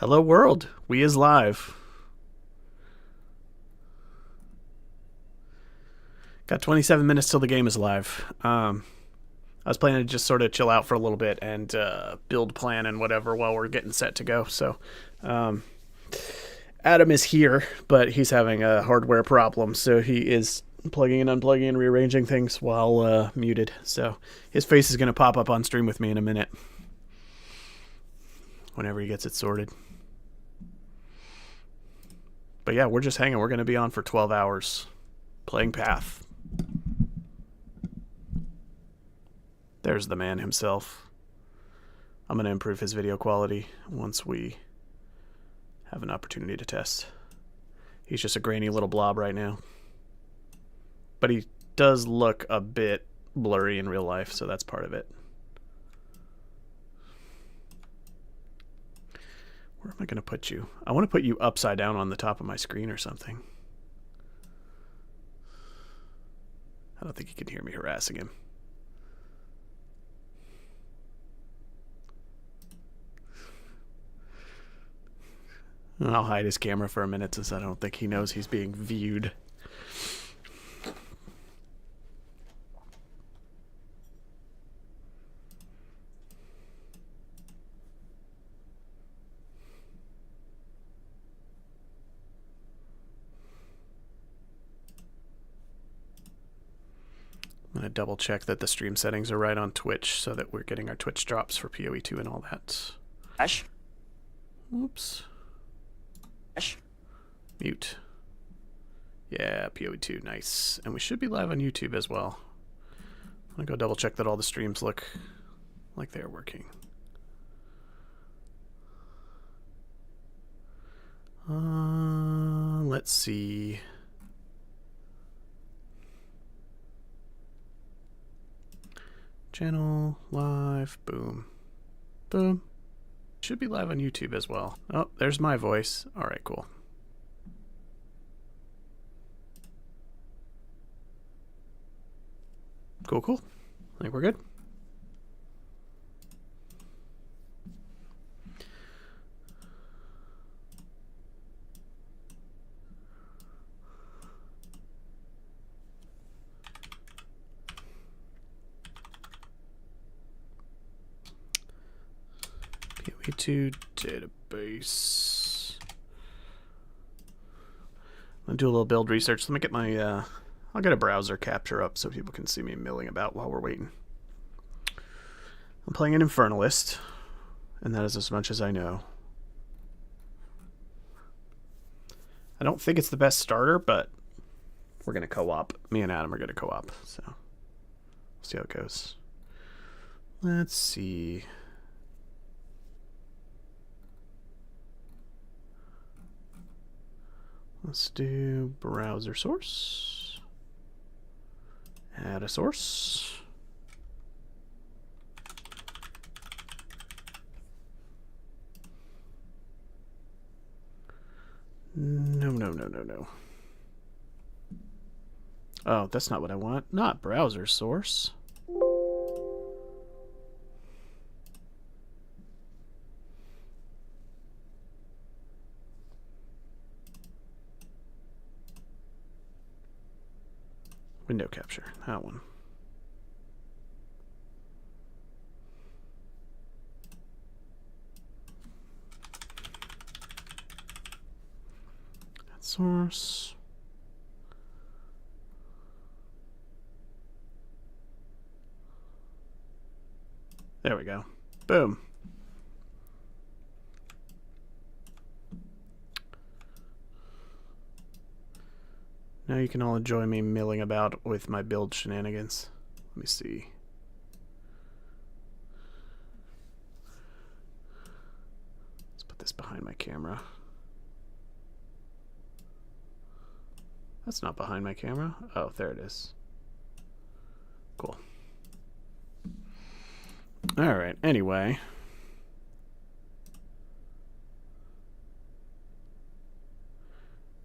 Hello world, we is live. Got 27 minutes till the game is live. I was planning to just sort of chill out for a little bit and build plan and whatever while we're getting set to go. So Adam is here, but he's having a hardware problem, so he is plugging and unplugging and rearranging things while muted. So his face is going to pop up on stream with me in a minute whenever he gets it sorted. But yeah, we're just hanging. We're going to be on for 12 hours playing Path. There's the man himself. I'm going to improve his video quality once we have an opportunity to test. He's just a grainy little blob right now. But he does look a bit blurry in real life, so that's part of it. Where am I going to put you? I want to put you upside down on the top of my screen or something. I don't think he can hear me harassing him. I'll hide his camera for a minute since I don't think he knows he's being viewed. I'm going to double check that the stream settings are right on Twitch so that we're getting our Twitch drops for PoE2 and all that. Ash? Whoops. Ash? Mute. Yeah, PoE2, nice. And we should be live on YouTube as well. I'm going to go double check that all the streams look like they're working. Let's see. Channel, live, boom. Boom. Should be live on YouTube as well. Oh, there's my voice. Alright, cool. Cool, cool. I think we're good. PoE2 database. I'm gonna do a little build research. Let me get my I'll get a browser capture up so people can see me milling about while we're waiting. I'm playing an Infernalist, and that is as much as I know. I don't think it's the best starter, but we're gonna co-op. Me and Adam are gonna co-op, so we'll see how it goes. Let's see. Let's do browser source. Add a source. No. Oh, that's not what I want. Not browser source. Window capture, that one. That source. There we go. Boom. Now you can all enjoy me milling about with my build shenanigans. Let me see. Let's put this behind my camera. That's not behind my camera. Oh, there it is. Cool. Alright, anyway.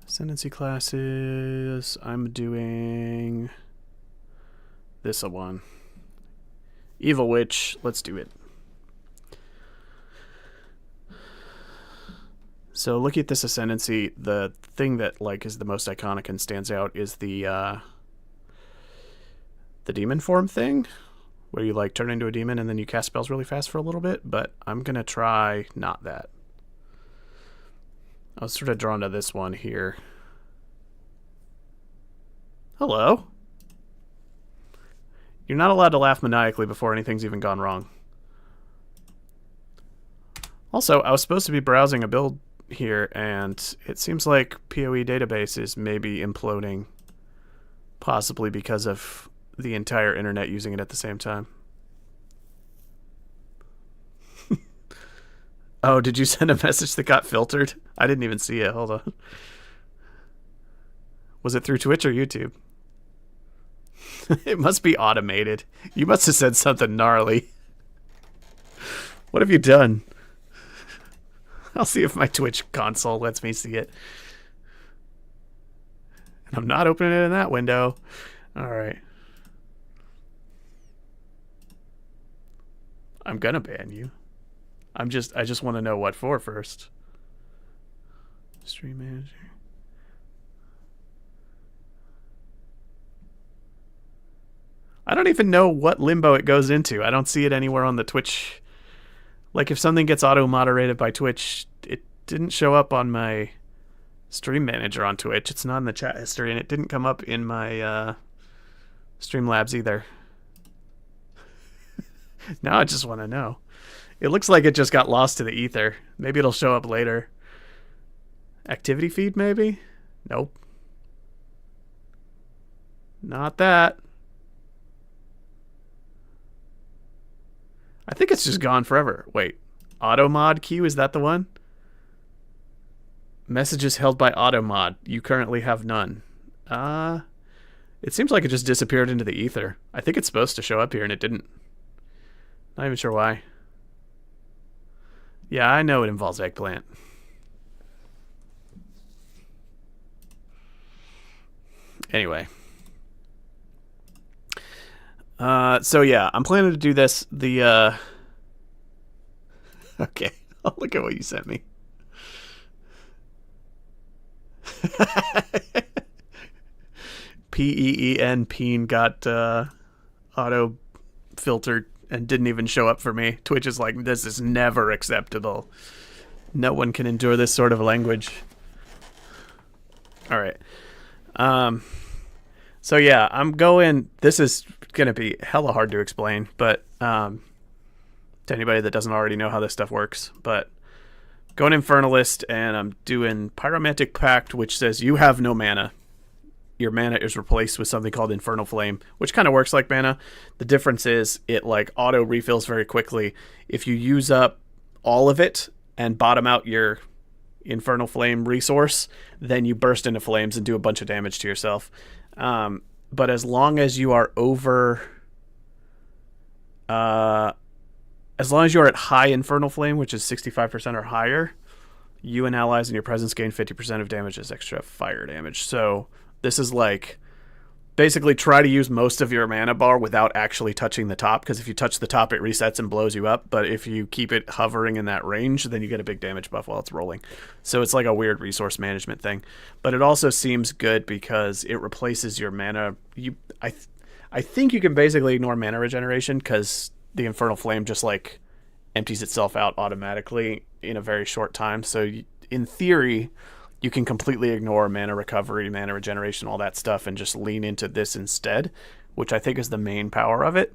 Ascendancy classes. I'm doing this one. Evil Witch. Let's do it. So looking at this ascendancy, the thing that like is the most iconic and stands out is the demon form thing, where you like turn into a demon and then you cast spells really fast for a little bit, but I'm gonna try not that. I was sort of drawn to this one here. Hello. You're not allowed to laugh maniacally before anything's even gone wrong. Also, I was supposed to be browsing a build here, and it seems like PoE database is maybe imploding, possibly because of the entire internet using it at the same time. Oh, did you send a message that got filtered? I didn't even see it. Hold on. Was it through Twitch or YouTube? It must be automated. You must have said something gnarly. What have you done? I'll see if my Twitch console lets me see it. And I'm not opening it in that window. All right. I'm gonna ban you. I just want to know what for first. Stream manager. I don't even know what limbo it goes into. I don't see it anywhere on the Twitch. Like if something gets auto-moderated by Twitch, it didn't show up on my stream manager on Twitch. It's not in the chat history, and it didn't come up in my Streamlabs either. Now I just want to know. It looks like it just got lost to the ether. Maybe it'll show up later. Activity feed, maybe? Nope. Not that. I think it's just gone forever. Wait. Automod queue, is that the one? Messages held by Automod. You currently have none. It seems like it just disappeared into the ether. I think it's supposed to show up here and it didn't. Not even sure why. Yeah, I know it involves eggplant. Anyway. So yeah, I'm planning to do this. Okay, I'll look at what you sent me. Peen got auto filtered and didn't even show up for me. Twitch is like, this is never acceptable. No one can endure this sort of language. All right. So yeah, I'm going. This is gonna be hella hard to explain, but to anybody that doesn't already know how this stuff works. But going Infernalist, and I'm doing Pyromantic Pact, which says you have no mana. Your mana is replaced with something called Infernal Flame, which kind of works like mana. The difference is it like auto refills very quickly. If you use up all of it and bottom out your Infernal Flame resource, then you burst into flames and do a bunch of damage to yourself. But as long as you are over, as long as you're at high Infernal Flame, which is 65% or higher, you and allies in your presence gain 50% of damage as extra fire damage. So this is like basically try to use most of your mana bar without actually touching the top, because if you touch the top, it resets and blows you up. But if you keep it hovering in that range, then you get a big damage buff while it's rolling. So it's like a weird resource management thing. But it also seems good because it replaces your mana. I think you can basically ignore mana regeneration because the Infernal Flame just like empties itself out automatically in a very short time. So in theory, you can completely ignore mana recovery, mana regeneration, all that stuff, and just lean into this instead, which I think is the main power of it,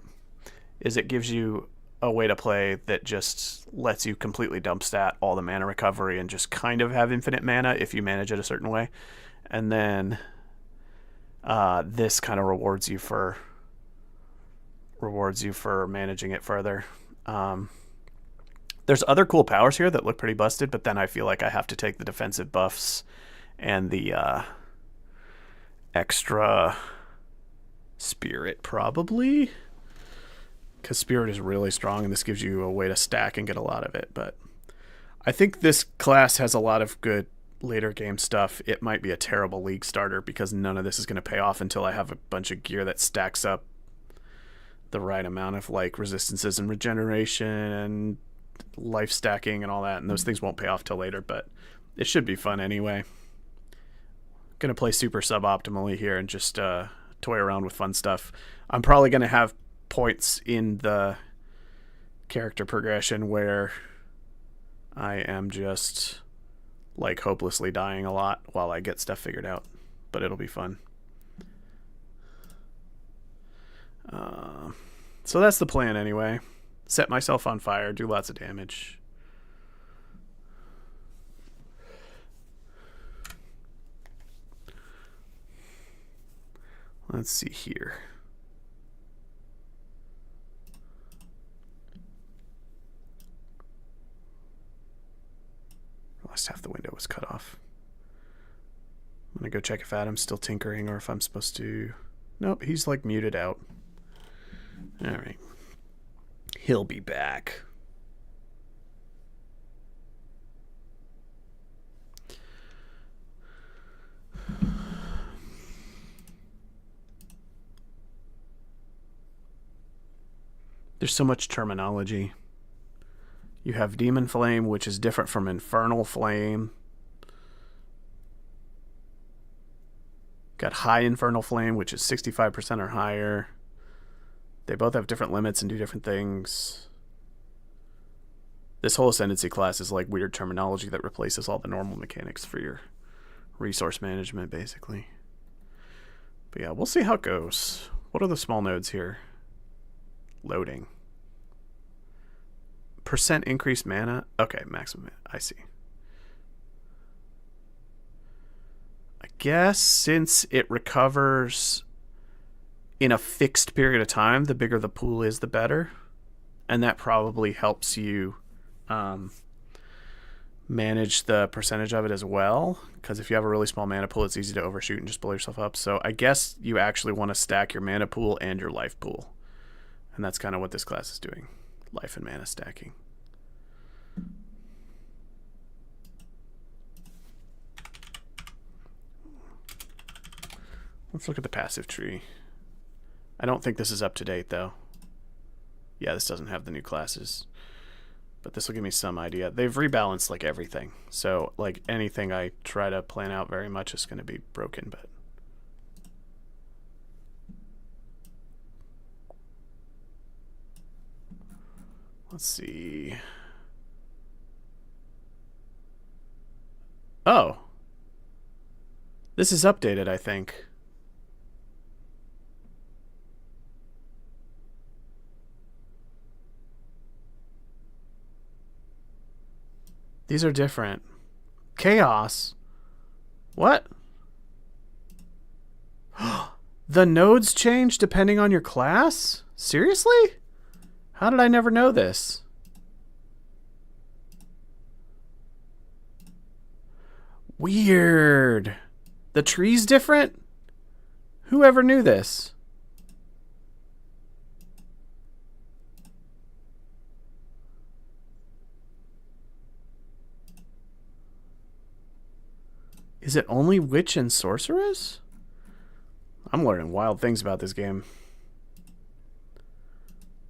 is it gives you a way to play that just lets you completely dump stat all the mana recovery and just kind of have infinite mana if you manage it a certain way. And then this kind of rewards you for managing it further. There's other cool powers here that look pretty busted, but then I feel like I have to take the defensive buffs and the extra spirit, probably. Because spirit is really strong, and this gives you a way to stack and get a lot of it. But I think this class has a lot of good later game stuff. It might be a terrible league starter, because none of this is going to pay off until I have a bunch of gear that stacks up the right amount of like resistances and regeneration and life stacking and all that, and those things won't pay off till later. But It should be fun anyway. Gonna play super suboptimally here and just toy around with fun stuff. I'm probably gonna have points in the character progression where I am just like hopelessly dying a lot while I get stuff figured out, but it'll be fun. So that's the plan anyway. Set myself on fire, do lots of damage. Let's see here. Last half the window was cut off. I'm gonna go check if Adam's still tinkering or if I'm supposed to... Nope, he's like muted out. Alright. He'll be back. There's so much terminology. You have Demon Flame, which is different from Infernal Flame. Got High Infernal Flame, which is 65% or higher. They both have different limits and do different things. This whole Ascendancy class is like weird terminology that replaces all the normal mechanics for your resource management, basically. But yeah, we'll see how it goes. What are the small nodes here? Loading. Percent increased mana? Okay, maximum. I see. I guess since it recovers in a fixed period of time, the bigger the pool is, the better. And that probably helps you manage the percentage of it as well. Because if you have a really small mana pool, it's easy to overshoot and just blow yourself up. So I guess you actually want to stack your mana pool and your life pool. And that's kind of what this class is doing. Life and mana stacking. Let's look at the passive tree. I don't think this is up to date, though. Yeah, this doesn't have the new classes. But this will give me some idea. They've rebalanced, like, everything. So, like, anything I try to plan out very much is going to be broken, but... Let's see. Oh. This is updated, I think. These are different. Chaos. What? The nodes change depending on your class? Seriously? How did I never know this? Weird. The tree's different? Whoever knew this? Is it only witch and sorceress? I'm learning wild things about this game.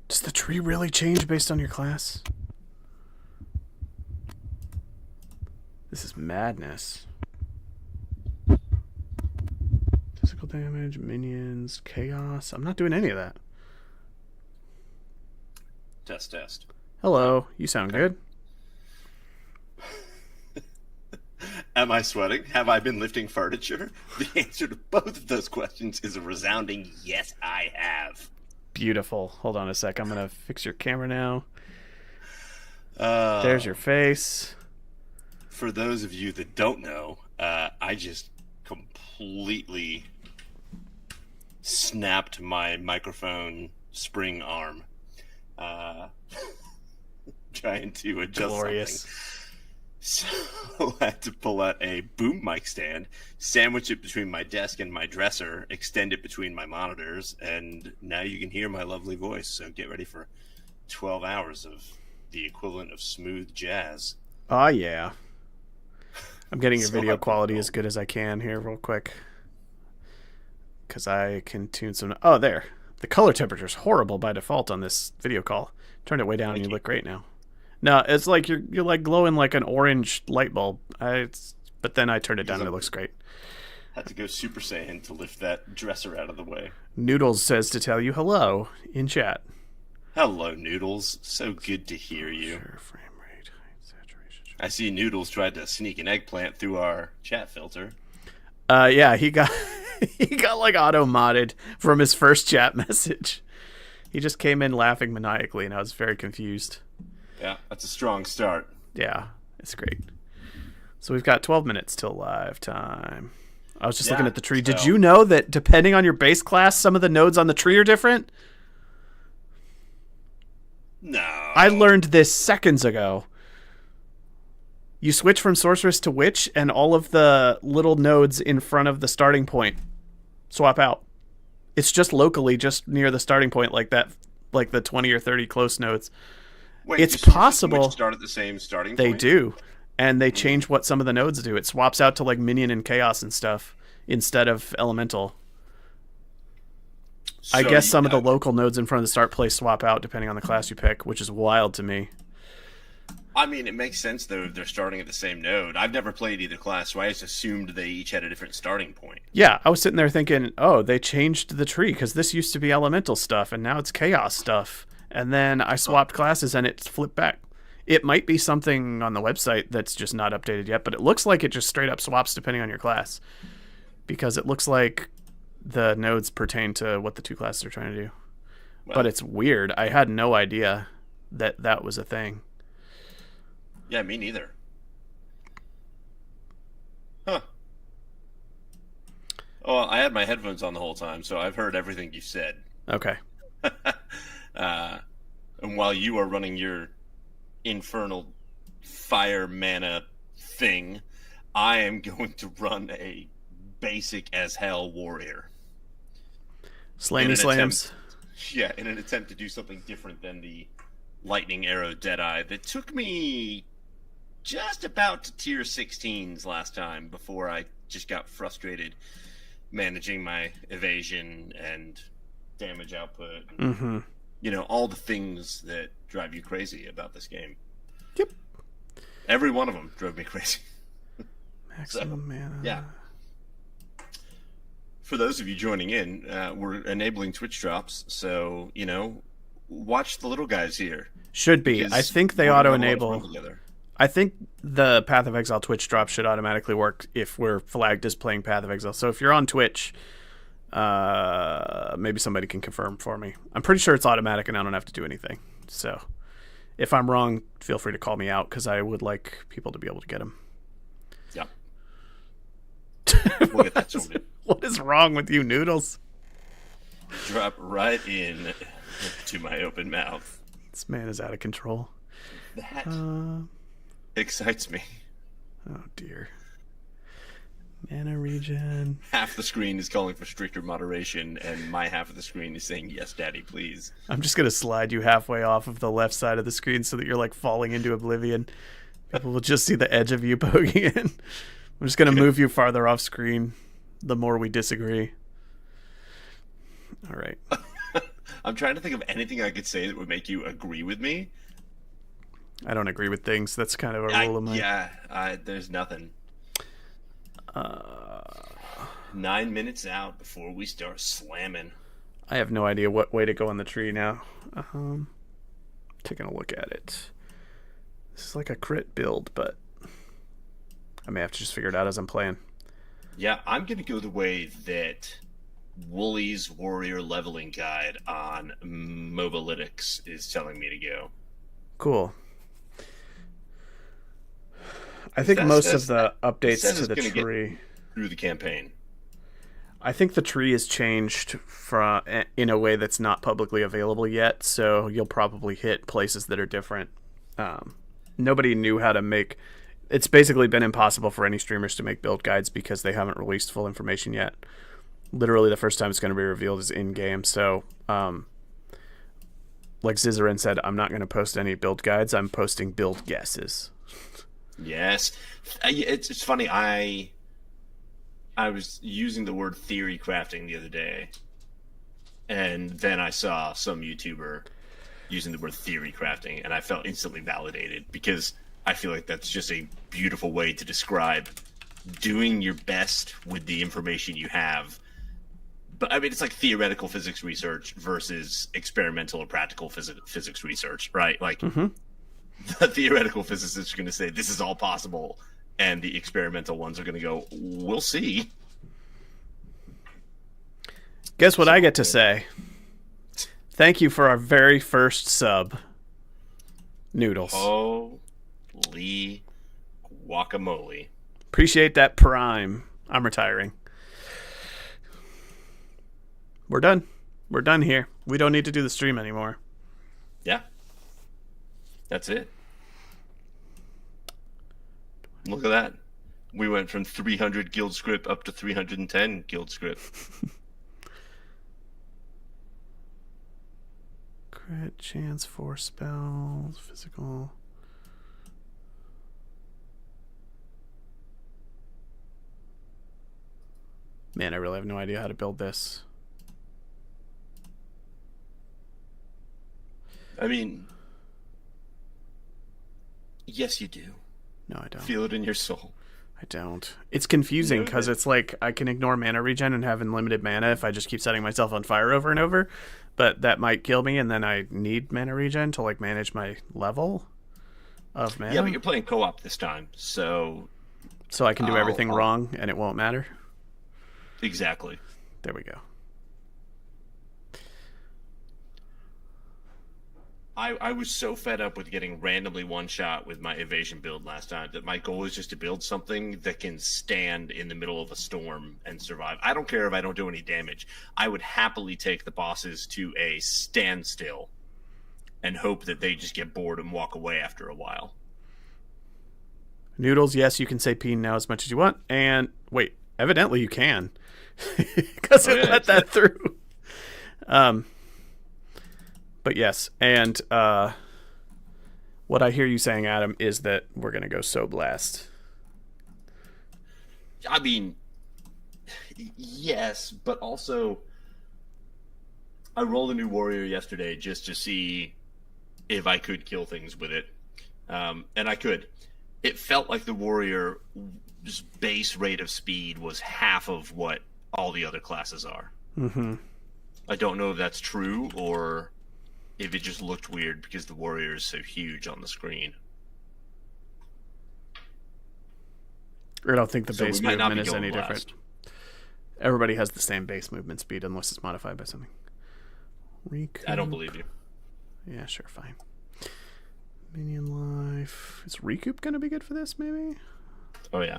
Does the tree really change based on your class? This is madness. Physical damage, minions, chaos. I'm not doing any of that. Test, test. Hello, you sound good. Am I sweating? Have I been lifting furniture? The answer to both of those questions is a resounding yes, I have. Beautiful. Hold on a sec. I'm going to fix your camera now. There's your face. For those of you that don't know, I just completely snapped my microphone spring arm. Trying to adjust Glorious. something. So I had to pull out a boom mic stand, sandwich it between my desk and my dresser, extend it between my monitors, and now you can hear my lovely voice. So get ready for 12 hours of the equivalent of smooth jazz. Oh, yeah. I'm getting your So video I'm quality cool. as good as I can here real quick. Because I can tune some... Oh, there. The color temperature is horrible by default on this video call. Turned it way down and you look great now. No, it's like you're like glowing like an orange light bulb. But then I turned it down and it looks great. Had to go Super Saiyan to lift that dresser out of the way. Noodles says to tell you hello in chat. Hello, Noodles. So good to hear you. Sure, frame rate, height, saturation. I see Noodles tried to sneak an eggplant through our chat filter. Yeah, he got he got like auto modded from his first chat message. He just came in laughing maniacally, and I was very confused. Yeah, that's a strong start. Yeah, it's great. So we've got 12 minutes till live time. I was just looking at the tree. Did you know that depending on your base class, some of the nodes on the tree are different? No. I learned this seconds ago. You switch from sorceress to witch, and all of the little nodes in front of the starting point swap out. It's just locally, just near the starting point, like that, like the 20 or 30 close nodes. Wait, it's possible start at the same starting they point? do, and they change what some of the nodes do. It swaps out to like minion and chaos and stuff instead of elemental. So I guess some of the local nodes in front of the start place swap out depending on the class you pick, which is wild to me. I mean, it makes sense though if they're starting at the same node. I've never played either class, so I just assumed they each had a different starting point. Yeah, I was sitting there thinking, oh, they changed the tree because this used to be elemental stuff and now it's chaos stuff. And then I swapped classes and it flipped back. It might be something on the website that's just not updated yet, but it looks like it just straight up swaps depending on your class. Because it looks like the nodes pertain to what the two classes are trying to do. Well, but it's weird. I had no idea that that was a thing. Yeah, me neither. Huh. Oh, I had my headphones on the whole time, so I've heard everything you said. Okay. And while you are running your infernal fire mana thing, I am going to run a basic as hell warrior. Slammy slams. Yeah, in an attempt to do something different than the lightning arrow deadeye that took me just about to tier 16s last time before I just got frustrated managing my evasion and damage output. And, you know, all the things that drive you crazy about this game. Yep. Every one of them drove me crazy. Maximum mana. Yeah. For those of you joining in, we're enabling Twitch drops, so, you know, watch the little guys here. Should be. I think they auto-enable. I think the Path of Exile Twitch drop should automatically work if we're flagged as playing Path of Exile. So if you're on Twitch, maybe somebody can confirm for me. I'm pretty sure it's automatic and I don't have to do anything. So if I'm wrong, feel free to call me out because I would like people to be able to get them. Yeah. We'll get that sorted. What is wrong with you, Noodles? Drop right in to my open mouth. This man is out of control. That excites me. Oh, dear. Mana regen. Half the screen is calling for stricter moderation, and my half of the screen is saying, yes, daddy, please. I'm just going to slide you halfway off of the left side of the screen so that you're, like, falling into oblivion. People will just see the edge of you poking in. I'm just going to move you farther off screen the more we disagree. All right. I'm trying to think of anything I could say that would make you agree with me. I don't agree with things. That's kind of a rule of mine. Yeah, there's nothing. 9 minutes out before we start slamming. I have no idea what way to go on the tree now. Taking a look at it. This is like a crit build, but I may have to just figure it out as I'm playing. Yeah, I'm going to go the way that Wooly's Warrior Leveling Guide on Mobalytics is telling me to go. Cool. I think most of the updates to the tree through the campaign. I think the tree is changed in a way that's not publicly available yet, so you'll probably hit places that are different. Nobody knew how to make. It's basically been impossible for any streamers to make build guides because they haven't released full information yet. Literally, the first time it's going to be revealed is in game. So, like Zizarin said, I'm not going to post any build guides. I'm posting build guesses. Yes, it's funny. I was using the word theory crafting the other day, and then I saw some YouTuber using the word theory crafting, and I felt instantly validated because I feel like that's just a beautiful way to describe doing your best with the information you have. But I mean, it's like theoretical physics research versus experimental or practical physics research, right? Like the theoretical physicists are going to say this is all possible, and the experimental ones are going to go, we'll see. Guess what I get to say? Thank you for our very first sub, Noodles. Holy guacamole. Appreciate that Prime. I'm retiring. We're done. We're done here. We don't need to do the stream anymore. Yeah. That's it. Look at that. We went from 300 guild script up to 310 guild script. Crit chance, 4 spells, physical. Man, I really have no idea how to build this. I mean, yes, you do. No, I don't. Feel it in your soul. I don't. It's confusing because it's like I can ignore mana regen and have unlimited mana if I just keep setting myself on fire over and over, but that might kill me, and then I need mana regen to like manage my level of mana. Yeah, but you're playing co-op this time, so I can do everything wrong and it won't matter. Exactly. There we go. I was so fed up with getting randomly one-shot with my evasion build last time that my goal is just to build something that can stand in the middle of a storm and survive. I don't care if I don't do any damage. I would happily take the bosses to a standstill and hope that they just get bored and walk away after a while. Noodles, yes, you can say peen now as much as you want. And wait, evidently you can. Because it let that through. But yes, and what I hear you saying, Adam, is that we're going to go So Blast. I mean, yes, but also I rolled a new warrior yesterday just to see if I could kill things with it. And I could. It felt like the warrior's base rate of speed was half of what all the other classes are. Mm-hmm. I don't know if that's true or if it just looked weird because the warrior is so huge on the screen. I don't think the base movement is any different. Blast. Everybody has the same base movement speed unless it's modified by something. Recoup. I don't believe you. Yeah, sure, fine. Minion life. Is Recoup going to be good for this, maybe? Oh, yeah.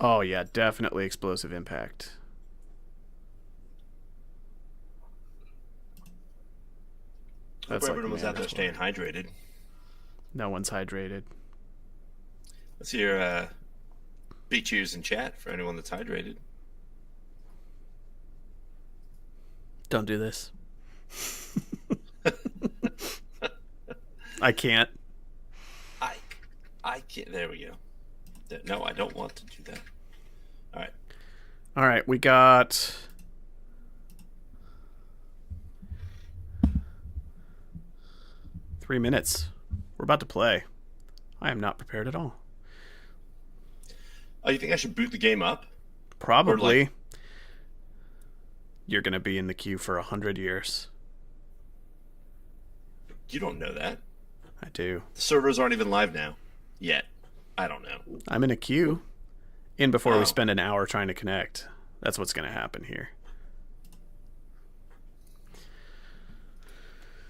Oh, yeah, definitely explosive impact. That's everyone was out there staying hydrated. No one's hydrated. Let's hear big cheers in chat for anyone that's hydrated. Don't do this. I can't. I can't. There we go. No, I don't want to do that. All right. All right, we got... minutes. We're about to play. I am not prepared at all. Oh, you think I should boot the game up? Probably. You're going to be in the queue for 100 years. You don't know that. I do. The servers aren't even live now. Yet. I don't know. I'm in a queue. In before we spend an hour trying to connect. That's what's going to happen here.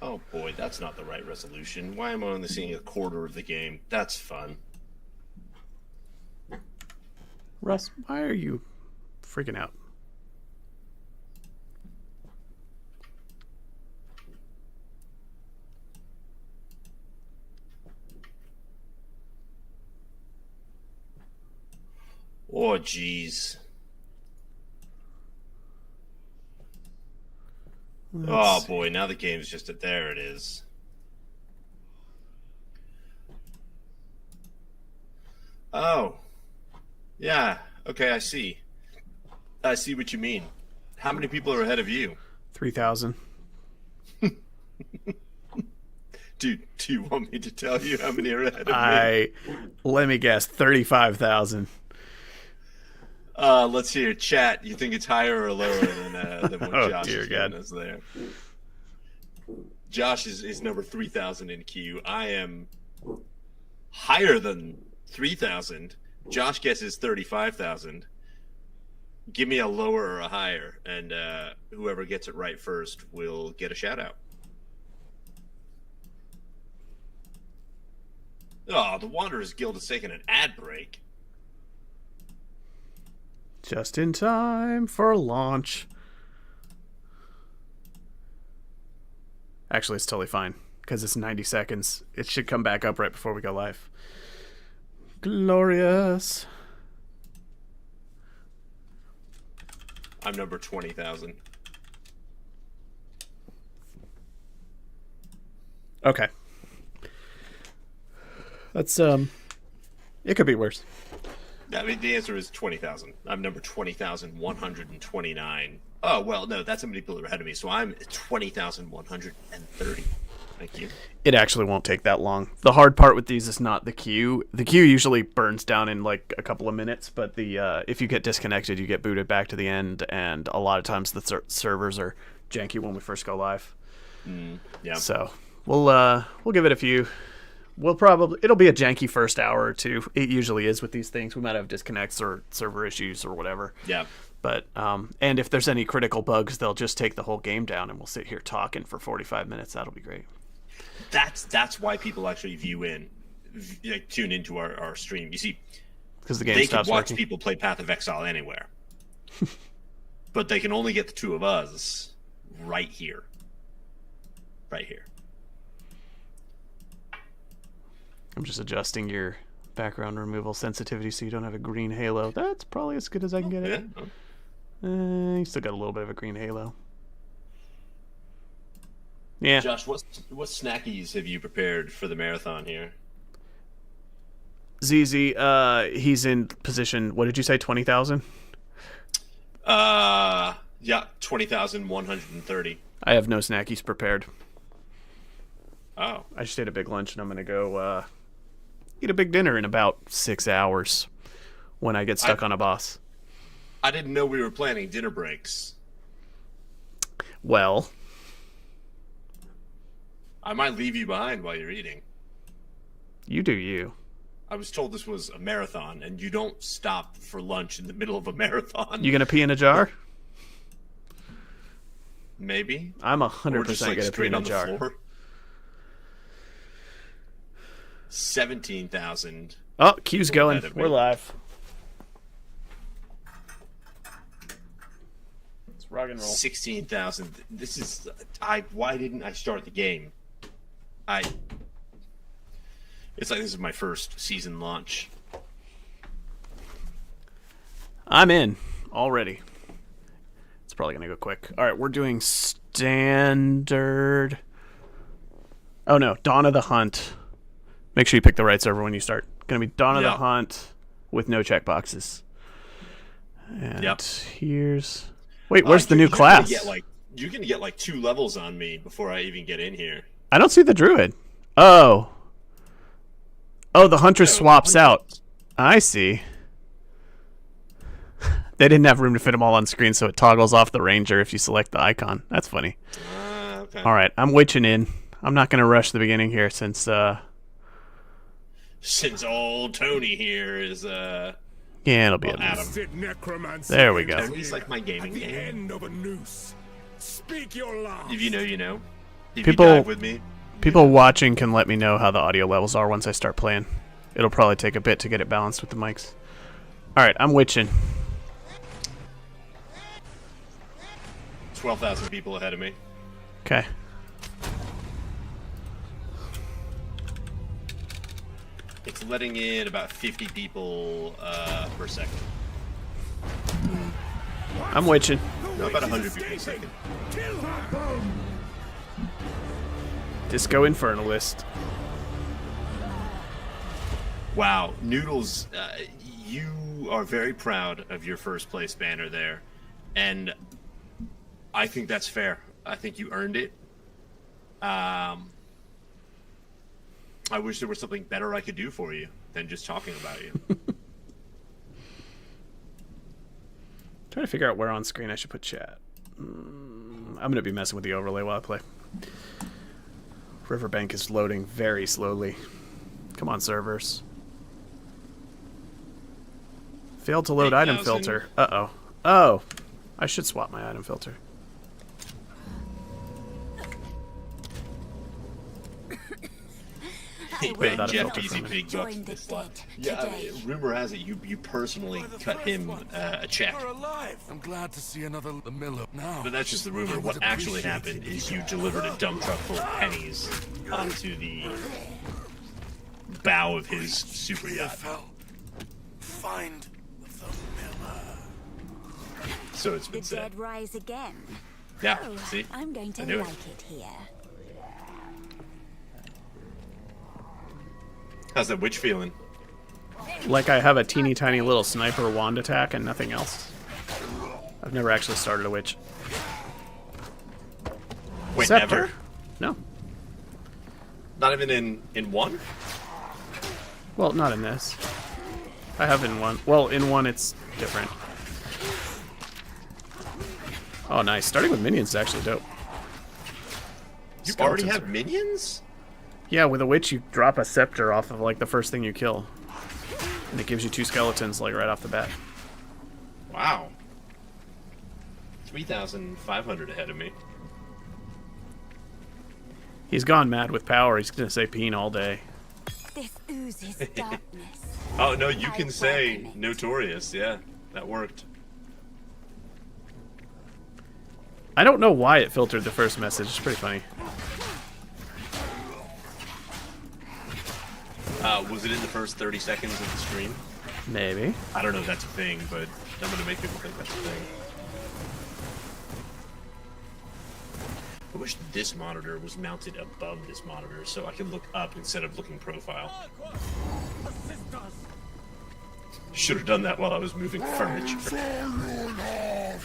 Oh boy, that's not the right resolution. Why am I only seeing a quarter of the game? That's fun. Russ, why are you freaking out? Oh, jeez. Oh boy, now the game's just there it is. Oh. Yeah, Okay, I see. I see what you mean. How many people are ahead of you? 3,000. Do you want me to tell you how many are ahead of me? Let me guess, 35,000. Let's hear. Chat, you think it's higher or lower than what Oh, Josh dear is God. giving us there? Josh is number 3,000 in queue. I am higher than 3,000. Josh guesses 35,000. Give me a lower or a higher, and whoever gets it right first will get a shout out. Oh, the Wanderers Guild is taking an ad break. Just in time for launch. Actually, it's totally fine because it's 90 seconds. It should come back up right before we go live. Glorious. I'm number 20,000. Okay. That's it could be worse. I mean, the answer is 20,000. I'm number 20,129. Oh, well, no, that's how many people are ahead of me. So I'm 20,130. Thank you. It actually won't take that long. The hard part with these is not the queue. The queue usually burns down in like a couple of minutes, but the if you get disconnected, you get booted back to the end, and a lot of times the servers are janky when we first go live. Yeah. So we'll give it a few. It'll be a janky first hour or two. It usually is with these things. We might have disconnects or server issues or whatever. Yeah. But and if there's any critical bugs, they'll just take the whole game down, and we'll sit here talking for 45 minutes. That'll be great. That's why people actually tune into our stream. You see, Because the game they stops can watch working. people play Path of Exile anywhere, but they can only get the two of us right here. Right here. I'm just adjusting your background removal sensitivity so you don't have a green halo. That's probably as good as I can get it. Yeah. You still got a little bit of a green halo. Yeah. Josh, what snackies have you prepared for the marathon here? ZZ, he's in position, what did you say, 20,000? Yeah, 20,130. I have no snackies prepared. Oh. I just ate a big lunch, and I'm going to go eat a big dinner in about 6 hours when I get stuck on a boss. I didn't know we were planning dinner breaks. Well, I might leave you behind while you're eating. you do you. I was told this was a marathon, and you don't stop for lunch in the middle of a marathon. You going to pee in a jar? Maybe. I'm Or 100% just going to pee straight in a on the jar. floor. 17,000. Oh, Q's People going. ahead of me. We're live. Let's rock and roll. 16,000. This is. Why didn't I start the game? It's like this is my first season launch. I'm in already. It's probably going to go quick. All right, we're doing standard. Oh, no. Dawn of the Hunt. Make sure you pick the right server when you start. Going to be Dawn of the Yep. Hunt with no checkboxes. And Yep. here's... Wait, where's the new You're class? You're gonna get like 2 levels on me before I even get in here. I don't see the druid. Oh. Oh, the huntress Oh, swaps Huntress. out. I see. They didn't have room to fit them all on screen, so it toggles off the ranger if you select the icon. That's funny. Okay. All right, I'm witching in. I'm not going to rush the beginning here since... Since old Tony here is Yeah, it'll be well, a Adam. There we go. Tony's like my gaming At the name. end of a noose. Speak your last. If you know, you know. If People- you dive with me. People watching can let me know how the audio levels are once I start playing. It'll probably take a bit to get it balanced with the mics. All right, I'm witching. 12,000 people ahead of me. Okay. It's letting in about 50 people per second. I'm witching. No, about 100 people a second. Kill her. Disco Infernalist. Wow, Noodles, you are very proud of your first place banner there, and I think that's fair. I think you earned it. I wish there was something better I could do for you than just talking about you. Trying to figure out where on screen I should put chat. I'm going to be messing with the overlay while I play. Riverbank is loading very slowly. Come on, servers. Failed to load item filter. Uh-oh. Oh. I should swap my item filter. Wait, Without a Jeff filter Easy from it. Pig got this lot. Yeah, rumor has it you personally cut him a check. You're alive. I'm glad to see another Miller now. But that's just the rumor. What actually happened is you delivered a dump truck full of pennies onto the bow of his super yacht. Find the Miller. So it's The been said. dead rise again. Yeah, Oh, see? I'm going to I knew it. like it here. How's that witch feeling? Like I have a teeny tiny little sniper wand attack and nothing else. I've never actually started a witch. Wait, Scepter? never? No. Not even in one? Well, not in this. I have in one. Well, in one it's different. Oh, nice. Starting with minions is actually dope. You already Skeletons have are- minions? Yeah, with a witch you drop a scepter off of like the first thing you kill. And it gives you 2 skeletons like right off the bat. Wow. 3,500 ahead of me. He's gone mad with power. He's gonna say peen all day. This oozes darkness. Oh, no, you can I say welcome it. notorious. Yeah, that worked. I don't know why it filtered the first message. It's pretty funny. Was it in the first 30 seconds of the stream? Maybe. I don't know if that's a thing, but I'm going to make people think that's a thing. I wish this monitor was mounted above this monitor so I could look up instead of looking profile. Should have done that while I was moving furniture. The Miller,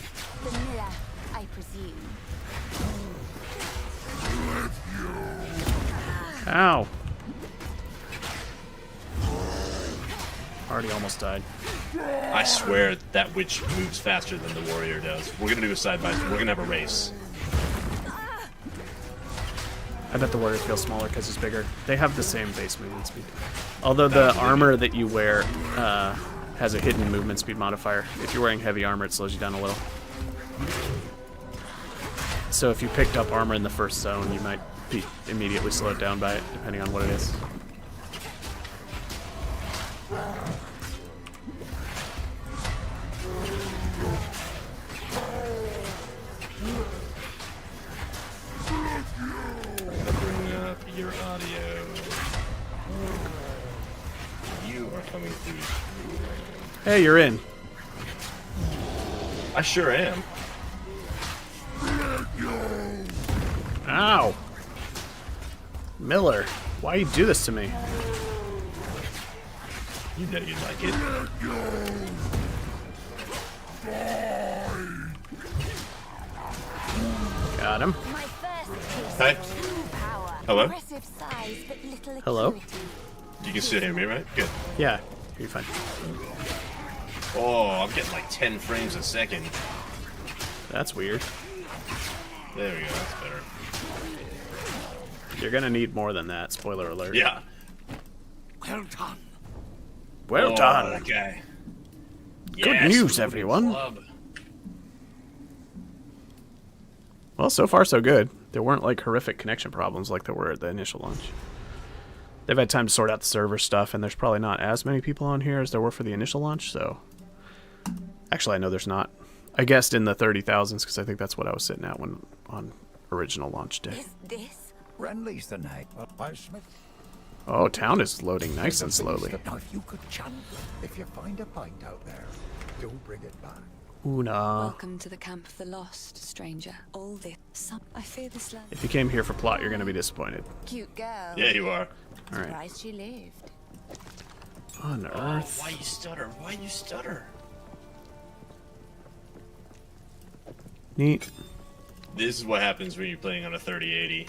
I presume. Ow. Already almost died. I swear that witch moves faster than the warrior does. We're going to do a side-by-side. We're going to have a race. I bet the warrior feels smaller because he's bigger. They have the same base movement speed. Although the armor that you wear has a hidden movement speed modifier. If you're wearing heavy armor, it slows you down a little. So if you picked up armor in the first zone, you might be immediately slowed down by it, depending on what it is. Bring up your audio. You are coming through. Hey, you're in. I sure am. Ow. Miller, why you do this to me? You know you'd like it. Got him. My first piece Hi. of true power. Hello? Impressive size, but little Hello? acuity. You can still hear me, right? Good. Yeah, you're fine. Oh, I'm getting like 10 frames a second. That's weird. There we go, that's better. You're gonna need more than that, spoiler alert. Yeah. Well done. Well done. That guy. Good Yes, news, moving everyone. club. Well, so far so good. There weren't like horrific connection problems like there were at the initial launch. They've had time to sort out the server stuff, and there's probably not as many people on here as there were for the initial launch, so... Actually, I know there's not. I guessed in the 30,000s, because I think that's what I was sitting at when on original launch day. Is this? Renly's the name. By Smith. Oh, town is loading nice and slowly. Now, if you could chant, if you find a pint out there, do bring it back. Una. Welcome to the camp of the lost, stranger. All this. I fear this land. If you came here for plot, you're going to be disappointed. Cute girl. Yeah, you are. All right. Surprised she lived. On Earth. Why you stutter? Why you stutter? Neat. This is what happens when you're playing on a 3080.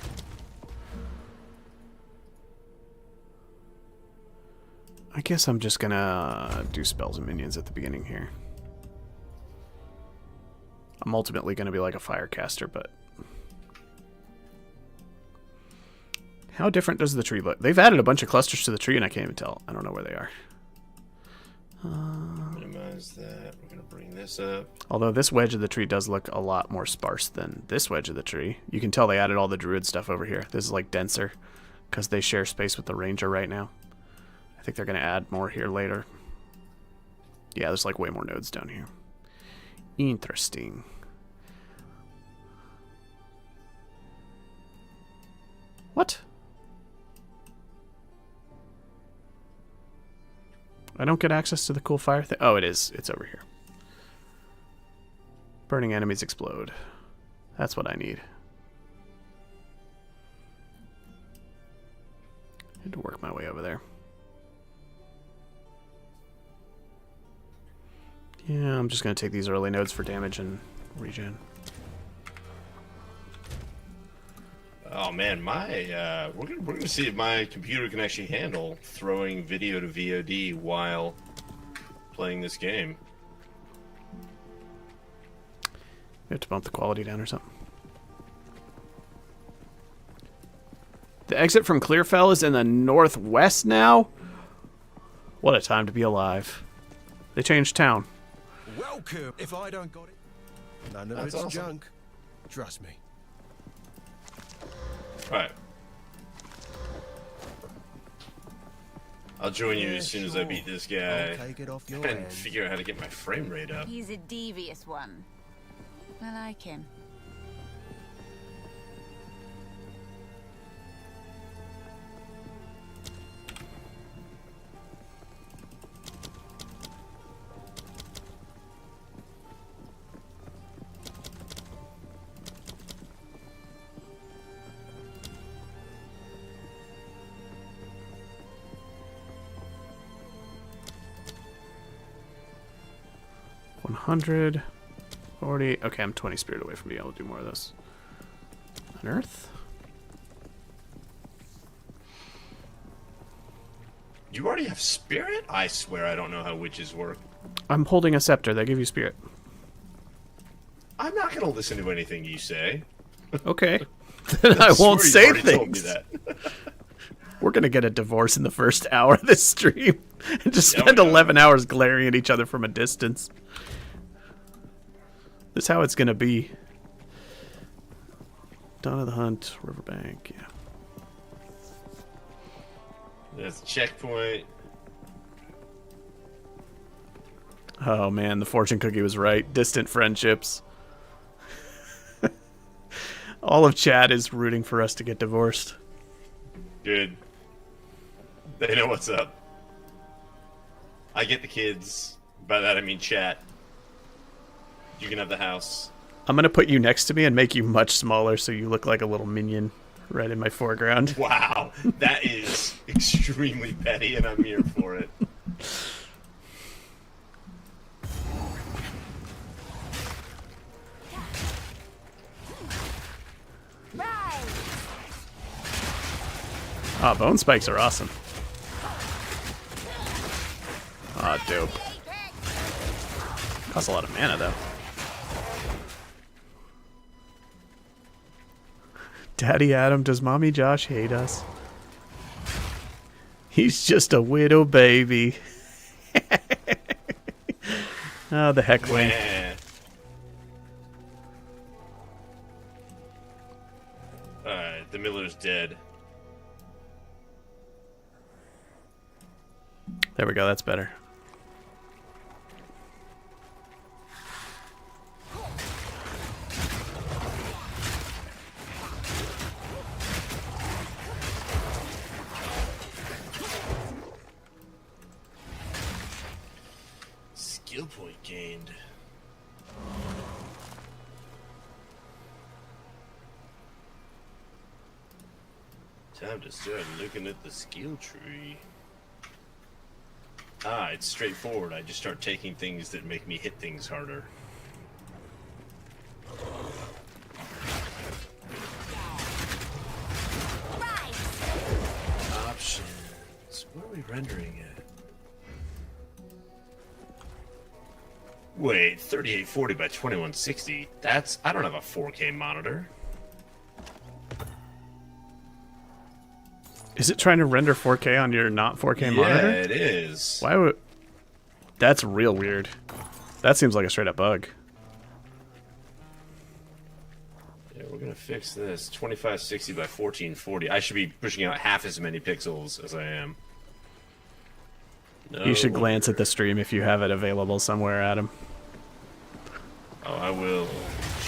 I guess I'm just gonna do spells and minions at the beginning here. I'm ultimately gonna be like a firecaster, but how different does the tree look? They've added a bunch of clusters to the tree and I can't even tell. I don't know where they are. Minimize that. We're gonna bring this up. Although this wedge of the tree does look a lot more sparse than this wedge of the tree. You can tell they added all the druid stuff over here. This is like denser because they share space with the ranger right now. I think they're going to add more here later. Yeah, there's like way more nodes down here. Interesting. What? I don't get access to the cool fire thing. Oh, it is. It's over here. Burning enemies explode. That's what I need. I had to work my way over there. Yeah, I'm just going to take these early nodes for damage and regen. Oh man, my we're gonna see if my computer can actually handle throwing video to VOD while playing this game. We have to bump the quality down or something. The exit from Clearfell is in the northwest now? What a time to be alive. They changed town. Welcome. If I don't got it, none of That's it's awesome. junk. Trust me. Alright. I'll join you as soon as I beat this guy. I'll take it off your And hands. figure out how to get my frame rate up. He's a devious one. I like him. $100, 40. Okay, I'm 20 spirit away from being able to do more of this. Unearth? You already have spirit? I swear I don't know how witches work. I'm holding a scepter. They give you spirit. I'm not gonna listen to anything you say. Okay. Then I won't swear you've say already told me things. that. We're going to get a divorce in the first hour of this stream. And just Yeah, spend we are. 11 hours glaring at each other from a distance. This is how it's going to be. Dawn of the Hunt, Riverbank, yeah. That's a checkpoint. Oh man, the fortune cookie was right. Distant friendships. All of chat is rooting for us to get divorced. Good. They know what's up. I get the kids. By that I mean chat. You can have the house. I'm going to put you next to me and make you much smaller so you look like a little minion right in my foreground. Wow, that is extremely petty, and I'm here for it. Right. Ah, bone spikes are awesome. Ah, dope. Costs a lot of mana, though. Daddy Adam, does Mommy Josh hate us? He's just a widow baby. Oh, the heckling. Meh. Alright, the Miller's dead. There we go, that's better. Skill point gained. Time to start looking at the skill tree. It's straightforward. I just start taking things that make me hit things harder. Options. What are we rendering at? Wait, 3840 by 2160. That's... I don't have a 4K monitor. Is it trying to render 4K on your not 4K monitor? Yeah, it is. Why would... That's real weird. That seems like a straight up bug. Yeah, we're gonna fix this. 2560 by 1440. I should be pushing out half as many pixels as I am. No You should wonder. glance at the stream if you have it available somewhere, Adam. Oh, I will.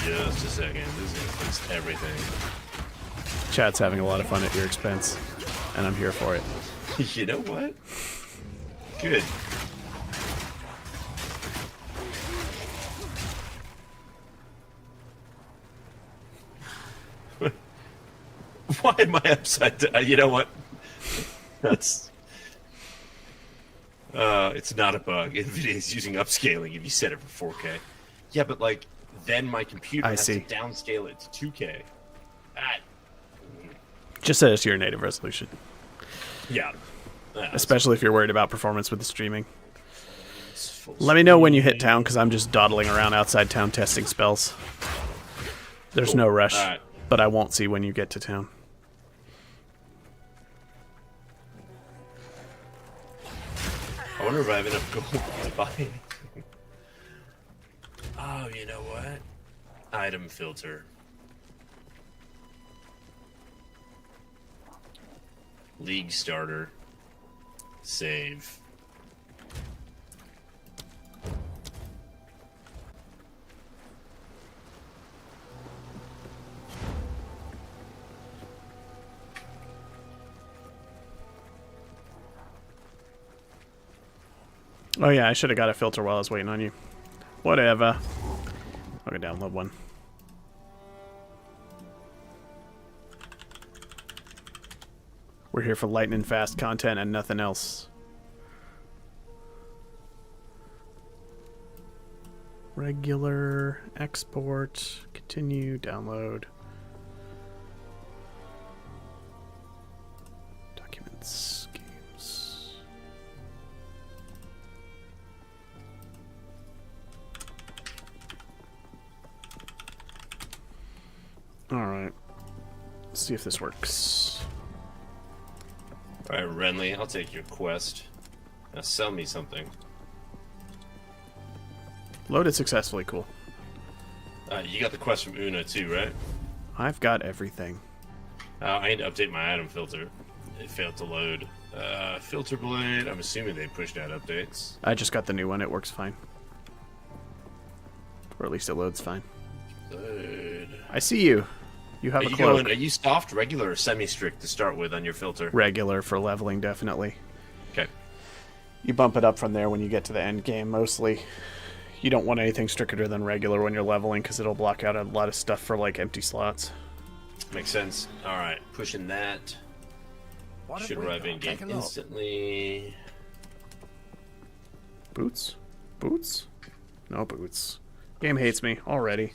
Just a second. This is gonna fix everything. Chat's having a lot of fun at your expense, and I'm here for it. You know what? Good. Why am I upside down? You know what? That's... it's not a bug. NVIDIA's using upscaling if you set it for 4K. Yeah, but like, then my computer has to downscale it to 2K. Just set it to your native resolution. Yeah. Especially if you're worried about performance with the streaming. Let me know when you hit town, because I'm just dawdling around outside town testing spells. There's no rush, but I won't see when you get to town. I wonder if I have enough gold to buy anything. Oh, you know what? Item filter. League starter. Save. Oh yeah, I should have got a filter while I was waiting on you. Whatever. I'll go download one. We're here for lightning fast content and nothing else. Regular, export, continue, download. Documents, games. Alright. Let's see if this works. Alright, Renly, I'll take your quest. Now sell me something. Loaded successfully, cool. You got the quest from Una too, right? I've got everything. I need to update my item filter. It failed to load. Filter blade, I'm assuming they pushed out updates. I just got the new one, it works fine. Or at least it loads fine. Load. I see you. You have a cloak. Are you soft, regular, or semi-strict to start with on your filter? Regular for leveling, definitely. Okay. You bump it up from there when you get to the end game, mostly. You don't want anything stricter than regular when you're leveling, because it'll block out a lot of stuff for, like, empty slots. Makes sense. Alright, pushing that. Should arrive in game instantly. Boots? Boots? No boots. Game hates me already.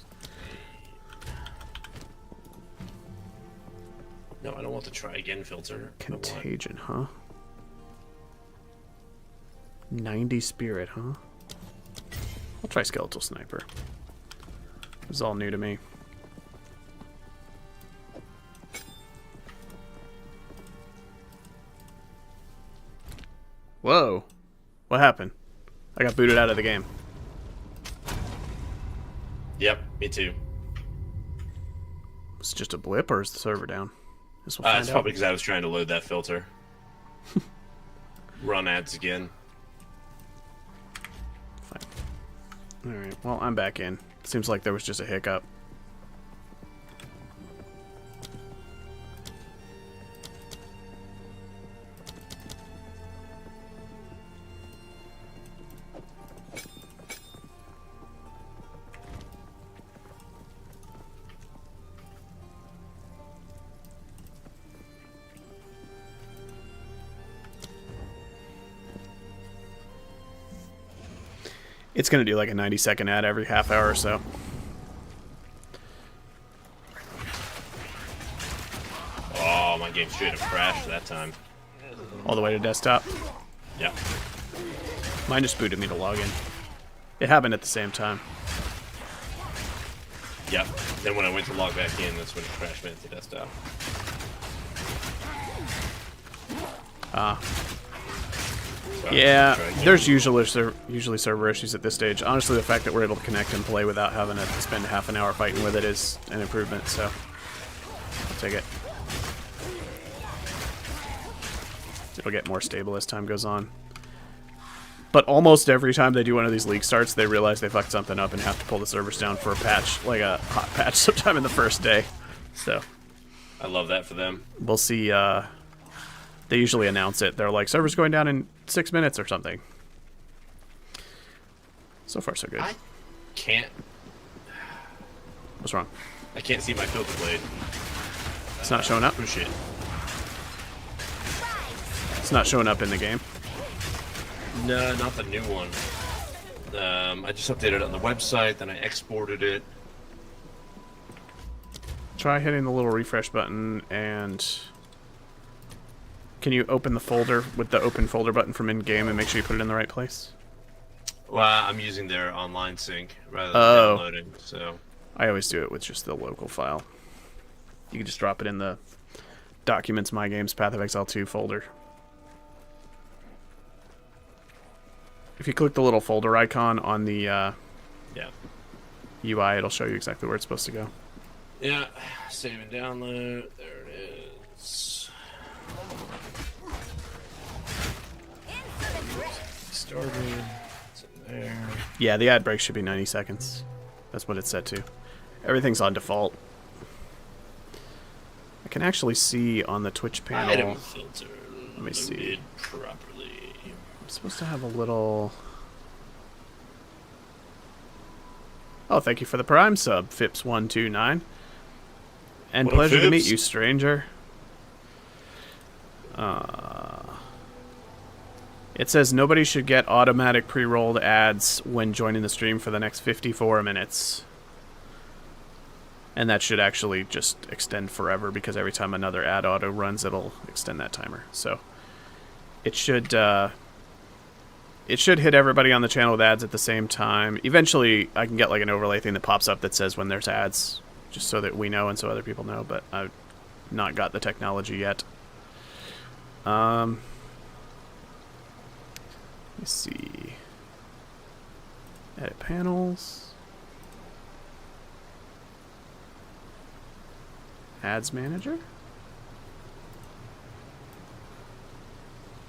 No, I don't want the try again filter. Contagion, huh? 90 spirit, huh? I'll try skeletal sniper. This is all new to me. Whoa. What happened? I got booted out of the game. Yep, me too. It's just a blip, or is the server down? This will find It's out. probably because I was trying to load that filter. Run ads again. Fine. Alright, well, I'm back in. Seems like there was just a hiccup. It's going to do like a 90-second ad every half hour or so. Oh, my game straight up crashed that time. All the way to desktop. Yeah. Mine just booted me to log in. It happened at the same time. Yep. Then when I went to log back in, that's when it crashed me into desktop. Yeah, there's usually server issues at this stage. Honestly, the fact that we're able to connect and play without having to spend half an hour fighting with it is an improvement, so I'll take it. It'll get more stable as time goes on. But almost every time they do one of these league starts, they realize they fucked something up and have to pull the servers down for a patch, like a hot patch sometime in the first day. So I love that for them. we'll see. They usually announce it. They're like, server's going down in 6 minutes or something. So far, so good. I can't. What's wrong? I can't see my filter blade. It's not showing up? Push it. It's not showing up in the game. No, not the new one. I just updated it on the website, then I exported it. Try hitting the little refresh button and... Can you open the folder with the open folder button from in-game and make sure you put it in the right place? Well, I'm using their online sync rather than downloading, so... I always do it with just the local file. You can just drop it in the Documents, My Games, Path of Exile 2 folder. If you click the little folder icon on the Yeah. UI, it'll show you exactly where it's supposed to go. Yeah, save and download. There it is. Started. It's in there. Yeah, the ad break should be 90 seconds. That's what it's set to. Everything's on default. I can actually see on the Twitch panel. Item filter. Let me see. Loaded properly. I'm supposed to have a little... Oh, thank you for the Prime sub, Fips129. And What up, pleasure to meet Fips? you, stranger. It says nobody should get automatic pre-rolled ads when joining the stream for the next 54 minutes. And that should actually just extend forever because every time another ad auto runs, it'll extend that timer. So it should hit everybody on the channel with ads at the same time. Eventually, I can get like an overlay thing that pops up that says when there's ads, just so that we know and so other people know, but I've not got the technology yet. Let me see. Edit panels. Ads manager.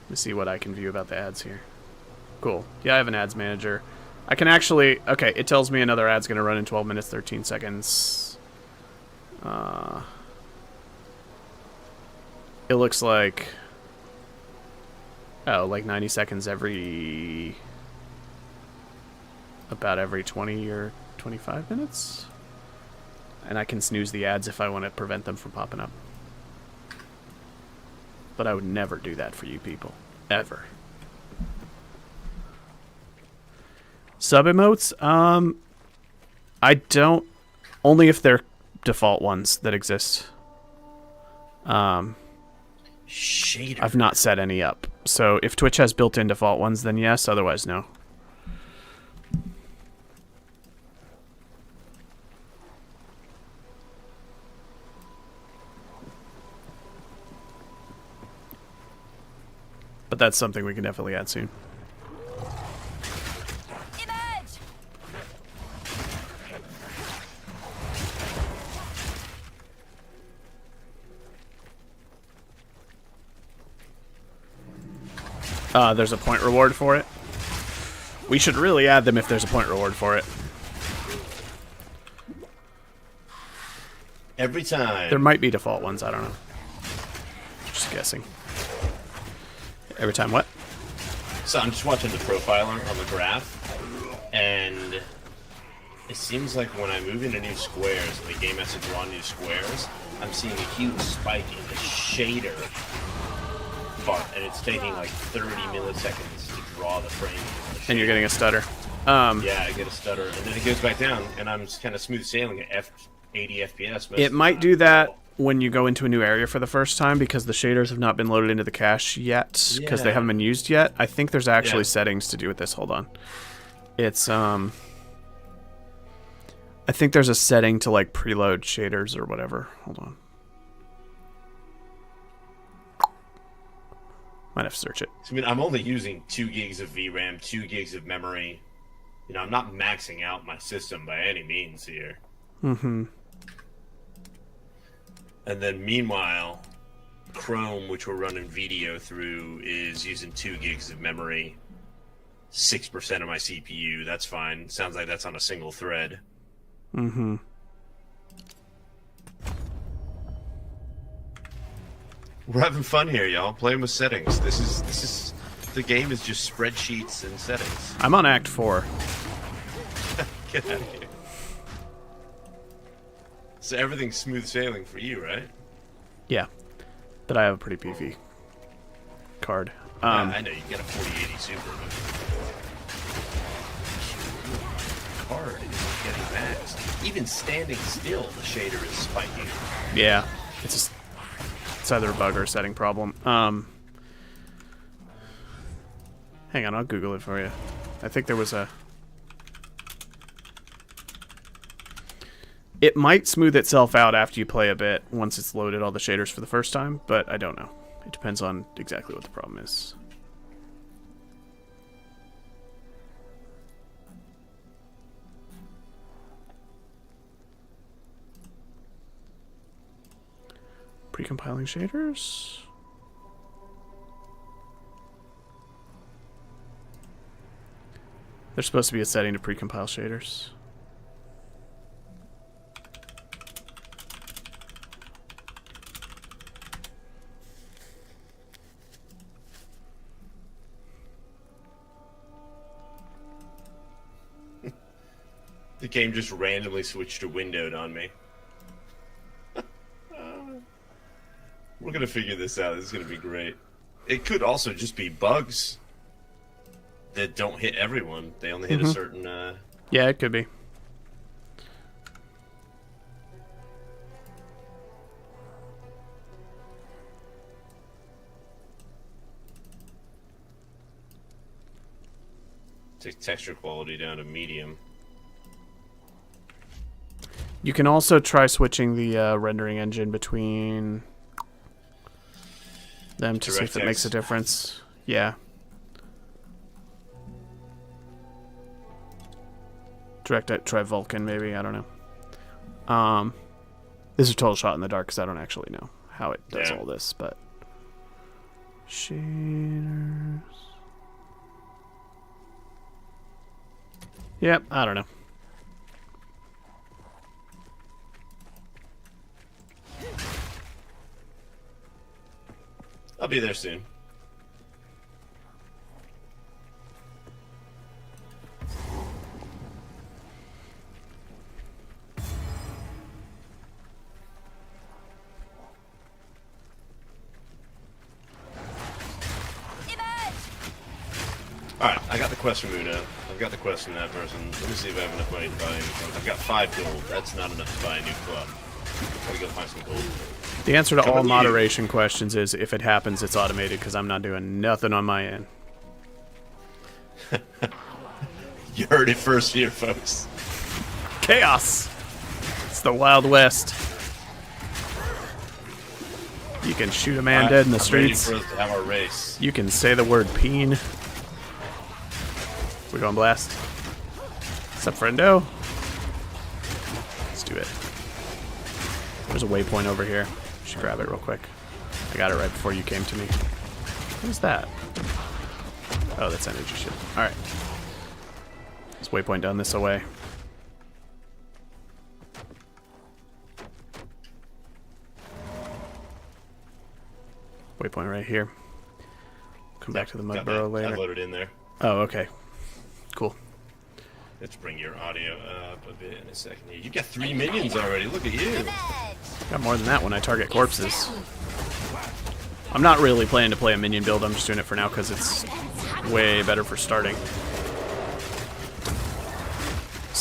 Let me see what I can view about the ads here. Cool. Yeah, I have an ads manager. I can actually... Okay, it tells me another ad's going to run in 12 minutes, 13 seconds. It looks like... Oh, like 90 seconds every... About every 20 or 25 minutes? And I can snooze the ads if I want to prevent them from popping up. But I would never do that for you people. Ever. Sub emotes? I don't... Only if they're default ones that exist. Shader. I've not set any up. So if Twitch has built-in default ones, then yes. Otherwise, no. But that's something we can definitely add soon. Emerge! There's a point reward for it. We should really add them if there's a point reward for it. Every time. There might be default ones, I don't know. Just guessing. Every time what? So I'm just watching the profiler on the graph, and it seems like when I move into new squares and the game has to draw new squares, I'm seeing a huge spike in the shader part, and it's taking like 30 milliseconds to draw the frame. And you're getting a stutter. Yeah, I get a stutter, and then it goes back down, and I'm just kind of smooth sailing at 80 FPS. most of It the might time. do that when you go into a new area for the first time because the shaders have not been loaded into the cache yet because they Yeah. haven't been used yet. I think there's actually Yeah. settings to do with this. Hold on. It's I think there's a setting to like preload shaders or whatever. Hold on. Might have to search it. I mean, I'm only using 2 gigs of VRAM, 2 gigs of memory. You know, I'm not maxing out my system by any means here. Mm-hmm. And then meanwhile, Chrome, which we're running video through, is using 2 gigs of memory, 6% of my CPU. That's fine. Sounds like that's on a single thread. Mm-hmm. We're having fun here, y'all. Playing with settings. This is the game is just spreadsheets and settings. I'm on Act 4. Get out of here. So everything's smooth sailing for you, right? Yeah. But I have a pretty beefy card. I know you got a 4080 Super, but card is getting maxed. Even standing still, the shader is spiking. Yeah. It's either a bug or a setting problem. Hang on, I'll Google it for you. I think there was a... It might smooth itself out after you play a bit once it's loaded all the shaders for the first time, but I don't know. It depends on exactly what the problem is. Precompiling shaders. There's supposed to be a setting to precompile shaders. The game just randomly switched to windowed on me. We're gonna figure this out. This is gonna be great. It could also just be bugs that don't hit everyone. They only hit a certain. Yeah, it could be. Take texture quality down to medium. You can also try switching the rendering engine between them to see if it makes a difference. Yeah. Try Vulkan, maybe. I don't know. This is a total shot in the dark because I don't actually know how it does all this, but shaders. Yep, I don't know. I'll be there soon. Alright, I got the quest from Una. I've got the quest from that person. Let me see if I have enough money to buy anything. I've got 5 gold. That's not enough to buy a new club. Gotta go find some gold. The answer to Come all on, you. moderation questions is if it happens, it's automated because I'm not doing nothing on my end. You heard it first here, folks. Chaos! It's the Wild West. You can shoot a man dead in the streets. I'm ready for us to have our race. You can say the word peen. We going blast? What's up, friendo? Let's do it. There's a waypoint over here. Should grab it real quick. I got it right before you came to me. Who's that? Oh, that's energy shit. Alright. This waypoint down this away. Waypoint right here. Come back to the mud Got burrow that. later. I loaded in there. Oh, okay. Cool. Let's bring your audio up a bit in a second. You got 3 minions already. Look at you. Got more than that when I target corpses. I'm not really planning to play a minion build. I'm just doing it for now because it's way better for starting.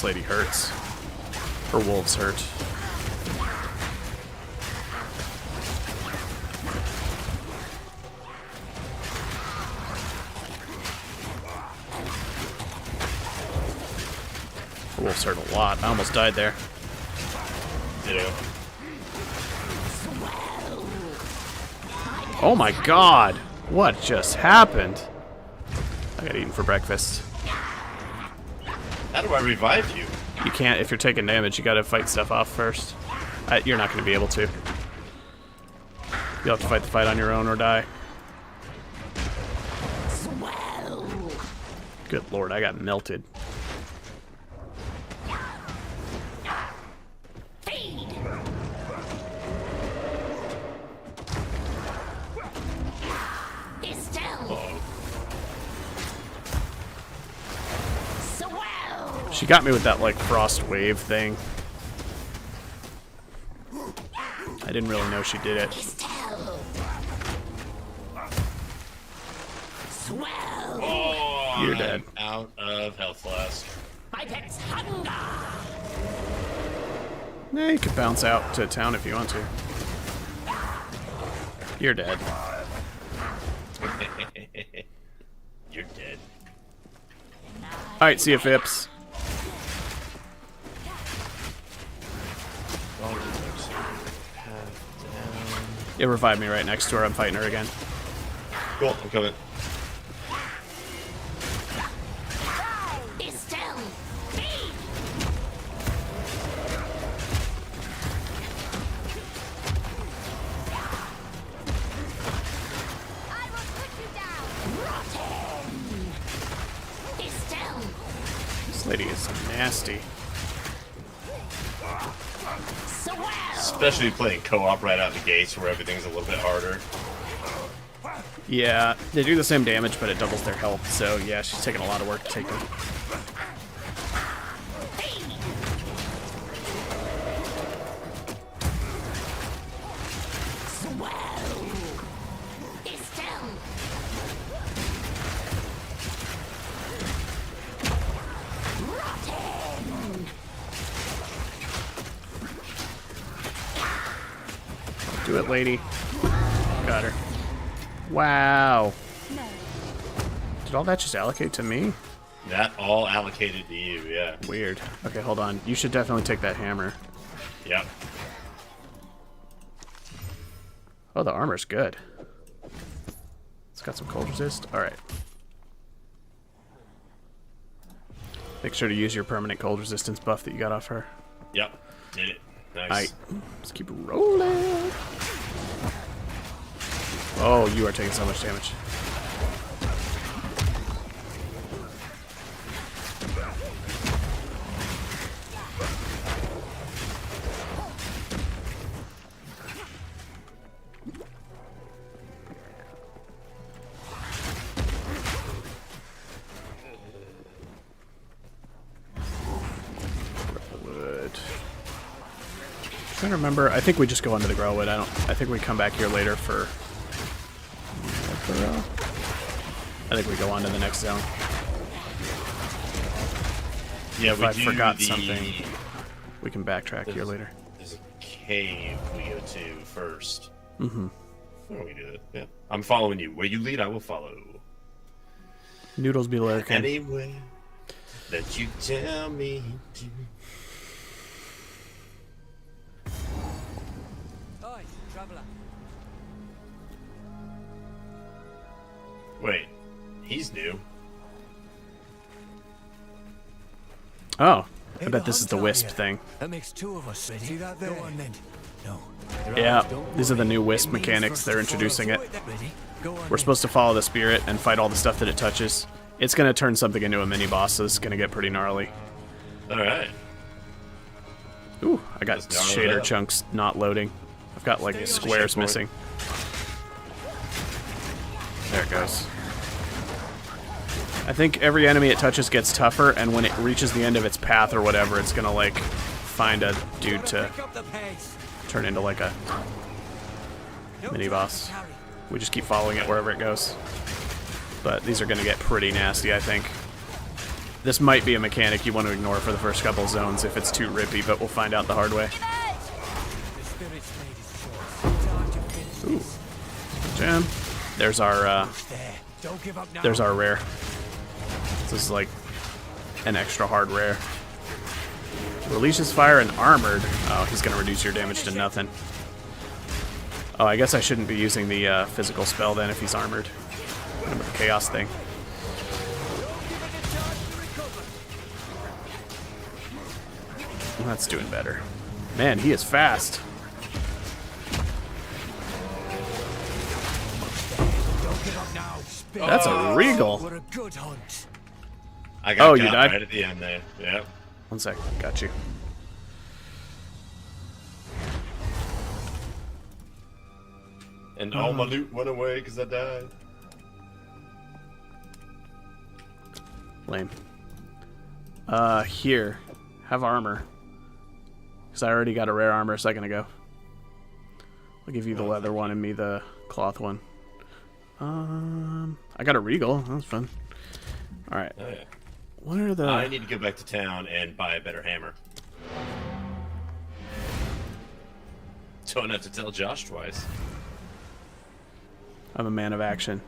lady hurts. Her wolves hurt. Her wolves hurt a lot. I almost died there. Ditto. Oh my god! What just happened? I got eaten for breakfast. How do I revive you? You can't, if you're taking damage, you gotta fight stuff off first. You're not gonna be able to. You'll have to fight the fight on your own or die. Good lord, I got melted. She got me with that, like, frost wave thing. I didn't really know she did it. Oh, You're dead. I'm out of health flask. Nah, you could bounce out to town if you want to. You're dead. You're dead. Alright, see you, Phipps. It revived me right next to her. I'm fighting her again. Cool, I'm coming. This lady is nasty. Especially playing co-op right out the gates where everything's a little bit harder. Yeah, they do the same damage, but it doubles their health. So yeah, she's taking a lot of work to take them. Do it, lady. Got her. Wow. Did all that just allocate to me? That all allocated to you, yeah. Weird. Okay, hold on. You should definitely take that hammer. Yep. Oh, the armor's good. It's got some cold resist. Alright. Make sure to use your permanent cold resistance buff that you got off her. Yep. Did it. Nice. Alright. Let's keep rolling. Oh, you are taking so much damage. I remember. I think we just go onto the Growlwood. I think we come back here later for. I think we go on to the next zone. Yeah, If we I do forgot the... something, we can backtrack here later. There's a cave we go to first. Mm-hmm. Where do we do that? Yeah. I'm following you. Where you lead, I will follow. Noodles be lurking. Anywhere that you tell me to. Oi, traveler. Wait, he's new. Oh, I bet this is the wisp thing. That makes two of us. Ready? See that there? Go on then. No. Yeah, these are the new wisp mechanics. They're introducing it. Ready? Go on. We're supposed to follow the spirit and fight all the stuff that it touches. It's gonna turn something into a mini boss. So it's gonna get pretty gnarly. All right. Ooh, I got Let's gnarly shader up. chunks not loading. I've got like squares checkpoint. missing. There it goes. I think every enemy it touches gets tougher, and when it reaches the end of its path or whatever, it's gonna like find a dude to Pick up the pace. turn into like a mini boss. We just keep following it wherever it goes. But these are gonna get pretty nasty, I think. This might be a mechanic you want to ignore for the first couple zones if it's too rippy, but we'll find out the hard way. Ooh. Jam. There's our rare. This is like an extra hard rare. Releases fire and armored. Oh, he's gonna reduce your damage to nothing. Oh, I guess I shouldn't be using the physical spell then if he's armored. Remember the chaos thing. That's doing better. Man, he is fast. That's a regal. What a good hunt. I got you died? right at the end there. Yep. 1 sec, got you. And all my loot went away because I died. Lame. Here. Have armor. Because I already got a rare armor a second ago. I'll give you the leather one and me the cloth one. I got a regal. That's fun. Alright. Oh, yeah. What are the... I need to go back to town and buy a better hammer. Don't have to tell Josh twice. I'm a man of action.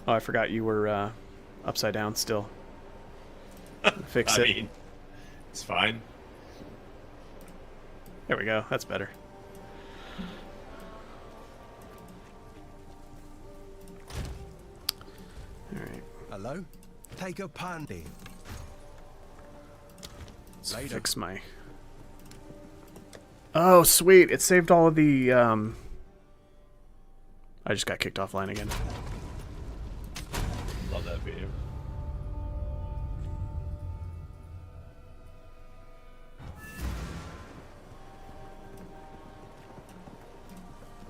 Oh, I forgot you were upside down still. Fix I it. mean, it's fine. There we go. That's better. Alright. Hello? Take a pandy. Let's Later. fix my... Oh, sweet. It saved all of the... I just got kicked offline again. Love that video.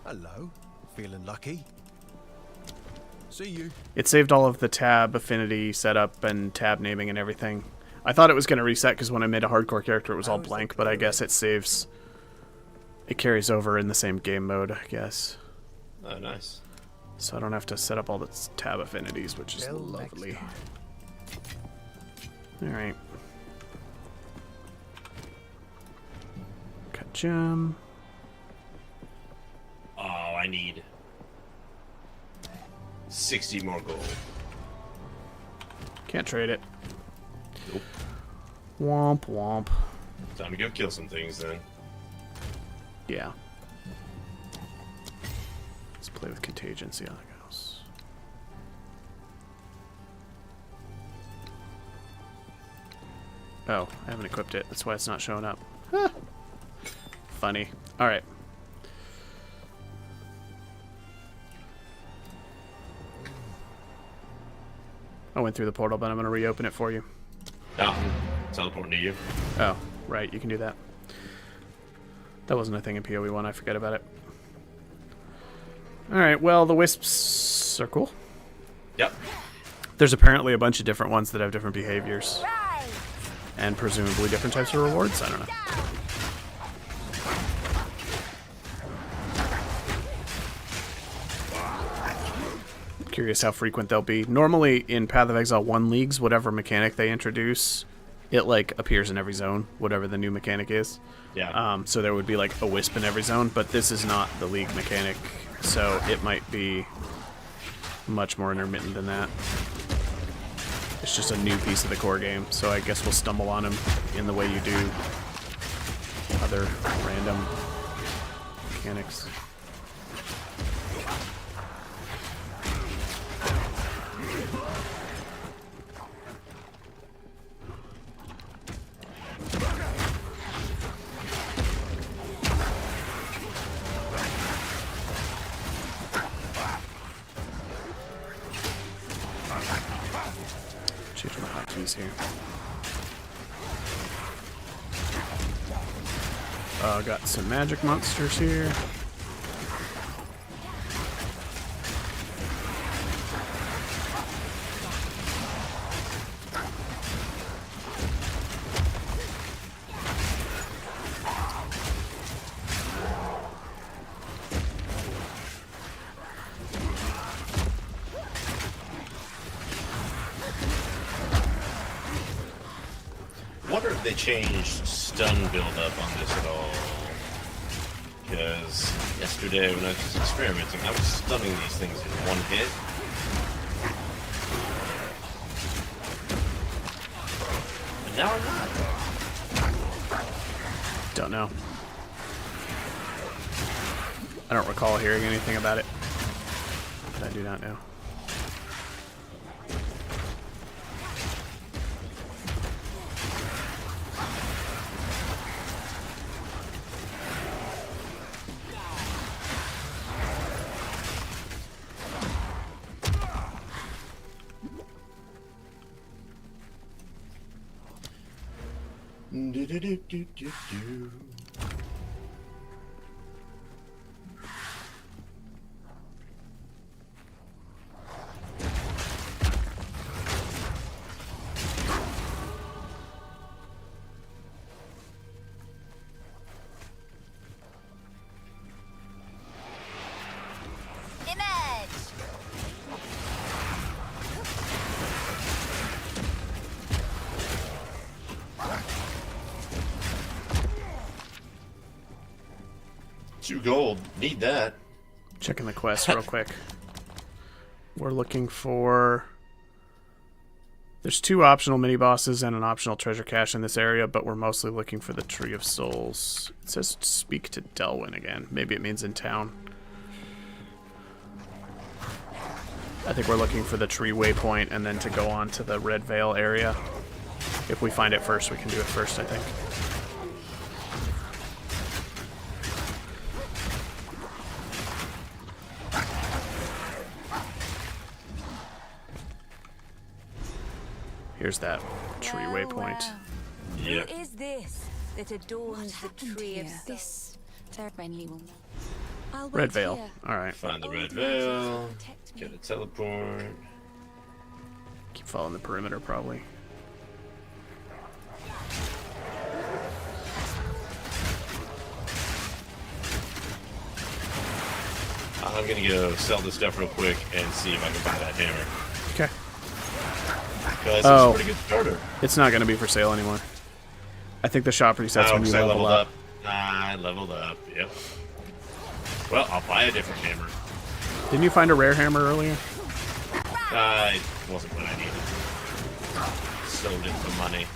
Hello? Feeling lucky? See you. It saved all of the tab affinity setup and tab naming and everything. I thought it was going to reset because when I made a hardcore character it was all blank, but I guess it saves... It carries over in the same game mode, I guess. Oh, nice. So I don't have to set up all the tab affinities, which is Till next lovely. time. Alright. Cut gem. Oh, I need 60 more gold. Can't trade it. Nope. Womp womp. Time to go kill some things then. Yeah. Let's play with Contagion, see how that goes. Oh, I haven't equipped it. That's why it's not showing up. Huh. Funny. Alright. I went through the portal, but I'm going to reopen it for you. Oh, teleporting to you. Oh, right. You can do that. That wasn't a thing in PoE 1. I forget about it. Alright, well, the wisps are cool. Yep. There's apparently a bunch of different ones that have different behaviors. Right. And presumably different types of rewards. I don't know. Curious how frequent they'll be. Normally in Path of Exile 1 leagues, whatever mechanic they introduce, it like appears in every zone, whatever the new mechanic is. Yeah. So there would be like a wisp in every zone, but this is not the league mechanic, so it might be much more intermittent than that. It's just a new piece of the core game, so I guess we'll stumble on them in the way you do other random mechanics. Change my hotkeys here. Got some magic monsters here. they changed stun build-up on this at all. Because yesterday when I was just experimenting, I was stunning these things in one hit. And now I'm not. Don't know. I don't recall hearing anything about it. But I do not know. Do-do-do-do-do-do. Image! $2 gold. Need that. Checking the quest real quick. We're looking for... There's 2 optional mini-bosses and an optional treasure cache in this area, but we're mostly looking for the Tree of Souls. It says speak to Delwyn again. Maybe it means in town. I think we're looking for the tree waypoint and then to go on to the Red Veil area. If we find it first, we can do it first, I think. Here's that tree waypoint. Yeah. Who is this that adorns the tree of This friendly woman. I'll Red wait Veil. here. Alright. Find the Old red magic veil. protect me. Get a teleport. Keep following the perimeter, probably. I'm gonna go sell this stuff real quick and see if I can buy that hammer. Okay. Because Oh. it's a pretty good starter. It's not going to be for sale anymore. I think the shop resets when you because I level leveled up. up. I leveled up, yep. Well, I'll buy a different hammer. Didn't you find a rare hammer earlier? It wasn't what I needed. Sold it for money.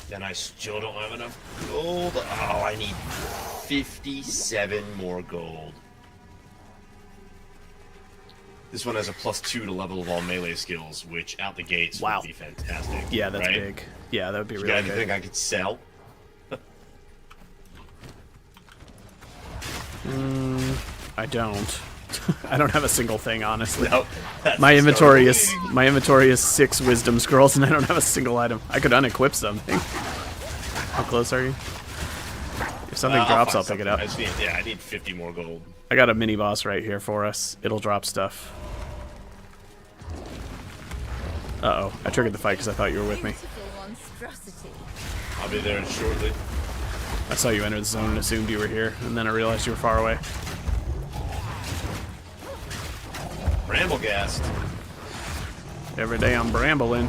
Then I still don't have enough gold. Oh, I need 57 more gold. This one has a +2 to level of all melee skills, which out the gates Wow. would be fantastic. Yeah, that's right? big. Yeah, that would be You really guys good. think I could sell? I don't. I don't have a single thing, honestly. No. that's My the inventory start. is 6 wisdom scrolls, and I don't have a single item. I could unequip something. How close are you? If something drops, I'll find pick it up. something. I need 50 more gold. I got a mini boss right here for us. It'll drop stuff. Uh-oh. I triggered the fight because I thought you were with me. beautiful monstrosity. I'll be there shortly. I saw you enter the zone and assumed you were here, and then I realized you were far away. Bramblegast. Every day I'm brambling.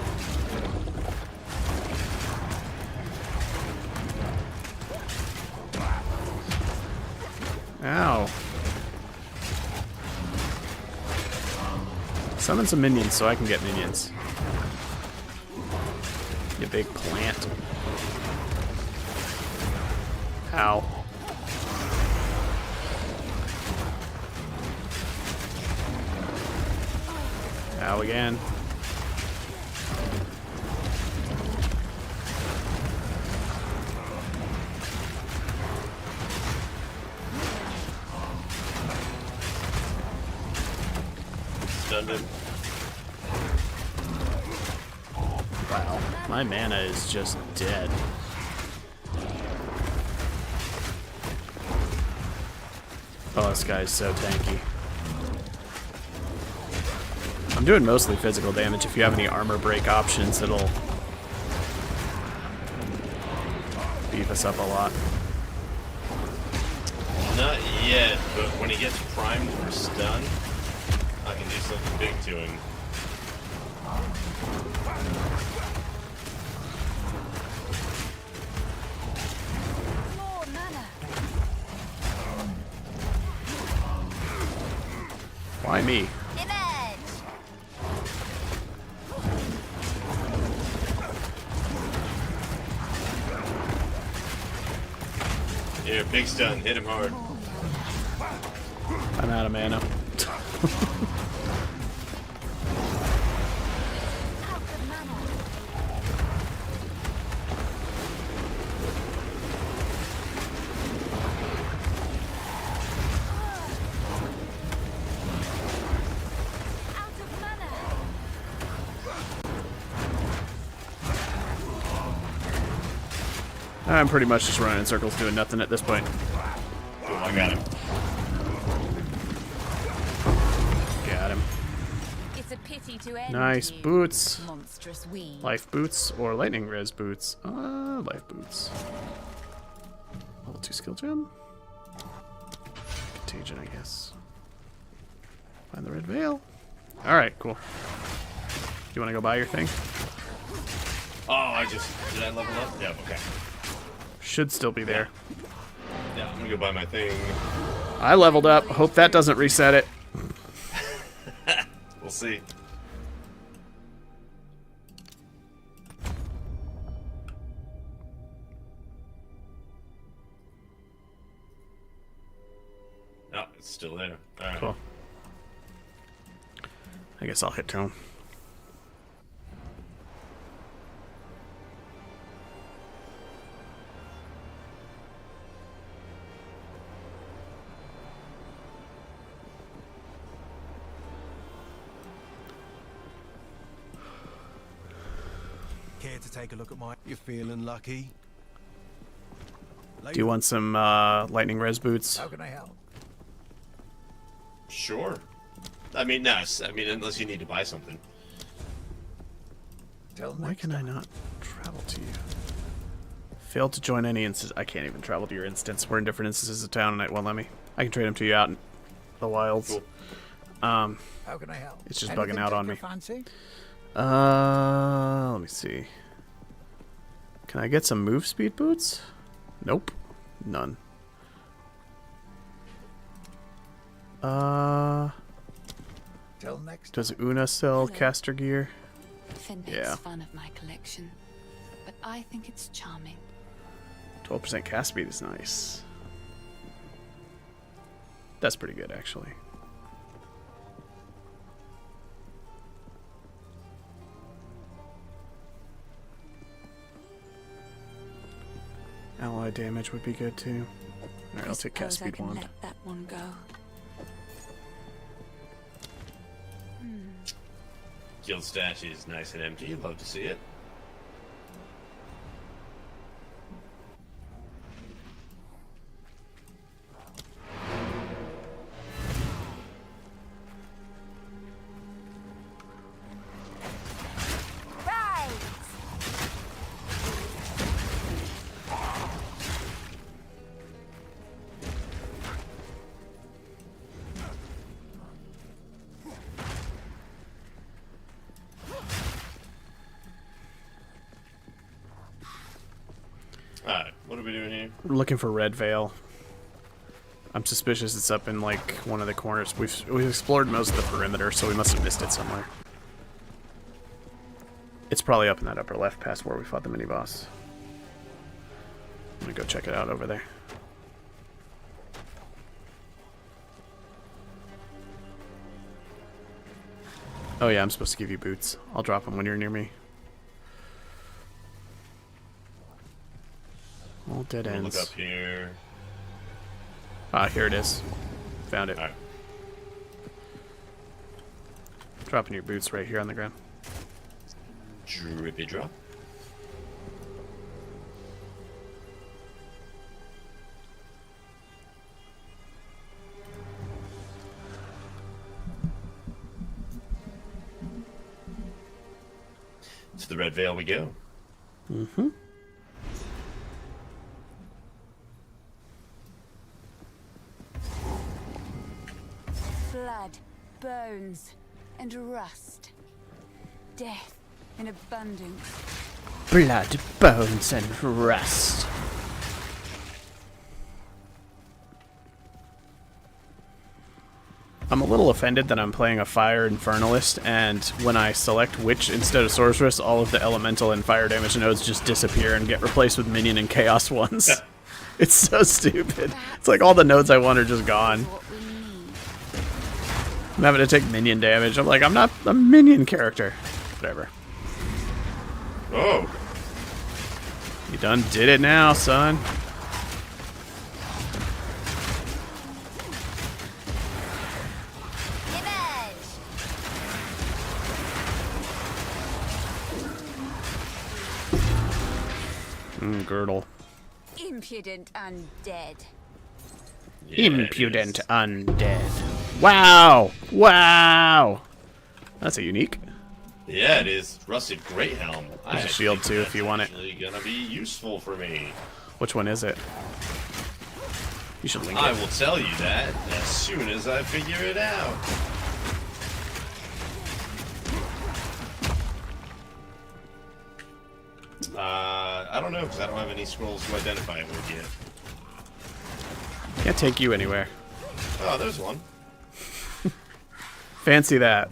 Ow. Summon some minions so I can get minions. You big plant. Ow. Ow again. Stunned him. Wow. My mana is just dead. Oh, this guy's so tanky. I'm doing mostly physical damage. If you have any armor break options, it'll beef us up a lot. No, yet, but when he gets primed for stun, I can do something big to him. More mana. Why me? Give edge. Here, big stun. Hit him hard. I'm out of mana. Out of mana. Out of mana. I'm pretty much just running in circles doing nothing at this point. Cool, I got him. Got him. It's a pity to end Nice you, boots. monstrous weed. Life boots or lightning res boots? Life boots. Level 2 skill gem. Contagion, I guess. Find the red veil. Alright, cool. Do you want to go buy your thing? Oh, did I level up? Yeah, okay. Should still be there. Yeah, I'm gonna go buy my thing. I leveled up. Hope that doesn't reset it. We'll see. No, it's still there. All right. Cool. I guess I'll hit tone. Care to take a look at my... You feeling lucky? Do you want some lightning res boots? How can I help? Sure. I mean, no. I mean, unless you need to buy something. Till Why next can I time. not travel to you? Failed to join any instance. I can't even travel to your instance. We're in different instances of town and it won't let me. I can trade them to you out in the wilds. Cool. How can I help? It's just Anything bugging out take on your me. Fancy? Let me see. Can I get some move speed boots? Nope. None. Till next Does Una sell caster gear? Finn Yeah. makes fun of my collection, but I think it's charming. 12% cast speed is nice. That's pretty good, actually. Ally damage would be good too. Alright, I'll take cast Suppose I speed can wand. let that one go. Guild stash is nice and empty. Love to see it. Right. Alright, what are we doing here? We're looking for Red Veil. I'm suspicious it's up in like one of the corners. We've explored most of the perimeter, so we must have missed it somewhere. It's probably up in that upper left past where we fought the mini boss. I'm gonna go check it out over there. Oh yeah, I'm supposed to give you boots. I'll drop them when you're near me. All dead We'll ends. look up here. Ah, here it is. Found it. Alright. Dropping your boots right here on the ground. Drippy drop. To the Red Veil we go. Mm-hmm. bones and rust. Death in abundance. Blood, bones, and rust. I'm a little offended that I'm playing a Fire Infernalist, and when I select Witch instead of Sorceress, all of the Elemental and Fire damage nodes just disappear and get replaced with Minion and Chaos ones. It's so stupid. It's like all the nodes I want are just gone. I'm having to take Minion damage. I'm like, I'm not a Minion character. Whatever. Oh. You done did it now, son. Girdle. Impudent undead. Yeah, Impudent undead. Wow! Wow! That's a unique. Yeah, it is. Rusted Greathelm. There's a shield too if you want it. It's gonna be useful for me. Which one is it? You should link I it. will tell you that as soon as I figure it out. I don't know, because I don't have any scrolls to identify it with yet. Can't take you anywhere. Oh, there's one. Fancy that.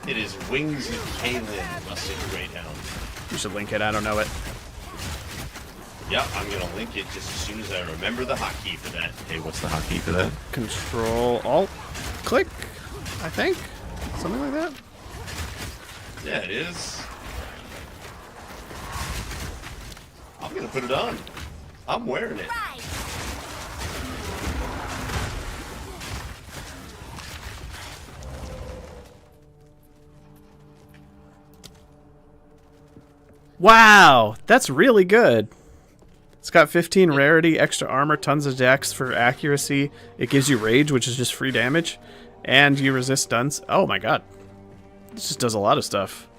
It is Wings of Kaelin, Rusted Greathound. You should link it. I don't know it. Yep, I'm gonna link it just as soon as I remember the hotkey for that. Hey, what's the hotkey for that? Control Alt click, I think. Something like that. Yeah, it is. I'm gonna put it on. I'm wearing it. Right. Wow, that's really good. It's got 15 rarity, extra armor, tons of dex for accuracy. It gives you rage, which is just free damage, and you resist stuns. Oh my god. This just does a lot of stuff.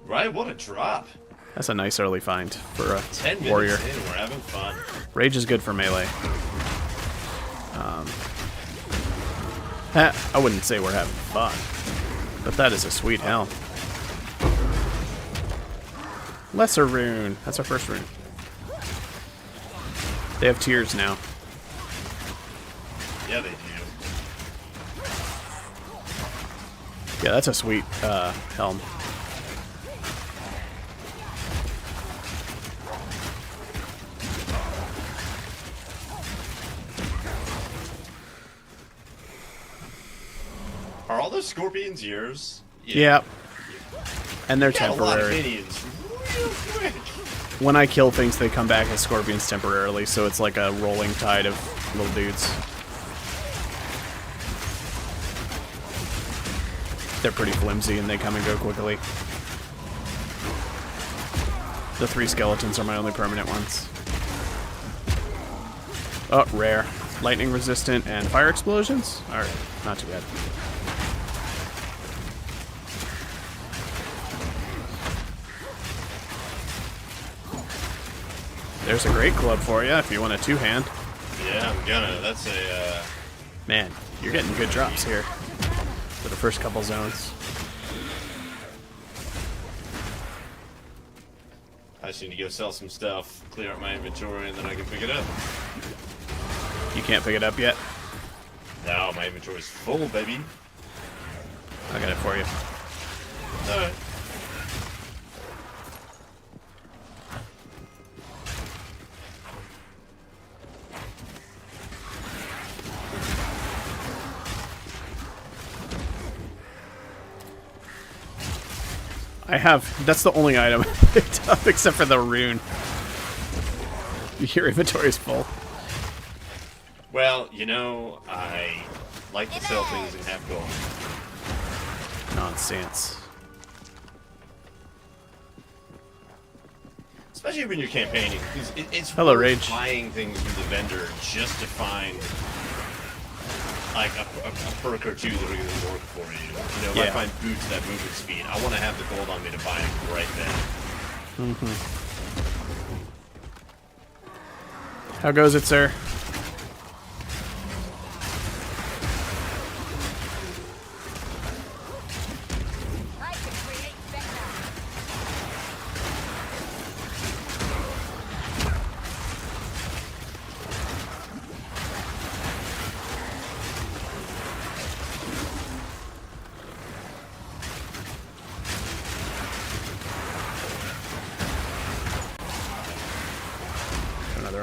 Right? What a drop. That's a nice early find for a 10 minutes warrior. in, we're having fun. Rage is good for melee. I wouldn't say we're having fun, but that is a sweet helm. Lesser rune. That's our first rune. They have tiers now. Yeah, they do. Yeah, that's a sweet helm. Are all those scorpions yours? Yeah. And they're You got a lot of temporary. minions real quick. When I kill things, they come back as scorpions temporarily, so it's like a rolling tide of little dudes. They're pretty flimsy and they come and go quickly. The 3 skeletons are my only permanent ones. Oh, rare. Lightning resistant and fire explosions? Alright, not too bad. There's a great club for you if you want a 2-hand. Yeah, I'm gonna. That's a, Man, you're getting good drops here for the first couple zones. I just need to go sell some stuff, clear out my inventory, and then I can pick it up. You can't pick it up yet? Now my inventory's full, baby. I got it for you. Alright. That's the only item I picked up except for the rune. Your inventory is full. Well, you know, I like to sell things and have gold. Nonsense. Especially when you're campaigning. It's Hello, worth Rage. buying things from the vendor just to find like a perk or two that are going to work for you. You know, if I find boots that movement speed, I want to have the gold on me to buy it right then. How goes it, sir?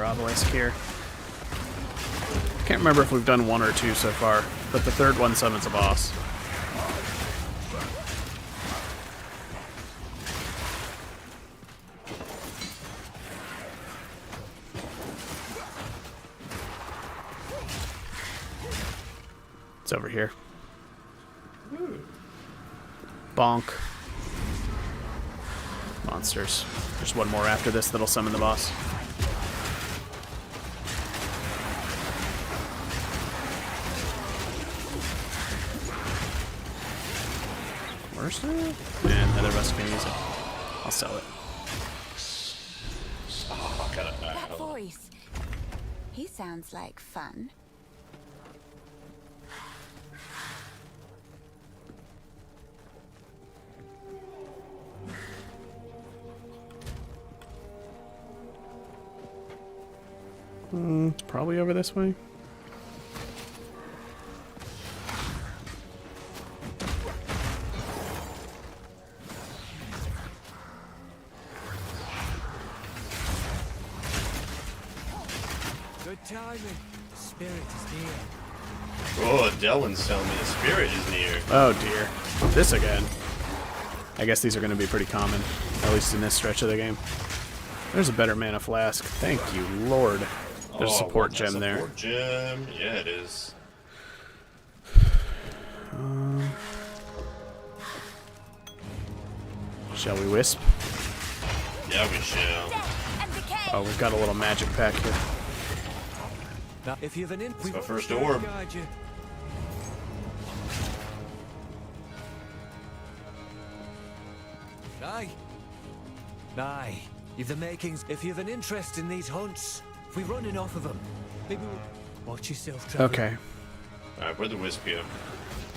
obelisk here. Can't remember if we've done 1 or 2 so far, but the third one summons a boss. It's over here. Bonk. Monsters. There's one more after this that'll summon the boss. Where's it? Man, neither of us can use it. I'll sell it. Oh, got it back. That voice. He sounds like fun. It's probably over this way. Good timing. The spirit is near. Oh, Delvin's telling me the spirit is near. Oh dear. This again. I guess these are going to be pretty common, at least in this stretch of the game. There's a better mana flask. Thank you, Lord. There's a support gem there. Support gem. Yeah, it is. Shall we wisp? Yeah, we shall. Oh, we've got a little magic pack here. Now, if you've an in, Let's go first orb. guide you. Aye. Aye. You've the makings. If you've an interest in these hunts, if we run enough of them, maybe we'll watch yourself, Trevor. Okay. Alright, where'd the wisp go?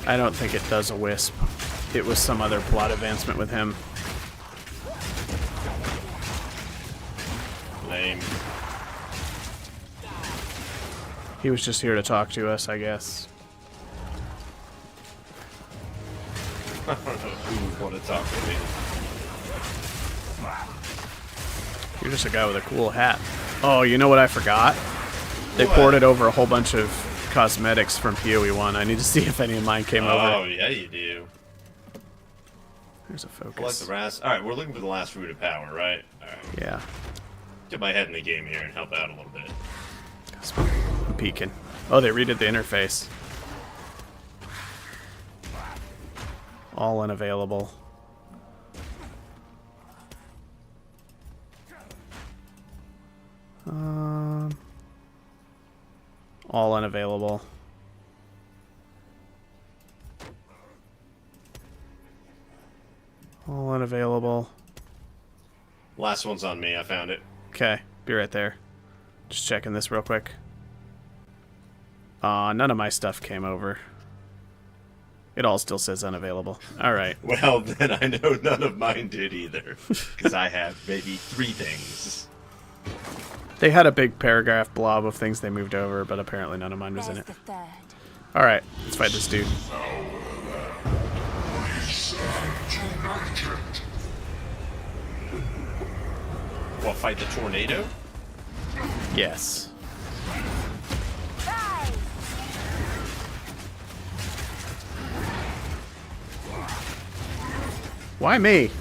I don't think it does a wisp. It was some other plot advancement with him. Lame. He was just here to talk to us, I guess. I don't know who would want to talk to me. You're just a guy with a cool hat. Oh, you know what I forgot? They What? ported over a whole bunch of cosmetics from PoE 1. I need to see if any of mine came Oh, over. yeah, you do. There's a Collect focus. the rest. Alright, we're looking for the last root of power, right? Alright. Yeah. Dip my head in the game here and help out a little bit. I'm peeking. Oh, they redid the interface. All unavailable. All unavailable. All unavailable. Last one's on me. I found it. Okay, be right there. Just checking this real quick. None of my stuff came over. It all still says unavailable. Alright. Well, then I know none of mine did either. Because I have maybe 3 things. They had a big paragraph blob of things they moved over, but apparently none of mine was in There's it. the third. Alright, let's fight this dude. What, fight the tornado? Yes. Rise! Why me?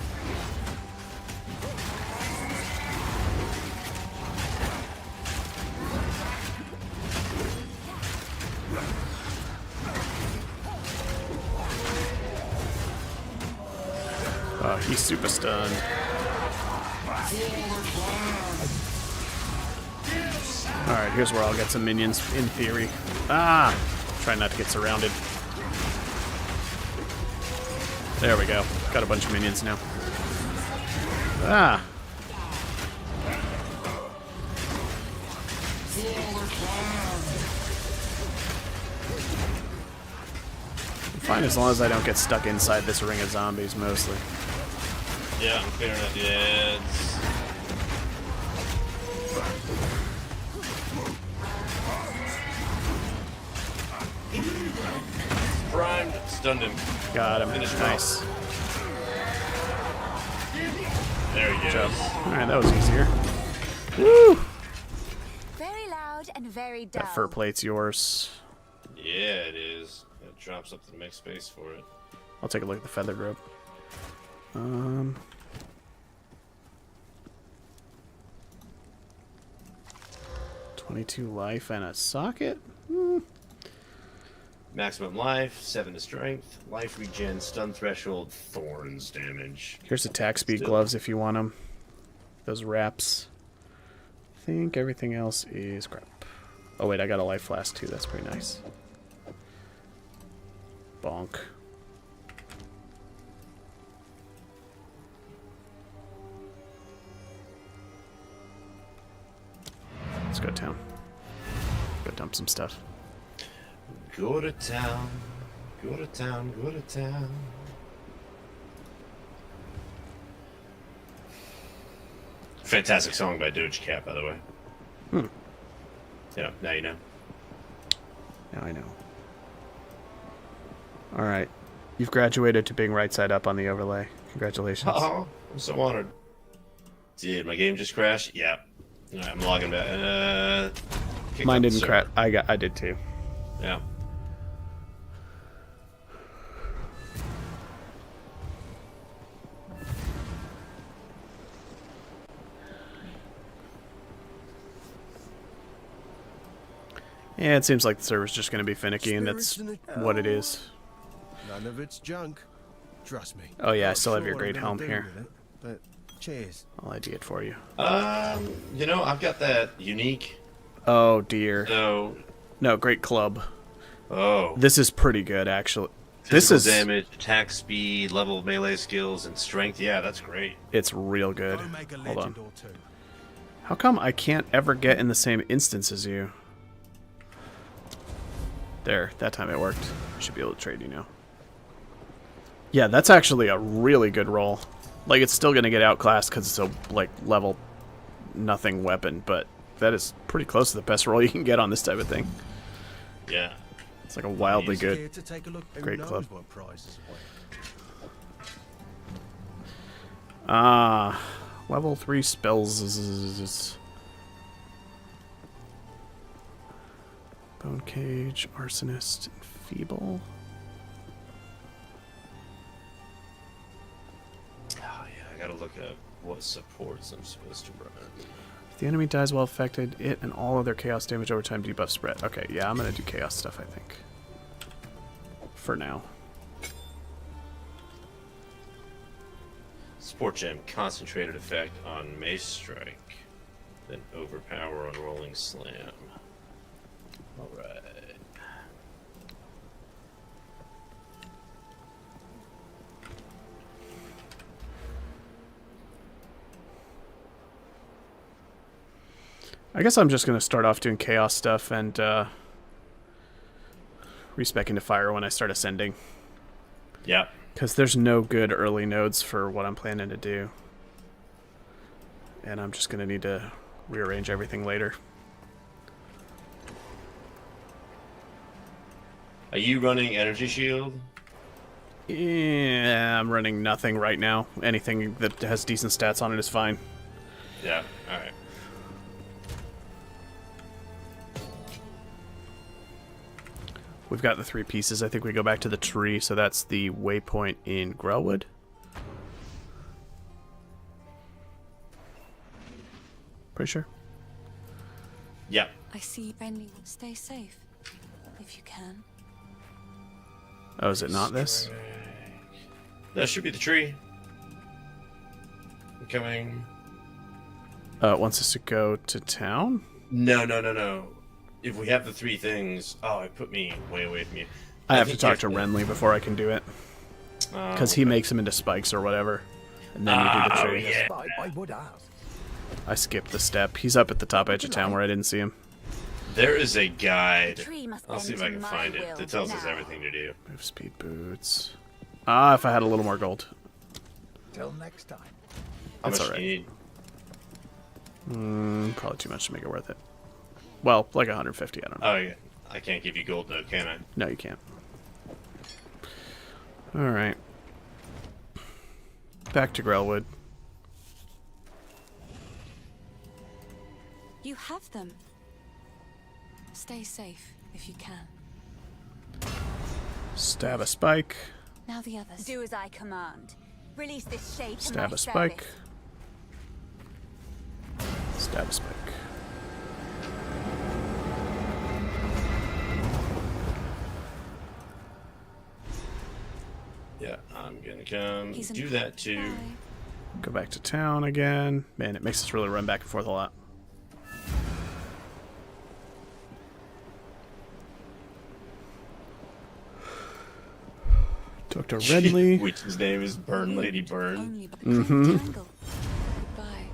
Oh, he's super stunned. Alright, here's where I'll get some minions, in theory. Ah! Try not to get surrounded. There we go. Got a bunch of minions now. Ah! I'm fine as long as I don't get stuck inside this ring of zombies, mostly. Yeah, I'm clearing out the ads. Primed, stunned him. Got him. Finish him Nice. There he goes. Alright, that was easier. Woo! loud and very dull. That fur plate's yours. Yeah, it is. It drops up to make space for it. I'll take a look at the feathered robe. 22 life and a socket? Maximum life, 7 to strength, life regen, stun threshold, thorns damage. Here's attack speed gloves if you want them. Those wraps. I think everything else is crap. Oh wait, I got a life flask too. That's pretty nice. Bonk. Let's go to town. Go dump some stuff. Go to town, go to town, go to town. Fantastic song by Doge Cat, by the way. Yeah, now you know. Now I know. Alright. You've graduated to being right side up on the overlay. Congratulations. Oh, I'm so honored. Did my game just crash? Yeah. Alright, I'm logging back. Mine didn't crash. I did too. Yeah. Yeah, it seems like the server's just going to be finicky, and that's what it is. None of it's junk. Trust me. Oh yeah, I Not still have sure your what great I'm helm gonna do here. with it, but cheers. I'll ID it for you. You know, I've got that unique. Oh dear. So, No, great club. oh. This is pretty good, actually. Physical This is damage, attack speed, level of melee skills, and strength. Yeah, that's great. It's real good. Go make a Hold on. legend or two. How come I can't ever get in the same instance as you? There, that time it worked. I should be able to trade you now. Yeah, that's actually a really good roll. Like, it's still going to get outclassed because it's a, like, level nothing weapon, but that is pretty close to the best roll you can get on this type of thing. Yeah. It's like a wildly Here good. to take a look. Who Great knows club. what prizes Ah, level 3 spells. Bone Cage, Arsonist, and Feeble. Oh, yeah, I gotta look at what supports I'm supposed to run. If the enemy dies while affected, it and all other chaos damage over time debuff spread. Okay, yeah, I'm gonna do chaos stuff, I think. For now. Support gem, concentrated effect on Mace Strike, then overpower on Rolling Slam. Alright. I guess I'm just gonna start off doing chaos stuff and respec into fire when I start ascending. Yep. Because there's no good early nodes for what I'm planning to do. And I'm just gonna need to rearrange everything later. Are you running Energy Shield? Yeah, I'm running nothing right now. Anything that has decent stats on it is fine. Yeah, alright. We've got the 3 pieces. I think we go back to the tree, so that's the waypoint in Grellwood. Pretty sure. Yep. I see friendly. Stay safe, if you can. Oh, is it not this? That should be the tree. I'm coming. It wants us to go to town? No, no, no, no. If we have the 3 things... Oh, it put me way away from you. I have to think talk you to Renly before I can do it. Because he makes them into spikes or whatever. And then you do the tree. yeah. I would ask. I skipped the step. He's up at the top edge of town where I didn't see him. There is a guide. Tree must I'll see if bend I can to find my it will that tells us now. everything to do. Move speed boots. Ah, if I had a little more gold. Till next time. How That's much alright. do you need? Probably too much to make it worth it. Well, like 150, I don't know. Oh, yeah. I can't give you gold, though, can I? No, you can't. Alright. Back to Grellwood. You have them. Stay safe if you can. Stab a spike. Now the others. Do as I command. Release this shade to Stab my a spike. service. Stab a spike. Yeah, I'm gonna come He's do that too. Bye. Go back to town again. Man, it makes us really run back and forth a lot. Talk to Redley. Which his name is Burn Lady Burn. Only by Mm-hmm. Tangle. Goodbye.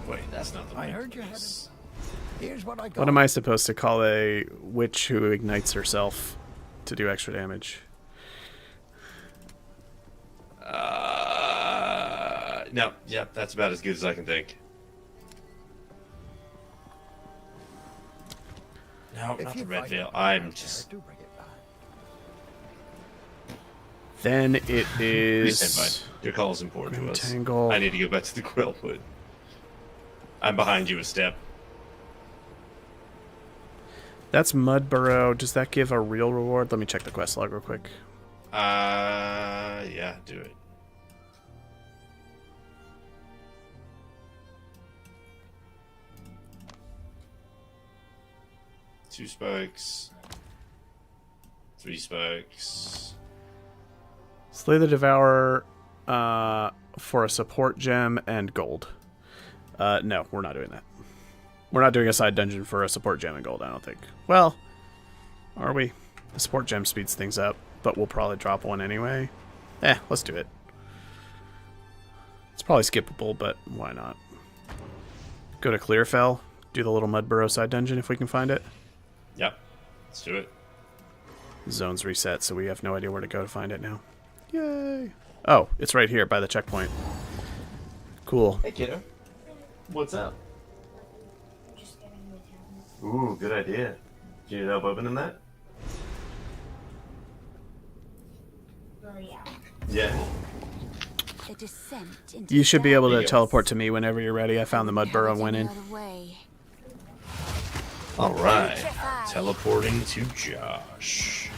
Wait, that's not the I right heard you had place. Here's what I got. What am I supposed to call a witch who ignites herself to do extra damage? No, yep, that's about as good as I can think. No, If not you the red find veil. a I'm pint just. out there, do bring it back. Then it Please stand is by. Your call is important to us. Tangle. I need to go back to the grill, but I'm behind you a step. That's Mudburrow. Does that give a real reward? Let me check the quest log real quick. Yeah, do it. Two spikes. 3 spikes. Slay the Devourer for a support gem and gold. No, we're not doing that. We're not doing a side dungeon for a support gem and gold, I don't think. Well, are we? The support gem speeds things up, but we'll probably drop one anyway. Let's do it. It's probably skippable, but why not? Go to Clearfell, do the little Mudburrow side dungeon if we can find it. Yep. Let's do it. Zone's reset, so we have no idea where to go to find it now. Yay! Oh, it's right here by the checkpoint. Cool. Hey, kiddo. What's up? Ooh, good idea. Do you need help opening that? Yeah. A descent into You should be able to There you go. teleport to me whenever you're ready. I found the Mudburrow and went in. All right. Teleporting to Josh.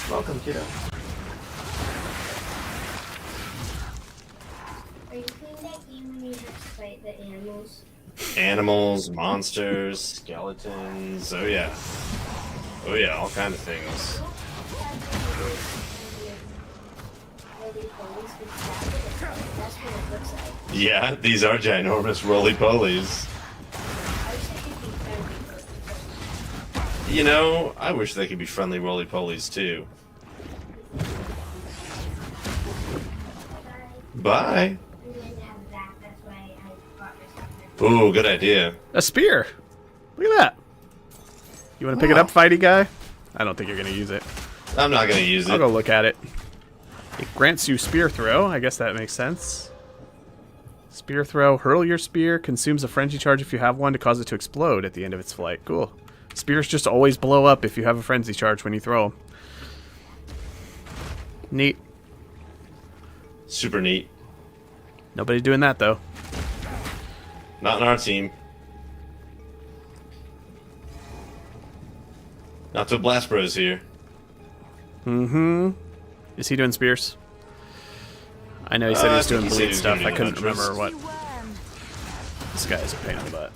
Welcome, kiddo. Are you playing that game when you have to fight the animals? Animals, monsters, skeletons. Oh yeah. Oh yeah, all kind of things. That's what it looks like. Yeah, these are ginormous roly-polies. I wish they could be friendly. You know, I wish they could be friendly roly-polies too. Bye. I'm going to have that. That's why I bought myself Ooh, good idea. A spear! Look at that! You want to pick it up, fighty guy? I don't think you're going to use it. I'm not gonna use I'll it. go look at it. It grants you spear throw. I guess that makes sense. Spear throw. Hurl your spear. Consumes a frenzy charge if you have one to cause it to explode at the end of its flight. Cool. Spears just always blow up if you have a frenzy charge when you throw them. Neat. Super neat. Nobody doing that, though. Not in our team. Not till Blast Bros here. Mm-hmm. Is he doing spears? I know he said he was I think doing he said bleed he was stuff. doing I couldn't huntress. remember what. This guy is a pain in the butt.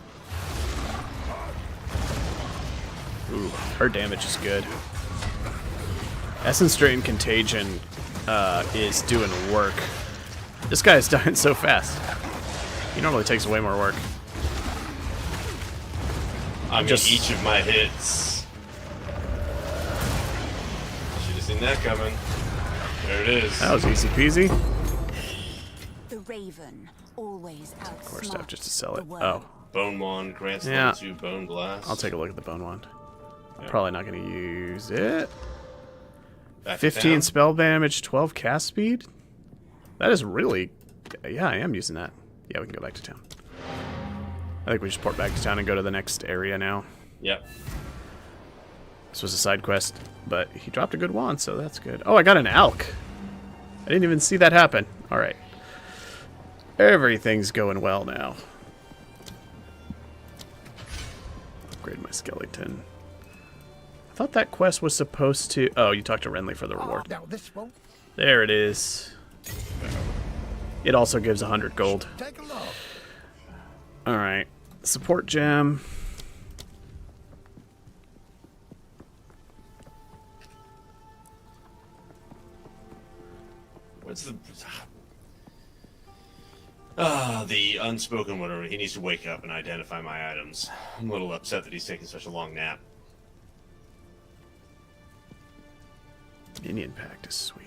Ooh, her damage is good. Essence Drain Contagion is doing work. This guy is dying so fast. He normally takes way more work. I mean, Just- each of my hits. Should have seen that coming. There it is. That was easy peasy. The Raven always outsmarts Of course, I have just to sell the it. world. Oh, Bone Wand grants Yeah. level 2 Bone Blast. I'll take a look at the Bone Wand. I'm Yeah. probably not going to use it. Back to 15 town. spell damage, 12 cast speed? That is really... Yeah, I am using that. Yeah, we can go back to town. I think we just port back to town and go to the next area now. Yep. This was a side quest, but he dropped a good wand, so that's good. Oh, I got an Alk. I didn't even see that happen. Alright. Everything's going well now. skeleton. I thought that quest was supposed to... Oh, you talked to Renly for the reward. Now this won't There it is. It also gives 100 gold. take a look. Alright. Support gem. What's the... the unspoken whatever. He needs to wake up and identify my items. I'm a little upset that he's taking such a long nap. Minion Pact is sweet.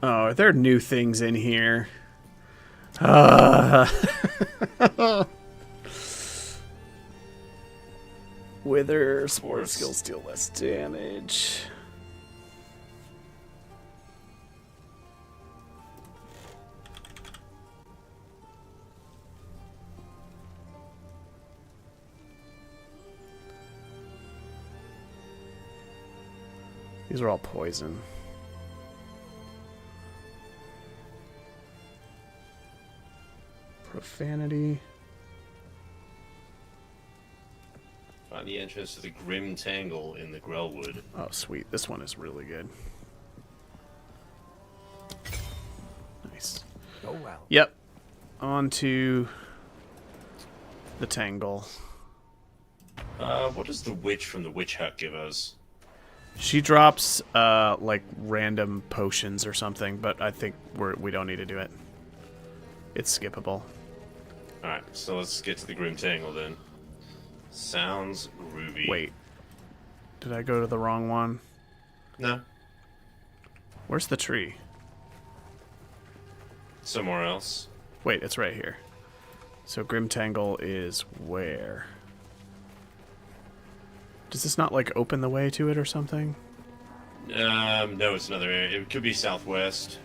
Oh, are there new things in here? Wither, support skills deal less damage. These are all poison. Profanity. Find the entrance to the Grim Tangle in the Grellwood. Oh, sweet. This one is really good. Nice. Oh well. Yep. On to the Tangle. What does the witch from the Witch Hut give us? She drops, like, random potions or something, but I think we don't need to do it. It's skippable. Alright, so let's get to the Grim Tangle then. Sounds groovy. Wait. Did I go to the wrong one? No. Where's the tree? Somewhere else. Wait, it's right here. So Grim Tangle is where? Does this not, like, open the way to it or something? No, it's another area. It could be southwest.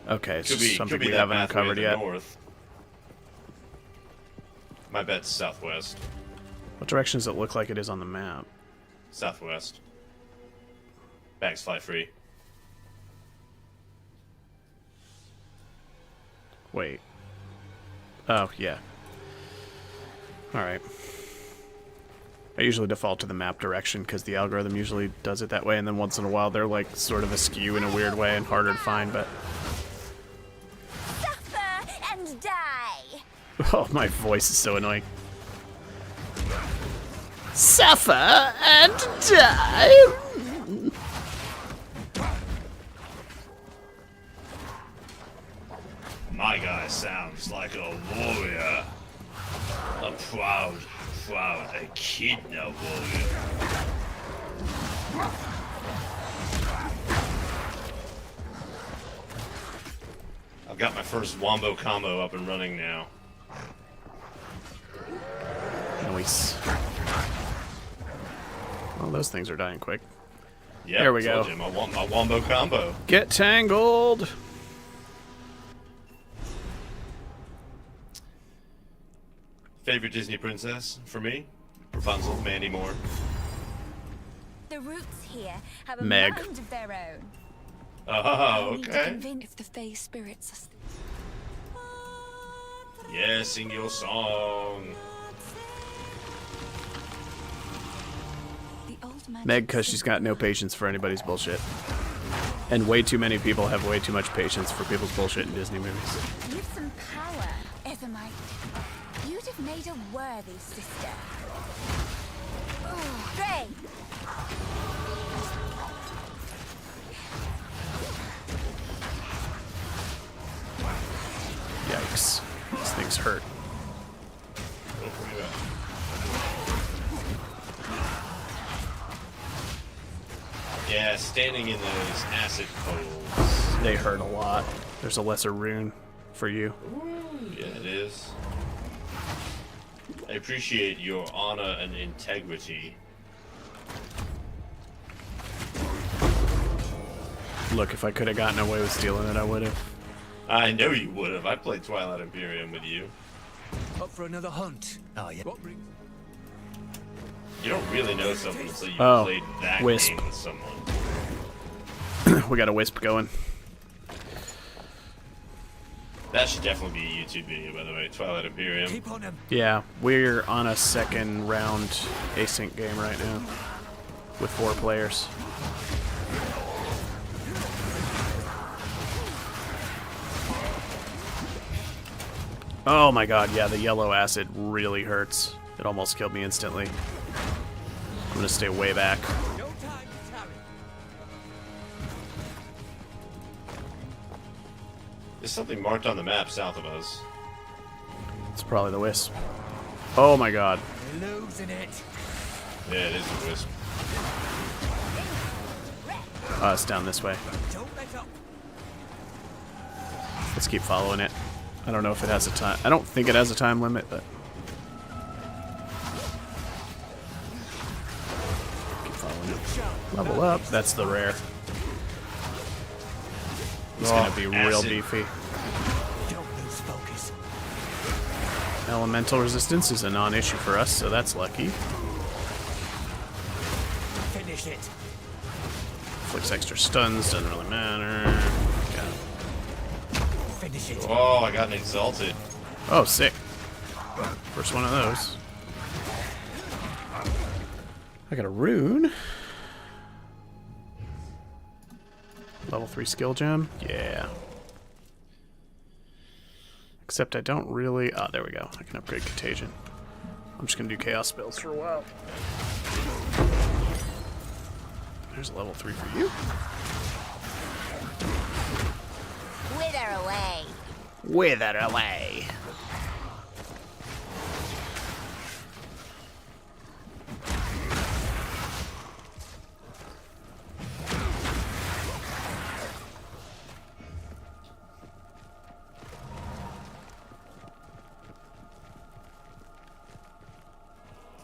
Okay, it's Could just be, something could be we that haven't pathway uncovered to the yet. north. My bet's southwest. What direction does it look like it is on the map? Southwest. Bags fly free. Wait. Oh, yeah. Alright. I usually default to the map direction because the algorithm usually does it that way, and then once in a while they're like sort of askew in a weird way and harder to find, but... Suffer and die! Oh, my voice is so annoying. Suffer and die! My guy sounds like a warrior. A proud echidna warrior. I've got my first wombo combo up and running now. Nice. Well, those things are dying quick. Yeah, There we told go. you, my wombo combo. Get tangled! Favorite Disney princess for me? Rapunzel, Mandy Moore. The roots here have a Meg. mind of their own. Oh, I need to okay. convince if the Fae spirits are still... Yeah, sing your song. The old magic Meg, because she's got no patience for anybody's bullshit. And way too many people have way too much patience for people's bullshit in Disney movies. You've some power, Ethermite. You'd have made a worthy sister. Oh, Ray! Yikes. These things hurt. Yeah, standing in those acid poles. They hurt a lot. There's a lesser rune for you. Yeah, it is. I appreciate your honor and integrity. Look, if I could have gotten away with stealing it, I would have. I know you would have. I played Twilight Imperium with you. Up for another hunt. Oh, yeah. What brings... You don't really know someone until you Oh, played that Wisp. game with someone. We got a wisp going. That should definitely be a YouTube video, by the way. Twilight Imperium. Keep on him. Yeah, we're on a second round async game right now with 4 players. Oh my god, yeah, the yellow acid really hurts. It almost killed me instantly. I'm gonna stay way back. No time to tarry. There's something marked on the map south of us. It's probably the wisp. Oh my god. We're losing it. Yeah, it is a wisp. It's down this way. Don't let up. Let's keep following it. I don't know if it has a time. I don't think it has a time limit, but keep following it. Level up. That's the rare. He's gonna be real acid. beefy. Don't lose focus. Elemental resistance is a non-issue for us, so that's lucky. Finish it. Flicks extra stuns, doesn't really matter. Yeah. Finish it. Oh, I got exalted. Oh, sick. First one of those. I got a rune. Level 3 skill gem. Yeah. Except I don't really... Ah, there we go. I can upgrade Contagion. I'm just going to do Chaos spells for a while. There's a level 3 for you. Wither away. Wither away.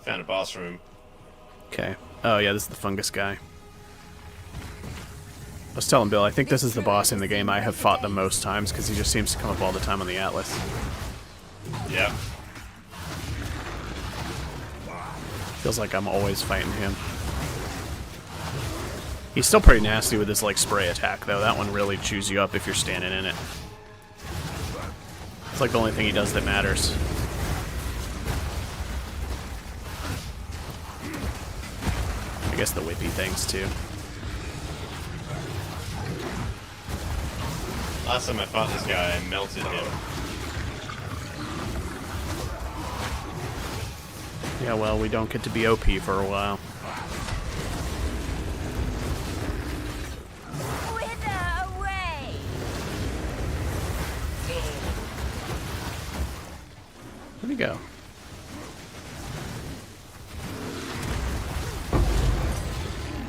Found a boss room. Okay. Oh, yeah, this is the fungus guy. I was telling Bill, I think this is the boss in the game I have fought the most times because he just seems to come up all the time on the Atlas. Yeah. Feels like I'm always fighting him. He's still pretty nasty with his like spray attack though. That one really chews you up if you're standing in it. It's like the only thing he does that matters. I guess the whippy things too. Last time I fought this guy, I melted him. Yeah, well, we don't get to be OP for a while. Wither away. Where'd he go?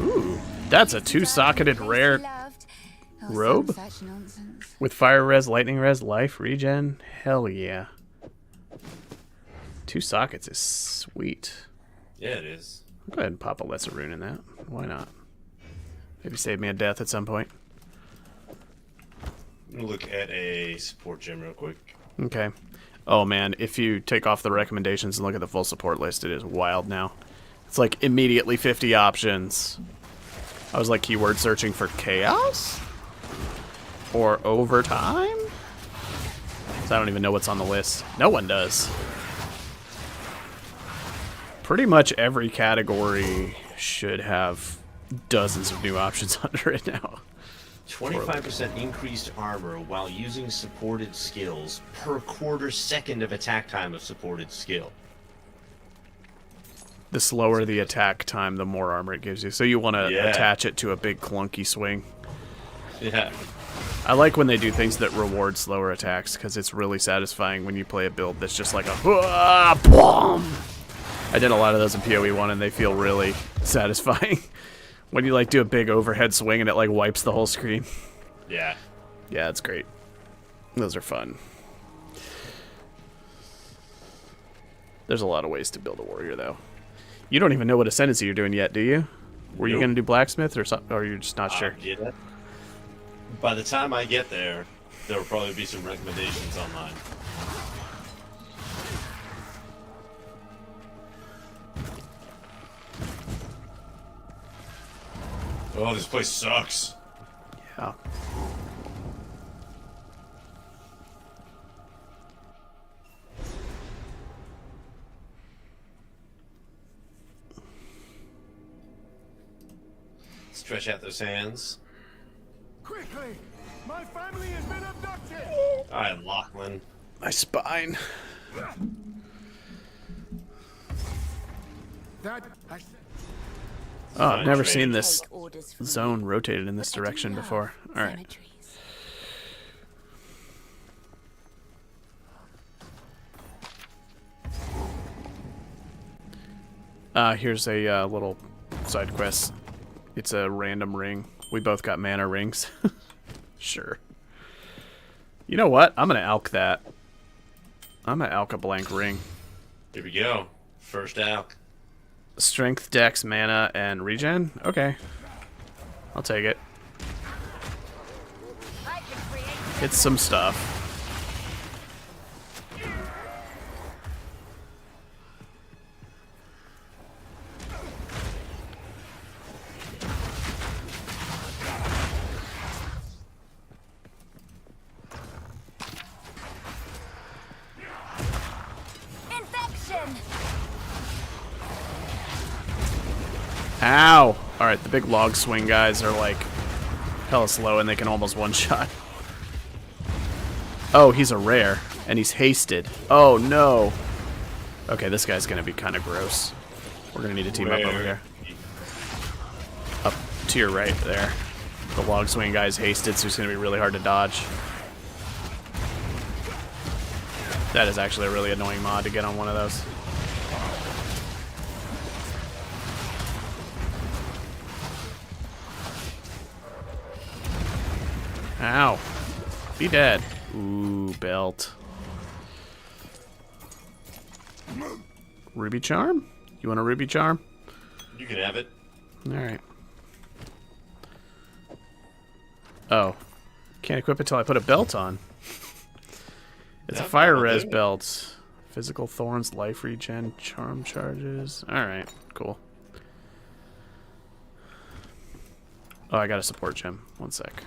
Ooh, that's a 2-socketed rare Loved. robe? Such nonsense. With fire res, lightning res, life regen. Hell yeah. 2 sockets is sweet. Yeah, it is. I'll go ahead and pop a lesser rune in that. Why not? Maybe save me a death at some point. I'm gonna look at a support gem real quick. Okay. Oh man, if you take off the recommendations and look at the full support list, it is wild now. It's like immediately 50 options. I was like keyword searching for chaos? Or overtime? So I don't even know what's on the list. No one does. Pretty much every category should have dozens of new options under it now. 25% increased armor while using supported skills per quarter second of attack time of supported skill. The slower the attack time, the more armor it gives you. So you want to attach it to a big clunky swing. Yeah. I like when they do things that reward slower attacks because it's really satisfying when you play a build that's just like a boom. I did a lot of those in PoE 1 and they feel really satisfying. When you like do a big overhead swing and it like wipes the whole screen. Yeah. Yeah, it's great. Those are fun. There's a lot of ways to build a warrior though. You don't even know what ascendancy you're doing yet, do you? Were you going to do blacksmith or something, or you're just not sure? Yeah. By the time I get there, there will probably be some recommendations online. Oh, this place sucks. Oh. Stretch out those hands. Quickly! My family has been abducted! Alright, Lachlan. My spine. That Oh, I've never seen training. this Take orders from zone rotated in this I do direction love before. All right. cemeteries. Here's a little side quest. It's a random ring. We both got mana rings. Sure. You know what? I'm gonna alch that. I'm gonna alch a blank ring. Here we go. First out. Strength, dex, mana, and regen? Okay. I'll take it. I can create It's some stuff. infection. Ow! Alright, the big log swing guys are like hella slow and they can almost one-shot. Oh, he's a rare. And he's hasted. Oh, no. Okay, this guy's gonna be kind of gross. We're gonna need to team up over here. Up to your right there. The log swing guy's hasted, so he's gonna be really hard to dodge. That is actually a really annoying mod to get on one of those. Ow. Be dead. Ooh, belt. Ruby charm? You want a ruby charm? You can have it. Alright. Oh. Can't equip it till I put a belt on. It's a Yeah, fire I'll res do it. belt. Physical thorns, life regen, charm charges. Alright, cool. Oh, I got a support gem. One sec.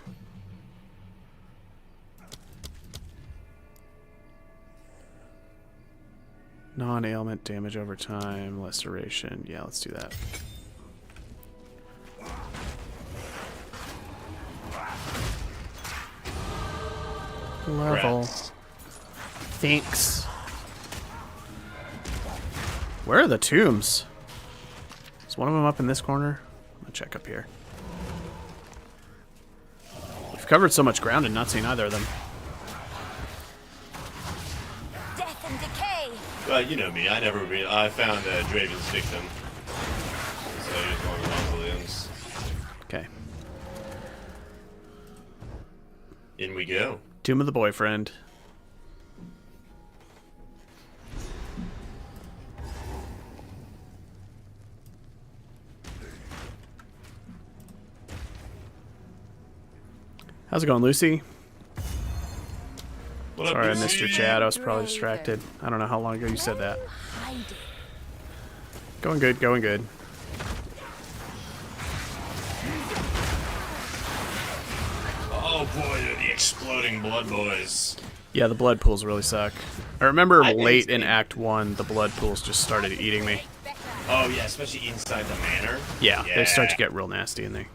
Non-ailment, damage over time, laceration. Yeah, let's do that. Level. Rats. Thanks. Where are the tombs? Is one of them up in this corner? I'm gonna check up here. We've covered so much ground and not seen either of them. Death and decay. Well, you know me. I found Draven's victim. So he was one of the mausoleums. Okay. In we go. Tomb of the Boyfriend. How's it going, Lucy? What up, Sorry I Lucy? missed your chat. I was probably distracted. I don't know how long ago you said that. Hiding. Going good, going good. Oh boy, they're the exploding blood boys. Yeah, the blood pools really suck. I remember I think late in they- Act 1, the blood pools just started eating me. Oh yeah, especially inside the manor. Yeah, they start to get real nasty in there.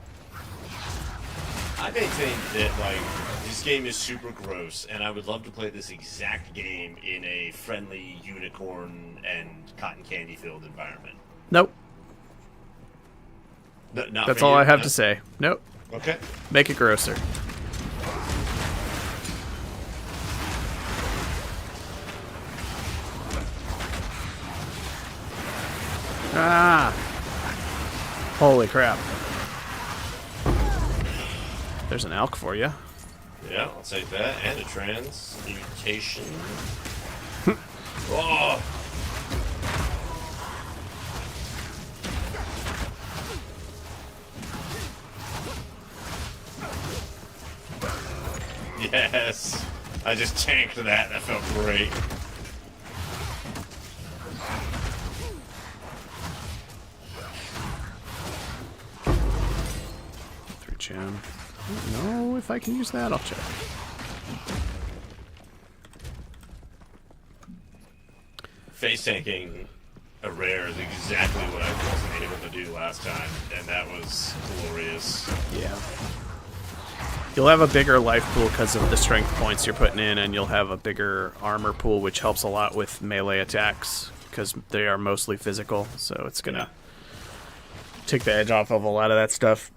I maintain that like this game is super gross, and I would love to play this exact game in a friendly unicorn and cotton candy filled environment. Nope. Not That's for all you, I have no? to say. Nope. Okay. Make it grosser. Ah! Holy crap. There's an elk for you. Yeah, I'll take that. And a transmutation. Oh! Yes! I just tanked that. That felt great. Gem. I don't know if I can use that. I'll check. Face tanking a rare is exactly what I wasn't able to do last time, and that was glorious. Yeah. You'll have a bigger life pool because of the strength points you're putting in, and you'll have a bigger armor pool, which helps a lot with melee attacks because they are mostly physical, so it's gonna take the edge off of a lot of that stuff.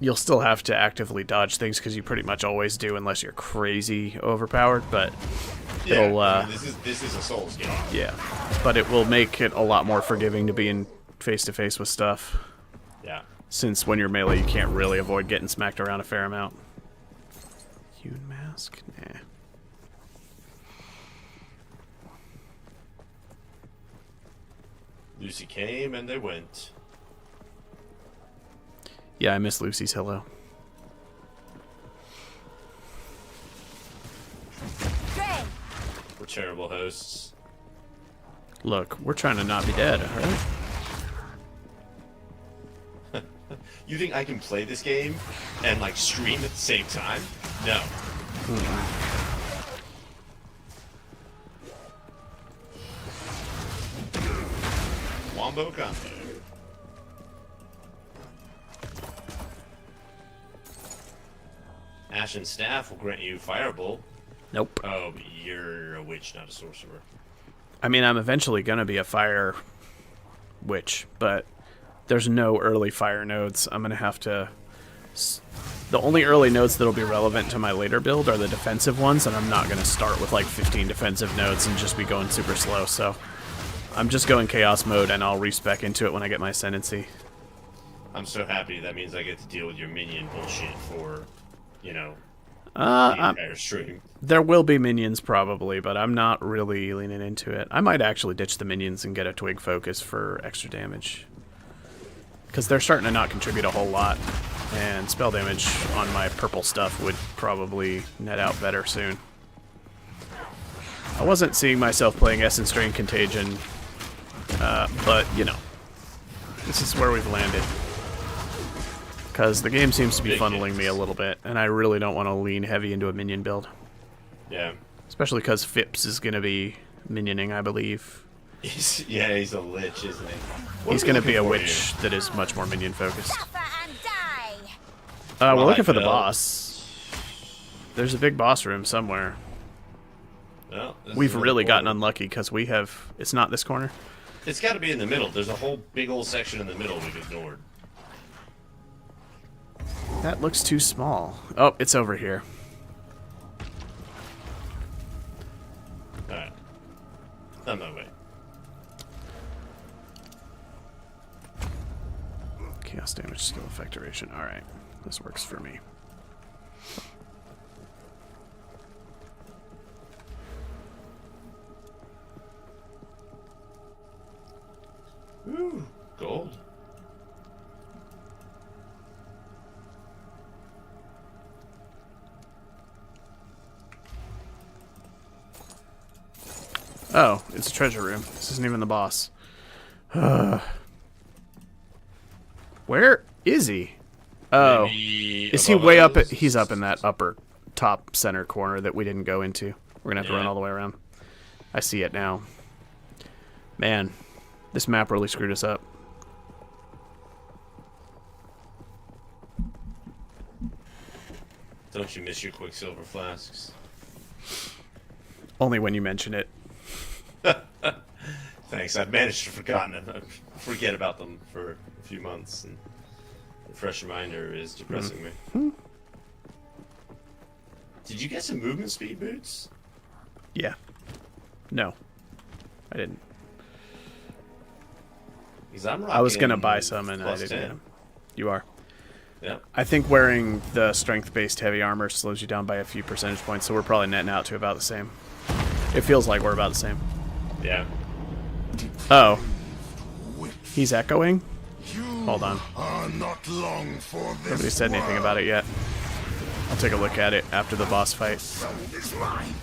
You'll still have to actively dodge things because you pretty much always do, unless you're crazy overpowered. But it'll I mean, this is a Souls game. yeah, but it will make it a lot more forgiving to be in face to face with stuff. Yeah. Since when you're melee, you can't really avoid getting smacked around a fair amount. Hewn mask? Nah. Lucy came and they went. Yeah, I miss Lucy's hello. Dre! We're terrible hosts. Look, we're trying to not be dead, alright? You think I can play this game and like stream at the same time? No. Wombo combo. Ashen Staff will grant you Firebolt. Nope. Oh, but you're a witch, not a sorcerer. I mean, I'm eventually gonna be a fire witch, but there's no early fire nodes. I'm gonna have to... The only early nodes that'll be relevant to my later build are the defensive ones, and I'm not gonna start with like 15 defensive nodes and just be going super slow, so... I'm just going chaos mode, and I'll respec into it when I get my ascendancy. I'm so happy. That means I get to deal with your minion bullshit for, you know, the entire stream. There will be minions probably, but I'm not really leaning into it. I might actually ditch the minions and get a twig focus for extra damage. Because they're starting to not contribute a whole lot, and spell damage on my purple stuff would probably net out better soon. I wasn't seeing myself playing Essence Drain Contagion, but, you know, this is where we've landed. Because the game seems to be funneling me a little bit, and I really don't want to lean heavy into a minion build. Yeah. Especially because Phipps is going to be minioning, I believe. He's a lich, isn't he? He's going to be a witch that is much more minion focused. Suffer and die! We're looking for the Bill. boss. There's a big boss room somewhere. Well, We've really gotten unlucky because we have... It's not this corner? It's got to be in the middle. There's a whole big old section in the middle we've ignored. That looks too small. Oh, it's over here. Alright. On my way. Chaos damage, skill effect duration. Alright. This works for me. Ooh, gold. Oh, it's a treasure room. This isn't even the boss. Where is he? Oh, Maybe is he above way up? us? He's up in that upper top center corner that we didn't go into. We're gonna have to run Yeah. all the way around. I see it now. Man, this map really screwed us up. Don't you miss your Quicksilver flasks? Only when you mention it. Thanks. I've managed to forget about them for a few months, and a fresh reminder is depressing me. Did you get some movement speed boots? Yeah. No, I didn't. Because I'm I was gonna rocking buy some and I plus didn't 10. get them. You are. Yeah. I think wearing the strength-based heavy armor slows you down by a few percentage points, so we're probably netting out to about the same. It feels like we're about the same. Yeah. Oh. He's echoing? Hold on. Are not long for this. Nobody said anything about it yet. I'll take a look at it after the boss fight. Is mine.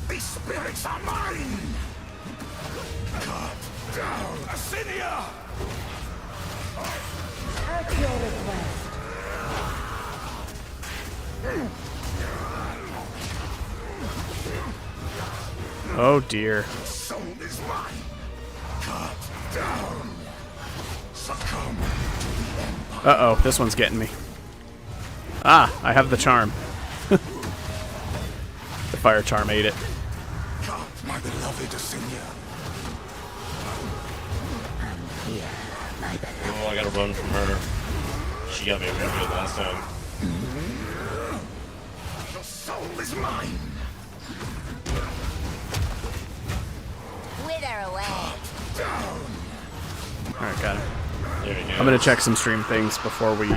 These spirits are mine. God, Down, Acinia! At your request. Oh dear. Soul is mine. Cut down. Succumb. Uh-oh, this one's getting me. Ah, I have the charm. The fire charm ate it. Cut, my beloved Acinia. Oh, I gotta run from her. She got me real good last time. The soul is mine. Wither away. Down. Alright, got him. There we go. I'm gonna check some stream things before we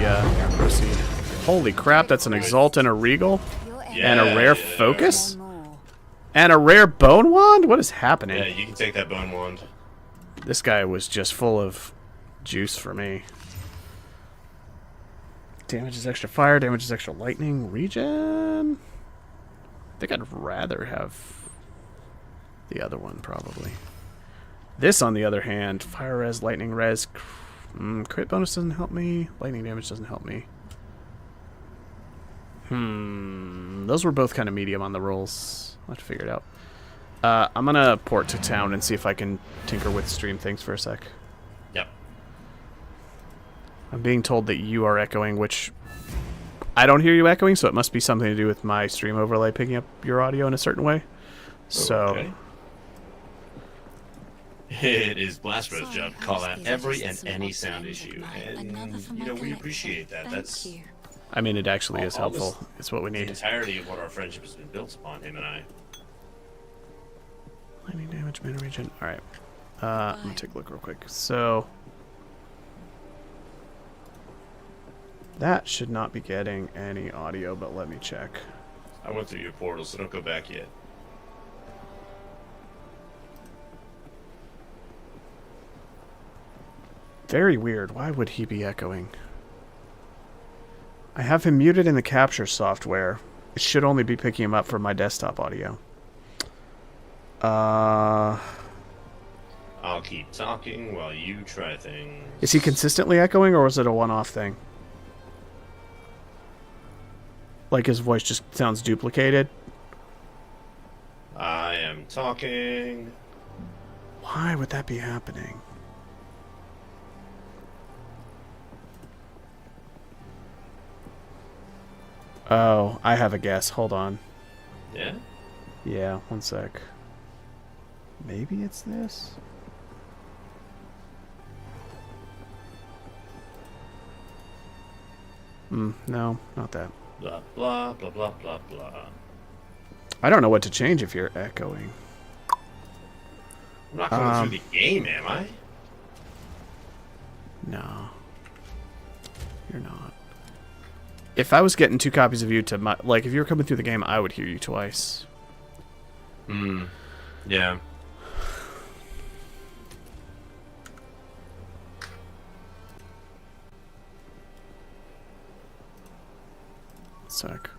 proceed. Holy crap, that's an Exalt and a Regal? And a rare Focus? And a rare Bone Wand? What is happening? Yeah, you can take that bone wand. This guy was just full of juice for me. Damage is extra fire, damage is extra lightning, regen. I think I'd rather have the other one, probably. This, on the other hand, fire res, lightning res, crit bonus doesn't help me, lightning damage doesn't help me. Those were both kind of medium on the rolls. I'll have to figure it out. I'm gonna port to town and see if I can tinker with stream things for a sec. Yep. I'm being told that you are echoing, which I don't hear you echoing, so it must be something to do with my stream overlay picking up your audio in a certain way. So, okay. It is Blasphemous' job to call out every and any sound issue, and you know we appreciate that. That's I mean, it actually is helpful. It's what we the need. entirety of what our friendship has been built upon, him and I. Lightning damage, mana regen. All right. I'm gonna take a look real quick. So that should not be getting any audio, but let me check. I went through your portal, so don't go back yet. Very weird. Why would he be echoing? I have him muted in the capture software. It should only be picking him up from my desktop audio. I'll keep talking while you try things. Is he consistently echoing, or was it a one-off thing? Like his voice just sounds duplicated? I am talking. Why would that be happening? Oh, I have a guess. Hold on. Yeah? Yeah, one sec. Maybe it's this? No, not that. Blah, blah, blah, blah, blah, blah. I don't know what to change if you're echoing. I'm not coming through the game, am I? No. You're not. If I was getting 2 copies of you to my... Like, if you were coming through the game, I would hear you twice. Yeah. Sec.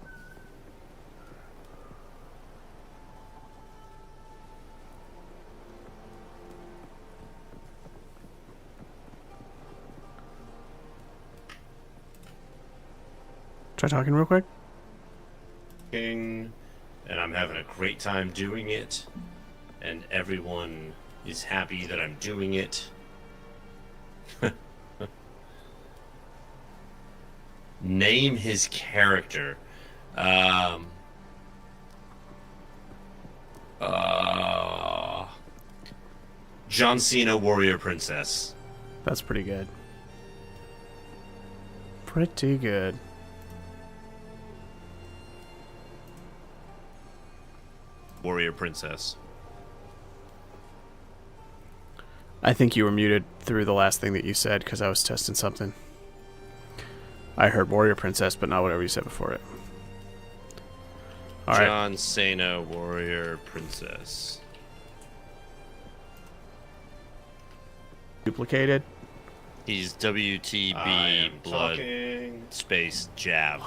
Try talking real quick. And I'm having a great time doing it. And everyone is happy that I'm doing it. Name his character. John Cena, Warrior Princess. That's pretty good. Pretty good. Warrior Princess. I think you were muted through the last thing that you said because I was testing something. I heard Warrior Princess, but not whatever you said before it. All right. John Cena, Warrior Princess. Duplicated. He's WTB Blood Space Jab.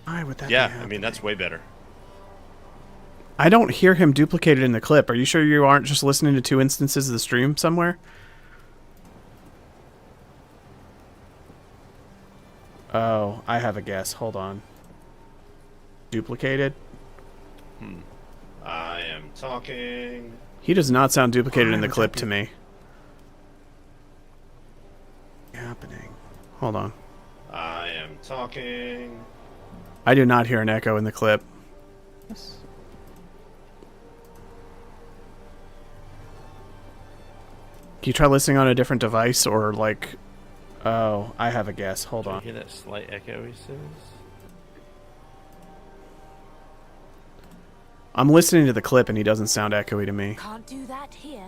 Why would that be Yeah, I happening? mean, that's way better. I don't hear him duplicated in the clip. Are you sure you aren't just listening to 2 instances of the stream somewhere? Oh, I have a guess. Hold on. Duplicated? I am talking. He does not sound duplicated in the clip to me. Happening. Hold on. I am talking. I do not hear an echo in the clip. Can you try listening on a different device or like... Oh, I have a guess. Hold on. Hear that slight echo he says? I'm listening to the clip and he doesn't sound echoey to me. Can't do that here.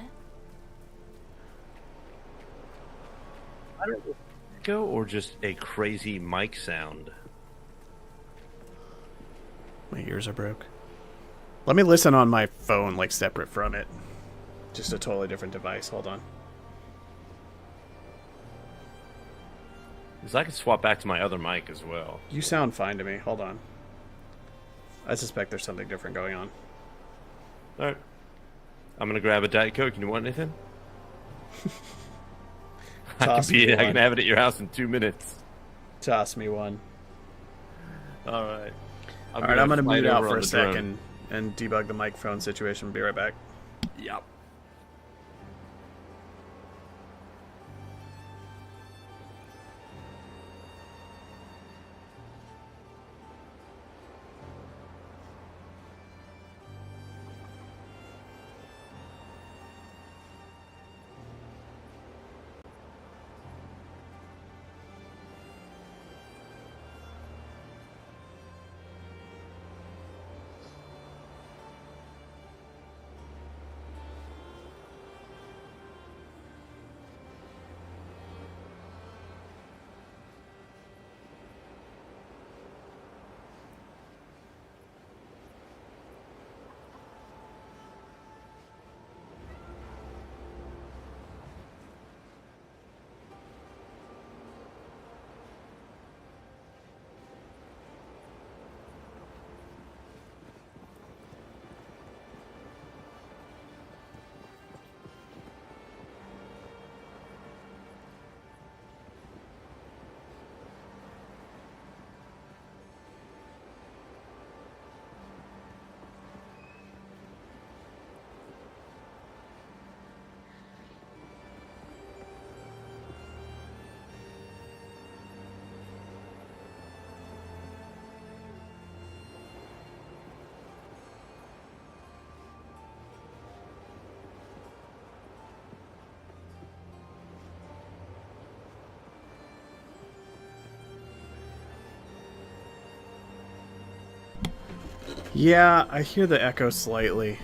Echo or just a crazy mic sound? My ears are broke. Let me listen on my phone, like separate from it. Just a totally different device. Hold on. Because I could swap back to my other mic as well. You sound fine to me. Hold on. I suspect there's something different going on. Alright. I'm gonna grab a Diet Coke. You want anything? I can have it at your house in 2 minutes. Toss me one. Alright. Alright, I'm gonna mute out for a second and debug the microphone situation. Be right back. Yep. Yeah, I hear the echo slightly.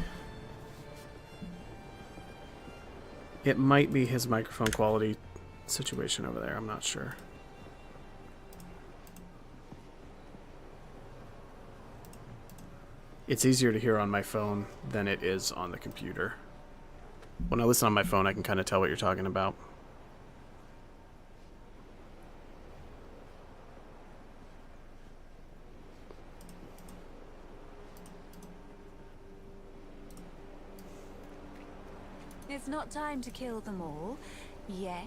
It might be his microphone quality situation over there. I'm not sure. It's easier to hear on my phone than it is on the computer. When I listen on my phone, I can kind of tell what you're talking about. It's not time to kill them all, yet.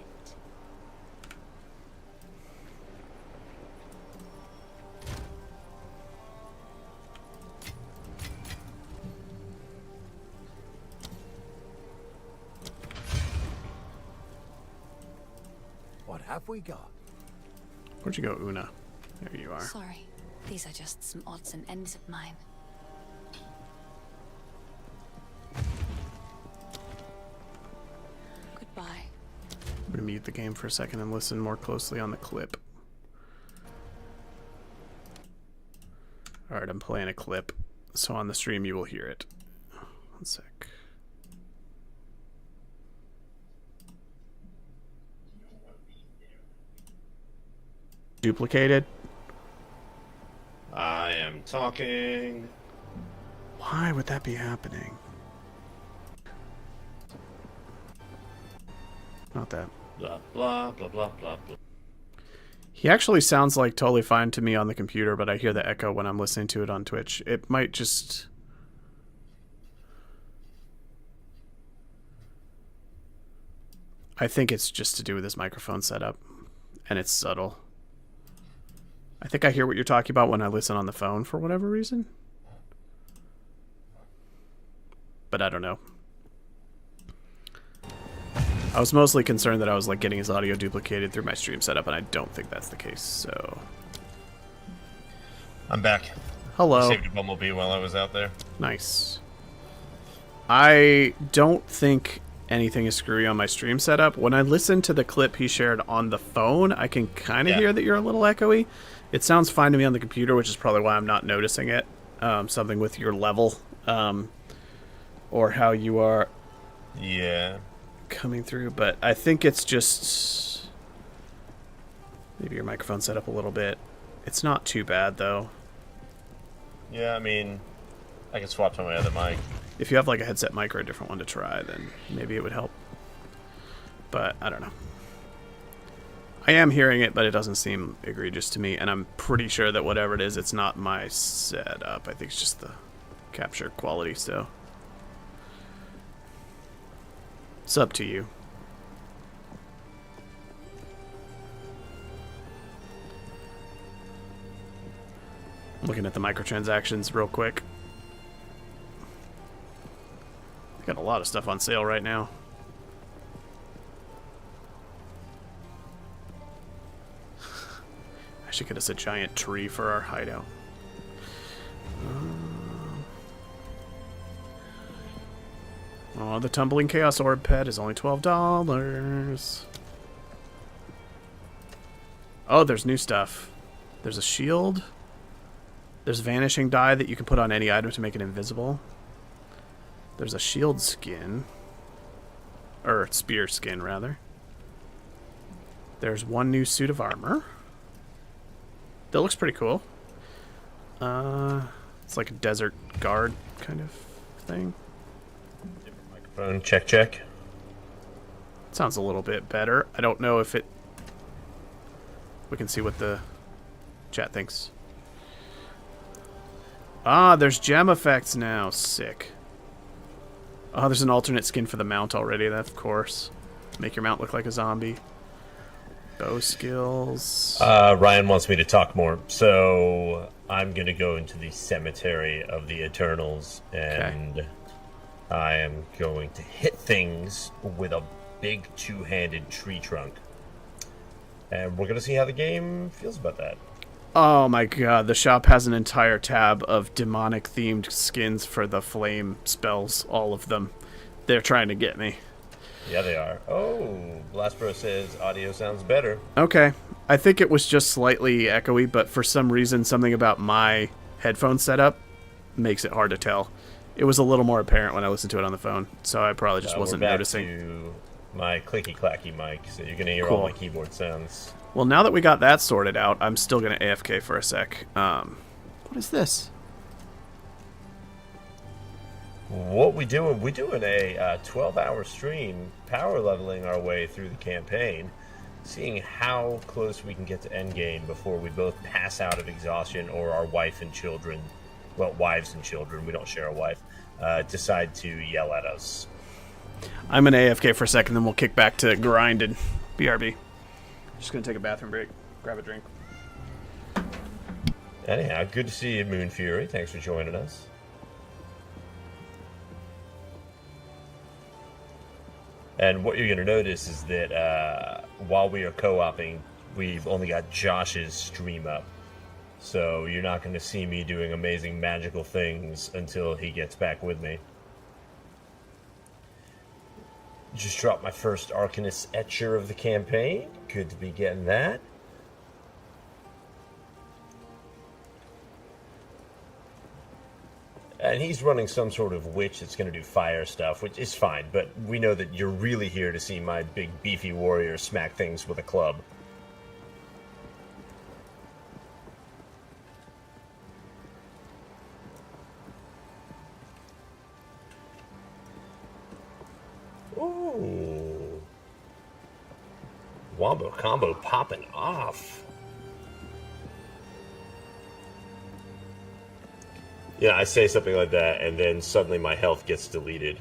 What have we got? Where'd you go, Una? There you are. Sorry, these are just some odds and ends of mine. Goodbye. I'm gonna mute the game for a second and listen more closely on the clip. Alright, I'm playing a clip, so on the stream you will hear it. 1 sec. Duplicated? I am talking. Why would that be happening? Not that. Blah, blah, blah, blah, blah, blah. He actually sounds like totally fine to me on the computer, but I hear the echo when I'm listening to it on Twitch. It might just... I think it's just to do with his microphone setup, and it's subtle. I think I hear what you're talking about when I listen on the phone for whatever reason. But I don't know. I was mostly concerned that I was like getting his audio duplicated through my stream setup, and I don't think that's the case, so... I'm back. Hello. I saved a bumblebee while I was out there. Nice. I don't think anything is screwy on my stream setup. When I listen to the clip he shared on the phone, I can kind of hear that you're a little echoey. It sounds fine to me on the computer, which is probably why I'm not noticing it. Something with your level, or how you are coming through. But I think it's just maybe your microphone set up a little bit. It's not too bad, though. Yeah, I mean, I can swap to my other mic. If you have like a headset mic or a different one to try, then maybe it would help. But I don't know. I am hearing it, but it doesn't seem egregious to me, and I'm pretty sure that whatever it is, it's not my setup. I think it's just the capture quality, so it's up to you. Looking at the microtransactions real quick. Got a lot of stuff on sale right now. I should get us a giant tree for our hideout. Oh, the Tumbling Chaos Orb pet is only $12. Oh, there's new stuff. There's a shield. There's vanishing dye that you can put on any item to make it invisible. There's a shield skin. Or spear skin, rather. There's one new suit of armor. That looks pretty cool. It's like a desert guard kind of thing. Microphone check, check. Sounds a little bit better. I don't know if it... We can see what the chat thinks. Ah, there's gem effects now. Sick. Oh, there's an alternate skin for the mount already, that of course. Make your mount look like a zombie. Bow skills. Ryan wants me to talk more, so I'm going to go into the Cemetery of the Eternals, and I am going to hit things with a big two-handed tree trunk. And we're going to see how the game feels about that. Oh my god, the shop has an entire tab of demonic-themed skins for the flame spells, all of them. They're trying to get me. Yeah, they are. Oh, Blastbro says audio sounds better. Okay. I think it was just slightly echoey, but for some reason, something about my headphone setup makes it hard to tell. It was a little more apparent when I listened to it on the phone, so I probably just wasn't noticing. To my clicky-clacky mic, so you're going to hear all my keyboard sounds. Well, now that we got that sorted out, I'm still going to AFK for a sec. What is this? What we doing? We're doing a 12-hour stream, power leveling our way through the campaign, seeing how close we can get to endgame before we both pass out of exhaustion or our wife and children, well, wives and children, we don't share a wife, decide to yell at us. I'm going to AFK for a second, then we'll kick back to grind and BRB. Just going to take a bathroom break, grab a drink. Anyhow, good to see you, Moon Fury. Thanks for joining us. And what you're going to notice is that while we are co-oping, we've only got Josh's stream up. So you're not going to see me doing amazing magical things until he gets back with me. Just dropped my first Arcanist Etcher of the campaign. Good to be getting that. And he's running some sort of witch that's going to do fire stuff, which is fine, but we know that you're really here to see my big beefy warrior smack things with a club. Ooh. Wombo combo popping off. Yeah, I say something like that, and then suddenly my health gets deleted.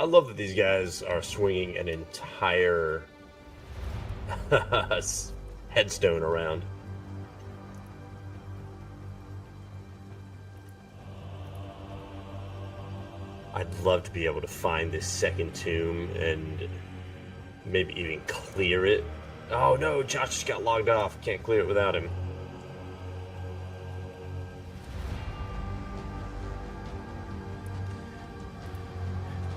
I love that these guys are swinging an entire headstone around. I'd love to be able to find this second tomb and maybe even clear it. Oh no, Josh just got logged off. Can't clear it without him.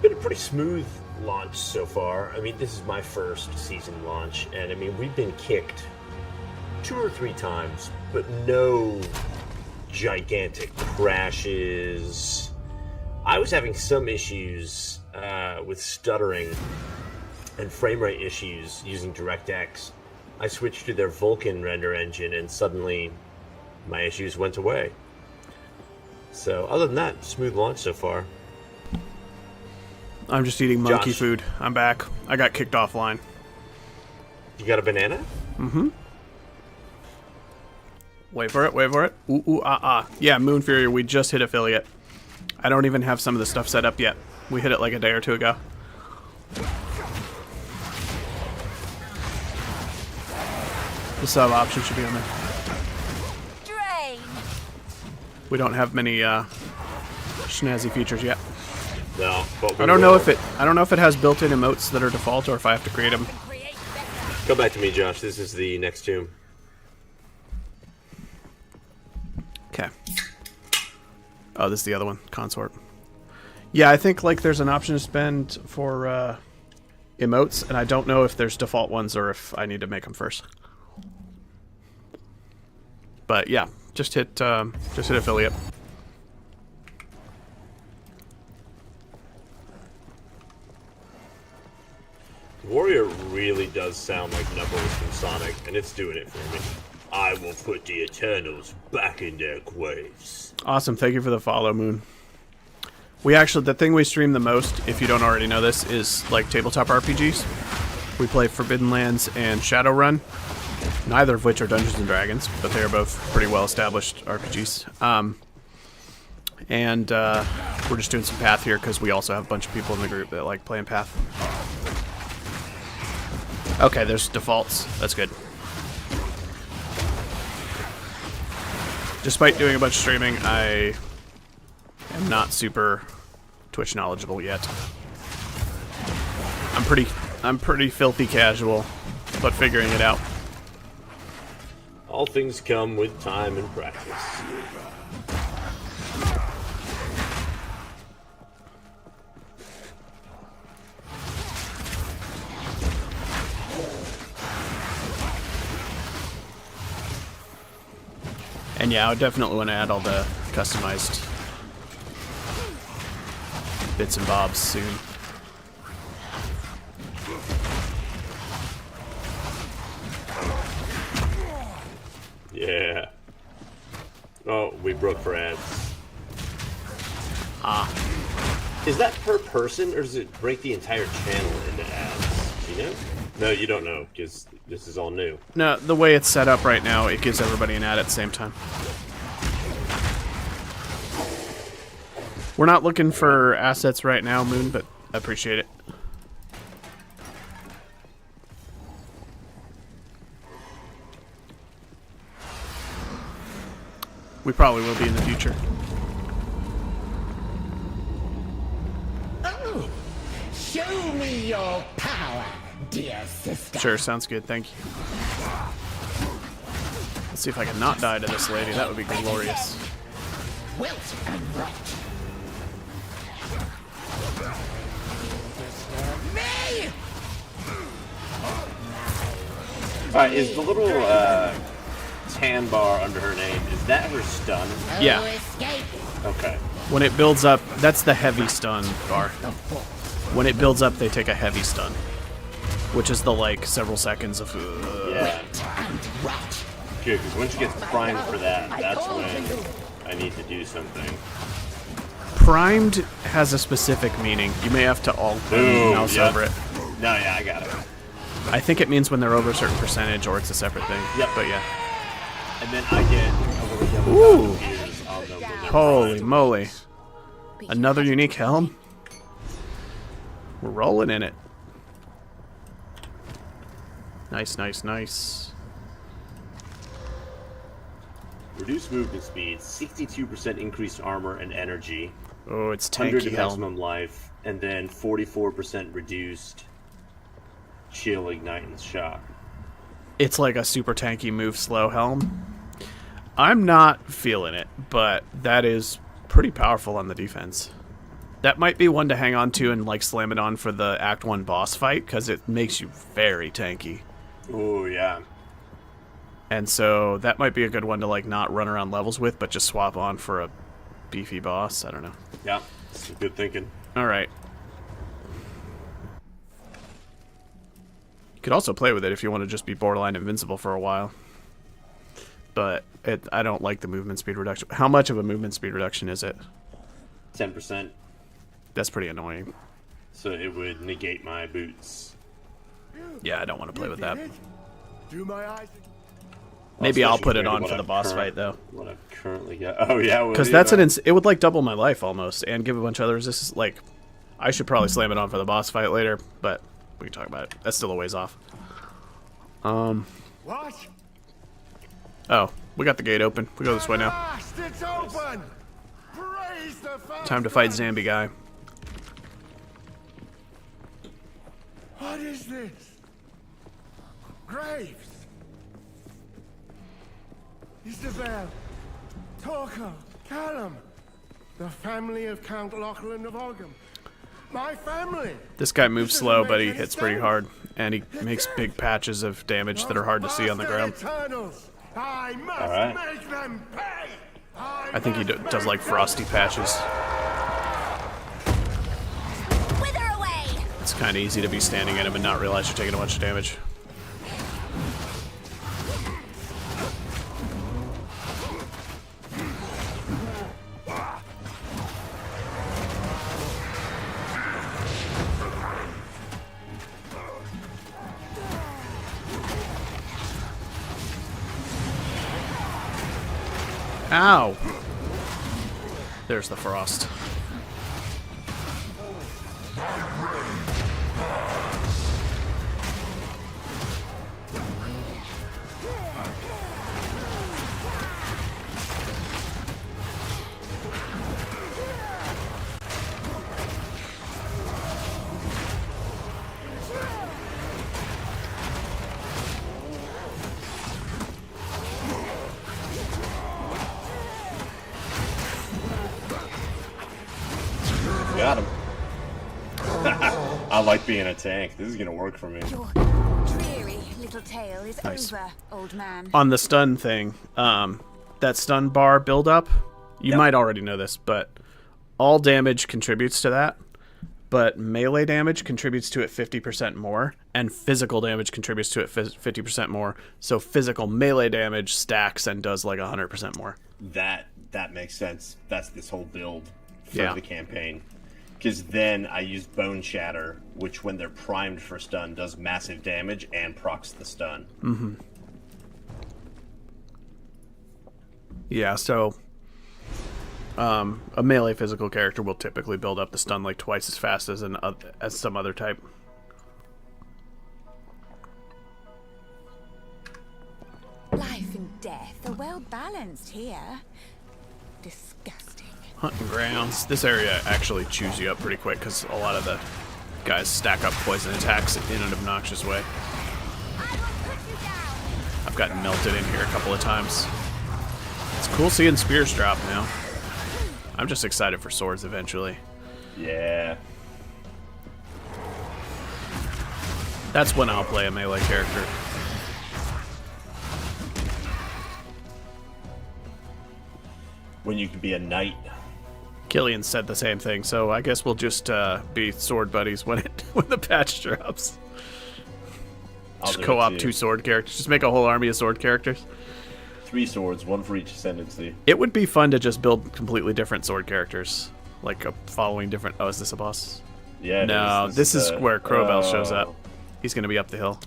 Been a pretty smooth launch so far. I mean, this is my first season launch, and I mean, we've been kicked 2 or 3 times, but no gigantic crashes. I was having some issues with stuttering and frame rate issues using DirectX. I switched to their Vulkan render engine, and suddenly my issues went away. So, other than that, smooth launch so far. I'm just eating monkey Josh. food. I'm back. I got kicked offline. You got a banana? Mm-hmm. Wait for it, wait for it. Ooh, ooh, ah, ah. Yeah, Moon Fury, we just hit affiliate. I don't even have some of the stuff set up yet. We hit it like a day or 2 ago. The sub option should be on there. Drain. We don't have many snazzy features yet. No, but I don't know if it has built-in emotes that are default or if I have to create them. Go back to me, Josh. This is the next tomb. Okay. Oh, this is the other one, Consort. Yeah, I think like there's an option to spend for emotes, and I don't know if there's default ones or if I need to make them first. But yeah, just hit affiliate. Warrior really does sound like Knuckles from Sonic, and it's doing it for me. I will put the Eternals back in their graves. Awesome, thank you for the follow, Moon. We actually, the thing we stream the most, if you don't already know this, is like tabletop RPGs. We play Forbidden Lands and Shadowrun, neither of which are Dungeons and Dragons, but they are both pretty well-established RPGs. And we're just doing some Path here because we also have a bunch of people in the group that like playing Path. Okay, there's defaults. That's good. Despite doing a bunch of streaming, I am not super Twitch knowledgeable yet. I'm pretty filthy casual, but figuring it out. All things come with time and practice. And yeah, I would definitely want to add all the customized bits and bobs soon. Yeah. Oh, we broke for ads. Ah. Is that per person, or does it break the entire channel into ads? You know? No, you don't know, because this is all new. No, the way it's set up right now, it gives everybody an ad at the same time. We're not looking for assets right now, Moon, but I appreciate it. We probably will be in the future. Oh, show me your power, dear sister. Sure, sounds good, thank you. Let's see if I can not die to this lady, that would be glorious. Wilt and rot. Me! Alright, is the little tan bar under her name, is that her stun? Yeah. Okay. When it builds up, that's the heavy stun bar. When it builds up, they take a heavy stun. Which is the, like, several seconds of... Yeah. Good, because when she gets primed for that, that's when I need to do something. Primed has a specific meaning. You may have to alt mouse over it. No, yeah, I got it. I think it means when they're over a certain percentage, or it's a separate thing. Yep. But yeah. And then I get a little yellow dot appears on them when they're Holy primed. moly. Another unique helm? We're rolling in it. Nice, nice, nice. Reduced movement speed, 62% increased armor and energy. Oh, it's 100 tanky to hell. maximum life, and then 44% reduced chill, ignite, and shock. It's like a super tanky move slow helm. I'm not feeling it, but that is pretty powerful on the defense. That might be one to hang on to and like slam it on for the Act 1 boss fight, because it makes you very tanky. Oh, yeah. And so that might be a good one to like not run around levels with, but just swap on for a beefy boss. I don't know. Yeah, it's good thinking. All right. You could also play with it if you want to just be borderline invincible for a while. But I don't like the movement speed reduction. How much of a movement speed reduction is it? 10%. That's pretty annoying. So it would negate my boots. Yeah, I don't want to play with that. Do my eyes. Maybe I'll put it Especially on for what the I've boss fight though. What I've currently got. Oh yeah, Because that's it would like double my life almost, and give a bunch of others. This is like, I should probably slam it on for the boss fight later, but we can talk about it. That's still a ways off. What? Oh, we got the gate open. We go this way now. Last, it's open. Praise the first Time to fight one. Zambi guy. What is this? Graves. Isabel. Torko. Callum. The family of Count Lachlan of Ogham. My family. This guy moves slow, but he hits pretty hard, and he makes big patches of damage that are hard to see on the ground. Eternals. I must Alright. make them pay. I think he does like frosty patches. Wither away! It's kind of easy to be standing at him and not realize you're taking a bunch of damage. Ow! There's the frost. Got him. I like being a tank. This is gonna work for me. Your dreary little tale is Nice. over, old man. On the stun thing, that stun bar buildup, you might already know this, but all damage contributes to that, but melee damage contributes to it 50% more, and physical damage contributes to it 50% more, so physical melee damage stacks and does like 100% more. That makes sense. That's this whole build for Yeah. the campaign. Because then I use Bone Shatter, which when they're primed for stun does massive damage and procs the stun. Mm-hmm. Yeah, so a melee physical character will typically build up the stun like twice as fast as as some other type. Life and death are well balanced here. Disgusting. Hunting grounds. This area actually chews you up pretty quick because a lot of the guys stack up poison attacks in an obnoxious way. I've gotten melted in here a couple of times. It's cool seeing spears drop now. I'm just excited for swords eventually. Yeah. That's when I'll play a melee character. When you can be a knight. Killian said the same thing, so I guess we'll just be sword buddies when the patch drops. I'll Just do it co-op too. 2 sword characters. Just make a whole army of sword characters. 3 swords, 1 for each ascendancy. It would be fun to just build completely different sword characters, like following different. Oh, is this a boss? Yeah. it No, is. this is where Crowbell oh. shows up. He's gonna be up the hill.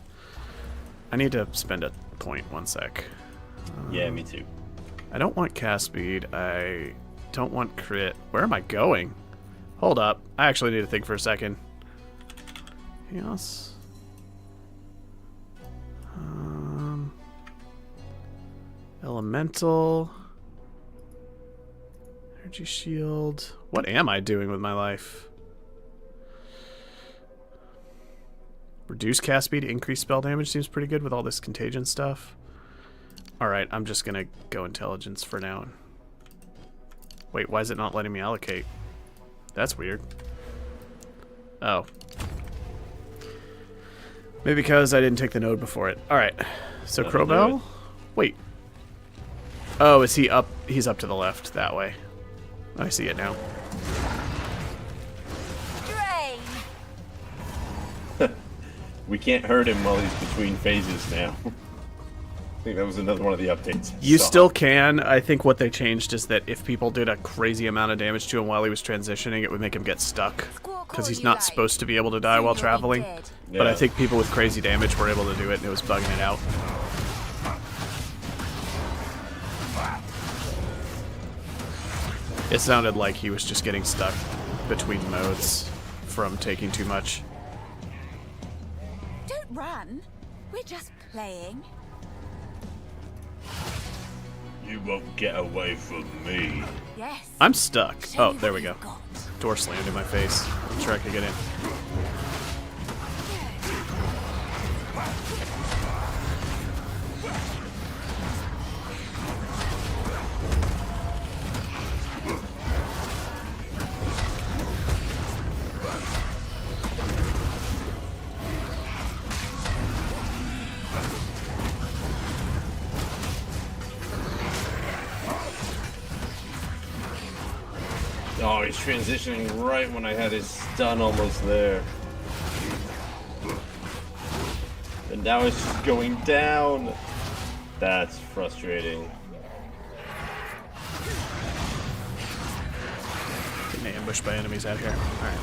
I need to spend a point. 1 sec. Yeah, me too. I don't want cast speed. I don't want crit. Where am I going? Hold up. I actually need to think for a second. Anything else? Elemental. Energy shield. What am I doing with my life? Reduce cast speed, increase spell damage seems pretty good with all this contagion stuff. Alright, I'm just gonna go intelligence for now. Wait, why is it not letting me allocate? That's weird. Oh. Maybe because I didn't take the node before it. Alright. So Crowbell? Wait. Oh, is he up? He's up to the left, that way. I see it now. Drain. We can't hurt him while he's between phases now. I think that was another one of the updates. You still can. I think what they changed is that if people did a crazy amount of damage to him while he was transitioning, it would make him get stuck. Because he's not supposed to be able to die while traveling. But I think people with crazy damage were able to do it, and it was bugging it out. It sounded like he was just getting stuck between modes from taking too much. Don't run. We're just playing. You won't get away from me. Yes. I'm stuck. Oh, there we go. Door slammed in my face. I'm sure I could get in. Oh, he's transitioning right when I had his stun almost there. And now it's just going down. That's frustrating. Getting ambushed by enemies out here. Alright.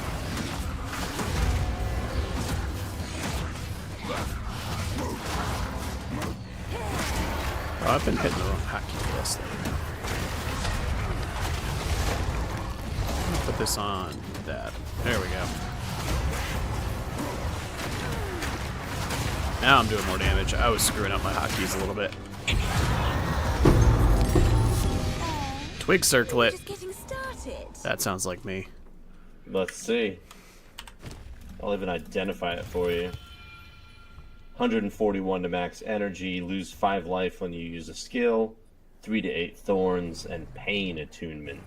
Oh, I've been hitting the wrong hotkey list. Put this on that. There we go. Now I'm doing more damage. I was screwing up my hotkeys a little bit. Twig circlet. Just getting started. That sounds like me. Let's see. I'll even identify it for you. 141 to max energy, lose 5 life when you use a skill, 3 to 8 thorns, and pain attunement.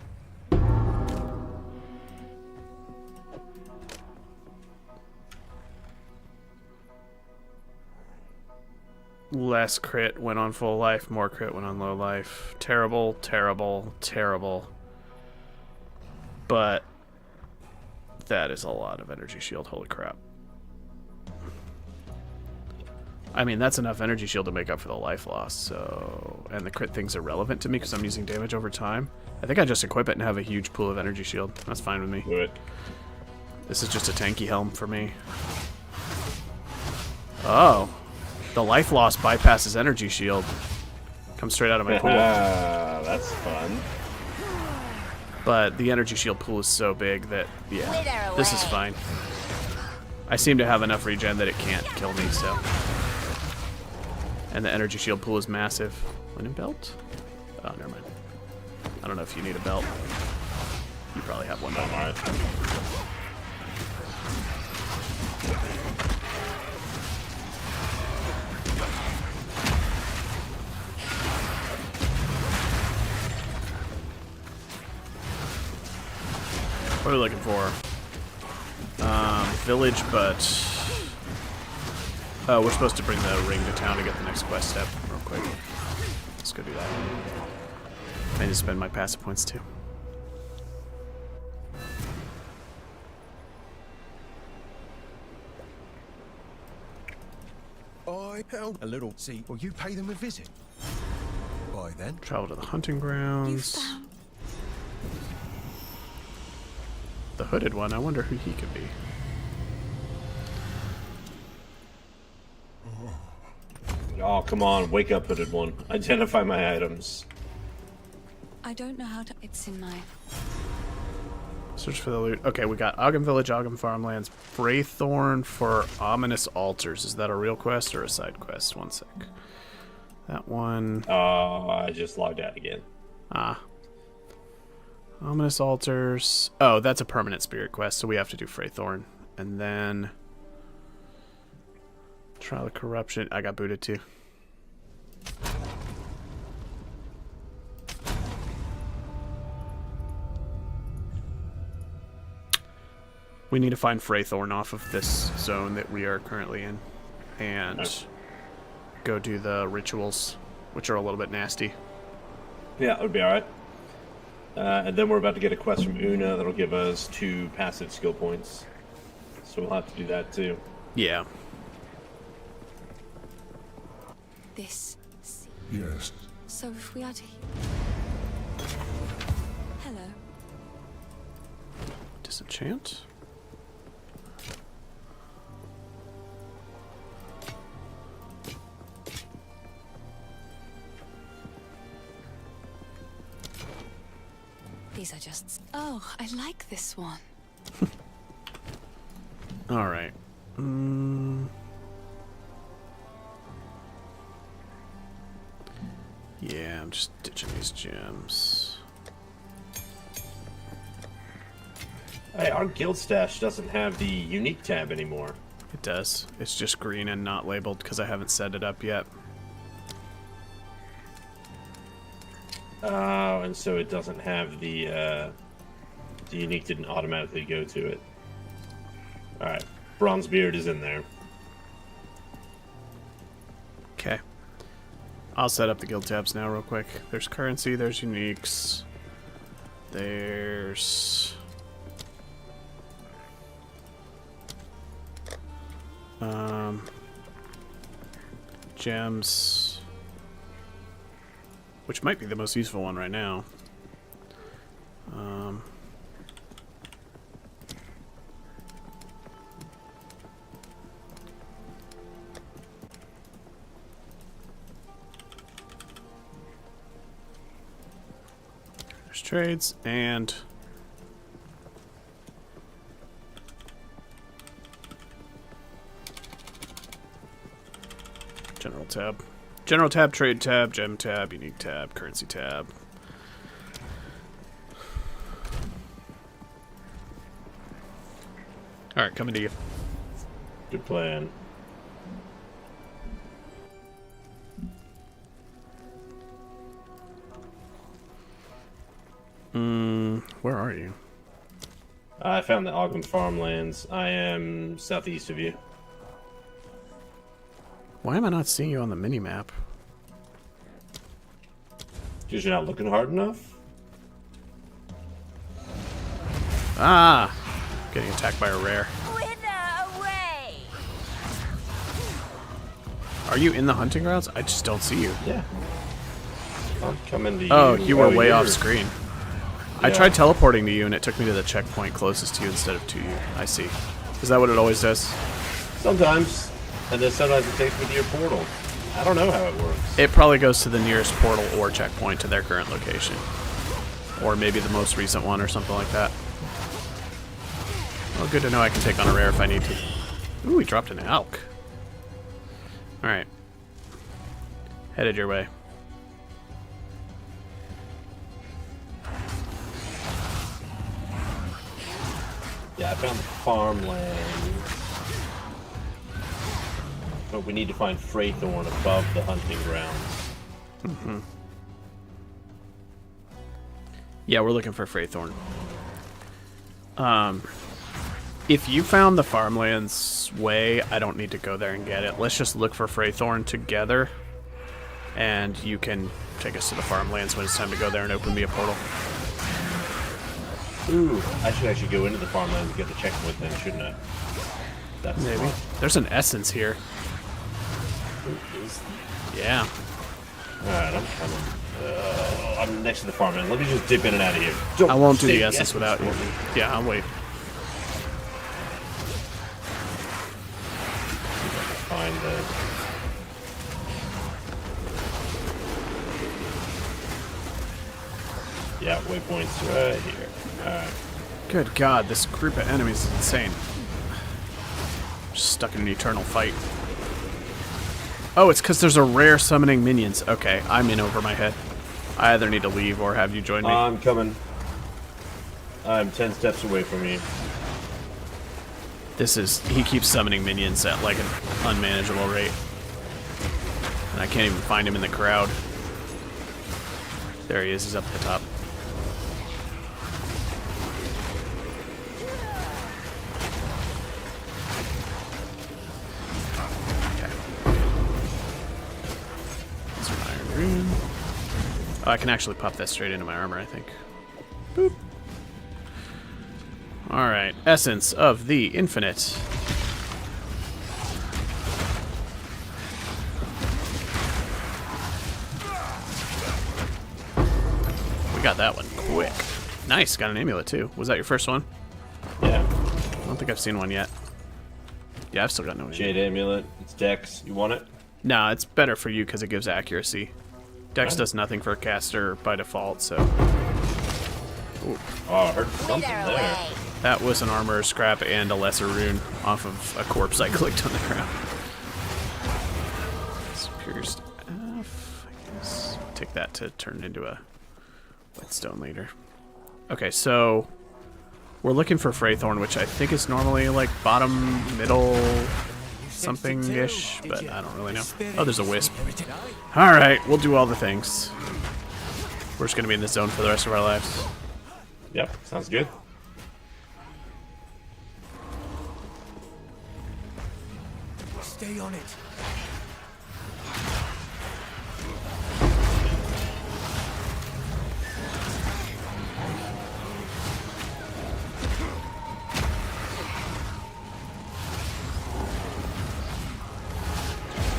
Less crit went on full life, more crit went on low life. Terrible, terrible, terrible. But that is a lot of energy shield, holy crap. I mean, that's enough energy shield to make up for the life loss, so... And the crit thing's irrelevant to me because I'm using damage over time. I think I just equip it and have a huge pool of energy shield. That's fine with me. Do it. This is just a tanky helm for me. Oh. The life loss bypasses energy shield. Comes straight out of my pool. That's fun. But the energy shield pool is so big that, yeah, this is fine. I seem to have enough regen that it can't kill me, so... And the energy shield pool is massive. Linen belt? Oh, never mind. I don't know if you need a belt. You probably have one. Alright. What are we looking for? Village, but... Oh, we're supposed to bring the ring to town to get the next quest step real quick. Let's go do that. I need to spend my passive points too. I held a little see. Well, you pay them a visit. By then, Travel to the hunting grounds. The hooded one, I wonder who he could be. Oh, come on. Wake up, hooded one. Identify my items. I don't know how to... It's in my... Is Search for the loot. Okay, we got Ogden Village, Ogden Farmlands, Fraythorn for Ominous Altars. Is that a real quest or a side quest? One sec. That one. I just logged out again. Ah. Ominous Altars. Oh, that's a permanent spirit quest, so we have to do Fraythorn. And then... Trial of Corruption. I got booted too. We need to find Fraythorn off of this zone that we are currently in. And go do the rituals, which are a little bit nasty. Yeah, that would be alright. And then we're about to get a quest from Una that'll give us 2 passive skill points. So we'll have to do that too. Yeah. This. Yes. So if we are to... Hello. Disenchant? These are just... Oh, I like this one. Alright. Yeah, I'm just ditching these gems. Hey, our guild stash doesn't have the unique tab anymore. It does. It's just green and not labeled because I haven't set it up yet. Oh, and so it doesn't have the unique didn't automatically go to it. Alright, Bronzebeard is in there. Okay. I'll set up the guild tabs now real quick. There's currency, there's uniques. There's... gems. Which might be the most useful one right now. There's trades and general tab. General tab, trade tab, gem tab, unique tab, currency tab. Alright, coming to you. Good plan. Where are you? I found the Ogden Farmlands. I am southeast of you. Why am I not seeing you on the mini-map? Because you're not looking hard enough? Ah! Getting attacked by a rare. Wither away! Are you in the hunting grounds? I just don't see you. Yeah. I'm coming to you. Oh, you were way you're- off screen. I tried teleporting to you and it took me to the checkpoint closest to you instead of to you. I see. Is that what it always does? Sometimes. And then sometimes it takes me to your portal. I don't know how it works. It probably goes to the nearest portal or checkpoint to their current location. Or maybe the most recent one or something like that. Well, good to know I can take on a rare if I need to. Ooh, he dropped an Alk. Alright. Headed your way. Yeah, I found the farmland. But we need to find Fraythorn above the hunting grounds. Yeah, we're looking for Fraythorn. If you found the farmlands way, I don't need to go there and get it. Let's just look for Fraythorn together. And you can take us to the farmlands when it's time to go there and open me a portal. Ooh, I should actually go into the farmlands and get the checkpoint then, shouldn't I? That's Maybe. smart. There's an essence here. Yeah. Alright, I'm coming. I'm next to the farmland. Let me just dip in and out of here. I won't do Save the essence without you. for me. Yeah, I'll wait. Find the... Yeah, waypoints right here. Alright. Good God, this group of enemies is insane. Just stuck in an eternal fight. Oh, it's because there's a rare summoning minions. Okay, I'm in over my head. I either need to leave or have you join me. I'm coming. I'm 10 steps away from you. He keeps summoning minions at like an unmanageable rate. And I can't even find him in the crowd. There he is, he's up at the top. Okay. That's an iron rune. Oh, I can actually pop that straight into my armor, I think. Boop. Alright, Essence of the Infinite. We got that one quick. Nice, got an amulet too. Was that your first one? Yeah. I don't think I've seen one yet. Yeah, I've still got no Jade amulet. It's Dex. You want it? Nah, it's better for you because it gives accuracy. Dex does nothing for a caster by default, so... Ooh. Oh, I heard something there. That was an armor scrap and a lesser rune off of a corpse I clicked on the ground. Superior staff, I guess. Take that to turn into a whetstone later. Okay, so we're looking for Freythorn, which I think is normally like bottom, middle, something-ish, but I don't really know. Oh, there's a wisp. Alright, we'll do all the things. We're just gonna be in this zone for the rest of our lives. Yep, sounds good. Stay on it.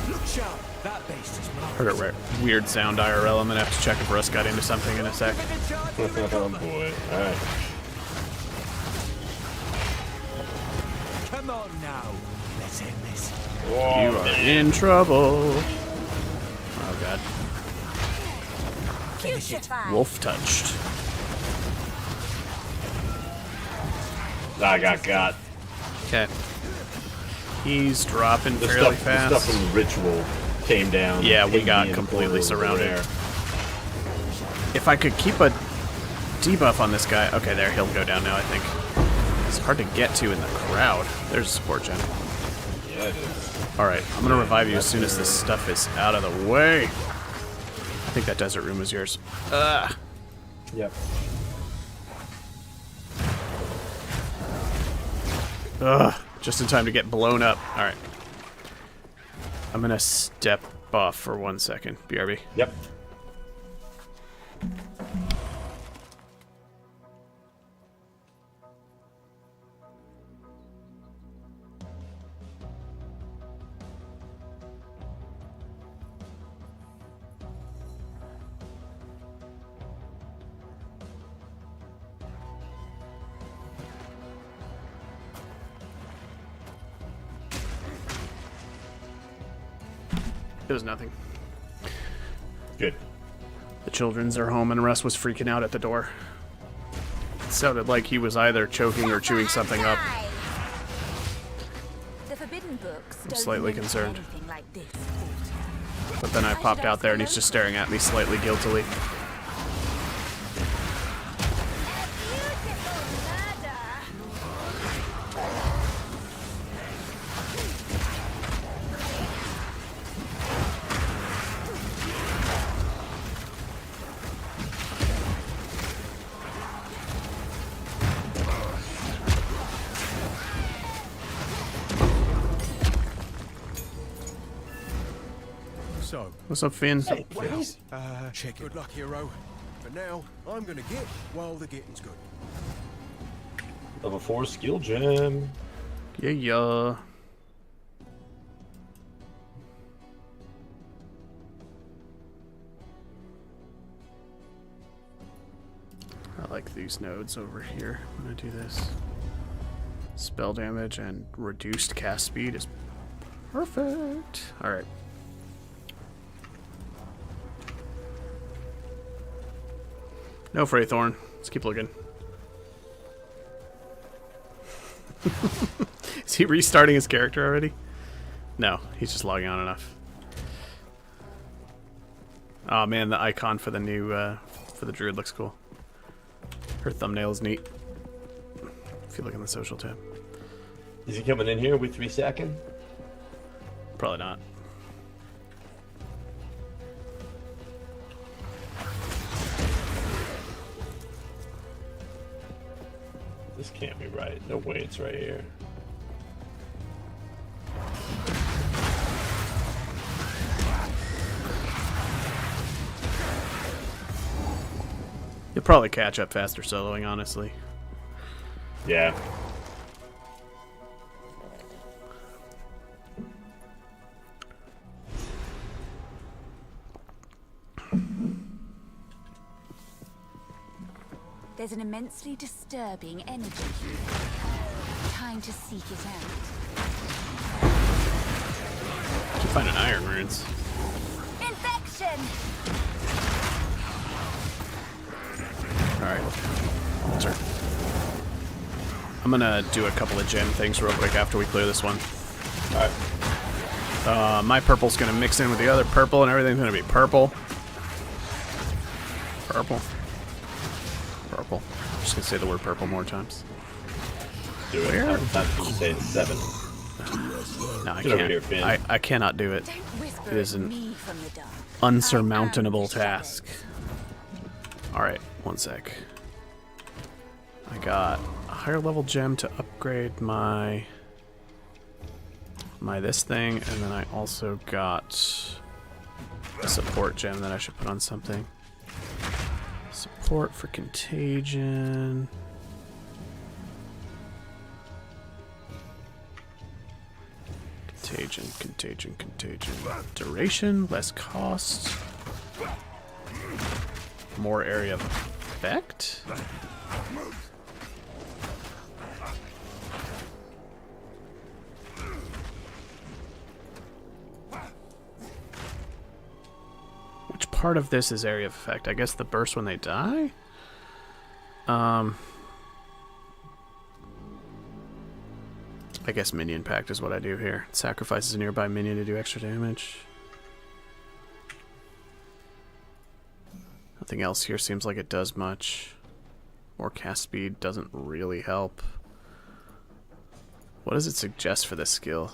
Look sharp. That beast is mine. Heard a weird sound IRL. I'm gonna have to check if Russ got into something in a sec. Oh boy. Alright. Come on now. Let's end this. Whoa, You are in trouble. Oh god. Finish it. Wolf touched. I got. Okay. He's dropping The fairly stuff, fast. The stuff from the ritual came down. Yeah, we hit me got in the completely corner over surrounded. there. If I could keep a debuff on this guy. Okay, there, he'll go down now, I think. It's hard to get to in the crowd. There's a support gen. Yeah, it is. Alright, I'm gonna revive you as soon as this stuff is out of the way. I think that desert room was yours. Yep. Ugh, just in time to get blown up. Alright. I'm gonna step off for 1 second. BRB. Yep. It was nothing. Good. The children's are home and Russ was freaking out at the door. It sounded like he was either choking or chewing something up. The forbidden books I'm don't slightly mention concerned. anything like this. But then I popped out there and he's just staring at me slightly guiltily. So, What's up, Finn? check it. Good luck, hero. For now, I'm gonna get while the getting's good. Level 4 skill gem. Yeah. I like these nodes over here. I'm gonna do this. Spell damage and reduced cast speed is perfect. Alright. No Freythorn. Let's keep looking. Is he restarting his character already? No, he's just logging on enough. Oh man, the icon for the new for the druid looks cool. Her thumbnail is neat. If you look in the social tab. Is he coming in here with 3 seconds? Probably not. This can't be right. No way it's right here. You'll probably catch up faster soloing, honestly. Yeah. There's an immensely disturbing energy here. Time to seek it out. Keep finding iron runes. Infection! Alright. Altar. I'm gonna do a couple of gem things real quick after we clear this one. Alright. My purple's gonna mix in with the other purple and everything's gonna be purple. Purple. Purple. I'm just gonna say the word purple more times. Do it. Where? How many times can you say it? 7. No, I Get over can't. here, Finn. I cannot do it. Don't whisper It is at an me from the dark. unsurmountable I am the task. Alright, one sec. I got a higher level gem to upgrade my this thing, and then I also got a support gem that I should put on something. Support for contagion. Contagion. Duration, less cost. More area of effect? Which part of this is area of effect? I guess the burst when they die? I guess minion pact is what I do here. It sacrifices a nearby minion to do extra damage. Nothing else here seems like it does much. More cast speed doesn't really help. What does it suggest for this skill?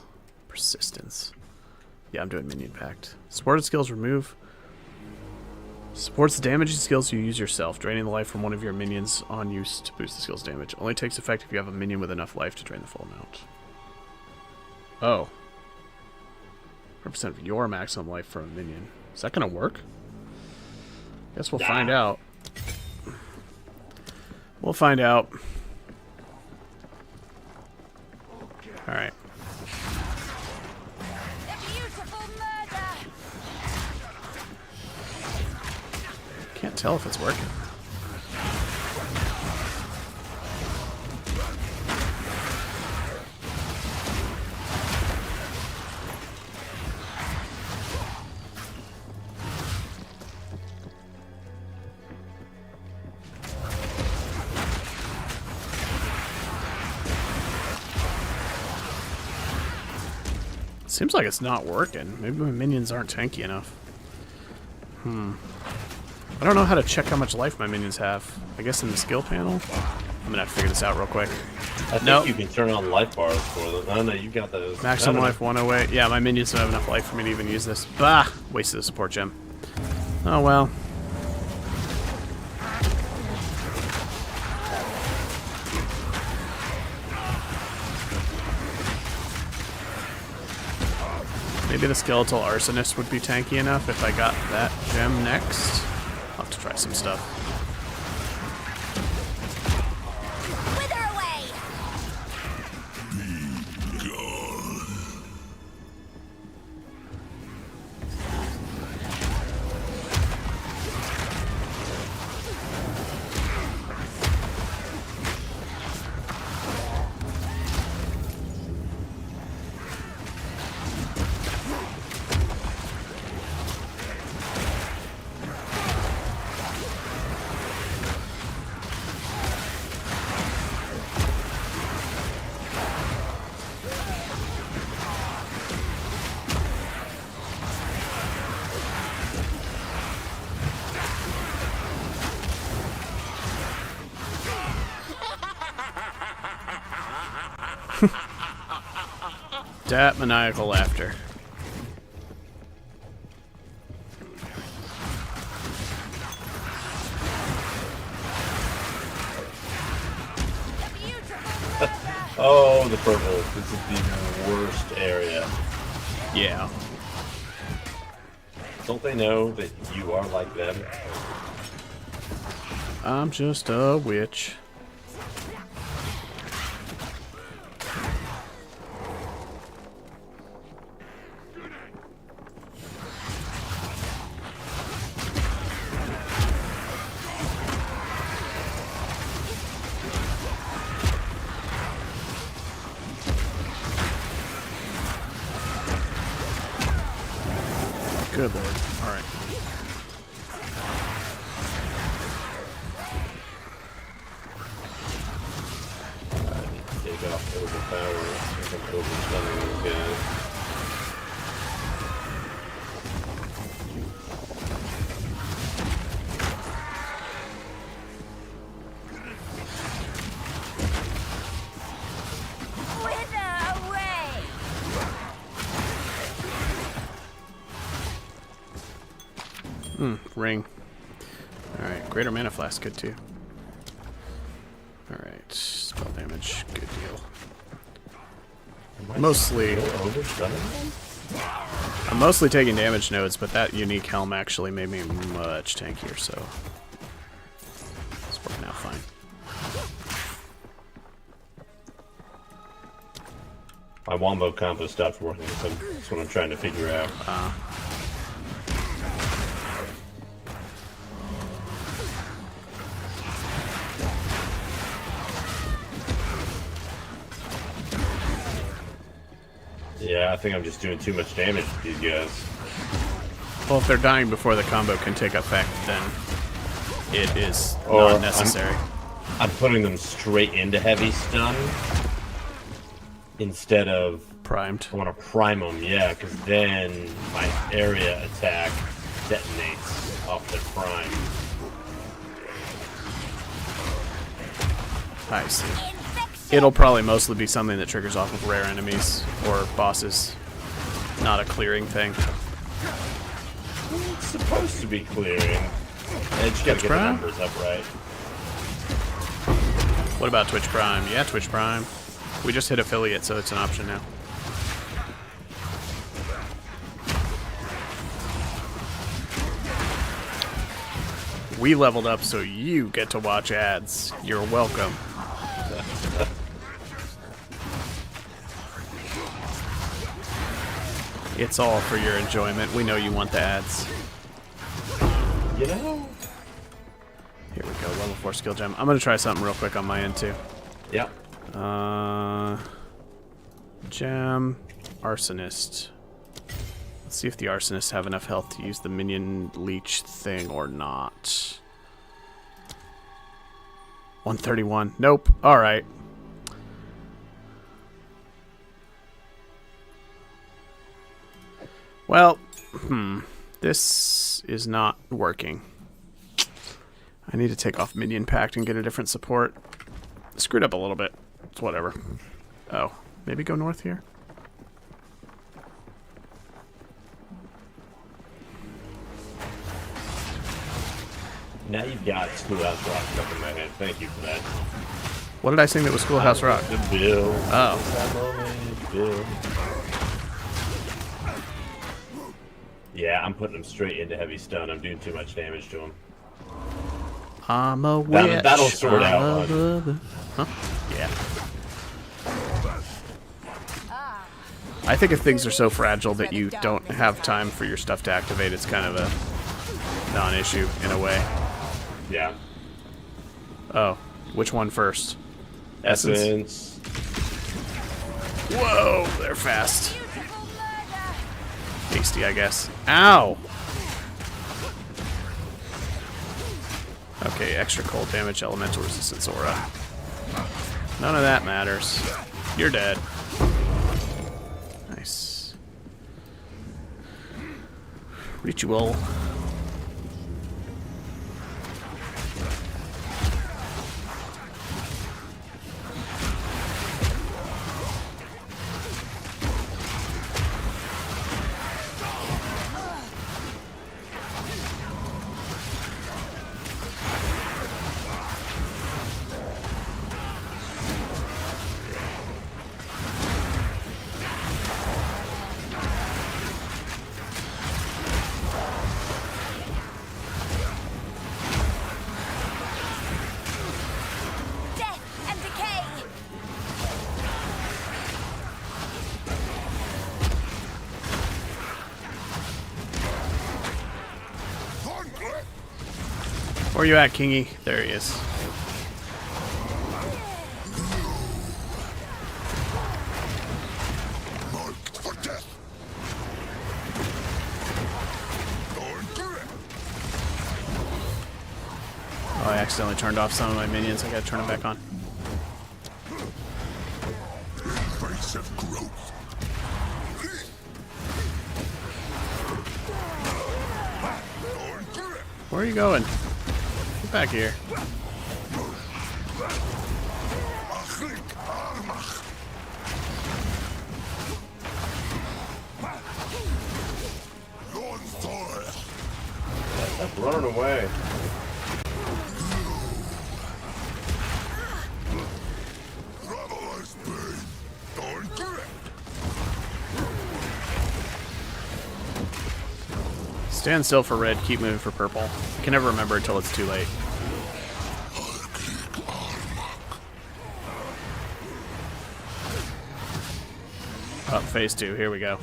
Persistence. Yeah, I'm doing minion pact. Supported skills remove. Supports the damaging skills you use yourself, draining the life from one of your minions on use to boost the skill's damage. Only takes effect if you have a minion with enough life to drain the full amount. Oh. Represent your maximum life for a minion. Is that gonna work? Guess we'll find out. We'll find out. Alright. Can't tell if it's working. Seems like it's not working. Maybe my minions aren't tanky enough. I don't know how to check how much life my minions have. I guess in the skill panel? I'm gonna have to figure this out real quick. I think you can turn on life bars for them. Oh no, you got those. Maximum life 108. Yeah, my minions don't have enough life for me to even use this. Bah! Wasted a support gem. Oh well. Maybe the skeletal arsonist would be tanky enough if I got that gem next. I'll have to try some stuff. Wither away! that maniacal laughter. Oh, the purple. This is the worst area. Yeah. Don't they know that you are like them? I'm just a witch. Good lord. Alright. Take off overpower. I'm overstunning those guys. Ring. Alright, greater mana flask, good too. Alright, spell damage, good deal. Mostly... I'm mostly taking damage nodes, but that unique helm actually made me much tankier, so... it's working out fine. My wombo combo stopped working, so that's what I'm trying to figure out. Yeah, I think I'm just doing too much damage to these guys. Well, if they're dying before the combo can take effect, then it is Or not necessary. I'm putting them straight into heavy stun instead of primed. I want to prime them, yeah, because then my area attack detonates off the prime. I see. It'll probably mostly be something that triggers off of rare enemies or bosses, not a clearing thing. It's supposed to be clearing. I just gotta get the numbers up right. What about Twitch Prime? Yeah, Twitch Prime. We just hit affiliate, so it's an option now. We leveled up so you get to watch ads. You're welcome. It's all for your enjoyment. We know you want the ads. You know? Here we go, level 4 skill gem. I'm gonna try something real quick on my end too. Yep. Gem, Arsonist. Let's see if the Arsonists have enough health to use the minion leech thing or not. 131. Nope. Alright. Well, this is not working. I need to take off Minion Pact and get a different support. Screwed up a little bit. It's whatever. Oh, maybe go north here? Now you've got Schoolhouse Rock stuck in my head. Thank you for that. What did I sing that was Schoolhouse Rock? The Bill. Oh. Bill. Yeah, I'm putting him straight into heavy stun. I'm doing too much damage to him. I'm a witch. That'll sort out. Huh? Yeah. I think if things are so fragile that you don't have time for your stuff to activate, it's kind of a non-issue in a way. Yeah. Oh, which one first? Essence. Whoa, they're fast. Hasty, I guess. Ow! Okay, extra cold damage, elemental resistance aura. None of that matters. You're dead. Nice. Ritual. Where you at, Kingy? There he is. Oh, I accidentally turned off some of my minions. I gotta turn them back on. Where are you going? Get back here. Stop running away. Stand still for red, keep moving for purple. You can never remember until it's too late. Up, phase 2, here we go.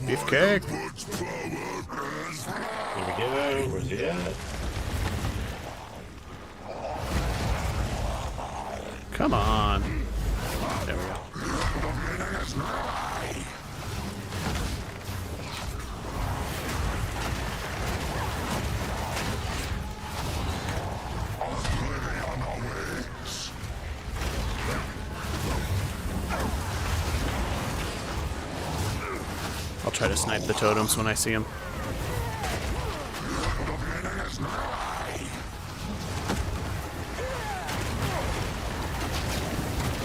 Beefcake! Here we go. Where's he at? Come on. There we go. I'll try to snipe the totems when I see them.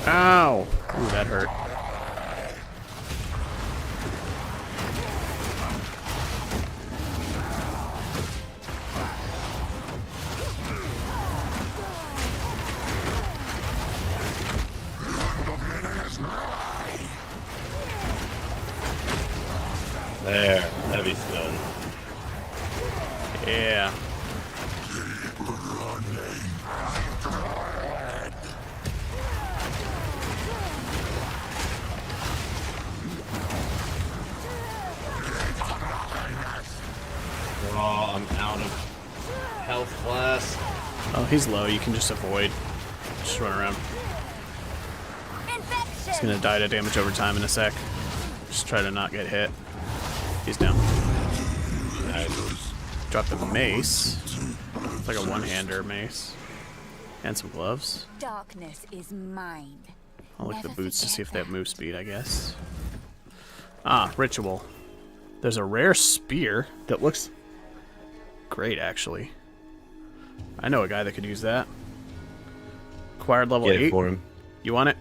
Ow! Ooh, that hurt. There, heavy stun. Yeah. Oh, I'm out of health class. Oh, he's low. You can just avoid. Just run around. He's gonna die to damage over time in a sec. Just try to not get hit. He's down. Nice. Drop the mace. It's like a one-hander mace. And some gloves. Darkness is mine. I'll look at the boots to see if they have move speed, I guess. Ah, ritual. There's a rare spear that looks great, actually. I know a guy that could use that. Acquired level 8. Get it for him. You want it?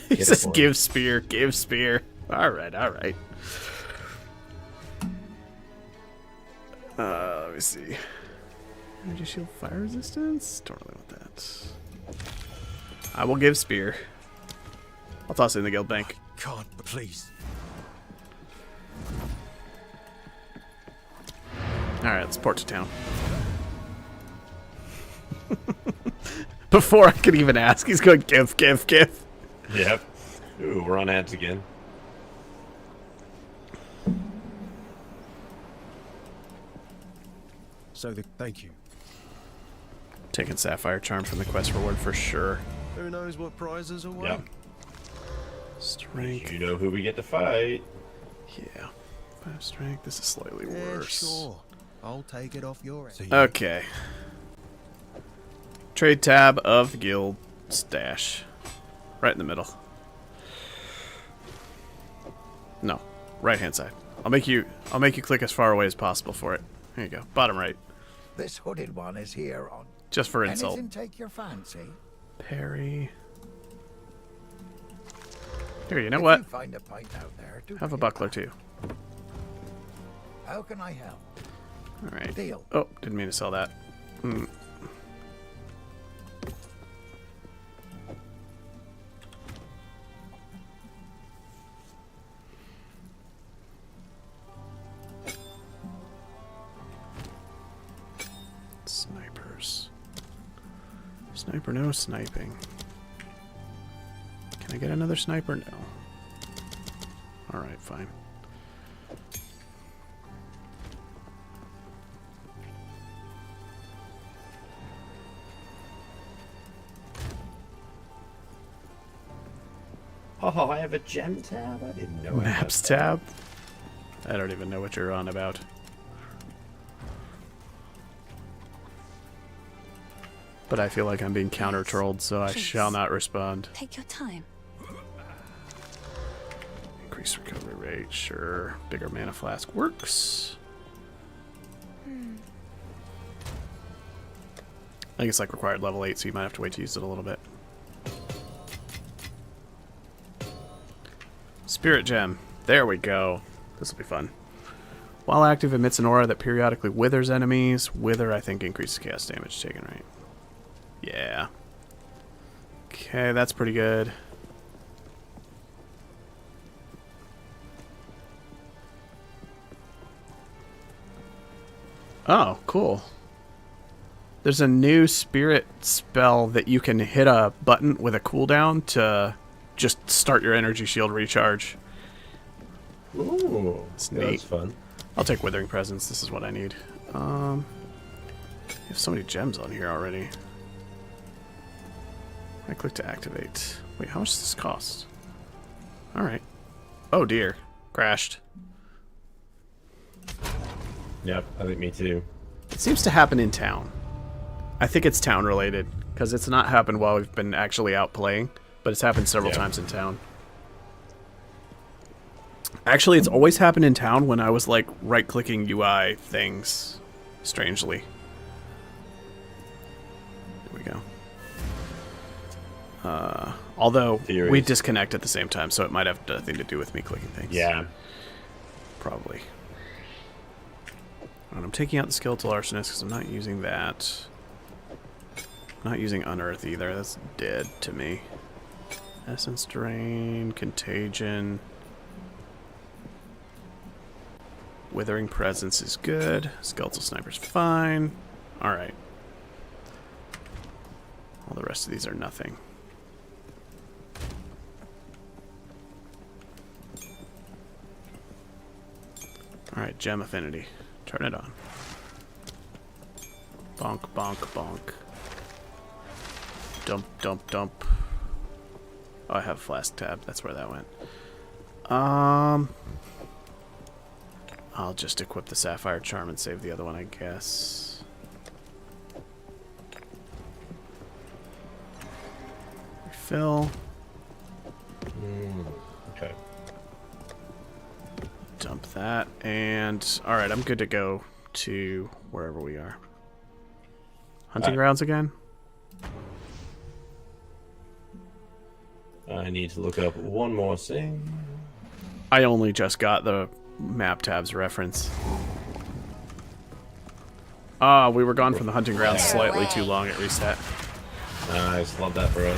He says, give spear, give spear. Alright, alright. Let me see. Energy shield fire resistance? Don't really want that. I will give spear. I'll toss it in the guild bank. Can't, please. Alright, let's port to town. Before I could even ask, he's going give, give, give. Yep. Ooh, we're on ads again. So thank you. Taking Sapphire Charm from the quest reward for sure. Who knows what prizes await? Yep. Strength. You know who we get to fight. Yeah. 5 strength. This is slightly worse. Sure. I'll take it off your end. Okay. Trade tab of the guild stash. Right in the middle. No. Right hand side. I'll make you click as far away as possible for it. There you go. Bottom right. This hooded one is here on. Just for insult. Anything take your fancy? Parry. Here, you know If what? you find a pint out there, do Have a bring it buckler back. too. How can I help? Alright. Deal. Oh, didn't mean to sell that. Hmm. Snipers. Sniper, no sniping. Can I get another sniper? No. Alright, fine. Oh, I have a gem tab? I didn't know I had Maps that. tab? I don't even know what you're on about. But I feel like I'm being counter-trolled, so I Please. shall not respond. Take your time. Increase recovery rate, sure. Bigger mana flask works. I think it's like required level 8, so you might have to wait to use it a little bit. Spirit Gem. There we go. This will be fun. While active, emits an aura that periodically withers enemies. Wither, I think, increases cast damage taken, right? Yeah. Okay, that's pretty good. Oh, cool. There's a new spirit spell that you can hit a button with a cooldown to just start your energy shield recharge. Ooh, it's yeah, neat. that's fun. I'll take Withering Presence. This is what I need. You have so many gems on here already. I click to activate. Wait, how much does this cost? Alright. Oh dear. Crashed. Yep, I think me too. It seems to happen in town. I think it's town related, because it's not happened while we've been actually out playing, but it's happened several times in town. Actually, it's always happened in town when I was like right-clicking UI things, strangely. There we go. Although we disconnect at the same time, so it might have nothing to do with me clicking things. Yeah. Probably. And I'm taking out the Skeletal Arsonist because I'm not using that. I'm not using Unearth either. That's dead to me. Essence Drain, Contagion. Withering Presence is good. Skeletal Sniper's fine. Alright. All the rest of these are nothing. Alright, Gem Affinity. Turn it on. Bonk, bonk, bonk. Dump, dump, dump. Oh, I have a flask tab. That's where that went. I'll just equip the Sapphire Charm and save the other one, I guess. Refill. Okay. Dump that, and alright, I'm good to go to wherever we are. Hunting grounds again? I need to look up one more thing. I only just got the map tabs reference. Ah, we were gone from the hunting grounds slightly too long at reset. Nice, love that, bros.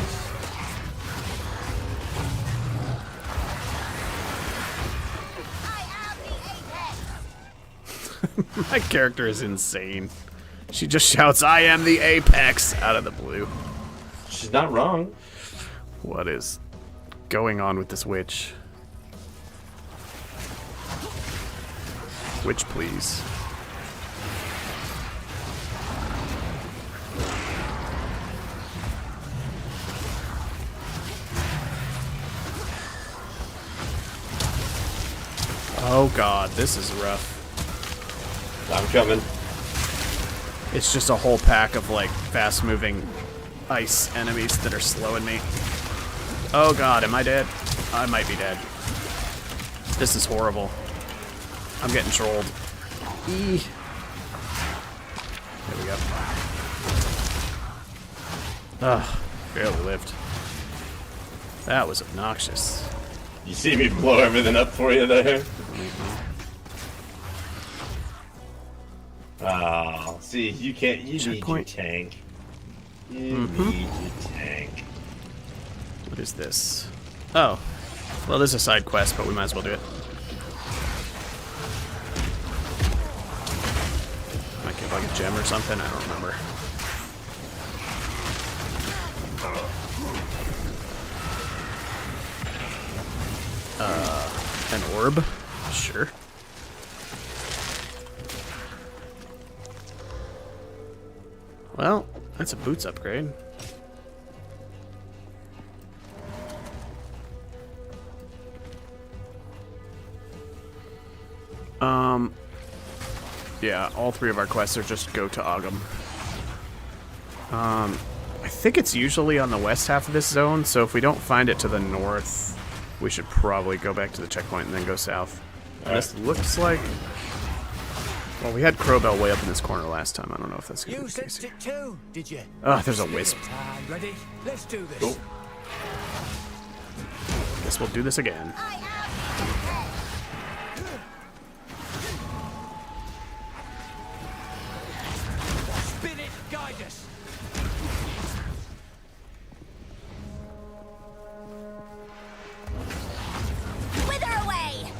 My character is insane. She just shouts, "I am the Apex!" out of the blue. She's not wrong. What is going on with this witch? Witch, please. Oh god, this is rough. I'm coming. It's just a whole pack of like fast-moving ice enemies that are slowing me. Oh god, am I dead? I might be dead. This is horrible. I'm getting trolled. There we go. Ugh, barely lived. That was obnoxious. You see me blow everything up for you there? Oh, see, you can't. You need your tank. You need your tank. What is this? Oh. Well, this is a side quest, but we might as well do it. Might get like a gem or something, I don't remember. An orb? Sure. Well, that's a boots upgrade. Yeah, all 3 of our quests are just go to Ogum. I think it's usually on the west half of this zone, so if we don't find it to the north, we should probably go back to the checkpoint and then go south. And this looks like... Well, we had Crowbell way up in this corner last time. I don't know if that's going to be the case here. Too, did you? Oh, there's a wisp. Ready? Let's do this. Cool. Guess we'll do this again. Spin it, guide us. Wither away!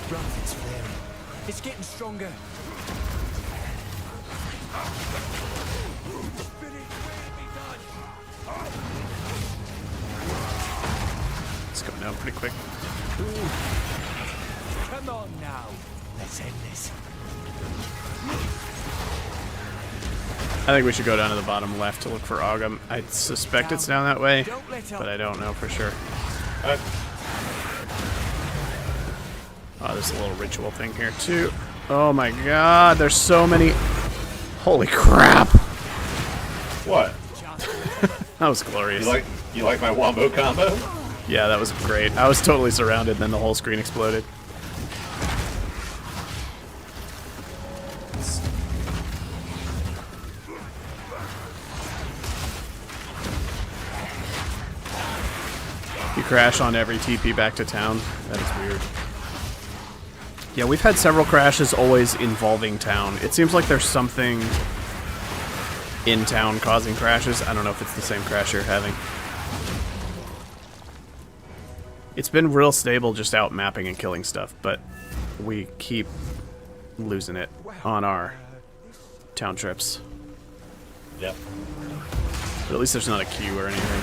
Right, it's flaring. It's getting stronger. It's going down pretty quick. Come on now. Let's end this. I think we should go down to the bottom left to look for Ogum. I suspect it's down that way, but I don't know for sure. Oh, there's a little ritual thing here too. Oh my god, there's so many. Holy crap! What? That was glorious. You like my wombo combo? Yeah, that was great. I was totally surrounded, then the whole screen exploded. You crash on every TP back to town. That is weird. Yeah, we've had several crashes always involving town. It seems like there's something in town causing crashes. I don't know if it's the same crash you're having. It's been real stable just out mapping and killing stuff, but we keep losing it on our town trips. Yep. But at least there's not a queue or anything.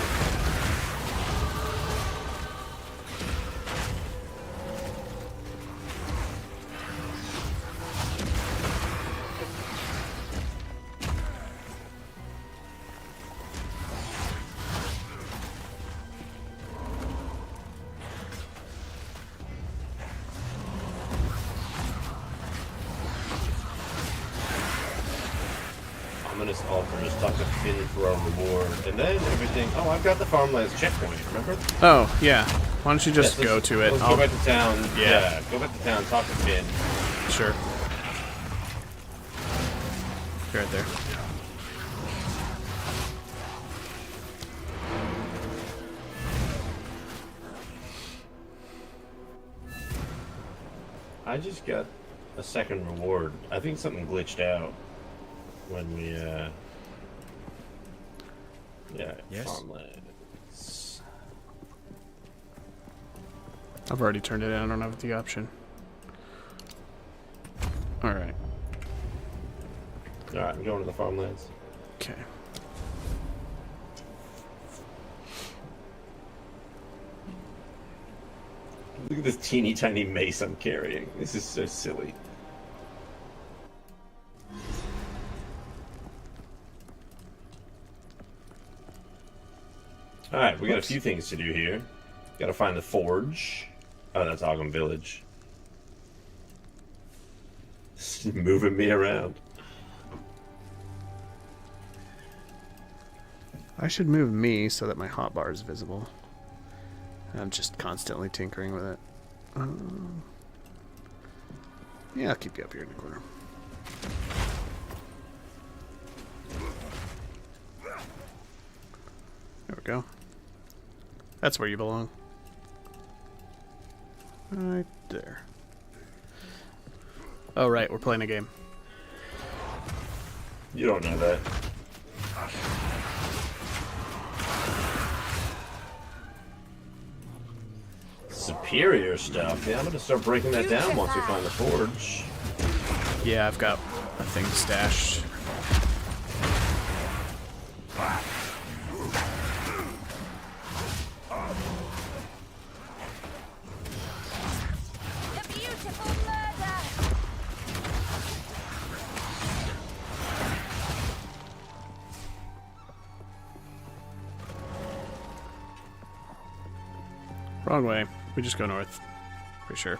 Altar, just talk to Finn for our reward, and then everything. Oh, I've got the farmlands checkpoint. Remember? Oh yeah. Why don't you just go to it? Let's go back to town. Yeah, go back to town. Talk to Finn. Sure. You're right there. I just got a second reward. I think something glitched out when we farmlands. I've already turned it in. I don't have the option. Alright. Alright, I'm going to the farmlands. Okay. Look at this teeny tiny mace I'm carrying. This is so silly. Alright, we got a few things to do here. Gotta find the forge. Oh, that's Ogum Village. Moving me around. I should move me so that my hotbar is visible. I'm just constantly tinkering with it. Yeah, I'll keep you up here in the corner. There we go. That's where you belong. Right there. Oh, right, we're playing a game. You don't know that. Superior stuff. Yeah, I'm gonna start breaking that down once we find the forge. Yeah, I've got a thing stashed. Wrong way. We just go north. Pretty sure.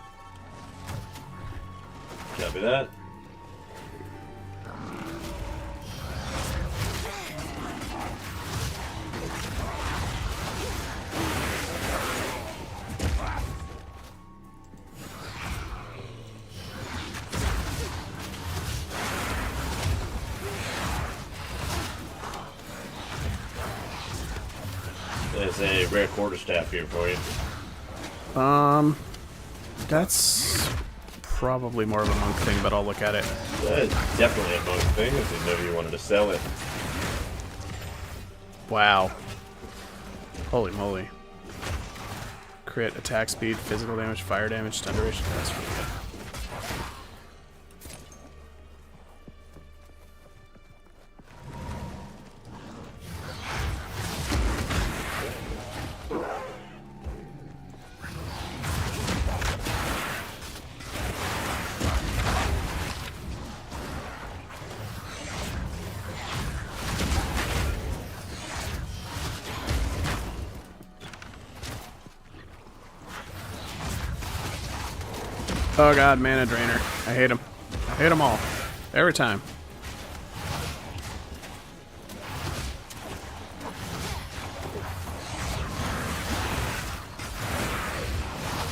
Copy that. There's a rare quarterstaff here for you. That's probably more of a monk thing, but I'll look at it. That's definitely a monk thing. I didn't know you wanted to sell it. Wow. Holy moly. Crit, attack speed, physical damage, fire damage, stun duration. That's really good. Oh god, mana drainer. I hate him. I hate them all. Every time.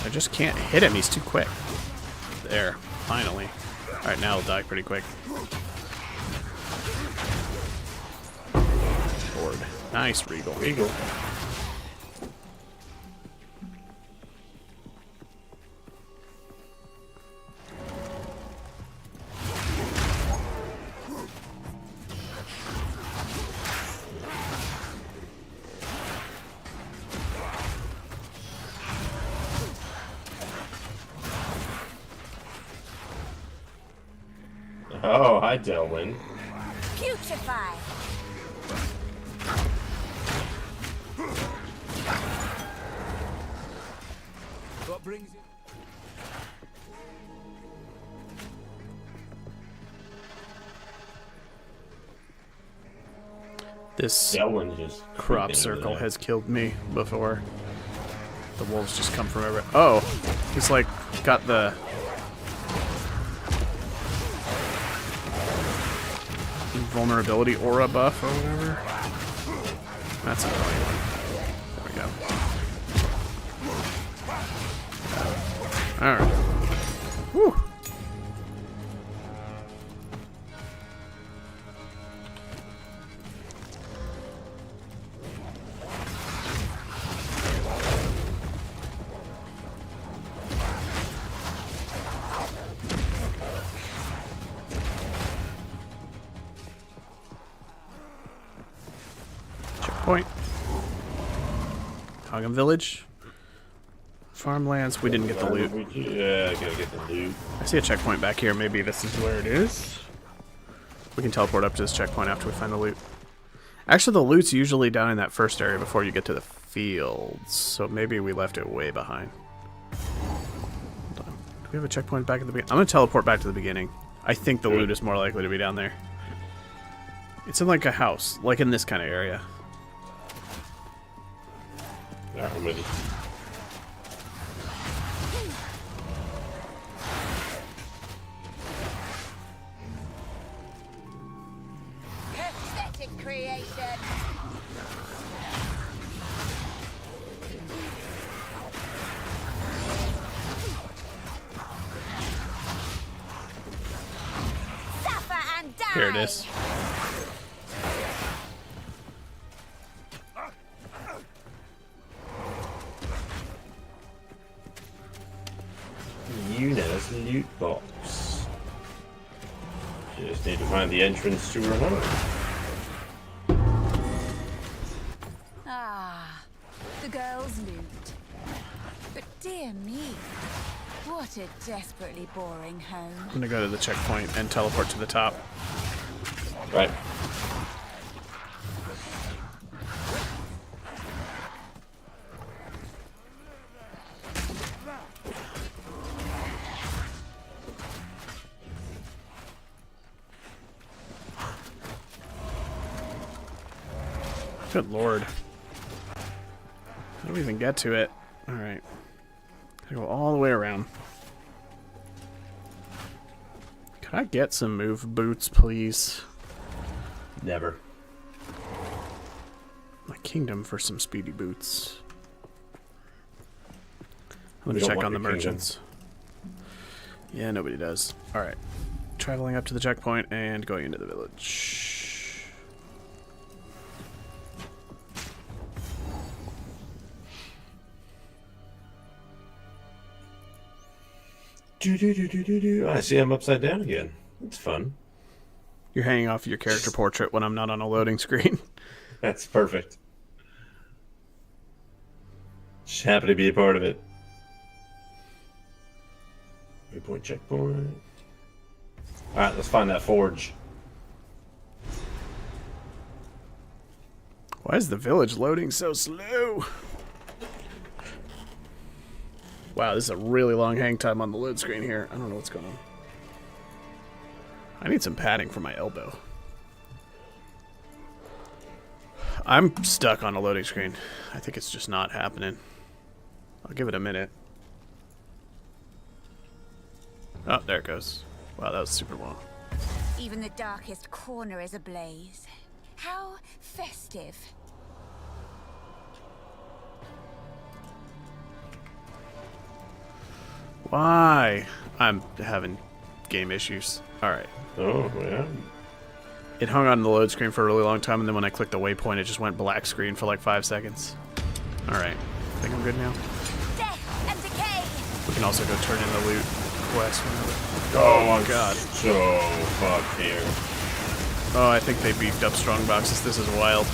I just can't hit him, he's too quick. There, finally. Alright, now he'll die pretty quick. Board. Nice, Regal. Regal. Oh, hi, Delwyn. Putrefy. What brings you? This Delwyn just crop creeping over circle there. has killed me before. The wolves just come from everywhere. Oh, he's like got the vulnerability aura buff or whatever. That's annoying. There we go. Alright. Whew. Checkpoint. Hoggum Village. Farmlands. We didn't get the loot. Yeah, gotta get the loot. I see a checkpoint back here. Maybe this is where it is. We can teleport up to this checkpoint after we find the loot. Actually, the loot's usually down in that first area before you get to the fields. So maybe we left it way behind. Hold on. Do we have a checkpoint back at the beginning? I'm going to teleport back to the beginning. I think the loot is more likely to be down there. It's in like a house. Like in this kind of area. Alright, I'm with you. Pathetic creation. Suffer and die. Here it is. Yuna's loot box. Just need to find the entrance to her home. Ah, the girl's loot. But dear me, what a desperately boring home. I'm going to go to the checkpoint and teleport to the top. Right. Good lord. How do we even get to it? Alright. Gotta go all the way around. Can I get some move boots, please? Never. My kingdom for some speedy boots. I'm We gonna don't check want on the your kingdom. merchants. Yeah, nobody does. Alright. Traveling up to the checkpoint and going into the village. I see I'm upside down again. It's fun. You're hanging off your character portrait when I'm not on a loading screen. That's perfect. Just happy to be a part of it. Waypoint, checkpoint. Alright, let's find that forge. Why is the village loading so slow? Wow, this is a really long hang time on the load screen here. I don't know what's going on. I need some padding for my elbow. I'm stuck on a loading screen. I think it's just not happening. I'll give it a minute. Oh, there it goes. Wow, that was super long. Even the darkest corner is ablaze. How festive. Why? I'm having game issues. Alright. Oh, yeah. It hung on the load screen for a really long time, and then when I clicked the waypoint, it just went black screen for like 5 seconds. Alright. I think I'm good now. Death and decay. We can also go turn in the loot quest. Oh, God. So fucked here. Oh, I think they beefed up strong boxes. This is wild.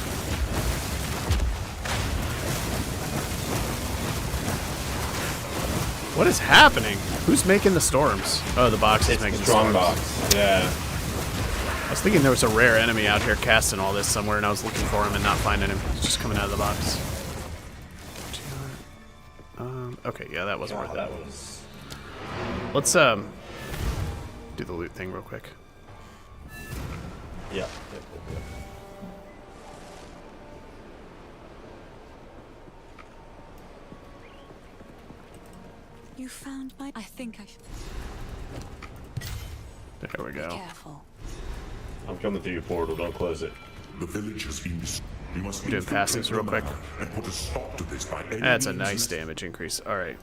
What is happening? Who's making the storms? Oh, the box is making the storms. Strong box. Yeah. I was thinking there was a rare enemy out here casting all this somewhere, and I was looking for him and not finding him. He's just coming out of the box. Okay, yeah, that wasn't worth it. That was... Let's do the loot thing real quick. Yeah. You found my... I think I should... There we go. Be careful. I'm coming through your portal. Don't close it. The village has been... You must Doing passives real quick. and put a stop to this by any That's a means nice necessary. damage increase. Alright.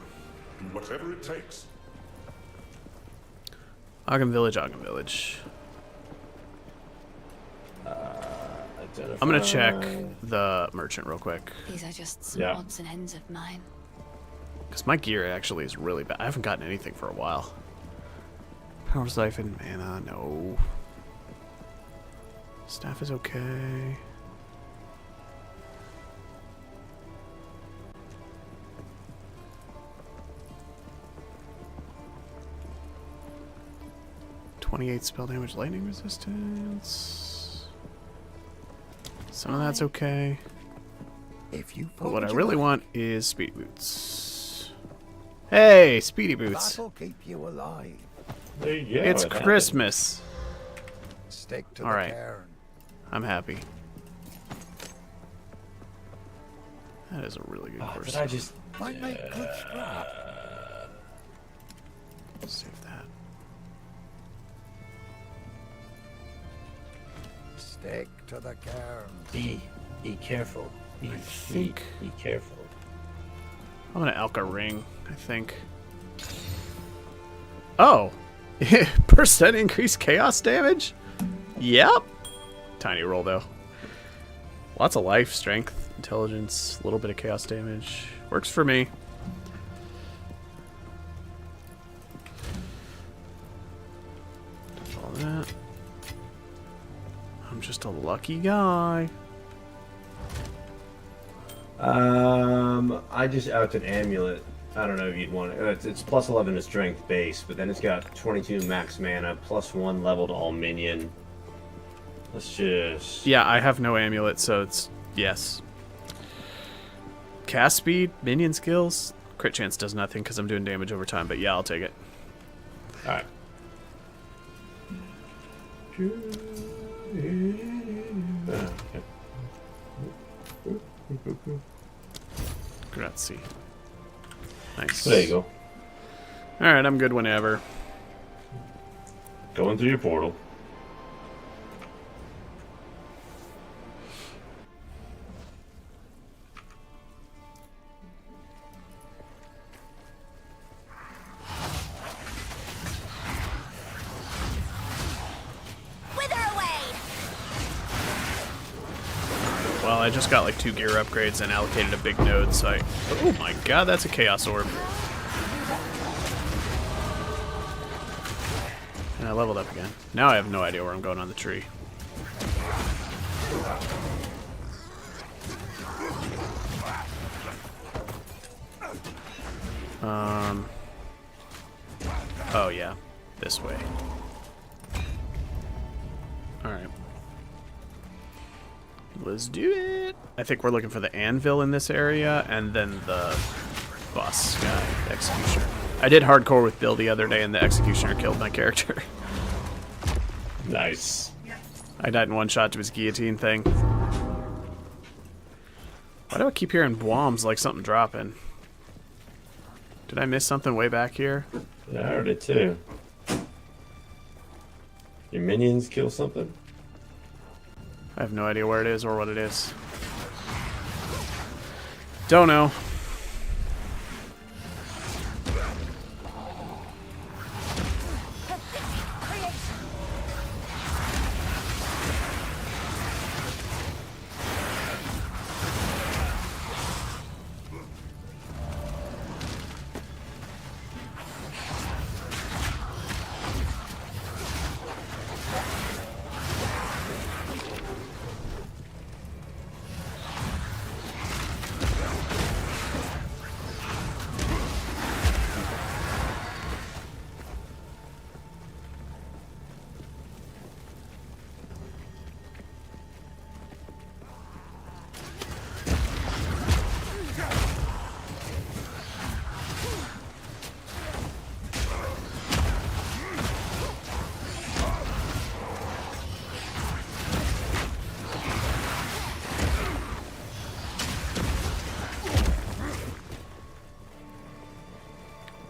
Do whatever it takes. Ogden Village, Ogden Village. I'm gonna check the merchant real quick. These are just some Yeah. odds and ends of mine. Because my gear actually is really bad. I haven't gotten anything for a while. Power Siphon, mana, no. Staff is okay. .28 spell damage, lightning resistance. Some of that's okay. If you But what I fold really your want is speedy boots. Hey, speedy boots. That'll keep you alive. There you go. It's it happened. Christmas. Stick to All the right. cairn. I'm happy. That is a really good course. Did I just... Might make good scrap. Save that. Stick to the cairn. Be careful. Be careful. I'm gonna Alka Ring, I think. Oh! Percent increased chaos damage? Yep. Tiny roll, though. Lots of life, strength, intelligence, a little bit of chaos damage. Works for me. All that. I'm just a lucky guy. I just out an amulet. I don't know if you'd want it. It's plus 11 to strength base, but then it's got 22 max mana, plus 1 level to all minion. Let's just... Yeah, I have no amulet, so it's... Yes. Cast speed, minion skills. Crit chance does nothing because I'm doing damage over time, but yeah, I'll take it. Alright. Grazie. Nice. There you go. Alright, I'm good whenever. Going through your portal. Well, I just got like 2 gear upgrades and allocated a big node, so I... Oh my god, that's a Chaos Orb. And I leveled up again. Now I have no idea where I'm going on the tree. Oh yeah, this way. Alright. Let's do it! I think we're looking for the anvil in this area, and then the boss guy, the executioner. I did hardcore with Bill the other day, and the executioner killed my character. Nice. I died in one shot to his guillotine thing. Why do I keep hearing bombs like something dropping? Did I miss something way back here? Yeah, I heard it too. Your minions kill something? I have no idea where it is or what it is. Don't know.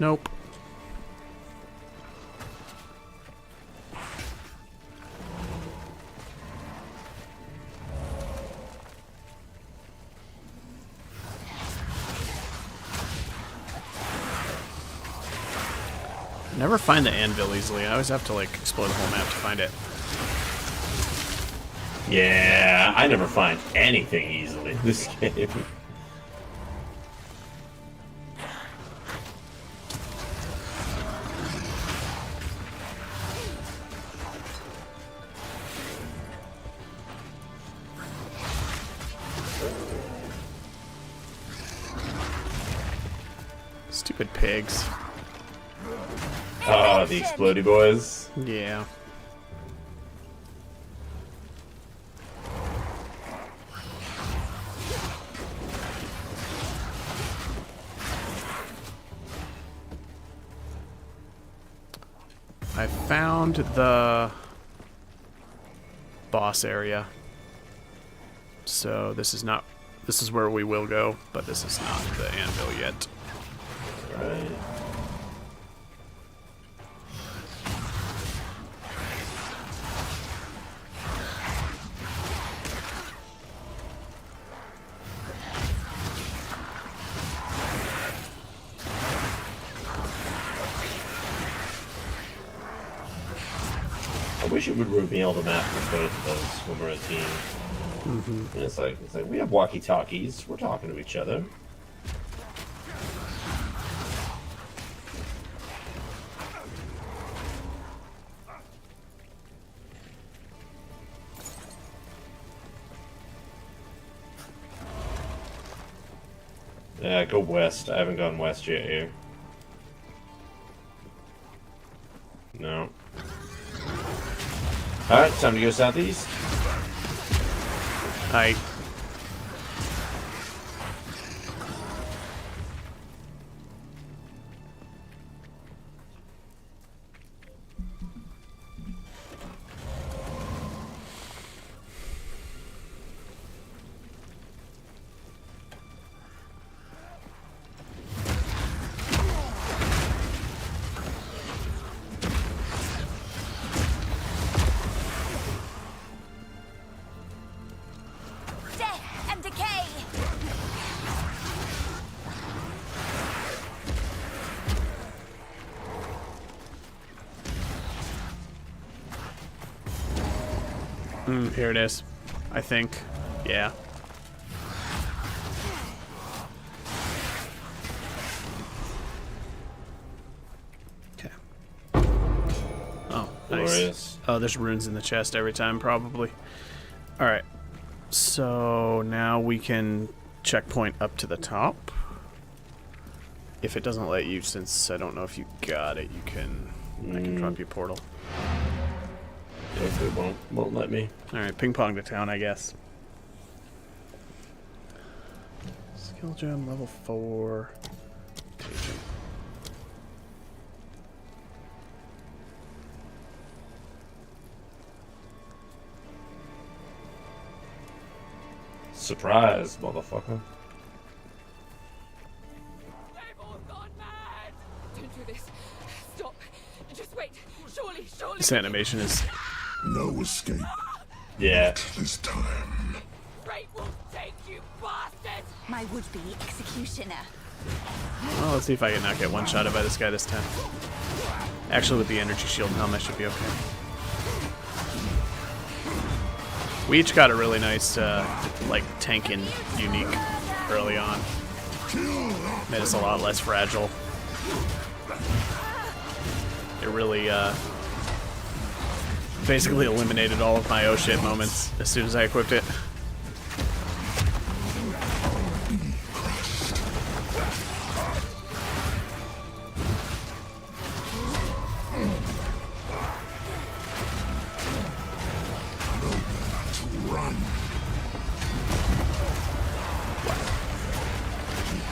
Nope. Never find the anvil easily. I always have to like explore the whole map to find it. Yeah, I never find anything easily in this game. Stupid pigs. Oh, the explodey boys. Yeah. I found the boss area. So this is where we will go, but this is not the anvil yet. Right. I wish it would reveal the map for both of those when we're a team. Mm-hmm. And it's like we have walkie-talkies. We're talking to each other. Yeah, go west. I haven't gone west yet here. No. Alright, time to go southeast. I Here it is. I think. Yeah. Okay. Oh, nice. Glorious. Oh, there's runes in the chest every time, probably. Alright. So now we can checkpoint up to the top. If it doesn't let you, since I don't know if you got it, you can... I can drop you a portal. If it won't let me. Alright, ping pong to town, I guess. Skill gem, level 4. Teaching. Surprise, motherfucker. Don't do this. Stop. Just wait. Surely. This animation is... No escape Yeah. this time. Fate will take you, bastard! My would-be executioner. Well, let's see if I can not get one-shotted by this guy this time. Actually, with the energy shield helm, I should be okay. We each got a really nice, like, tanking unique early on. Made us a lot less fragile. It really, basically eliminated all of my oh shit moments as soon as I equipped it.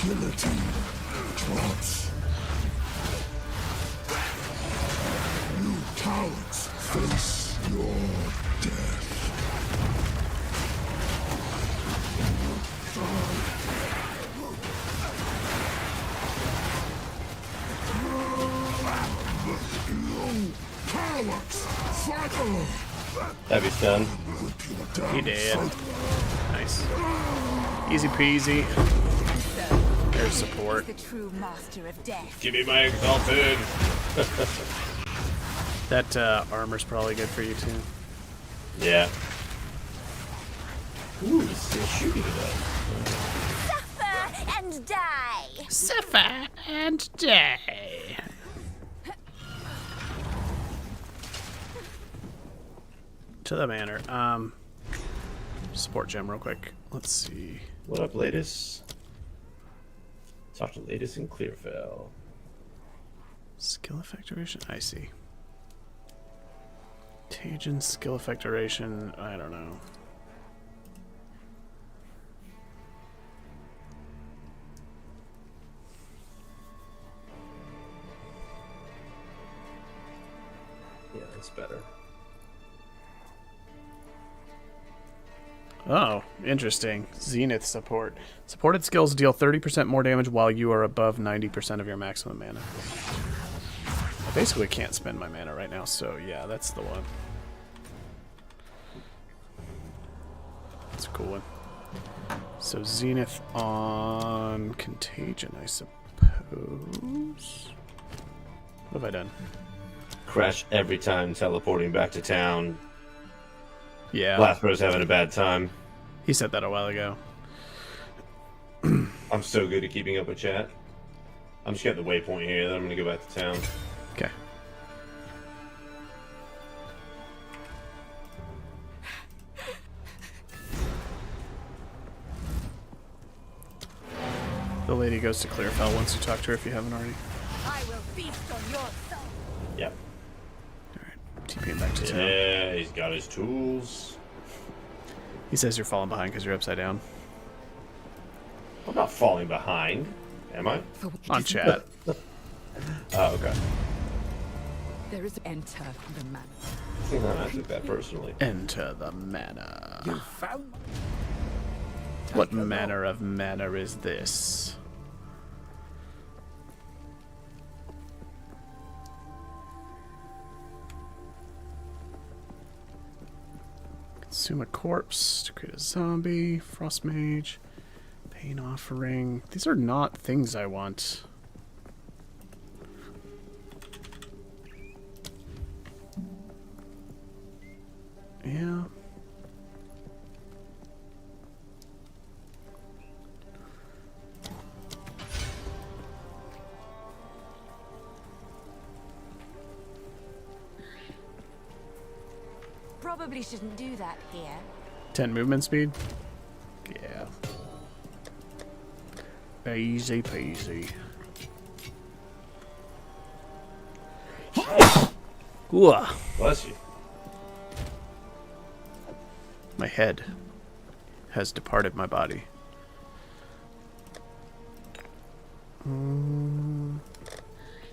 Guillotine drops. You cowards face your death. You cowards fight. Heavy stun. He did. Nice. Easy peasy. There's support. The true master of death. Give me my exalted. That armor's probably good for you too. Yeah. Ooh, he's still shooting it up. Suffer and die. Suffer and die. To the manor. Support gem real quick. Let's see. What up, latest? Talk to latest in Clearfell. Skill effect duration? I see. Tajin skill effect duration? I don't know. Yeah, that's better. Oh, interesting. Zenith support. Supported skills deal 30% more damage while you are above 90% of your maximum mana. I basically can't spend my mana right now, so yeah, that's the one. That's a cool one. So Zenith on Contagion, I suppose. What have I done? Crash every time teleporting back to town. Yeah. Lathbro's having a bad time. He said that a while ago. I'm so good at keeping up with chat. I'm just getting the waypoint here, then I'm gonna go back to town. Okay. The lady goes to Clearfell once you talk to her if you haven't already. I will feast on your soul. Yep. Alright, TPing back to town. Yeah, he's got his tools. He says you're falling behind because you're upside down. I'm not falling behind, am I? On chat. Oh, okay. There is enter the manor. I took that personally. Enter the manor. You found. What manner of manor is this? Consume a corpse to create a zombie. Frost mage. Pain offering. These are not things I want. Yeah. probably shouldn't do that here. 10 movement speed? Yeah. Easy peasy. Ooh. Bless you. My head has departed my body.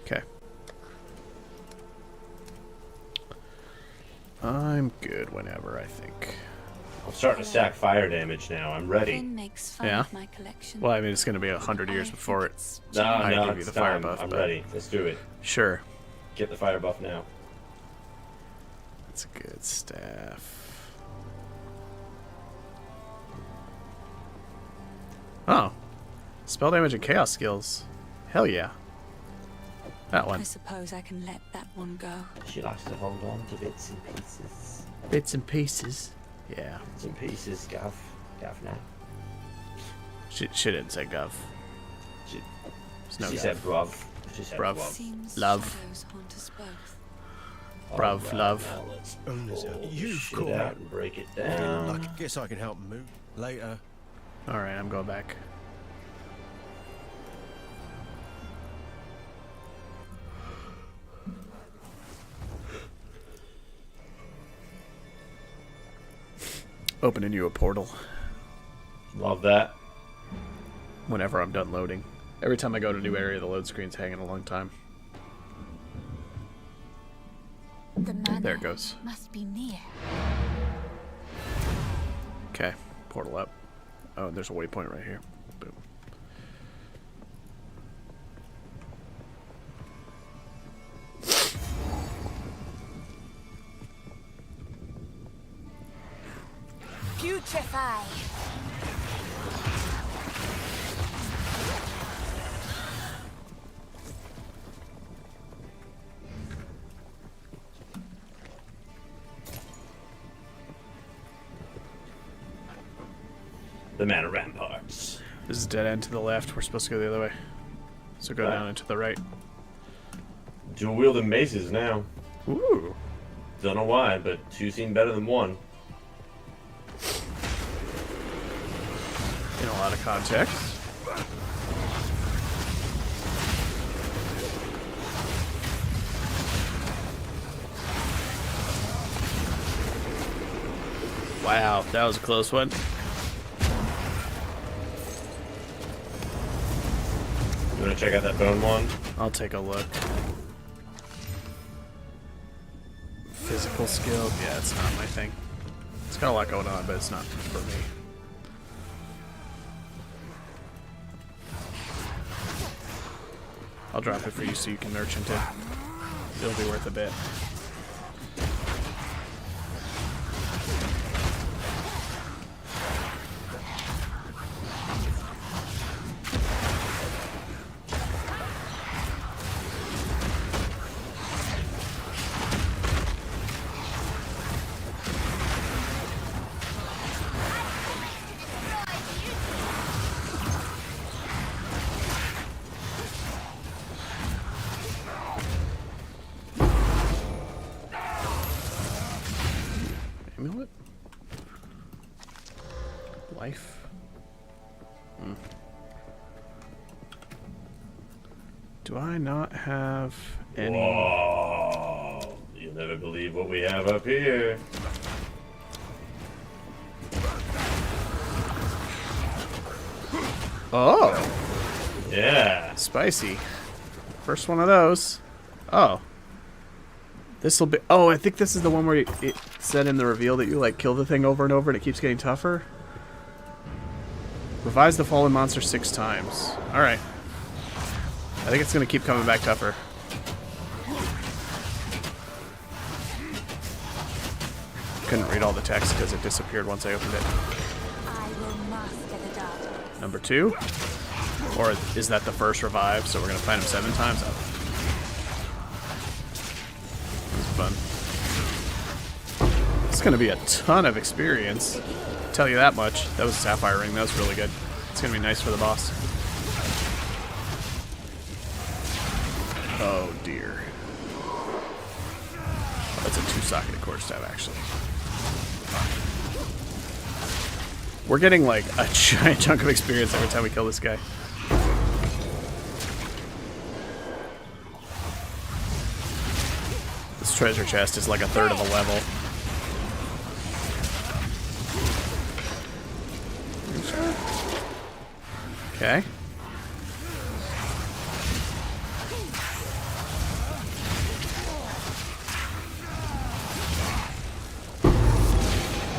Okay. I'm good whenever, I think. I'm starting to stack fire damage now. I'm ready. Finn makes fun Yeah? of my collection. Well, I mean, it's going to be 100 years before it. No, I no, give you it's the fire time. buff, I'm but- ready. Let's do it. Sure. Get the fire buff now. That's a good staff. Oh. Spell damage and chaos skills. Hell yeah. That I one. suppose I can let that one go. She likes to hold on to bits and pieces. Bits and pieces. Yeah. Bits and pieces, Gav. Gav now. She didn't say gov. She, There's no she gov. said bruv. She said Bruv. bruv. Seems Love. shadows haunt us both. Bruv, Alright, love. now let's You've pull You've shit caught out me. and break it I down. guess I can help move later. Alright, I'm going back. Opening you a portal Love that. whenever I'm done loading. Every time I go to a new area, the load screen's hanging a long time. The manor There it goes. must be near. Okay, portal up. Oh, there's a waypoint right here. Boom. Putrefy! The Manor Ramparts. This is dead end to the left. We're supposed to go the other way. So go down and to the right. Dual wielding maces now. Ooh. Don't know why, but two seem better than one. In a lot of context. Wow, that was a close one. You wanna check out that bone one? I'll take a look. Physical skill? Yeah, it's not my thing. It's got a lot going on, but it's not for me. I'll drop it for you so you can merchant it. It'll be worth a bit. Amulet? Life? Do I not have any? Whoa. You'll never believe what we have up here. Oh! Yeah. Spicy. First one of those. Oh. This'll be. Oh, I think this is the one where it said in the reveal that you like kill the thing over and over and it keeps getting tougher. Revise the fallen monster 6 times. Alright. I think it's gonna keep coming back tougher. Couldn't read all the text because it disappeared once I opened it. I will master the darkness. Number 2? Or is that the first revive? So we're gonna fight him 7 times? Oh. This is fun. It's gonna be a ton of experience. Tell you that much. That was a sapphire ring. That was really good. It's gonna be nice for the boss. Oh dear. Oh, that's a 2-socketed quarterstaff actually. We're getting like a giant chunk of experience every time we kill this guy. This treasure chest is like a third of a level. Okay.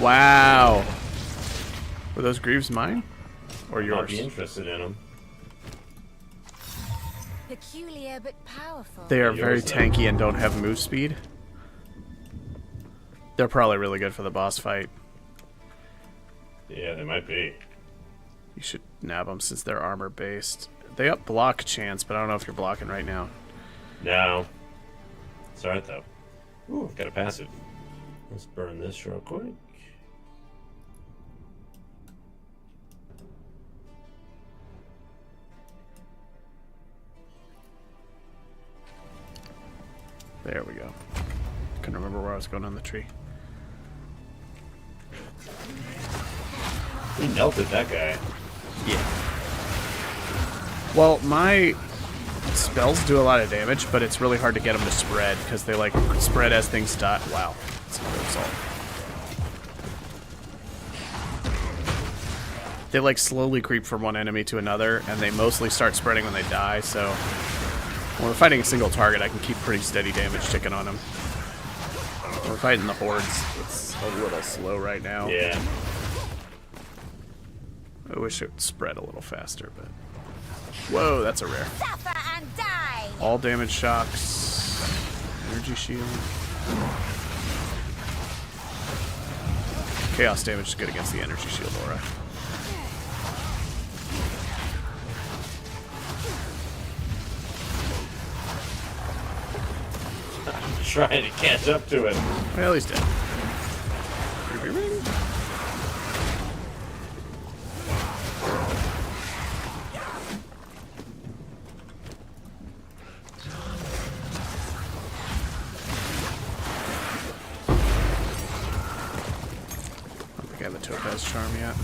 Wow. Were those greaves mine? Or yours? I'd be interested in them. Peculiar but powerful. They are very tanky and don't have move speed. They're probably really good for the boss fight. Yeah, they might be. You should nab them since they're armor based. They up block chance, but I don't know if you're blocking right now. No. It's alright though. Ooh, got a passive. Let's burn this real quick. There we go. Couldn't remember where I was going on the tree. He melted that guy. Yeah. Well, my spells do a lot of damage, but it's really hard to get them to spread because they like spread as things die. Wow. That's a good result. They like slowly creep from one enemy to another, and they mostly start spreading when they die, so when we're fighting a single target, I can keep pretty steady damage ticking on them. When we're fighting the hordes, it's a little slow right now. Yeah. I wish it would spread a little faster, but... Whoa, that's a rare. Suffer and die. All damage shocks. Energy shield. Chaos damage is good against the energy shield aura. I'm trying to catch up to him. Well, he's dead. I don't think I have a Topaz Charm yet.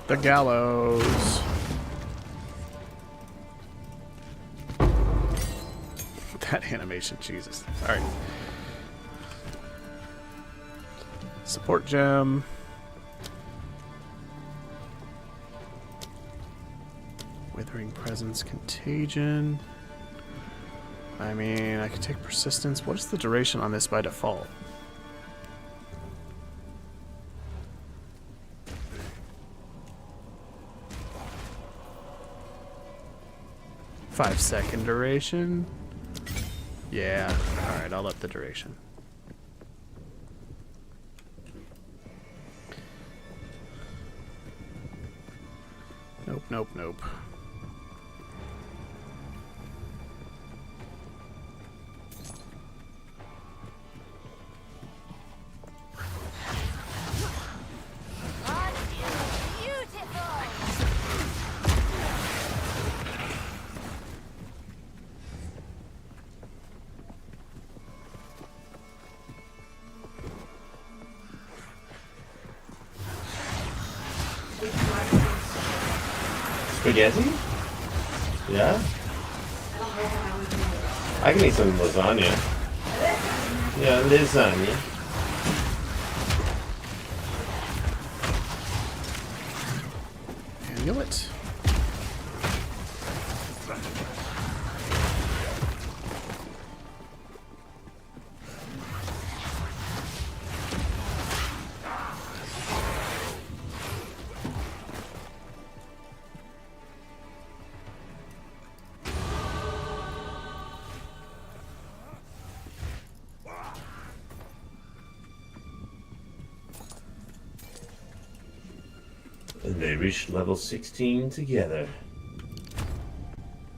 The gallows. That animation, Jesus. Alright. Support gem. Withering Presence, Contagion. I mean, I could take Persistence. What is the duration on this by default? Five-second duration. Yeah. Alright, I'll up the duration. Nope, nope, nope. Spaghetti? Yeah? I can eat some lasagna. Yeah, lasagna. Amulet. And they reached level 16 together.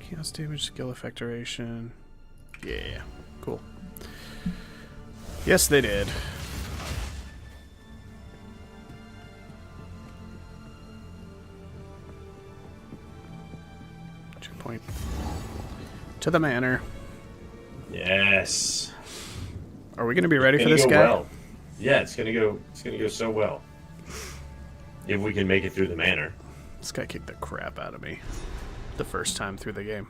Chaos damage, skill effect duration. Yeah, cool. Yes, they did. Checkpoint. To the manor. Yes. Are we gonna be ready for It's this gonna go guy? well. Yeah, it's gonna go so well. If we can make it through the manor. This guy kicked the crap out of me the first time through the game.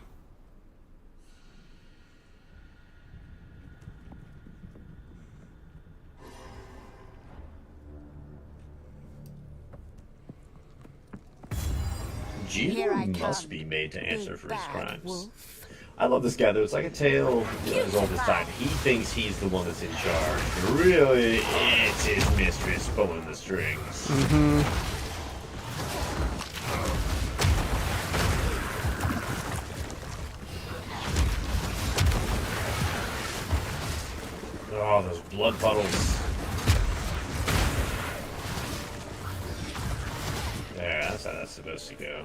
Gino must be made to answer for his crimes. I love this guy though. It's like a tale as old as time. He thinks he's the one that's in charge. But really, it's his mistress pulling the strings. Oh, those blood puddles. There, that's how that's supposed to go.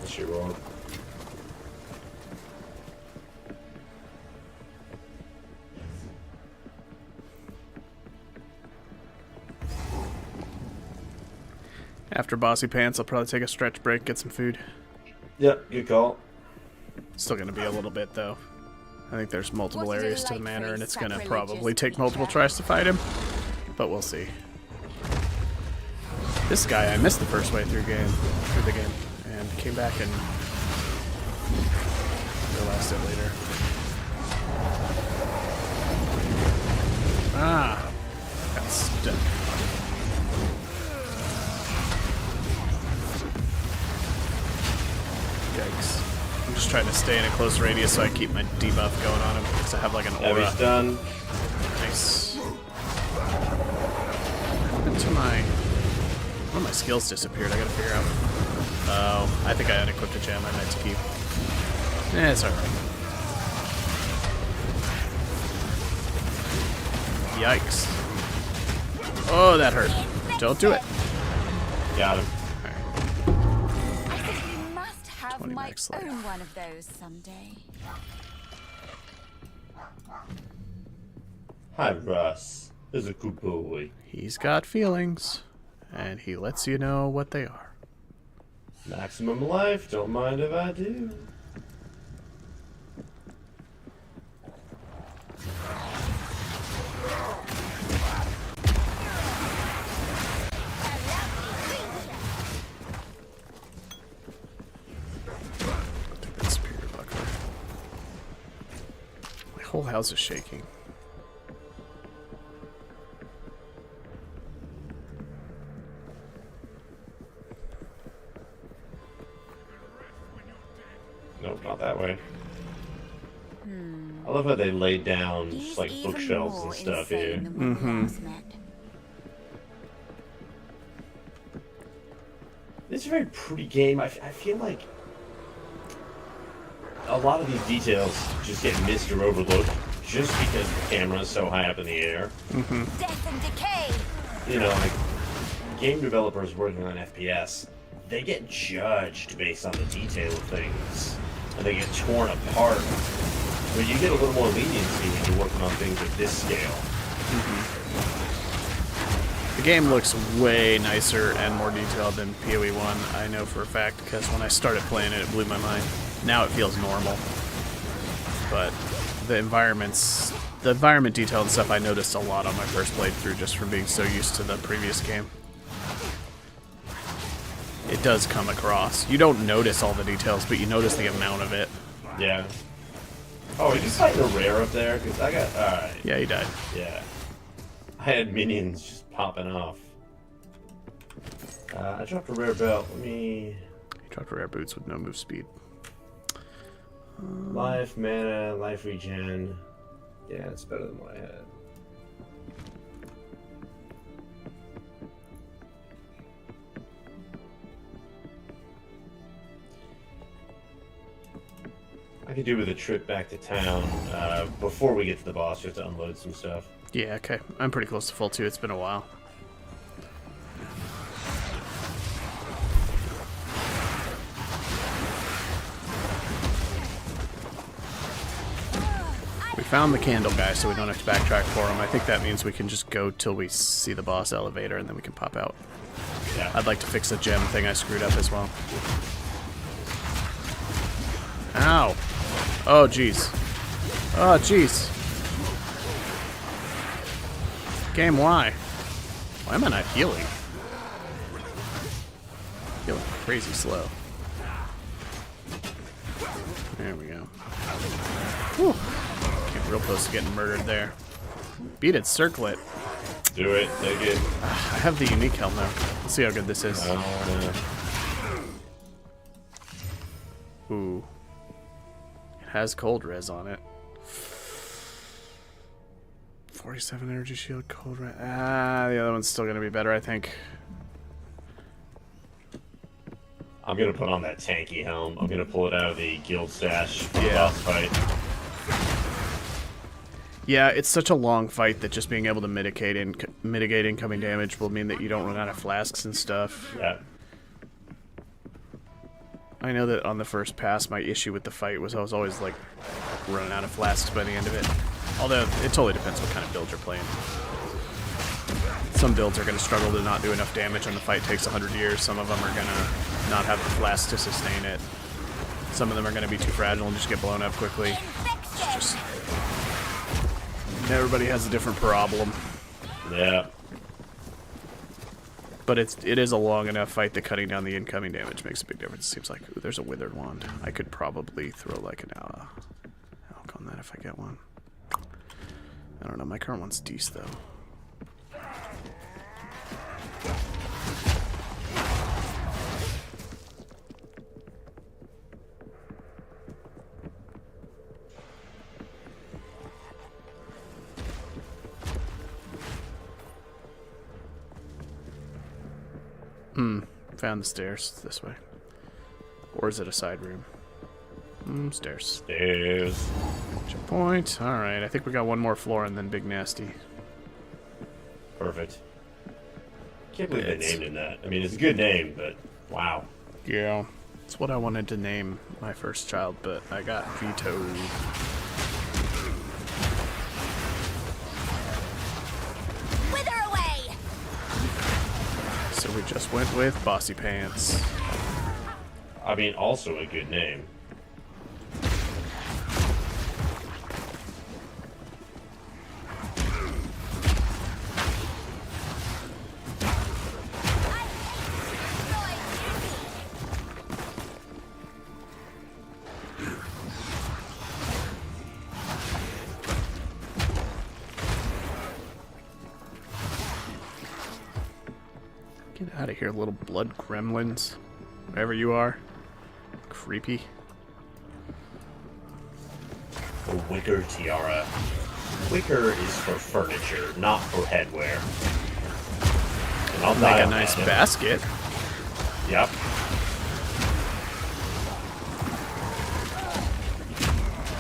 That's your roll. After Bossy Pants, I'll probably take a stretch break, get some food. Yep, good call. Still gonna be a little bit though. I think there's multiple areas to the manor, and it's gonna probably take multiple tries to fight him. But we'll see. This guy, I missed the first way through the game, and came back and realized it later. Ah, got stuck. Yikes. I'm just trying to stay in a close radius so I keep my debuff going on him, because I have like an aura. He's done. Nice. Into my... One of my skills disappeared, I gotta figure out. Oh, I think I unequipped a gem I meant to keep. Eh, it's alright. Yikes. Oh, that hurt. Don't do it. Got him. Have my own one of those someday. Hi, Russ. There's a good boy. He's got feelings, and he lets you know what they are. Maximum life, don't mind if I do. Whole house is shaking. Nope, not that way. I love how they laid down just like bookshelves and stuff here. It's a very pretty game. I feel like a lot of these details just get missed or overlooked just because the camera is so high up in the air. Death and decay. You know, like game developers working on FPS, they get judged based on the detail of things, and they get torn apart. But you get a little more leniency when you're working on things at this scale. The game looks way nicer and more detailed than PoE 1, I know for a fact, because when I started playing it, it blew my mind. Now it feels normal. But the environment detail and stuff I noticed a lot on my first playthrough just from being so used to the previous game. It does come across. You don't notice all the details, but you notice the amount of it. Yeah. Oh, are you fighting a rare up there? Because I got... Alright. Yeah, he died. Yeah. I had minions just popping off. I dropped a rare belt. Let me... He dropped rare boots with no move speed. Life, mana, life regen. Yeah, it's better than what I had. I could do with a trip back to town. Before we get to the boss, we have to unload some stuff. Yeah, okay. I'm pretty close to full too. It's been a while. We found the candle guy, so we don't have to backtrack for him. I think that means we can just go till we see the boss elevator, and then we can pop out. Yeah. I'd like to fix the gem thing I screwed up as well. Ow! Oh, jeez. Oh, jeez. Game, why? Why am I not healing? Healing crazy slow. There we go. Whew. Came real close to getting murdered there. Beat it, circle it. Do it, take it. I have the unique helm though. Let's see how good this is. Ooh. It has cold res on it. 47 energy shield, cold res. Ah, the other one's still gonna be better, I think. I'm gonna put on that tanky helm. I'm gonna pull it out of the guild stash for the Yeah. boss fight. Yeah, it's such a long fight that just being able to mitigate incoming damage will mean that you don't run out of flasks and stuff. Yeah. I know that on the first pass, my issue with the fight was I was always like running out of flasks by the end of it. Although it totally depends what kind of build you're playing. Some builds are going to struggle to not do enough damage and the fight takes 100 years. Some of them are going to not have the flasks to sustain it. Some of them are going to be too fragile and just get blown up quickly. It's just... Everybody has a different problem. Yeah. But it is a long enough fight that cutting down the incoming damage makes a big difference. It seems like, ooh, there's a withered wand. I could probably throw like an alk on that if I get one. I don't know, my current one's decent though. Found the stairs. This way. Or is it a side room? Stairs. Stairs. Checkpoint. Alright, I think we got one more floor and then Big Nasty. Perfect. Can't believe they named him that. I mean, it's a good name, but wow. Yeah. It's what I wanted to name my first child, but I got vetoed. So we just went with Bossy Pants. I mean, also a good name. Get out of here, little blood gremlins. Wherever you are. Creepy. A wicker tiara. Wicker is for furniture, not for headwear. And I'll Make a nice basket. Yep.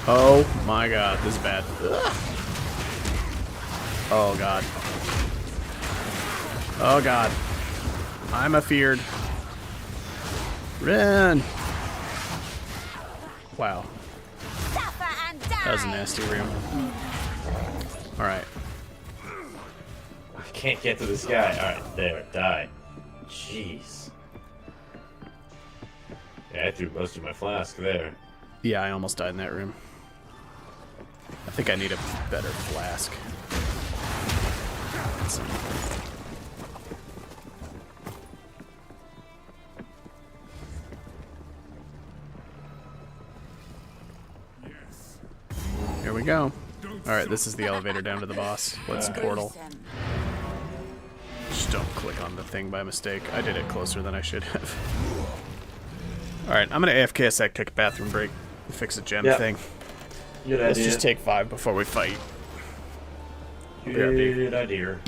Oh my god, this is bad. Ugh. Oh god. Oh god. I'm afeared. Run! Wow. That was a nasty room. Alright. I can't get to this guy. Alright, there, die. Jeez. Yeah, I threw most of my flask there. Yeah, I almost died in that room. I think I need a better flask. Let's see. Here we go. Alright, this is the elevator down to the boss. Let's portal. Just don't click on the thing by mistake. I did it closer than I should have. Alright, I'm gonna AFK a sec, take a bathroom break, fix a gem thing. Good Let's idea. just take 5 before we fight. Good idea.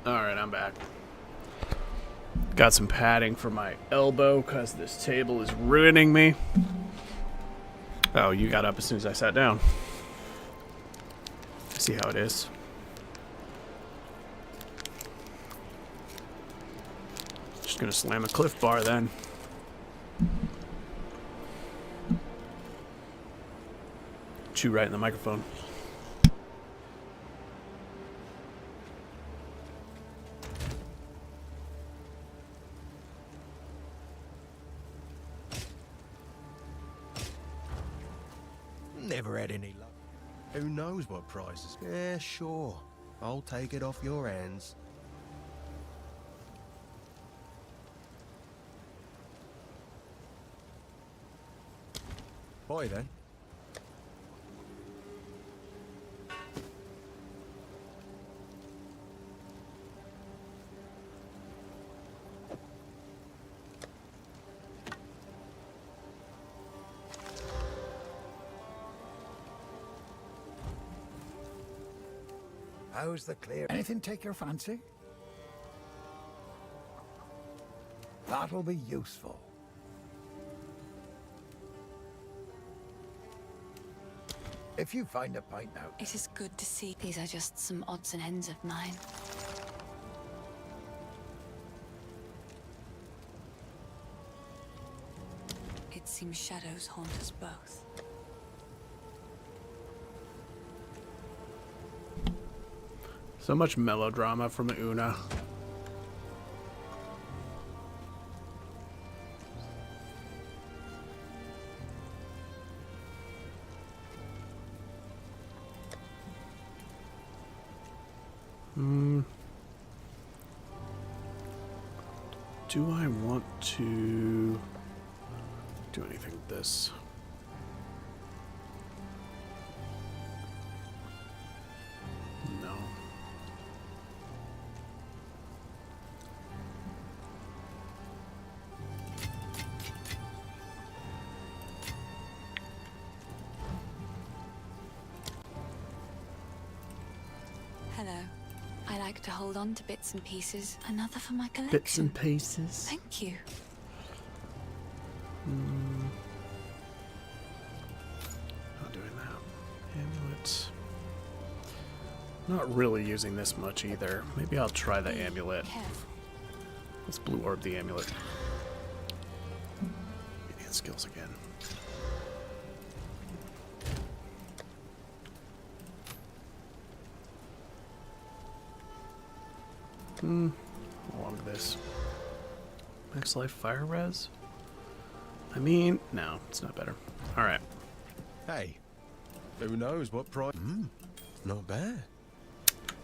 Alright, I'm back. Got some padding for my elbow because this table is ruining me. Oh, you got up as soon as I sat down. I see how it is. Just gonna slam a Cliff Bar then. Chew right in the microphone. Never had any luck. Who knows what prizes? Yeah, sure. I'll take it off your hands. Boy, then. How's the clear? Anything take your fancy? That'll be useful. If you find a pint now. It is good to see. These are just some odds and ends of mine. It seems shadows haunt us both. So much melodrama from Una. Do I want to do anything with this? No. Hello. I like to hold on to bits and pieces. Another for my collection. Bits and pieces. Thank you. Not doing that. Amulet. Not really using this much either. Maybe I'll try the amulet. Careful. Let's blue orb the amulet. Idiot skills again. Along this. Max life fire res? I mean, no, it's not better. Alright. Hey, who knows what prize? Not bad.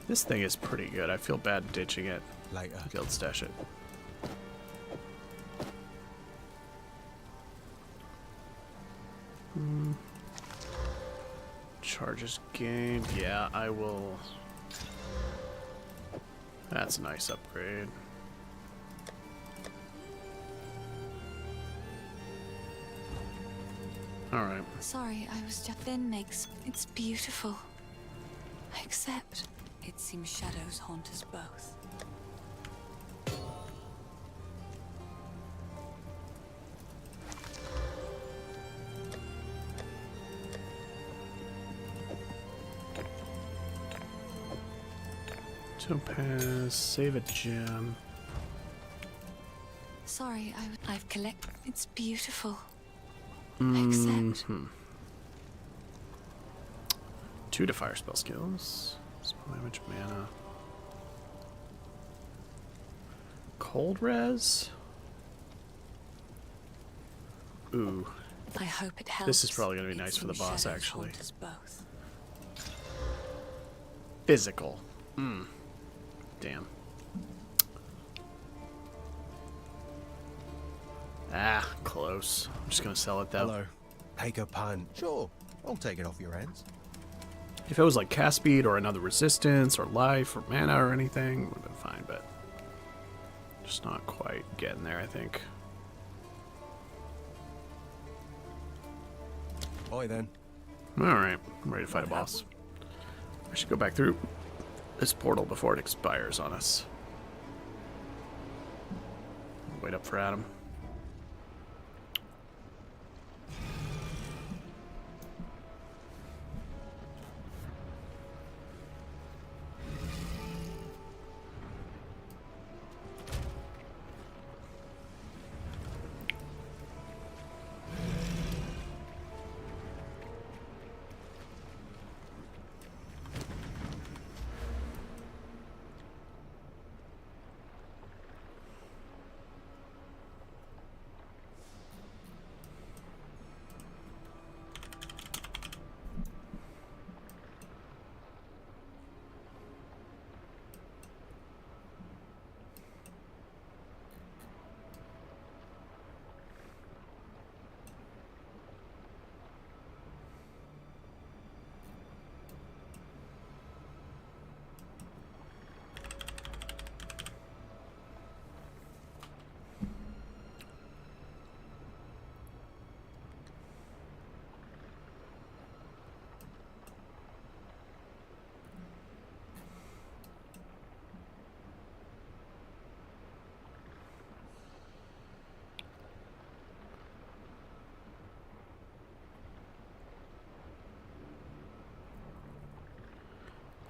This thing is pretty good. I feel bad ditching it. Later. Guild stash it. Charges gained. Yeah, I will. That's a nice upgrade. Alright. Sorry, I was just thin makes it's beautiful. Except it seems shadows haunt us both. Topaz, save a gem. Sorry, I've collected. It's beautiful. Mm-hmm. Except 2 to fire spell skills. Spell damage, mana. Cold res? Ooh. I hope it helps. This is probably going to be It nice for the seems boss, shadows actually. haunt us both. Physical. Damn. Ah, close. I'm just going to sell it, though. Hello. Take a punt. Sure, I'll take it off your hands. If it was like cast speed or another resistance or life or mana or anything, would have been fine, but just not quite getting there, I think. Boy, then. Alright, I'm ready to fight a boss. I should go back through. this portal before it expires on us. Wait up for Adam.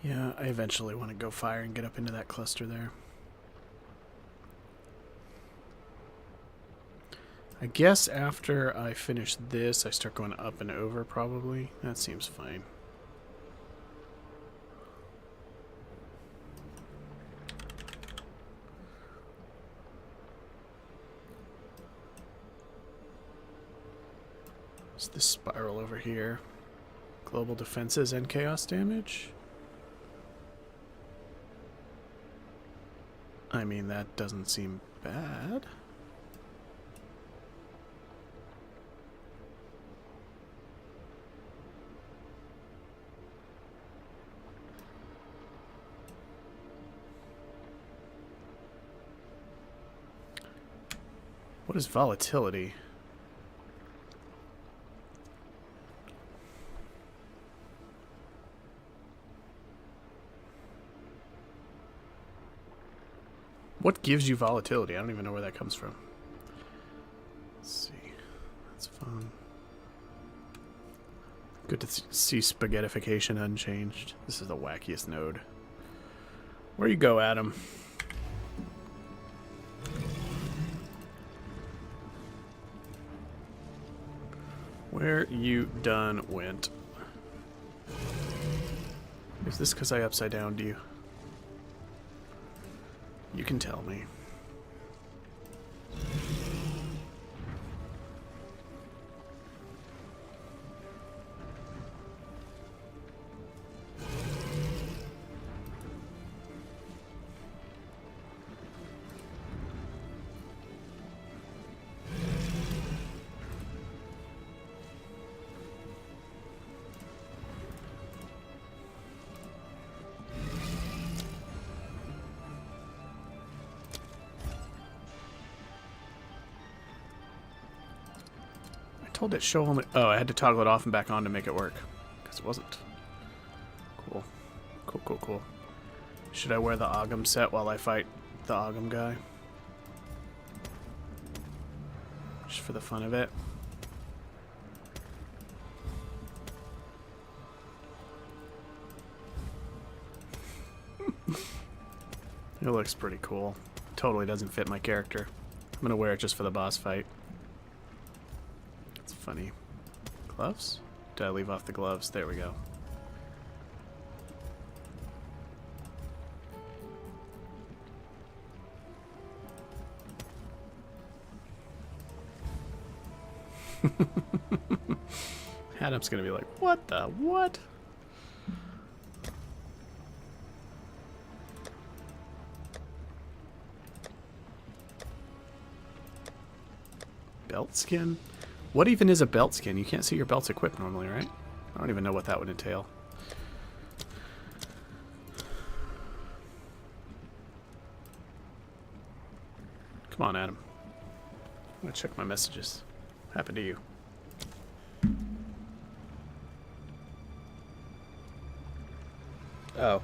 Yeah, I eventually want to go fire and get up into that cluster there. I guess after I finish this, I start going up and over, probably. That seems fine. It's this spiral over here. Global defenses and chaos damage. I mean, that doesn't seem bad. What is volatility? What gives you volatility? I don't even know where that comes from. Let's see. That's fun. Good to see spaghettification unchanged. This is the wackiest node. Where you go, Adam? Where you done went? Is this because I upside downed you? You can tell me. Told it show only. Oh, I had to toggle it off and back on to make it work because it wasn't. Cool. Cool, cool, cool. Should I wear the Ogham set while I fight the Ogham guy? Just for the fun of it. It looks pretty cool. Totally doesn't fit my character. I'm gonna wear it just for the boss fight. Funny. Gloves? Did I leave off the gloves? There we go. Adam's gonna be like, what the what? Belt skin? What even is a belt skin? You can't see your belts equipped normally, right? I don't even know what that would entail. Come on, Adam. I'm gonna check my messages. What happened to you? Oh.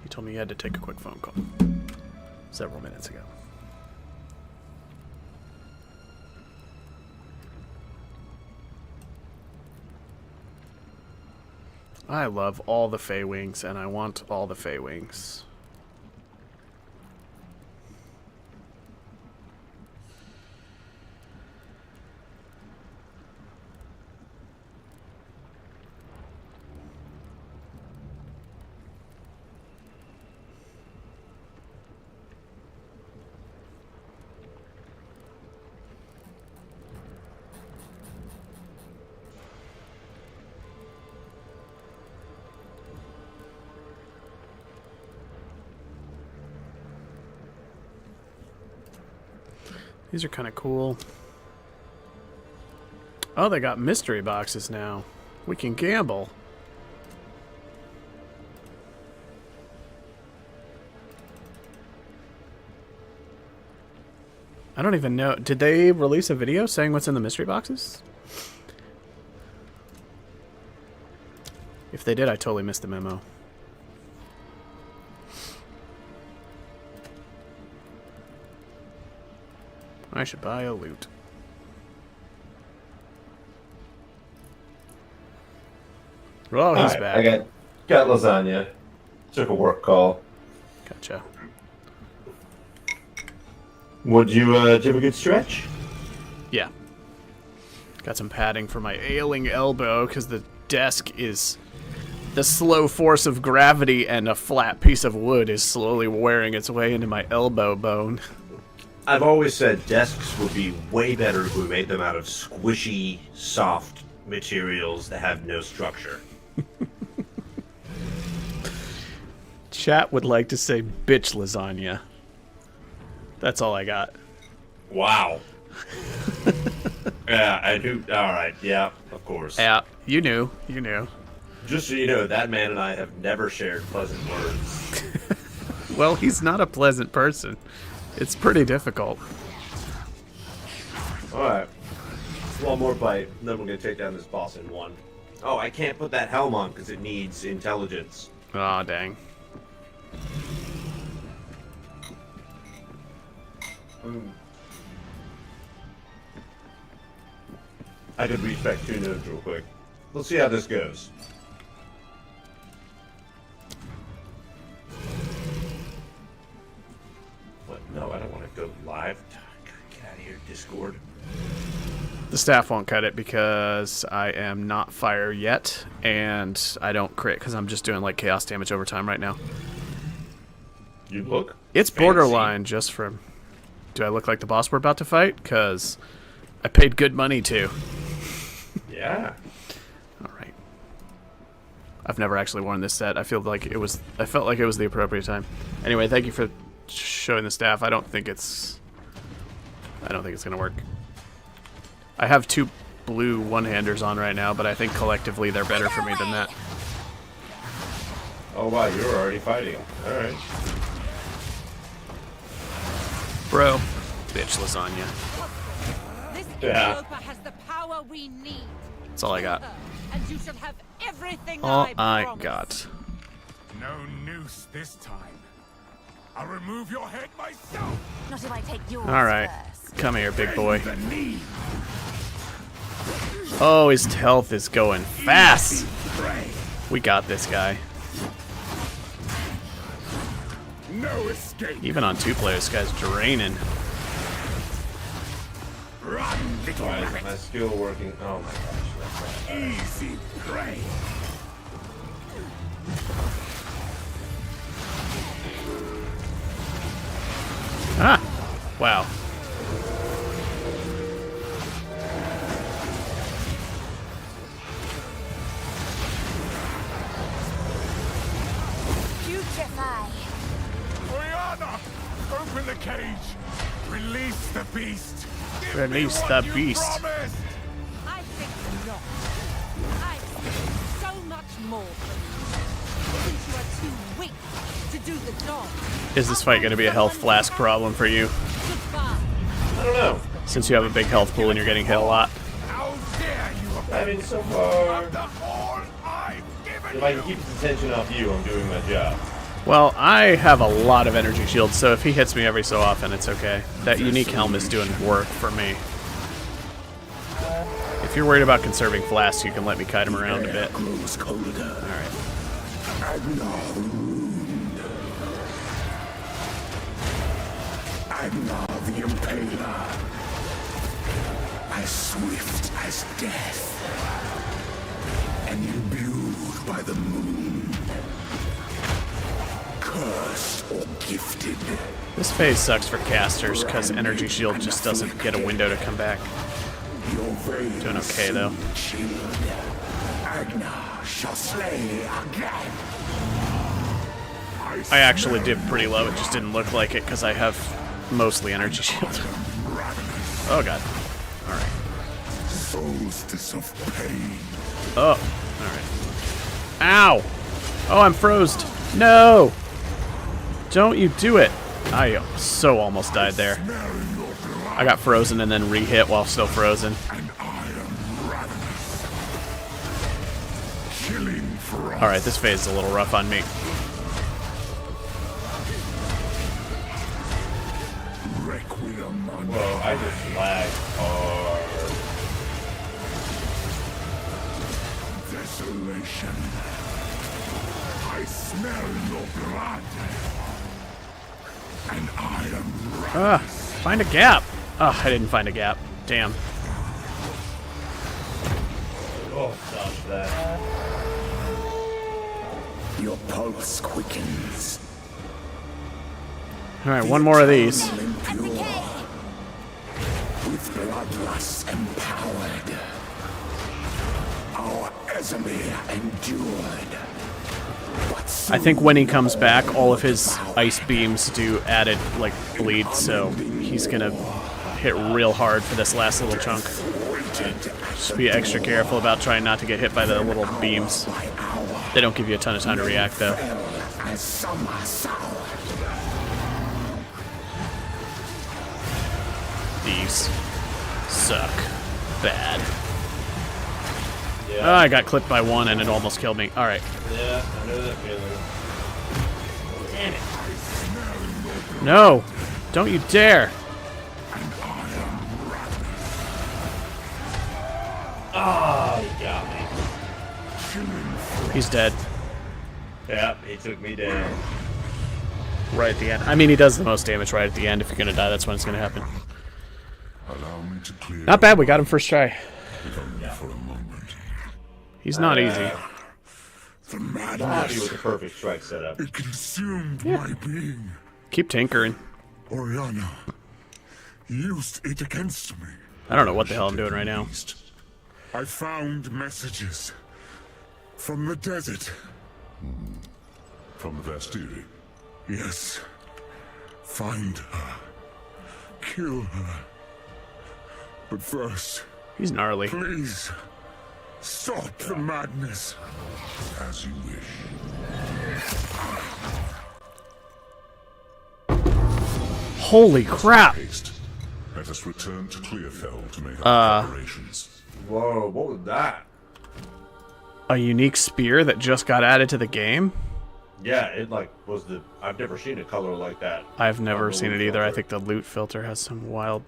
You told me you had to take a quick phone call several minutes ago. I love all the Fey Wings, and I want all the Fey Wings. These are kind of cool. Oh, they got mystery boxes now. We can gamble. I don't even know. Did they release a video saying what's in the mystery boxes? If they did, I totally missed the memo. I should buy a loot. Oh, he's back. I got lasagna. Took a work call. Gotcha. Did you have a good stretch? Yeah. Got some padding for my ailing elbow because the desk is... The slow force of gravity and a flat piece of wood is slowly wearing its way into my elbow bone. I've always said desks would be way better if we made them out of squishy, soft materials that have no structure. Chat would like to say bitch lasagna. That's all I got. Wow. Yeah, and who... Alright, yeah, of course. Yeah, you knew. You knew. Just so you know, that man and I have never shared pleasant words. Well, he's not a pleasant person. It's pretty difficult. Alright. One more bite, and then we're going to take down this boss in one. Oh, I can't put that helm on because it needs intelligence. Aw, dang. I could reach back 2 nodes real quick. Let's see how this goes. What? No, I don't want to go live. Get out of here, Discord. The staff won't cut it because I am not fire yet, and I don't crit because I'm just doing like chaos damage over time right now. You look It's fancy. borderline just from... Do I look like the boss we're about to fight? Because I paid good money to. Yeah. Alright. I've never actually worn this set. I felt like it was the appropriate time. Anyway, thank you for showing the staff. I don't think it's gonna work. I have 2 blue one-handers on right now, but I think collectively they're better for me than that. Oh wow, you're already fighting. Alright. Bro. Bitch lasagna. This Yeah. Europa has the power we need. That's all I got. And you shall have everything All I I promise. got. No noose this time. I'll remove your head myself. Not if I take yours Alright. first. Come here, big boy. The knee. Oh, his health is going fast. Prey. We got this guy. No escape. Even on 2 players, this guy's draining. Run, little Why is rabbit. my skill working? Oh my gosh. Easy prey. Ah! Wow. Putrefy. Oriana, open the cage. Release the beast. Give me Release what the you beast. promised. I think not. I expect so much more from you. Since you are too weak to do the job. Is this fight going to be a health flask problem for you? Goodbye. I don't know. Since you have a big health pool and you're getting hit a lot. How dare you I mean, so far, the all I've given if I you. can keep the tension off you, I'm doing my job. Well, I have a lot of energy shields, so if he hits me every so often, it's okay. That unique helm is doing work for me. If you're worried about conserving flasks, you can let me kite him around a bit. Alright. Agnar the Impaler, as swift as death, and imbued by the moon, cursed or gifted. This phase sucks for casters, because energy shield just doesn't get a window to come back. Doing okay, though. Agnar shall slay again. I actually did pretty low, it just didn't look like it, because I have mostly energy shield. Oh god. Alright. Solstice of pain. Oh, alright. Ow! Oh, I'm frozen. No! Don't you do it! I so almost died there. I got frozen and then re-hit while still frozen. Alright, this phase is a little rough on me. Whoa, I just lagged hard. Desolation. I smell your blood. And I am Find a gap! Oh, I didn't find a gap. Damn. Oh, dodge that. Your pulse quickens. Alright, one more of these. With bloodlust empowered, our Ezemir endured. I think when he comes back, all of his ice beams do added, like, bleed, so he's gonna hit real hard for this last little chunk. Just be extra careful about trying not to get hit by the little beams. They don't give you a ton of time to react, though. These suck bad. Yeah. Oh, I got clipped by one and it almost killed me. Alright. Yeah, I know that feeling. Damn it. No! Don't you dare! Oh, he got me. He's dead. Yeah, he took me down. Right at the end. I mean, he does the most damage right at the end. If you're gonna die, that's when it's gonna happen. Allow me to clear. Not bad, we got him first try. If only for a moment. He's not easy. The I'm happy madness. with the perfect strike setup. It consumed my being. Keep tinkering. Oriana used it against me. I don't know what the hell I'm doing right now. I found messages from the desert. From the Vastiri? Yes. Find her. Kill her. But first, He's gnarly. please, stop the madness. As you wish. Holy crap! Haste. Let us return to Clearfell to make our preparations. Whoa, what was that? A unique spear that just got added to the game? Yeah, it like was the. I've never seen a color like that. I've never On the seen it loot either. I filter. think the loot filter has some wild...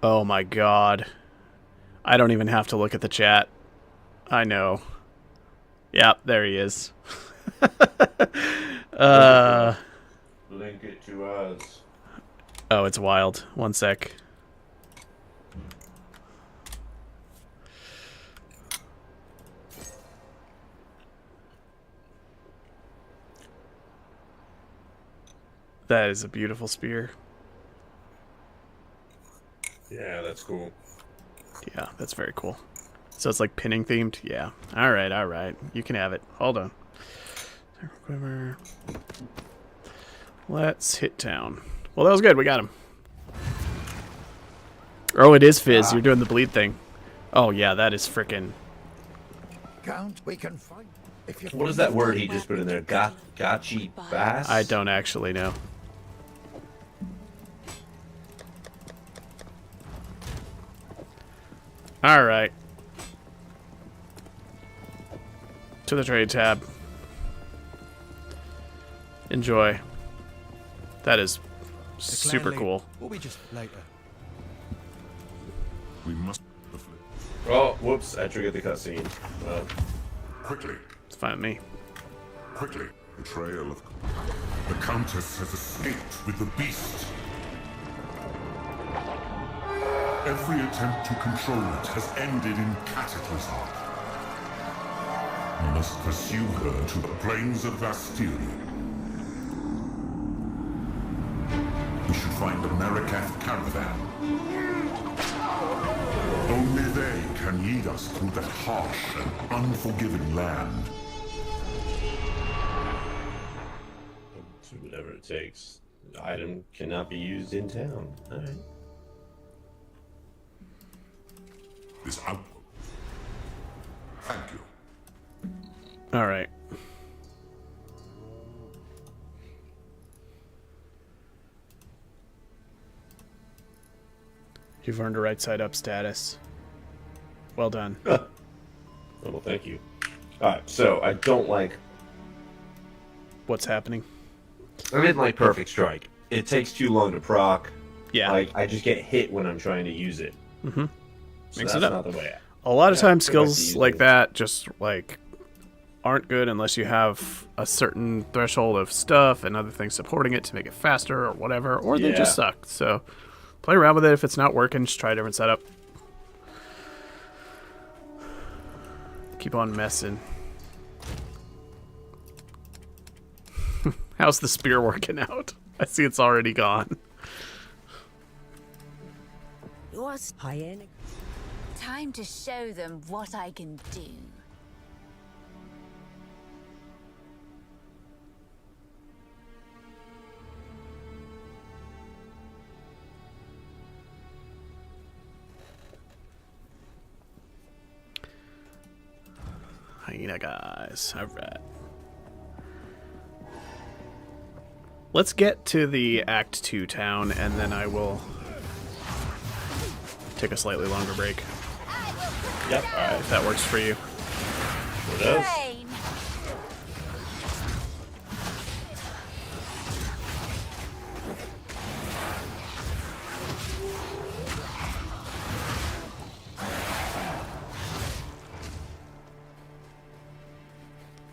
Oh my god. I don't even have to look at the chat. I know. Yep, there he is. Link it to us. Oh, it's wild. One sec. That is a beautiful spear. Yeah, that's cool. Yeah, that's very cool. So it's like pinning themed? Yeah. Alright, alright. You can have it. Hold on. Quiver. Let's hit town. Well, that was good. We got him. Oh, it is Fizz. You're doing the bleed thing. Oh, yeah, that is frickin'... Count, we can fight. If you What is that word he just put in there? Gotchi bass? I don't actually know. Alright. to the trade tab. Enjoy. That is super cool. We'll be just later. We must. Oh, whoops! I triggered the cutscene. Quickly. It's fine with me. Quickly. Betrayal of. The Countess has escaped with the beast. Every attempt to control it has ended in cataclysm. We must pursue her to the plains of Bastille. We should find the Marikath caravan. Only they can lead us through that harsh and unforgiving land. Do whatever it takes. The item cannot be used in town. Alright. This outlook. Thank you. All right. You've earned a right side up status. Well done. Well, thank you. Alright, so I don't like... What's happening? I didn't like Perfect Strike. It takes too long to proc. Yeah. Like, I just get hit when I'm trying to use it. Mm-hmm. So Mix that's it up. not the way. A lot of Yeah, times I like to skills use like it. that just like aren't good unless you have a certain threshold of stuff and other things supporting it to make it faster or whatever, or they just Yeah. suck. So play around with it. If it's not working, just try a different setup. Keep on messing. How's the spear working out? I see it's already gone. Yours, hyena. Time to show them what I can do. Hyena guys. Alright. Let's get to the Act 2 town, and then I will take a slightly longer break. Yep, alright. If that works for you. Sure does.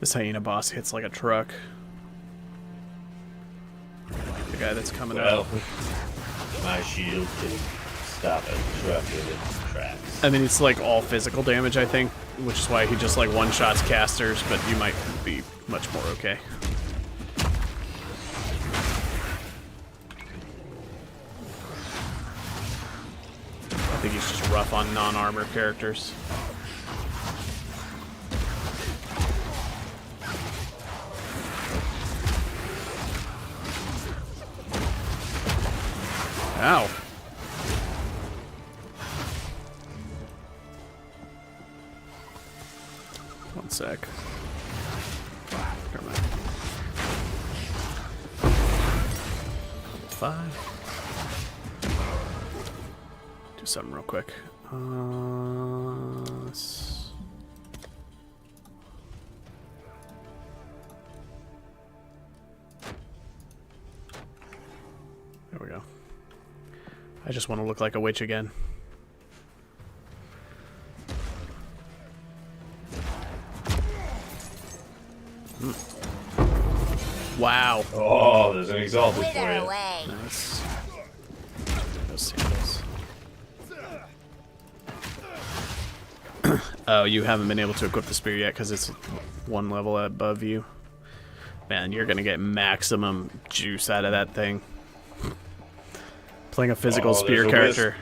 This hyena boss hits like a truck. The guy that's coming Well, out. my shield can stop a truck in its tracks. I mean, it's like all physical damage, I think, which is why he just like one-shots casters, but you might be much more okay. I think he's just rough on non-armor characters. Ow. One sec. Never mind. 5. Do something real quick. There we go. I just want to look like a witch again. Wow. Oh, there's an exalted for you. Nice. Those sandals. Oh, you haven't been able to equip the spear yet because it's one level above you. Man, you're gonna get maximum juice out of that thing. Playing a physical spear there's a character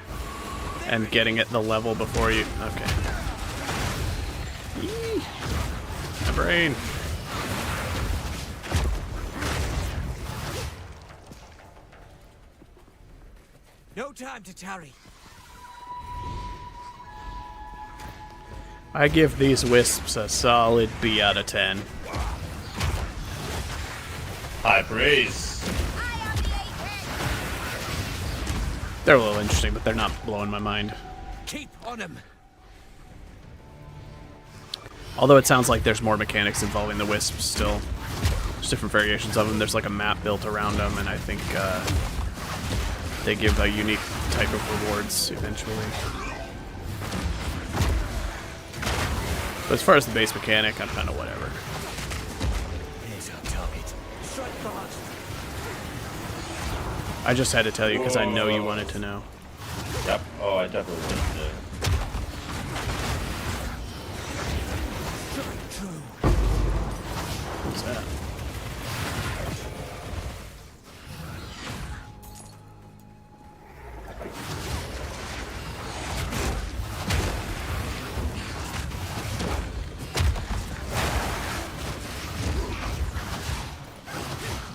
and getting it the level before you. Okay. Yee. My brain. No time to tarry. I give these wisps a solid B out of 10. High praise. They're a little interesting, but they're not blowing my mind. Keep on him. Although it sounds like there's more mechanics involving the wisps still. There's different variations of them. There's like a map built around them, and I think they give a unique type of rewards eventually. But as far as the base mechanic, I'm kind of whatever. Here's our target. Strike fast. I just had to tell you because I know you wanted to know. Yep. Oh, I definitely wanted to know. What's that?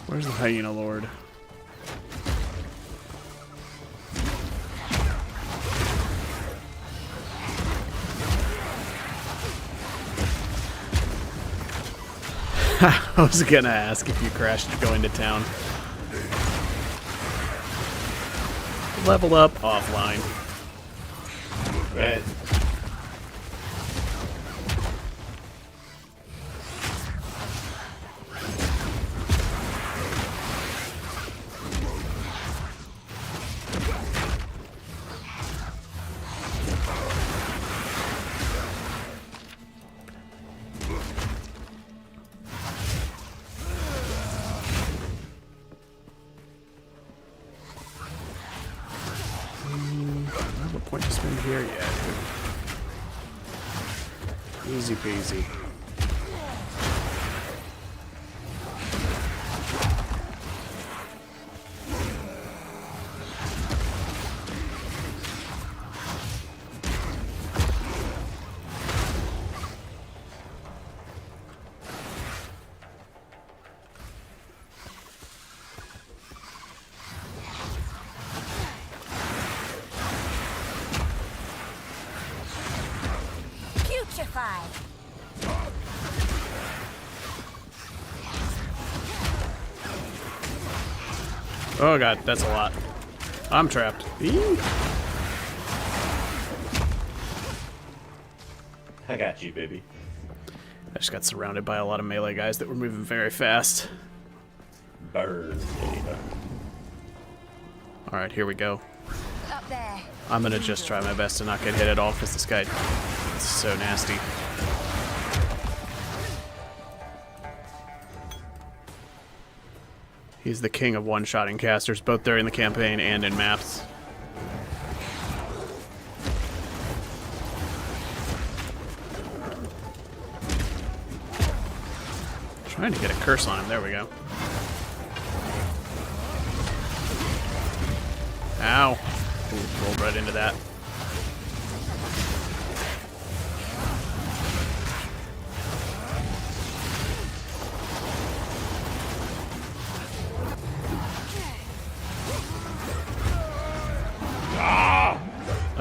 Where's the hyena lord? I was gonna ask if you crashed going to town. Level up offline. Right. I have a point to spend here? Yeah, dude. Easy peasy. Oh god, that's a lot. I'm trapped. Eee. I got you, baby. I just got surrounded by a lot of melee guys that were moving very fast. Burn, baby. Alright, here we go. Up there. I'm gonna just try my best to not get hit at all because this guy is so nasty. He's the king of one-shotting casters, both during the campaign and in maps. Trying to get a curse on him. There we go. Ow. Ooh, rolled right into that.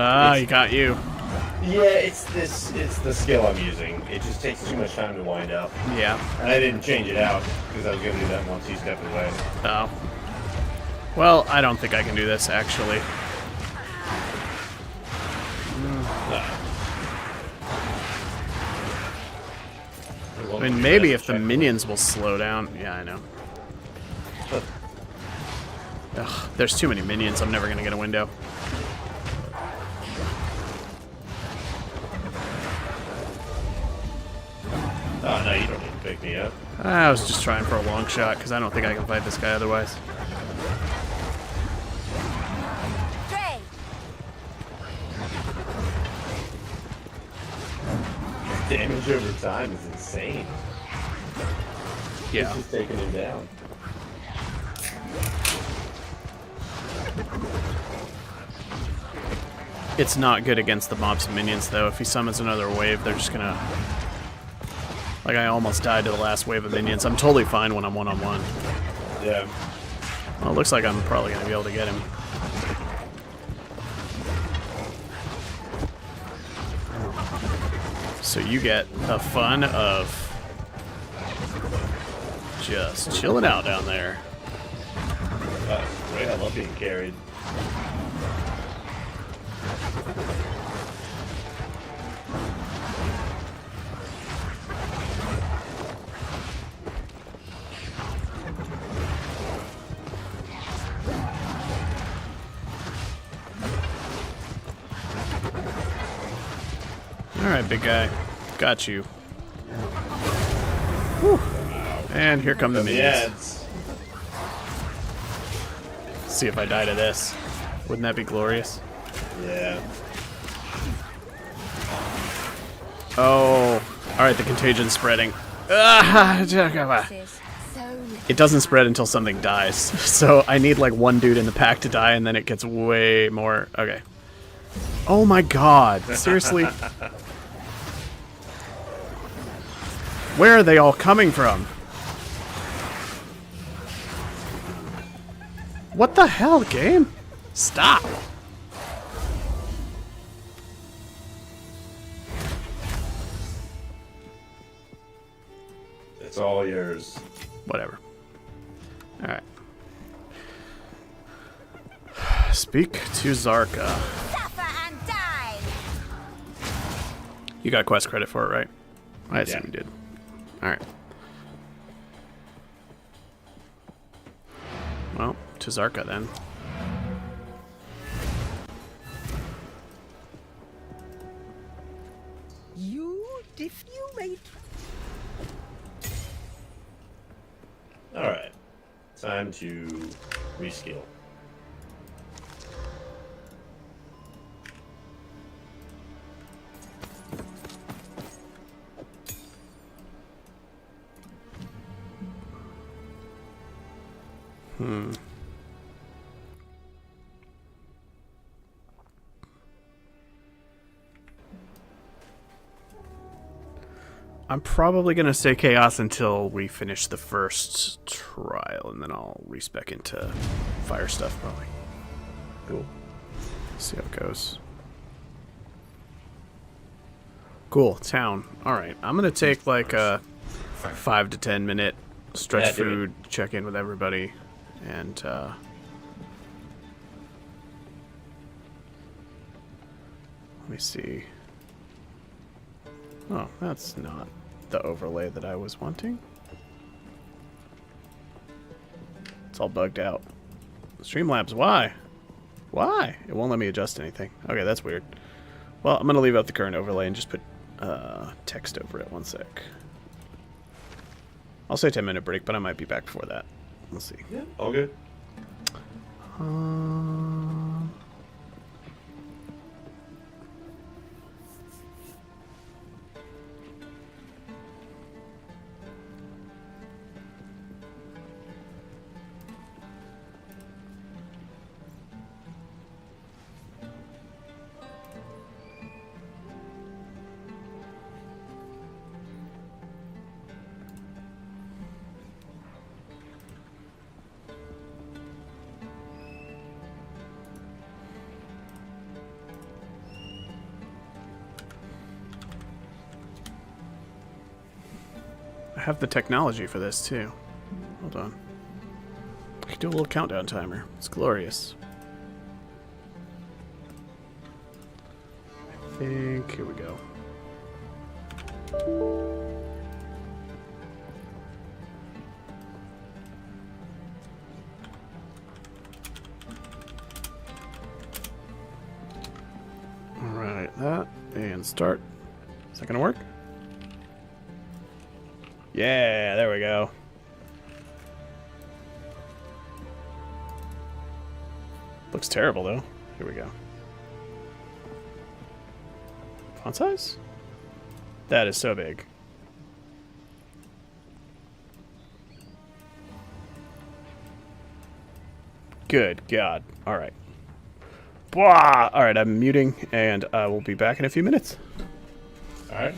Ah, he got you. Yeah, it's the skill I'm using. It just takes too much time to wind up. Yeah. And I didn't change it out because I was gonna do that once he stepped away. Oh. Well, I don't think I can do this, actually. I mean, maybe if the minions will slow down. Yeah, I know. Ugh, there's too many minions. I'm never going to get a window. Oh, no, you don't need to pick me up. I was just trying for a long shot because I don't think I can fight this guy otherwise. Damage over time is insane. Yeah. It's just taking him down. It's not good against the mobs and minions, though. If he summons another wave, they're just gonna... Like, I almost died to the last wave of minions. I'm totally fine when I'm one-on-one. Yeah. Well, it looks like I'm probably gonna be able to get him. So you get the fun of just chilling out down there. Great, I love being carried. Alright, big guy. Got you. Whew. And here come the minions. See if I die to this. Wouldn't that be glorious? Yeah. Oh. Alright, the contagion's spreading. It doesn't spread until something dies. So I need like one dude in the pack to die, and then it gets way more. Okay. Oh my god. Seriously? Where are they all coming from? What the hell, game? Stop. It's all yours. Whatever. Alright. Speak to Zarka. Suffer and die. You got quest credit for it, right? I assume Yeah. you did. Alright. Well, to Zarka then. If you may. Alright. Time to reskill. I'm probably going to stay Chaos until we finish the first trial, and then I'll respec into fire stuff, probably. Cool. See how it goes. Cool, town. Alright, I'm going to take like a 5 to 10 minute stretch food, check in with everybody, and let me see. Oh, that's not the overlay that I was wanting. It's all bugged out. Streamlabs, why? Why? It won't let me adjust anything. Okay, that's weird. Well, I'm going to leave out the current overlay and just put text over it. 1 sec. I'll say 10-minute break, but I might be back before that. We'll see. Yeah, all good. I have the technology for this, too. Hold on. I can do a little countdown timer. It's glorious. I think... Here we go. Alright, that. And start. Is that gonna work? Yeah, there we go. Looks terrible, though. Here we go. Font size? That is so big. Good God. Alright. Alright, I'm muting, and I will be back in a few minutes. Alright.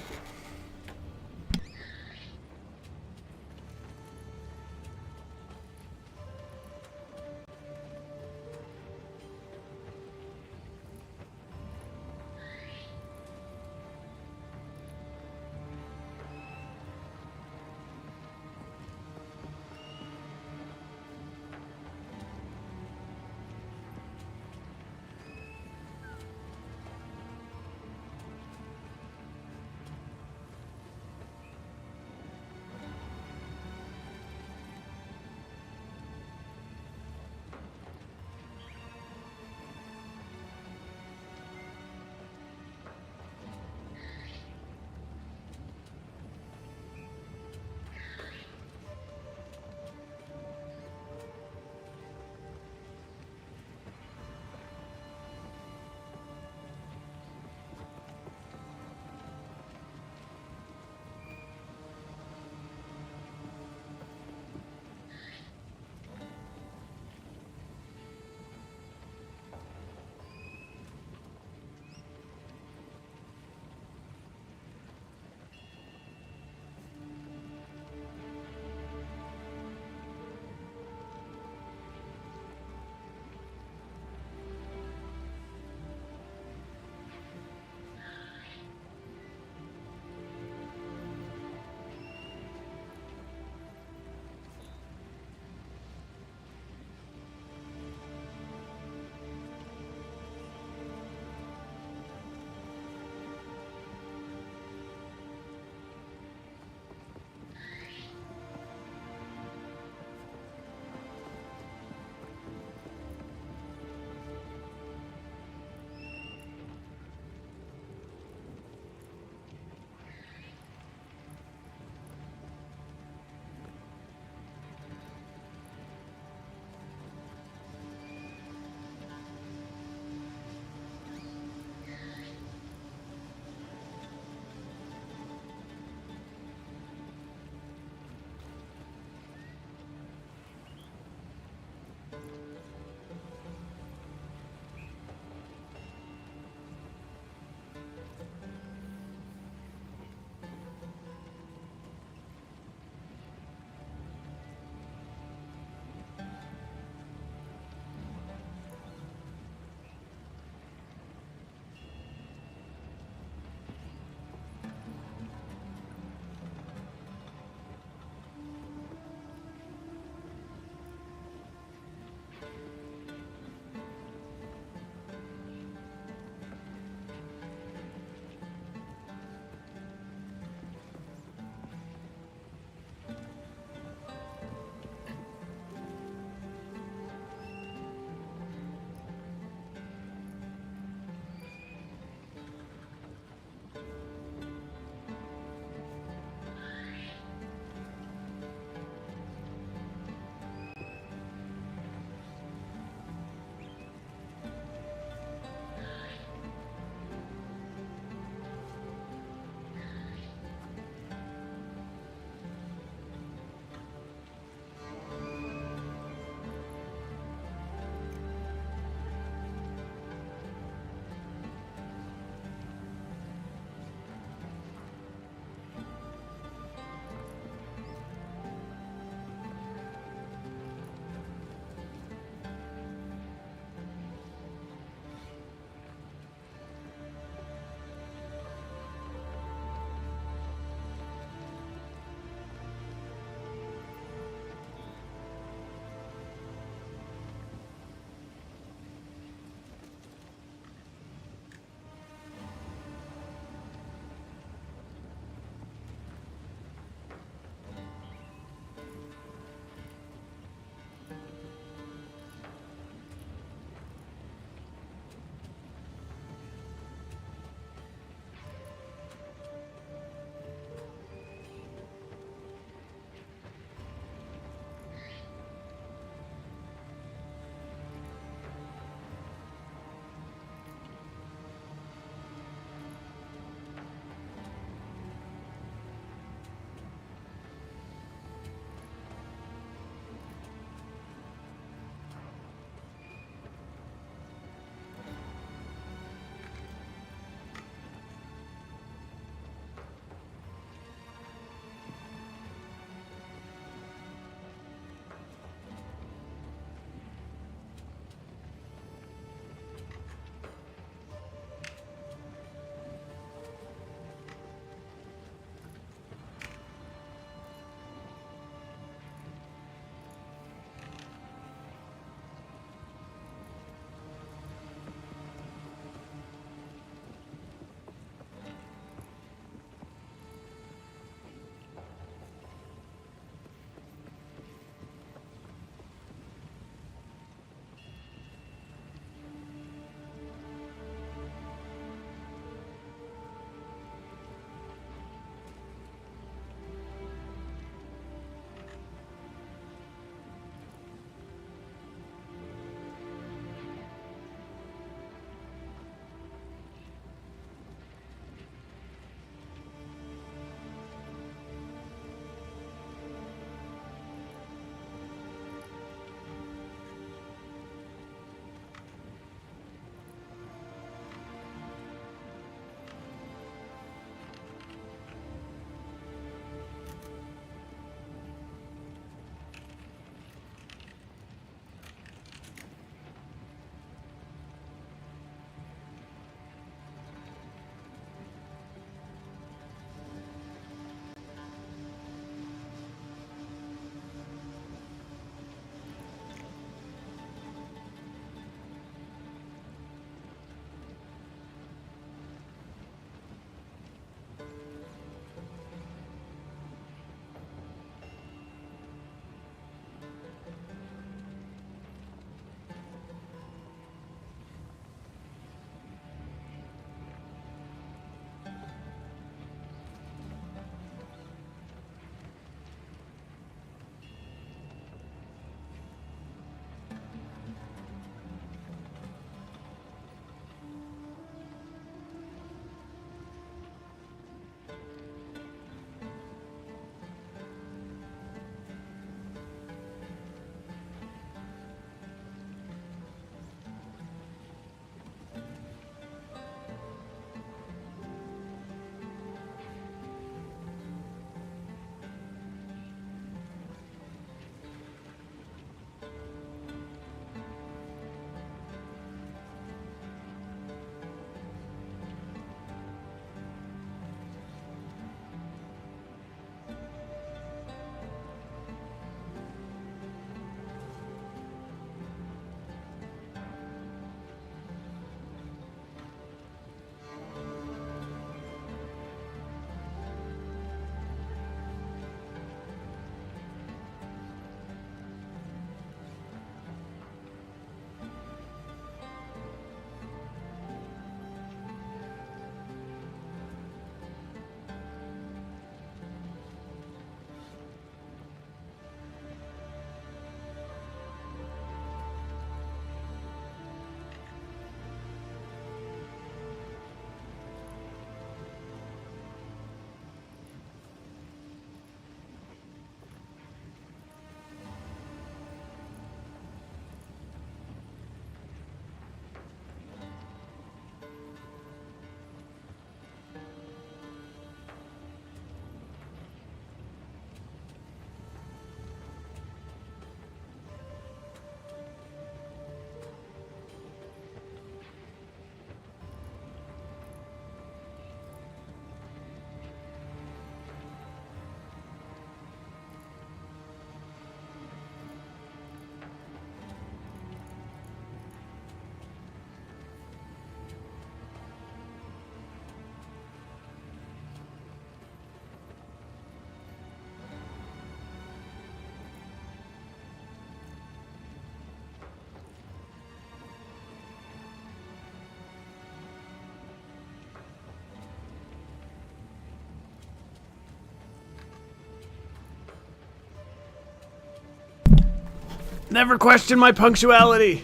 Never question my punctuality.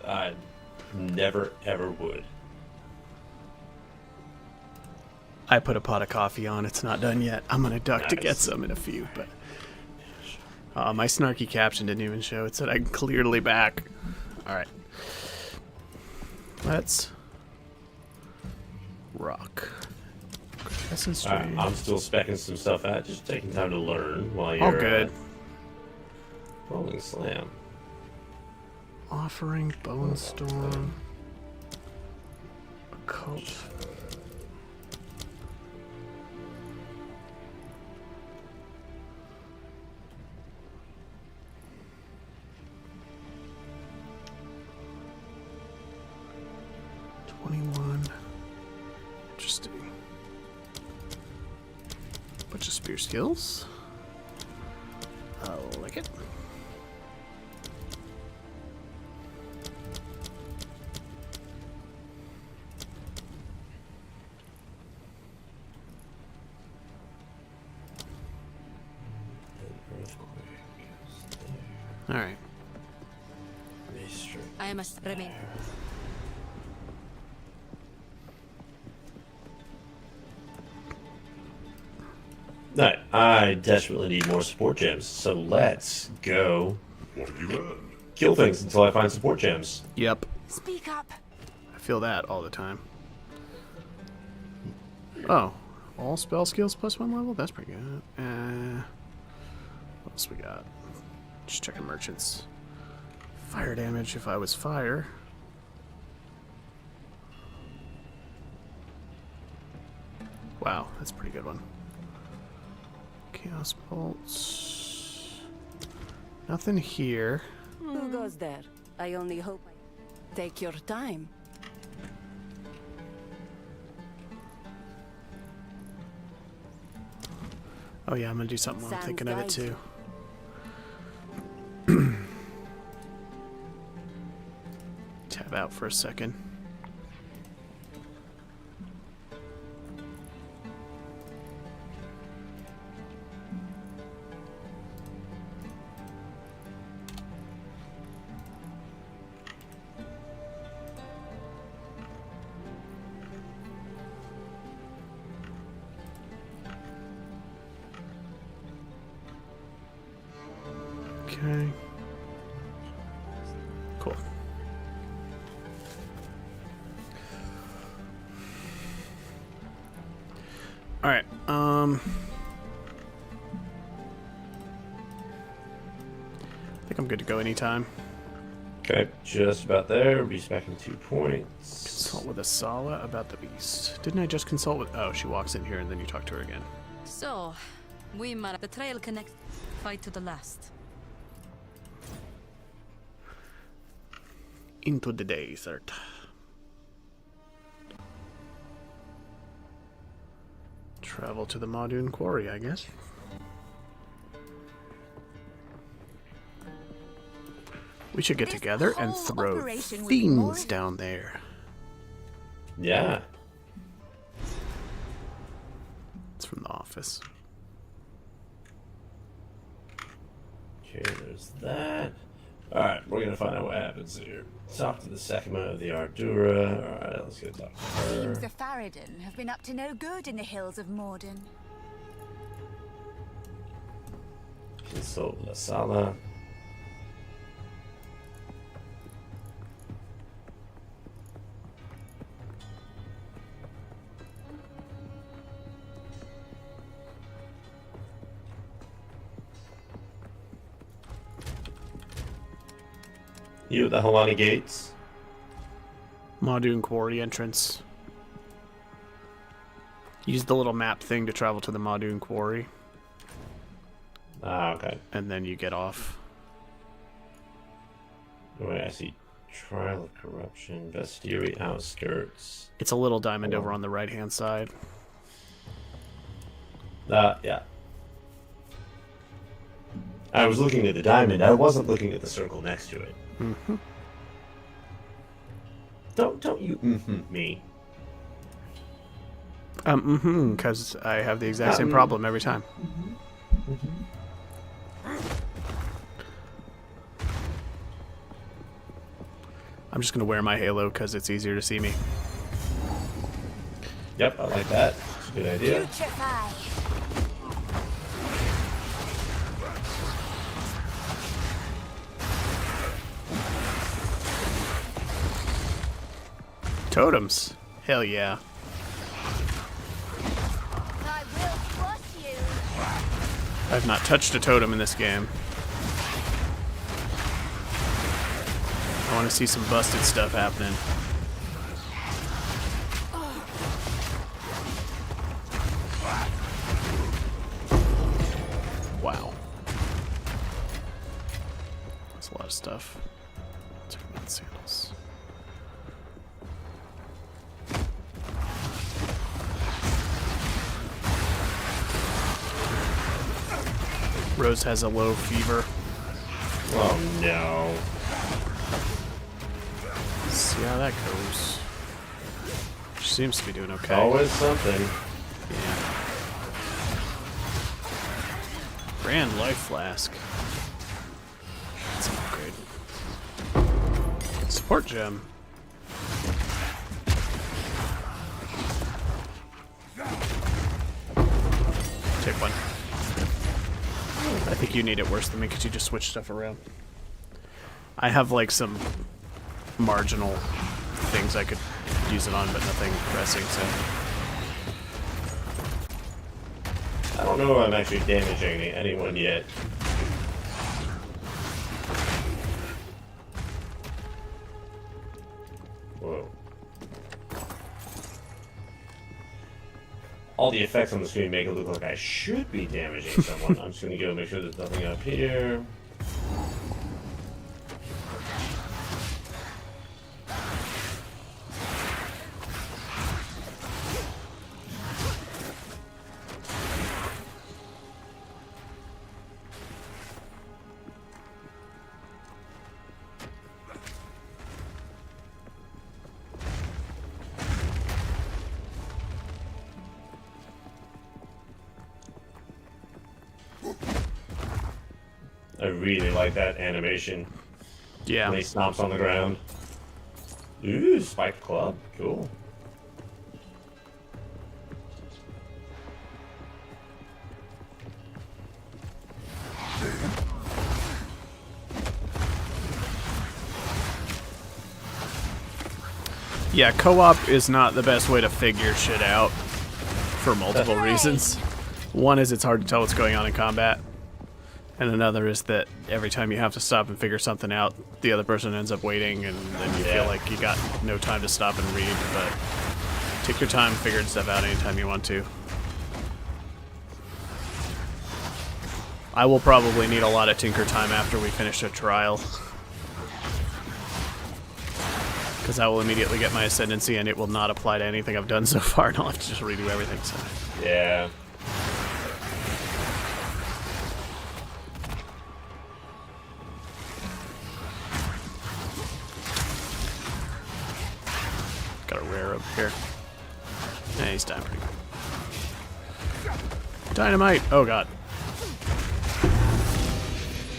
I never ever would. I put a pot of coffee on. It's not done yet. I'm gonna duck to get Nice. some in a few, but my snarky caption didn't even show. It said I'm clearly back. All right, let's rock. Essence Tree. I'm still specking some stuff out, just taking time to learn while you're All good. Rolling Slam. Offering, Bone Storm, Occult. Interesting. Bunch of spear skills. I like it. All right. I must remain. Alright, I desperately need more support gems, so let's go What have you learned? kill things until I find support gems. Yep. Speak up. I feel that all the time. Oh, all spell skills +1 level? That's pretty good. What else we got? Just checking merchants. Fire damage if I was fire. Wow, that's a pretty good one. Chaos bolts. Nothing here. Who goes there? I only hope I take your time. Oh yeah, I'm gonna do something while I'm thinking of it too. Tab out for a second. Okay. Cool. All right. I think I'm good to go anytime. Okay, just about there. Respecting 2 points. Consult with Asala about the beast. Didn't I just consult with... Oh, she walks in here and then you talk to her again. So, we might the trail connect. Fight to the last. Into the desert. Travel to the Maudun Quarry, I guess. We should get together and throw things down there. Yeah. It's from The Office. Okay, there's that. Alright, we're gonna find out what happens here. Talk to the Sekima of the Ardura. Alright, let's go talk to her. Seems the Faradin have been up to no good in the hills of Morden. Consult with Asala. You at the Helani Gates? Maudun Quarry entrance. Use the little map thing to travel to the Maudun Quarry. Ah, okay. And then you get off. Wait, I see Trial of Corruption, Vestiary Outskirts. It's a little diamond over on the right-hand side. Yeah. I was looking at the diamond. I wasn't looking at the circle next to it. Mm-hmm. Don't you me. Because I have the exact same problem every time. I'm just going to wear my halo because it's easier to see me. Yep, I like that. It's a good idea. Putrefy. Totems. Hell yeah. I will crush you. I've not touched a totem in this game. I want to see some busted stuff happening. Wow. That's a lot of stuff. Let's remove the sandals. Rose has a low fever. Oh no. Let's see how that goes. She seems to be doing okay. Always something. Yeah. Grand Life Flask. That's an upgrade. Support gem. Take one. I think you need it worse than me because you just switch stuff around. I have like some marginal things I could use it on, but nothing pressing, so. I don't know if I'm actually damaging anyone yet. Whoa. All the effects on the screen make it look like I should be damaging someone. I'm just gonna go make sure there's nothing up here. I really like that animation. Yeah. When he stomps on the ground. Ooh, spiked club. Cool. Yeah, co-op is not the best way to figure shit out for multiple reasons. One is it's hard to tell what's going on in combat. And another is that every time you have to stop and figure something out, the other person ends up waiting, and then you feel like you got no time to stop and read. But take your time figuring stuff out anytime you want to. I will probably need a lot of tinker time after we finish a trial. Because I will immediately get my ascendancy, and it will not apply to anything I've done so far, and I'll have to just redo everything. So. Yeah. Got a rare over here. Yeah, he's dying pretty good. Dynamite! Oh god.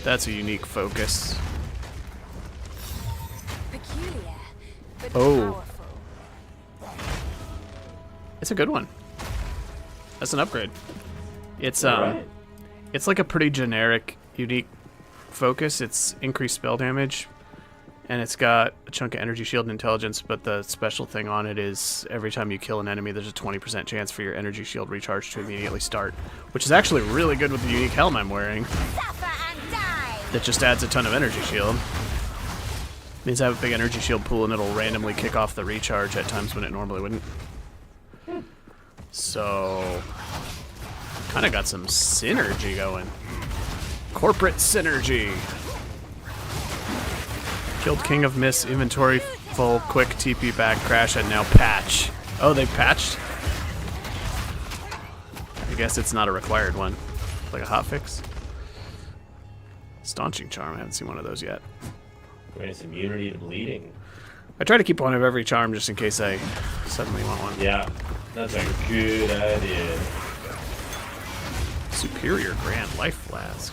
That's a unique focus. Peculiar, but Oh. powerful. It's a good one. That's an upgrade. It's Alright. it's like a pretty generic, unique focus. It's increased spell damage. And it's got a chunk of energy shield and intelligence, but the special thing on it is every time you kill an enemy, there's a 20% chance for your energy shield recharge to immediately start, which is actually really good with the unique helm I'm wearing. That just adds a ton of energy shield. Means I have a big energy shield pool and it'll randomly kick off the recharge at times when it normally wouldn't. So, kind of got some synergy going. Corporate synergy. Killed King of Mist, inventory full, quick TP back, crash, and now patch. Oh, they patched? I guess it's not a required one. Like a hotfix. Staunching Charm, I haven't seen one of those yet. Grants immunity to bleeding. I try to keep one of every charm just in case I suddenly want one. Yeah, that's a good idea. Superior Grand Life Flask.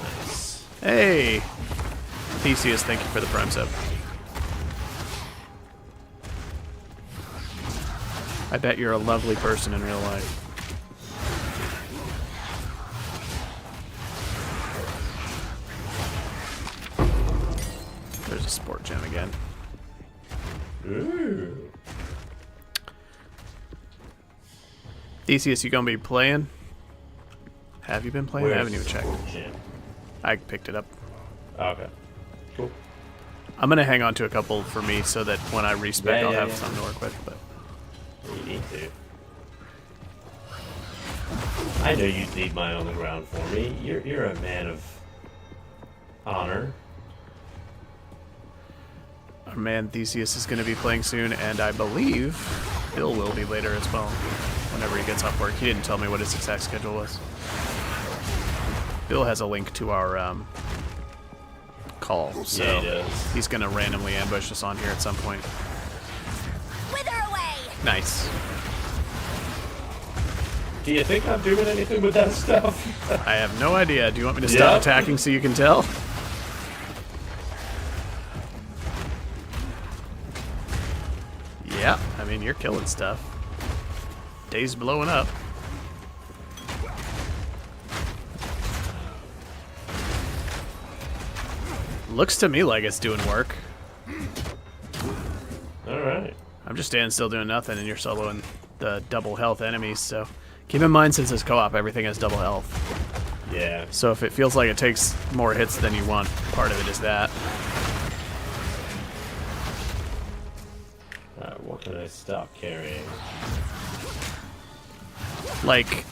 Nice. Hey! Theseus, thank you for the Prime sub. I bet you're a lovely person in real life. There's a sport gem again. Ooh. Theseus, you gonna be playing? Have you been playing? Where's I haven't even the checked. sport gem? I picked it up. Okay. Cool. I'm gonna hang on to a couple for me so that when I respec, I'll have yeah. something to work with. But You need to. I know you'd leave mine on the ground for me. You're a man of honor. our man Theseus is gonna be playing soon, and I believe Bill will be later as well. Whenever he gets off work, he didn't tell me what his exact schedule was. Bill has a link to our call, so Yeah, he does. he's gonna randomly ambush us on here at some point. Wither away! Nice. Do you think I'm doing anything with that stuff? I have no idea. Do you want me to stop attacking so you can tell? Yeah, I mean, you're killing stuff. Day's blowing up. Looks to me like it's doing work. Alright. I'm just standing still doing nothing, and you're soloing the double health enemies, so keep in mind, since it's co-op, everything has double health. Yeah. So if it feels like it takes more hits than you want, part of it is that. Alright, what can I stop carrying? Like,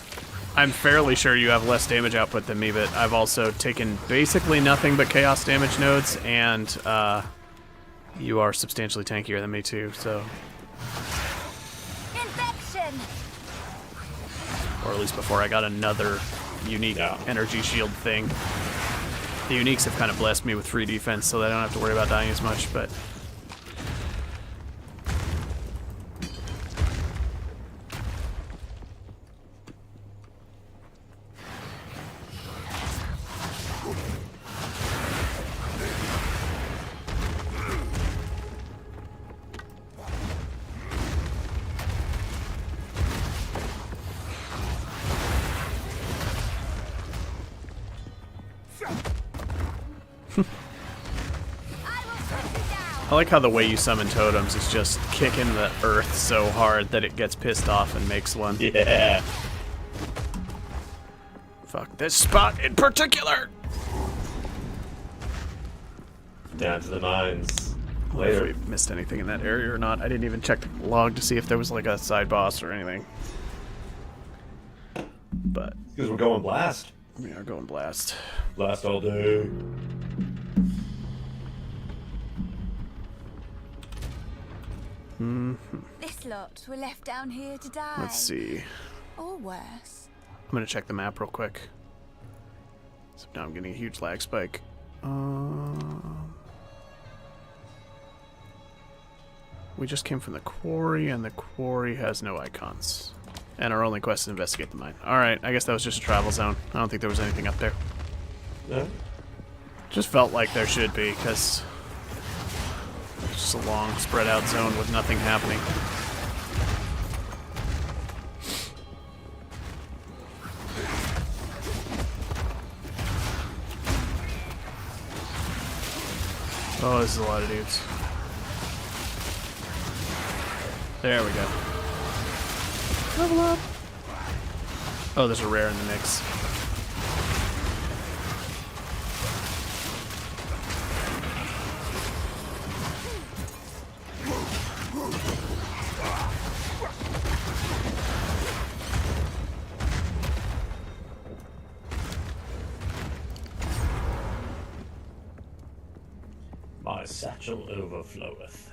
I'm fairly sure you have less damage output than me, but I've also taken basically nothing but chaos damage nodes, and you are substantially tankier than me too, so... Infection! Or at least before I got another unique energy shield thing. The uniques have kind of blessed me with free defense, so that I don't have to worry about dying as much, but... I like how the way you summon totems is just kicking the earth so hard that it gets pissed off and makes one. Yeah. Fuck this spot in particular! Down to the mines. I wonder Later. if we missed anything in that area or not. I didn't even check the log to see if there was like a side boss or anything. But... Because we're going blast. We are going blast. Blast all day. This lot were left down here to die. Let's see. Or worse. I'm gonna check the map real quick. So now I'm getting a huge lag spike. We just came from the quarry, and the quarry has no icons. And our only quest is to investigate the mine. Alright, I guess that was just a travel zone. I don't think there was anything up there. No? Just felt like there should be, because it's just a long, spread out zone with nothing happening. Oh, this is a lot of dudes. There we go. Level up! Oh, there's a rare in the mix. My satchel overfloweth.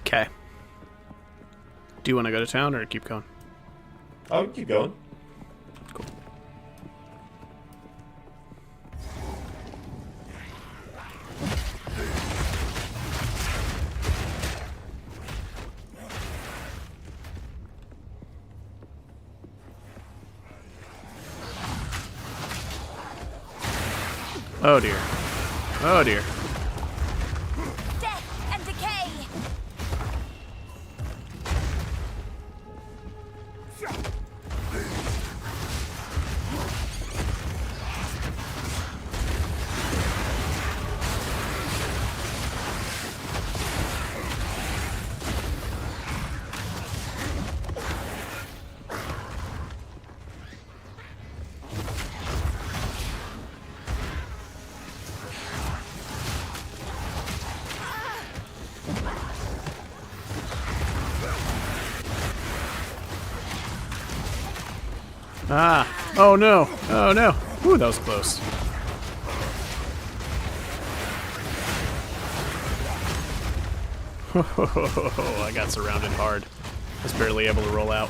Okay. Do you want to go to town or keep going? Oh, keep going. Cool. Oh dear. Oh dear. Death and decay. Ah! Oh no! Oh no! Ooh, that was close. I got surrounded hard. I was barely able to roll out.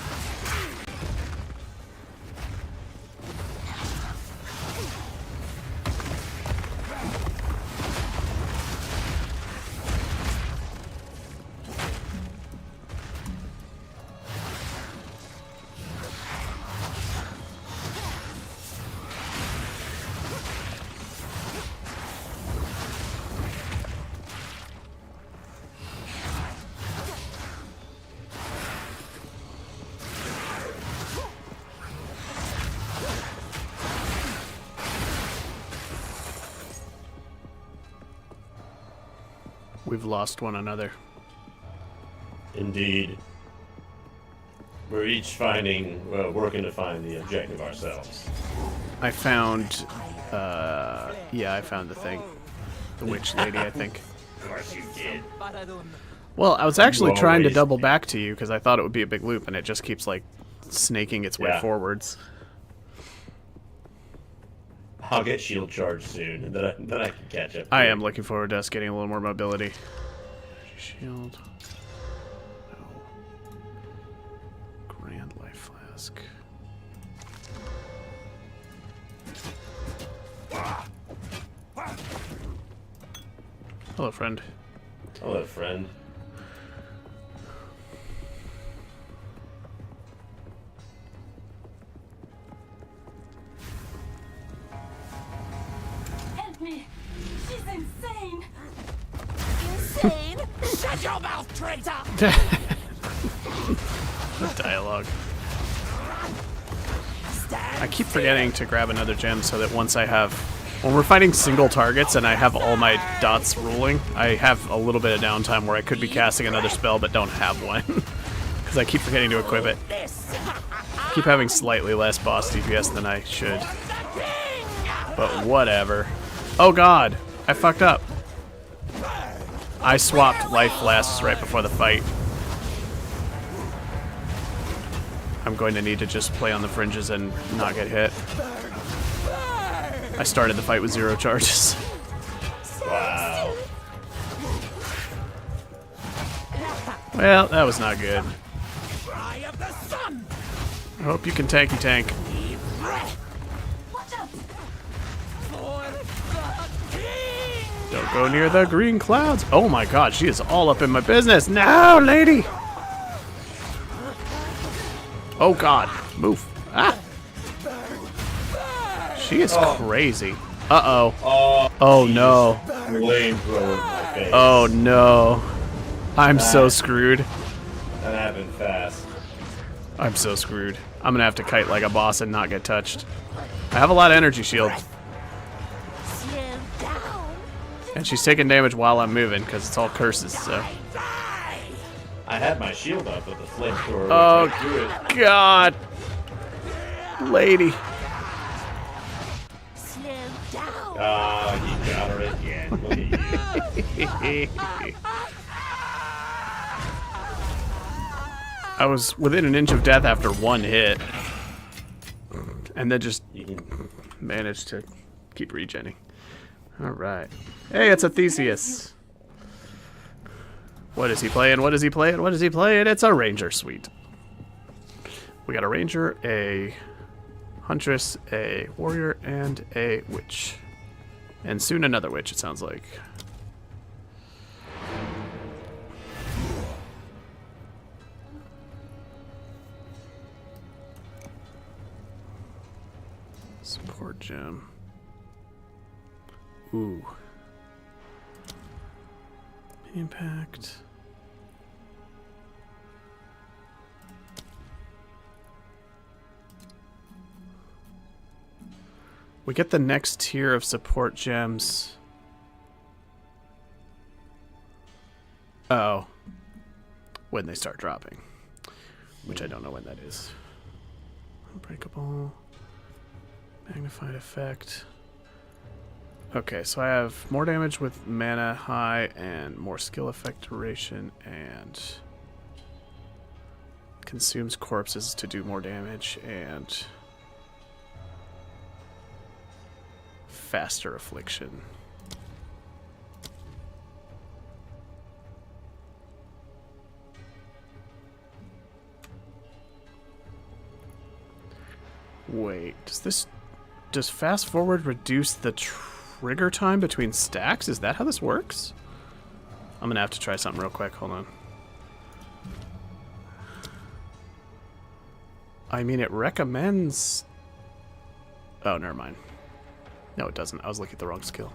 We've lost one another. Indeed. We're each working to find the objective ourselves. I found, yeah, I found the thing. The witch lady, I think. Of course you did. Well, I was actually You trying to always double back to you because I thought it would be a big loop, and it just keeps, like, snaking its way Yeah. forwards. I'll get shield charged soon, and then I can catch up. I am looking forward to us getting a little more mobility. Shield. No. Grand Life Flask. Hello, friend. Hello, friend. Help me! She's insane! Insane? Shut your mouth, traitor! What dialogue. I keep forgetting to grab another gem so that once I have... When we're fighting single targets and I have all my dots ruling, I have a little bit of downtime where I could be casting another spell but don't have one. Because I keep forgetting to equip it. Keep having slightly less boss DPS than I should. But whatever. Oh god! I fucked up. I swapped life flasks right before the fight. I'm going to need to just play on the fringes and not get hit. I started the fight with 0 charges. Wow. Well, that was not good. I hope you can tanky tank. Don't go near the green clouds. Oh my god, she is all up in my business. No, lady! Oh god, move. Ah! She is crazy. Uh-oh. Oh no. Oh no. I'm so screwed. That happened fast. I'm so screwed. I'm gonna have to kite like a boss and not get touched. I have a lot of energy shield. And she's taking damage while I'm moving because it's all curses, so. I had my shield up, but the flamethrower Oh went right through it. god. Lady. Ah, you got her again. Look at you. I was within an inch of death after one hit. And then just managed to keep regenning. Alright. Hey, it's a Theseus. What is he playing? What is he playing? What is he playing? It's a ranger suite. We got a ranger, a huntress, a warrior, and a witch. And soon another witch, it sounds like. Support gem. Ooh. Impact. We get the next tier of support gems. Oh. When they start dropping. Which I don't know when that is. Unbreakable. Magnified effect. Okay, so I have more damage with mana high and more skill effect duration and consumes corpses to do more damage and faster affliction. Wait, does fast forward reduce the trigger time between stacks? Is that how this works? I'm gonna have to try something real quick. Hold on. I mean, it recommends... Oh, never mind. No, it doesn't. I was looking at the wrong skill.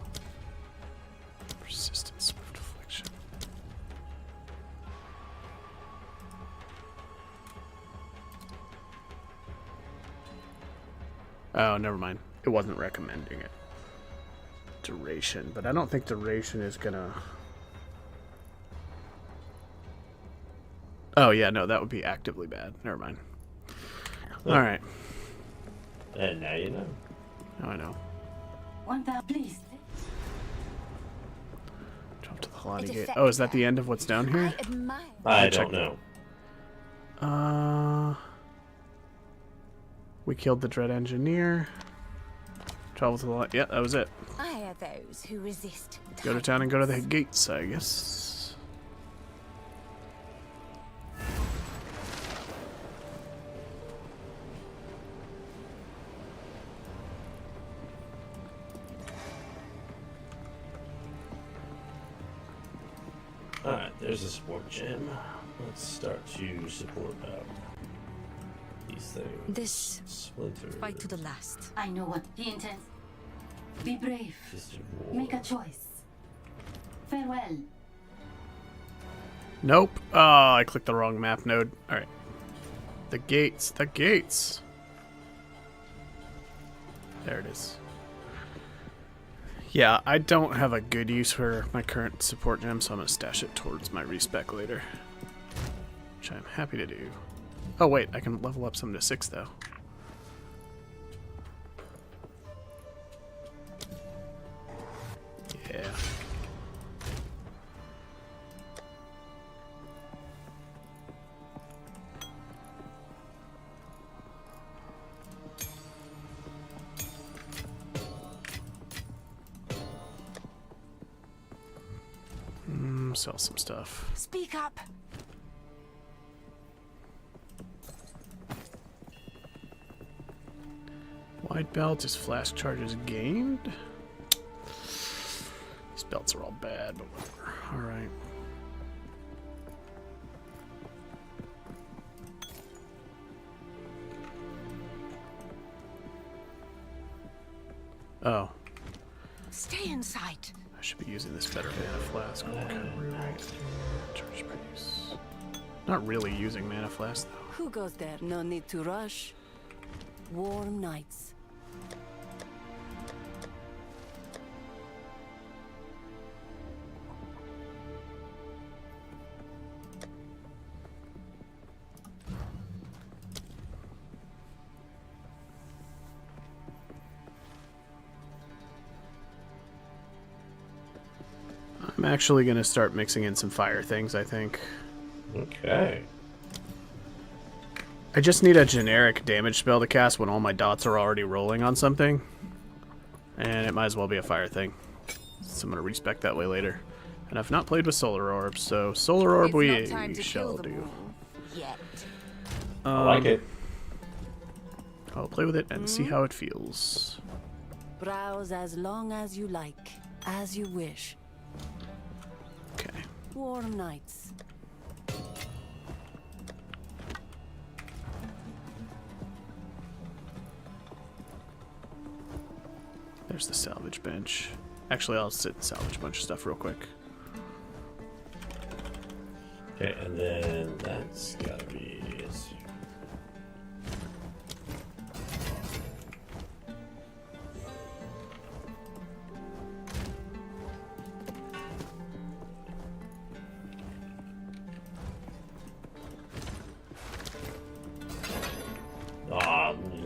Persistent swift affliction. Oh, never mind. It wasn't recommending it. Duration, but I don't think duration is gonna... Oh, yeah, no, that would be actively bad. Never mind. Alright. And now you know. Now I know. Please. Jump to the Halani Gate. Oh, is that the end of what's down here? I don't know. We killed the Dread Engineer. Travel to the light. Yeah, that was it. I are those who resist. Go to town and go to the gates, I guess. Alright, there's a support gem. Let's start to support these things. This Splinter. fight to the last. I know what he intends. Be brave. Make a choice. Farewell. Nope. Oh, I clicked the wrong map node. Alright. The gates. The gates. There it is. Yeah, I don't have a good use for my current support gem, so I'm going to stash it towards my respec later. Which I'm happy to do. Oh wait, I can level up some to 6 though. Yeah. Sell some stuff. Speak up. Wide belt is flash charges gained. These belts are all bad, but whatever. Alright. Oh. Stay in sight. I should be using this better mana flask. Charge price. Not really using mana flask though. Who goes there? No need to rush. Warm nights. I'm actually going to start mixing in some fire things, I think. Okay. I just need a generic damage spell to cast when all my dots are already rolling on something. And it might as well be a fire thing. So I'm going to respec that way later. And I've not played with Solar Orb, so Solar Orb we shall do. I like it. I'll play with it and see how it feels. Browse as long as you like, as you wish. Okay. Warm nights. There's the salvage bench. Actually, I'll sit and salvage a bunch of stuff real quick. Okay, and then that's gotta be.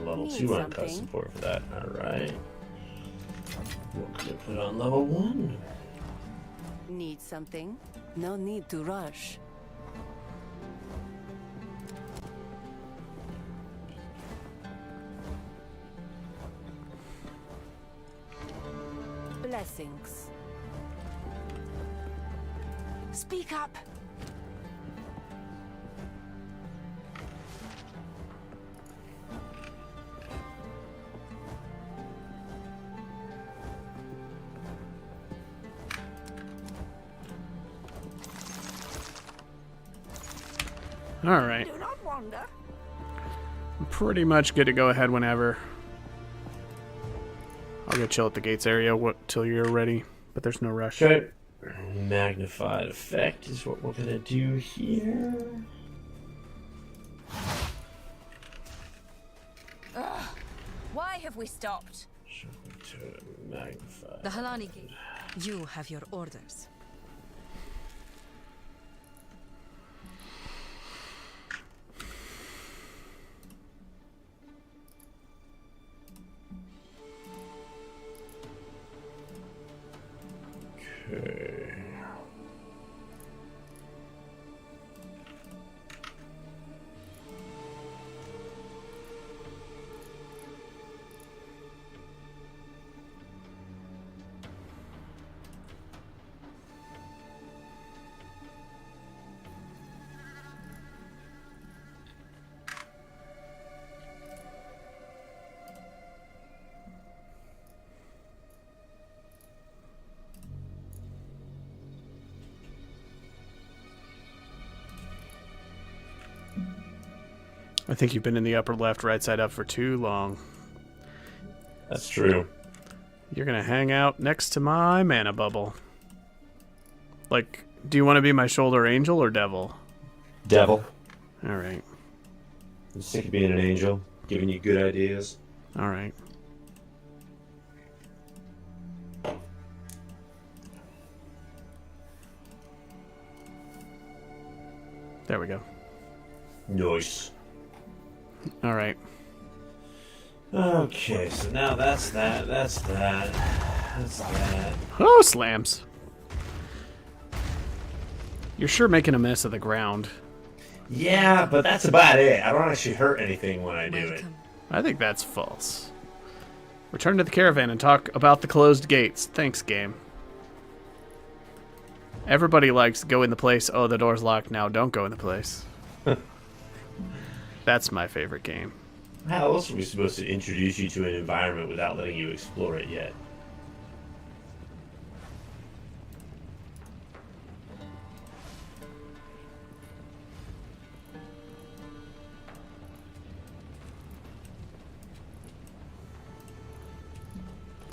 Level 2 on custom port for that. Alright. What could I put on level 1? Need something? No need to rush. Blessings. Speak up. Alright. Do not wander. I'm pretty much good to go ahead whenever. I'll go chill at the gates area till you're ready, but there's no rush. Okay. Magnified effect is what we're gonna do here. Ugh. Why have we stopped? Magnified. The Halani Gate. You have your orders. Okay. I think you've been in the upper left, right side up for too long. That's true. You're gonna hang out next to my mana bubble. Like, do you want to be my shoulder angel or devil? Devil. Alright. I'm sick of being an angel, giving you good ideas. Alright. There we go. Nice. Alright. Okay, so now that's that, that's that, that's that. Oh, slams. You're sure making a mess of the ground. Yeah, but that's about it. I don't actually hurt anything when I do it. I think that's false. Return to the caravan and talk about the closed gates. Thanks, game. Everybody likes go in the place. Oh, the door's locked now. Don't go in the place. That's my favorite game. How else are we supposed to introduce you to an environment without letting you explore it yet?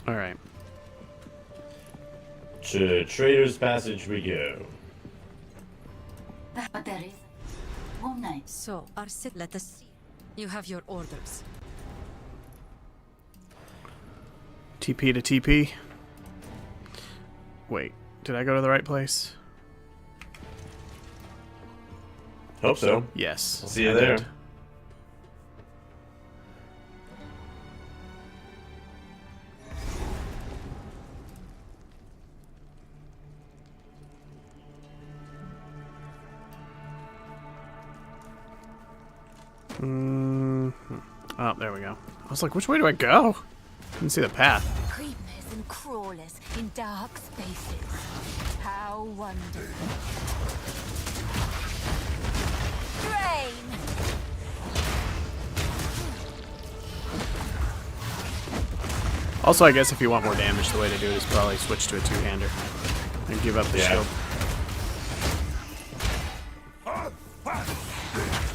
Alright. To Trader's Passage we go. But there is one night. So, Arsit, let us see. You have your orders. TP to TP. Wait, did I go to the right place? Hope so. Yes. I'll see you there. Did. Oh, there we go. I was like, which way do I go? Didn't see the path. Creepers and crawlers in dark spaces. How wonderful. Drain! Also, I guess if you want more damage, the way to do it is probably switch to a two-hander and give up the shield.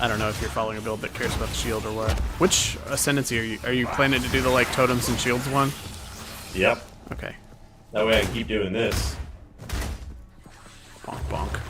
I don't know if you're following a build that cares about the shield or what. Which ascendancy are you? Are you planning to do the like totems and shields one? Yep. Okay. That way I can keep doing this. Bonk, bonk.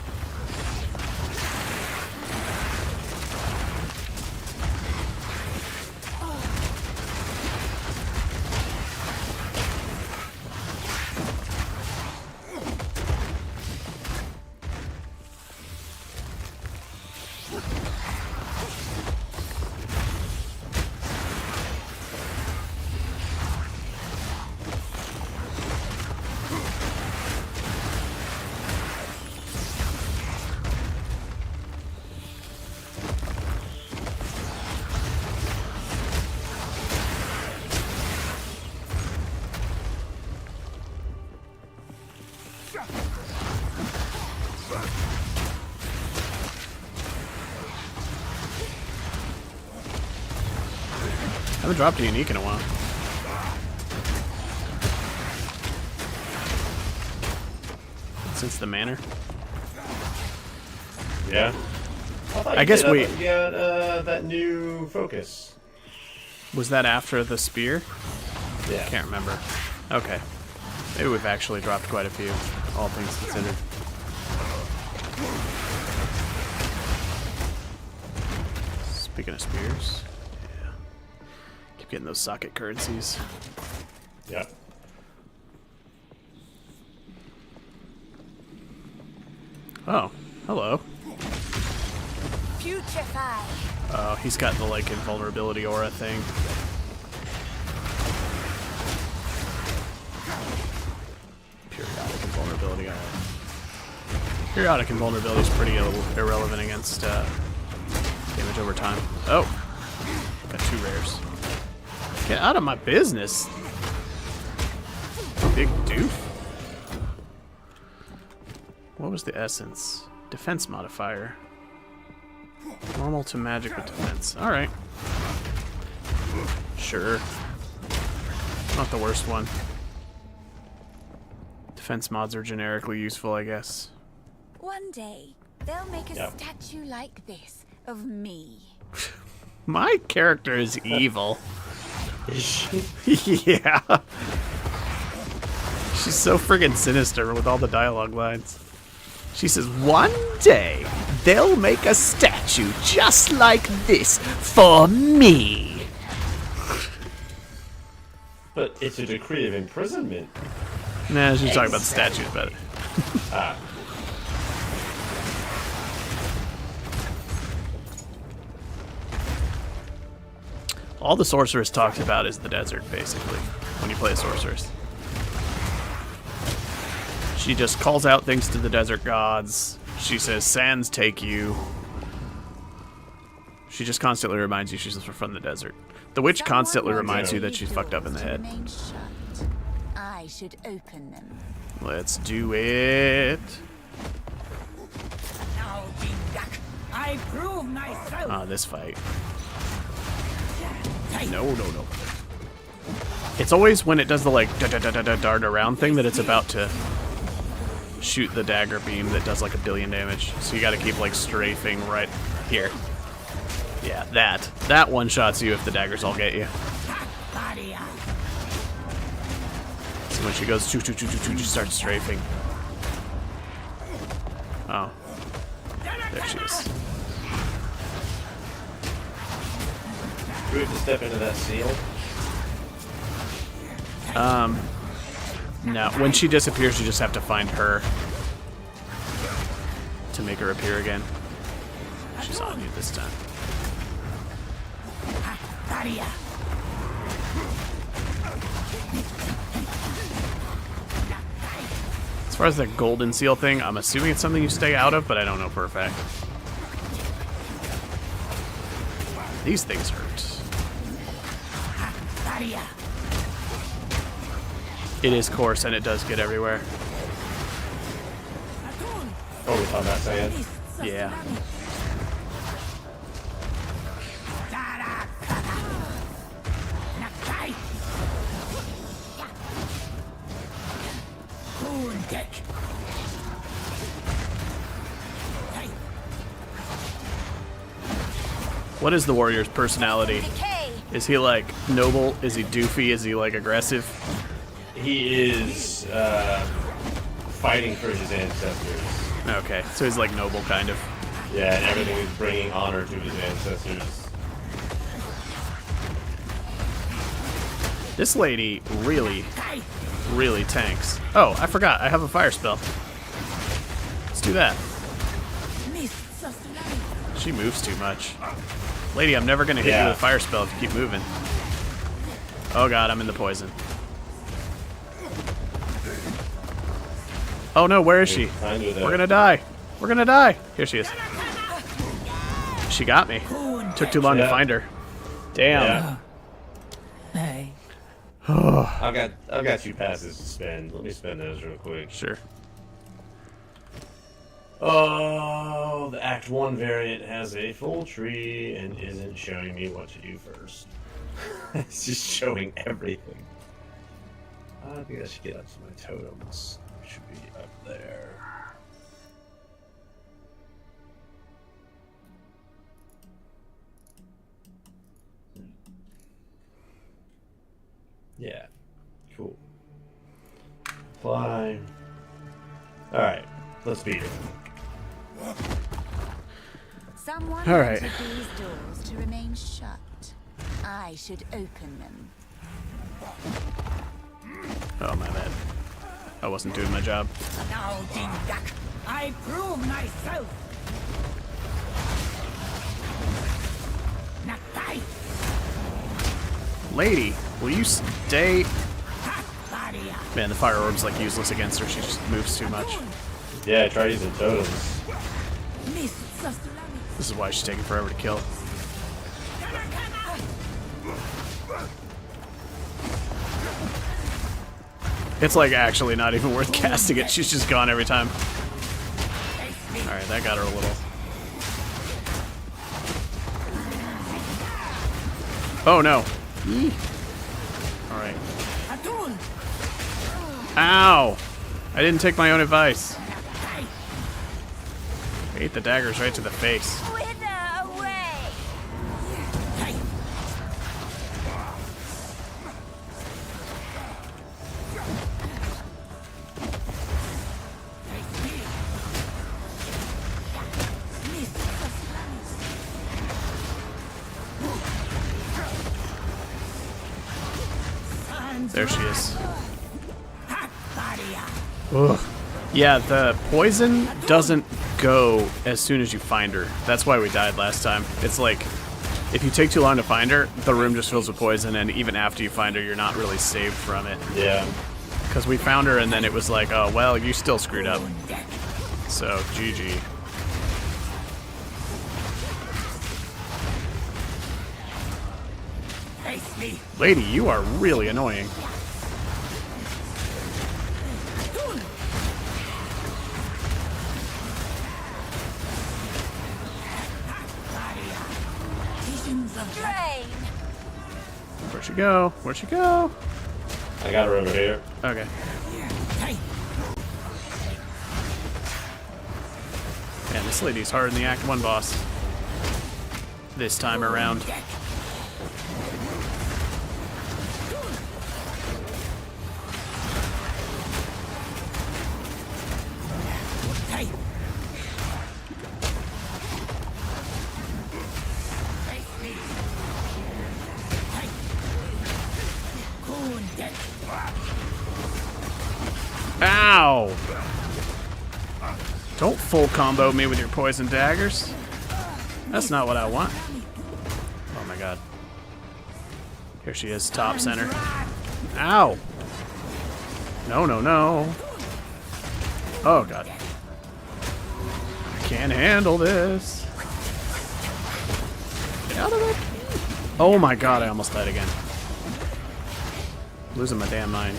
I haven't dropped a unique in a while. Since the manor. Yeah. I guess we... You got that new focus. Was that after the spear? Yeah. Can't remember. Okay. Maybe we've actually dropped quite a few, all things considered. Speaking of spears, yeah. Keep getting those socket currencies. Yeah. Oh, hello. Putrefy. Oh, he's got the, like, invulnerability aura thing. Periodic invulnerability. Periodic invulnerability is pretty irrelevant against damage over time. Oh! Got 2 rares. Get out of my business! Big doof. What was the essence? Defense modifier. Normal to magic with defense. Alright. Sure. Not the worst one. Defense mods are generically useful, I guess. One day, they'll make a statue like this of me. My character is evil. Yeah. She's so friggin' sinister with all the dialogue lines. She says, one day, they'll make a statue just like this for me. But it's a decree of imprisonment. Nah, she's talking about the statues, but... All the sorceress talks about is the desert, basically, when you play a sorceress. She just calls out things to the desert gods. She says, sands take you. She just constantly reminds you she's from the desert. The witch constantly reminds you that she's fucked up in the head. I should open them. Let's do it. Now, Dindak, I prove myself. Ah, this fight. No. It's always when it does the like dart around thing that it's about to shoot the dagger beam that does like 1 billion damage. So you gotta keep like strafing right here. Yeah, that one shots you if the daggers all get you. So when she goes choo, she starts strafing. Oh. There she is. Do we have to step into that seal? No. When she disappears, you just have to find her to make her appear again. She's on you this time. As far as the golden seal thing, I'm assuming it's something you stay out of, but I don't know for a fact. These things hurt. It is coarse and it does get everywhere. Oh, we found that sand? Yeah. What is the warrior's personality? Is he like noble? Is he doofy? Is he like aggressive? He is fighting for his ancestors. Okay, so he's like noble, kind of. Yeah, and everything is bringing honor to his ancestors. This lady really, really tanks. Oh, I forgot. I have a fire spell. Let's do that. She moves too much. Lady, I'm never going to hit you with a fire spell if you keep moving. Oh god, I'm in the poison. Oh no, where is she? We're gonna die. We're gonna die. Here she is. She got me. Took too long to find her. Damn. Hey. I've got 2 passes to spend. Let me spend those real quick. Sure. Oh, the Act 1 variant has a full tree and isn't showing me what to do first. It's just showing everything. I think I should get up to my totems. Should be up there. Yeah. Cool. Apply. Alright. Let's beat it. Someone All right. wanted these doors to remain shut. I should open them. Oh, my bad. I wasn't doing my job. Now, Dindak, I prove myself. Nakai, Lady, will you stay? Man, the fire orb's like useless against her. She just moves too much. Yeah, try using totems. This is why she's taking forever to kill. It's like actually not even worth casting it. She's just gone every time. Alright, that got her a little. Oh no. Alright. Ow! I didn't take my own advice. I ate the daggers right to the face. There she is. Ugh. Yeah, the poison doesn't go as soon as you find her. That's why we died last time. It's like, if you take too long to find her, the room just fills with poison, and even after you find her, you're not really saved from it. Yeah. Because we found her, and then it was like, oh, well, you still screwed up. So, GG. Lady, you are really annoying. Where'd she go? Where'd she go? I got her over here. Okay. Man, this lady's harder than the Act 1 boss. This time around. Ow! Don't full combo me with your poison daggers. That's not what I want. Oh my god. Here she is, top center. Ow! No, no, no. Oh god. I can't handle this. Get out of it. Oh my god, I almost died again. Losing my damn mind.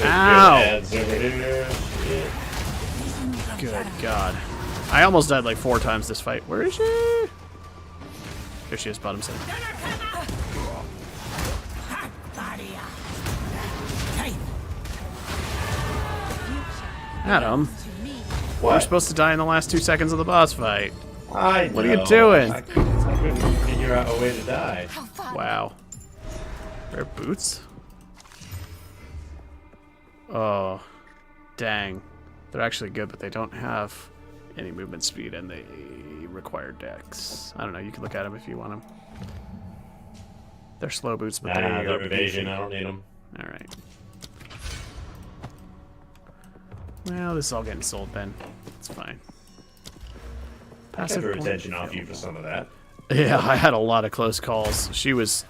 Ow! Good God. I almost died like 4 times this fight. Where is she? There she is, bottom center. Adam, we're supposed to die in the last 2 seconds of the boss fight. I know. What are you doing? I couldn't figure out a way to die. Wow. Rare boots? Oh, dang. They're actually good, but they don't have any movement speed, and they require dex. I don't know. You can look at them if you want them. They're slow boots, but They're evasion. I don't need them. All right. Well, this is all getting sold then. It's fine. I kept her attention off you for some of that. Yeah, I had a lot of close calls.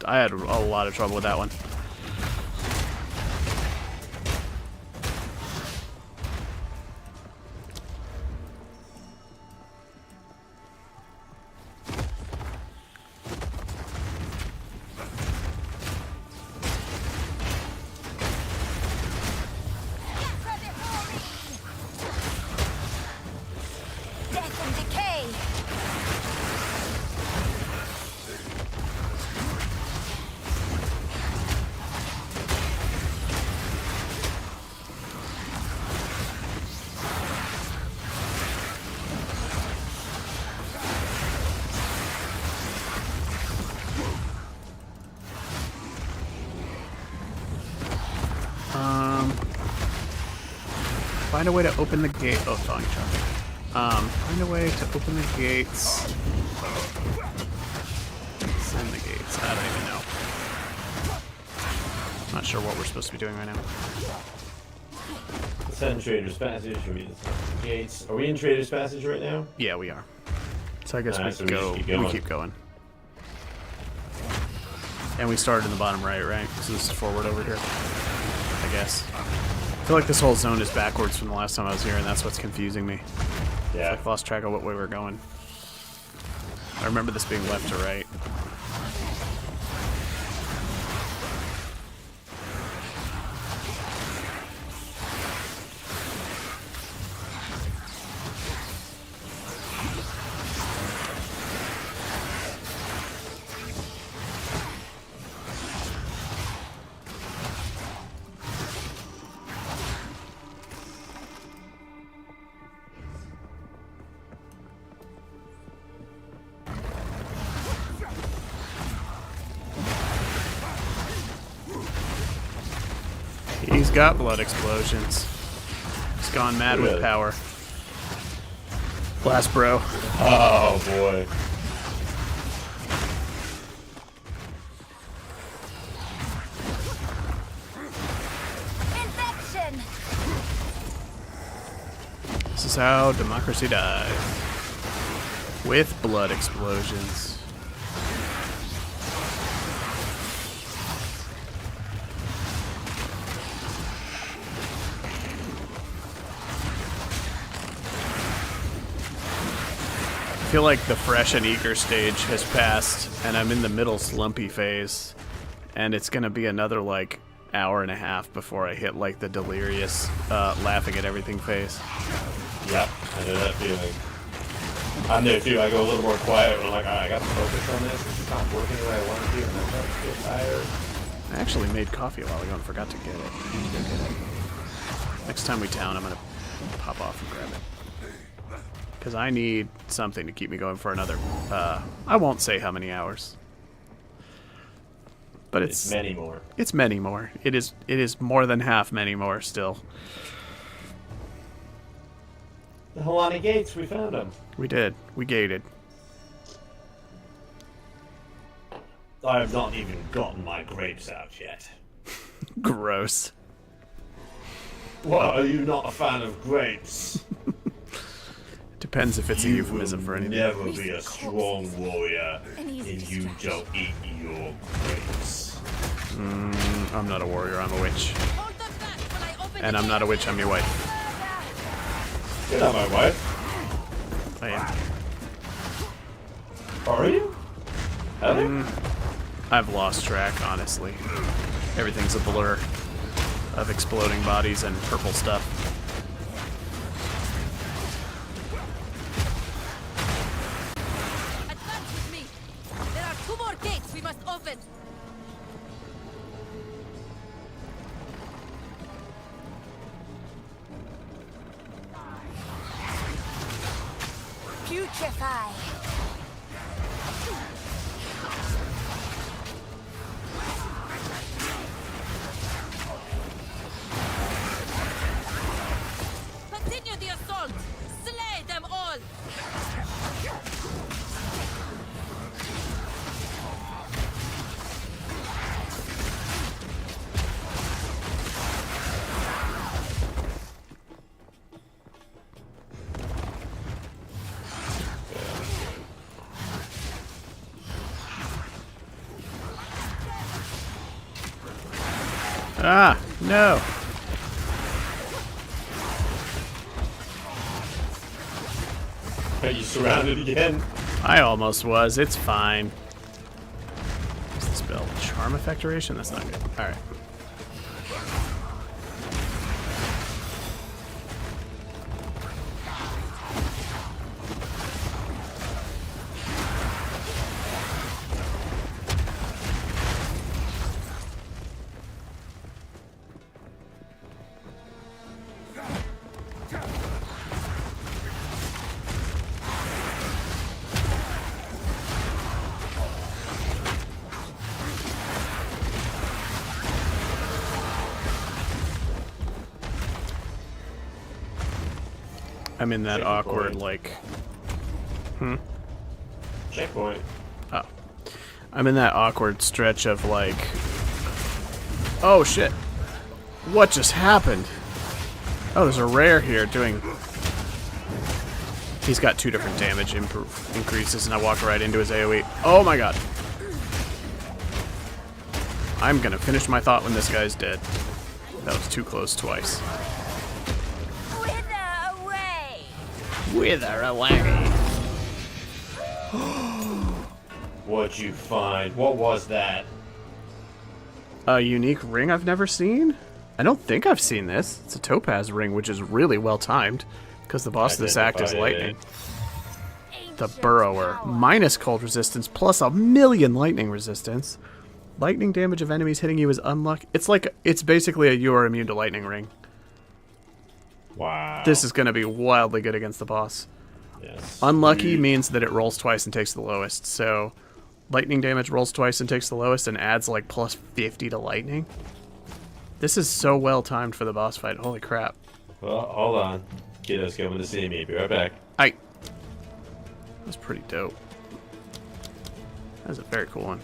I had a lot of trouble with that one. Death and decay. Find a way to open the gate. Oh, thawing traffic. Find a way to open the gates. Send the gates. I don't even know. Not sure what we're supposed to be doing right now. Send Trader's Passage. Gates. Are we in Trader's Passage right now? Yeah, we are. So I guess So we keep going. And we started in the bottom right? So this is forward over here, I guess. I feel like this whole zone is backwards from the last time I was here, and that's what's confusing me. Yeah. I've lost track of what way we're going. I remember this being left to right. He's got blood explosions. He's gone mad with power. Blast, bro. Oh boy. Infection. This is how democracy dies. With blood explosions. I feel like the fresh and eager stage has passed, and I'm in the middle slumpy phase, and it's gonna be another like hour and a half before I hit like the delirious laughing at everything phase. Yep, I know that feeling. I'm there too. I go a little more quiet when I'm like, I got to focus on this. It's not working the way I want it to, and I'm starting to feel tired. I actually made coffee a while ago and forgot to get it. I need to go get it. Next time we town, I'm gonna pop off and grab it. Because I need something to keep me going for another, I won't say how many hours. But it's many more. It's many more. It is more than half many more still. The Helani Gates, we found them. We did. We gated. I have not even gotten my grapes out yet. Gross. What, are you not a fan of grapes? Depends if it's a euphemism for anything. You will never be a strong warrior if you don't eat your grapes. I'm not a warrior, I'm a witch. And I'm not a witch, I'm your wife. You're not my wife. I am. Are you? I've lost track, honestly. Everything's a blur of exploding bodies and purple stuff. gates we must open. Putrefy. Continue the assault. Slay them all. Ah, no. Are you surrounded again? I almost was. It's fine. What's the spell? Charm effect duration? That's not good. Alright. I'm in that awkward, like... Checkpoint. Oh. I'm in that awkward stretch of, like... Oh, shit. What just happened? Oh, there's a rare here doing... He's got 2 different damage increases, and I walk right into his AoE. Oh my god. I'm gonna finish my thought when this guy's dead. That was too close twice. Wither away. What'd you find? What was that? A unique ring I've never seen? I don't think I've seen this. It's a topaz ring, which is really well timed, because the boss of this act is lightning. The Burrower. Minus cold resistance, plus 1,000,000 lightning resistance. Lightning damage of enemies hitting you is unlucky. It's basically a you are immune to lightning ring. Wow. This is going to be wildly good against the boss. Yes. Unlucky means that it rolls twice and takes the lowest. So, lightning damage rolls twice and takes the lowest and adds like plus 50 to lightning. This is so well timed for the boss fight. Holy crap. Well, hold on. Kiddo's coming to see me. Be right back. That's pretty dope. That's a very cool one.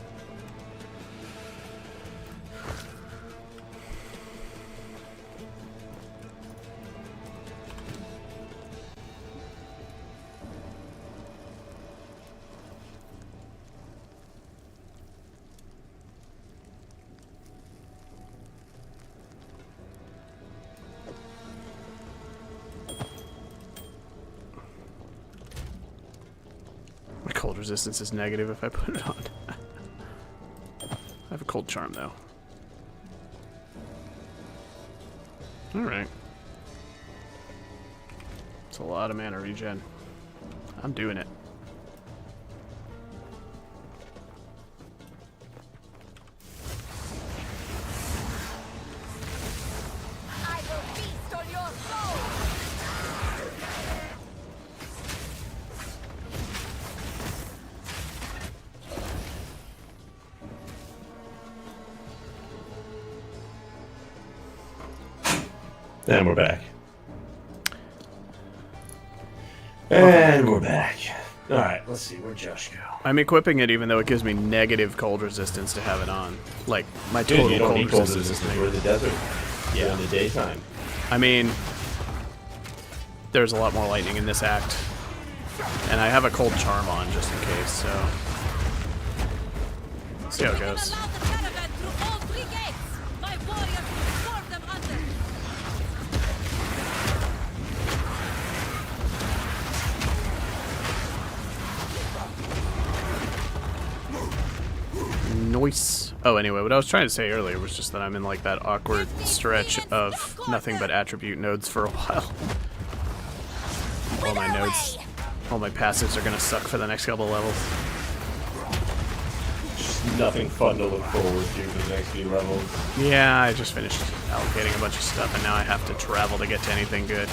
My cold resistance is negative if I put it on. I have a cold charm though. Alright. It's a lot of mana regen. I'm doing it. I will feast on your soul. And we're back. And we're back. Alright, let's see. Where'd Josh go? I'm equipping it even though it gives me negative cold resistance to have it on. Like, my Dude, total you don't cold need cold resistance is resistance. We're in the desert. Yeah. We're in the daytime. I mean, there's a lot more lightning in this act. And I have a cold charm on just in case, so... See how it goes. Nice. Oh, anyway, what I was trying to say earlier was just that I'm in like that awkward stretch of nothing but attribute nodes for a while. All my passives are gonna suck for the next couple levels. nothing fun to look forward to for the next few levels. Yeah, I just finished allocating a bunch of stuff, and now I have to travel to get to anything good.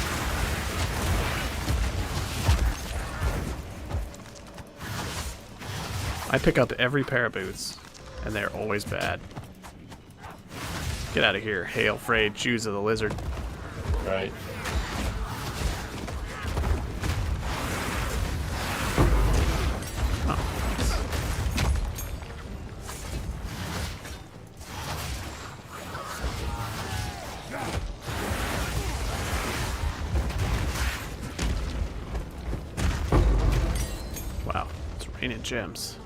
I pick up every pair of boots, and they're always bad. Get out of here, hail frayed shoes of the lizard. Right. Wow, it's raining gems.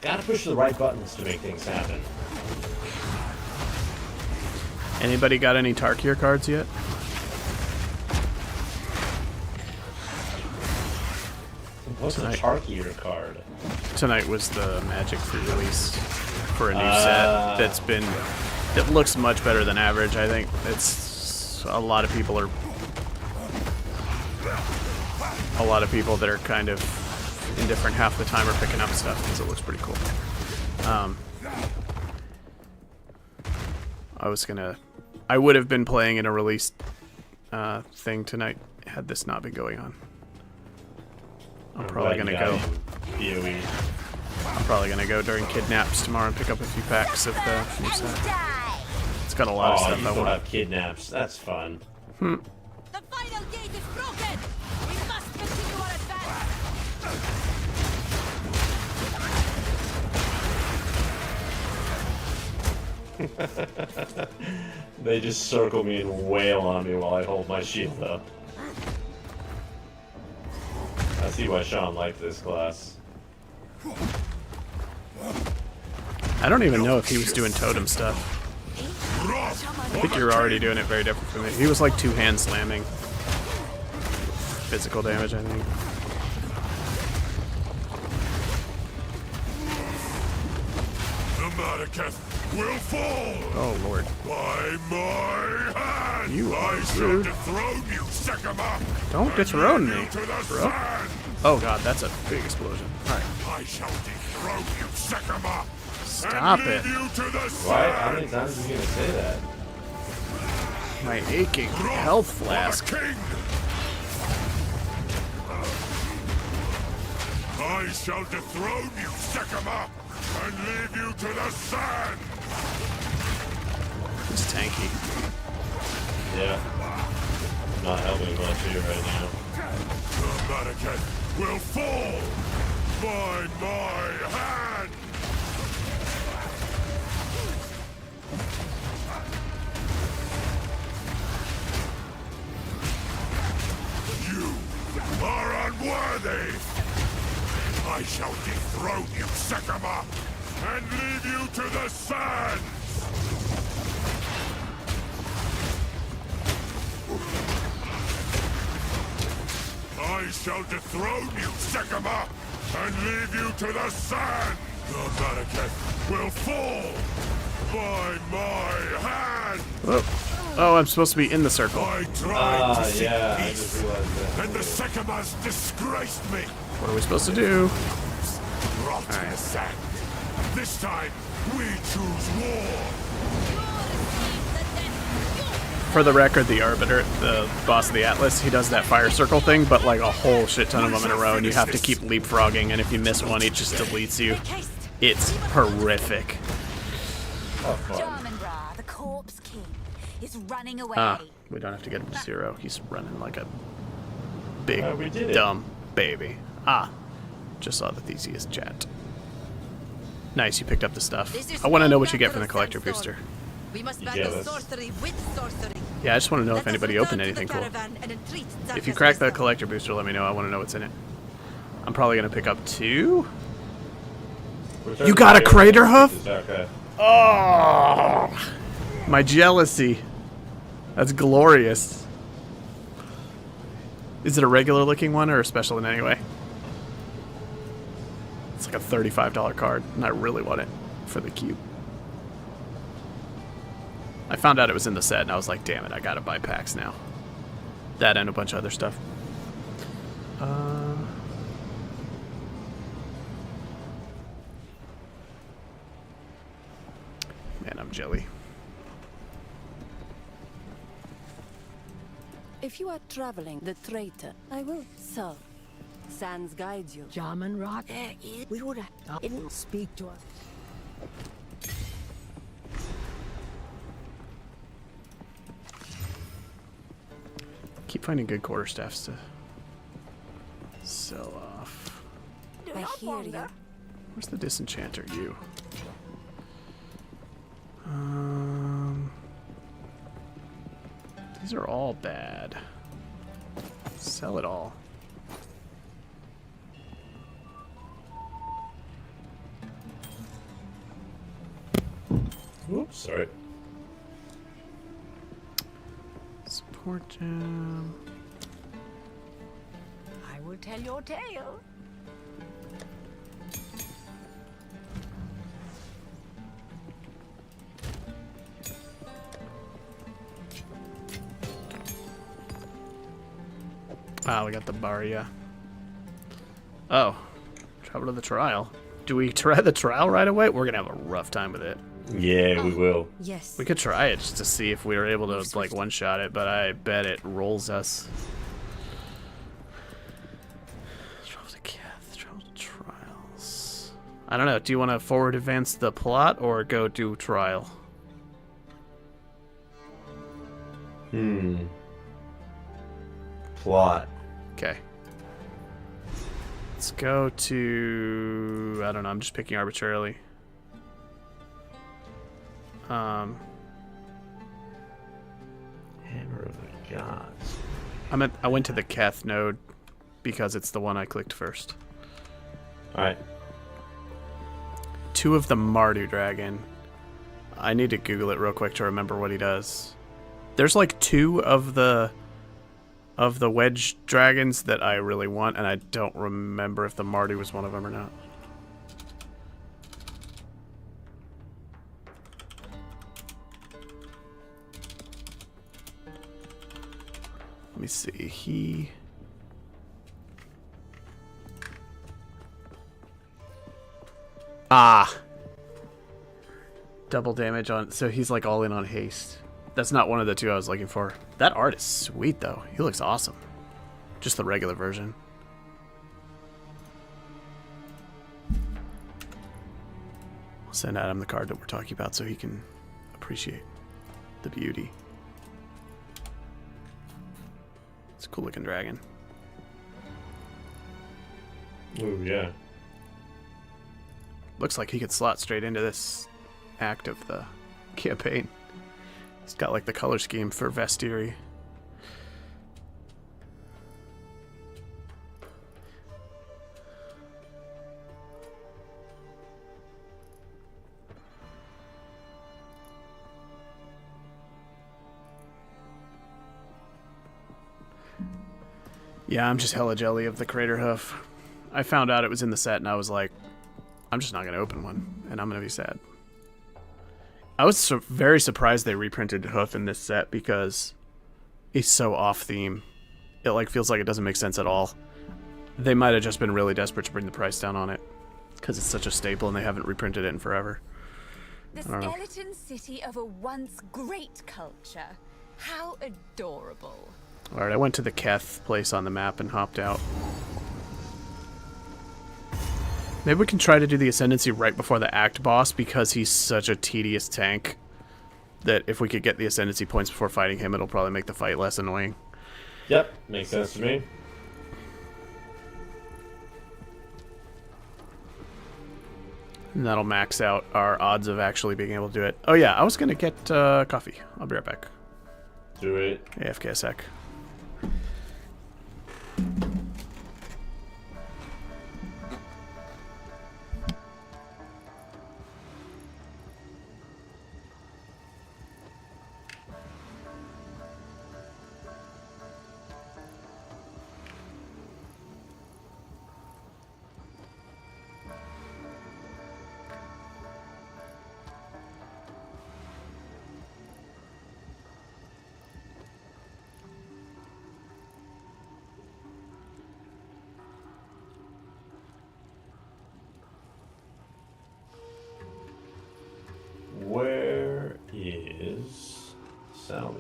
Gotta push the right buttons to make things happen. Anybody got any Tarkier cards yet? What's a Tarkier card? Tonight was the Magic free release for a new set that's been... It looks much better than average, I think. It's... A lot of people that are kind of indifferent half the time are picking up stuff because it looks pretty cool. I would have been playing in a release thing tonight had this not been going on. I'm probably gonna go during kidnaps tomorrow and pick up a few packs of the new set. It's got a lot of stuff. You still have kidnaps. That's fun. The final gate is broken. We must continue our advance. They just circle me and wail on me while I hold my shield up. I see why Sean liked this class. I don't even know if he was doing totem stuff. I think you're already doing it very different from me. He was like two-hand slamming. Physical damage, I think. The Madaketh will fall! Oh, Lord. By my hand! You are I shall rude. dethrone you, Sekima! Don't dethrone me, To the bro. sand! Oh, God, that's a big explosion. Alright. I shall dethrone you, Sekima! Stop and it. leave you to the Why? sand! How many times are you gonna say that? My aching health flask. King! I shall dethrone you, Sekima! And leave you to the sand! It's tanky. Yeah. Not helping much here right now. The Madaketh will fall by my hand! You are unworthy! I shall dethrone you, Sekima, and leave you to the sands! I shall dethrone you, Sekima, and leave you to the sand! The Madaketh will fall by my hand! Oh, I'm supposed to be in the circle. I tried to seek yeah, I peace, just realized that. and the Sekimas disgraced me! What are we supposed to do? Rot in the sand. This time, we choose war! For the record, the Arbiter, the boss of the Atlas, he does that fire circle thing, but like a whole shit ton of them in a row, and you have to keep leapfrogging, and if you miss one, it just deletes you. It's horrific. Jarmanbra, the corpse king, is running away. We don't have to get him to 0. He's running like a big, we did it. dumb baby. Just saw the Theseus chat. Nice, you picked up the stuff. I want to know what you get from the collector booster. We must Yeah, battle that's- sorcery with sorcery. Yeah, I just want to know if Let us anybody return opened to the anything cool. caravan and entreat If you Zarka's crack that wisdom. collector booster, let me know. I want to know what's in it. I'm probably going to pick up 2. You got a crater hoof? Okay. Oh, my jealousy. That's glorious. Is it a regular looking one or a special in any way? It's like a $35 card, and I really want it for the cube. I found out it was in the set, and I was like, damn it, I gotta buy packs now. That and a bunch of other stuff. Man, I'm jelly. If you are traveling the traitor, I will serve. Sans guides you. German rock. We would have speak to us. Keep finding good quarterstaffs to sell off. I hear you. Where's the disenchanter? You. These are all bad. Sell it all. Oops, sorry. Support gem. I will tell your tale. Ah, we got the Baria. Oh, travel to the trial. Do we try the trial right away? We're gonna have a rough time with it. Yeah, we will. Yes. We could try it just to see if we were able to like one-shot it, but I bet it rolls us. Travel to Keth, travel to trials. I don't know. Do you want to forward advance the plot or go do trial? Plot. Okay. Let's go to... I don't know. I'm just picking arbitrarily. Hammer of the Gods. I went to the Keth node because it's the one I clicked first. Alright. 2 of the Mardu Dragon. I need to Google it real quick to remember what he does. There's like 2 of the wedge dragons that I really want, and I don't remember if the Mardu was one of them or not. Let me see. Double damage on... So he's like all in on haste. That's not one of the 2 I was looking for. That art is sweet, though. He looks awesome. Just the regular version. I'll send Adam the card that we're talking about so he can appreciate the beauty. It's a cool looking dragon. Ooh, yeah. Looks like he could slot straight into this act of the campaign. He's got like the color scheme for Vestiri. Yeah, I'm just hella jelly of the Crater Hoof. I found out it was in the set and I was like, I'm just not going to open one and I'm going to be sad. I was very surprised they reprinted Hoof in this set because he's so off theme. It like feels like it doesn't make sense at all. They might have just been really desperate to bring the price down on it because it's such a staple and they haven't reprinted it in forever. The skeleton city of a once great culture. How adorable. Alright, I went to the Keth place on the map and hopped out. Maybe we can try to do the Ascendancy right before the Act boss because he's such a tedious tank that if we could get the Ascendancy points before fighting him, it'll probably make the fight less annoying. Yep, makes sense to me. And that'll max out our odds of actually being able to do it. Oh yeah, I was going to get coffee. I'll be right back. Do it. AFK a sec.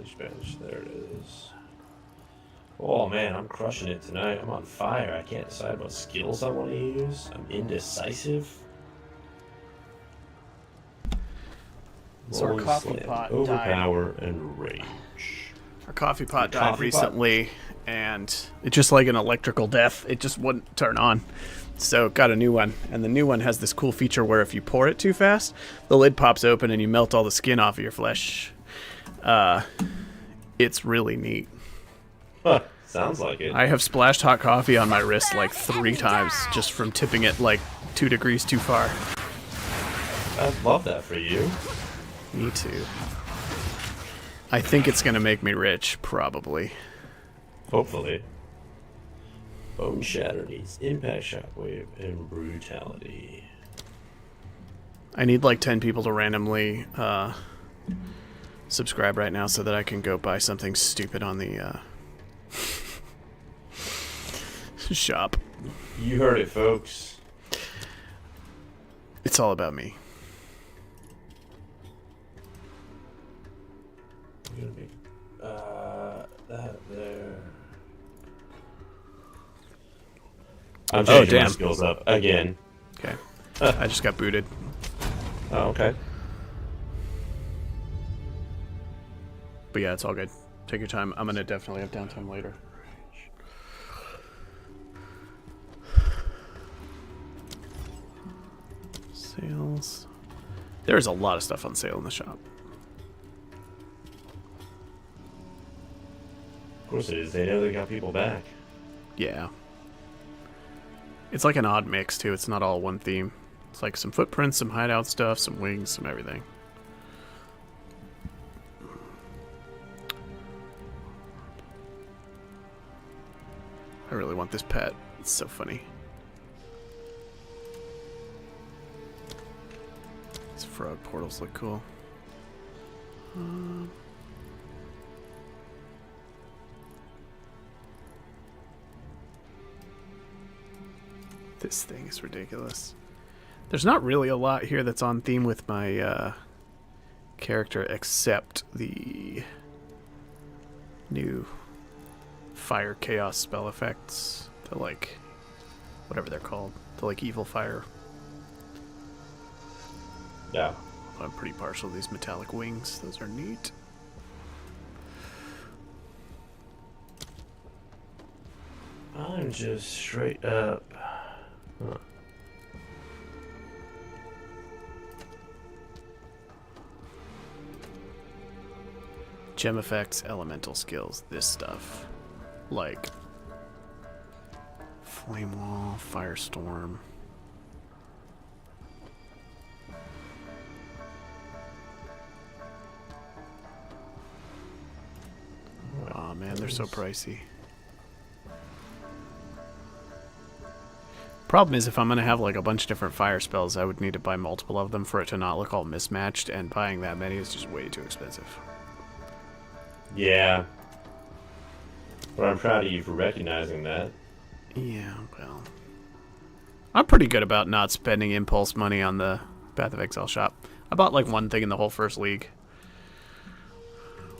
Spanish. There it is. Oh man, I'm crushing it tonight. I'm on fire. I can't decide what skills I want to use. I'm indecisive. So our Rolling coffee slam, pot died. overpower and rage. Our coffee pot died Coffee pot? recently, and it's just like an electrical death. It just wouldn't turn on. So got a new one, and the new one has this cool feature where if you pour it too fast, the lid pops open and you melt all the skin off of your flesh. It's really neat. Huh, sounds like it. I have splashed hot coffee on my wrist like 3 times just from tipping it like 2 degrees too far. I love that for you. Me too. I think it's gonna make me rich, probably. Hopefully. Bone Shatter needs Impact, Shockwave, and Brutality. I need like 10 people to randomly subscribe right now so that I can go buy something stupid on the shop. You heard it, folks. It's all about me. Gonna be that there. I'm changing my skills up again. Okay. I just got booted. Oh, okay. But yeah, it's all good. Take your time. I'm gonna definitely have downtime later. Sales. There's a lot of stuff on sale in the shop. Of course it is. They know they got people back. Yeah. It's like an odd mix, too. It's not all one theme. It's like some footprints, some hideout stuff, some wings, some everything. I really want this pet. It's so funny. These frog portals look cool. This thing is ridiculous. There's not really a lot here that's on theme with my character except the new fire chaos spell effects. The like, whatever they're called. The like evil fire. Yeah. I'm pretty partial to these metallic wings. Those are neat. I'm just straight up. Huh. Gem effects, elemental skills, this stuff. Like Flame Wall, Firestorm. Aw, man, they're so pricey. Problem is, if I'm gonna have like a bunch of different fire spells, I would need to buy multiple of them for it to not look all mismatched, and buying that many is just way too expensive. Yeah. But I'm proud of you for recognizing that. Yeah, well, I'm pretty good about not spending impulse money on the Path of Exile shop. I bought like one thing in the whole first league.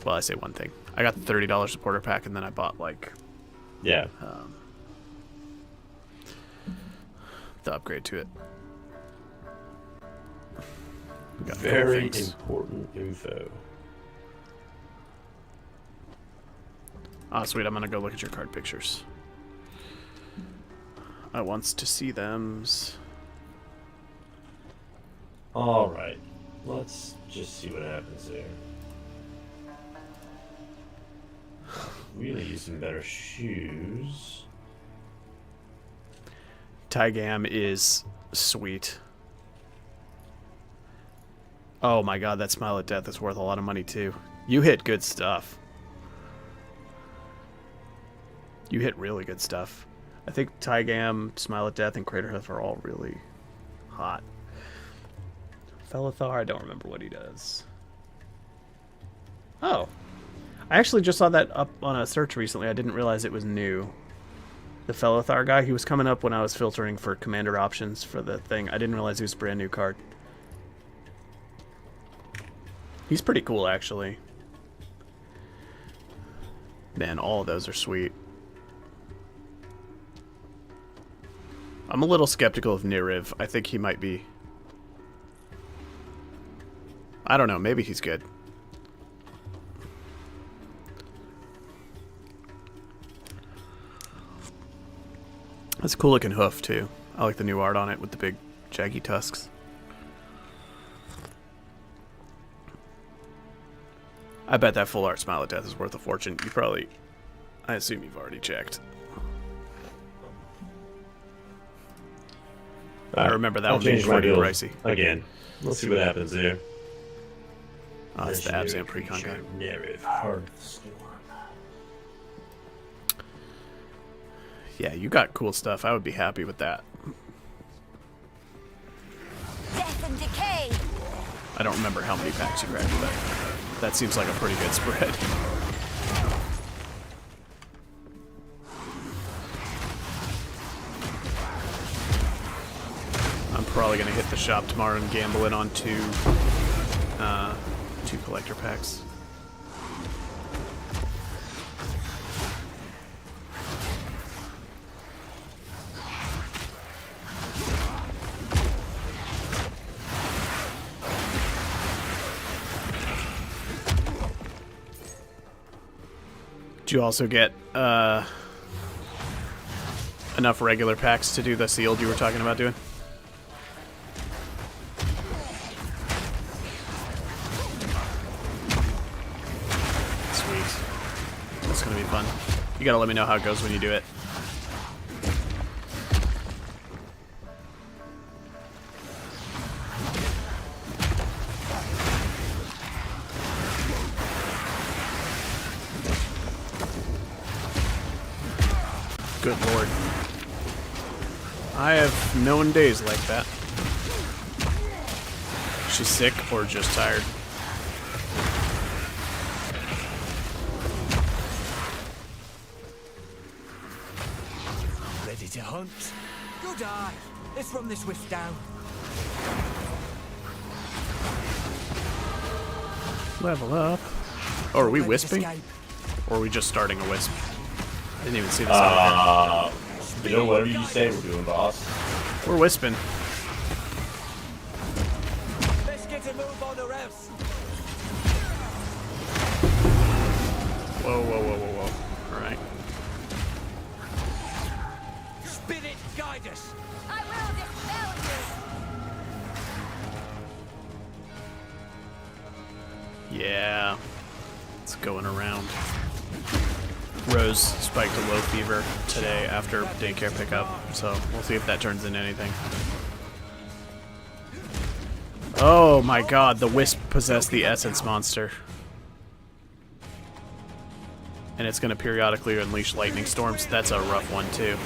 Well, I say one thing. I got the $30 supporter pack, and then I bought like... Yeah. The upgrade to it. Got very important info. Ah, sweet. I'm gonna go look at your card pictures. I wants to see thems. Alright. Let's just see what happens there. Really use some better shoes. Tygam is sweet. Oh my god, that Smile at Death is worth a lot of money too. You hit good stuff. You hit really good stuff. I think Tygam, Smile at Death, and Craterhoof are all really hot. Felithar, I don't remember what he does. Oh. I actually just saw that up on a search recently. I didn't realize it was new. The Felithar guy, he was coming up when I was filtering for commander options for the thing. I didn't realize he was a brand new card. He's pretty cool, actually. Man, all of those are sweet. I'm a little skeptical of Niriv. I think he might be... I don't know, maybe he's good. That's a cool looking hoof, too. I like the new art on it with the big, jaggy tusks. I bet that full art Smile of Death is worth a fortune. You probably... I assume you've already checked. I remember that one being quite pricey. Again. Let's see what happens there. Oh, it's the Abzan Precon guy. Narrative Hearthstone. Yeah, you got cool stuff. I would be happy with that. Death and decay. I don't remember how many packs you grabbed, but that seems like a pretty good spread. I'm probably gonna hit the shop tomorrow and gamble it on two collector packs. Did you also get enough regular packs to do the sealed you were talking about doing? It's gonna be fun. You gotta let me know how it goes when you do it. Good lord. I have known days like that. She's sick or just tired. Ready to hunt? Good eye. Let's run this wisp down. Level up. Oh, are we wisping? Or are we just starting a wisp? I didn't even see this. You know, whatever you say we're doing, boss. We're wisping. Let's get a move on or else. Whoa, whoa, whoa, whoa, whoa. Alright. Spirit, guide us. I will dispel you. Yeah. It's going around. Rose spiked a low fever today after daycare pickup, so we'll see if that turns into anything. Oh my god, the wisp possessed the essence monster. And it's going to periodically unleash lightning storms. That's a rough one too.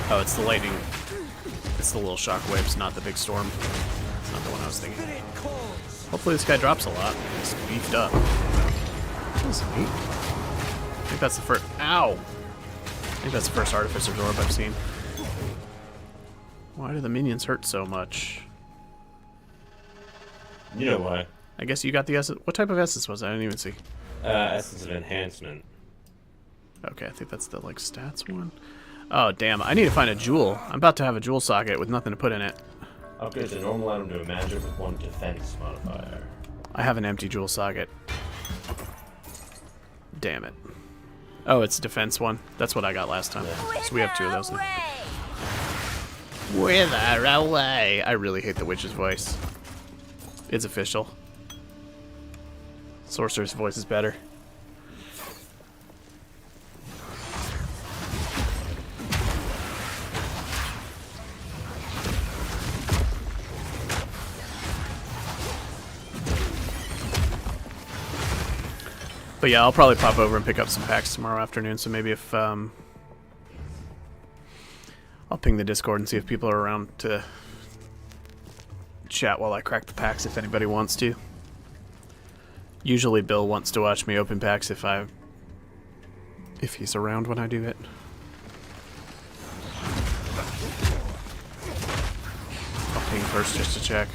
Oh, it's the lightning. It's the little shockwaves, not the big storm. It's not the one I was thinking. Hopefully this guy drops a lot. He's beefed up. That's neat. I think that's the first... Ow! I think that's the first Artificer's Orb I've seen. Why do the minions hurt so much? You know why. I guess you got the essence... What type of essence was that? I didn't even see. Essence of Enhancement. Okay, I think that's the, like, stats one. Oh, damn. I need to find a jewel. I'm about to have a jewel socket with nothing to put in it. Upgrades a normal item to a magic with 1 defense modifier. I have an empty jewel socket. Damn it. Oh, it's a defense one. That's what I got last time. So we have 2 of those now. Wither away! I really hate the witch's voice. It's official. Sorcerer's voice is better. But yeah, I'll probably pop over and pick up some packs tomorrow afternoon, so maybe if, I'll ping the Discord and see if people are around to chat while I crack the packs if anybody wants to. Usually Bill wants to watch me open packs if he's around when I do it. I'll ping first just to check.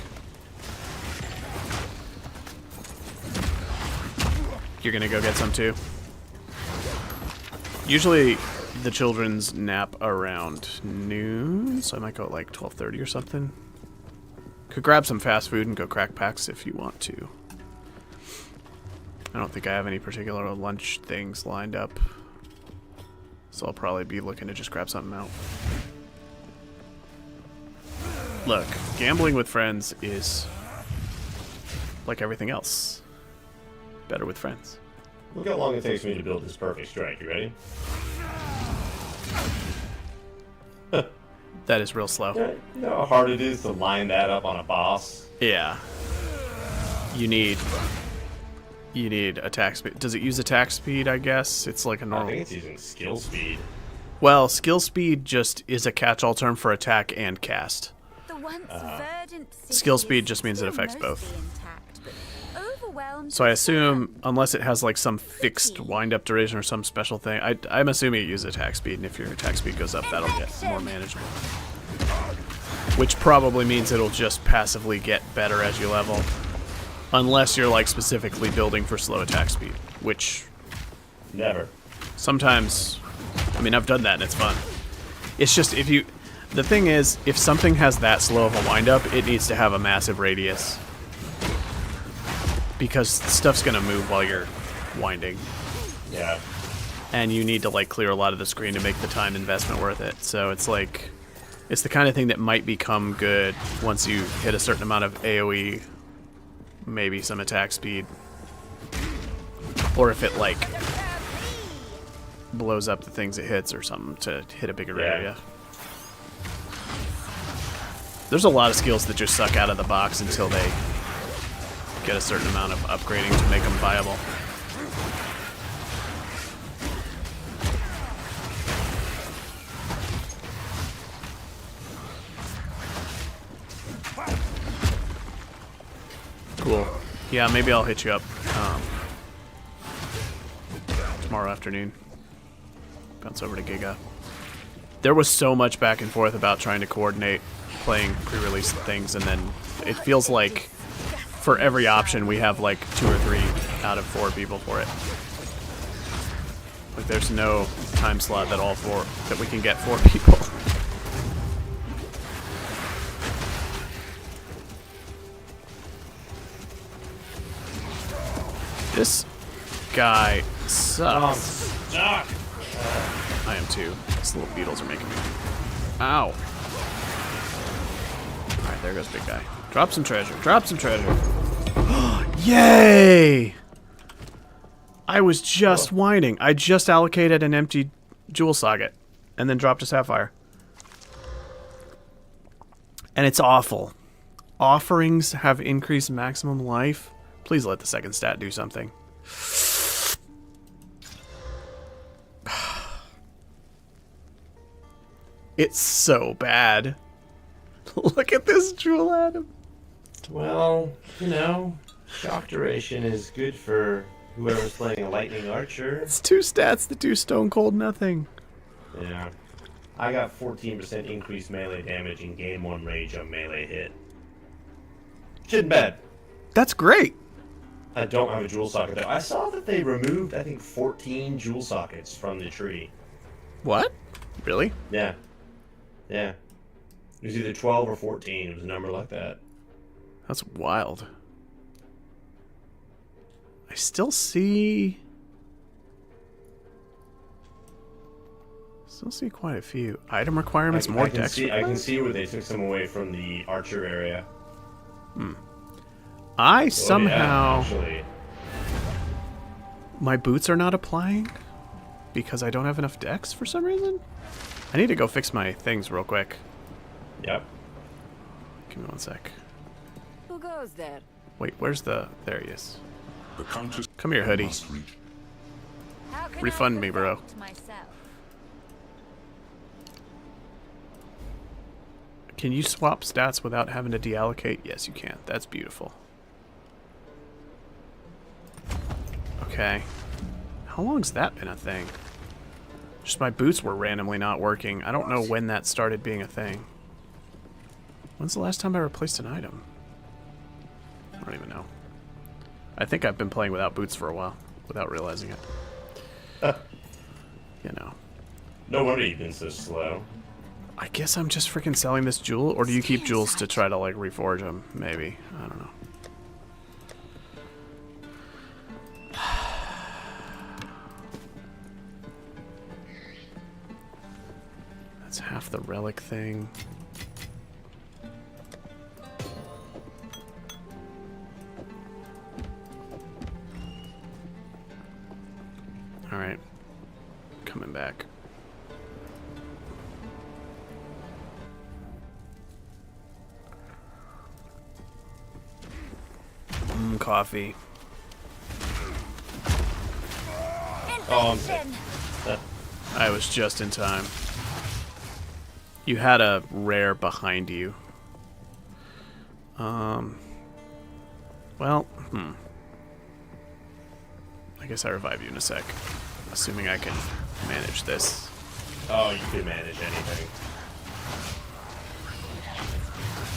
You're gonna go get some too? Usually the children's nap around noon, so I might go at like 12:30 or something. Could grab some fast food and go crack packs if you want to. I don't think I have any particular lunch things lined up, so I'll probably be looking to just grab something out. Look, gambling with friends is like everything else. Better with friends. Look how long it takes me to build this perfect strike. You ready? That is real slow. You know how hard it is to line that up on a boss? Yeah. You need attack speed. Does it use attack speed, I guess? It's like a normal... I think it's using skill speed. Well, skill speed just is a catch-all term for attack and cast. Skill speed just means it affects both. So I assume, unless it has like some fixed wind-up duration or some special thing, I'm assuming it uses attack speed, and if your attack speed goes up, that'll get more manageable. Which probably means it'll just passively get better as you level. Unless you're like specifically building for slow attack speed, which... Never. Sometimes, I mean, I've done that and it's fun. It's just if you... The thing is, if something has that slow of a wind-up, it needs to have a massive radius. Because stuff's gonna move while you're winding. Yeah. And you need to like clear a lot of the screen to make the time investment worth it. So it's like, it's the kind of thing that might become good once you hit a certain amount of AoE, maybe some attack speed, or if it like blows up the things it hits or something to hit a bigger area. There's a lot of skills that just suck out of the box until they get a certain amount of upgrading to make them viable. Cool. Yeah, maybe I'll hit you up tomorrow afternoon. Bounce over to Giga. There was so much back and forth about trying to coordinate playing pre-release things, and then it feels like for every option we have like 2 or 3 out of 4 people for it. Like there's no time slot that we can get 4 people. This guy sucks. I am too. These little beetles are making me. Ow. Alright, there goes big guy. Drop some treasure. Drop some treasure. Yay! I was just whining. I just allocated an empty jewel socket and then dropped a sapphire. And it's awful. Offerings have increased maximum life. Please let the second stat do something. It's so bad. Look at this jewel, Adam. Well, you know, shock duration is good for whoever's playing a lightning archer. It's 2 stats that do stone cold nothing. Yeah. I got 14% increased melee damage and gain 1 rage on melee hit. Shouldn't bad. That's great. I don't have a jewel socket though. I saw that they removed, I think, 14 jewel sockets from the tree. What? Really? Yeah. Yeah. It was either 12 or 14. It was a number like that. That's wild. I still see quite a few. Item requirements, more dex. I can see where they took some away from the archer area. I somehow... Yeah, actually. My boots are not applying because I don't have enough dex for some reason. I need to go fix my things real quick. Yep. Give me 1 sec. Who goes there? Wait, where's the... There he is. The Countess Come here, hoodie. Refund me, bro. Can you swap stats without having to deallocate? Yes, you can. That's beautiful. Okay. How long's that been a thing? Just my boots were randomly not working. I don't know when that started being a thing. When's the last time I replaced an item? I don't even know. I think I've been playing without boots for a while. without realizing it. You know. No wonder you've been so slow. I guess I'm just freaking selling this jewel, or do you keep jewels to try to like reforge them? Maybe. I don't know. That's half the relic thing. Alright. Coming back. Coffee. Oh, I was just in time. You had a rare behind you. Well, I guess I revive you in a sec. Assuming I can manage this. Oh, you can manage anything.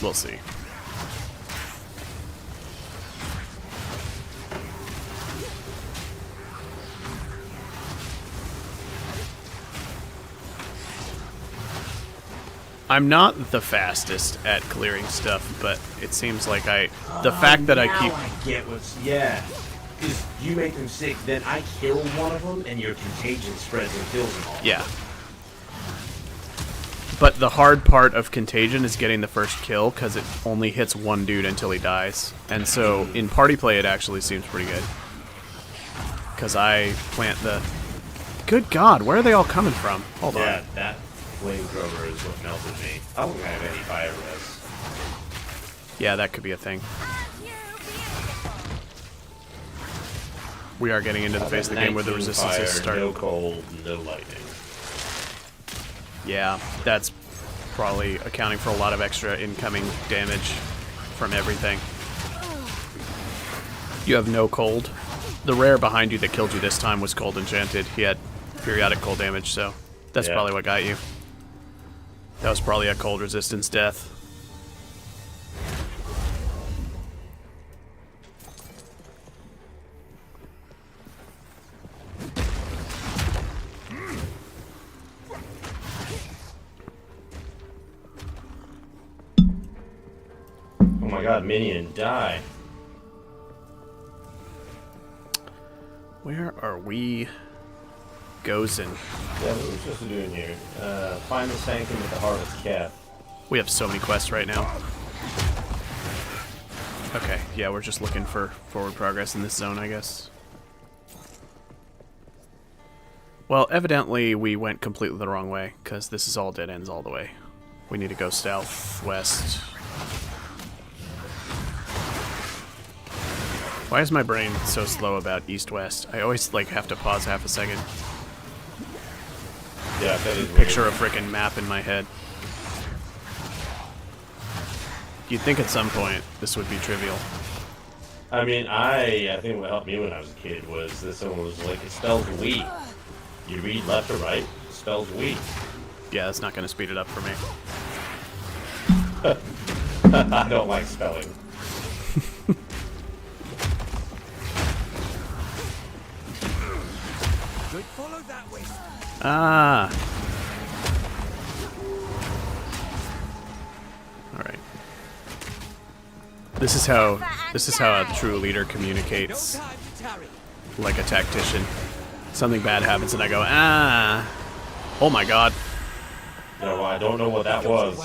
We'll see. I'm not the fastest at clearing stuff, but it seems like the fact that I keep... I get what's... Yeah. Because you make them sick, then I kill one of them, and your contagion spreads and kills them all. Yeah. But the hard part of contagion is getting the first kill, because it only hits one dude until he dies. And so, in party play, it actually seems pretty good. Because I plant the... Good God, where are they all coming from? Hold on. Yeah, that flamethrower is what melted me. I don't have any fire res. Yeah, that could be a thing. We are getting into the phase of the game where the resistances start. No cold, no lightning. Yeah, that's probably accounting for a lot of extra incoming damage from everything. You have no cold. The rare behind you that killed you this time was cold enchanted. He had periodic cold damage, so that's probably what got you. That was probably a cold resistance death. Oh my god, minion, die. Where are we gozing? Yeah, what are we supposed to do in here? Find the sanctum with the harvest calf. We have so many quests right now. Okay, yeah, we're just looking for forward progress in this zone, I guess. Well, evidently we went completely the wrong way, because this is all dead ends all the way. We need to go southwest. Why is my brain so slow about east-west? I always, like, have to pause half a second. Yeah, that is Picture a frickin' map in my head. You'd think at some point this would be trivial. I mean, I think what helped me when I was a kid was that someone was like, it spells we. You read left or right, it spells we. Yeah, that's not going to speed it up for me. I don't like spelling. Follow that way. Ah. Alright. This is how a true leader communicates like a tactician. Something bad happens and I go, ah. Oh my god. No, I don't know what that was.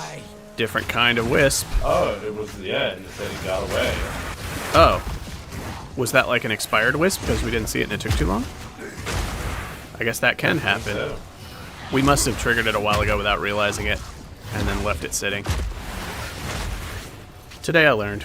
Different kind of wisp. Oh, it was, yeah, and it said it got away. Oh. Was that like an expired wisp because we didn't see it and it took too long? I guess that can happen. We must have triggered it a while ago without realizing it, and then left it sitting. Today I learned.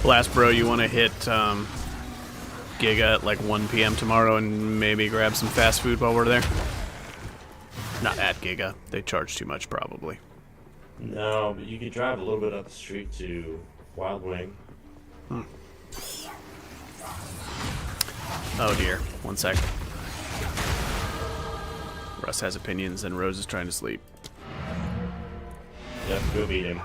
Blast Bro, you want to hit Giga at like 1 p.m. tomorrow and maybe grab some fast food while we're there? Not at Giga. They charge too much, probably. No, but you could drive a little bit up the street to Wild Wing. Oh dear. 1 sec. Russ has opinions and Rose is trying to sleep. Yep, go beat him.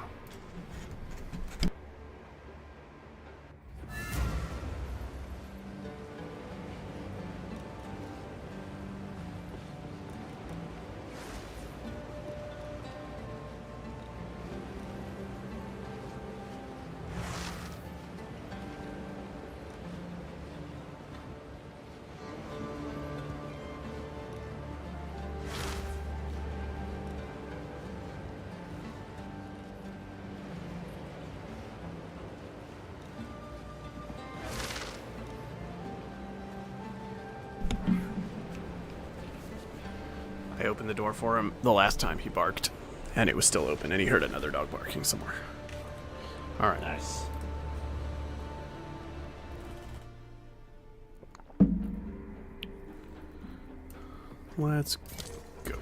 I opened the door for him the last time he barked, and it was still open, and he heard another dog barking somewhere. Alright. Nice. Let's go.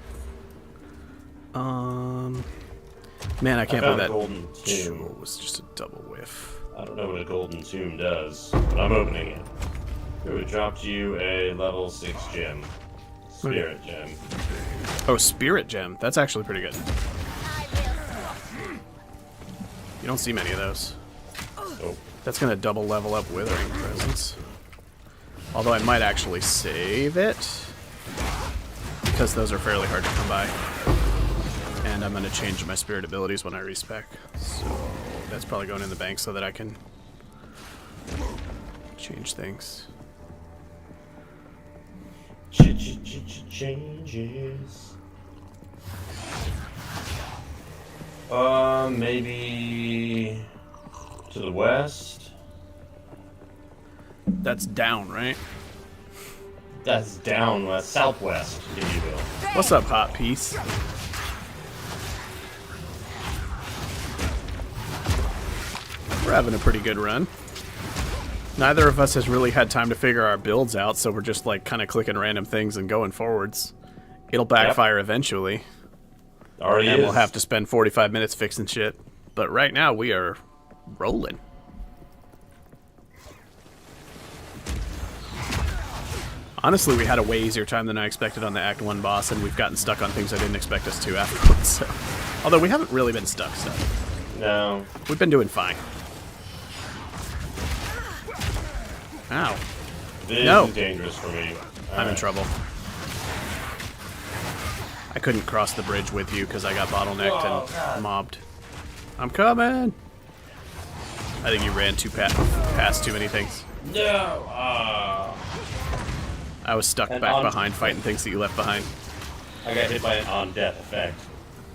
Man, I can't believe that golden tomb. was just a double whiff. I don't know what a golden tomb does, but I'm opening it. It would drop you a level 6 gem. Spirit gem. Oh, spirit gem. That's actually pretty good. You don't see many of those. Oh. That's gonna double level up Withering Presence. Although I might actually save it, because those are fairly hard to come by. And I'm gonna change my spirit abilities when I respec. So that's probably going in the bank so that I can change things. Changes. Maybe to the west. That's down, right? That's down west, southwest, if you will. What's up, hot piece? We're having a pretty good run. Neither of us has really had time to figure our builds out, so we're just like kind of clicking random things and going forwards. It'll backfire eventually. Already and is. we'll have to spend 45 minutes fixing shit. But right now we are rolling. Honestly, we had a way easier time than I expected on the Act 1 boss, and we've gotten stuck on things I didn't expect us to afterwards. So. Although we haven't really been stuck, so. No. We've been doing fine. Ow. This no. is dangerous for me. I'm in trouble. I couldn't cross the bridge with you because I got bottlenecked and mobbed. I'm coming! I think you ran past too many things. No! I was stuck back behind fighting things that you left behind. I got hit by an on-death effect.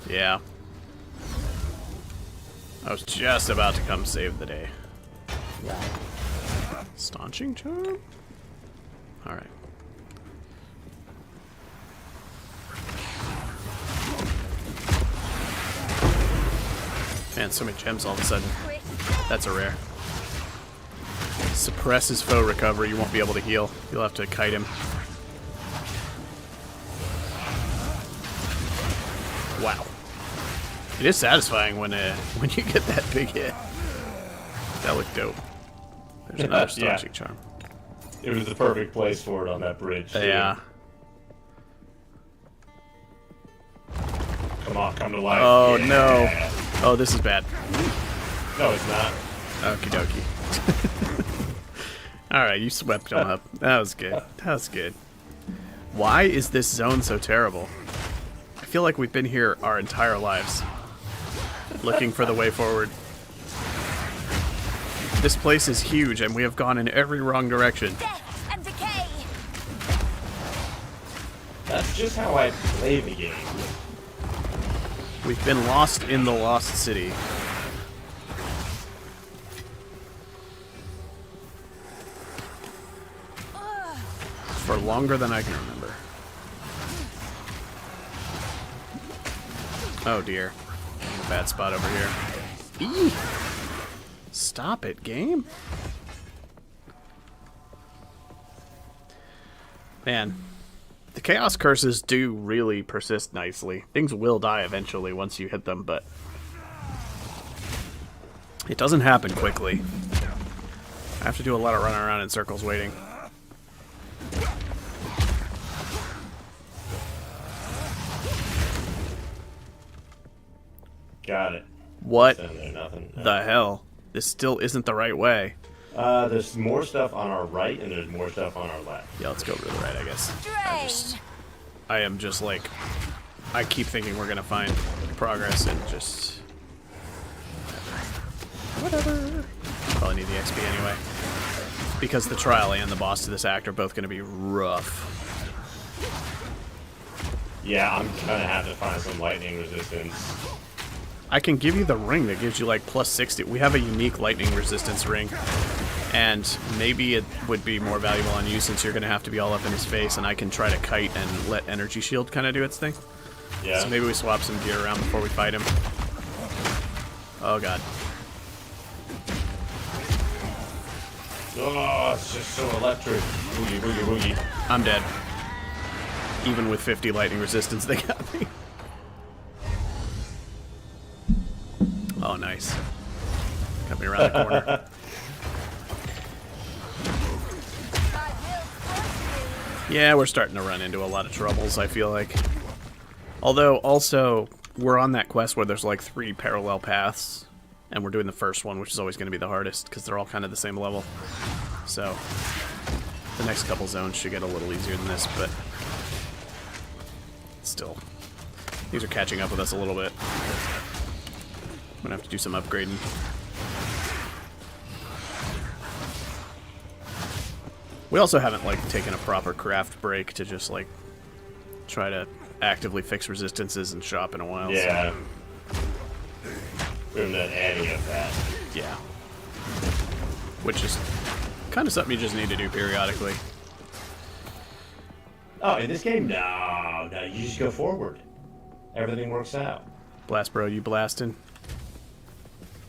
Yeah. I was just about to come save the day. Staunching charm? Alright. Man, so many gems all of a sudden. That's a rare. Suppresses foe recovery. You won't be able to heal. You'll have to kite him. Wow. It is satisfying when you get that big hit. That looked dope. There's another staunching charm. It was the perfect place for it on that bridge. Too. Yeah. Come on, come to life. Oh yeah. no. Oh, this is bad. No, it's not. Okie dokie. Alright, you swept him up. That was good. That was good. Why is this zone so terrible? I feel like we've been here our entire lives. Looking for the way forward. This place is huge and we have gone in every wrong direction. Death and decay. That's just how I play the game. We've been lost in the lost city. For longer than I can remember. Oh dear. I'm in a bad spot over here. Eee! Stop it, game. Man, the chaos curses do really persist nicely. Things will die eventually once you hit them, but It doesn't happen quickly. I have to do a lot of running around in circles waiting. Got it. What There, nothing. the hell? This still isn't the right way. There's more stuff on our right, and there's more stuff on our left. Yeah, let's go to the right, I guess. I am just like... I keep thinking we're gonna find progress and just... Whatever. Probably need the XP anyway. Because the trial and the boss to this act are both gonna be rough. Yeah, I'm gonna have to find some lightning resistance. I can give you the ring that gives you like plus 60. We have a unique lightning resistance ring. And maybe it would be more valuable on you since you're going to have to be all up in his face, and I can try to kite and let energy shield kind of do its thing. Yeah. So maybe we swap some gear around before we fight him. Oh god. Oh, it's just so electric. Boogie, boogie, boogie. I'm dead. Even with 50 lightning resistance, they got me. Oh, nice. Got me around the corner. Yeah, we're starting to run into a lot of troubles, I feel like. Although, also, we're on that quest where there's like 3 parallel paths, and we're doing the first one, which is always going to be the hardest, because they're all kind of the same level. So, the next couple zones should get a little easier than this, but still, these are catching up with us a little bit. I'm going to have to do some upgrading. We also haven't, like, taken a proper craft break to just, like, try to actively fix resistances and shop in a while. Yeah. We're not adding up that. Yeah. Which is kind of something you just need to do periodically. Oh, in this game? No, you just go forward. Everything works out. Blast bro, you blasting?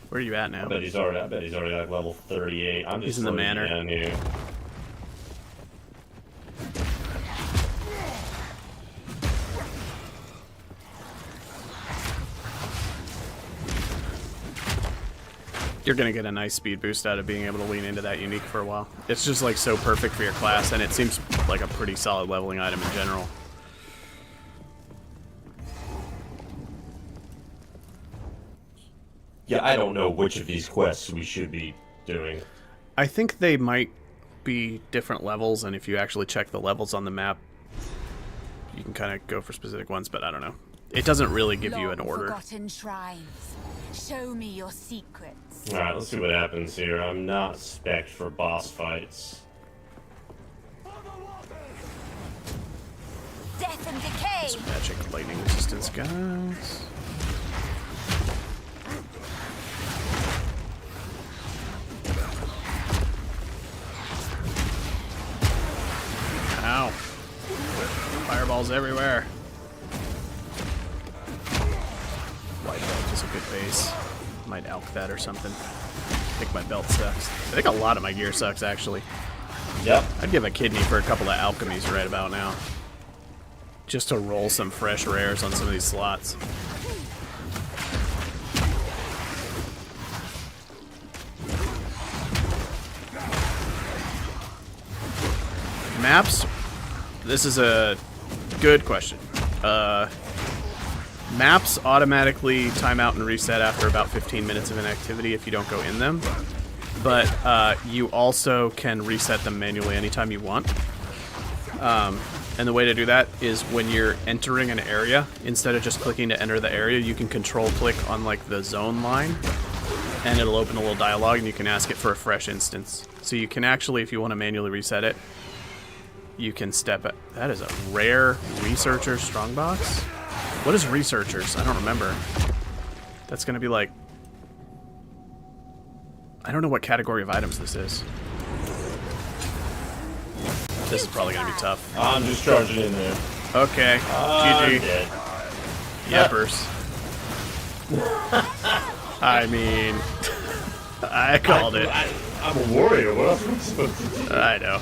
Where are you at now? I bet he's already like level 38. I'm just He's in the manor. Down here. You're gonna get a nice speed boost out of being able to lean into that unique for a while. It's just like so perfect for your class, and it seems like a pretty solid leveling item in general. Yeah, I don't know which of these quests we should be doing. I think they might be different levels, and if you actually check the levels on the map, you can kind of go for specific ones, but I don't know. It doesn't really give you an order. Forgotten shrines. Show me your secrets. Alright, let's see what happens here. I'm not spec'd for boss fights. Death and decay. Some magic lightning resistance, guys. Ow. Fireballs everywhere. White belt is a good base. Might alch that or something. I think my belt sucks. I think a lot of my gear sucks, actually. Yep. I'd give a kidney for a couple of alchemies right about now. Just to roll some fresh rares on some of these slots. Maps? This is a good question. Maps automatically time out and reset after about 15 minutes of inactivity if you don't go in them. But you also can reset them manually anytime you want. And the way to do that is when you're entering an area, instead of just clicking to enter the area, you can control click on like the zone line, and it'll open a little dialogue and you can ask it for a fresh instance. So you can actually, if you want to manually reset it, you can step it. That is a rare researcher strongbox? What is researchers? I don't remember. That's gonna be like... I don't know what category of items this is. This is probably gonna be tough. I'm just charging in there. Okay. I'm GG. dead. Yepers. I mean... I called it. I'm a warrior. What else am I supposed to do? I know.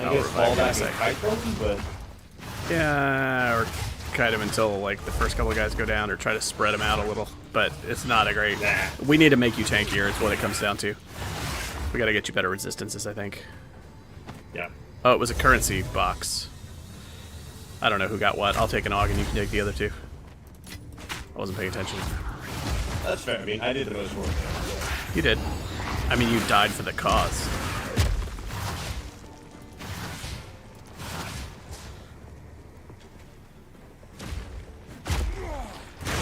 I guess fall back and kite them, but... Yeah, or kite him until like the first couple of guys go down, or try to spread him out a little. But it's not a great. We need to make you tankier. Is what it comes down to. We got to get you better resistances, I think. Yeah. Oh, it was a currency box. I don't know who got what. I'll take an AUG and you can take the other two. I wasn't paying attention. That's fair. I mean, I did the most work. You did. I mean, you died for the cause.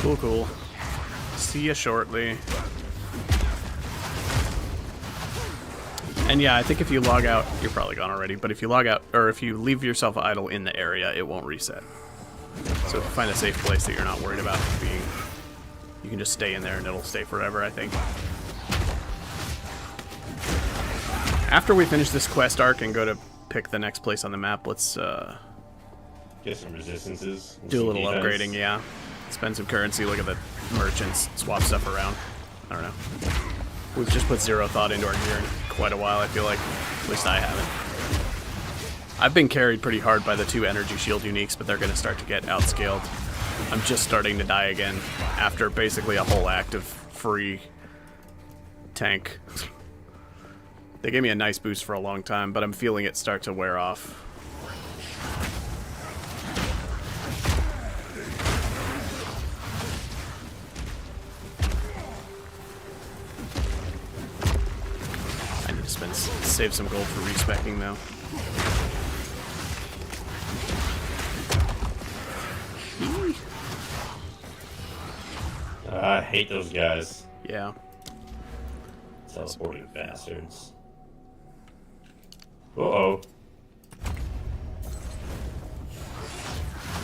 Cool, cool. See you shortly. And yeah, I think if you log out, you're probably gone already, but if you log out, or if you leave yourself idle in the area, it won't reset. So if you find a safe place that you're not worried about being, you can just stay in there and it'll stay forever, I think. After we finish this quest arc and go to pick the next place on the map, let's get some resistances. Do a little upgrading, yeah. Spend some currency, look at the merchants, swap stuff around. I don't know. We've just put zero thought into our gear in quite a while, I feel like. At least I haven't. I've been carried pretty hard by the 2 energy shield uniques, but they're going to start to get outscaled. I'm just starting to die again after basically a whole act of free tank. They gave me a nice boost for a long time, but I'm feeling it start to wear off. I need to save some gold for respecking though. I hate those guys. Yeah. Teleporting bastards. Uh-oh.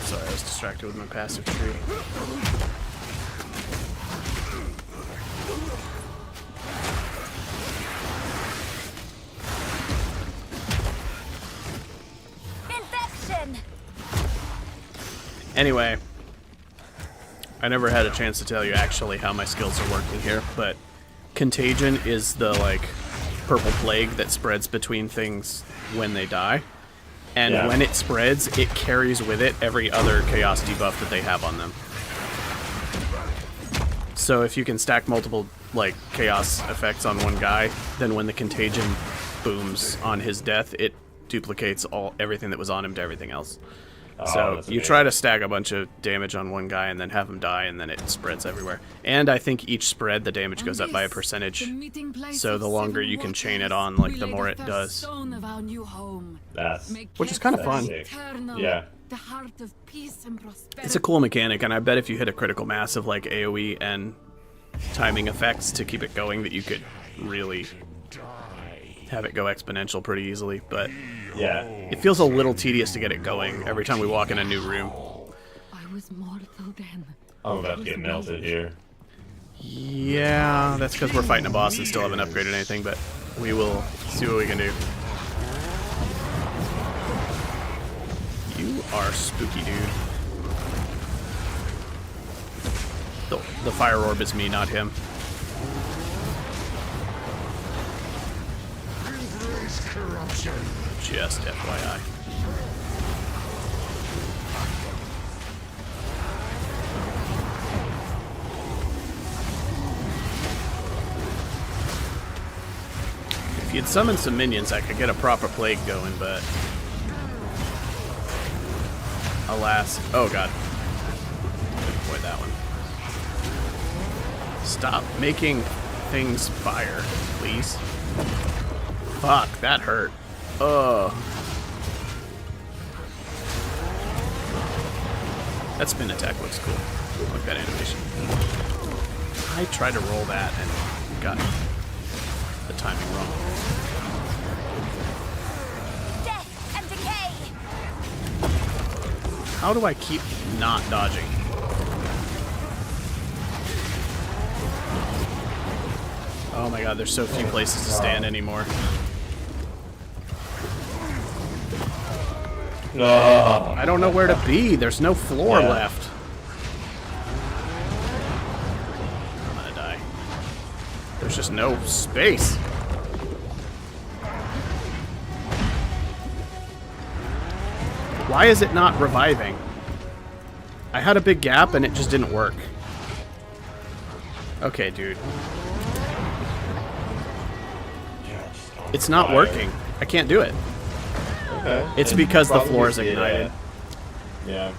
Sorry, I was distracted with my passive tree. Infection! Anyway, I never had a chance to tell you actually how my skills are working here, but Contagion is the, like, purple plague that spreads between things when they die. And when it spreads, it carries with it every other chaos debuff that they have on them. So if you can stack multiple, like, chaos effects on one guy, then when the Contagion booms on his death, it duplicates everything that was on him to everything else. So you try to stack a bunch of damage on one guy and then have him die, and then it spreads everywhere. And I think each spread, the damage goes up by a percentage. So the longer you can chain it on, like, the more it does. Which is kind of fun. Yeah. It's a cool mechanic, and I bet if you hit a critical mass of, like, AoE and timing effects to keep it going, that you could really have it go exponential pretty easily, but yeah, it feels a little tedious to get it going every time we walk in a new room. I'm about to get melted here. Yeah, that's because we're fighting a boss and still haven't upgraded anything, but we will see what we can do. You are spooky, dude. The fire orb is me, not him. Corruption. Just FYI. If you'd summon some minions, I could get a proper plague going, but alas, oh god, avoid that one. Stop making things fire, please. Fuck, that hurt. Ugh. That spin attack looks cool. I like that animation. I tried to roll that and got the timing wrong. Death and decay. How do I keep not dodging? Oh my god, there's so few places to stand anymore. No. I don't know where to be. There's no floor left. I'm gonna die. There's just no space. Why is it not reviving? I had a big gap and it just didn't work. Okay, dude. It's not working. I can't do it. Okay. It's because the floor is ignited. Yeah.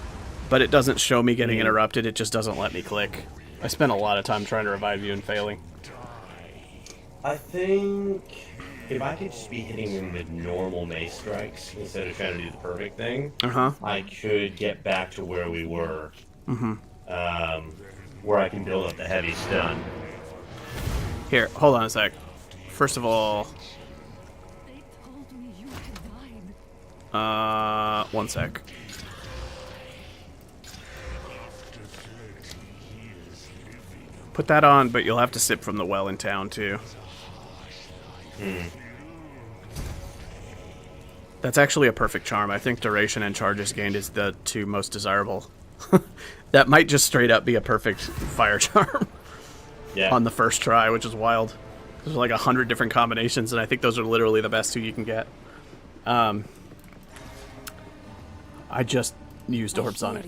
But it doesn't show me getting interrupted, it just doesn't let me click. I spent a lot of time trying to revive you and failing. I think if I could just be hitting him with normal mace strikes instead of trying to do the perfect thing, I could get back to where we were. Where I can build up the heavy stun. Here, hold on a sec. First of all... one sec. Put that on, but you'll have to sip from the well in town, too. That's actually a perfect charm. I think duration and charges gained is the two most desirable. That might just straight up be a perfect fire charm on the first try, which is wild. There's like 100 different combinations, and I think those are literally the best two you can get. I just used orbs on it.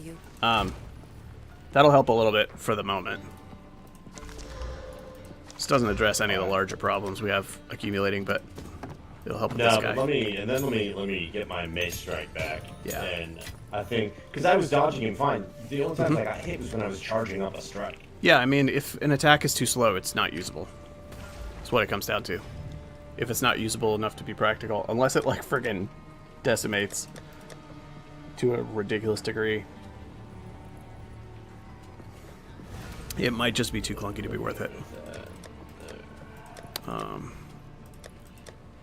That'll help a little bit for the moment. This doesn't address any of the larger problems we have accumulating, but it'll help with this guy. But let me get my mace strike back. Yeah. And I think because I was dodging him fine. The only time I got hit was when I was charging up a strike. Yeah, I mean, if an attack is too slow, it's not usable. That's what it comes down to. If it's not usable enough to be practical, unless it like friggin' decimates to a ridiculous degree, it might just be too clunky to be worth it.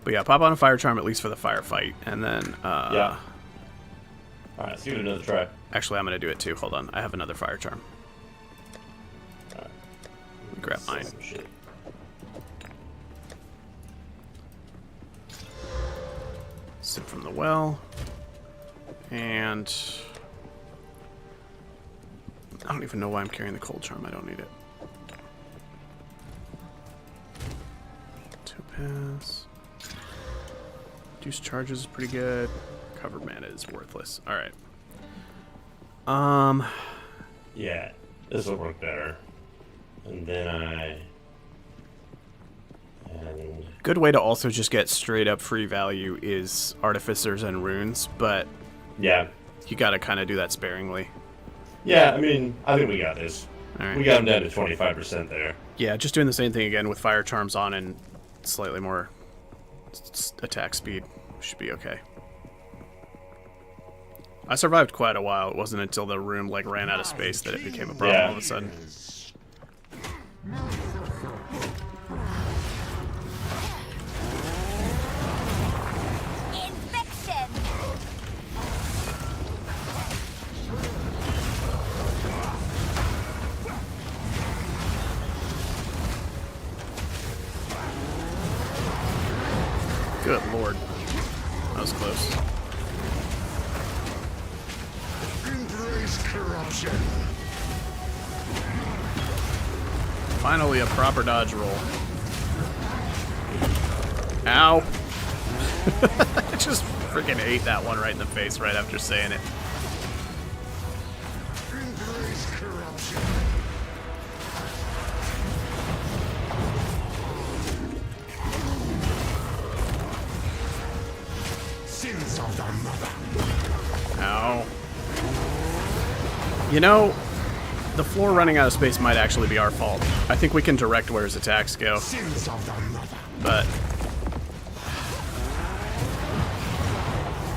But yeah, pop on a fire charm at least for the firefight, and then yeah. All right, let's give it another try. Actually, I'm gonna do it too. Hold on, I have another fire charm. All right. Let me grab mine. Sip from the well, and I don't even know why I'm carrying the cold charm. I don't need it. Topaz. Reduce charges is pretty good. Covered mana is worthless. All right. Yeah, this will work better. And then good way to also just get straight up free value is artificers and runes, but yeah, you got to kind of do that sparingly. Yeah, I mean, I think we got this. All right. We got him down to 25% there. Yeah, just doing the same thing again with fire charms on and slightly more attack speed should be okay. I survived quite a while. It wasn't until the room like ran out of space that it became a problem all of a sudden. Good lord. That was close. Embrace corruption. Finally a proper dodge roll. Ow. I just freaking ate that one right in the face right after saying it. Embrace corruption. Sins of the mother. Ow. You know, the floor running out of space might actually be our fault. I think we can direct where his attacks go. Sins of the mother. But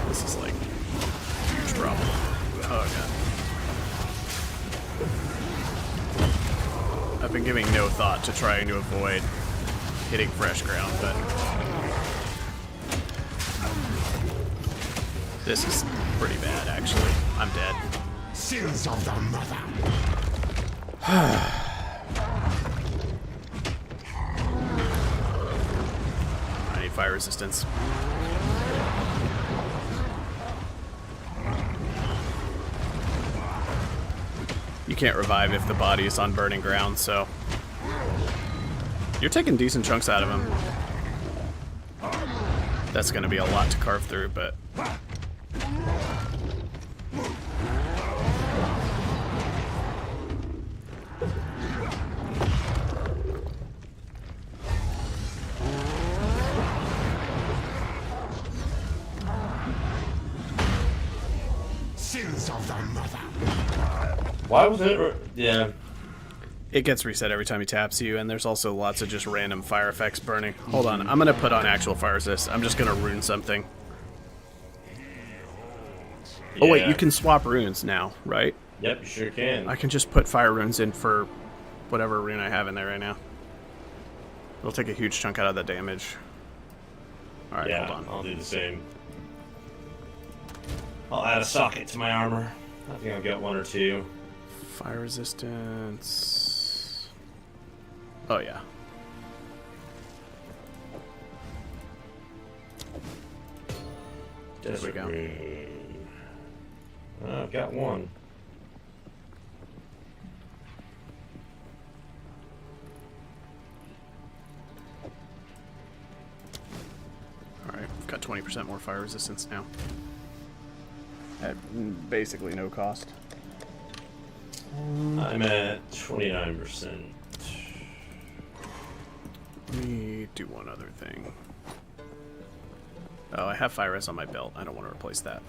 this is like a huge problem. Oh god. I've been giving no thought to trying to avoid hitting fresh ground, but this is pretty bad actually. I'm dead. Sins of the mother. I need fire resistance. You can't revive if the body is on burning ground, so you're taking decent chunks out of him. That's going to be a lot to carve through, but voice of the mother. Why was it? Yeah. It gets reset every time he taps you, and there's also lots of just random fire effects burning. Hold on, I'm gonna put on actual fire resist. I'm just gonna rune something. Oh wait, you can swap runes now, right? Yep, you sure can. I can just put fire runes in for whatever rune I have in there right now. It'll take a huge chunk out of the damage. Alright, yeah, hold on. I'll do the same. I'll add a socket to my armor. I think I'll get 1 or 2. Fire resistance. Oh yeah. There we go. Oh, I've got 1. Alright, I've got 20% more fire resistance now. At basically no cost. I'm at 29%. Let me do one other thing. Oh, I have fire res on my belt. I don't want to replace that.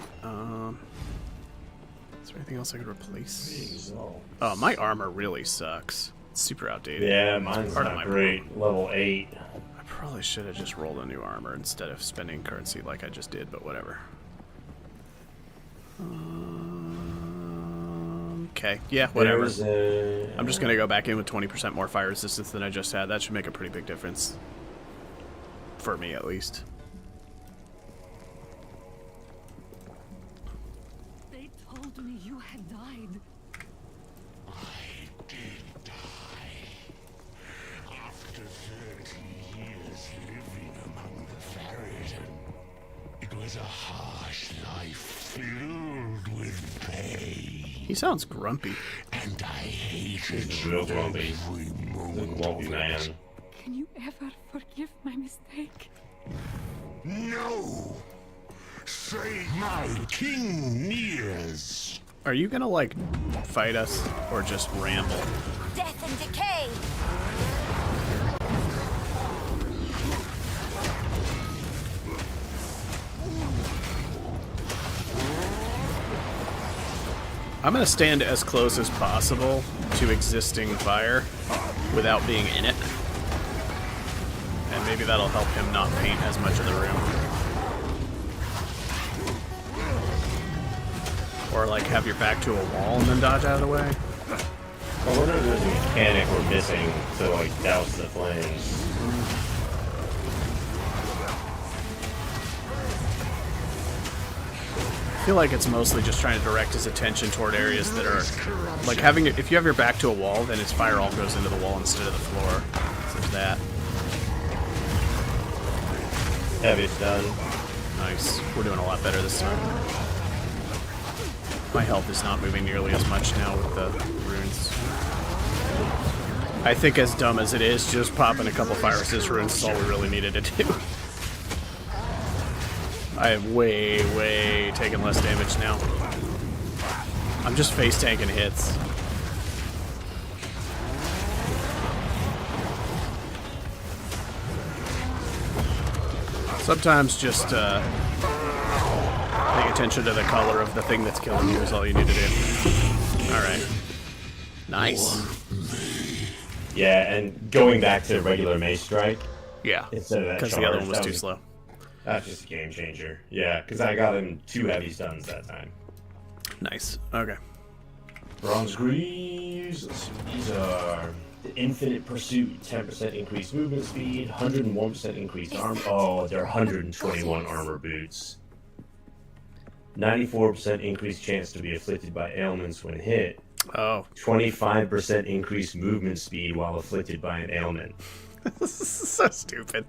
Is there anything else I could replace? Oh, my armor really sucks. It's super outdated. Yeah, mine's part of not my great. Level 8. I probably should have just rolled a new armor instead of spending currency like I just did, but whatever. Okay, yeah, whatever. I'm just gonna go back in with 20% more fire resistance than I just had. That should make a pretty big difference. For me, at least. They told me you had died. I did die. After 30 years living among the Faradan, it was a harsh life filled with pain. He sounds grumpy. And I hated He's real grumpy. every Big moment grumpy of man. it. Can you ever forgive my mistake? No! Say my king nears. Are you gonna, like, fight us or just ramble? Death and decay! I'm gonna stand as close as possible to existing fire without being in it. And maybe that'll help him not paint as much of the room. Or like have your back to a wall and then dodge out of the way. I wonder if there's a mechanic we're missing to like douse the flames. I feel like it's mostly just trying to direct his attention toward areas that are like having it. If you have your back to a wall, then his fire all goes into the wall instead of the floor. So there's that. Heavy's done. Nice. We're doing a lot better this time. My health is not moving nearly as much now with the runes. I think as dumb as it is, just popping a couple fire resist runes is all we really needed to do. I have way taken less damage now. I'm just face tanking hits. Sometimes just paying attention to the color of the thing that's killing you is all you need to do. Alright. Nice. Yeah, and going back to regular Mace Strike. Yeah, instead of that because the other one was too slow. That's just a game changer. Yeah, because I got him 2 heavy stuns that time. Nice. Okay. Bronze Greaves. Let's see what these are. The Infinite Pursuit, 10% increased movement speed, 101% increased armor. Oh, they're 121 armor boots. 94% increased chance to be afflicted by ailments when hit. Oh. 25% increased movement speed while afflicted by an ailment. This is so stupid.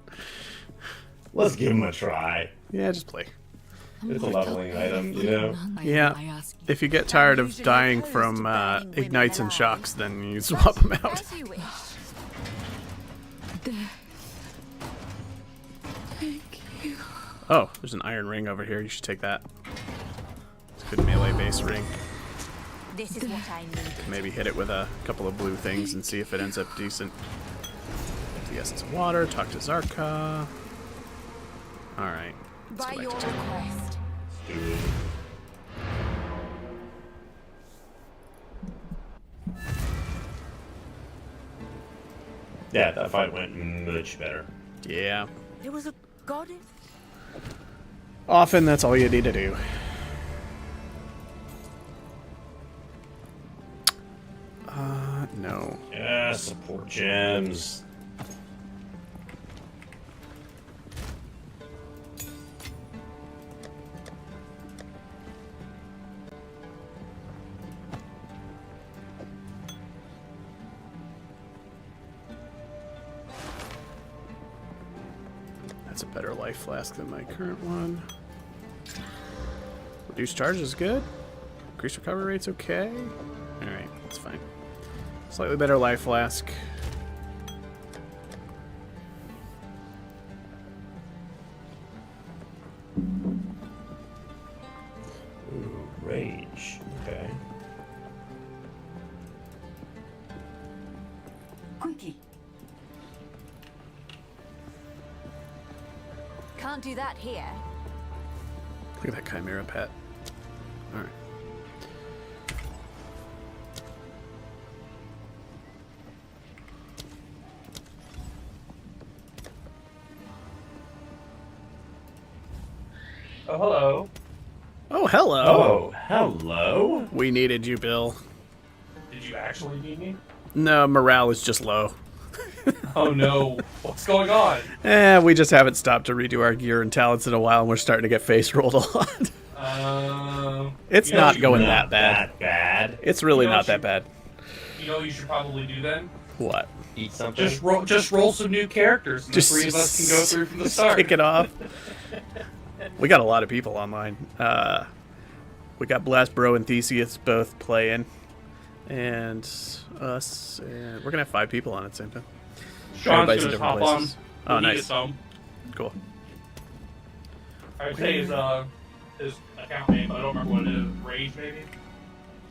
Let's give him a try. Yeah, just play. It's a leveling item, you know? Yeah. If you get tired of dying from ignites and shocks, then you swap them out. Thank you. Oh, there's an iron ring over here. You should take that. It's a good melee base ring. This is what I need. Maybe hit it with a couple of blue things and see if it ends up decent. The essence of water. Talk to Zarka. All right. By your request. Yeah, that fight went much better. Yeah. There was a goddess. Often that's all you need to do. No. Yeah, support gems. That's a better life flask than my current one. Reduced charge is good. Increased recovery rate's okay. Alright, that's fine. Slightly better life flask. Ooh, rage. Okay. Quickie. Can't do that here. Look at that chimera pet. Alright. Oh, hello. Oh, hello. Oh, hello. We needed you, Bill. Did you actually need me? No, morale is just low. Oh no, what's going on? We just haven't stopped to redo our gear and talents in a while, and we're starting to get face rolled a lot. It's not going that bad. It's really not that bad. You know what you should probably do then? What? Eat something? Just roll some new characters, and the three of us can go through from the start. Kick it off. We got a lot of people online. We got Blast Bro and Theseus both playing, and us, and we're gonna have 5 people on at the same time. Sean's Everybody's in gonna different hop places. on. Oh, When he nice. gets home. Cool. I'd say his account name, but I don't remember what it is. Rage, maybe?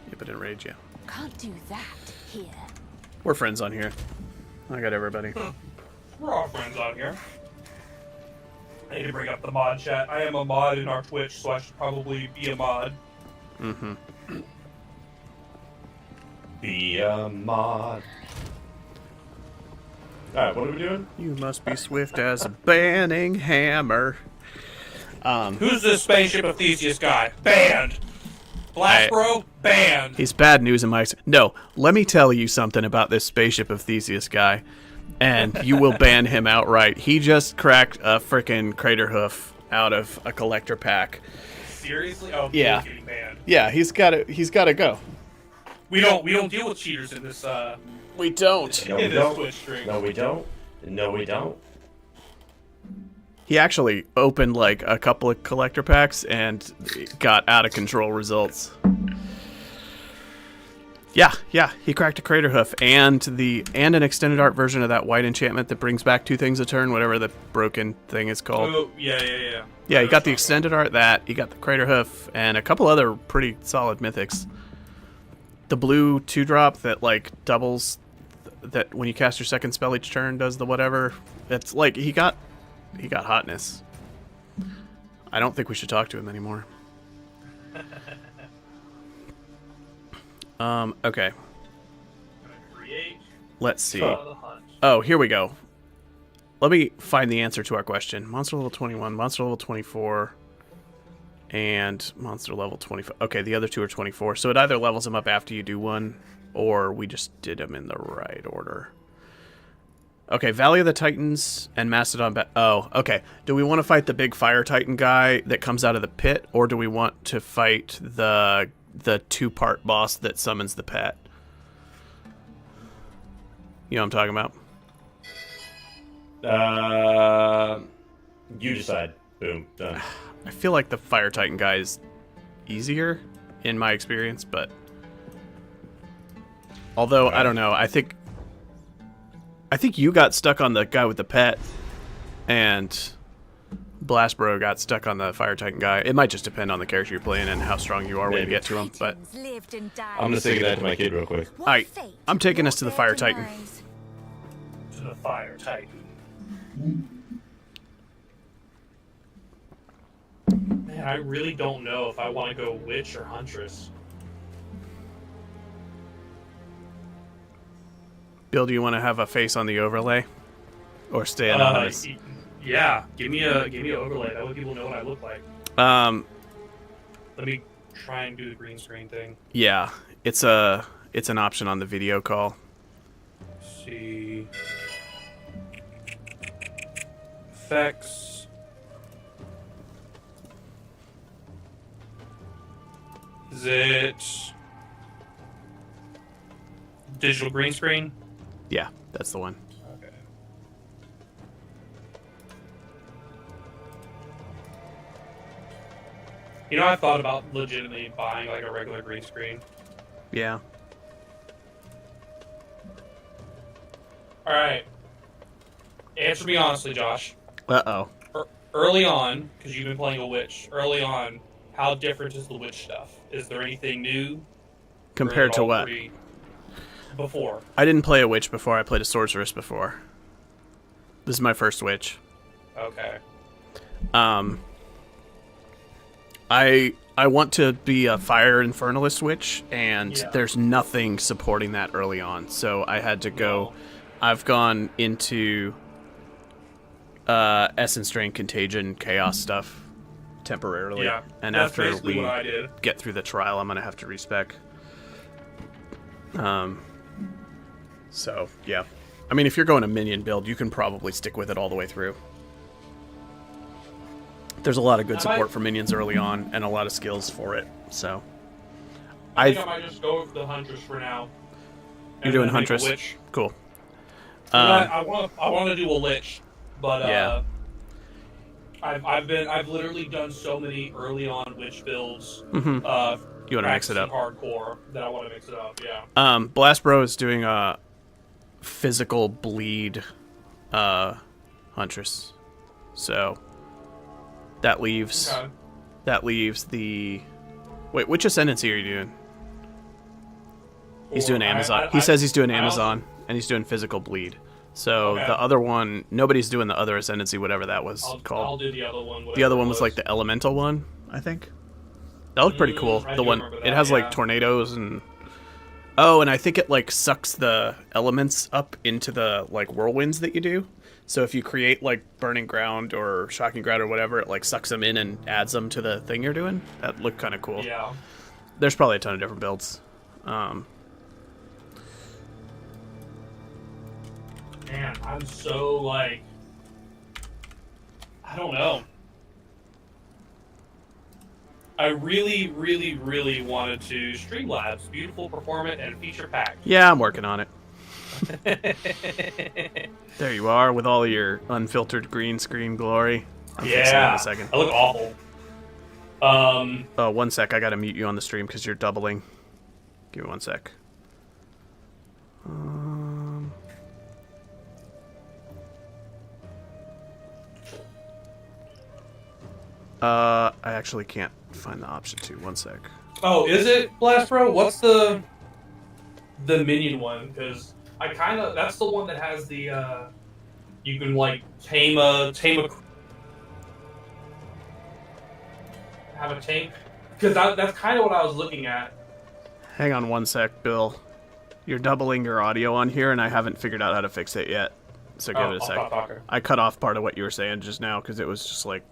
Yeah, but in Rage, yeah. Can't do that here. We're friends on here. I got everybody. We're all friends on here. I need to bring up the mod chat. I am a mod in our Twitch, so I should probably be a mod. Mm-hmm. Be a mod. Alright, what are we doing? You must be swift as a banning hammer. Who's this Spaceship of Theseus guy? Banned! Blast Bro? Banned! He's bad news in my... No, let me tell you something about this Spaceship of Theseus guy, and you will ban him outright. He just cracked a frickin' crater hoof out of a collector pack. Seriously? Oh, Yeah. he's getting banned. Yeah, he's got to go. We don't deal with cheaters in this We don't. No, we in this don't. Twitch stream. No, we don't. No, we don't. He actually opened like a couple of collector packs and got out of control results. Yeah, he cracked a crater hoof and an extended art version of that white enchantment that brings back 2 things a turn, whatever the broken thing is called. Oh, yeah. Yeah, he got the extended art, he got the crater hoof, and a couple other pretty solid mythics. The blue 2-drop that like doubles, that when you cast your second spell each turn does the whatever. It's like he got hotness. I don't think we should talk to him anymore. Okay. Let's see. Oh, here we go. Let me find the answer to our question. Monster level 21, monster level 24, and monster level 25. Okay, the other 2 are 24. So it either levels them up after you do one, or we just did them in the right order. Okay, Valley of the Titans and Mastodon. Oh, okay. Do we want to fight the big Fire Titan guy that comes out of the pit, or do we want to fight the 2-part boss that summons the pet? You know what I'm talking about? You decide. Boom. Done. I feel like the Fire Titan guy is easier in my experience, but although I don't know, I think you got stuck on the guy with the pet, and Blast Bro got stuck on the Fire Titan guy. It might just depend on the character you're playing and how strong you are when you get to him. But I'm gonna say that to my kid real quick. All right, I'm taking us to the Fire Titan. To the Fire Titan. Man, I really don't know if I want to go Witch or Huntress. Bill, do you want to have a face on the overlay, or stay anonymous? Yeah, give me a overlay. That way people know what I look like. Let me try and do the green screen thing. Yeah, it's an option on the video call. Let's see. Effects. Is it digital green screen? Yeah, that's the one. Okay. You know, I thought about legitimately buying like a regular green screen. Yeah. All right. Answer me honestly, Josh. Uh-oh. Early on, because you've been playing a witch. Early on, how different is the witch stuff? Is there anything new? Compared to what? Before. I didn't play a witch before. I played a sorceress before. This is my first witch. Okay. I want to be a fire infernalist witch, and there's nothing supporting that early on. So I had to go. I've gone into Essence Drain, Contagion, Chaos stuff temporarily. Yeah, and that's after basically we what I did. get through the trial, I'm gonna have to respec. So yeah, I mean, if you're going a minion build, you can probably stick with it all the way through. There's a lot of good support for minions early on, and a lot of skills for it. So I think I might just go with the Huntress for now. You're doing Huntress? Cool. I want to do a Lich, but yeah. I've literally done so many early on witch builds. You want to mix it up? Hardcore that I want to mix it up. Yeah. Blast Bro is doing a physical bleed Huntress, so that leaves the which ascendancy are you doing? He's doing Amazon. He says he's doing Amazon, and he's doing physical bleed. So the other one, nobody's doing the other ascendancy, whatever that was called. I'll do the other one. The other one was like the elemental one, I think. That looked pretty cool. The one it has like tornadoes and and I think it like sucks the elements up into the like whirlwinds that you do. So if you create like burning ground or shocking ground or whatever, it like sucks them in and adds them to the thing you're doing. That looked kind of cool. Yeah. There's probably a ton of different builds. Man, I'm so like, I don't know. I really, really, really wanted to Streamlabs, beautiful, performant, and feature packed. Yeah, I'm working on it. There you are with all your unfiltered green screen glory. I'm fixing it in a second. I look awful. Oh, 1 sec. I gotta mute you on the stream because you're doubling. Give me 1 sec. I actually can't find the option to. 1 sec. Oh, is it Blast Bro? What's the minion one? Because I kind of that's the one that has the you can like tame a have a tank. Because that's kind of what I was looking at. Hang on 1 sec, Bill. You're doubling your audio on here, and I haven't figured out how to fix it yet. So give it a sec. I cut off part of what you were saying just now because it was just like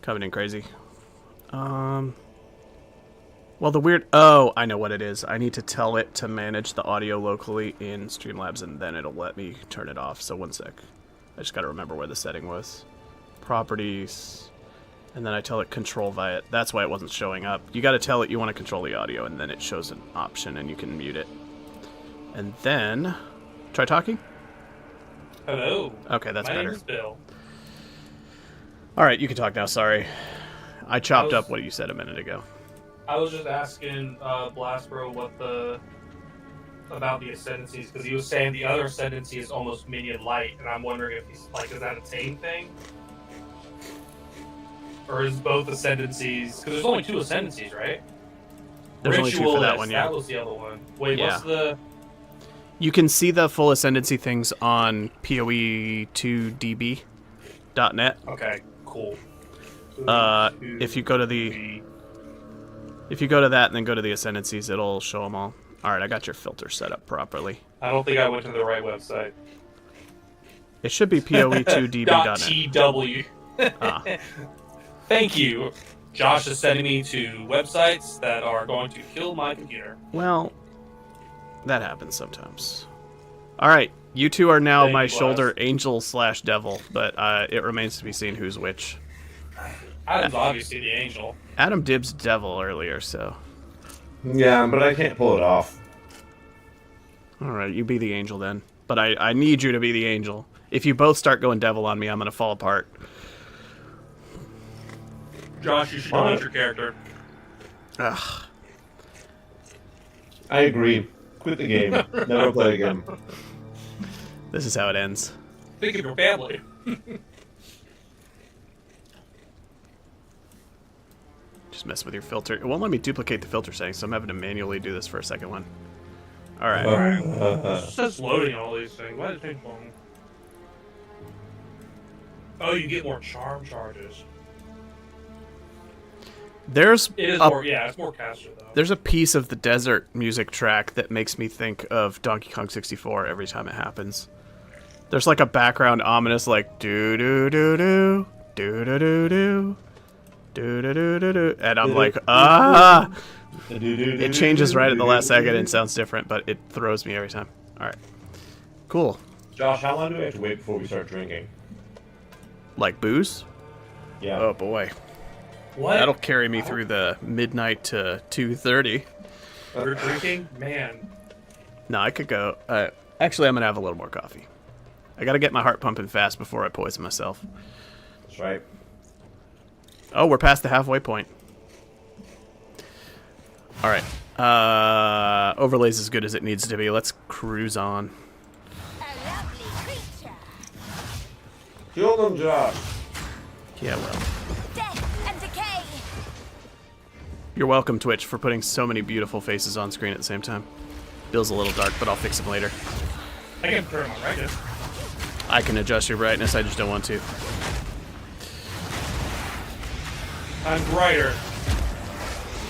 coming in crazy. Well, the weird... Oh, I know what it is. I need to tell it to manage the audio locally in Streamlabs, and then it'll let me turn it off. So 1 sec. I just got to remember where the setting was. Properties. And then I tell it control via... That's why it wasn't showing up. You got to tell it you want to control the audio, and then it shows an option, and you can mute it. And then... Try talking? Hello. Okay, that's better. My name is Bill. Alright, you can talk now. Sorry. I chopped up what you said a minute ago. I was just asking Blast Bro about the ascendancies, because he was saying the other ascendancy is almost minion light, and I'm wondering if he's like, is that a tame thing? Or is both ascendancies... Because there's only 2 ascendancies, right? There's only 2 for that one, yeah. That was the other one. Wait, yeah. What's the... You can see the full ascendancy things on PoE2DB.net. Okay, cool. If you go to the... If you go to that and then go to the ascendancies, it'll show them all. Alright, I got your filter set up properly. I don't think I went to the right website. It should be poe2db.net. .tw. Ah. Thank you. Josh is sending me to websites that are going to kill my computer. Well, that happens sometimes. Alright, you two are now Thank my you, shoulder angel/devil, but it remains to be seen who's which. Adam's obviously the angel. Adam dibs devil earlier, so... Yeah, but I can't pull it off. Alright, you be the angel then. But I need you to be the angel. If you both start going devil on me, I'm gonna fall apart. Josh, you should delete your character. Ugh. I agree. Quit the game. Never play again. This is how it ends. Think of your family. Just mess with your filter. It won't let me duplicate the filter settings, so I'm having to manually do this for a second one. Alright. It says loading all these things. Why does it take long? Oh, you get more charm charges. There's It is more, yeah, it's more caster though. There's a piece of the desert music track that makes me think of Donkey Kong 64 every time it happens. There's like a background ominous like do do do do do do do do do do do do do, and I'm like ah. It changes right at the last second and sounds different, but it throws me every time. All right, cool. Josh, how long do we have to wait before we start drinking? Like booze? Yeah. Oh boy. What? That'll carry me through the midnight to 2:30. You're drinking? Man. No, I could go. Actually, I'm gonna have a little more coffee. I gotta get my heart pumping fast before I poison myself. That's right. Oh, we're past the halfway point. All right. Overlay's as good as it needs to be. Let's cruise on. Kill them, Josh. Yeah, well. Death and decay. You're welcome, Twitch, for putting so many beautiful faces on screen at the same time. Bill's a little dark, but I'll fix him later. I can turn on brightness. I can adjust your brightness, I just don't want to. I'm brighter.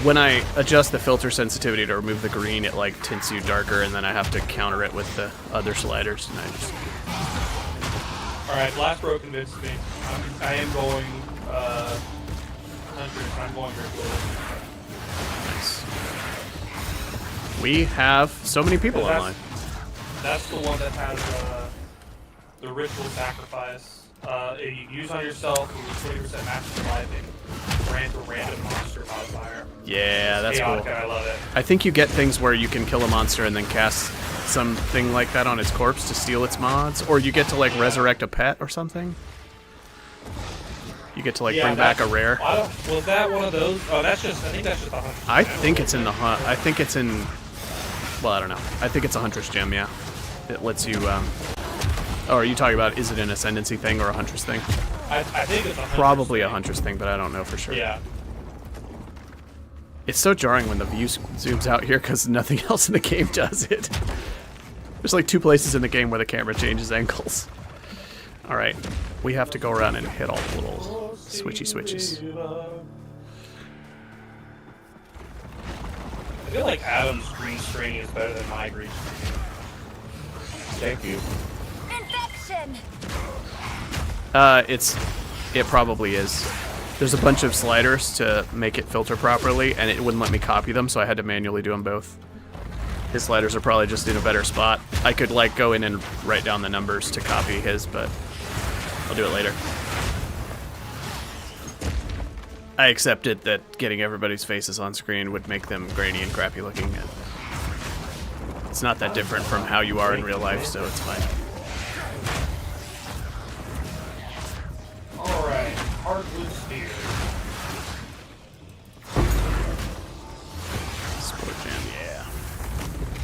When I adjust the filter sensitivity to remove the green, it like tints you darker, and then I have to counter it with the other sliders. And I just... Alright, last row convinced me. I am going 100. I'm going very Nice. We have so many people online. That's the one that has the ritual sacrifice. You use on yourself, you lose 20% maximum life, and grant a random monster modifier. Yeah, that's chaotic, cool. I love it. I think you get things where you can kill a monster and then cast something like that on its corpse to steal its mods, or you get to like resurrect a pet or something. You get to like bring back a rare. Was that one of those? Oh, that's just. I think that's just a hunter. I think it's in the hunt. I think it's in. Well, I don't know. I think it's a hunter's gem. Yeah, it lets you. Oh, are you talking about? Is it an ascendancy thing or a hunter's thing? I think it's a hunter's Probably thing. a hunter's thing, but I don't know for sure. Yeah. It's so jarring when the view zooms out here because nothing else in the game does it. There's like 2 places in the game where the camera changes angles. Alright, we have to go around and hit all the little switches. I feel like Adam's green screen is better than my green screen. Thank you. Infection. It probably is. There's a bunch of sliders to make it filter properly, and it wouldn't let me copy them, so I had to manually do them both. His sliders are probably just in a better spot. I could like go in and write down the numbers to copy his, but I'll do it later. I accepted that getting everybody's faces on screen would make them grainy and crappy looking. And it's not that different from how you are in real life, so it's fine. Alright, hardwood spear. Sport jam,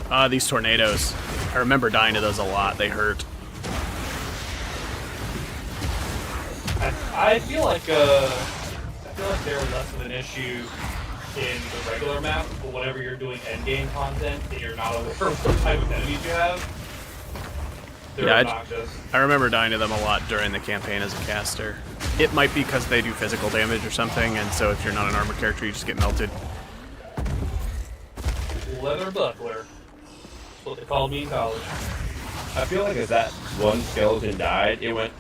yeah. These tornadoes. I remember dying to those a lot. They hurt. I feel like they're less of an issue in the regular map, but whenever you're doing endgame content and you're not aware of what type of enemies you have, they're obnoxious. I remember dying to them a lot during the campaign as a caster. It might be because they do physical damage or something, and so if you're not an armor character, you just get melted. Leather buckler. That's what they called me in college. I feel like as that one skeleton died, it went,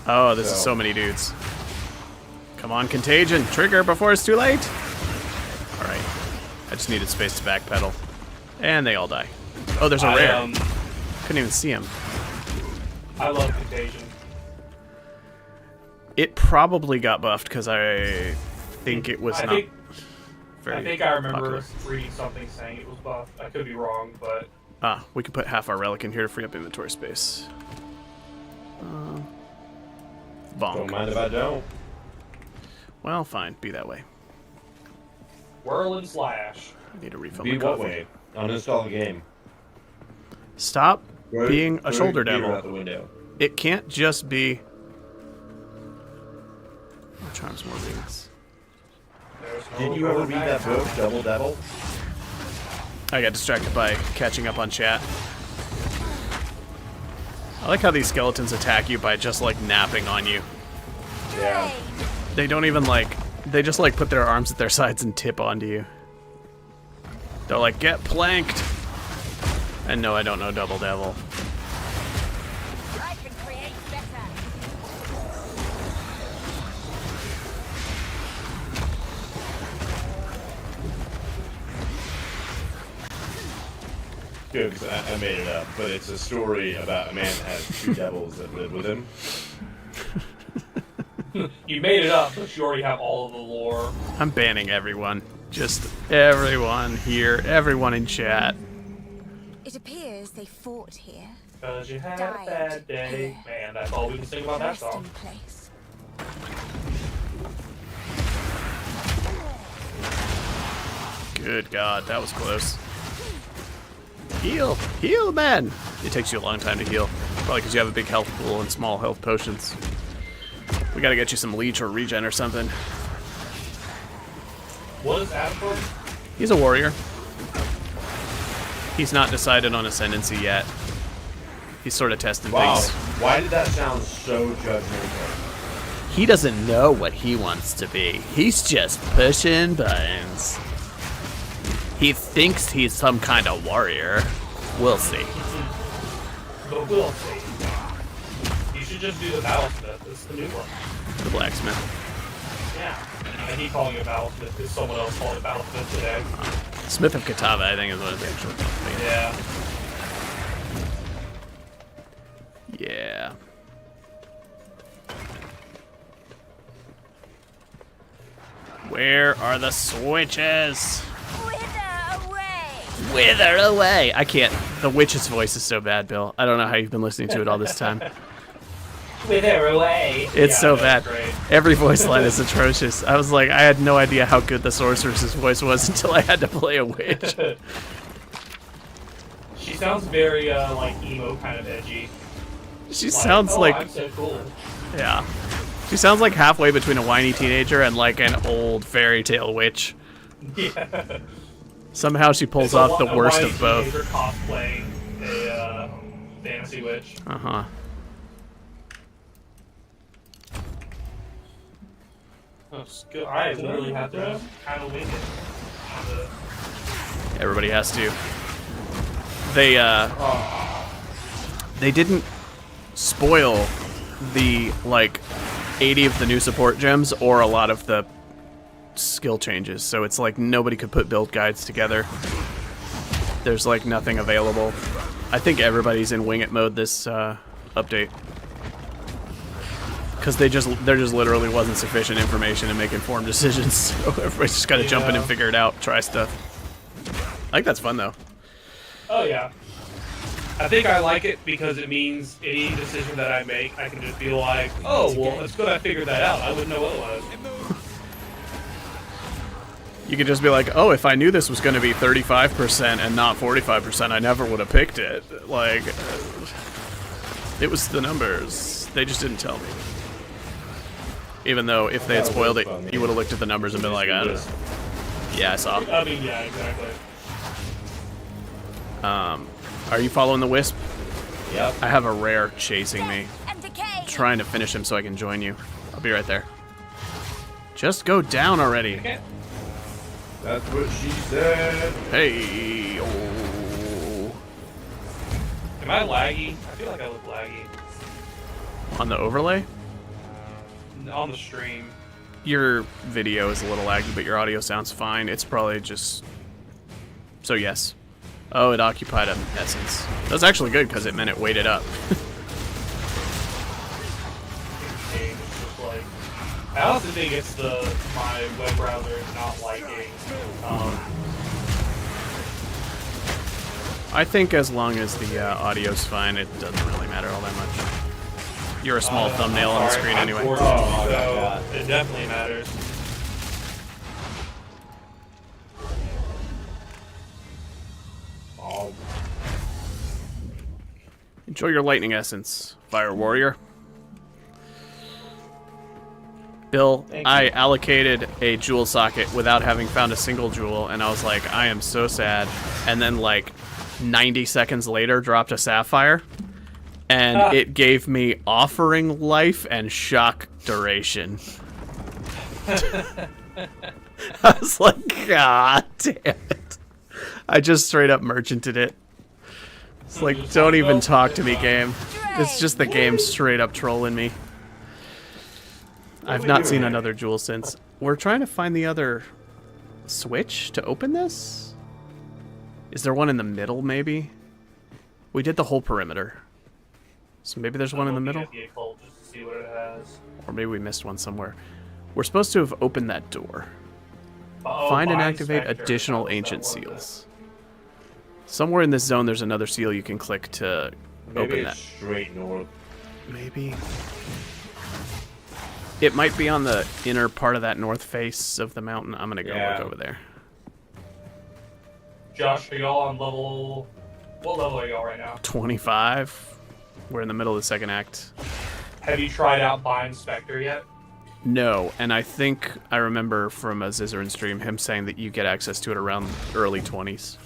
Oh, this is so many dudes. Come on, Contagion. Trigger before it's too late. Alright. I just needed space to backpedal. And they all die. Oh, there's a rare. Couldn't even see him. I love Contagion. It probably got buffed because I think it was not very I think I remember popular. reading something saying it was buffed. I could be wrong, but... We could put half our relic in here to free up inventory space. Bonk. don't mind if I don't. Well, fine. Be that way. Whirl and slash. I need to refill Be my what coffee. way? Uninstall the game. Stop Throw- being a throw shoulder your gear devil. out the window. It can't just be... More charms, more rings. Did you ever read that book, Double Devil? I got distracted by catching up on chat. I like how these skeletons attack you by just like napping on you. Yeah. They don't even like, they just like put their arms at their sides and tip onto you. They're like, get planked. And no, I don't know Double Devil. I can create better. Good, because I made it up, but it's a story about a man that has two devils that live with him. You made it up, but you already have all of the lore. I'm banning everyone. Just everyone here, everyone in chat. It appears they fought here. Cause you had a Died bad day. Man, that's all we can sing about that Rest in song. place. Good God, that was close. Heal! Heal, man! It takes you a long time to heal. Probably because you have a big health pool and small health potions. We gotta get you some leech or regen or something. What is Adam? He's a warrior. He's not decided on ascendancy yet. He's sort of testing Wow, things. why did that sound so judgmental? He doesn't know what he wants to be. He's just pushing buttons. He thinks he's some kind of warrior. We'll see. But we'll see. You should just do the battlesmith. It's the new one. The blacksmith. Yeah. I keep calling it battlesmith because someone else called it battlesmith today. Smith of Katava, I think, is what it's actually called. Yeah. Yeah. Where are the switches? Wither away! Wither away! I can't. The witch's voice is so bad, Bill. I don't know how you've been listening to it all this time. Wither away! It's Yeah, so that's bad. great. Every voice line is atrocious. I was like, I had no idea how good the sorceress's voice was until I had to play a witch. She sounds very, like, emo kind of edgy. She sounds like... I'm so cool. Yeah. She sounds like halfway between a whiny teenager and like an old fairy tale witch. Yeah. Somehow she pulls off the worst of both. Cosplaying a fantasy witch. Uh-huh. That's good. I literally have to kind of wing it. Everybody has to. They didn't spoil the like 80 of the new support gems or a lot of the skill changes, so it's like nobody could put build guides together. There's like nothing available. I think everybody's in wing it mode this update because there just literally wasn't sufficient information to make informed decisions. So everybody's just gotta jump in and figure it out, try stuff. I think that's fun though. Oh yeah. I think I like it because it means any decision that I make, I can just be like, oh, well, it's good I figured that out. I wouldn't know what it was. You could just be like, oh, if I knew this was going to be 35% and not 45%, I never would have picked it. Like, it was the numbers. They just didn't tell me. Even though if they had spoiled it, you would have looked at the numbers and been like, I don't know. Yeah, I saw. I mean, yeah, exactly. Are you following the Wisp? Yep. I have a rare chasing me. I'm trying to finish him so I can join you. I'll be right there. Just go down already. That's what she said. Hey. Oh. Am I laggy? I feel like I look laggy. On the overlay? On the stream. Your video is a little laggy, but your audio sounds fine. It's probably just... So yes. Oh, it occupied an essence. That was actually good because it meant it waited up. I also think it's my web browser is not liking. I think as long as the audio's fine, it doesn't really matter all that much. You're a small thumbnail on the screen anyway. So it definitely matters. Oh. Enjoy your lightning essence, Fire Warrior. Bill, I allocated a jewel socket without having found a single jewel, and I was like, I am so sad. And then, like, 90 seconds later, dropped a sapphire, and it gave me offering life and shock duration. I was like, God damn it. I just straight up merchanted it. It's like, don't even talk to me, game. It's just the game straight up trolling me. I've not seen another jewel since. We're trying to find the other switch to open this? Is there one in the middle, maybe? We did the whole perimeter. So maybe there's one in the middle? Just to see what it has. Or maybe we missed one somewhere. We're supposed to have opened that door. Oh, Find and activate additional ancient seals. Somewhere in this zone there's another seal you can click to open that. Straight north. Maybe. It might be on the inner part of that north face of the mountain. I'm gonna go look over there. Josh, are y'all on level... What level are y'all right now? 25. We're in the middle of the second act. Have you tried out Bind Spectre yet? No, and I think I remember from a Zizarin stream him saying that you get access to it around early 20s.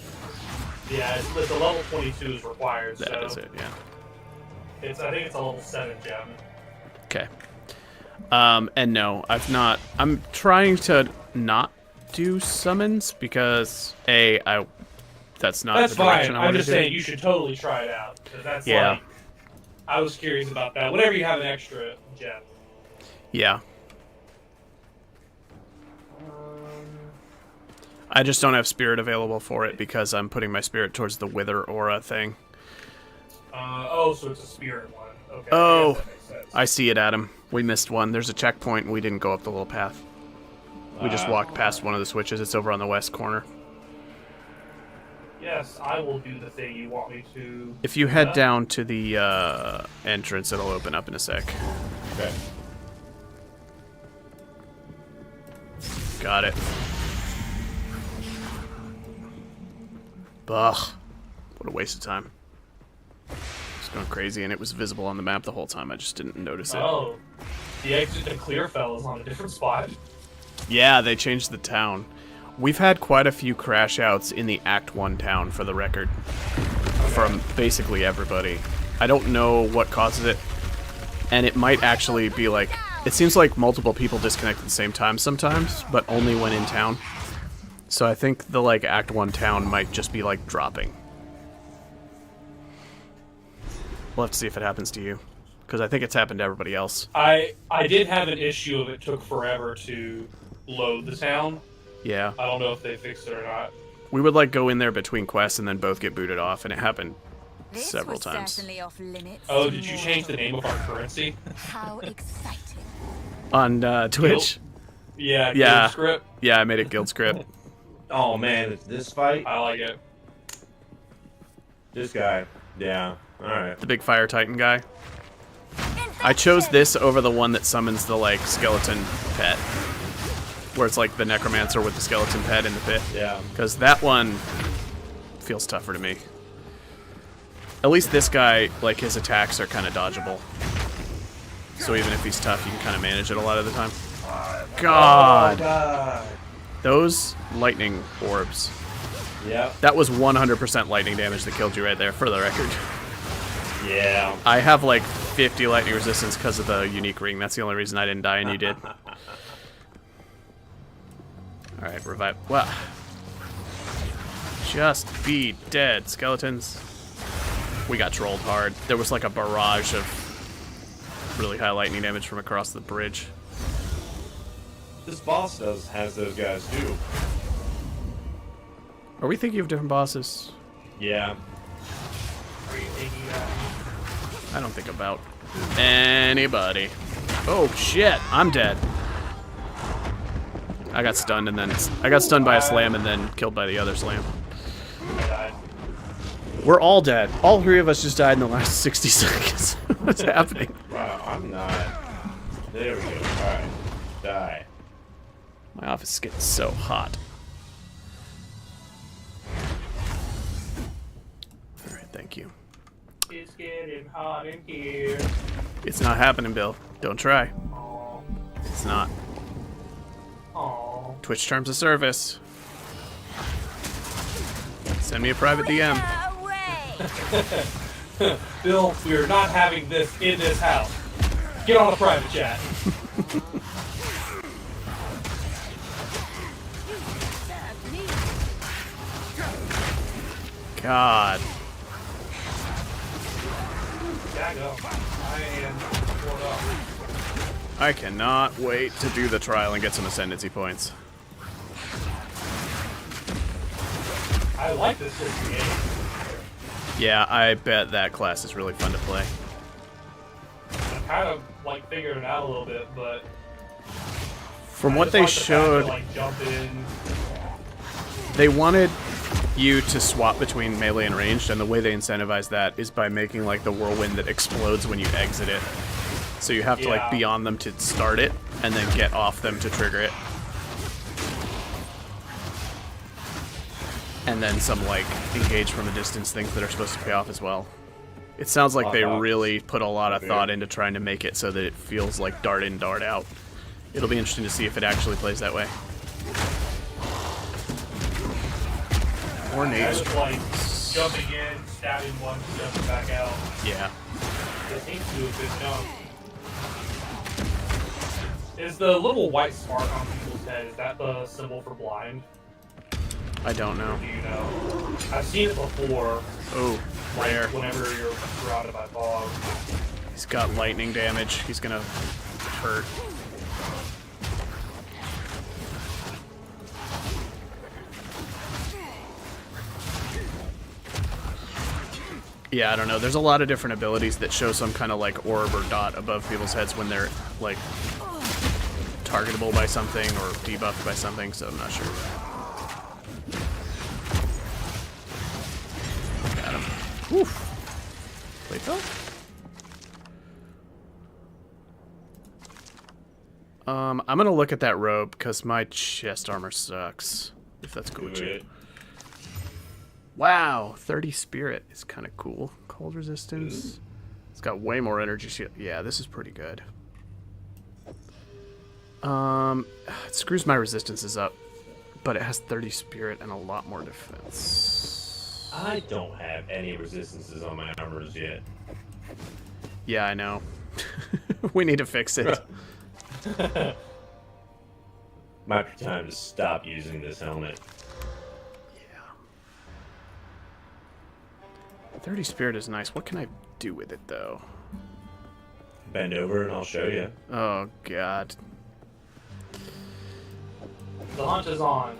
Yeah, the level 22 is required, That is it, yeah. I think it's a level 7 gem. Okay. And no, I've not... I'm trying to not do summons because, that's not That's the direction fine. I want I'm to just do. saying you should totally try it out. 'Cause that's Yeah. like... I was curious about that. Whenever you have an extra gem. Yeah. I just don't have spirit available for it because I'm putting my spirit towards the wither aura thing. So it's a spirit one. Okay. Oh, that makes sense. I see it, Adam. We missed one. There's a checkpoint and we didn't go up the little path. We just walked past one of the switches. It's over on the west corner. Yes, I will do the thing you want me to. If you head down to the entrance, it'll open up in a sec. Okay. Got it. Ugh. What a waste of time. It's going crazy, and it was visible on the map the whole time. I just didn't notice it. Oh. The exit to Clearfell is on a different spot. Yeah, they changed the town. We've had quite a few crash outs in the Act 1 town, for the record. From basically everybody. I don't know what causes it. And it might actually be like... It seems like multiple people disconnect at the same time sometimes, but only when in town. So I think the, like, Act 1 town might just be, like, dropping. We'll have to see if it happens to you. Because I think it's happened to everybody else. I did have an issue of it took forever to load the town. Yeah. I don't know if they fixed it or not. We would, like, go in there between quests and then both get booted off, and it happened several times. Certainly off limits. Oh, did you change the name of our currency? How exciting. On Twitch? Yeah, Yeah. Guild script. Yeah, I made it guild script. Oh man, it's this fight? I like it. This guy. Yeah. Alright. The big fire titan guy. I chose this over the one that summons the, like, skeleton pet. Where it's like the necromancer with the skeleton pet in the pit. Yeah. Because that one feels tougher to me. At least this guy, like, his attacks are kind of dodgeable. So even if he's tough, you can kind of manage it a lot of the time. God! Oh, God. Those lightning orbs. Yeah. That was 100% lightning damage that killed you right there, for the record. Yeah. I have like 50 lightning resistance because of the unique ring. That's the only reason I didn't die and you did. Alright, revive. Wow. Just be dead, skeletons. We got trolled hard. There was like a barrage of really high lightning damage from across the bridge. This boss has those guys too. Are we thinking of different bosses? Yeah. Are you thinking I don't think about anybody. Oh shit, I'm dead. I got stunned and then I got stunned by a slam and then killed by the other slam. We're all dead. All three of us just died in the last 60 seconds. What's happening? Wow, I'm not. There we go. Alright. Die. My office is getting so hot. Alright, thank you. It's getting hot in here. It's not happening, Bill. Don't try. Aww. It's not. Aww. Twitch terms of service. Send me a private DM. Bill, we are not having this in this house. Get on a private chat. God. I am poured up. I cannot wait to do the trial and get some ascendancy points. I like this system game. Yeah, I bet that class is really fun to play. I kind of like figured it out a little bit, but From what they showed, like jump in. They wanted you to swap between melee and ranged, and the way they incentivize that is by making like the whirlwind that explodes when you exit it. So you have to like be on them to start it, and then get off them to trigger it. And then some like engage from a distance things that are supposed to pay off as well. It sounds like they really put a lot of thought into trying to make it so that it feels like dart in, dart out. It'll be interesting to see if it actually plays that way. Or I nades. just like jumping in, stabbing one, jumping back out. Yeah. It seems to do a good job. Is the little white spark on people's head, is that the symbol for blind? I don't know. Do you know? I've seen it before. Oh, like rare. whenever you're surrounded by fog. He's got lightning damage. He's gonna hurt. Yeah, I don't know. There's a lot of different abilities that show some kind of like orb or dot above people's heads when they're like targetable by something or debuffed by something, so I'm not sure. Got him. Oof. Wait, though? I'm gonna look at that robe because my chest armor sucks. If that's cool with you. Wow, 30 spirit is kind of cool. Cold resistance. It's got way more energy shield. Yeah, this is pretty good. It screws my resistances up, but it has 30 spirit and a lot more defense. I don't have any resistances on my armors yet. Yeah, I know. We need to fix it. Might be time to stop using this helmet. 30 spirit is nice. What can I do with it, though? Bend over and I'll show you. Oh, God. The hunt is on.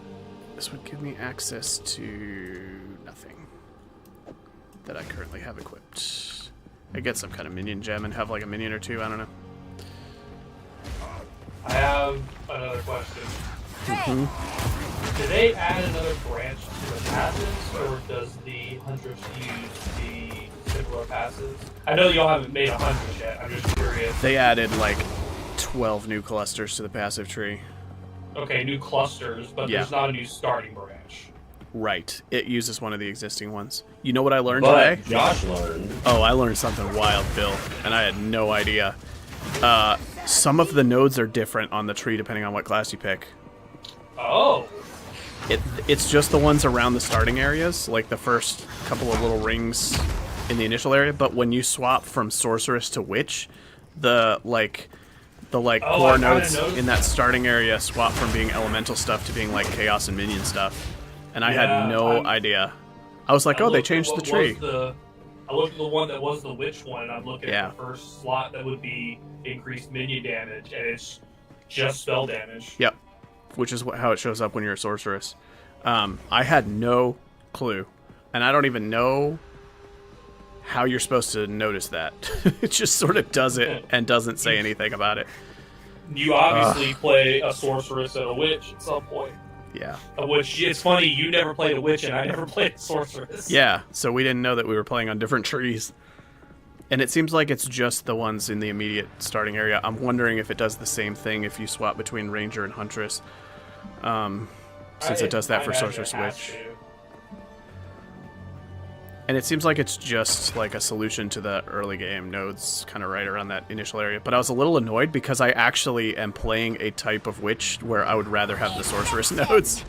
This would give me access to nothing that I currently have equipped. I get some kind of minion gem and have like a minion or two. I don't know. I have another question. Do they add another branch to the passes, or does the Huntress use the similar passes? I know y'all haven't made a Huntress yet, I'm just curious. They added like 12 new clusters to the passive tree. Okay, new clusters, but there's not a new starting branch. Right. It uses one of the existing ones. You know what I learned But today? Josh learned. Oh, I learned something wild, Bill, and I had no idea. Some of the nodes are different on the tree depending on what class you pick. Oh. It's just the ones around the starting areas, like the first couple of little rings in the initial area, but when you swap from sorceress to witch, the The like Oh, core I kinda nodes noticed in that starting area swap from being elemental stuff to being like chaos and minion stuff. And I Yeah, had no idea. I was like, oh, they looked at changed the what tree. was I looked at the one that was the witch one, and I'm looking Yeah. at the first slot that would be increased minion damage, and it's just spell damage. Yep. Which is how it shows up when you're a sorceress. I had no clue. And I don't even know how you're supposed to notice that. It just sort of does it and doesn't say anything about it. You obviously play a sorceress and a witch at some point. Yeah. Which, it's funny, you never played a witch, and I never played a sorceress. Yeah, so we didn't know that we were playing on different trees. And it seems like it's just the ones in the immediate starting area. I'm wondering if it does the same thing if you swap between Ranger and Huntress. Since it does that for Sorceress Witch. And it seems like it's just like a solution to the early game nodes, kind of right around that initial area. But I was a little annoyed because I actually am playing a type of witch where I would rather have the sorceress nodes.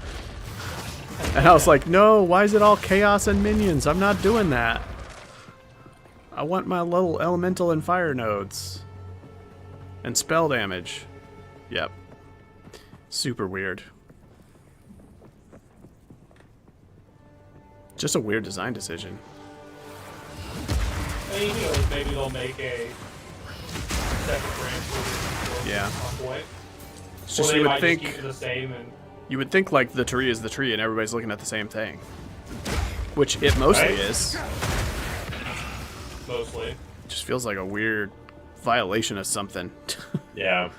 And I was like, no, why is it all chaos and minions? I'm not doing that. I want my little elemental and fire nodes. And spell damage. Yep. Super weird. Just a weird design decision. I mean, maybe they'll make a second branch. Yeah. Point. It's just or they you would might think just keep it the same and you would think like the tree is the tree and everybody's looking at the same thing, which it mostly is. Mostly. It just feels like a weird violation of something. Yeah.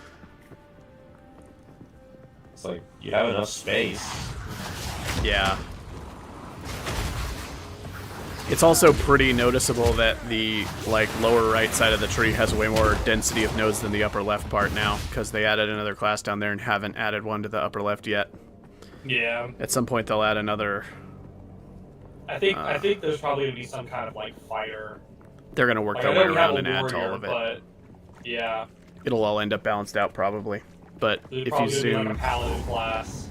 It's like you have enough space. Yeah. It's also pretty noticeable that the like lower right side of the tree has way more density of nodes than the upper left part now, because they added another class down there and haven't added one to the upper left yet. Yeah. At some point they'll add another. I think there's probably gonna be some kind of like fighter. They're gonna work Like, their I way know we have around a and add to all warrior, of it. But yeah. It'll all end up balanced out probably. But There's if you probably gonna be zoom, like a paladin class.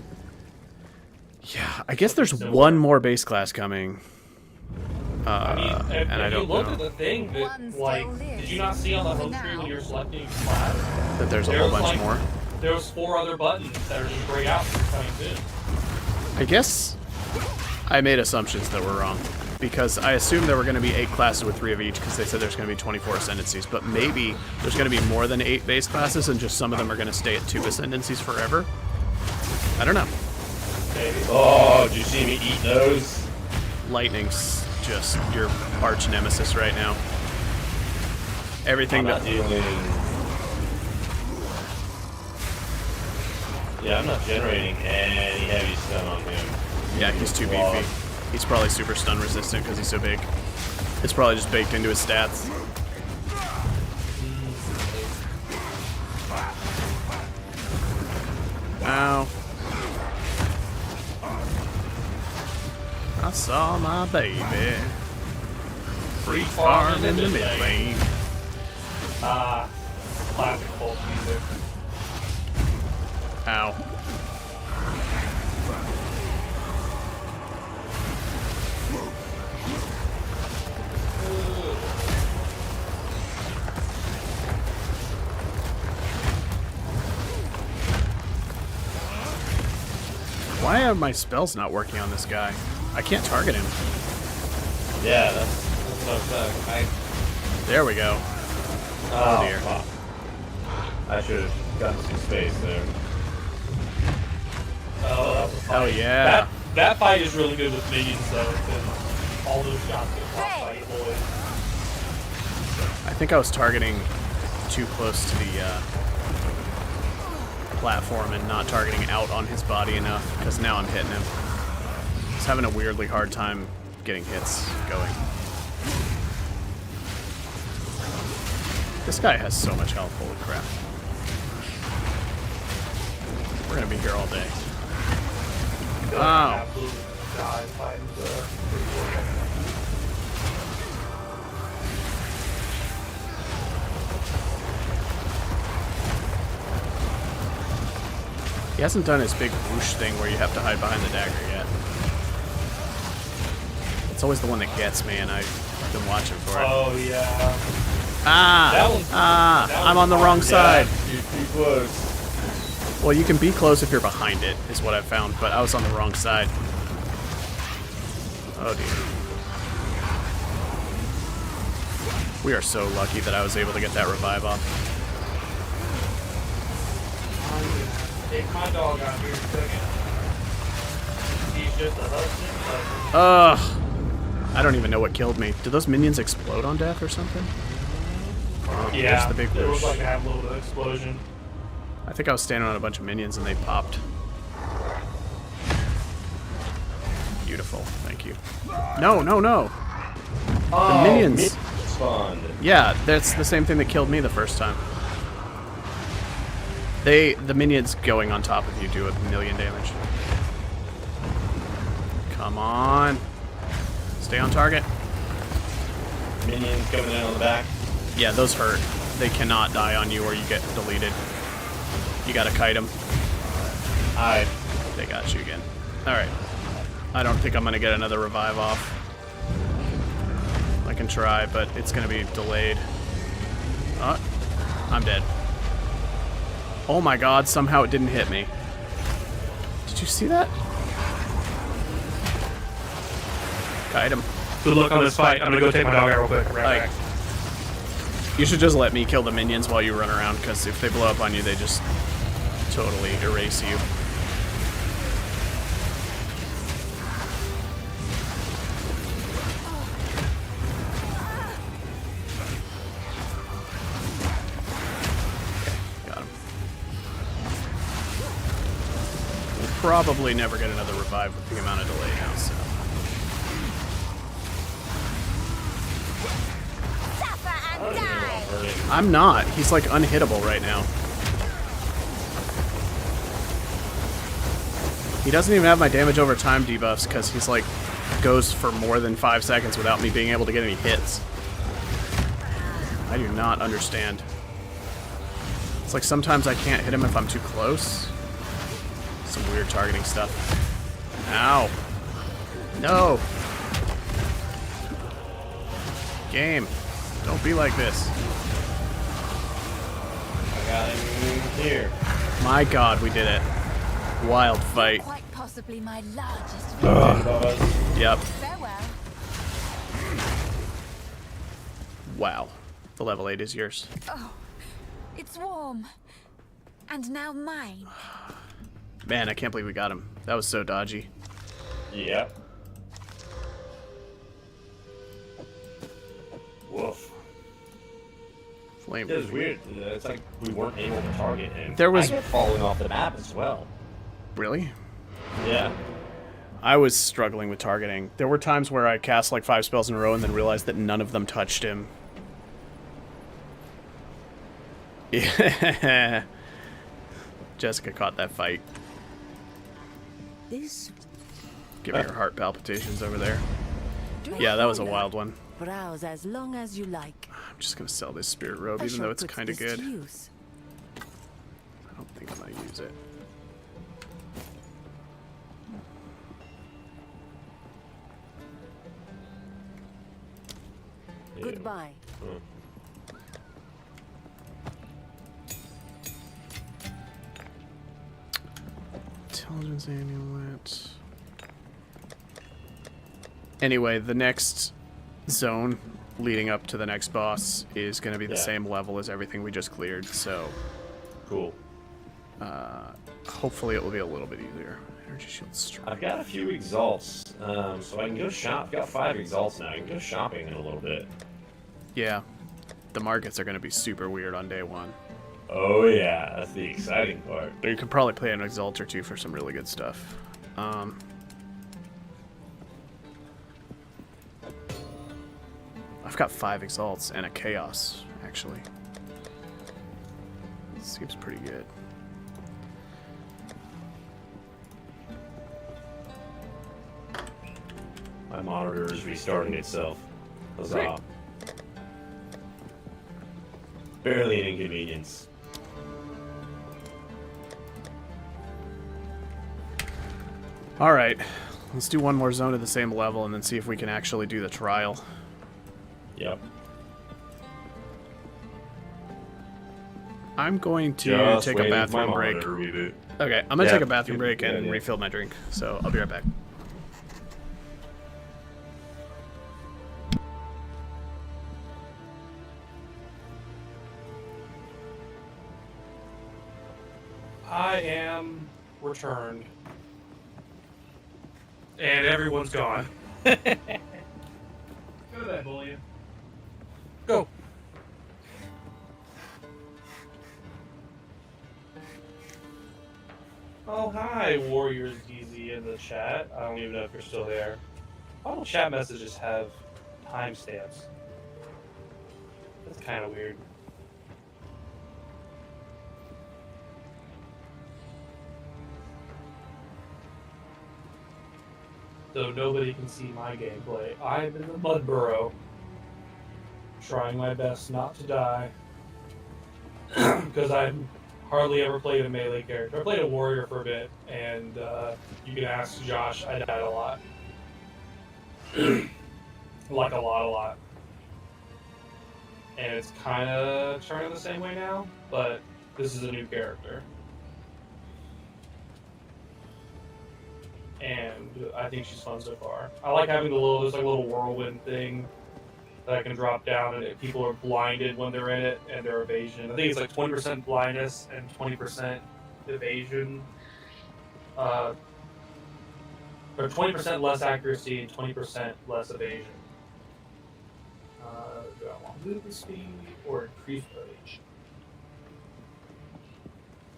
yeah, I guess there's one more base class coming. I mean, if and I you don't look know at the thing that, like, did you not see on the home screen when you're selecting class? that there's a There whole was, bunch like, more. There was 4 other buttons that are just grayed out coming soon. I guess I made assumptions that were wrong, because I assumed there were going to be 8 classes with 3 of each, because they said there's going to be 24 ascendancies, but maybe there's going to be more than 8 base classes, and just some of them are going to stay at 2 ascendancies forever. I don't know. Maybe. Oh, did you see me eat those? Lightning's just your arch nemesis right now. Everything I'm not dealing. Yeah, I'm not generating any heavy stun on him. Yeah, he's too beefy. He's probably super stun resistant because he's so big. It's probably just baked into his stats. Ow. I saw my baby. Free farm in the mid lane. Classic folk music. Ow. Why are my spells not working on this guy? I can't target him. Yeah, that's what I'm saying. There we go. Oh, dear. Fuck. I should have gotten some space there. Oh, that was a Hell fight. yeah. That fight is really good with minions, though, because all those shots get blocked by Eloy. I think I was targeting too close to the platform and not targeting out on his body enough, because now I'm hitting him. He's having a weirdly hard time getting hits going. This guy has so much health, holy crap. We're gonna be here all day. Oh. He hasn't done his big whoosh thing where you have to hide behind the dagger yet. It's always the one that gets me, and I've been watching for it. Oh, yeah. I'm on the wrong side. close. Well, you can be close if you're behind it, is what I've found, but I was on the wrong side. Oh, dear. We are so lucky that I was able to get that revive off. Take my dog out here a second. He's just a husband. Ugh. I don't even know what killed me. Did those minions explode on death or something? Yeah, there's the big there was whoosh. like a little bit of explosion. I think I was standing on a bunch of minions and they popped. Beautiful. Thank you. No, no, no. Oh, The minions. Spawned. Yeah, that's the same thing that killed me the first time. The minions going on top of you do 1,000,000 damage. Come on. Stay on target. Minions coming in on the back. Yeah, those hurt. They cannot die on you or you get deleted. You gotta kite them. Alright. They got you again. Alright. I don't think I'm gonna get another revive off. I can try, but it's gonna be delayed. Oh, I'm dead. Oh my god, somehow it didn't hit me. Did you see that? Kite him. Good luck on this fight. I'm gonna go take my dog out real quick. Right back. You should just let me kill the minions while you run around, because if they blow up on you, they just totally erase you. Got him. We'll probably never get another revive with the amount of delay now, so. I'm not. He's like unhittable right now. He doesn't even have my damage over time debuffs because he's like goes for more than 5 seconds without me being able to get any hits. I do not understand. It's like sometimes I can't hit him if I'm too close. Some weird targeting stuff. Ow. No. Game. Don't be like this. I got him here. My god, we did it. Wild fight. Quite possibly my largest victory. Yep. Farewell. Wow. The level 8 is yours. Oh, it's warm. And now mine. Man, I can't believe we got him. That was so dodgy. Yep. Woof. Flame. It was weird. It's like we weren't able to target him. There was I kept falling off the map as well. Really? Yeah. I was struggling with targeting. There were times where I cast like 5 spells in a row and then realized that none of them touched him. Yeah. Jessica caught that fight. This. Give me your heart palpitations over there. Yeah, that was a wild one. Browse as long as you like. I'm just gonna sell this spirit robe, even though it's kind of good. I don't think I'm gonna use it. Goodbye. Intelligence amulet. Anyway, the next zone leading up to the next boss is going to be the same level as everything we just cleared, so cool. Hopefully it will be a little bit easier. Energy shield strength. I've got a few exalts, so I can go shop. I've got 5 exalts now. I can go shopping in a little bit. Yeah, the markets are going to be super weird on day 1. Oh yeah, that's the exciting part. You could probably play an exalt or 2 for some really good stuff. I've got 5 exalts and a chaos, actually. Seems pretty good. My monitor is restarting itself. Huzzah. Great. Barely an inconvenience. Alright, let's do one more zone at the same level and then see if we can actually do the trial. Yep. I'm going to Just take a waiting for my bathroom break. monitor to read it. Okay, I'm gonna Yeah, take a bathroom good- break good and idea. refill my drink. So I'll be right back. I am returned. And everyone's gone. Go to bed, bully. Go. Oh, hi, Warriors DZ in the chat. I don't even know if you're still there. Why don't chat messages have timestamps? That's kind of weird. So nobody can see my gameplay. I'm in the mud burrow, trying my best not to die, because I've hardly ever played a melee character. I played a warrior for a bit, and you can ask Josh, I died a lot. Like a lot. And it's kind of turning the same way now, but this is a new character. And I think she's fun so far. I like having there's like a little whirlwind thing that I can drop down, and people are blinded when they're in it, and their evasion. I think it's like 20% blindness and 20% evasion. Or 20% less accuracy and 20% less evasion. Do I want movement speed or increased range?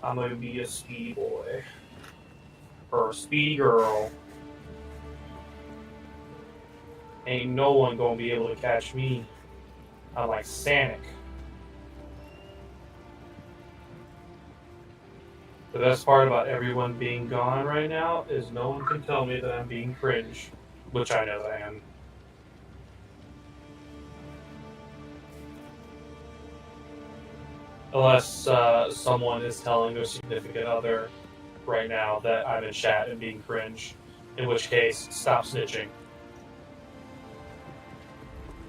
I'm going to be a speedy boy. Or a speedy girl. Ain't no one gonna be able to catch me. I'm like Sonic. The best part about everyone being gone right now is no one can tell me that I'm being cringe, which I know I am. Unless someone is telling their significant other right now that I'm in chat and being cringe, in which case, stop snitching.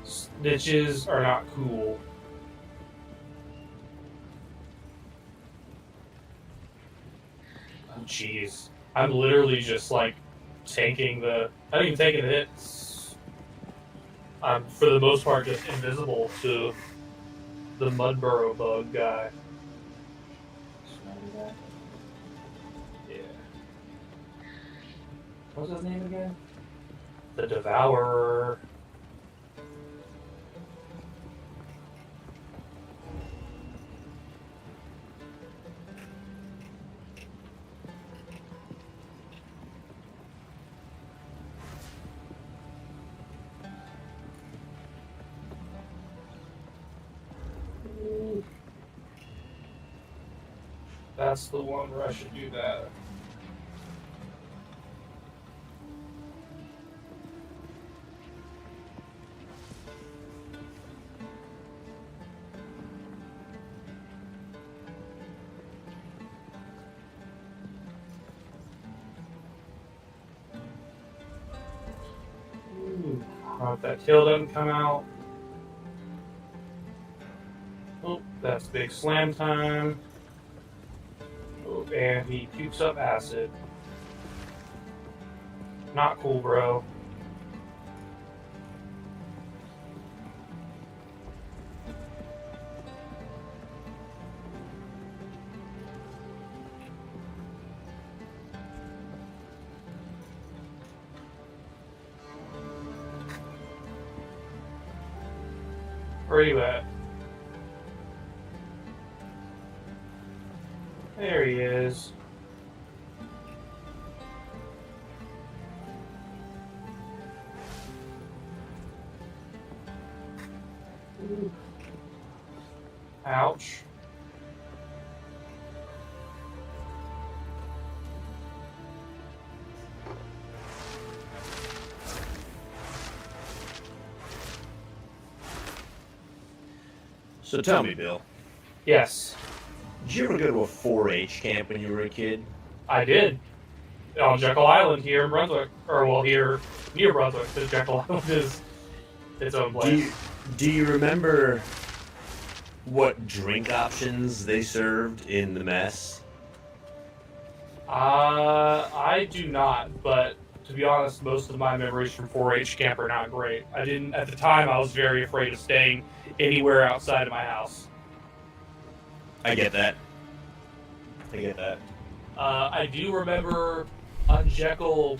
Snitches are not cool. Oh, jeez. I'm literally just like taking the. I'm not even taking the hits. I'm for the most part just invisible to the Mudburrow bug guy. Yeah. What's his name again? The Devourer. That's the one where I should do that. Ooh, I hope that tail doesn't come out. Oh, that's big slam time. Oh, and he pukes up acid. Not cool, bro. Where are you at? There he is. Ooh. Ouch. So tell me, Bill. Yes. Did you ever go to a 4-H camp when you were a kid? I did. On Jekyll Island here in Brunswick. Or, well, here near Brunswick, because Jekyll Island is its own place. Do you remember what drink options they served in the mess? I do not, but to be honest, most of my memories from 4-H camp are not great. I didn't, at the time, I was very afraid of staying anywhere outside of my house. I get that. I get that. I do remember on Jekyll,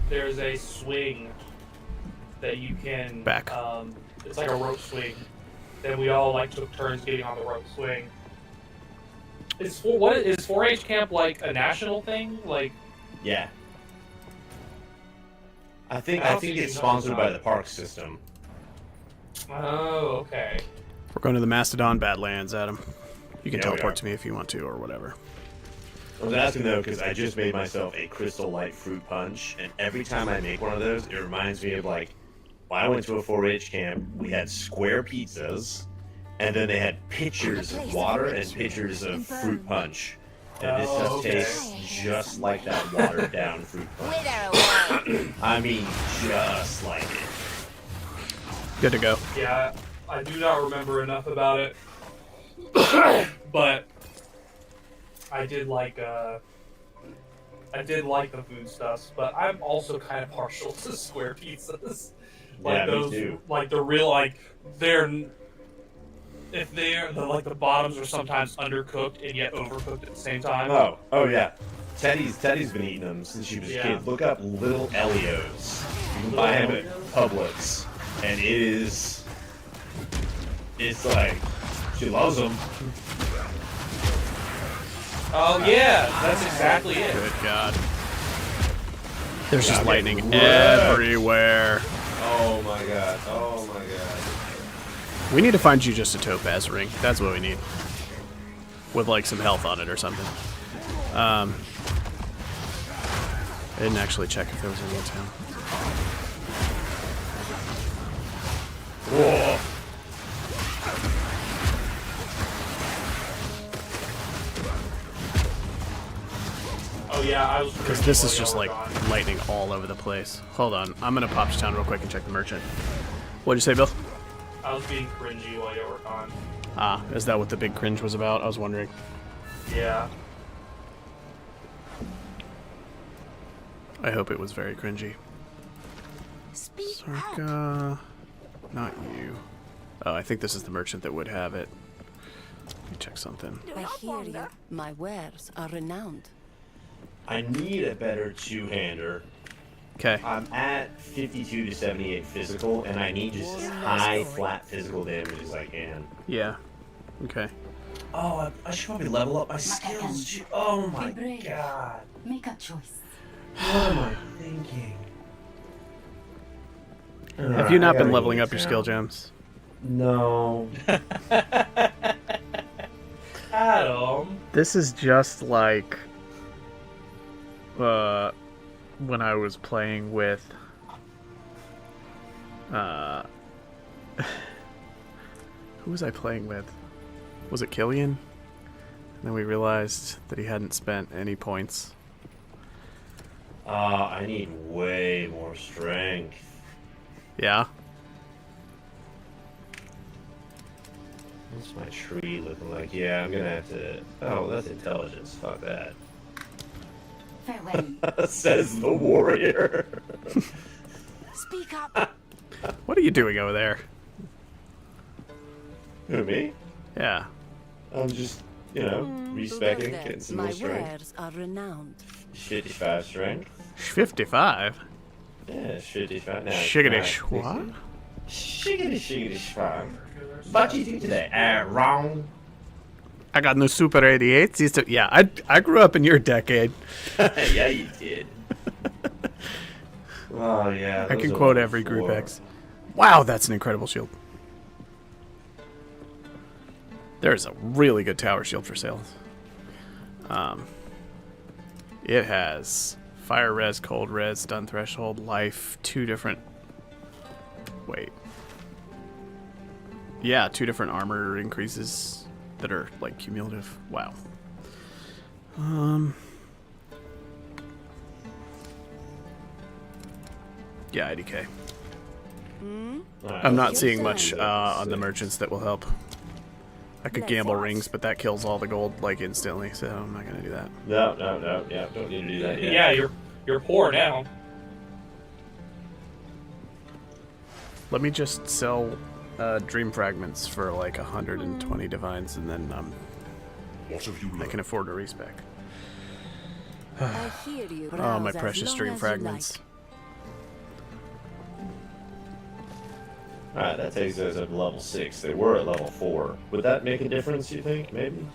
there's a swing that you can... Back. It's like a rope swing. Then we all like took turns getting on the rope swing. Is 4-H camp like a national thing? Like, yeah. I think it's sponsored by the park system. Oh, okay. We're going to the Mastodon Badlands, Adam. You can Yeah, we teleport are. to me if you want to, or whatever. I was asking though because I just made myself a Crystal Light fruit punch, and every time I make one of those, it reminds me of like when I went to a 4-H camp. We had square pizzas, and then they had pitchers of water and pitchers of fruit punch. And this just tastes just like that watered down fruit punch. I mean, just like it. Good to go. Yeah, I do not remember enough about it, but I did like the food stuffs. But I'm also kind of partial to square pizzas, like Yeah, me those, too. like the real like they're. If they're the bottoms are sometimes undercooked and yet overcooked at the same time. Oh yeah. Teddy's been eating them since she was a kid. Look up Little Elios. You can buy them at Publix, and it's like she loves them. Oh yeah, that's exactly it. Good God. There's just lightning everywhere. Oh my god. Oh my god. We need to find you just a topaz ring. That's what we need. With like some health on it or something. I didn't actually check if there was any in town. Whoa. Oh yeah, I was. Because this is just like lightning all over the place. Hold on, I'm gonna pop to town real quick and check the merchant. What'd you say, Bill? I was being cringy while you were gone. Ah, is that what the big cringe was about? I was wondering. Yeah. I hope it was very cringy. Sarka, not you. Oh, I think this is the merchant that would have it. Let me check something. I hear you. My wares are renowned. I need a better two-hander. Okay. I'm at 52 to 78 physical, and I need just as high flat physical damage as I can. Yeah. Okay. Oh, I should probably level up my skills. Oh my god. Make a choice. What am I thinking? Have you not been leveling up your skill gems? No. Adam. This is just like when I was playing with who was I playing with? Was it Killian? And then we realized that he hadn't spent any points. I need way more strength. Yeah? What's my tree looking like? Yeah, I'm gonna have to... Oh, that's intelligence. Fuck that. Farewell. Says the warrior. Speak up. What are you doing over there? Who, me? Yeah. I'm just, respecking, There. getting some My more strength. wares are renowned. 55 strength. 55? Yeah, 55. Now, Shiggity what? Shiggity 5. What you do today? Wrong. I got no Super 88s. Yeah, I grew up in your decade. Yeah, you did. Oh, yeah. I those can are quote all every group four. X. Wow, that's an incredible shield. There's a really good tower shield for sale. It has fire res, cold res, stun threshold, life, 2 different... Wait. Yeah, 2 different armor increases that are, like, cumulative. Wow. Yeah, IDK. I'm not seeing much on the merchants that will help. I could gamble rings, but that kills all the gold like instantly, so I'm not gonna do that. No. Yeah, don't need to do that yet. Yeah, you're poor now. Let me just sell dream fragments for like 120 divines, and then What have you I learned? can afford a respec. I hear you. Oh, my Browse as precious long dream as you fragments. Alright, that takes us up to level 6. They were at level 4. Would that make a difference, you think? Maybe?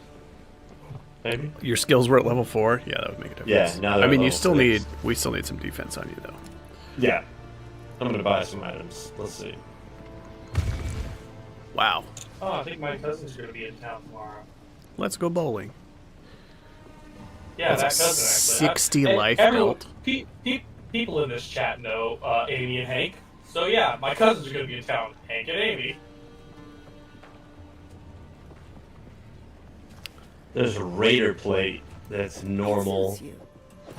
Maybe? Your skills were at level 4? Yeah, that would make a difference. Yeah, now they're I mean, at you level still 6. we still need some defense on you, though. Yeah. I'm gonna buy some items. Let's see. Wow. Oh, I think my cousin's gonna be in town tomorrow. Let's go bowling. Yeah, That's that a cousin actually. 60 life everyone, belt. People in this chat know Amy and Hank. So yeah, my cousins are gonna be in town. Hank and Amy. There's a Raider plate that's normal.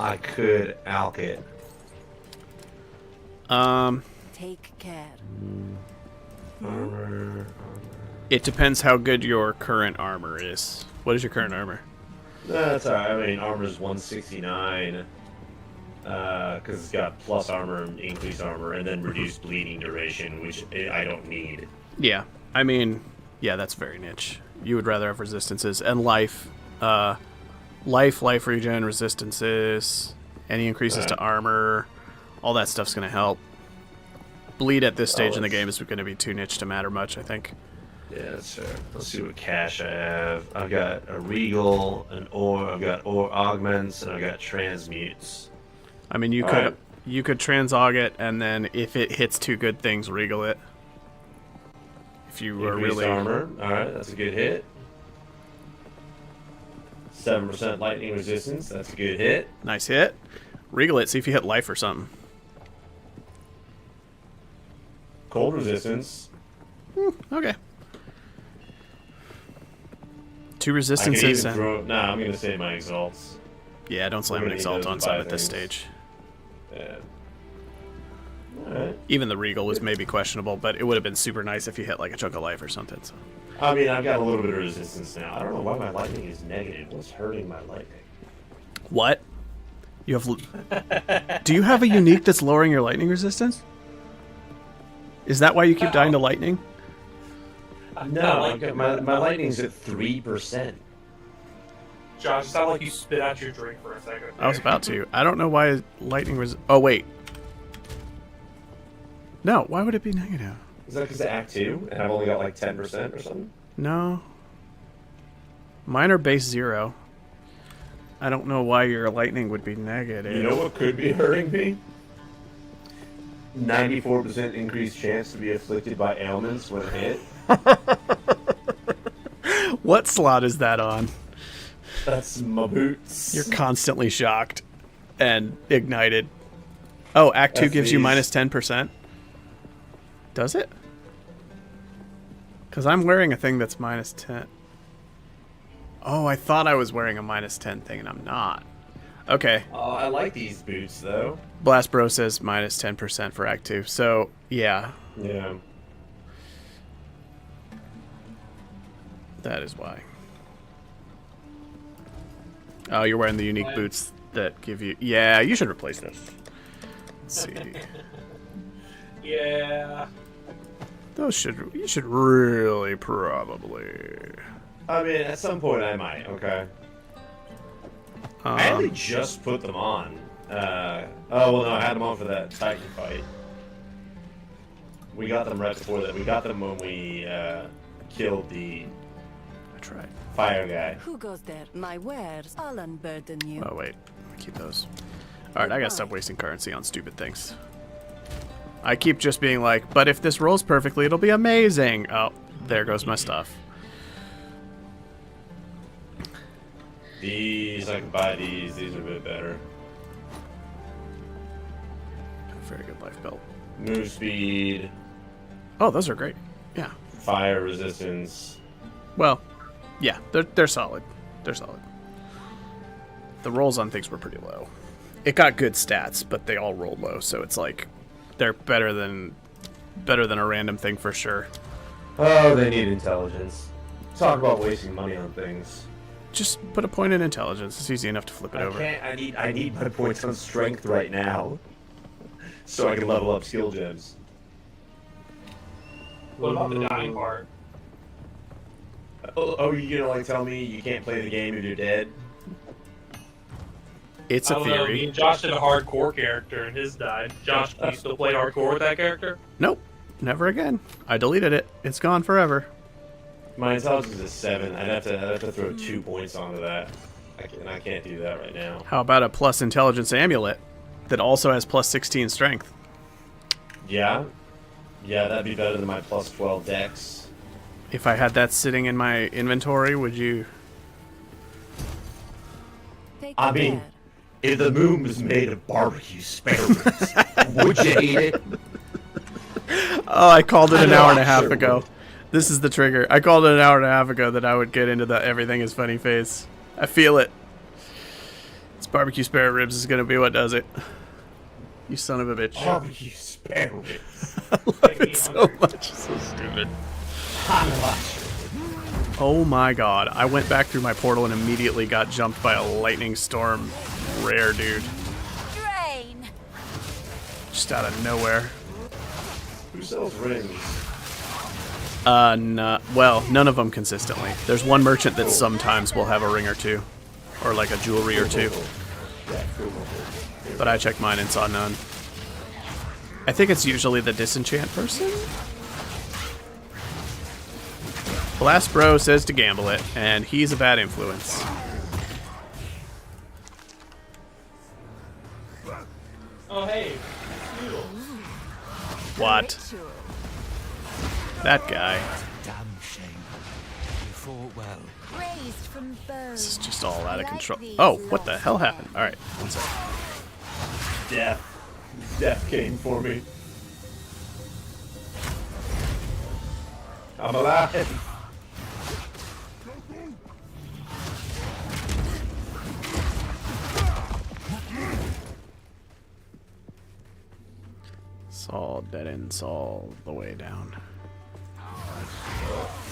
I could alk it. Take care. Armor. It depends how good your current armor is. What is your current armor? That's alright. I mean, armor's 169. Because it's got plus armor and increased armor, and then reduced bleeding duration, which I don't need. Yeah, I mean, yeah, that's very niche. You would rather have resistances and life. Life regen, resistances, any increases to armor, all that stuff's going to help. Bleed at this stage in the game is going to be too niche to matter much, I think. Yeah, that's fair. Let's see what cash I have. I've got a Regal, an Ore, I've got Ore Augments, and I've got Transmutes. I mean, you could transaug it, and then if it hits two good things, regal it. If you were Increased really armor. Alright, that's a good hit. 7% lightning resistance, that's a good hit. Nice hit. Regal it, see if you hit life or something. Cold resistance. Okay. Two I resistances. can even throw. Nah, I'm gonna save my exalts. Yeah, don't slam We're an gonna exalt need on those to buy some at this things. stage. Yeah. Alright. Even the regal was maybe questionable, but it would have been super nice if you hit like a chunk of life or something. So. I mean, I've got a little bit of resistance now. I don't know why my lightning is negative. What's hurting my lightning? What? You have? Do you have a unique that's lowering your lightning resistance? Is that why you keep dying to lightning? No, I've got my lightning's at 3%. Josh, it sounded like you spit out your drink for a second. I was about to. I don't know why lightning was. Oh wait. No, why would it be negative? Is that because of Act 2 and I've only got like 10% or something? No. Mine are base 0. I don't know why your lightning would be negative. You know what could be hurting me? 94% increased chance to be afflicted by ailments when hit. What slot is that on? That's my boots. You're constantly shocked and ignited. Oh, Act 2 gives you minus 10%? Does it? Because I'm wearing a thing that's minus 10. Oh, I thought I was wearing a minus 10 thing, and I'm not. Okay. Oh, I like these boots, though. Blast Bro says minus 10% for Act 2. So, yeah. Yeah. That is why. Oh, you're wearing the unique boots that give you... Yeah, you should replace this. Let's see. Yeah. Those should... You should really probably... I mean, at some point I might, okay? I only just put them on. Oh, well, no, I had them on for that Titan fight. We got them right before that. We got them when we killed the fire guy. Who goes there? My wares. I'll unburden you. Oh, wait. Keep those. Alright, I gotta stop wasting currency on stupid things. I keep just being like, but if this rolls perfectly, it'll be amazing. Oh, there goes my stuff. These, I can buy these. These are a bit better. Very good life belt. Move speed. Oh, those are great. Yeah. Fire resistance. Well, yeah, they're solid. They're solid. The rolls on things were pretty low. It got good stats, but they all rolled low, so it's like they're better than a random thing for sure. Oh, they need intelligence. Talk about wasting money on things. Just put a point in intelligence. It's easy enough to flip it over. I need my points on strength right now, so I can level up skill gems. What about the dying part? Oh, you gonna like tell me you can't play the game if you're dead? It's a I don't know. Me theory. and Josh did a hardcore character, and his died. Josh, do you still play hardcore with that character? Nope. Never again. I deleted it. It's gone forever. My intelligence is 7. I'd have to throw 2 points onto that. I can't do that right now. How about a plus intelligence amulet that also has plus 16 strength? Yeah? Yeah, that'd be better than my plus 12 dex. If I had that sitting in my inventory, would you... I mean, if the moon was made of barbecue spare ribs, would you eat it? Oh, I called it an hour and a half ago. This is the trigger. I called it an hour and a half ago that I would get into the everything is funny face. I feel it. It's barbecue spare ribs is gonna be what does it. You son of a bitch. Barbecue spare ribs. I love it so much. It's so stupid. Oh my god. I went back through my portal and immediately got jumped by a lightning storm rare dude. Drain. Just out of nowhere. Who sells rings? Well, none of them consistently. There's one merchant that sometimes will have a ring or two. Or like a jewelry or two. But I checked mine and saw none. I think it's usually the disenchant person? Blast Bro says to gamble it, and he's a bad influence. Oh, hey. Noodle. What? That guy. Damn shame. You fought well. Raised from bones. This is just all out of control. Oh, what the hell happened? Alright, one sec. Death. Death came for me. I'm alive. Saul dead ends all the way down.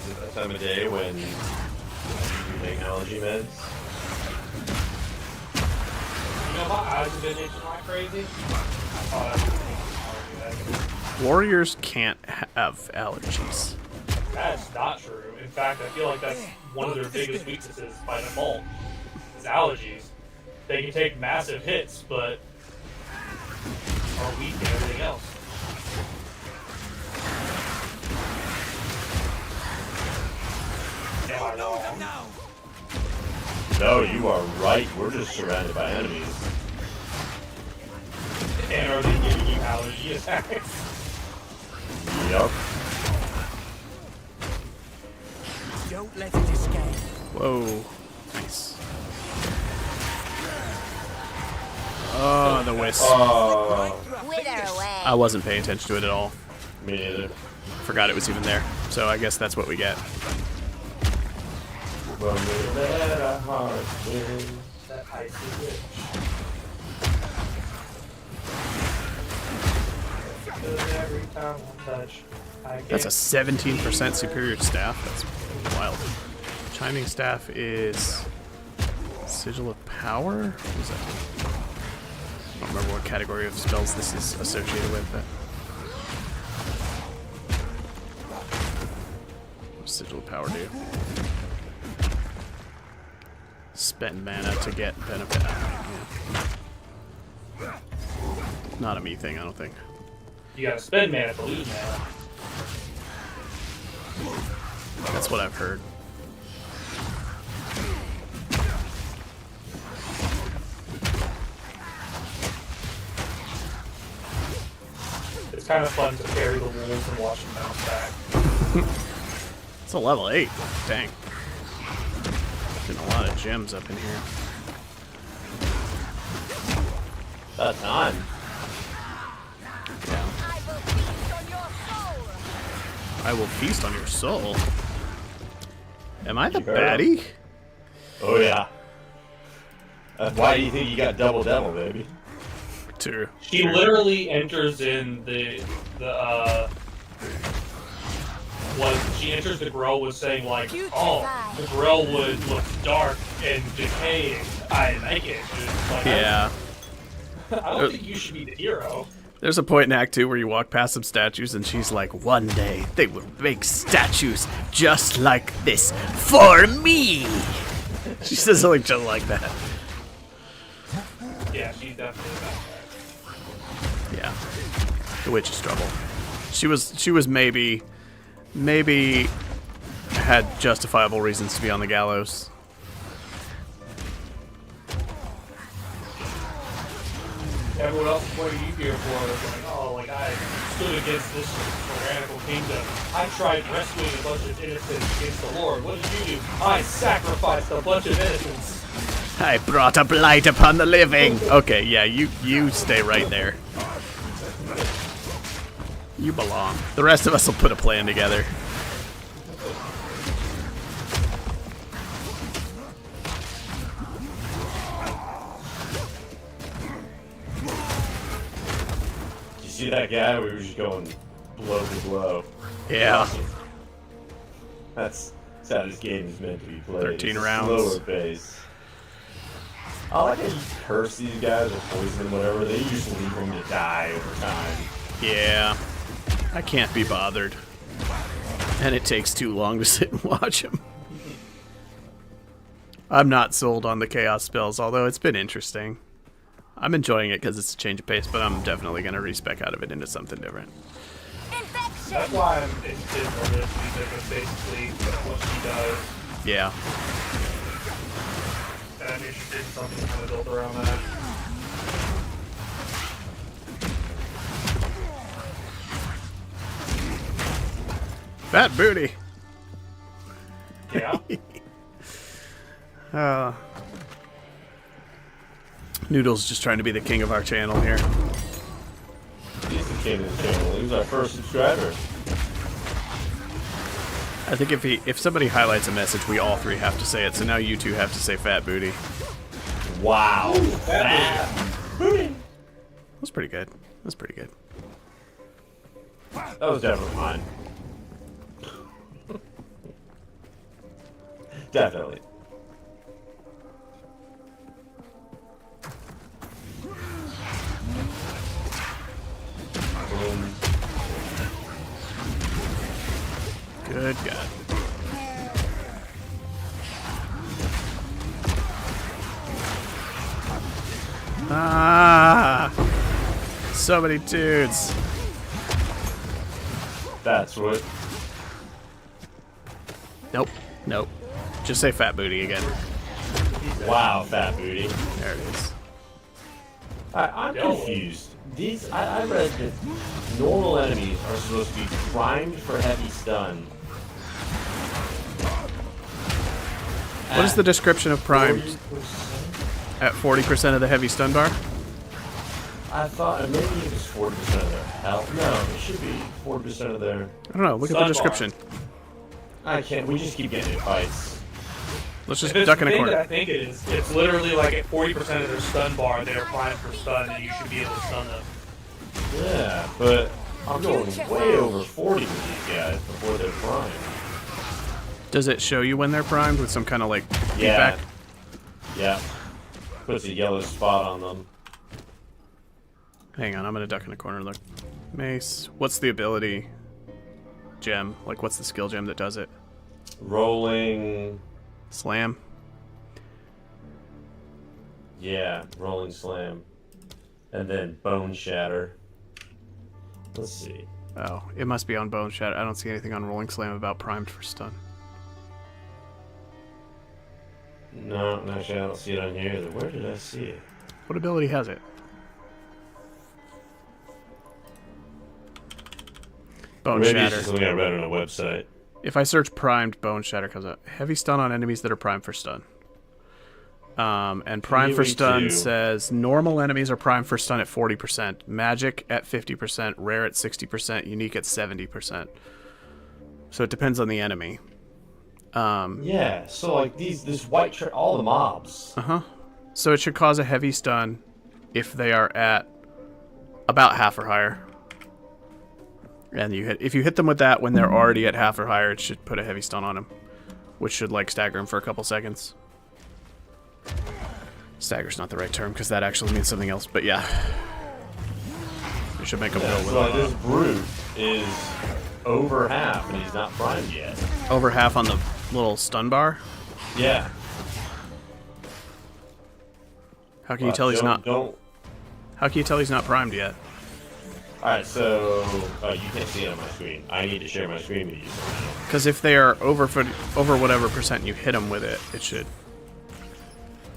Is it that time of day when you take allergy meds? You know my eyes have been itching like crazy? Warriors can't have allergies. That's not true. In fact, I feel like that's one of their biggest weaknesses by default. Is allergies. They can take massive hits, but are weak in everything else. Am I wrong? No, you are right. We're just surrounded by enemies. And are they giving you allergy attacks? Yup. Don't let it escape. Whoa. Nice. Oh, the whisk. Wither away. I wasn't paying attention to it at all. Me neither. Forgot it was even there. So I guess that's what we get. When we let our hearts win. That icy witch. Every time I touch, I That's a 17% superior staff. That's wild. Chiming staff is Sigil of Power? What is that? I don't remember what category of spells this is associated with, but what does Sigil of Power do? Spend mana to get benefit. Yeah. Not a me thing, I don't think. You gotta spend mana to lose mana. That's what I've heard. It's kind of fun to carry the wolves and watch them bounce back. It's a level 8. Dang. Getting a lot of gems up in here. About time. Yeah. I will feast on your soul. Am I the baddie? Oh yeah. Why do you think you got double devil, baby? True. She literally enters in the was she enters the grill was saying like, oh, the grill would look dark and decaying. I like it. Like, Yeah. I don't think you should be the hero. There's a point in Act 2 where you walk past some statues and she's like, one day they will make statues just like this for me. She says something just like that. Yeah, she's definitely a bad guy. Yeah. The witch is trouble. She was maybe had justifiable reasons to be on the gallows. Everyone else, what are you here for? Like, oh, like I stood against this tyrannical kingdom. I tried rescuing a bunch of innocents against the Lord. What did you do? I sacrificed a bunch of innocents. I brought a blight upon the living. Okay, yeah, you stay right there. You belong. The rest of us will put a plan together. See that guy? We were just going blow to blow. Yeah. Awesome. That's how this game is meant to be played. 13 it's rounds. Slower pace. I like how you curse these guys or poison them, whatever. They just leave them to die over time. Yeah. I can't be bothered. And it takes too long to sit and watch them. I'm not sold on the chaos spells, although it's been interesting. I'm enjoying it because it's a change of pace, but I'm definitely going to respec out of it into something different. That's why I'm interested in this, because it's basically what she does. Yeah. And I'm interested in something kind of built around that. Fat booty. Yeah. Noodle's just trying to be the king of our channel here. He's the king of the channel. He was our first subscriber. I think if somebody highlights a message, we all three have to say it. So now you two have to say fat booty. Wow. Fat booty. That's pretty good. That's pretty good. That was definitely mine. Definitely. Good God. Ah! So many dudes. That's what. Nope. Nope. Just say fat booty again. Wow, fat booty. There it is. I'm confused. I read that normal enemies are supposed to be primed for heavy stun. What is the description of primed? 40%? At 40% of the heavy stun bar? I thought maybe it was 40% of their health. No, it should be 40% of their. I don't know. Look at the description. I can't. We just keep getting in fights. Let's just If it's duck in the a thing corner. that I think it is. It's literally like at 40% of their stun bar, they're primed for stun, and you should be able to stun them. Yeah, but I'm going way over 40 with these guys before they're primed. Does it show you when they're primed with some kind of like Yeah. feedback? Yeah. Puts a yellow spot on them. Hang on, I'm gonna duck in a corner. Look, mace. What's the ability gem? Like, what's the skill gem that does it? Rolling. Slam. Yeah, rolling slam. And then bone shatter. Let's see. Oh, it must be on bone shatter. I don't see anything on rolling slam about primed for stun. No, actually I don't see it on here either. Where did I see it? What ability has it? Bone Maybe it's shatter. just something I read on a website. If I search primed, bone shatter comes up. Heavy stun on enemies that are primed for stun. And primed for stun says normal enemies are primed for stun at 40%, magic at 50%, rare at 60%, unique at 70%. So it depends on the enemy. Yeah, so like this white all the mobs. So it should cause a heavy stun if they are at about half or higher. And if you hit them with that when they're already at half or higher, it should put a heavy stun on them, which should like stagger them for a couple seconds. Stagger's not the right term because that actually means something else, but yeah. It should make him go with So this brute is over half and he's not primed yet. over half on the little stun bar. Yeah. How can you tell he's not? Don't. How can you tell he's not primed yet? Alright, so you can't see it on my screen. I need to share my screen with you somehow. Because if they are over whatever percent you hit them with it, it should.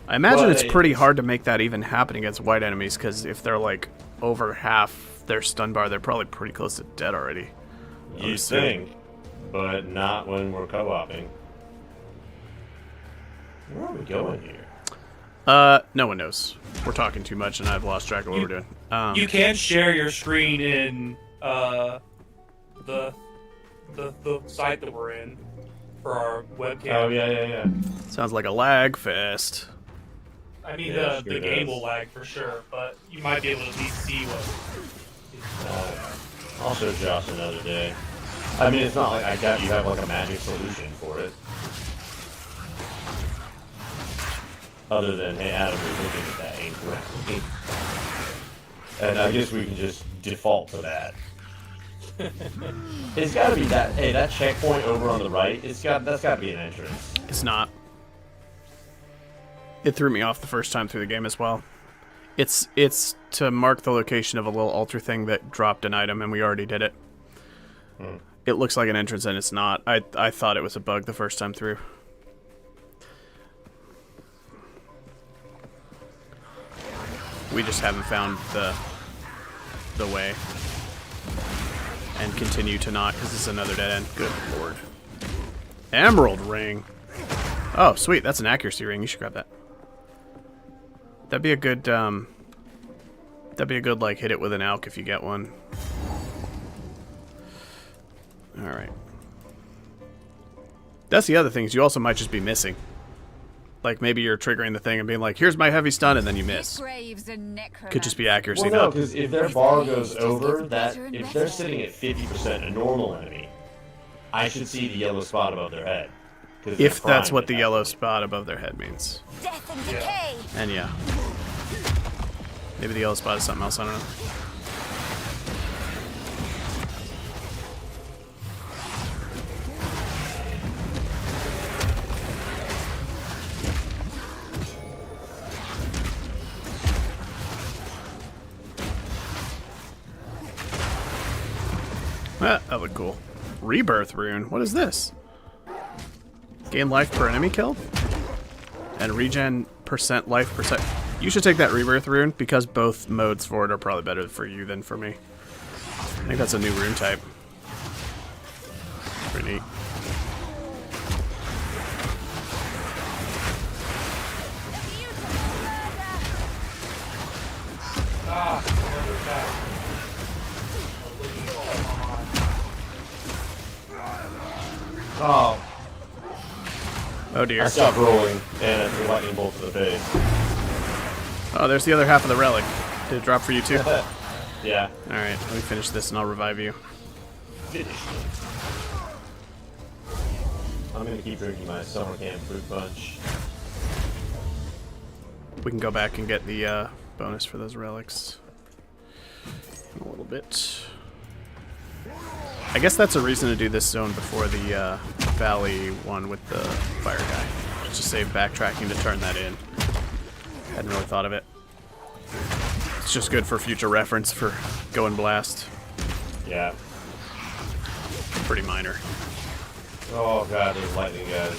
I imagine it's pretty hard to make that even happen against white enemies, because if they're like over half their stun bar, they're probably pretty close to dead already. You think, but not when we're co-oping. Where are we going here? No one knows. We're talking too much, and I've lost track of what we're doing. You can share your screen in the site that we're in for our webcam. Oh yeah. Sounds like a lag fest. I mean, Yeah, the sure game does. will lag for sure, but you might be able to at least see what. I'll show Josh another day. I mean, it's not like you have like a magic solution for it. Other than, hey, Adam, we're looking at that incorrectly. And I guess we can just default to that. It's got to be that. Hey, that checkpoint over on the right. That's got to be an entrance. It's not. It threw me off the first time through the game as well. It's to mark the location of a little altar thing that dropped an item, and we already did it. It looks like an entrance, and it's not. I thought it was a bug the first time through. We just haven't found the way. And continue to not, because it's another dead end. Good lord. Emerald ring. Oh, sweet. That's an accuracy ring. You should grab that. That'd be a good, like, hit it with an alk if you get one. Alright. That's the other things. You also might just be missing. Like, maybe you're triggering the thing and being like, here's my heavy stun, and then you miss. Could just be accuracy. Well, no, because if their bar goes over, if they're sitting at 50% a normal enemy, I should see the yellow spot above their head. If that's what the yellow spot above their head means. Death and decay. And yeah. Maybe the yellow spot is something else, I don't know. That looked cool. Rebirth rune. What is this? Gain life per enemy killed? And regen percent life percent. You should take that rebirth rune because both modes for it are probably better for you than for me. I think that's a new rune type. Pretty neat. Oh. Oh dear. I stopped rolling, and it's a lightning bolt to the face. Oh, there's the other half of the relic. Did it drop for you too? Yeah. Alright, let me finish this and I'll revive you. I'm gonna keep drinking my summer camp fruit punch. We can go back and get the bonus for those relics in a little bit. I guess that's a reason to do this zone before the valley one with the fire guy. Just to save backtracking to turn that in. Hadn't really thought of it. It's just good for future reference for Go and Blast. Yeah. Pretty minor. Oh god, those lightning guys.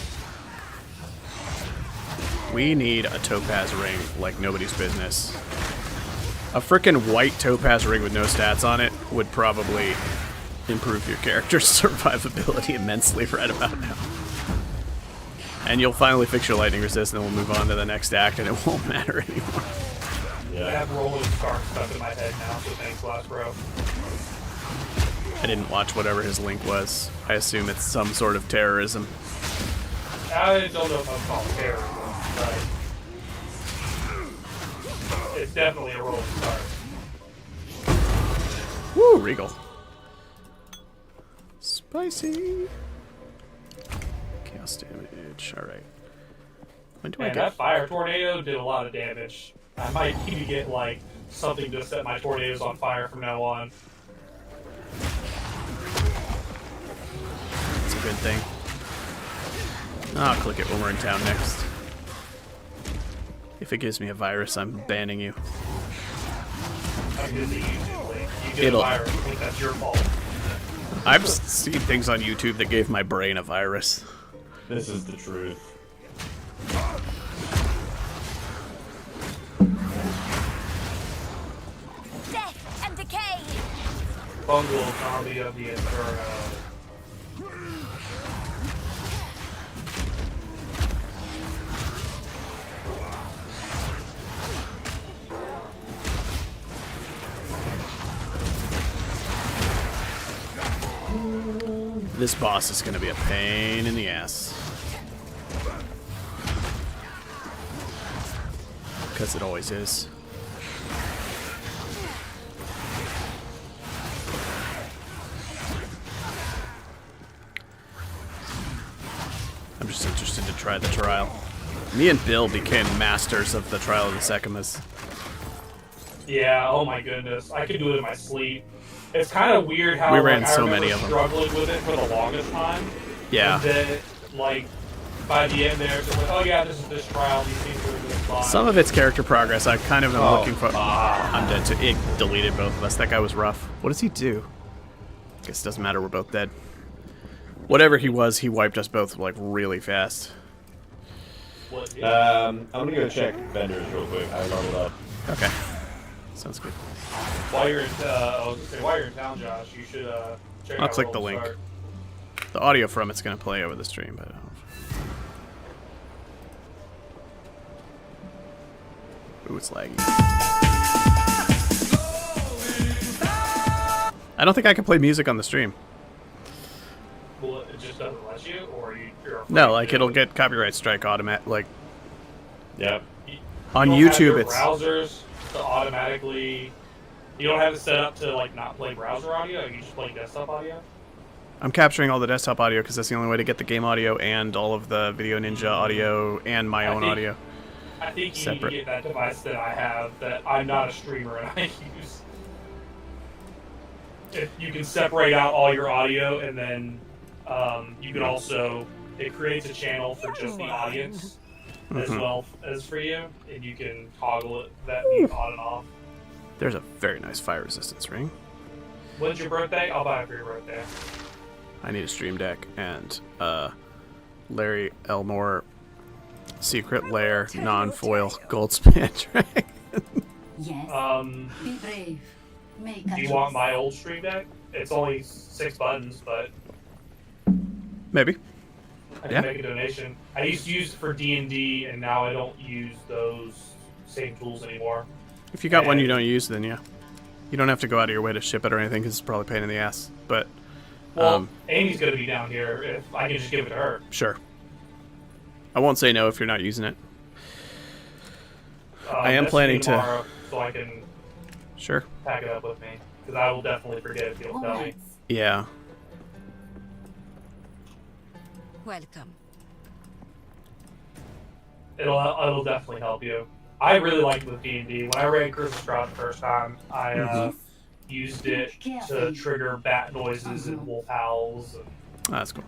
We need a topaz ring like nobody's business. A frickin' white topaz ring with no stats on it would probably improve your character's survivability immensely right about now. And you'll finally fix your lightning resist, and then we'll move on to the next act, and it won't matter anymore. I have rolling star stuck in my head now, so thanks, last bro. I didn't watch whatever his link was. I assume it's some sort of terrorism. I don't know if I'm calling terrorism, but it's definitely a rolling star. Woo, Regal. Spicy. Chaos damage. All right. When do I Man, get... that fire tornado did a lot of damage. I might need to get like something to set my tornadoes on fire from now on. It's a good thing. I'll click it when we're in town next. If it gives me a virus, I'm banning you. I'm busy YouTube. Like, you get a virus, I think that's your fault. I've seen things on YouTube that gave my brain a virus. This is the truth. Death and decay. Fungal zombie of the Inferno. This boss is going to be a pain in the ass. Because it always is. I'm just interested to try the trial. Me and Bill became masters of the Trial of the Sekimas. Yeah, oh my goodness. I could do it in my sleep. It's kind of weird how we ran like, so I many of them. Struggling with it for the longest time. Yeah. And then, like, by the end there, it's like, oh yeah, this is this trial, these things are this fine. Some of it's character progress. I kind of am looking for... I'm dead too. It deleted both of us. That guy was rough. What does he do? Guess it doesn't matter. We're both dead. Whatever he was, he wiped us both, like, really fast. I'm gonna go check vendors real quick. I leveled up. Okay. Sounds good. While you're in, I was gonna say, while you're in town, Josh, you should check I'll out click the Roll link. Start. The audio from it's going to play over the stream, but I don't know. Ooh, it's laggy. I don't think I can play music on the stream. Well, it just doesn't let you, or you're afraid No, like to? it'll get copyright strike automatic. Like, yeah. On You don't have YouTube, your it's browsers to automatically. You don't have it set up to like not play browser audio. You just play desktop audio. I'm capturing all the desktop audio because that's the only way to get the game audio and all of the Video Ninja audio and my own audio. I think you Separate. need to get that device that I have that I'm not a streamer and I use. If you can separate out all your audio and then you can also, it creates a channel for just the audience as well as for you, and you can toggle it that mute on and off. There's a very nice fire resistance ring. When's your birthday? I'll buy it for your birthday. I need a stream deck and Larry Elmore Secret Lair non-foil Goldspan Dragon. Yes. Be brave. Make a Do you choice. want my old stream deck? It's only 6 buttons, but Maybe. I Yeah. can make a donation. I used to use it for D&D, and now I don't use those same tools anymore. If you got one you don't use, then yeah. You don't have to go out of your way to ship it or anything because it's probably a pain in the ass. But Well, Amy's going to be down here. If I can just give it to her. sure. I won't say no if you're not using it. I am Message planning me to... tomorrow so I can Sure. pack it up with me, because I will definitely forget if you don't tell me. Yeah. Welcome. It'll definitely help you. I really like with D&D. When I ran Curse of Strahd the first time, I used it to trigger bat noises and wolf howls and Oh, that's cool.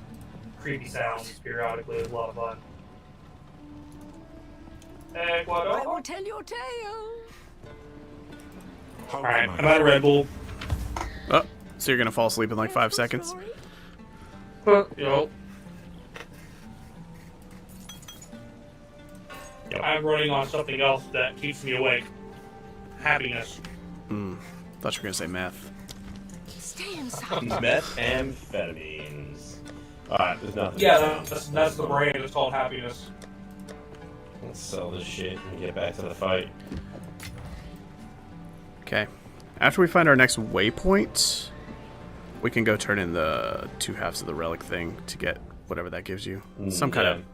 creepy sounds periodically. It was a lot of fun. I Ecuador. will tell your tale. Alright, I'm out of Red Bull. Oh, so you're going to fall asleep in like 5 seconds? Yo. I'm running on something else that keeps me awake. Happiness. Thought you were going to say meth. Stay inside. Methamphetamines. Alright, there's nothing. Yeah, that's the brand. It's called Happiness. Let's sell this shit and get back to the fight. Okay. After we find our next waypoint, we can go turn in the 2 halves of the relic thing to get whatever that gives you. Some kind of...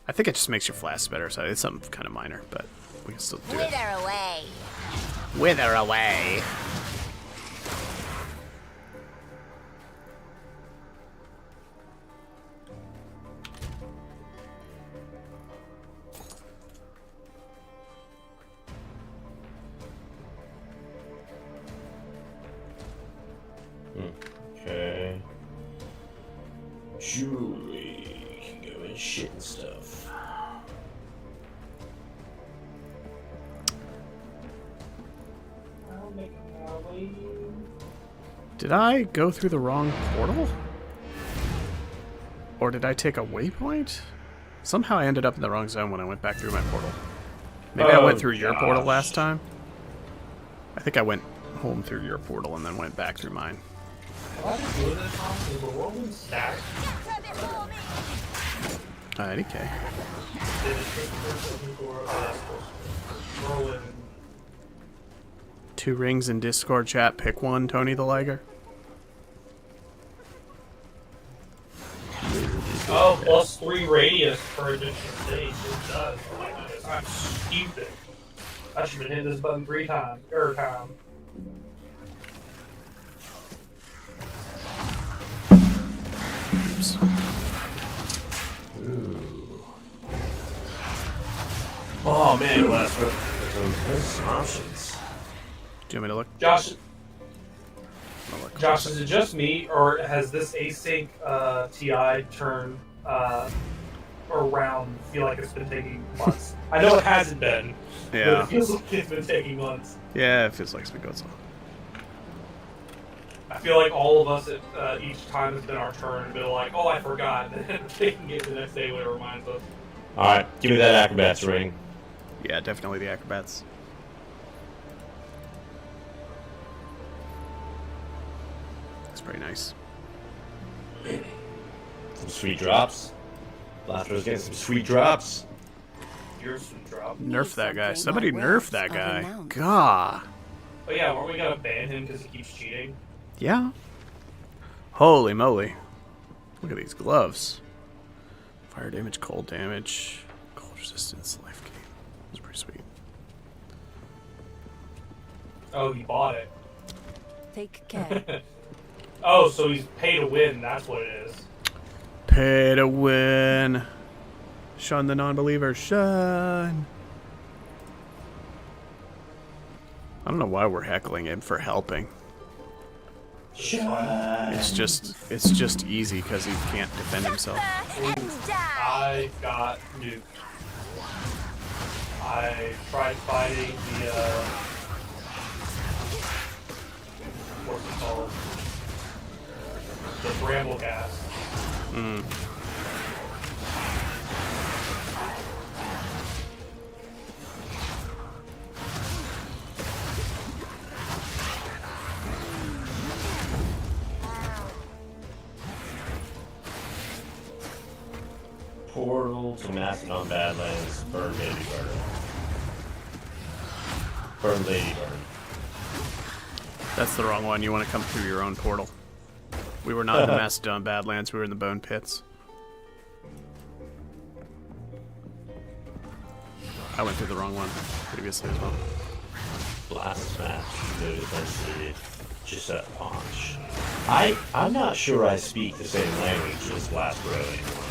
I think it just makes your flasks better, so it's something kind of minor, but we can still do it. Wither away. Wither away. Okay. Jewelry can go in shit and stuff. Did I go through the wrong portal? Or did I take a waypoint? Somehow I ended up in the wrong zone when I went back through my portal. Maybe I went through your portal last time? I think I went home through your portal and then went back through mine. IDK. 2 rings in Discord chat. Pick one, Tony the Liger. Oh, plus 3 radius per additional stage. It does. Oh my goodness, I'm stupid. I should have hit this button 3 times. Time. Oops. Ooh. Oh man, there's options. Do you want me to look? Josh, is it just me, or has this async TI turn around feel like it's been taking months? I know it hasn't been, but it feels like it's been taking months. Yeah, it feels like it's been going so. I feel like all of us, each time it's been our turn, been like, oh, I forgot, and then taking it the next day when it reminds us. Alright, give me that acrobats ring. Yeah, definitely the acrobats. That's pretty nice. Some sweet drops. Laughter's getting some sweet drops. Here's some drop. Nerf that guy. Somebody nerf that guy. Gah. Oh yeah, weren't we gonna ban him because he keeps cheating? Yeah. Holy moly. Look at these gloves. Fire damage, cold damage, cold resistance, life gain. That's pretty sweet. Oh, he bought it. Take care. Oh, so he's pay to win, that's what it is. Pay to win. Shun the non-believer. Shun. I don't know why we're heckling him for helping. Shun. It's just easy because he can't defend himself. I got nuked. I tried fighting the what's it called? The bramble gas. Portal to Macedon Badlands. Burn Ladybird. Burn Ladybird. That's the wrong one. You want to come through your own portal. We were not in the Macedon Badlands. We were in the Bone Pits. I went through the wrong one previously as well. Blast smash. No defensively. Just a punch. I'm not sure I speak the same language as Blast Bro anymore.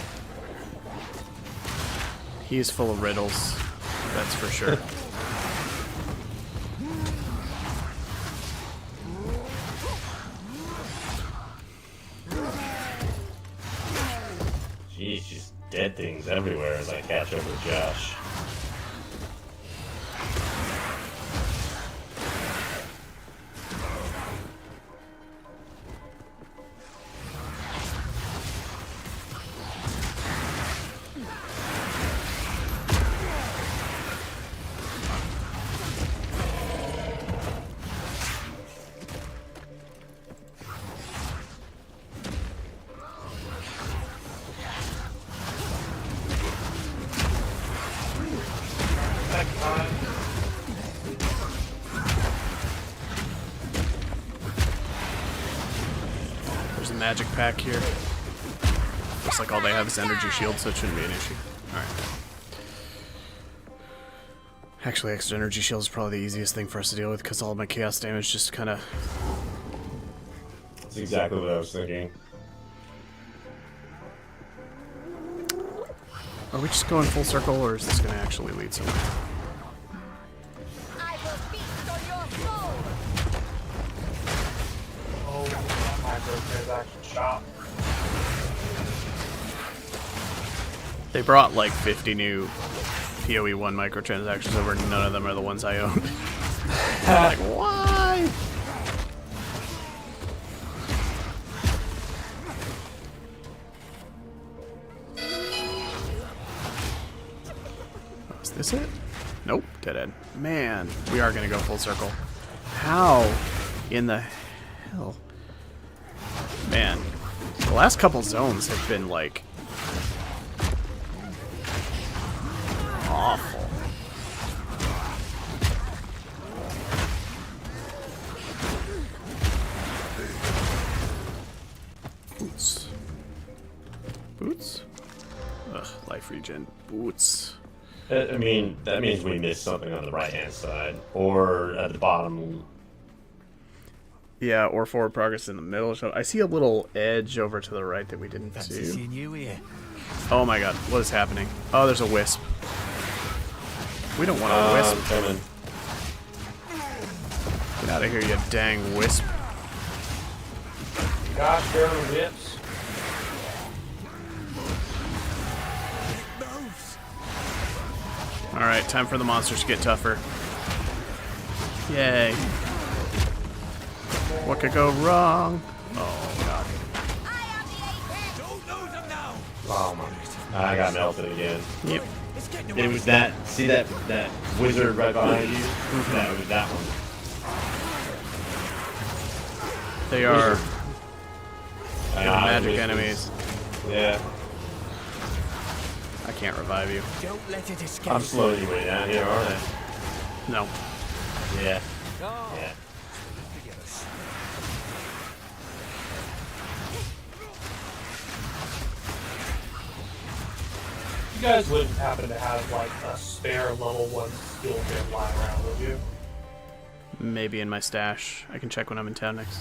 He's full of riddles. That's for sure. Jeez, just dead things everywhere as I catch up with Josh. There's a magic pack here. Looks like all they have is energy shield, so it shouldn't be an issue. Alright. Actually, extra energy shield is probably the easiest thing for us to deal with because all of my chaos damage just kind of... That's exactly what I was thinking. Are we just going full circle, or is this going to actually lead somewhere? Oh, microtransaction shop. They brought like 50 new PoE 1 microtransactions over, and none of them are the ones I owned. Like, why? Oh, is this it? Nope, dead end. Man, we are gonna go full circle. How in the hell? Man, the last couple zones have been like awful. Boots. Boots? Ugh, life regen. Boots. I mean, that means we missed something on the right-hand side, or at the bottom. Yeah, or forward progress in the middle. So I see a little edge over to the right that we didn't see. Oh my god, what is happening? Oh, there's a wisp. We don't want a wisp. Coming. Get out of here, you dang wisp. Gosh, there are whips. Alright, time for the monsters to get tougher. Yay. What could go wrong? Oh god. Oh my. I got melted again. Yep. It was that. See that wizard right behind you? That was that one. They are Wizard. magic enemies. Yeah. I can't revive you. Don't let it escape. I'm slowing you way down here, aren't I? No. Yeah. Oh. Yeah. You guys wouldn't happen to have like a spare level 1 skill gem lying around, would you? Maybe in my stash. I can check when I'm in town next.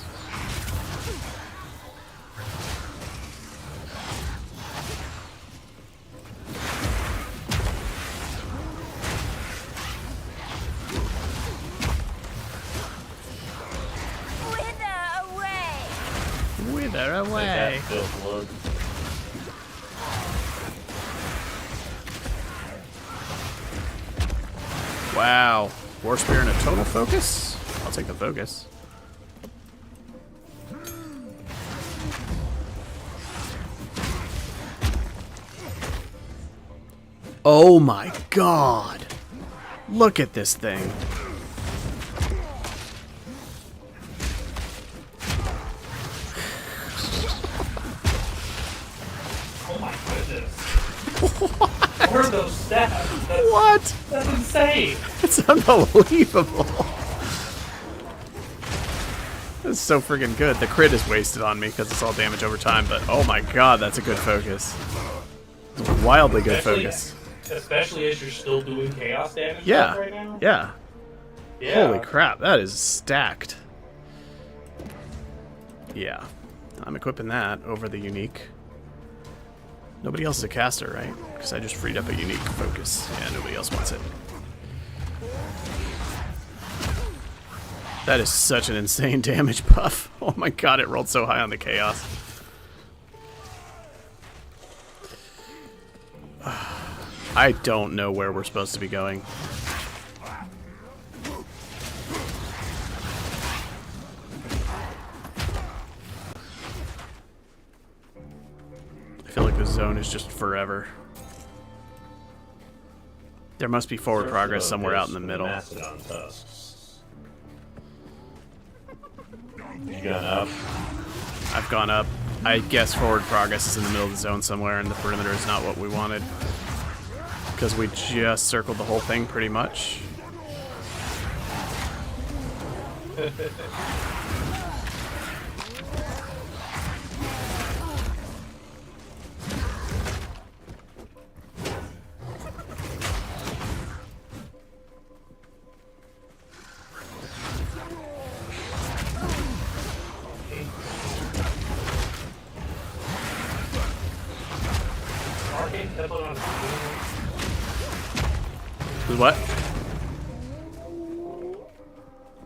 Wither away. Wow. War Spear and a total focus? I'll take the focus. Oh my god. Look at this thing. Oh my goodness. What are those stats? What? That's insane. It's unbelievable. That's so freaking good. The crit is wasted on me because it's all damage over time, but oh my god, that's a good focus. It's a wildly good focus. Especially as you're still doing chaos damage Yeah. right now. Yeah. Yeah. Holy crap, that is stacked. Yeah. I'm equipping that over the unique. Nobody else is a caster, right? Because I just freed up a unique focus. Yeah, nobody else wants it. That is such an insane damage buff. Oh my god, it rolled so high on the chaos. I don't know where we're supposed to be going. I feel like this zone is just forever. There must be forward progress somewhere out in the middle. Mastodon tusks. You gone up? I've gone up. I guess forward progress is in the middle of the zone somewhere, and the perimeter is not what we wanted. Because we just circled the whole thing pretty much.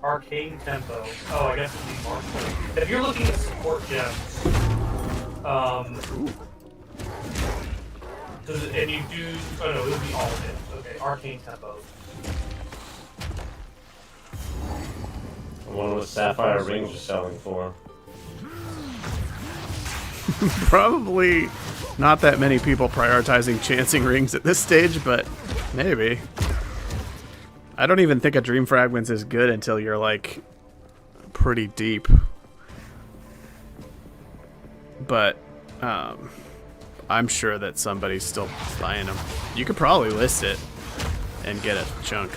Arcane arcane tempo. Oh, I guess it'd be martial. If you're looking at support gems, and you do, oh no, it would be all of it. Okay, arcane tempo. I wonder what sapphire rings are selling for. Probably not that many people prioritizing chancing rings at this stage, but maybe. I don't even think a Dream Fragments is good until you're like pretty deep. But I'm sure that somebody's still buying them. You could probably list it and get a chunk.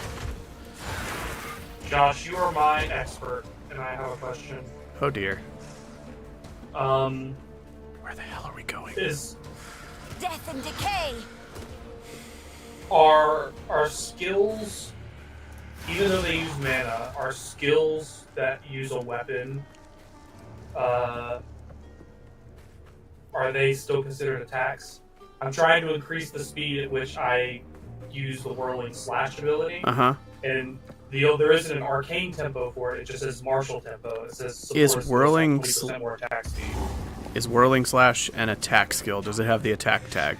Josh, you are my expert, and I have a question. Oh dear. Where the hell are we going? Is Death and decay. Are skills, even though they use mana, are skills that use a weapon, are they still considered attacks? I'm trying to increase the speed at which I use the whirling slash ability. And there isn't an arcane tempo for it. It just says martial tempo. It says Is whirling 20% more attack speed. Is whirling slash an attack skill? Does it have the attack tag?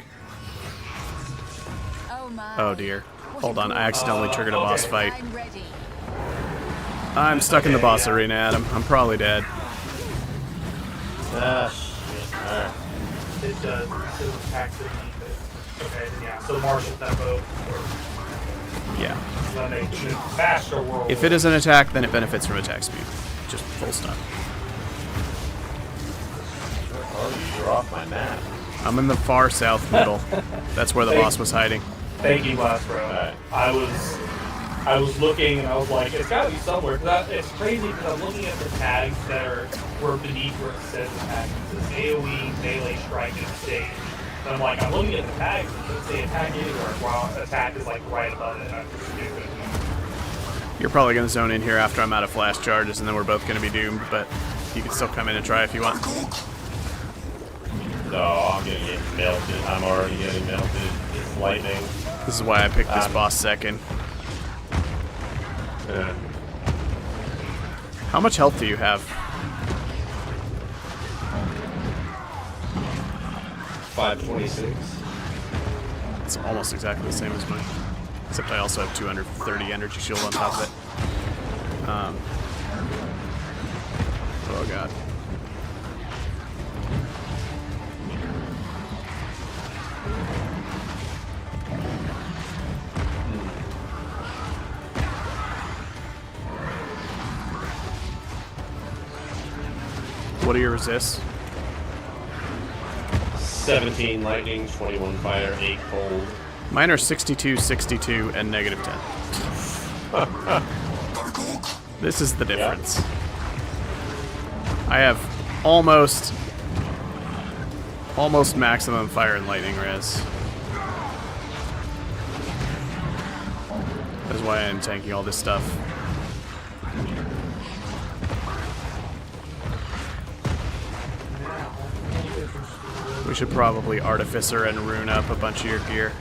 Oh dear. Hold on, I accidentally triggered a boss fight. I'm stuck in the boss arena, Adam. I'm probably dead. It does. It says attack speed. Okay, yeah. So martial tempo. Yeah. Faster whirl. If it is an attack, then it benefits from attack speed. Just full stop. You're off my map. I'm in the far south middle. That's where the boss was hiding. Thank you, Blast Bro. Right. I was looking and I was like, it's gotta be somewhere. It's crazy because I'm looking at the tags that were beneath where it says attack. It says AoE, melee, strike, and stage. And I'm like, I'm looking at the tags and it doesn't say attack anywhere, while attack is like right above it. I'm stupid. You're probably gonna zone in here after I'm out of flash charges, and then we're both gonna be doomed. But you can still come in and try if you want. No, I'm gonna get melted. I'm already getting melted. It's lightning. This is why I picked this boss second. How much health do you have? 526. It's almost exactly the same as mine. Except I also have 230 energy shield on top of it. Oh god. What are your resists? 17 lightning, 21 fire, 8 cold. Mine are 62, 62, and negative 10. This is the difference. Yeah. I have almost maximum fire and lightning res. That's why I'm tanking all this stuff. We should probably Artificer and rune up a bunch of your gear.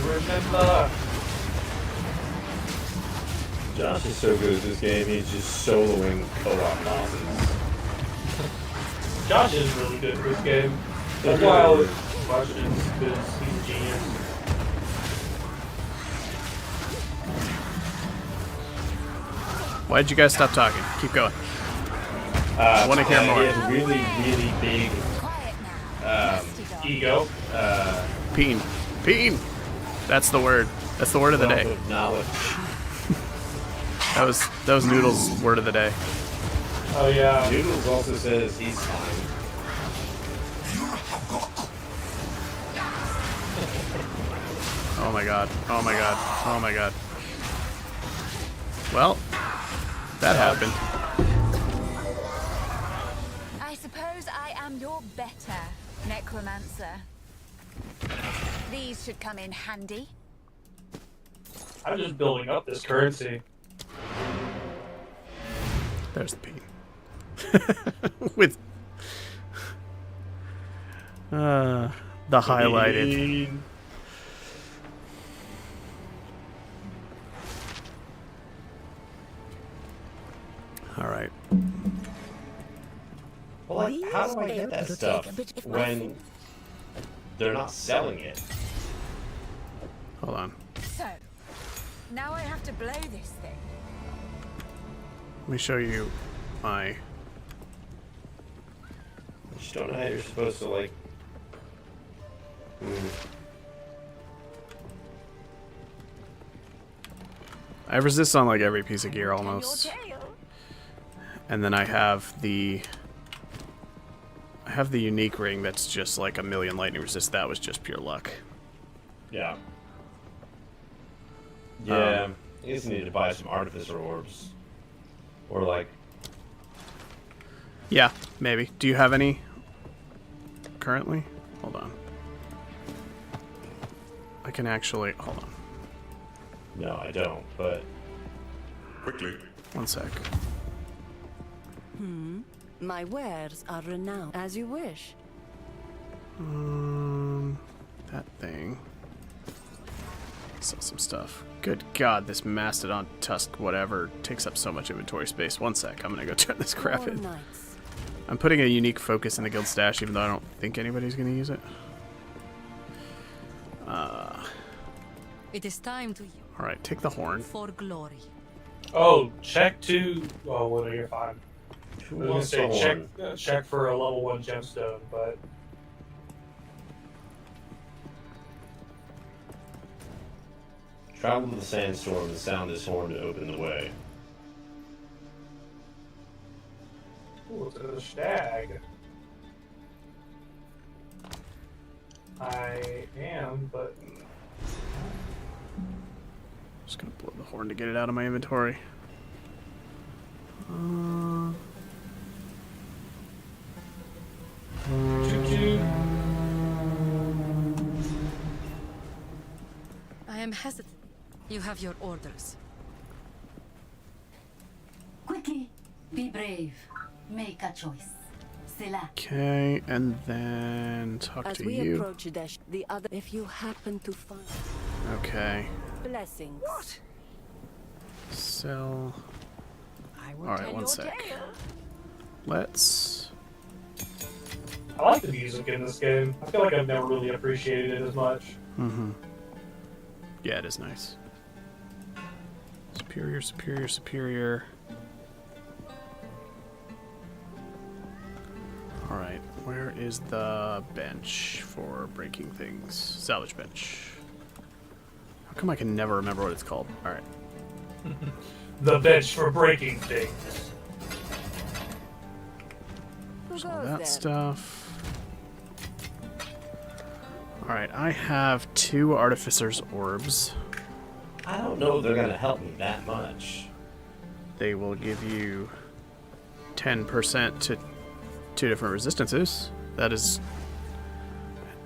Remember. Josh is so good at this game, he's just soloing co-op bosses. Josh is really good at this game. That's why I always watch him, because he's a genius. Why did you guys stop talking? Keep going. I want to hear more. He has really, really big ego. Peen. Peen! That's the word. That's the word of the day. Of knowledge. That was Noodle's word of the day. Oh yeah. Noodles also says he's fine. Oh my god. Oh my god. Oh my god. Well, that happened. I suppose I am your better necromancer. These should come in handy. I'm just building up this currency. There's the peen. With the highlighted. All right. Well, like, how do I get that stuff when they're not selling it? Hold on. So, now I have to blow this thing. Let me show you my... I just don't know how you're supposed to, like... I have resist on like every piece of gear almost. And then I have the unique ring that's just like a million lightning resist. That was just pure luck. Yeah. Yeah. I guess you need to buy some artificer orbs. Or like... Yeah, maybe. Do you have any currently? Hold on. I can actually... Hold on. No, I don't, but... Quickly. One sec. My wares are renowned. As you wish. That thing. Sell some stuff. Good God, this mastodon tusk whatever takes up so much inventory space. One sec, I'm gonna go turn this crap in. I'm putting a unique focus in the guild stash, even though I don't think anybody's gonna use it. It is time to... All right, take the horn. For glory. Oh, check to... Oh, what are you fine? I Who was gonna wants say the check, horn? check for a level 1 gemstone, but... Travel to the sandstorm and sound this horn to open the way. Ooh, it's a stag. I am, but... Just gonna blow the horn to get it out of my inventory. I am hesitant. You have your orders. Quickly, be brave. Make a choice. Select. Okay, and then talk As to we you. approach the other, if you happen to find Okay. blessings. What? Sell. I will Alright, one sec. Let's... I like the music in this game. I feel like I've never really appreciated it as much. Yeah, it is nice. Superior, superior, superior. Alright, where is the bench for breaking things? Salvage bench. How come I can never remember what it's called? Alright. The bench for breaking things. There's all that stuff. Alright, I have 2 Artificer's Orbs. I don't know if they're gonna help me that much. They will give you 10% to 2 different resistances. That is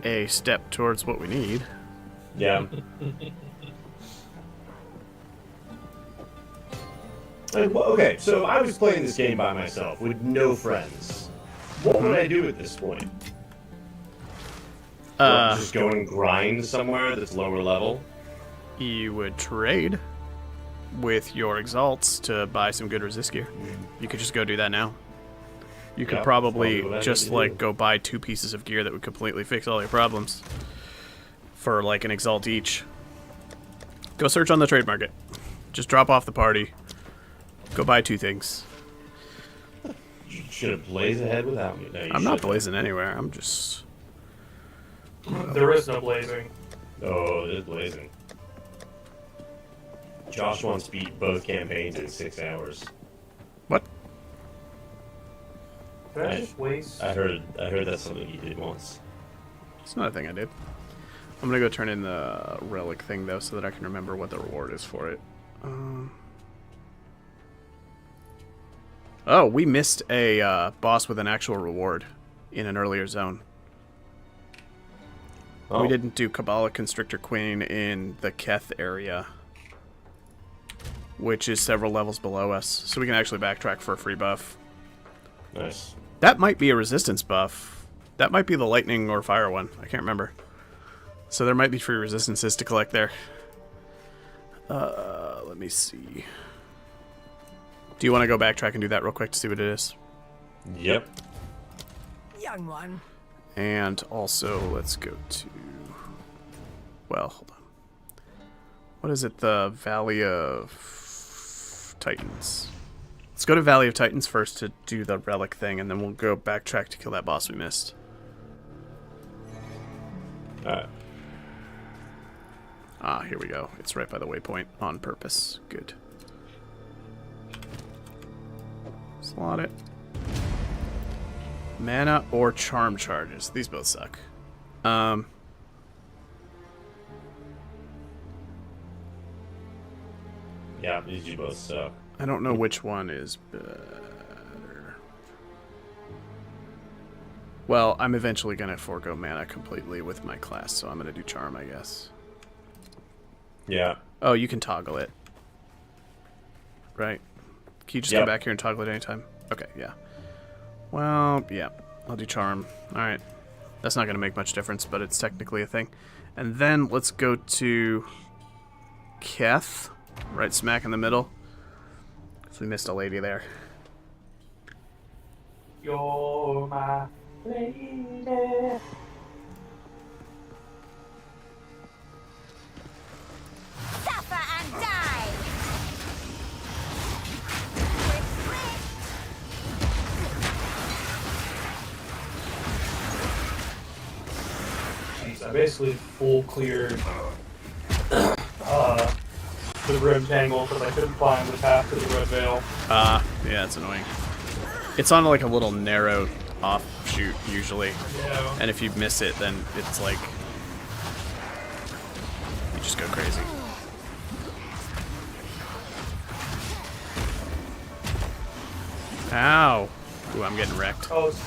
a step towards what we need. Yeah. Okay, so I was playing this game by myself with no friends. What would I do at this point? Just go and grind somewhere that's lower level? You would trade with your exalts to buy some good resist gear. You could just go do that now. You could probably just like go buy 2 pieces of gear that would completely fix all your problems for like an exalt each. Go search on the trade market. Just drop off the party. Go buy 2 things. You should have blazed ahead without me. No, I'm not blazing anywhere. I'm just... There is no blazing. Oh, it is blazing. Josh once beat both campaigns in 6 hours. What? Did I just waste? I heard that's something he did once. It's not a thing I did. I'm gonna go turn in the relic thing though, so that I can remember what the reward is for it. Oh, we missed a boss with an actual reward in an earlier zone. Oh. We didn't do Kabbalah Constrictor Queen in the Keth area, which is several levels below us, so we can actually backtrack for a free buff. Nice. That might be a resistance buff. That might be the lightning or fire one. I can't remember. So there might be free resistances to collect there. Let me see. Do you want to go backtrack and do that real quick to see what it is? Yep. Young one. And also, let's go to... Well, hold on. What is it? The Valley of Titans. Let's go to Valley of Titans first to do the relic thing, and then we'll go backtrack to kill that boss we missed. Alright. Ah, here we go. It's right by the waypoint on purpose. Good. Slot it. Mana or charm charges. These both suck. Yeah, these do both suck. I don't know which one is better. Well, I'm eventually going to forego mana completely with my class, so I'm going to do charm, I guess. Yeah. Oh, you can toggle it. Right? Can you just come back here and toggle it anytime? Okay, yeah. Well, yeah. I'll do charm. Alright. That's not going to make much difference, but it's technically a thing. And then let's go to Keth. Right smack in the middle. So we missed a lady there. You're my lady. Suffer and die! Jeez, I basically full cleared the red tangle because I couldn't find the path to the red veil. Yeah, it's annoying. It's on like a little narrow offshoot usually. Yeah. And if you miss it, then it's like you just go crazy. Ow! Ooh, I'm getting wrecked. Oh, it's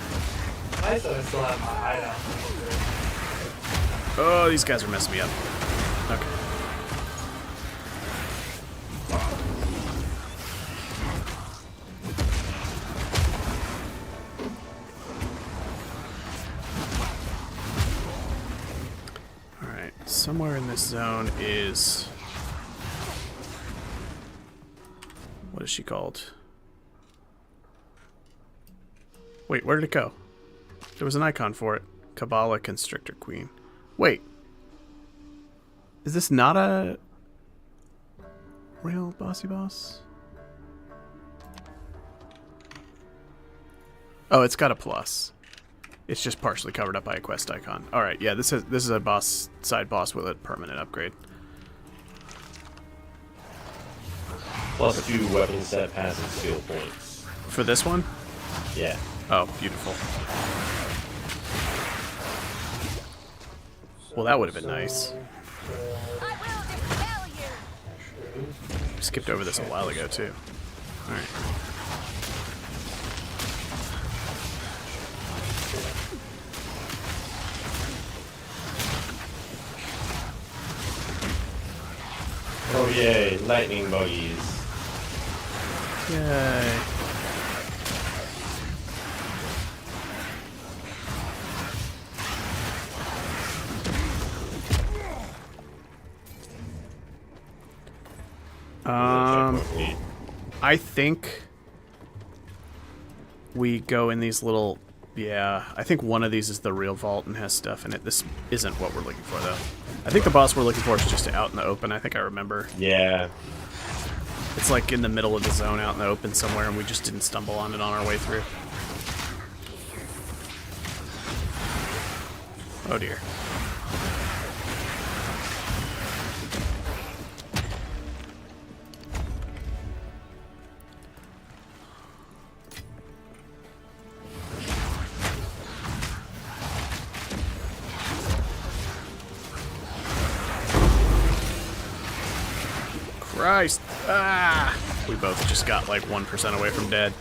nice that I still have my hideout. Oh, these guys are messing me up. Okay. Alright, somewhere in this zone is... What is she called? Wait, where did it go? There was an icon for it. Kabbalah Constrictor Queen. Wait. Is this not a real bossy boss? Oh, it's got a plus. It's just partially covered up by a quest icon. Alright, yeah, this is a boss side boss with a permanent upgrade. Plus 2 weapon set passive skill points. For this one? Yeah. Oh, beautiful. Well, that would have been nice. Skipped over this a while ago, too. Alright. Oh yay, lightning buggies. Yay. I think we go in these little... Yeah, I think one of these is the real vault and has stuff in it. This isn't what we're looking for, though. I think the boss we're looking for is just out in the open. I think I remember. Yeah. It's like in the middle of the zone out in the open somewhere, and we just didn't stumble on it on our way through. Oh, dear. Christ! Ah! We both just got like 1% away from dead.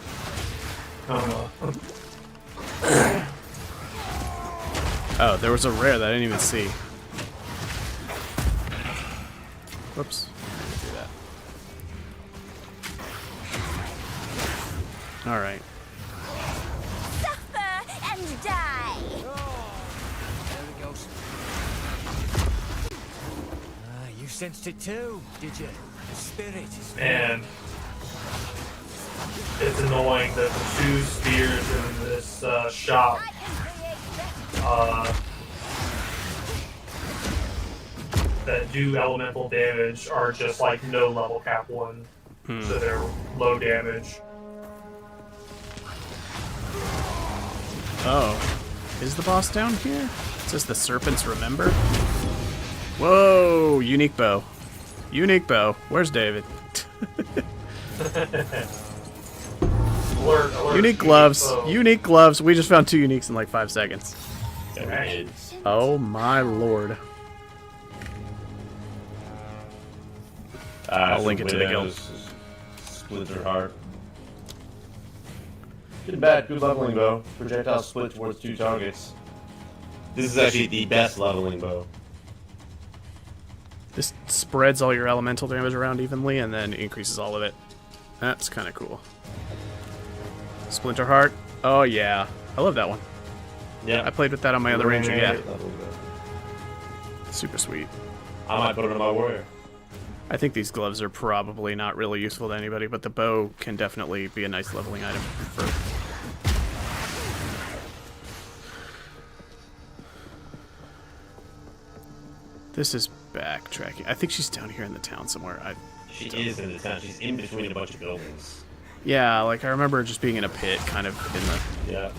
Oh, there was a rare that I didn't even see. Whoops. I didn't do that. Alright. sensed it too, did you? The spirit is And it's annoying that the 2 spears in this shop that do elemental damage are just like no level cap 1. So they're low damage. Oh. Is the boss down here? It says the serpents remember? Whoa! Unique bow. Unique bow. Where's David? Alert, unique gloves. Unique gloves. We just found 2 uniques in like 5 seconds. Right. Oh my lord. I'll link it to the guild. Splinter Heart. Good bad, good leveling bow. Projectile split towards 2 targets. This is actually the best leveling bow. This spreads all your elemental damage around evenly and then increases all of it. That's kind of cool. Splinter Heart. Oh yeah, I love that one. Yeah, I played with that on my other ranger. Yeah, super sweet. I might put it on my warrior. I think these gloves are probably not really useful to anybody, but the bow can definitely be a nice leveling item for. This is backtracking. I think she's down here in the town somewhere. She is in the town. She's in between a bunch of buildings. Yeah, like I remember just being in a pit, kind of in the. Yeah.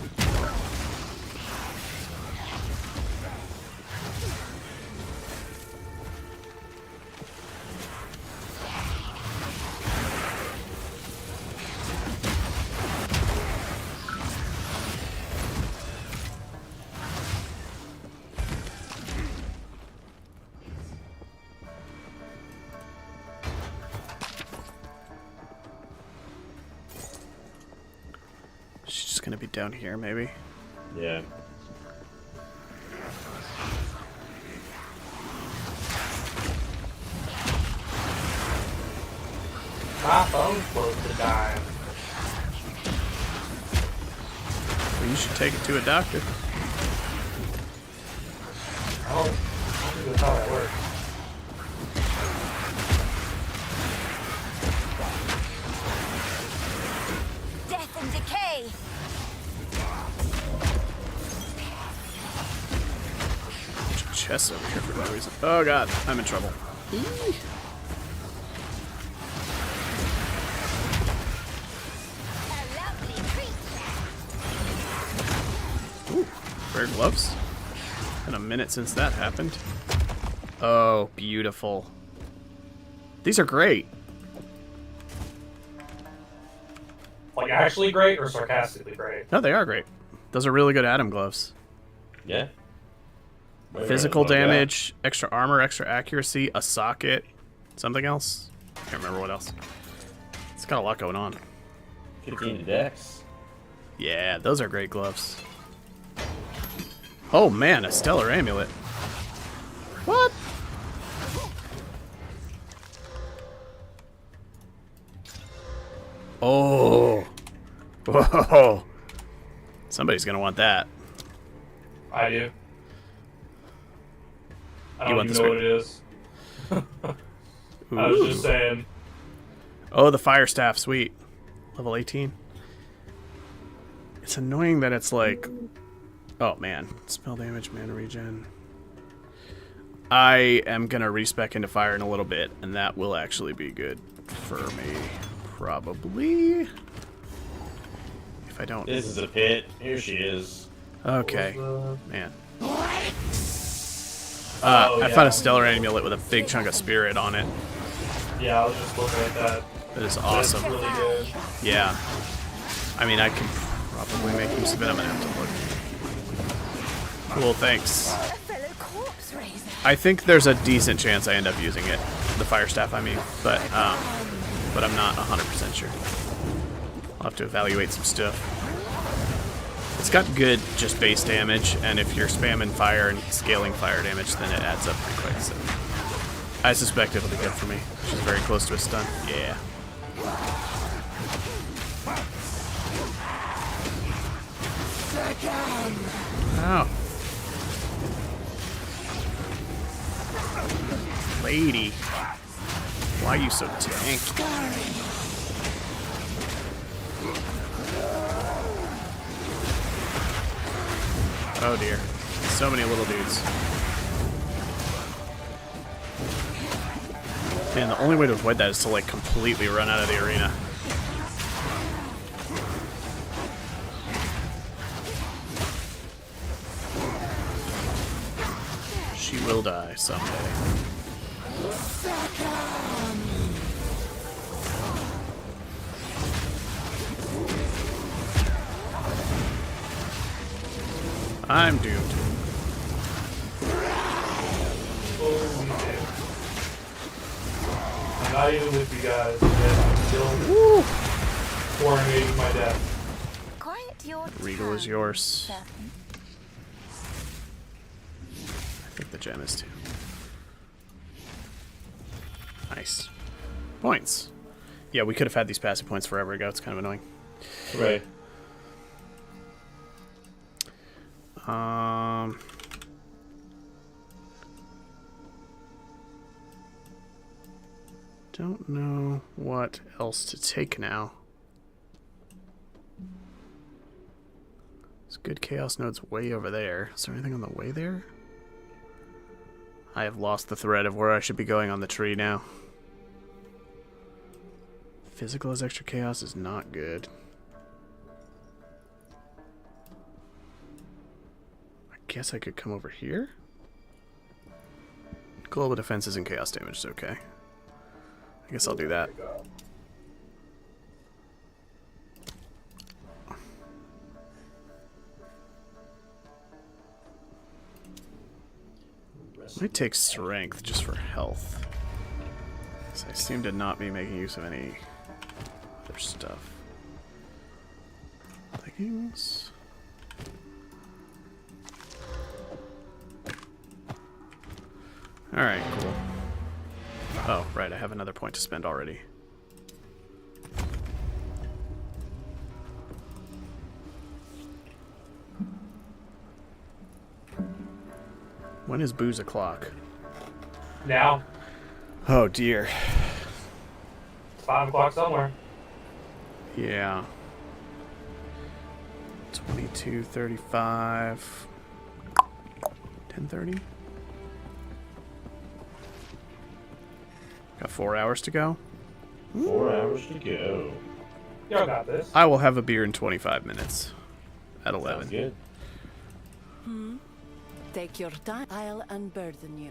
She's just gonna be down here, maybe. Yeah. My phone's close to dying. Well, you should take it to a doctor. I don't think that's how that works. Death and decay. Chests over here for no reason. Oh god, I'm in trouble. Ooh, rare gloves. Been a minute since that happened. Oh, beautiful. These are great. Like actually great or sarcastically great? No, they are great. Those are really good Atom gloves. Yeah. Physical damage, extra armor, extra accuracy, a socket, something else. Can't remember what else. It's got a lot going on. 15 to dex. Yeah, those are great gloves. Oh man, a stellar amulet. What? Oh. Whoa. Somebody's gonna want that. I do. I You don't want even the know what it is. I was just saying. Oh, the fire staff, sweet. Level 18. It's annoying that it's like... Oh, man. Spell damage, mana regen. I am going to respec into fire in a little bit, and that will actually be good for me. Probably. If I don't... This is a pit. Here she is. Okay. Man. Oh, I yeah. found a stellar amulet with a big chunk of spirit on it. Yeah, I was just looking at that. That is awesome. That's really good. Yeah. I mean, I can probably make use of it. I'm going to have to look. Cool, thanks. I think there's a decent chance I end up using it. The fire staff, I mean. But I'm not 100% sure. I'll have to evaluate some stuff. It's got good just base damage, and if you're spamming fire and scaling fire damage, then it adds up pretty quick, so... I suspect it'll be good for me. She's very close to a stun. Yeah. Ow. lady. Why are you so tanky? Oh dear. So many little dudes. Man, the only way to avoid that is to like completely run out of the arena. She will die someday. I'm doomed. I'm not even with you guys, and I'm still coronating my death. Quiet your Regal is yours. servant. I think the gem is too. Nice. Points. Yeah, we could have had these passive points forever ago. It's kind of annoying. Right. Don't know what else to take now. This good chaos node's way over there. Is there anything on the way there? I have lost the thread of where I should be going on the tree now. Physical as extra chaos is not good. I guess I could come over here? Global defenses and chaos damage is okay. I guess I'll do that. Might take strength just for health. So I seem to not be making use of any other stuff. Leggings. Alright, cool. Oh, right, I have another point to spend already. When is booze o'clock? Now. Oh dear. It's 5 o'clock somewhere. Yeah. 22:35. 10:30. Got 4 hours to go. 4 hours to go. Y'all got this. I will have a beer in 25 minutes. At 11. Sounds good. Take your time. I'll unburden you.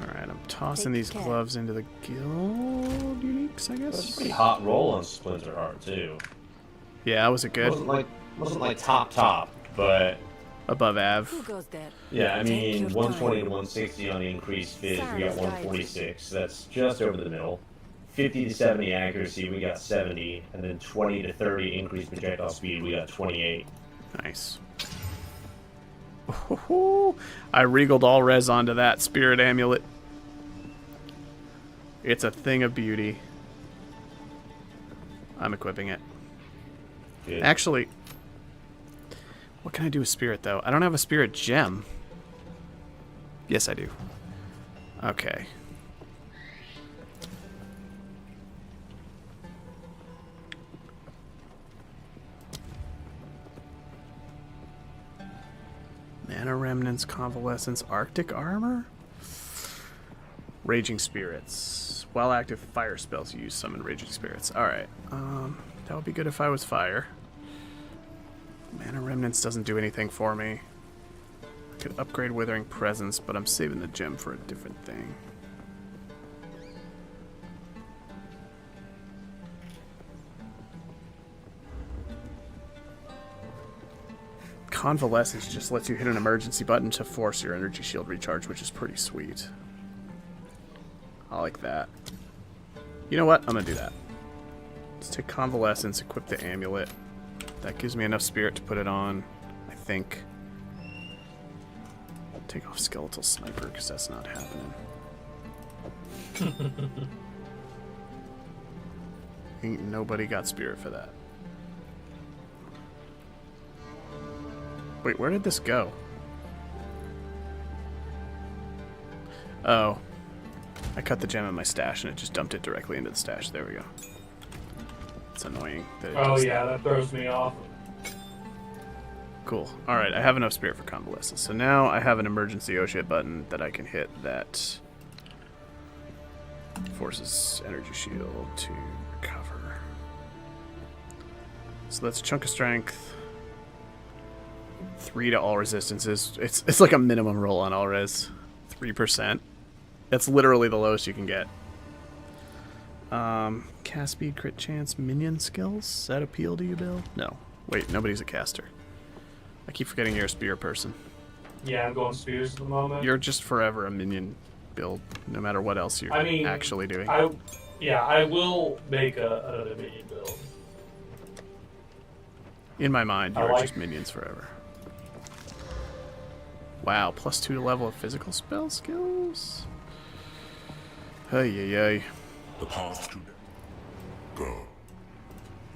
Alright, I'm tossing Take these care. gloves into the guild uniques, I That's a guess. pretty hot roll on Splinter Heart too. Yeah, was it good? Wasn't like top, but above Av. Who goes there? yeah, I Take mean your 120 to time. 160 on the increased fizz. We got Silence, 146. That's just over the middle. 50 to 70 accuracy, we got 70, and then 20 to 30 increased projectile speed, we got 28. Nice. I regaled all res onto that spirit amulet. It's a thing of beauty. I'm equipping it. Good. Actually, what can I do with spirit though? I don't have a spirit gem. Yes, I do. Okay. Mana Remnants, Convalescence, Arctic Armor? Raging Spirits. While active fire spells, you use summon Raging Spirits. Alright. That would be good if I was fire. Mana Remnants doesn't do anything for me. I could upgrade Withering Presence, but I'm saving the gem for a different thing. Convalescence just lets you hit an emergency button to force your energy shield recharge, which is pretty sweet. I like that. You know what? I'm gonna do that. Let's take Convalescence, equip the amulet. That gives me enough spirit to put it on, I think. Take off Skeletal Sniper, because that's not happening. Ain't nobody got spirit for that. Wait, where did this go? Oh. I cut the gem in my stash and it just dumped it directly into the stash. There we go. It's annoying. That it Oh yeah, that throws me off. Cool. Alright, I have enough spirit for convalescence. So now I have an emergency oh shit button that I can hit that forces energy shield to recover. So that's a chunk of strength. 3 to all resistances. It's like a minimum roll on all res. 3%. That's literally the lowest you can get. Cast speed, crit chance, minion skills. Does that appeal to you, Bill? No. Wait, nobody's a caster. I keep forgetting you're a spear person. Yeah, I'm going spears at the moment. You're just forever a minion build, no matter what else you're actually doing. I will make another minion build. In my mind, you're just minions forever. Wow, +2 to level of physical spell skills? Hey, hey. The path to go.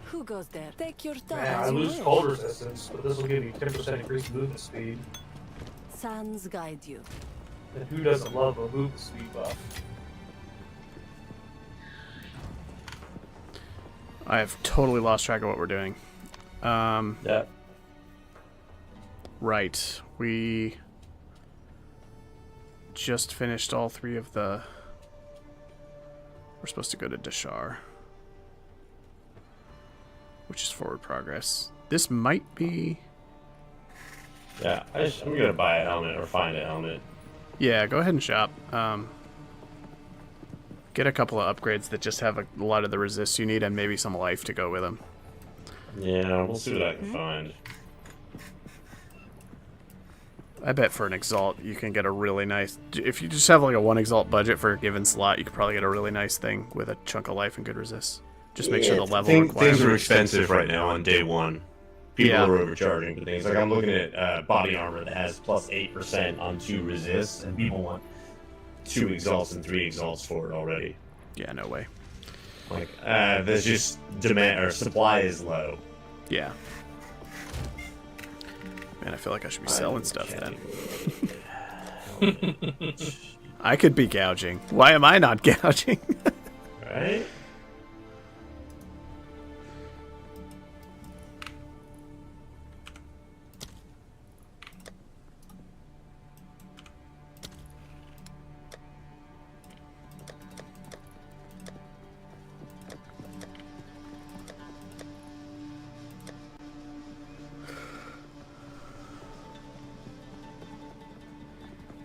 Who goes there? Take your time. Man, I lose cold resistance, but this will give me 10% increased movement speed. Sands guide you. And who doesn't love a movement speed buff? I have totally lost track of what we're doing. Yeah. Right. We just finished all 3 of the... We're supposed to go to Dashar, which is forward progress. This might be... Yeah, I'm going to buy a helmet or find a helmet. Yeah, go ahead and shop. Get a couple of upgrades that just have a lot of the resists you need and maybe some life to go with them. Yeah, we'll see what I can find. I bet for an Exalt you can get a really nice... If you just have like a 1 Exalt budget for a given slot, you could probably get a really nice thing with a chunk of life and good resists. Just make sure the level Things are expensive right now on day 1. People are overcharging for things. Like I'm looking at body armor that has +8% on 2 resists, and people want 2 Exalts and 3 Exalts for it already. Yeah, no way. Like, there's just demand, or supply is low. Yeah. Man, I feel like I should be selling stuff then. I could be gouging. Why am I not gouging? Right?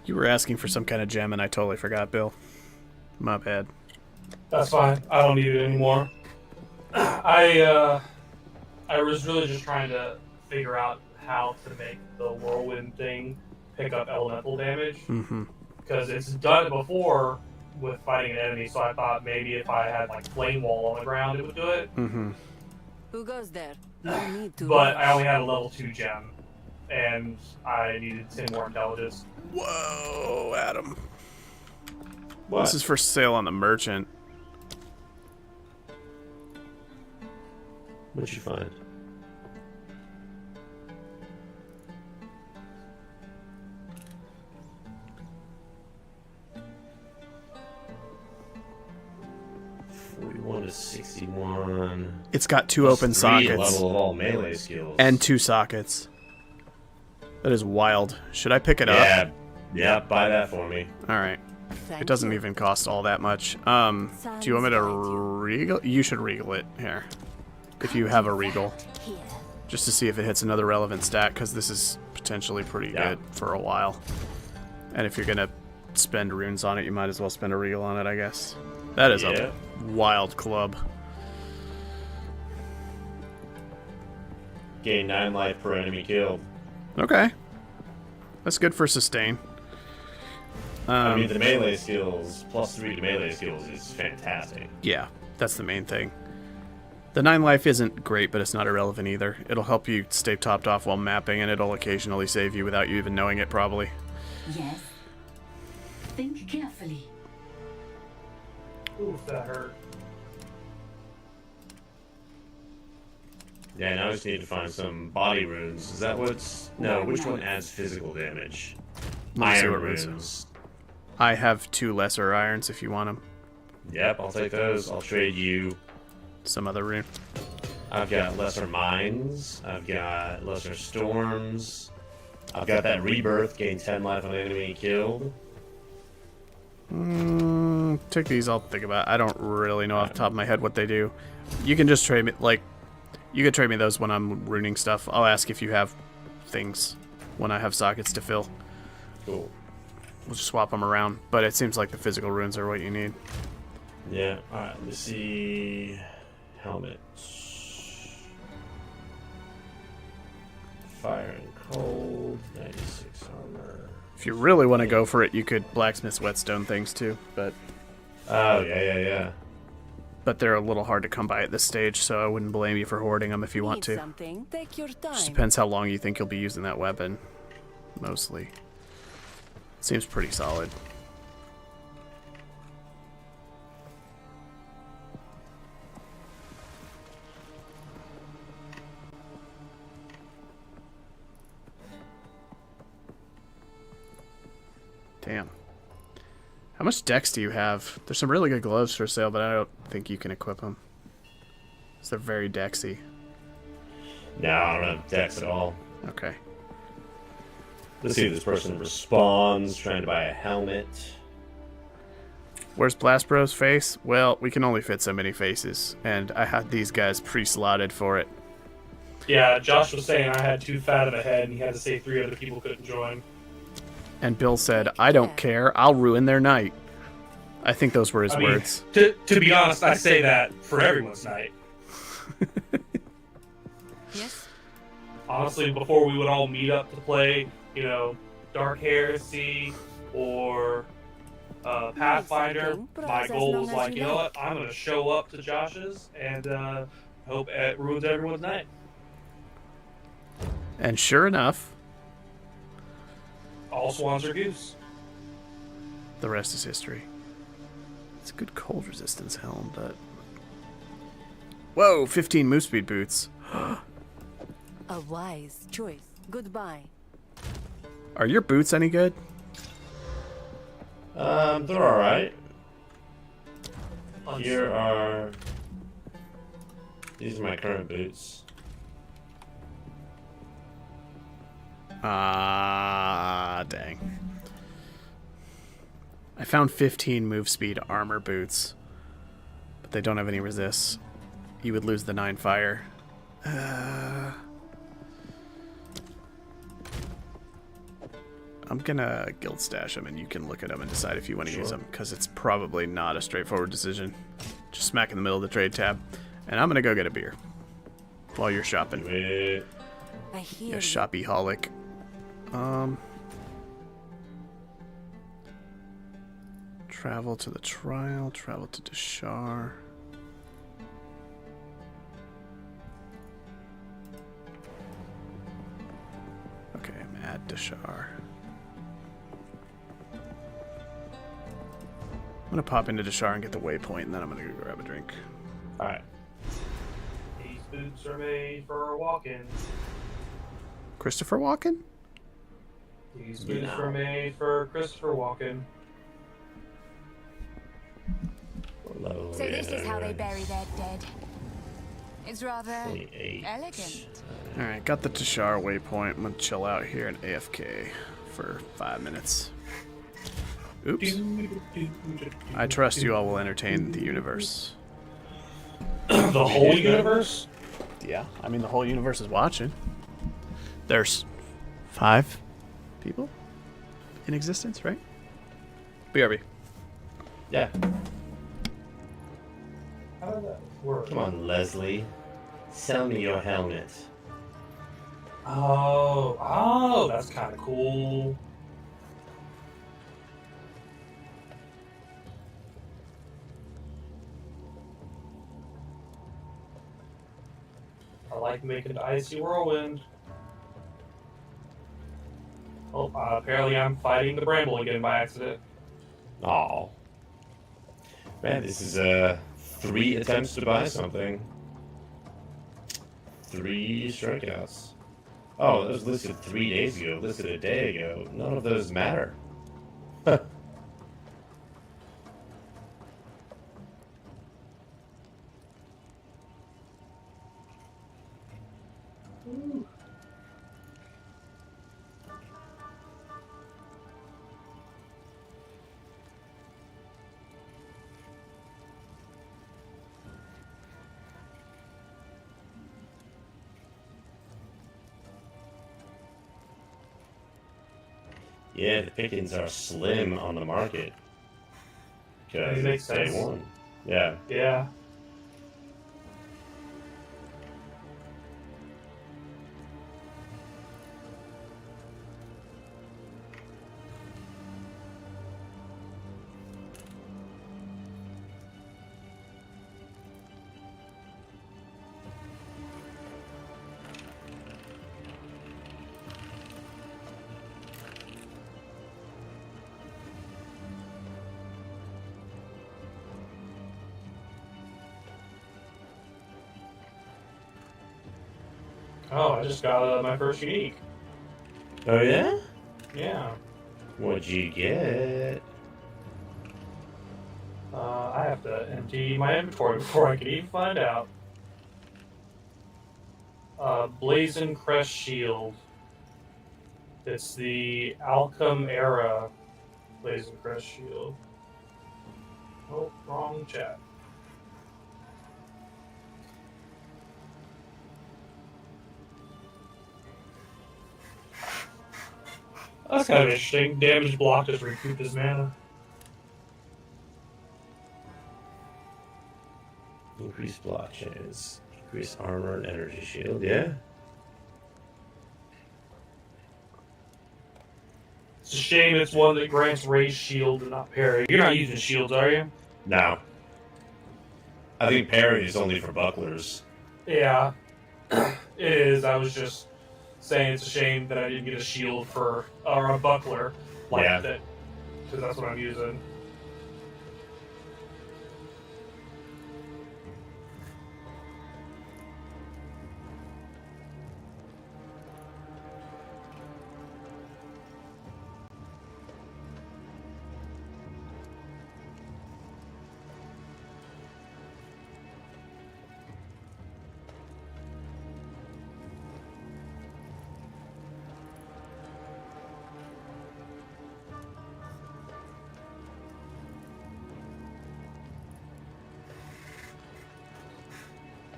You were asking for some kind of gem and I totally forgot, Bill. My bad. That's fine. I don't need it anymore. I was really just trying to figure out how to make the whirlwind thing pick up elemental damage. Mm-hmm. Because it's done it before with fighting an enemy, so I thought maybe if I had like flame wall on the ground, it would do it. Mm-hmm. Who goes there? No need to. But I only had a level 2 gem, and I needed 10 more intelligence. Whoa, Adam. What? This is for sale on the merchant. What'd you find? to 61. It's got 2 open sockets. Level of all melee skills. And 2 sockets. That is wild. Should I pick it up? Yeah, buy that for me. Alright. It doesn't even cost all that much. Do you want me to regal? You should regal it. Here. If you have a regal. Just to see if it hits another relevant stat, because this is potentially pretty good for a while. And if you're going to spend runes on it, you might as well spend a regal on it, I guess. That is a wild club. Gain 9 life per enemy killed. Okay. That's good for sustain. I mean, the melee skills, +3 to melee skills is fantastic. Yeah, that's the main thing. The 9 life isn't great, but it's not irrelevant either. It'll help you stay topped off while mapping, and it'll occasionally save you without you even knowing it, probably. Yes. Think carefully. Oof, that hurt. Yeah, now I just need to find some body runes. Is that what's... No, which one adds physical damage? Iron runes. I have 2 lesser irons if you want them. Yep, I'll take those. I'll trade you some other rune. I've got lesser mines. I've got lesser storms. I've got that rebirth, gain 10 life on enemy killed. Take these. I'll think about it. I don't really know off the top of my head what they do. You can just trade me, like, you can trade me those when I'm ruining stuff. I'll ask if you have things when I have sockets to fill. Cool. We'll just swap them around, but it seems like the physical runes are what you need. Yeah. All right. Let's see. Helmet. Fire and cold. 96 armor. If you really want to go for it, you could blacksmith's whetstone things too, but... Oh, yeah. But they're a little hard to come by at this stage, so I wouldn't blame you for hoarding them if you want to. Something? Take your time. Just depends how long you think you'll be using that weapon. Mostly. Seems pretty solid. Damn. How much dex do you have? There's some really good gloves for sale, but I don't think you can equip them. So they're very dexy. No, I don't have dex at all. Okay. Let's see if this person responds, trying to buy a helmet. Where's Blast Bro's face? Well, we can only fit so many faces, and I had these guys pre-slotted for it. Yeah, Josh was saying I had too fat of a head, and he had to say 3 other people couldn't join. And Bill said, I don't care, I'll ruin their night. I think those were his words. To be honest, I say that for everyone's night. Yes? Honestly, before we would all meet up to play, you know, Dark Heresy or Pathfinder, my goal was like, you know what, I'm going to show up to Josh's and hope it ruins everyone's night. And sure enough, all swans are goose. the rest is history. It's a good cold resistance helm, but... Whoa, 15 move speed boots. A wise choice. Goodbye. Are your boots any good? They're alright. Here are... These are my current boots. Dang. I found 15 move speed armor boots, but they don't have any resists. You would lose the 9 fire. I'm gonna guild stash them, and you can look at them and decide if you want to use them, because it's probably not a straightforward decision. Just smack in the middle of the trade tab. And I'm gonna go get a beer while you're shopping. I hear Yeah, shoppy-holic. Travel to the trial, travel to Deshar. Okay, I'm at Deshar. I'm gonna pop into Deshar and get the waypoint, and then I'm gonna go grab a drink. Alright. These boots are made for walking. Christopher Walken? These boots were made for Christopher Walken. So this is how they bury their dead. It's rather elegant. Alright, got the Deshar waypoint. I'm gonna chill out here in AFK for 5 minutes. Oops. I trust you all will entertain the universe. The whole universe? Yeah, I mean the whole universe is watching. There's 5 people in existence, right? BRB. Yeah. How did that work? Come on, Leslie. Sell me your helmet. Oh, that's kind of cool. I like making the icy whirlwind. Oh, apparently I'm fighting the bramble again by accident. Oh. Man, this is 3 attempts to buy something. 3 strikeouts. Oh, that was listed 3 days ago, listed a day ago. None of those matter. Yeah, the pickings are slim on the market. Because It makes it's day sense. one. Yeah. Yeah. Oh, I just got my first unique. Oh, yeah? Yeah. What'd you get? I have to empty my inventory before I can even find out. Blazing Crest Shield. It's the Alchem era Blazing Crest Shield. Oh, wrong chat. That's kind of interesting. Damage blocked has recouped his mana. Increase block chance. Increase armor and energy shield, yeah? It's a shame it's one that grants raise shield and not parry. You're not using shields, are you? No. I think parry is only for bucklers. Yeah, it is. I was just saying it's a shame that I didn't get a shield or a buckler like that, because that's what I'm using.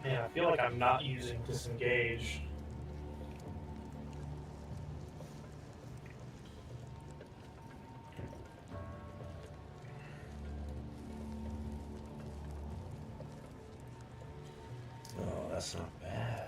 Man, I feel like I'm not using disengage. Oh, that's not bad.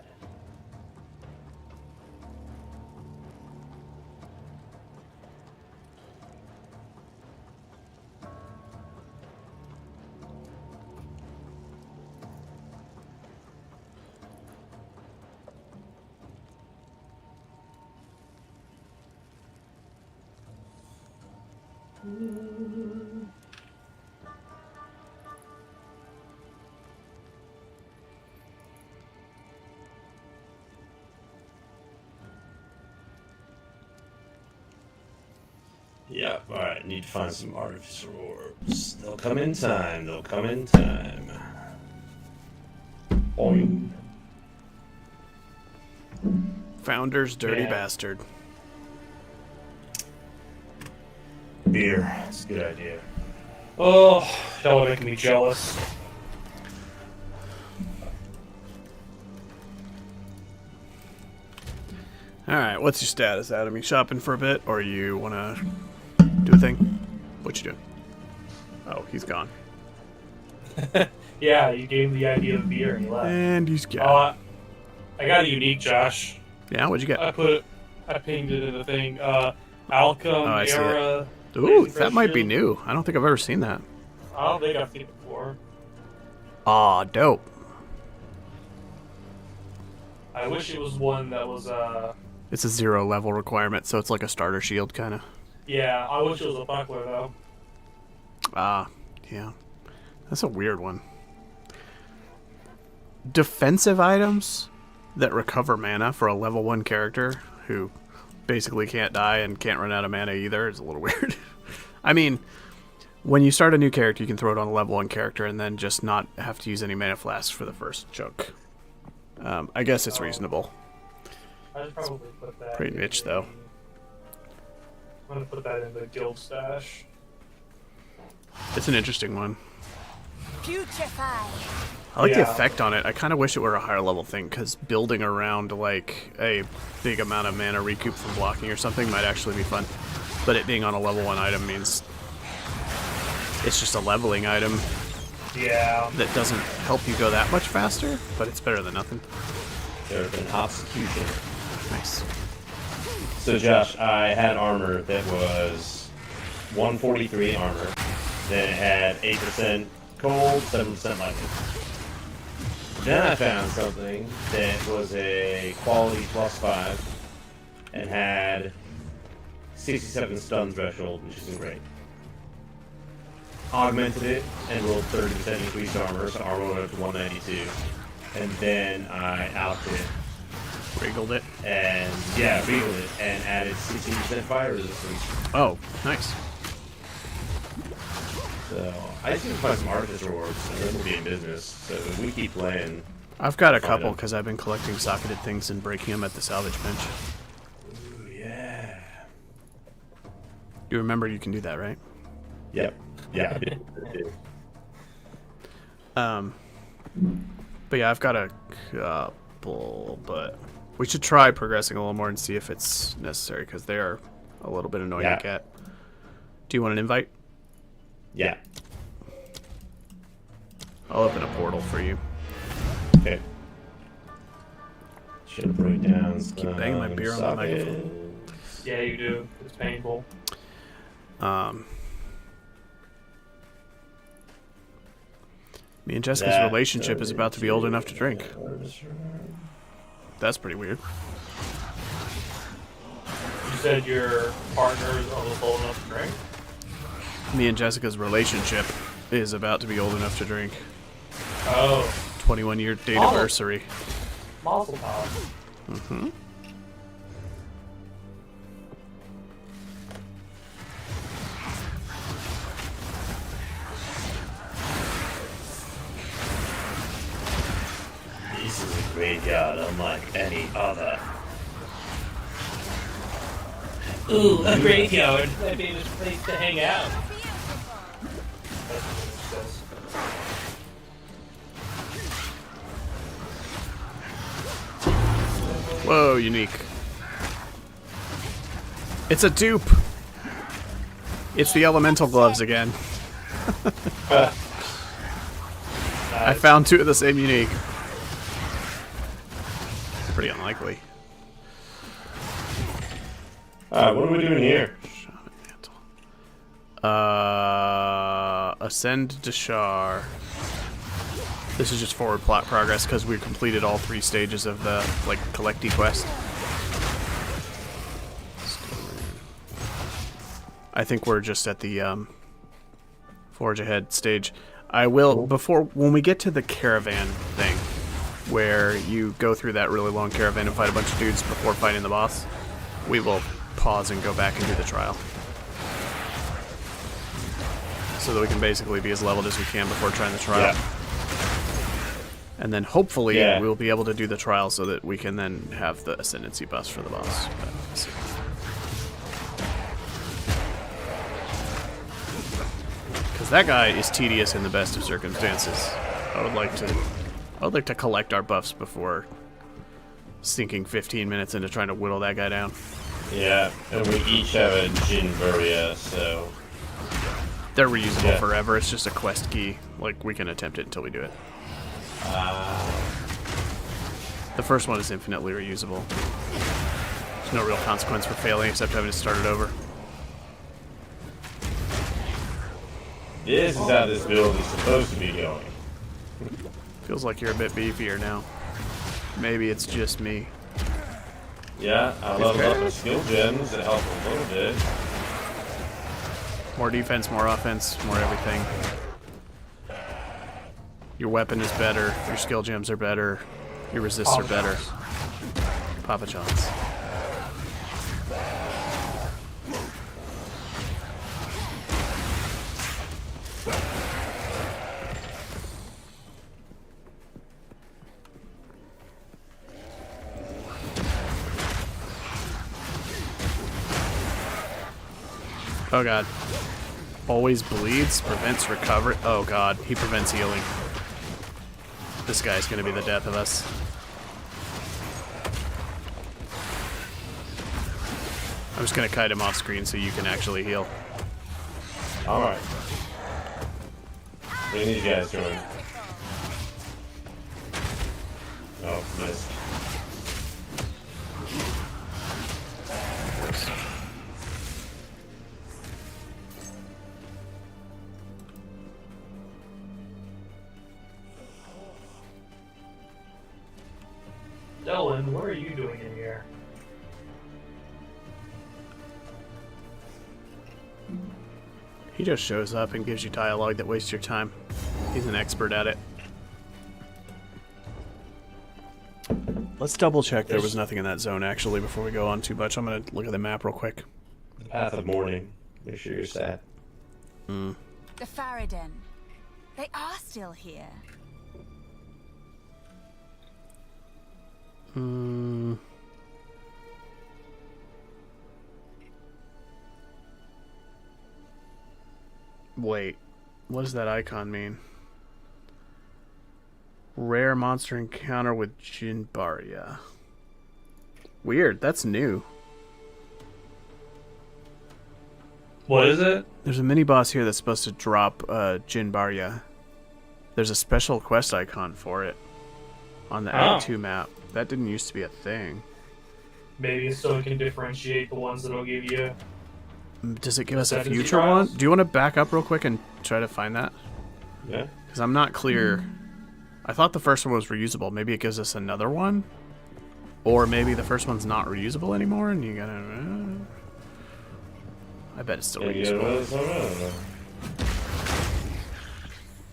Yep, alright, need to find some artificer orbs. They'll come in time, they'll come in time. Boing. Founder's dirty bastard. Beer, it's a good idea. Oh, y'all are making me jealous. Alright, what's your status, Adam? You shopping for a bit, or you want to do a thing? What you doing? Oh, he's gone. Yeah, you gave him the idea of beer and he left. And he's gone. I got a unique, Josh. Yeah, what'd you get? I pinged it in the thing. Alchem I see era. it. Ooh, that might be new. I don't think I've ever seen that. I don't think I've seen it before. Aw, dope. I wish it was one that was It's a 0 level requirement, so it's like a starter shield, kind of. yeah, I wish it was a buckler though. Ah, yeah. That's a weird one. Defensive items that recover mana for a level 1 character who basically can't die and can't run out of mana either is a little weird. I mean, when you start a new character, you can throw it on a level 1 character and then just not have to use any mana flasks for the first chunk. I guess it's reasonable. I should probably put that. Pretty niche, though. I'm gonna put that in the guild stash. It's an interesting one. Putrefy. I like the effect on it. I kind of wish it were a higher level thing, because building around like a big amount of mana recoup from blocking or something might actually be fun. But it being on a level 1 item means it's just a leveling item. Yeah. That doesn't help you go that much faster, but it's better than nothing. There have been execution. Nice. So Josh, I had armor that was 143 armor. Then it had 8% cold, 7% lightning. Then I found something that was a quality +5 and had 67 stun threshold, which isn't great. Augmented it and rolled 30% increased armor, so armor went up to 192. And then I alped it. Regaled it. And yeah, regaled it and added 16% fire resistance. Oh, nice. So I just need to find some artifice rewards and then we'll be in business. So if we keep playing. I've got a couple because I've been collecting socketed things and breaking them at the salvage bench. Ooh, yeah. You remember you can do that, right? Yep. Yeah, I did. But yeah, I've got a couple, but we should try progressing a little more and see if it's necessary because they are a little bit annoying to get. Do you want an invite? Yeah. I'll open a portal for you. Okay. Should break down. Keep banging my beer on the microphone. Yeah, you do. It's painful. Me and Jessica's relationship is about to be old enough to drink. That's pretty weird. You said your partner is almost old enough to drink? Me and Jessica's relationship is about to be old enough to drink. Oh. 21-year date anniversary. Mazel tov. Mm-hmm. This is a graveyard unlike any other. Ooh, a graveyard. That'd be a place to hang out. Whoa, unique. It's a dupe. It's the elemental gloves again. I found 2 of the same unique. It's pretty unlikely. What are we doing here? Ascend to Shar. This is just forward plot progress because we completed all 3 stages of the collecty quest. I think we're just at the forge ahead stage. I will when we get to the caravan thing, where you go through that really long caravan and fight a bunch of dudes before fighting the boss, we will pause and go back and do the trial. So that we can basically be as leveled as we can before trying the trial. Yeah. And then hopefully we'll be able to do the trial so that we can then have the ascendancy buffs for the boss. Because that guy is tedious in the best of circumstances. I would like to collect our buffs before sinking 15 minutes into trying to whittle that guy down. Yeah, and we each have a Jin Buria, so they're reusable forever. It's just a quest key. We can attempt it until we do it. The first one is infinitely reusable. There's no real consequence for failing except having to start it over. This is how this build is supposed to be going. Feels like you're a bit beefier now. Maybe it's just me. Yeah, I leveled up the skill gems that help a little bit. More defense, more offense, more everything. Your weapon is better, your skill gems are better, your resists are better. Papa John's. Oh god. Always bleeds, prevents recovery. Oh god, he prevents healing. This guy's gonna be the death of us. I'm just gonna kite him off screen so you can actually heal. Alright. We need you guys join. Oh, missed. Dylan, what are you doing in here? He just shows up and gives you dialogue that wastes your time. He's an expert at it. Let's double check there was nothing in that zone actually before we go on too much. I'm gonna look at the map real quick. The Path of Mourning. Make sure you're sad. The Faradin. They are still here. Wait, what does that icon mean? Rare monster encounter with Jinbaria. Weird, that's new. What is it? There's a mini boss here that's supposed to drop Jinbaria. There's a special quest icon for it on the Act 2 map. That didn't used to be a thing. Maybe so it can differentiate the ones that'll give you. Does it give us a Strategy future one? trials? Do you want to back up real quick and try to find that? Yeah. Because I'm not clear. I thought the first one was reusable. Maybe it gives us another one? Or maybe the first one's not reusable anymore and you gotta... I bet it's still reusable.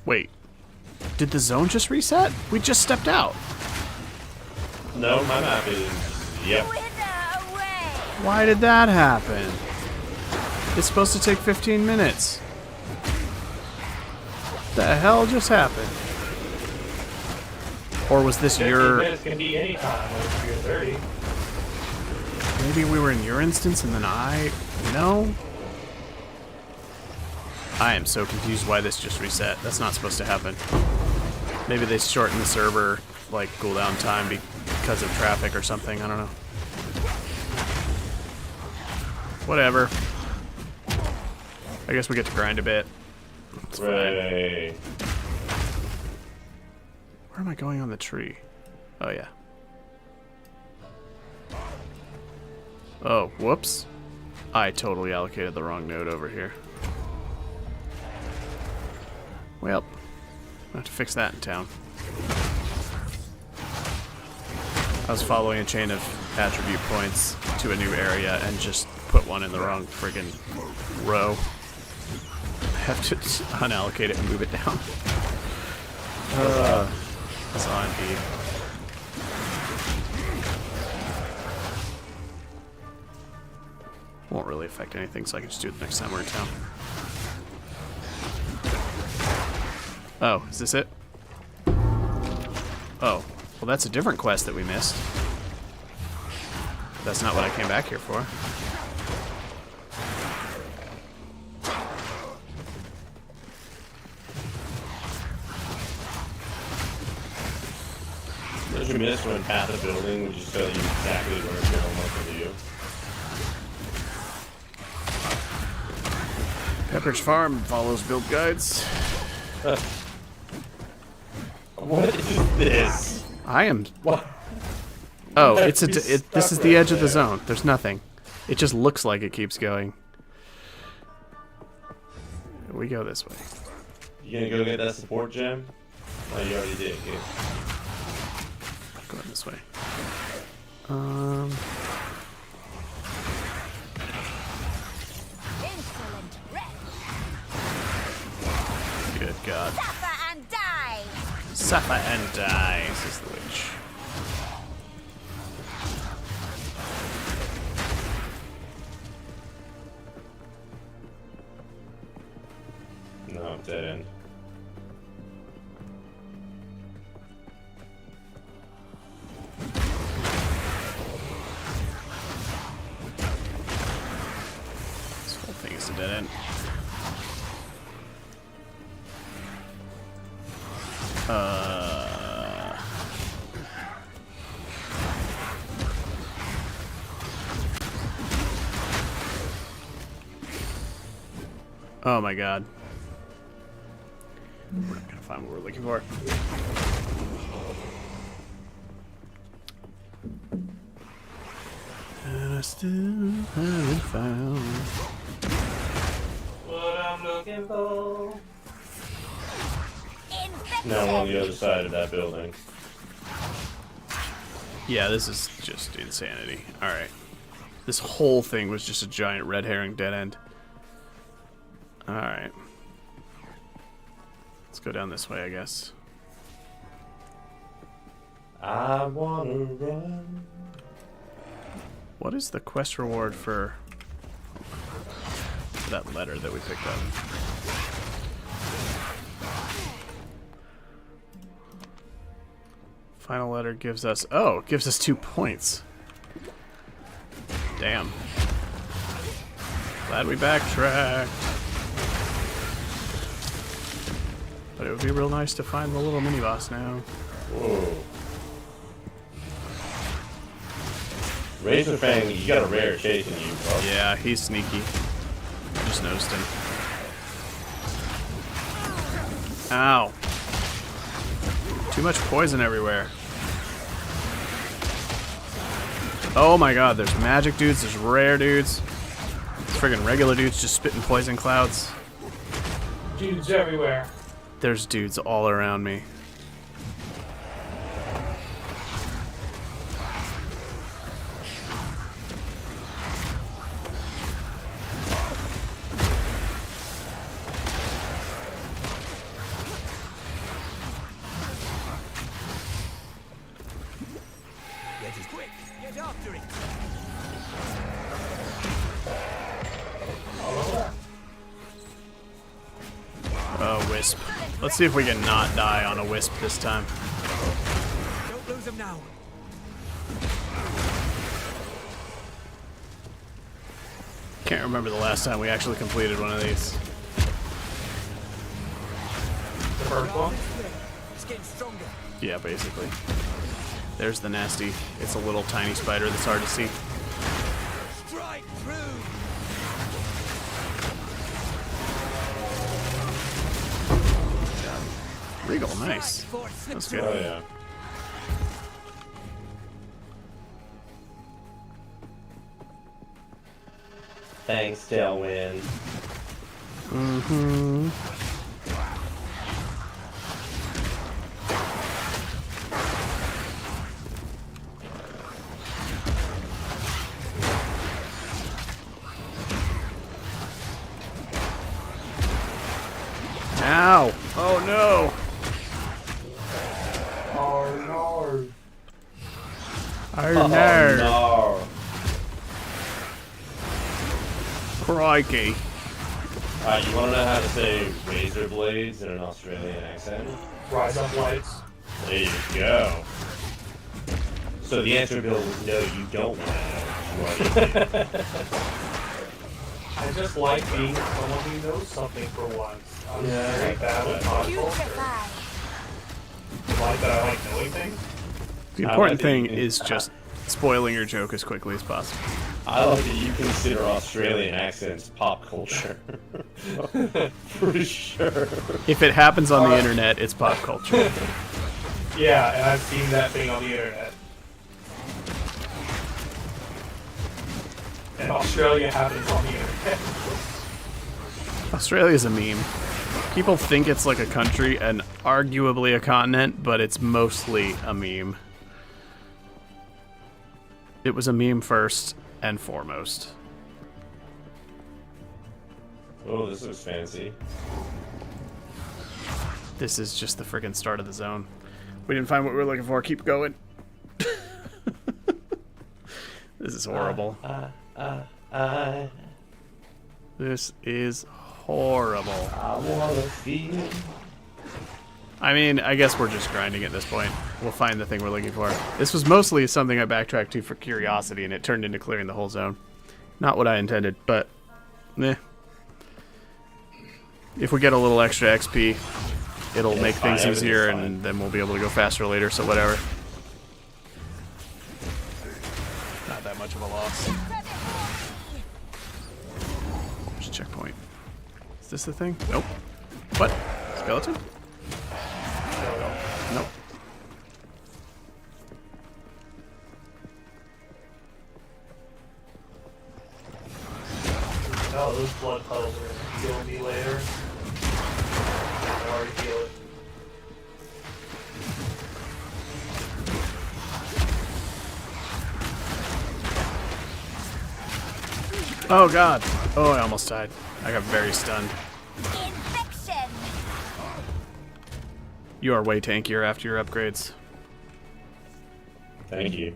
Wait. Did the zone just reset? We just stepped out. No, my map is... Yep. Why did that happen? It's supposed to take 15 minutes. The hell just happened? Or was this 15 your... minutes can be any time if you're 30. Maybe we were in your instance and then I... No? I am so confused why this just reset. That's not supposed to happen. Maybe they shortened the server, like, cooldown time because of traffic or something. I don't know. Whatever. I guess we get to grind a bit. It's fine. Right. Where am I going on the tree? Oh, yeah. Oh, whoops. I totally allocated the wrong node over here. Well, I have to fix that in town. I was following a chain of attribute points to a new area and just put one in the wrong friggin' row. I have to unallocate it and move it down. That's all I'm beat. Won't really affect anything, so I can just do it the next time we're in town. Oh, is this it? Oh, well that's a different quest that we missed. That's not what I came back here for. What did you miss when Path of Building would just tell you exactly where to go and what to do? Pepperidge Farm follows build guides. What is this? I am... What? Oh, it's this is the edge of the zone. There's nothing. It just looks like it keeps going. We go this way. You gonna go get that support gem? Oh, you already did, kid. Going this way. Good God. Suffer and die! Suffer and die, says the witch. No, dead end. This whole thing is a dead end. Oh my god. We're not gonna find what we're looking for. And I still haven't found what I'm looking for. Now I'm on the other side of that building. Yeah, this is just insanity. Alright. This whole thing was just a giant red herring dead end. Alright. Let's go down this way, I guess. I wanna run. What is the quest reward for that letter that we picked up? Final letter gives us... Oh, gives us 2 points. Damn. Glad we backtracked. But it would be real nice to find the little mini-boss now. Whoa. Razorfang, you got a rare chasing you, bro. Yeah, he's sneaky. I just noticed him. Ow. Too much poison everywhere. Oh my god, there's magic dudes, there's rare dudes. There's friggin' regular dudes just spitting poison clouds. Dudes everywhere. There's dudes all around me. Get it quick. Get after it. Wisp. Let's see if we can not die on a wisp this time. Don't lose him now. Can't remember the last time we actually completed one of these. The first one? It's getting stronger. Yeah, basically. There's the nasty. It's a little tiny spider that's hard to see. Strike through. Regal, nice. That's good. Oh, yeah. Thanks, Tailwind. Mm-hmm. Ow! Oh no! Oh no. Oh no! Crikey. Alright, you wanna know how to say razor blades in an Australian accent? Rise up lights. There you go. So the answer, Bill, was no, you don't want to know. I just like being someone who knows something for once. I'm very bad with pop culture. Like that I like knowing things? The important thing is just spoiling your joke as quickly as possible. I like that you consider Australian accents pop culture. For sure. If it happens on the internet, it's pop culture. Yeah, and I've seen that thing on the internet. And Australia happens on the internet. Australia's a meme. People think it's like a country and arguably a continent, but it's mostly a meme. It was a meme first and foremost. Oh, this looks fancy. This is just the freaking start of the zone. We didn't find what we were looking for. Keep going. This is horrible. This is horrible. I wanna feel. I mean, I guess we're just grinding at this point. We'll find the thing we're looking for. This was mostly something I backtracked to for curiosity, and it turned into clearing the whole zone. Not what I intended, but eh. If we get a little extra XP, it'll make things easier, and then we'll be able to go faster later, so whatever. Not that much of a loss. There's a checkpoint. Is this the thing? Nope. What? Skeleton? Nope. Oh, those blood puddles are gonna kill me later. I already feel it. Oh god. Oh, I almost died. I got very stunned. Infection. You are way tankier after your upgrades. Thank you.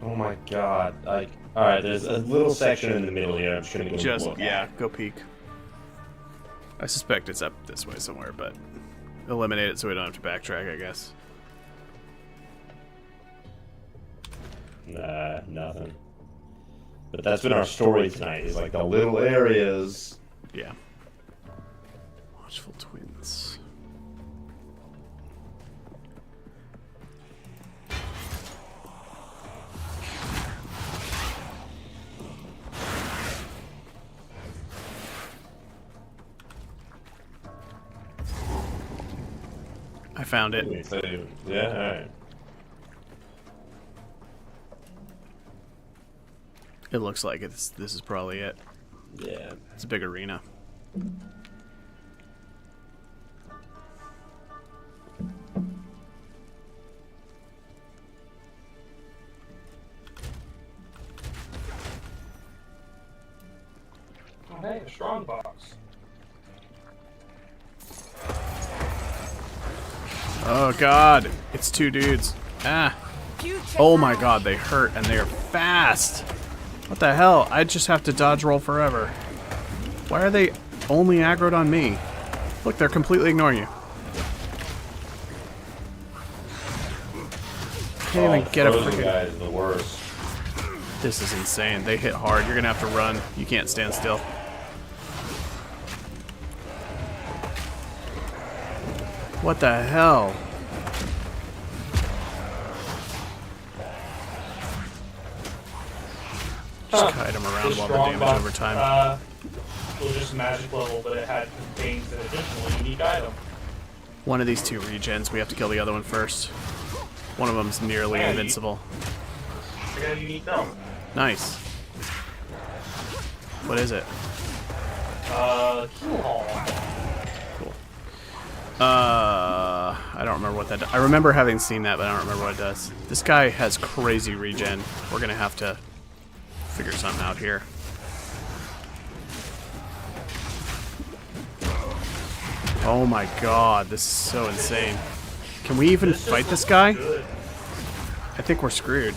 Oh my god. Like, alright, there's a little section in the middle here. I'm just gonna go look yeah, at. go peek. I suspect it's up this way somewhere, but eliminate it so we don't have to backtrack, I guess. Nah, nothing. But that's been our story tonight, is like the little areas. Yeah. Watchful twins. I found it. Yeah, alright. It looks like this is probably it. Yeah. It's a big arena. Oh, hey, a strong box. Oh god, it's two dudes. Ah. Oh my god, they hurt and they are fast. What the hell? I just have to dodge roll forever. Why are they only aggroed on me? Look, they're completely ignoring you. Can't even get a freaking guy is the worst. This is insane. They hit hard. You're gonna have to run. You can't stand still. What the hell? Just kite him around while the damage over time. It was just magic level, but it had contains an additional unique item. One of these two regens, we have to kill the other one first. One of them's nearly invincible. I got a unique belt. Nice. What is it? Kill Hall. Cool. I don't remember what that does. I remember having seen that, but I don't remember what it does. This guy has crazy regen. We're gonna have to figure something out here. Oh my god, this is so insane. Can we even fight this guy? I think we're screwed.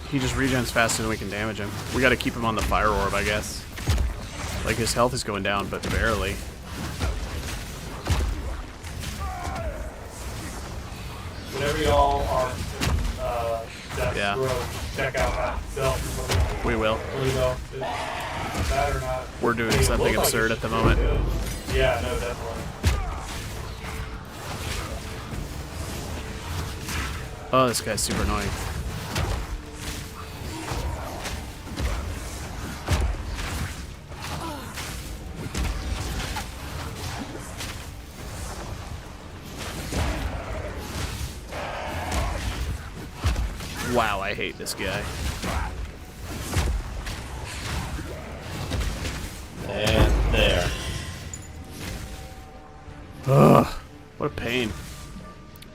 He just regens faster than we can damage him. We gotta keep him on the fire orb, I guess. Like, his health is going down, but barely. Whenever y'all are Yeah. check out itself. We will. Bad or not. We're doing something absurd at the moment. Yeah, no, definitely. Oh, this guy's super annoying. Wow, I hate this guy. And there. Ugh, what a pain.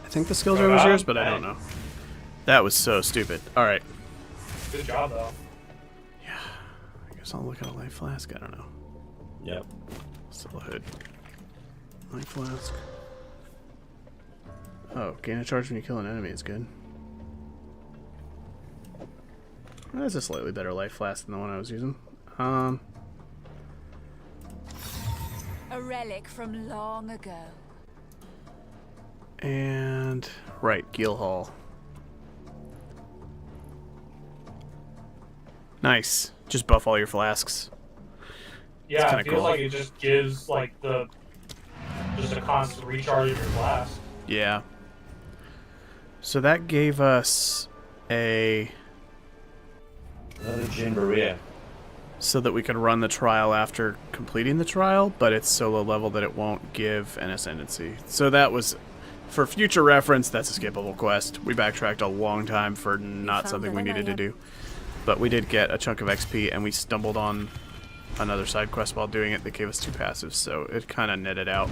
I think the skills are yours, but I don't know. That was so stupid. Alright. Good job, though. Yeah. I guess I'll look at a life flask. I don't know. Yep. Still a hood. Life flask. Oh, gain a charge when you kill an enemy is good. That's a slightly better life flask than the one I was using. A relic from long ago. And right, Gil Hall. Nice. Just buff all your flasks. Yeah, it feels like it just gives like just a constant recharge of your flask. Yeah. So that gave us a another Jimbaria. so that we could run the trial after completing the trial, but it's so low level that it won't give an ascendancy. So that was, for future reference, that's a skippable quest. We backtracked a long time for not something we needed to do. But we did get a chunk of XP, and we stumbled on another side quest while doing it that gave us 2 passives, so it kind of netted out.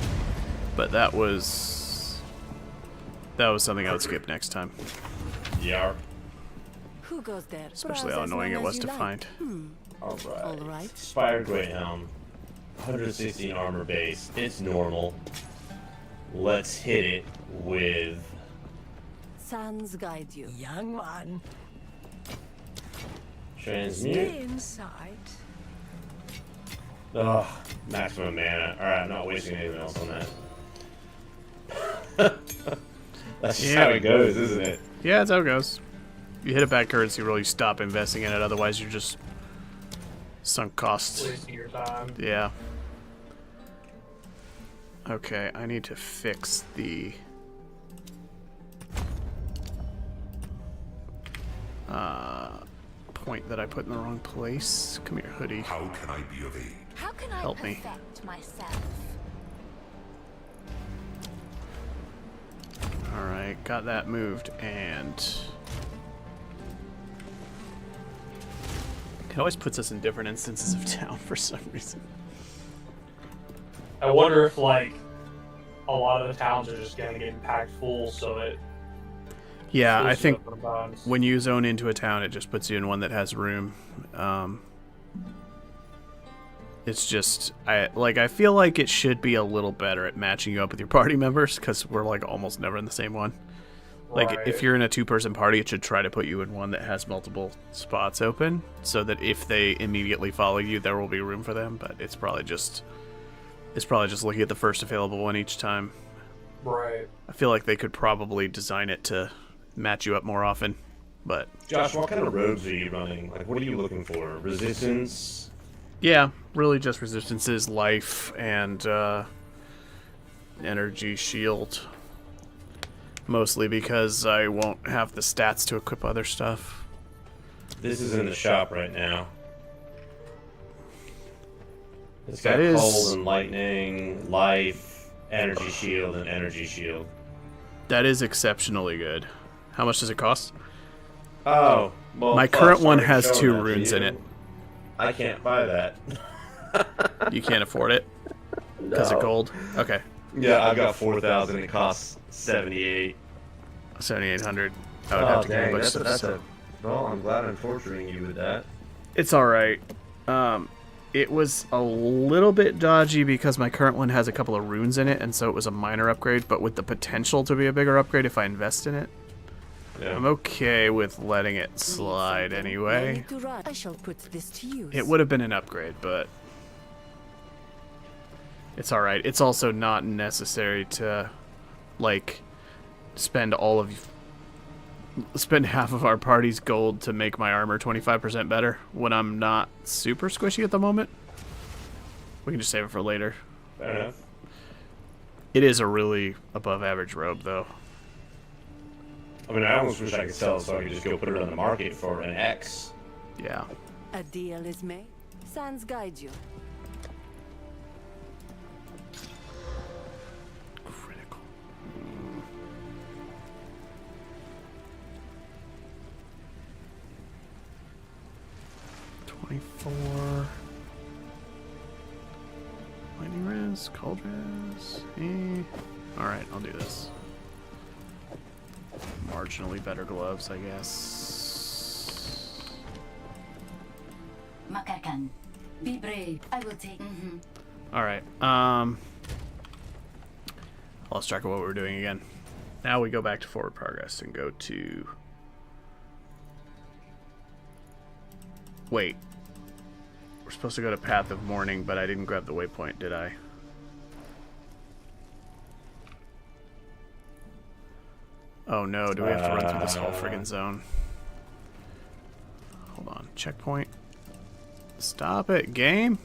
But that was something I would skip next time. Yeah. Who goes there? Especially how annoying it was to find. Alright. Spire Greyhound. 116 armor base. It's normal. Let's hit it with... Sans guide you. Young one. Transmute. Stay inside. Ugh, maximum mana. Alright, I'm not wasting anything else on that. That's just how it goes, isn't it? Yeah, that's how it goes. You hit a bad currency roll, you stop investing in it, otherwise you're just sunk costs. Wasting your time. Yeah. Okay, I need to fix the point that I put in the wrong place. Come here, hoodie. How can I be of aid? How can I Help me. perfect myself? Alright, got that moved, and it always puts us in different instances of town for some reason. I wonder if, like, a lot of the towns are just gonna get packed full, so it... Yeah, I switches think up sometimes. when you zone into a town, it just puts you in one that has room. It's just, I feel like it should be a little better at matching you up with your party members, because we're, like, almost never in the same one. Like, Right. if you're in a 2-person party, it should try to put you in one that has multiple spots open, so that if they immediately follow you, there will be room for them, but it's probably just looking at the first available one each time. Right. I feel like they could probably design it to match you up more often, but... Josh, what kind of robes are you running? Like, what are you looking for? Resistance? Yeah, really just resistances, life, and energy shield. Mostly because I won't have the stats to equip other stuff. This is in the shop right now. It's got That is- cold and lightning, life, energy shield, and energy shield. That is exceptionally good. How much does it cost? Oh, well, My fuck, current one sorry, has showing 2 that to runes in you. it. I can't buy that. You can't afford it? Because of No. gold? Okay. Yeah, I've got 4,000. It costs 78. 7,800. I would have to give a bunch of stuff. Well, I'm glad I'm torturing you with that. It's alright. It was a little bit dodgy because my current one has a couple of runes in it, and so it was a minor upgrade, but with the potential to be a bigger upgrade if I invest in it. Yeah. I'm okay with letting it slide anyway. I shall put this to use. It would have been an upgrade, but it's alright. It's also not necessary to, like, spend half of our party's gold to make my armor 25% better when I'm not super squishy at the moment. We can just save it for later. Fair enough. It is a really above average robe, though. I mean, I almost wish I could sell it so I could just go put it on the market for an X. Yeah. A deal is made. Sans guide you. Critical. 24. Lightning res, cold res. Alright, I'll do this. Marginally better gloves, I guess. Makarkan, be brave. I will take. Alright, lost track of what we were doing again. Now we go back to forward progress and go to... Wait. We're supposed to go to Path of Mourning, but I didn't grab the waypoint, did I? Oh no, do we have to run through this whole friggin' zone? Hold on, checkpoint. Stop it, game!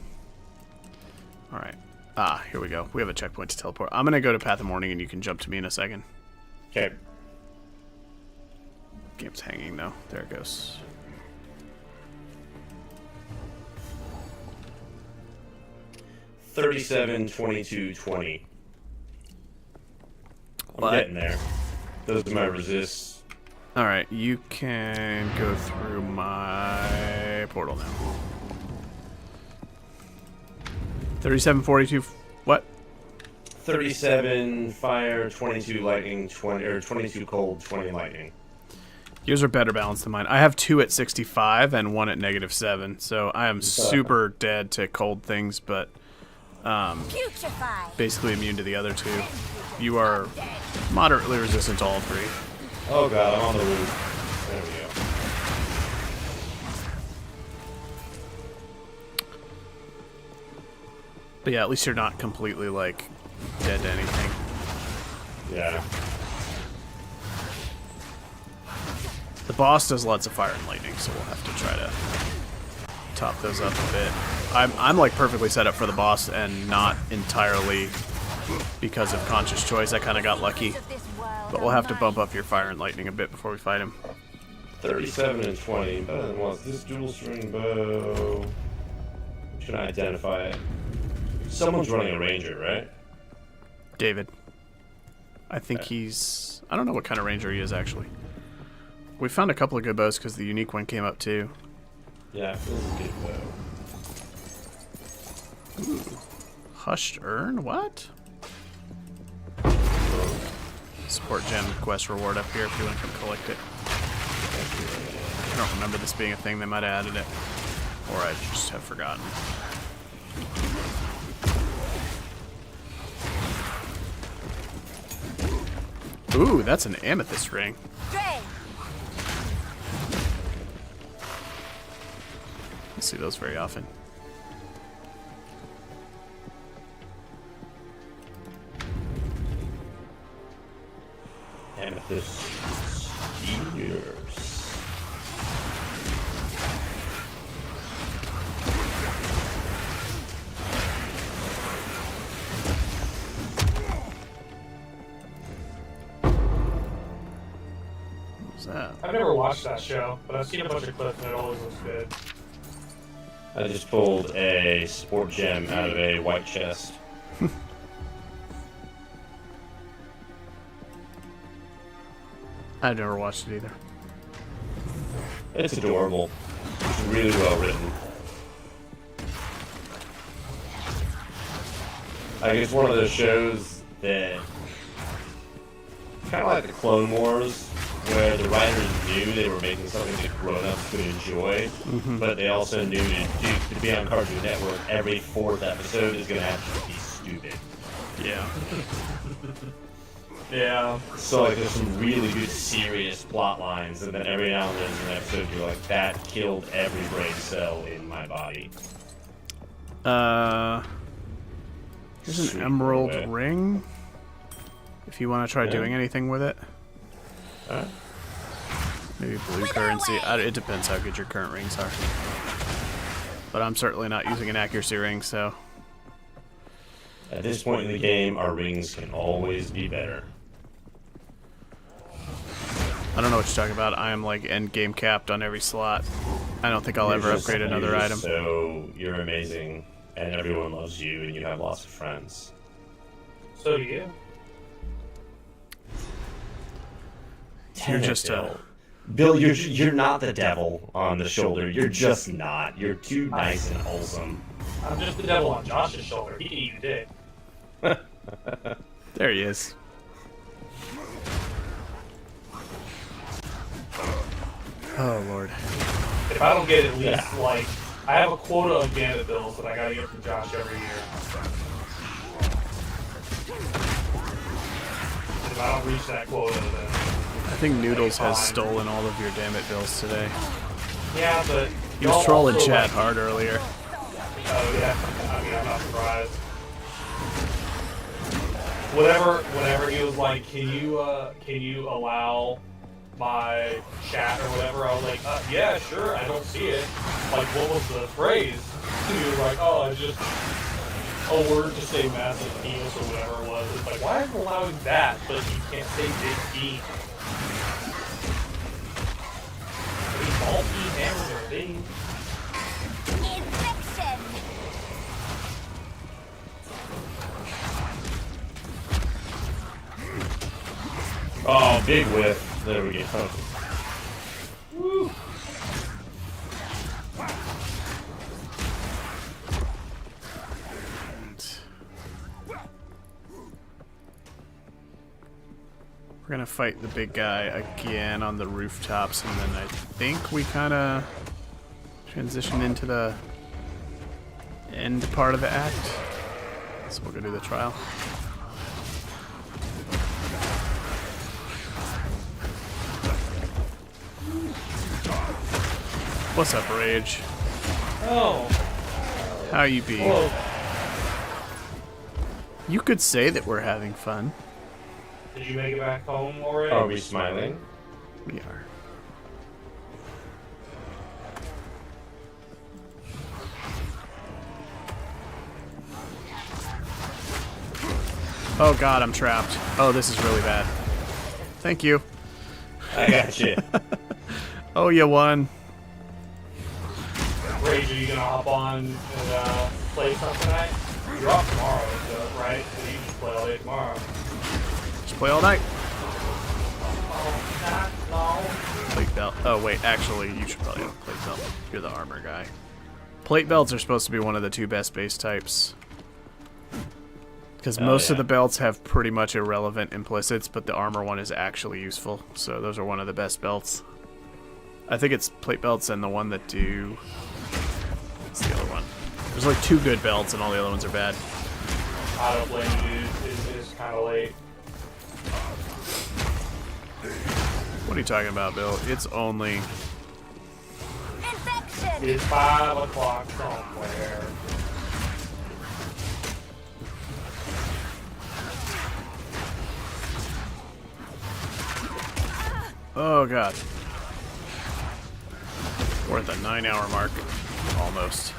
Alright. Ah, here we go. We have a checkpoint to teleport. I'm gonna go to Path of Mourning and you can jump to me in a second. Okay. Game's hanging though. There it goes. 37, 22, 20. I'm What? getting there. Those are my resists. Alright, you can go through my portal now. 37, 42, what? 37 fire, 22 lightning, 20 or 22 cold, 20 lightning. Yours are better balanced than mine. I have 2 at 65 and 1 at -7, so I am super dead to cold things, but basically immune to the other 2. You are moderately resistant to all 3. Oh god, I'm on the roof. There we go. But yeah, at least you're not completely, like, dead to anything. Yeah. The boss does lots of fire and lightning, so we'll have to try to top those up a bit. I'm like perfectly set up for the boss and not entirely because of conscious choice. I kind of got lucky. But we'll have to bump up your fire and lightning a bit before we fight him. 37 and 20. Better than what's this dual string bow? Should I identify it? Someone's running a ranger, right? David. I think he's... I don't know what kind of ranger he is, actually. We found a couple of good bows because the unique one came up, too. Yeah, it feels a good bow. Ooh. Hushed Urn? What? Support gem quest reward up here if you want to come collect it. I don't remember this being a thing. They might have added it. Or I just have forgotten. Ooh, that's an amethyst ring. I see those very often. Amethyst Spears. What was that? I've never watched that show, but I've seen a bunch of clips and it always looks good. I just pulled a support gem out of a white chest. I've never watched it either. It's adorable. It's really well written. Like, it's one of those shows that, kind of like the Clone Wars, where the writers knew they were making something that grown-ups could enjoy, but they also knew to be on Cartoon Network, every 4th episode is going to have to be stupid. Yeah. Yeah. So, like, there's some really good, serious plot lines, and then every now and then in an episode, you're like, that killed every brain cell in my body. Here's an emerald ring. If you want to try doing anything with it. Maybe blue currency. It depends how good your current rings are. But I'm certainly not using an accuracy ring, so... At this point in the game, our rings can always be better. I don't know what you're talking about. I am like end game capped on every slot. I don't think I'll ever upgrade another item. So you're amazing, and everyone loves you, and you have lots of friends. So do you. You're just Bill, you're not the devil on the shoulder. You're just not. You're too nice and wholesome. I'm just the devil on Josh's shoulder. He can eat a dick. There he is. Oh, Lord. If I don't get at least, like, I have a quota of Gambit bills that I gotta get from Josh every year. If I don't reach that quota, then... I think Noodles has stolen all of your Dammit bills today. Yeah, but... He was trolling chat hard earlier. Oh, yeah. I mean, I'm not surprised. Whatever he was like, can you allow my chat or whatever? I was like, yeah, sure, I don't see it. Like, what was the phrase? And he was like, oh, it's just a word to say massive penis or whatever it was. It's like, why are you allowing that, but you can't say big D? I mean, all D hammers are big. Infection. big whiff. There we go. Woo. We're gonna fight the big guy again on the rooftops, and then I think we kind of transition into the end part of the act. So we'll go do the trial. What's up, Rage? Oh. How you be? Whoa. You could say that we're having fun. Did you make it back home already? Are we smiling? We are. Oh god, I'm trapped. Oh, this is really bad. Thank you. I got you. Oh, you won. Rage, are you gonna hop on and play something tonight? You're off tomorrow, so, right? So you just play all day tomorrow. Just play all night. Oh, no. Plate belt. Oh, wait, actually, you should probably have a plate belt. You're the armor guy. Plate belts are supposed to be one of the two best base types. Because most of the belts have pretty much irrelevant implicits, but the armor one is actually useful. So those are one of the best belts. I think it's plate belts and the one that do... What's the other one? There's like 2 good belts and all the other ones are bad. I don't blame you, dude. It's kind of late. What are you talking about, Bill? It's only... Infection! It's 5 o'clock somewhere. Oh god. We're at the 9-hour mark. Almost.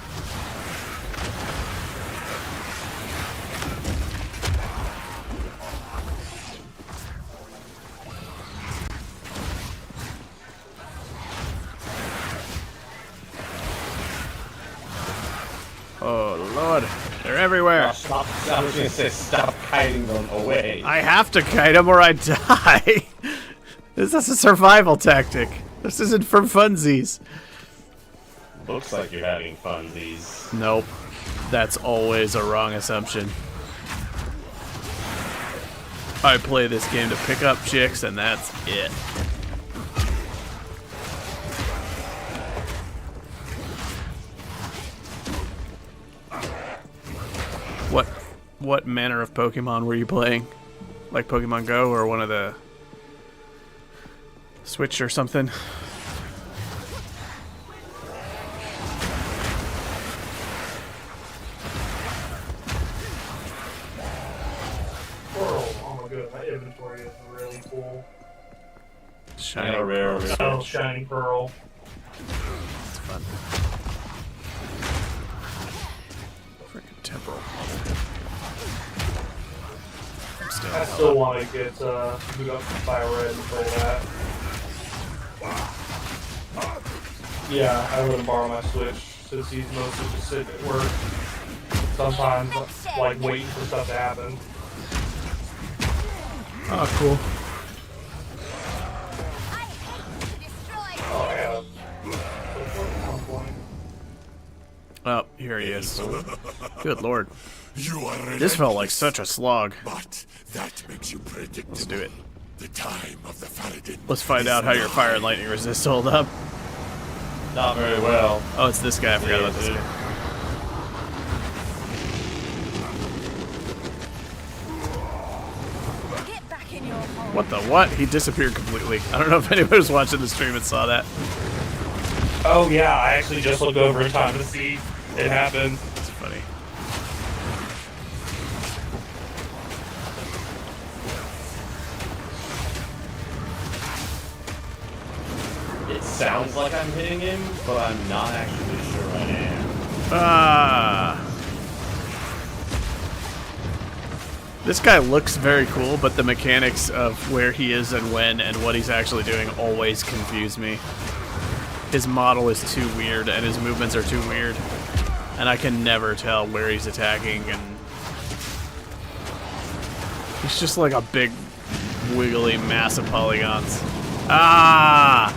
Oh lord, they're everywhere. Oh, stop! I was gonna say stop kiting them away. I have to kite them or I die. This is a survival tactic. This isn't for funsies. Looks like you're having funsies. Nope. That's always a wrong assumption. I play this game to pick up chicks and that's it. What manner of Pokemon were you playing? Like Pokemon Go or one of the Switch or something? Pearl. Oh my god, my inventory is really full. Shiny rare. Oh, shiny pearl. It's fun. Freaking temporal. I still want to get boot up to Fire Red and play that. Yeah, I let him borrow my Switch since he's mostly just sitting at work. Sometimes, like, waiting for stuff to happen. Oh, cool. Oh, yeah. Oh, here he is. Good lord. You are This felt like such a slog. But that makes you predictable. Let's do it. The time of the Faradin. Let's find out how your fire and lightning resist hold up. Not very well. Oh, it's this guy. I forgot about this guy. Get back in your hole. What the what? He disappeared completely. I don't know if anybody was watching the stream and saw that. Oh yeah, I actually just looked over in time to see it happen. It's funny. It sounds like I'm hitting him, but I'm not actually sure I am. Ah. This guy looks very cool, but the mechanics of where he is and when and what he's actually doing always confuse me. His model is too weird and his movements are too weird. And I can never tell where he's attacking, and he's just like a big wiggly mass of polygons. Ah!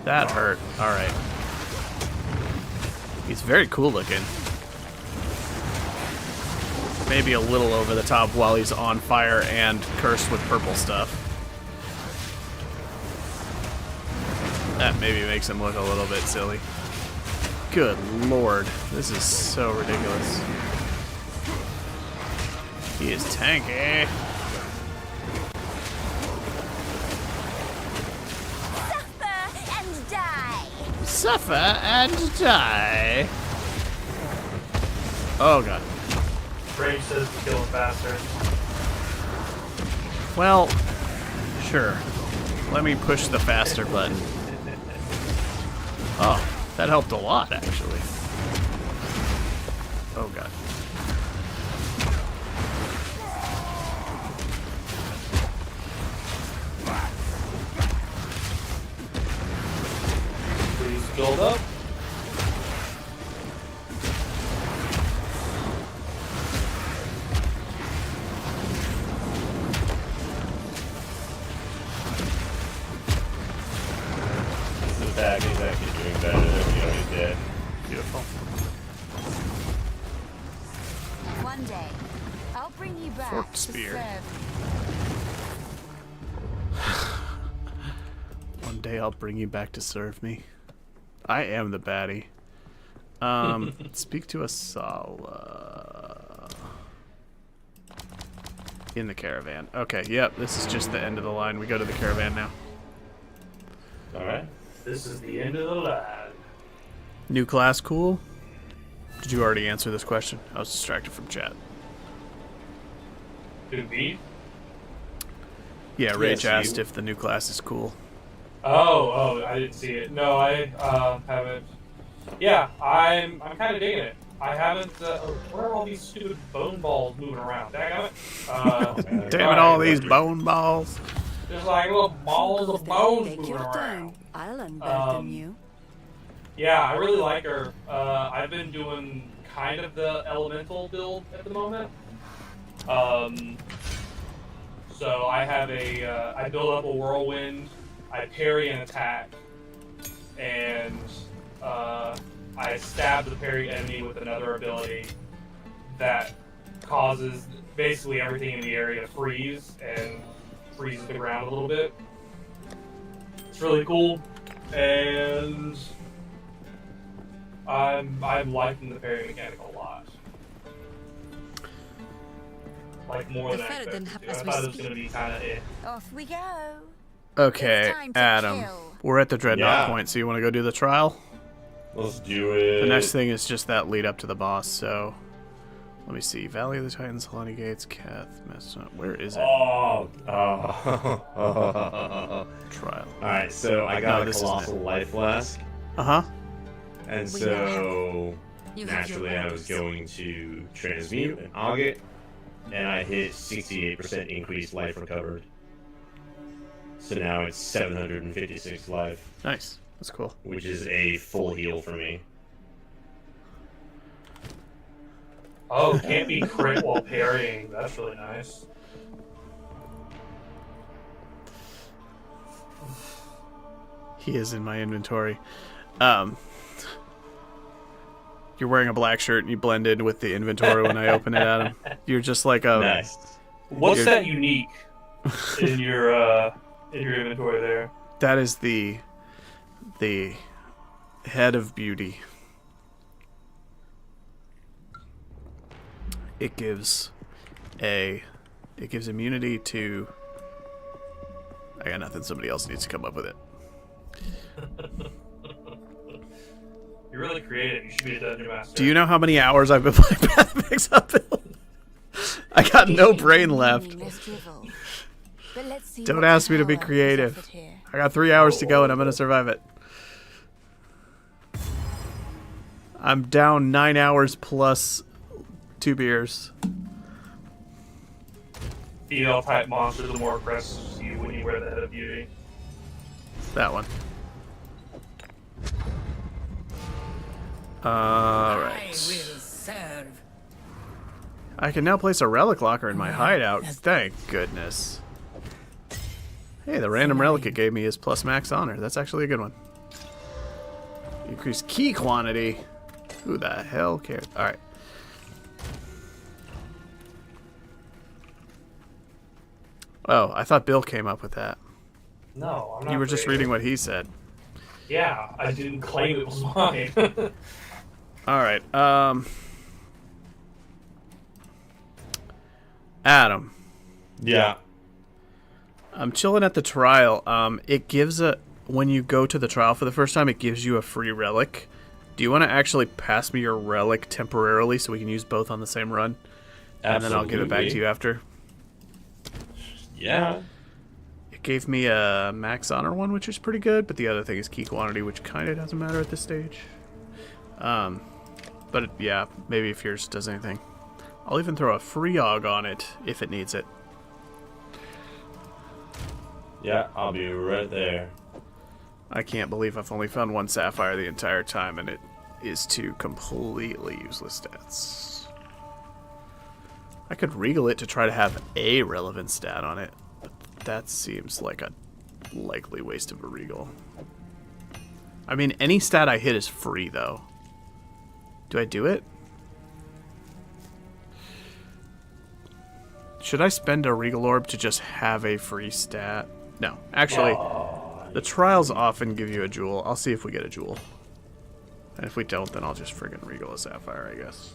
That hurt. Alright. He's very cool looking. Maybe a little over the top while he's on fire and cursed with purple stuff. That maybe makes him look a little bit silly. Good lord. This is so ridiculous. He is tanky. Suffer and die. Oh god. Rage says to kill him faster. Well, sure. Let me push the faster button. Oh, that helped a lot, actually. Oh god. Please build up. This attack is actually doing better than we already did. Beautiful. One day, I'll bring you back Forked to spear. serve. One day I'll bring you back to serve me. I am the baddie. Speak to Asala. In the caravan. Okay, yep, this is just the end of the line. We go to the caravan now. Alright. This is the end of the line. New class cool? Did you already answer this question? I was distracted from chat. Could be. Yeah, Rage Yes, asked you. if the new class is cool. Oh, I didn't see it. No, I haven't. Yeah, I'm kind of digging it. I haven't. Where are all these stupid bone balls moving around? Dang it! Damn it, all these bone balls. There's like little balls of bones Take moving your around. time. I'll unburden you. Yeah, I really like her. I've been doing kind of the elemental build at the moment. So I have I build up a whirlwind, I parry an attack, and I stab the parry enemy with another ability that causes basically everything in the area to freeze and freezes the ground a little bit. It's really cool, and I'm liking the parry mechanic a lot. Like more than I expected to. I thought it was gonna be kind of Off we go. Okay, It's time to Adam. kill. We're at the Dreadnought Yeah. point, so you want to go do the trial? Let's do it. The next thing is just that lead up to the boss, so... Let me see. Valley of the Titans, Holly Gates, Kath, where is it? Oh. Trial. Alright, so I got a Colossal Life Flask. Uh-huh. And so, naturally, I was going to transmute and augit, and I hit 68% increased life recovered. So now it's 756 life. Nice. That's cool. Which is a full heal for me. Oh, can't be crit while parrying. That's really nice. He is in my inventory. You're wearing a black shirt and you blend in with the inventory when I open it, Adam. You're just like a... Nice. What's that unique in your inventory there? That is the head of beauty. It gives immunity to... I got nothing. Somebody else needs to come up with it. You're really creative. You should be a dungeon master. Do you know how many hours I've been playing Path of Exile build? I got no brain left. Don't ask me to be creative. I got 3 hours to go and I'm gonna survive it. I'm down 9 hours plus 2 beers. Female type monsters are more aggressive to you when you wear the head of beauty. That one. Alright. Serve. I can now place a relic locker in my hideout. Thank goodness. Hey, the random relic it gave me is plus max honor. That's actually a good one. Increase key quantity. Who the hell cares? Alright. Oh, I thought Bill came up with that. No, I'm not. You were just reading what he said. Yeah, I didn't claim it was mine. Alright, Adam. Yeah. I'm chilling at the trial. It gives when you go to the trial for the first time, it gives you a free relic. Do you want to actually pass me your relic temporarily so we can use both on the same run? Absolutely. And then I'll give it back to you after. Yeah. It gave me a max honor one, which is pretty good, but the other thing is key quantity, which kind of doesn't matter at this stage. But yeah, maybe if yours does anything. I'll even throw a free og on it if it needs it. Yeah, I'll be right there. I can't believe I've only found one sapphire the entire time, and it is two completely useless stats. I could regal it to try to have a relevant stat on it, but that seems like a likely waste of a regal. I mean, any stat I hit is free, though. Do I do it? Should I spend a regal orb to just have a free stat? No, actually, the trials often give you a jewel. I'll see if we get a jewel. And if we don't, then I'll just friggin' regal a sapphire, I guess.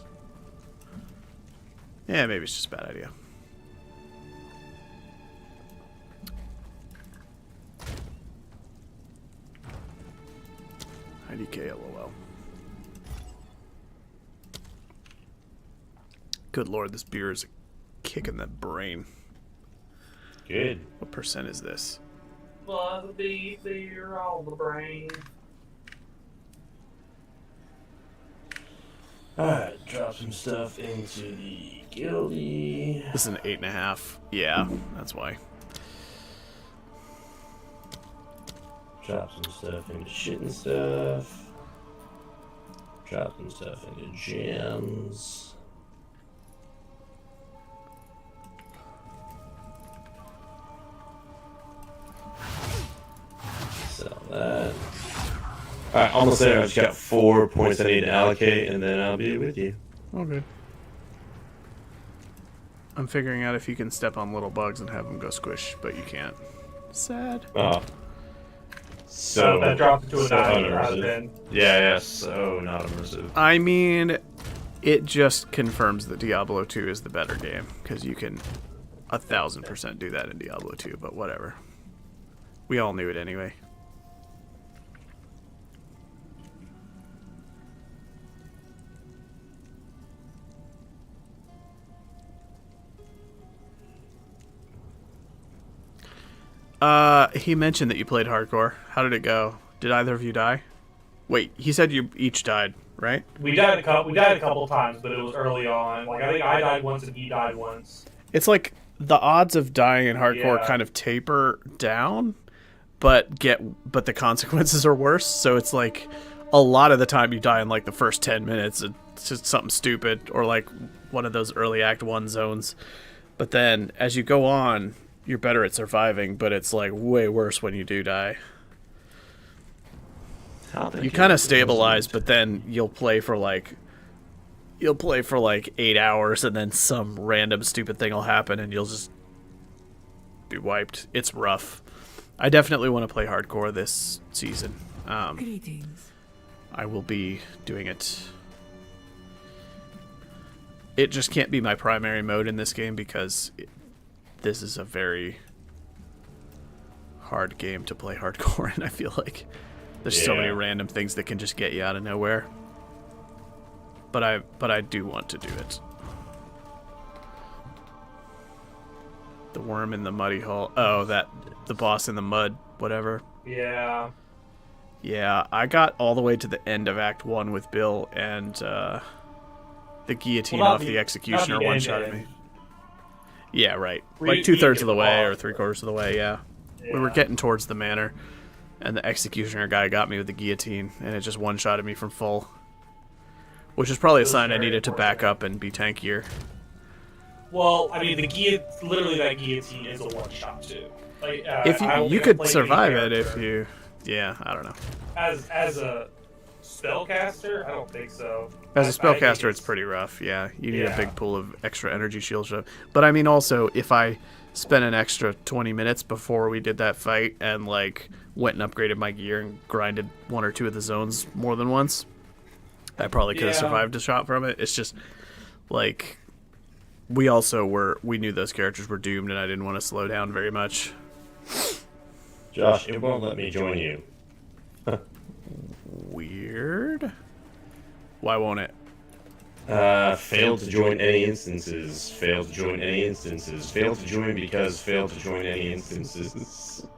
Yeah, maybe it's just a bad idea. IDK LOL. Good lord, this beer is kicking the brain. Good. What percent is this? Mother be beer on the brain. Alright, drop some stuff into the guildy. This is an 8.5. Yeah, that's why. Drop some stuff into shit and stuff. Drop some stuff into gems. Sell that. Alright, almost there. I just got 4 points I need to allocate, and then I'll be with you. Oh, good. I'm figuring out if you can step on little bugs and have them go squish, but you can't. Sad. Oh. So that dropped it to a 9 unimmersive. rather than... Yeah, so not immersive. I mean, it just confirms that Diablo 2 is the better game, because you can 1000% do that in Diablo 2, but whatever. We all knew it anyway. He mentioned that you played hardcore. How did it go? Did either of you die? Wait, he said you each died, right? We died a couple times, but it was early on. Like I think I died once and he died once. It's like the odds of dying in hardcore kind of taper down, but the consequences are worse. So it's like a lot of the time you die in like the first 10 minutes. It's just something stupid or like one of those early Act 1 zones. But then as you go on, you're better at surviving, but it's like way worse when you do die. You kind of stabilize, but then you'll play for like 8 hours, and then some random stupid thing will happen, and you'll just be wiped. It's rough. I definitely want to play hardcore this season. Greetings. I will be doing it. It just can't be my primary mode in this game because this is a very hard game to play hardcore in. I feel like there's so many random things that can just get you out of nowhere. But I do want to do it. The worm in the muddy hole. Oh, the boss in the mud, whatever. Yeah. Yeah, I got all the way to the end of Act 1 with Bill, and the guillotine off the executioner one-shotted me. Yeah, right. Like 2/3 of the way or 3/4 of the way, yeah. We were getting towards the manor, and the executioner guy got me with the guillotine, and it just one-shotted me from full. Which is probably a sign I needed to back up and be tankier. Well, I mean, literally that guillotine is a one-shot too. Like, If I don't you think I've could played survive any it if character you, yeah, I don't know. as a spellcaster, I don't think so. As a I think spellcaster, it's pretty rough. Yeah, you need a Yeah. big pool of extra energy shield stuff. But I mean, also, if I spent an extra 20 minutes before we did that fight and like went and upgraded my gear and grinded one or two of the zones more than once, I probably could have Yeah. survived a shot from it. It's just like we knew those characters were doomed, and I didn't want to slow down very much. Josh, it won't let me join you. Weird. Why won't it? Failed to join any instances. Failed to join any instances. Failed to join because failed to join any instances.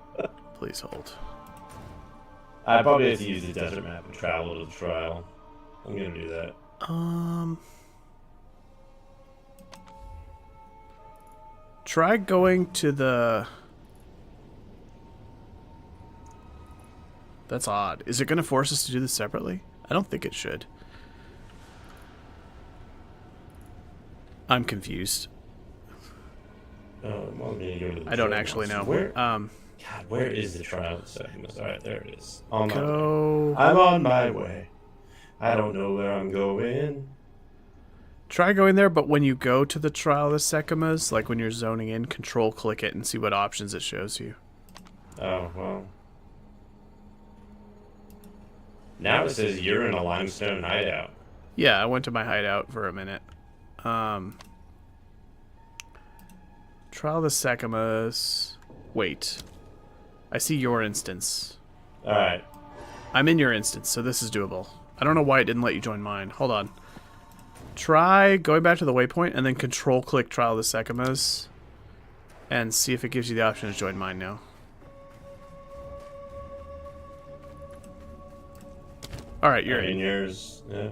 Please hold. I probably have to use the desert map and travel to the trial. I'm gonna do that. Try going to the... That's odd. Is it going to force us to do this separately? I don't think it should. I'm confused. I don't actually know. Where? God, where is the trial of Septimus? Alright, there it is. On my Go. way. I'm on my way. I don't know where I'm going. Try going there, but when you go to the trial of the Sekimas, like when you're zoning in, control click it and see what options it shows you. Oh, well. Now it says you're in a limestone hideout. Yeah, I went to my hideout for a minute. Trial of the Sekimas. Wait. I see your instance. Alright. I'm in your instance, so this is doable. I don't know why it didn't let you join mine. Hold on. Try going back to the waypoint and then control click Trial of the Sekimas and see if it gives you the option to join mine now. Alright, you're in. Yours, yeah.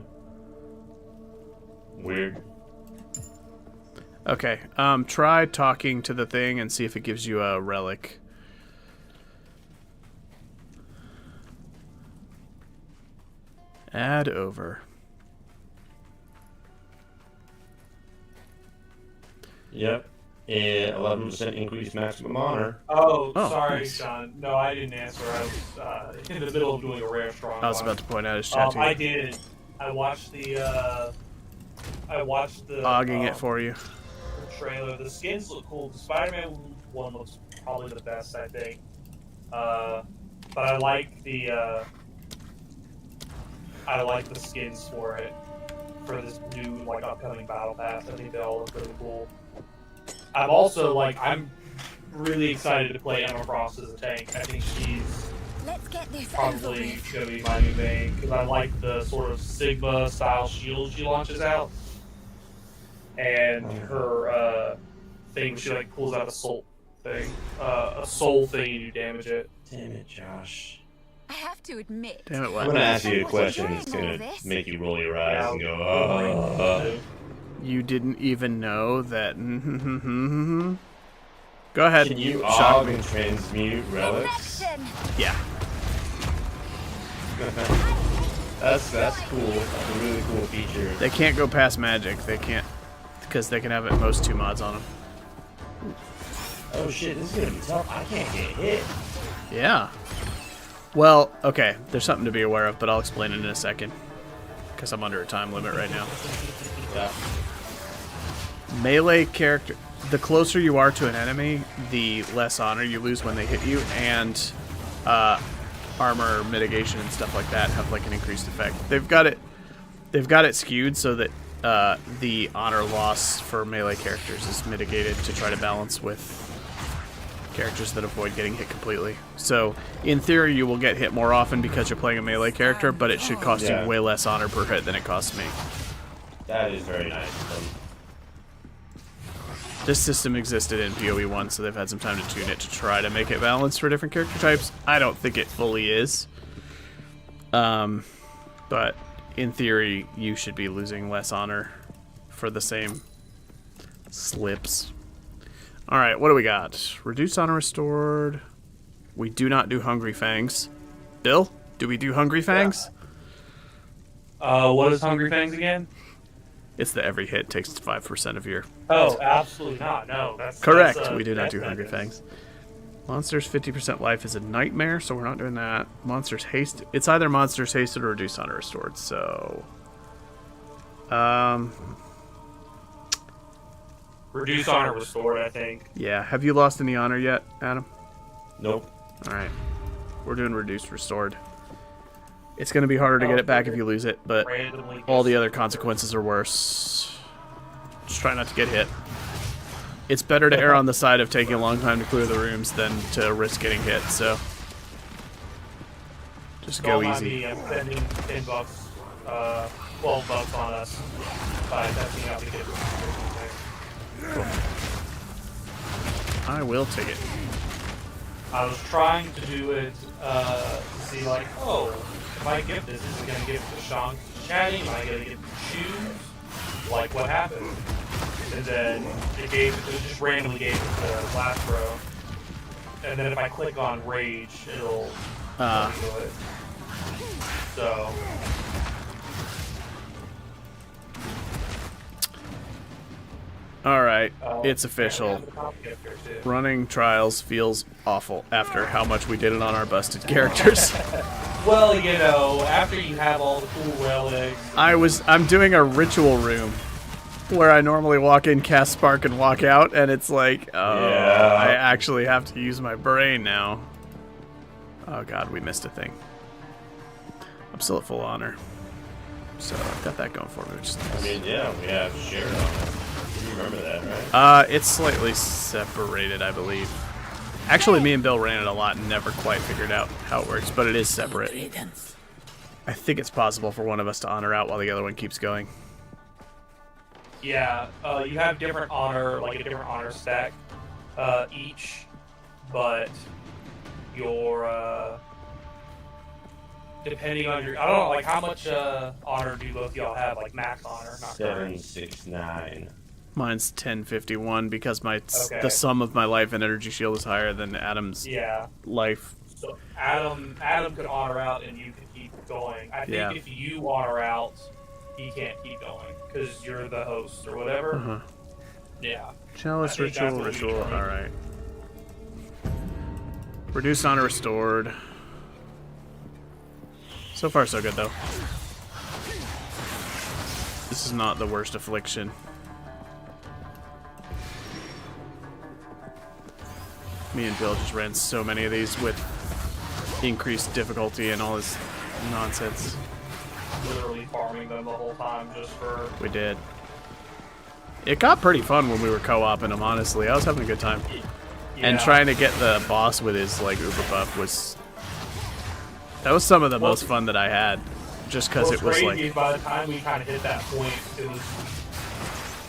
Weird. Okay, try talking to the thing and see if it gives you a relic. Add over. Yep. 11% increased maximum honor. Oh, Oh, sorry, nice. John. No, I didn't answer. I was in the middle of doing a rare strong. I was about to point out his chat to you. I did. I watched the. Logging it for you. Trailer. The skins look cool. The Spider-Man one looks probably the best, I think. But I like the. I like the skins for it. For this new upcoming battle pass. I think they all look really cool. I'm also I'm really excited to play Emma Frost as a tank. I think she's probably going to be my new main because I like the sort of Sigma style shield she launches out, and her thing she pulls out a soul thing, and you damage it. Damn it, Josh. I have to admit. Damn it, what? I'm gonna ask you a question that's gonna make you roll your eyes and go, oh. You didn't even know that. Go ahead. Can you shock aug me? and transmute relics? Yeah. That's cool. That's a really cool feature. They can't go past magic. They can't, because they can have at most 2 mods on them. Oh shit, this is gonna be tough. I can't get hit. Yeah. Well, okay. There's something to be aware of, but I'll explain it in a second. Because I'm under a time limit right now. Yeah. Melee character, the closer you are to an enemy, the less honor you lose when they hit you, and armor mitigation and stuff like that have an increased effect. They've got it skewed so that the honor loss for melee characters is mitigated to try to balance with characters that avoid getting hit completely. So in theory you will get hit more often because you're playing a melee character, but it should cost you way less honor per hit than it costs me. That is very nice. This system existed in PoE 1, so they've had some time to tune it to try to make it balanced for different character types. I don't think it fully is. But in theory, you should be losing less honor for the same slips. Alright, what do we got? Reduce honor restored. We do not do Hungry Fangs. Bill, do we do Hungry Fangs? What is Hungry Fangs again? It's the every hit takes 5% of your... Oh, absolutely not. No, that's... Correct. That's, we do not do death Hungry sentence. Fangs. Monsters 50% life is a nightmare, so we're not doing that. Monsters haste. It's either monsters hasted or reduced honor restored. So, Reduced honor restored, I think. yeah. Have you lost any honor yet, Adam? Nope. All right. We're doing reduced restored. It's going to be harder to get it back if you lose it, but all the other consequences are worse. Just try not to get hit. It's better to err on the side of taking a long time to clear the rooms than to risk getting hit, so just go easy. I'm spending $10, $12 on us by testing out to get I will take it. I was trying to do it to see, like, oh, if I give this, is it going to give it to Sean chatting? Am I going to get to choose? Like, what happened? And then it just randomly gave it to last row. And then if I click on Rage, it'll do it. So... Alright, it's official. Running Trials feels awful after how much we did it on our busted characters. Well, you know, after you have all the cool relics... I'm doing a ritual room where I normally walk in, cast Spark, and walk out, and it's like, oh, Yeah. I actually have to use my brain now. Oh god, we missed a thing. I'm still at full honor. So I've got that going for me, which is nice. I mean, yeah, we have shared on it. You remember that, right? It's slightly separated, I believe. Actually, me and Bill ran it a lot and never quite figured out how it works, but it is separate. I think it's possible for one of us to honor out while the other one keeps going. Yeah, you have different honor, like a different honor stack each, but your, depending on your, I don't know, like how much honor do both y'all have, like max honor? Not 769. Mine's 1051 because Okay. the sum of my life and energy shield is higher than Adam's life. So Adam could honor out and you could keep going. I think if you honor out, he can't keep going because you're the host or whatever. Uh-huh. Yeah. Chalice, I think that's ritual, what we ritual. determined. Alright. Reduced honor restored. So far, so good, though. This is not the worst affliction. Me and Bill just ran so many of these with increased difficulty and all this nonsense. Literally farming them the whole time just for... We did. It got pretty fun when we were co-oping them, honestly. I was having a good time. And trying to get the boss with his, like, uber buff was... That was some of the most fun that I had. Just because it was crazy like... by the time we kind of hit that point, it was...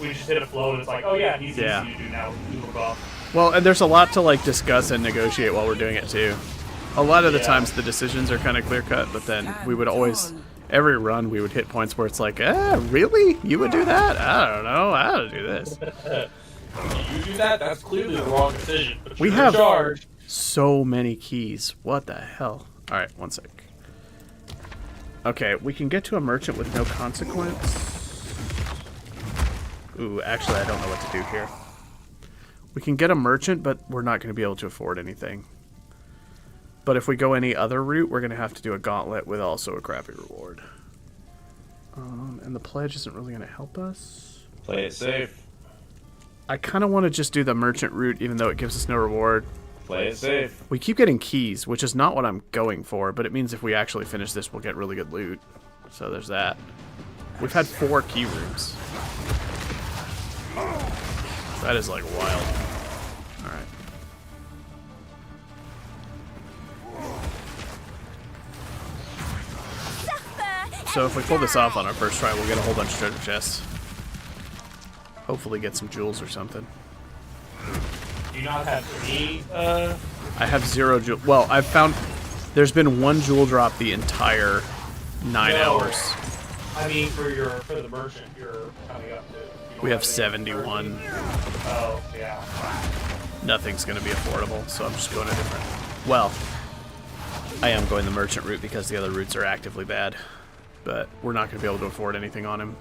We just hit a flow and it's like, oh yeah, he's easy to do now. Uber buff. Well, and there's a lot to, like, discuss and negotiate while we're doing it, too. A lot of the times the decisions are kind of clear-cut, but then we would always... Every run, we would hit points where it's like, really? You would do that? I don't know. I would do this. You do that? That's clearly the wrong decision. But We you're have in charge. so many keys. What the hell? Alright, one sec. Okay, we can get to a merchant with no consequence. Ooh, actually, I don't know what to do here. We can get a merchant, but we're not going to be able to afford anything. But if we go any other route, we're going to have to do a gauntlet with also a crappy reward. And the pledge isn't really going to help us. Play it safe. I kind of want to just do the merchant route, even though it gives us no reward. Play it safe. We keep getting keys, which is not what I'm going for, but it means if we actually finish this, we'll get really good loot. So there's that. We've had 4 key rooms. That is, like, wild. Alright. So if we pull this off on our first try, we'll get a whole bunch of treasure chests. Hopefully get some jewels or something. Do you not have any, I have 0 jewel. Well, I've found there's been 1 jewel drop the entire 9 hours. I mean, for the merchant, you're coming up to... We have 71. Oh, yeah. Nothing's going to be affordable, so I'm just going a different... Well, I am going the merchant route because the other routes are actively bad. But we're not going to be able to afford anything on him.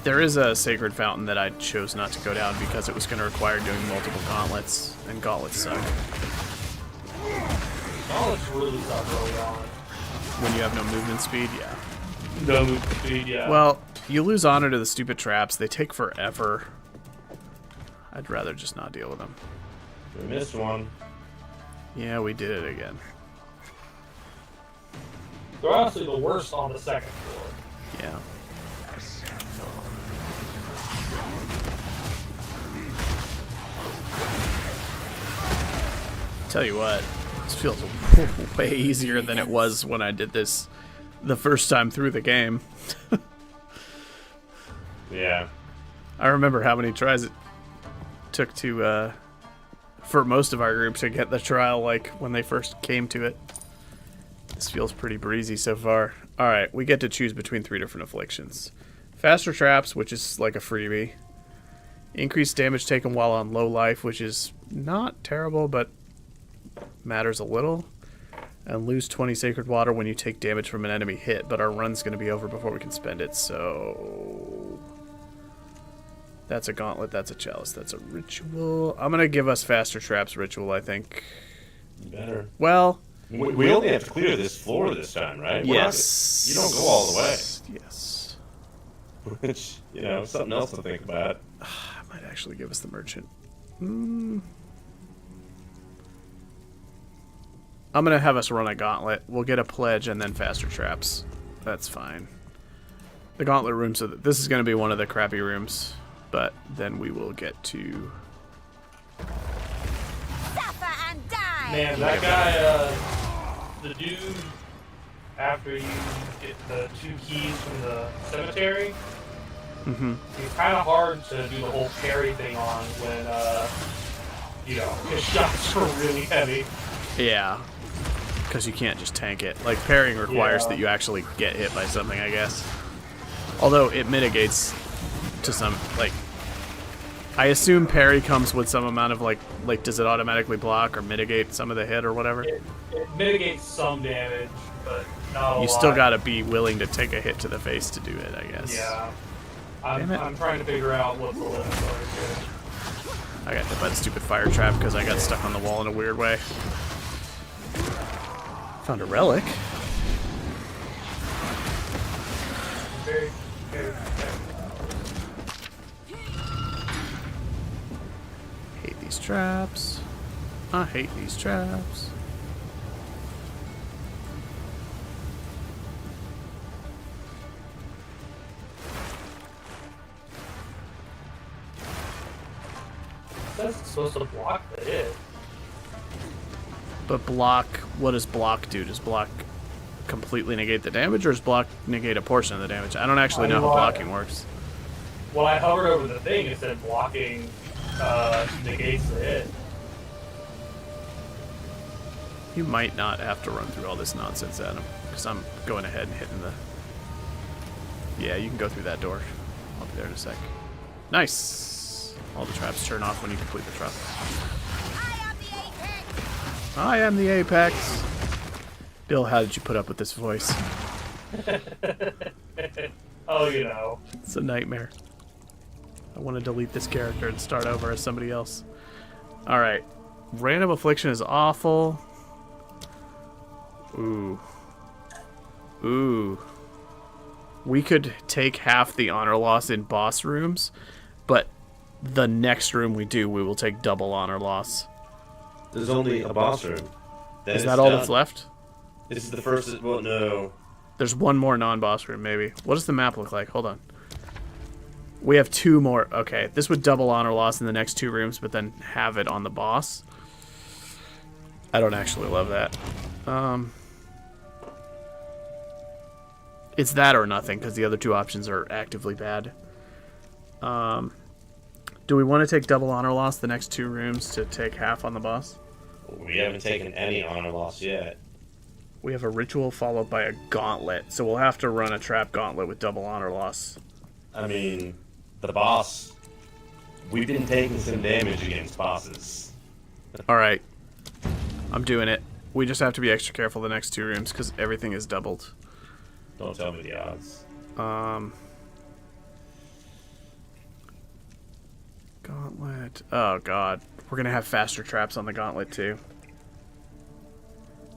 There is a sacred fountain that I chose not to go down because it was going to require doing multiple gauntlets, and gauntlets suck. Gauntlets really suck early on. When you have no movement speed, yeah. No movement speed, yeah. Well, you lose honor to the stupid traps. They take forever. I'd rather just not deal with them. We missed one. Yeah, we did it again. They're honestly the worst on the second floor. Yeah. Tell you what, this feels way easier than it was when I did this the first time through the game. Yeah. I remember how many tries it took to, for most of our group to get the trial, like, when they first came to it. This feels pretty breezy so far. Alright, we get to choose between 3 different afflictions. Faster traps, which is like a freebie. Increased damage taken while on low life, which is not terrible, but matters a little. And lose 20 sacred water when you take damage from an enemy hit, but our run's going to be over before we can spend it, so... That's a gauntlet, that's a chalice, that's a ritual. I'm going to give us faster traps ritual, I think. Better. Well... We only have to clear this floor this time, right? Yes. You don't go all the way. Yes. Which, you know, something else to think about. Might actually give us the merchant. I'm going to have us run a gauntlet. We'll get a pledge and then faster traps. That's fine. The gauntlet room, so this is going to be one of the crappy rooms, but then we will get to... Man, that guy, the dude, after you get the 2 keys from the cemetery, he's kind of hard to do the whole parry thing on when, you know, his shots are really heavy. Yeah, because you can't just tank it. Like, parrying requires that you actually get hit by something, I guess. Although it mitigates to some, like... I assume parry comes with some amount of, like does it automatically block or mitigate some of the hit or whatever? It mitigates some damage, but not a lot. You still gotta be willing to take a hit to the face to do it, I guess. Yeah. I'm trying to figure out what the limits are here. I got hit by the stupid fire trap because I got stuck on the wall in a weird way. Found a relic. Very. Hate these traps. I hate these traps. That's supposed to block the hit. But block, what does block do? Does block completely negate the damage, or does block negate a portion of the damage? I don't actually know how blocking works. When I hovered over the thing, it said blocking negates the hit. You might not have to run through all this nonsense, Adam, because I'm going ahead and hitting the... Yeah, you can go through that door. I'll be there in a sec. Nice! All the traps turn off when you complete the trap. I am the Apex! Bill, how did you put up with this voice? Oh, you know. It's a nightmare. I want to delete this character and start over as somebody else. Alright. Random affliction is awful. Ooh. Ooh. We could take half the honor loss in boss rooms, but the next room we do, we will take double honor loss. There's only a boss room. Is that all that's left? This is the first... Well, no. There's one more non-boss room, maybe. What does the map look like? Hold on. We have 2 more. Okay, this would double honor loss in the next 2 rooms, but then have it on the boss. I don't actually love that. It's that or nothing, because the other 2 options are actively bad. Do we want to take double honor loss the next 2 rooms to take half on the boss? We haven't taken any honor loss yet. We have a ritual followed by a gauntlet, so we'll have to run a trap gauntlet with double honor loss. I mean, the boss. We've been taking some damage against bosses. Alright. I'm doing it. We just have to be extra careful the next 2 rooms, because everything is doubled. Don't tell me the odds. Gauntlet. Oh god. We're gonna have faster traps on the gauntlet too.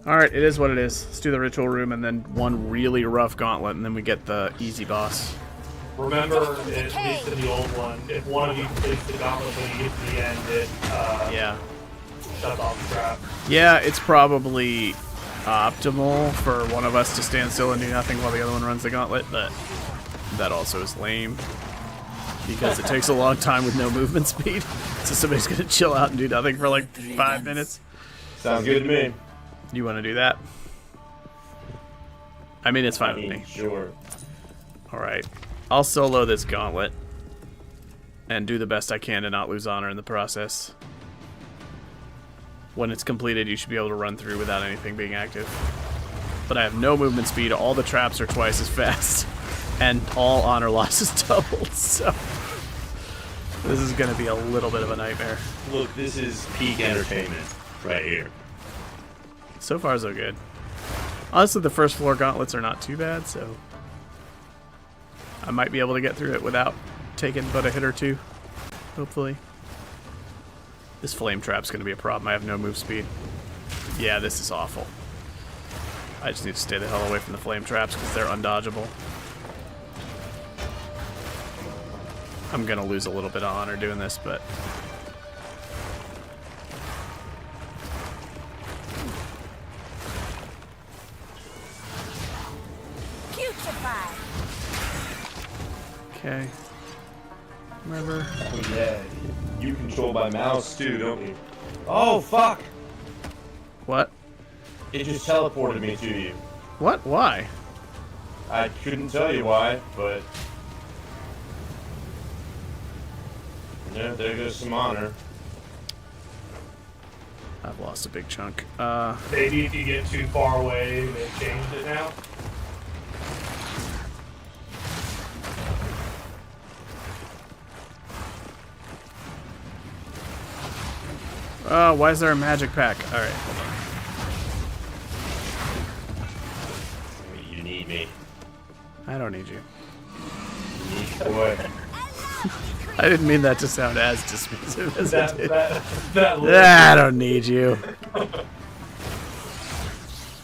Alright, it is what it is. Let's do the ritual room and then one really rough gauntlet and then we get the easy boss. Remember, at least in the old one, if one of you completes the gauntlet when you get to the end, it yeah. shuts off the trap. Yeah, it's probably optimal for one of us to stand still and do nothing while the other one runs the gauntlet, but that also is lame. Because it takes a long time with no movement speed. So somebody's gonna chill out and do nothing for like 5 minutes. Sounds good to me. You wanna do that? I mean, it's fine with me. Sure. Alright. I'll solo this gauntlet. And do the best I can to not lose honor in the process. When it's completed, you should be able to run through without anything being active. But I have no movement speed, all the traps are twice as fast, and all honor loss is doubled, so... This is going to be a little bit of a nightmare. Look, this is peak entertainment right here. So far, so good. Honestly, the first floor gauntlets are not too bad, so... I might be able to get through it without taking but a hit or two, hopefully. This flame trap's going to be a problem. I have no move speed. Yeah, this is awful. I just need to stay the hell away from the flame traps because they're undodgeable. I'm going to lose a little bit of honor doing this, but... Okay. Remember? Oh, yeah. You control my mouse too, don't you? Oh, fuck! What? It just teleported me to you. What? Why? I couldn't tell you why, but... Yeah, there goes some honor. I've lost a big chunk. Maybe if you get too far away, they've changed it now. Oh, why is there a magic pack? Alright, hold on. You need me. I don't need you. You need what? I didn't mean that to sound as dismissive as I did. I don't need you.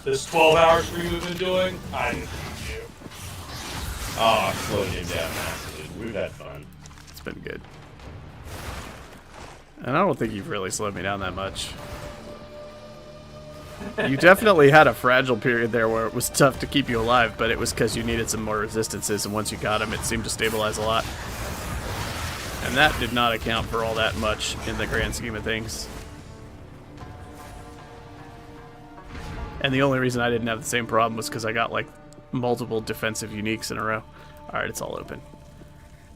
This 12-hour stream we've been doing, I need you. Oh, I slowed him down massively. We've had fun. It's been good. And I don't think you've really slowed me down that much. You definitely had a fragile period there where it was tough to keep you alive, but it was because you needed some more resistances, and once you got them, it seemed to stabilize a lot. And that did not account for all that much in the grand scheme of things. And the only reason I didn't have the same problem was because I got, like, multiple defensive uniques in a row. Alright, it's all open.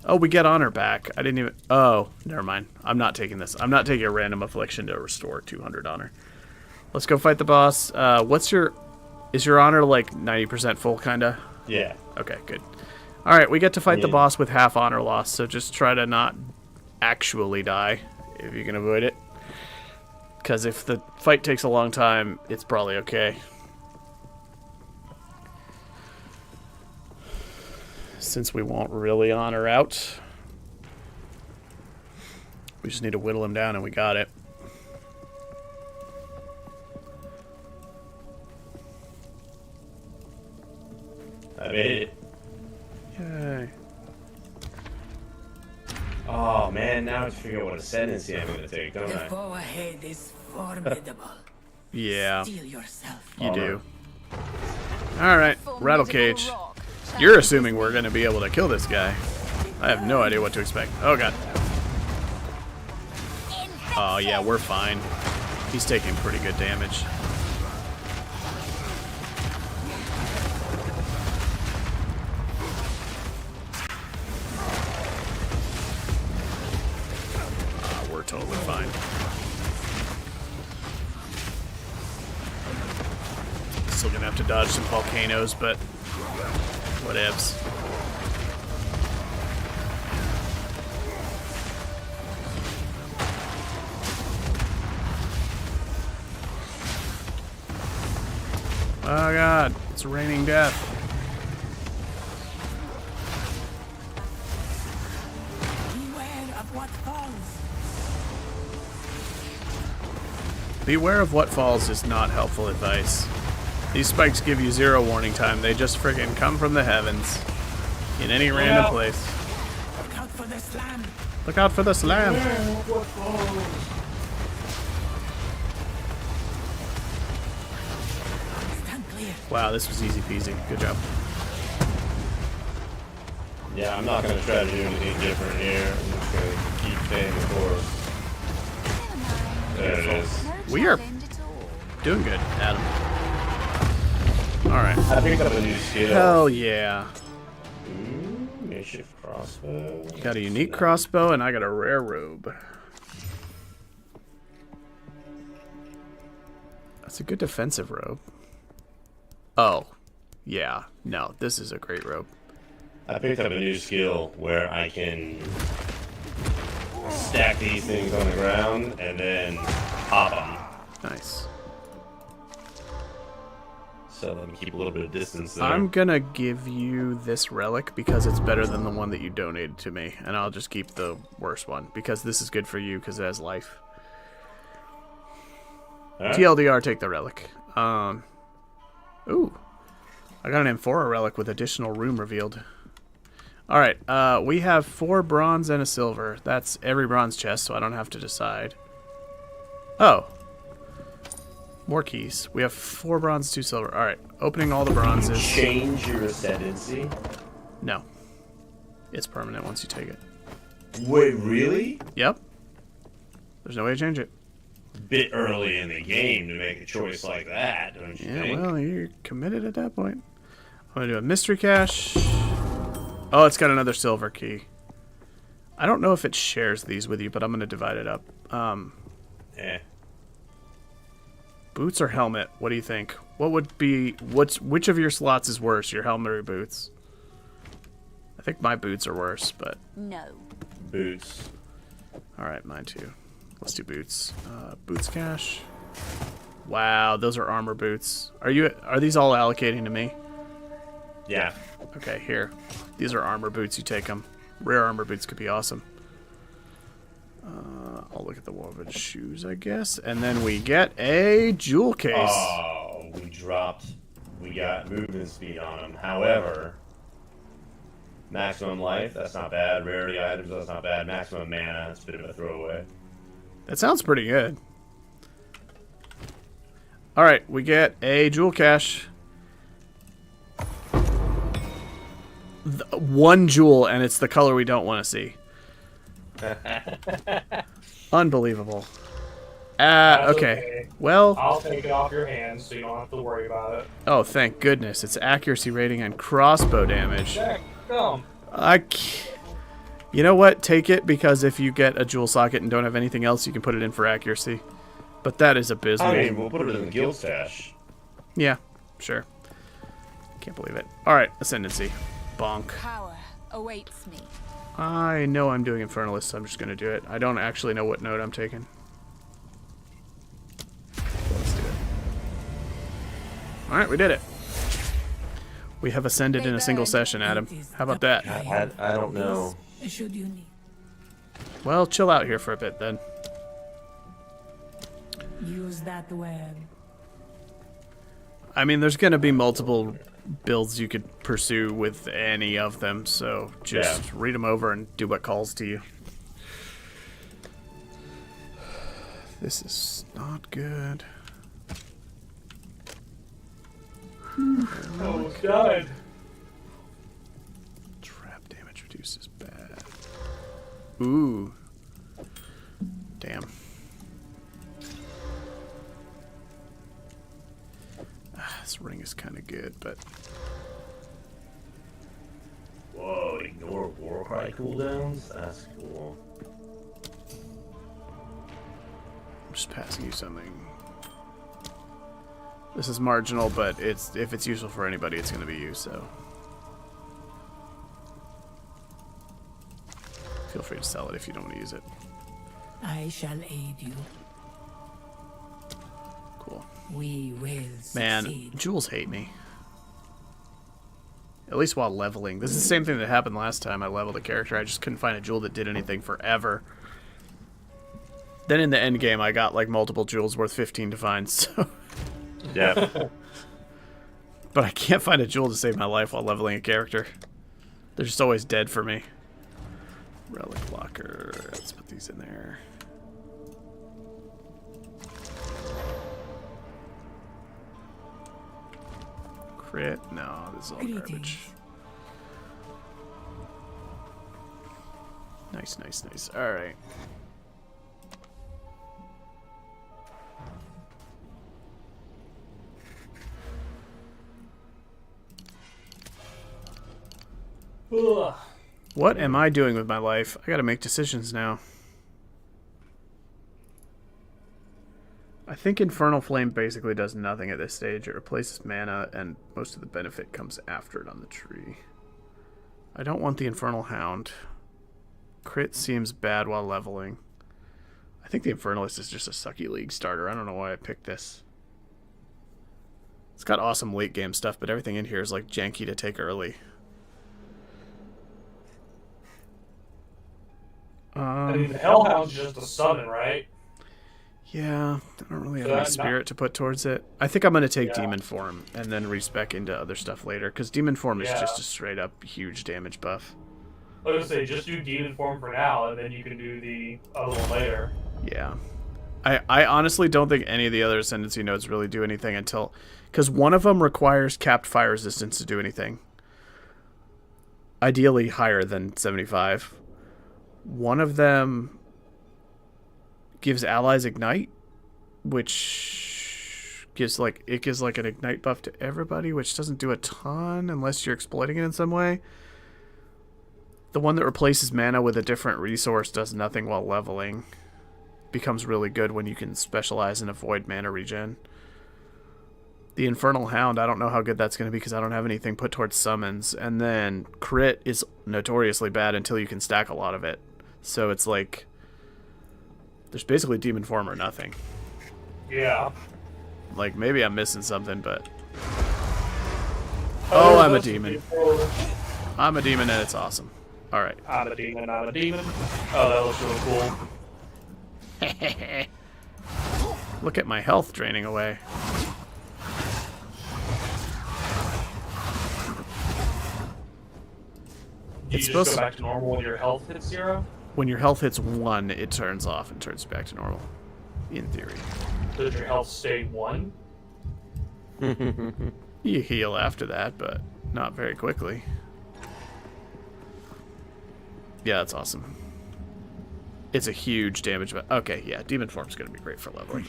Oh, we get honor back. I didn't even... Oh, never mind. I'm not taking this. I'm not taking a random affliction to restore 200 honor. Let's go fight the boss. What's your... Is your honor, like, 90% full, kinda? Yeah. Okay, good. Alright, we get to fight the boss with half honor loss, so just try to not actually die, if you can avoid it. Because if the fight takes a long time, it's probably okay. Since we won't really honor out, we just need to whittle him down and we got it. I made it. Yay. Oh man, now I have to figure out what ascendancy I'm gonna take, don't I? The foe ahead is formidable. Yeah. Steel yourself. You do. Alright, Rattle Cage. You're assuming we're going to be able to kill this guy. I have no idea what to expect. Oh god. Oh yeah, we're fine. He's taking pretty good damage. We're totally fine. Still gonna have to dodge some volcanoes, but whatevs. Oh god, it's raining death. Beware of what falls. Beware of what falls is not helpful advice. These spikes give you 0 warning time. They just friggin' come from the heavens. In any random place. Look out for the slam. Look out for the slam. Stand clear. Wow, this was easy peasy. Good job. Yeah, I'm not going to try to do anything different here. I'm just going to keep staying the course. There it is. We are doing good, Adam. Alright. I picked up a new skill. Hell yeah. Ooh, makeshift crossbow. You got a unique crossbow, and I got a rare robe. That's a good defensive robe. Oh. Yeah. No, this is a great robe. I picked up a new skill where I can stack these things on the ground and then pop them. Nice. So let me keep a little bit of distance there. I'm gonna give you this relic because it's better than the one that you donated to me, and I'll just keep the worst one because this is good for you because it has life. Right. TLDR, take the relic. Ooh, I got an Amphora relic with additional room revealed. All right, we have 4 bronze and a silver. That's every bronze chest, so I don't have to decide. Oh. More keys. We have 4 bronze, 2 silver. All right, opening all the bronzes. Change your ascendancy? No. It's permanent once you take it. Wait, really? Yep. There's no way to change it. Bit early in the game to make a choice like that, don't you think? Well, you're committed at that point. I'm going to do a mystery cache. Oh, it's got another silver key. I don't know if it shares these with you, but I'm going to divide it up. Boots or helmet? What do you think? What would be... Which of your slots is worse, your helmet or your boots? I think my boots are worse, but... No. Boots. Alright, mine too. Let's do boots. Boots cache. Wow, those are armor boots. Are these all allocating to me? Yeah. Okay, here. These are armor boots. You take them. Rare armor boots could be awesome. I'll look at the woven shoes, I guess. And then we get a jewel case. Oh, we got movement speed on them. However, maximum life, that's not bad. Rarity items, that's not bad. Maximum mana, that's a bit of a throwaway. That sounds pretty good. Alright, we get a jewel cache. 1 jewel, and it's the color we don't want to see. Unbelievable. Okay. Well, I'll take it off your hands so you don't have to worry about it. Oh, thank goodness. It's accuracy rating and crossbow damage. Check. Come. You know what? Take it, because if you get a jewel socket and don't have anything else, you can put it in for accuracy. But that is abysmal. I mean, we'll put it in the guild stash. Yeah, sure. Can't believe it. Alright, Ascendancy. Bonk. Power awaits me. I know I'm doing Infernalist, so I'm just going to do it. I don't actually know what node I'm taking. So let's do it. Alright, we did it. We have ascended in a single session, Adam. How about that? I don't know. Should you need? Well, chill out here for a bit, then. Use that web. I mean, there's going to be multiple builds you could pursue with any of them, so just read them over and do what calls to you. This is not good. Almost died. Trap damage reduces bad. Ooh. Damn. This ring is kind of good, but... Whoa, ignore Warcry cooldowns? That's cool. I'm just passing you something. This is marginal, but if it's useful for anybody, it's going to be you, so... Feel free to sell it if you don't want to use it. I shall aid you. Cool. We will Man, succeed. jewels hate me. At least while leveling. This is the same thing that happened last time I leveled a character. I just couldn't find a jewel that did anything forever. Then in the end game, I got like multiple jewels worth 15 to find. So Yeah. but I can't find a jewel to save my life while leveling a character. They're just always dead for me. Relic locker. Let's put these in there. Crit? No, this is all garbage. Nice, nice, nice. Alright. Ugh. What am I doing with my life? I gotta make decisions now. I think Infernal Flame basically does nothing at this stage. It replaces mana, and most of the benefit comes after it on the tree. I don't want the Infernal Hound. Crit seems bad while leveling. I think the Infernalist is just a sucky league starter. I don't know why I picked this. It's got awesome late game stuff, but everything in here is like janky to take early. I mean, the Hellhound's just a summon, right? Yeah, I don't really have any spirit to put towards it. I think I'm going to take Demon Form and then respec into other stuff later, because Demon Form is just a straight up huge damage buff. I was going to say, just do Demon Form for now, and then you can do the other one later. Yeah. I honestly don't think any of the other Ascendancy nodes really do anything until... Because one of them requires capped fire resistance to do anything. Ideally higher than 75. One of them gives allies ignite, which gives like an ignite buff to everybody, which doesn't do a ton unless you're exploiting it in some way. The one that replaces mana with a different resource does nothing while leveling. Becomes really good when you can specialize and avoid mana regen. The Infernal Hound, I don't know how good that's going to be because I don't have anything put towards summons. And then crit is notoriously bad until you can stack a lot of it. So it's like, there's basically Demon Form or nothing. Yeah. Like, maybe I'm missing something, but... Oh, I'm a demon. I'm a demon and it's awesome. Alright. I'm a demon, I'm a demon. Oh, that looks really cool. Look at my health draining away. You just go back to normal when your health hits 0? When your health hits 1, it turns off and turns back to normal. In theory. Does your health stay 1? You heal after that, but not very quickly. Yeah, that's awesome. It's a huge damage buff. Okay, yeah, Demon Form's going to be great for leveling.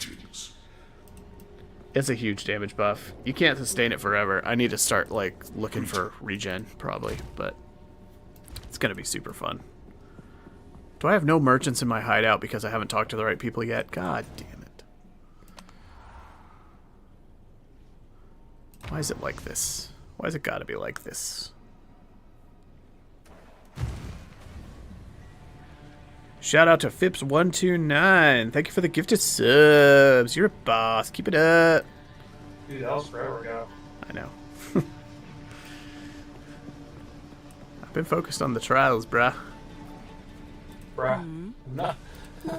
It's a huge damage buff. You can't sustain it forever. I need to start, like, looking for regen, probably, but it's going to be super fun. Do I have no merchants in my hideout because I haven't talked to the right people yet? God damn it. Why is it like this? Why has it got to be like this? Shout out to Phipps129. Thank you for the gifted subs. You're a boss. Keep it up. Dude, that was forever ago. I know. I've been focused on the trials, bruh. Bruh. No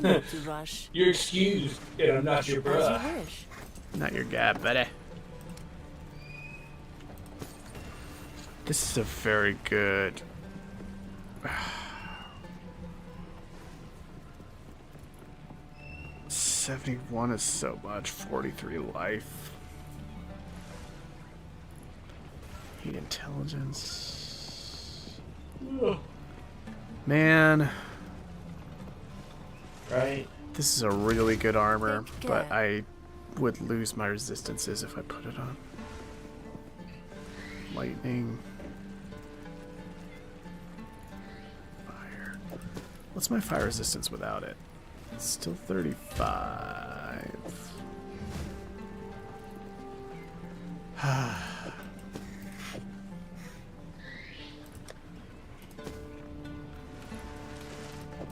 need to rush. You're excused, and I'm not your bruh. As you wish. Not your guy, buddy. This is a very good... 71 is so much. 43 life. 8 intelligence. Man. Right. This is a really good armor, but I would lose my resistances if I put it on. Lightning. Fire. What's my fire resistance without it? It's still 35.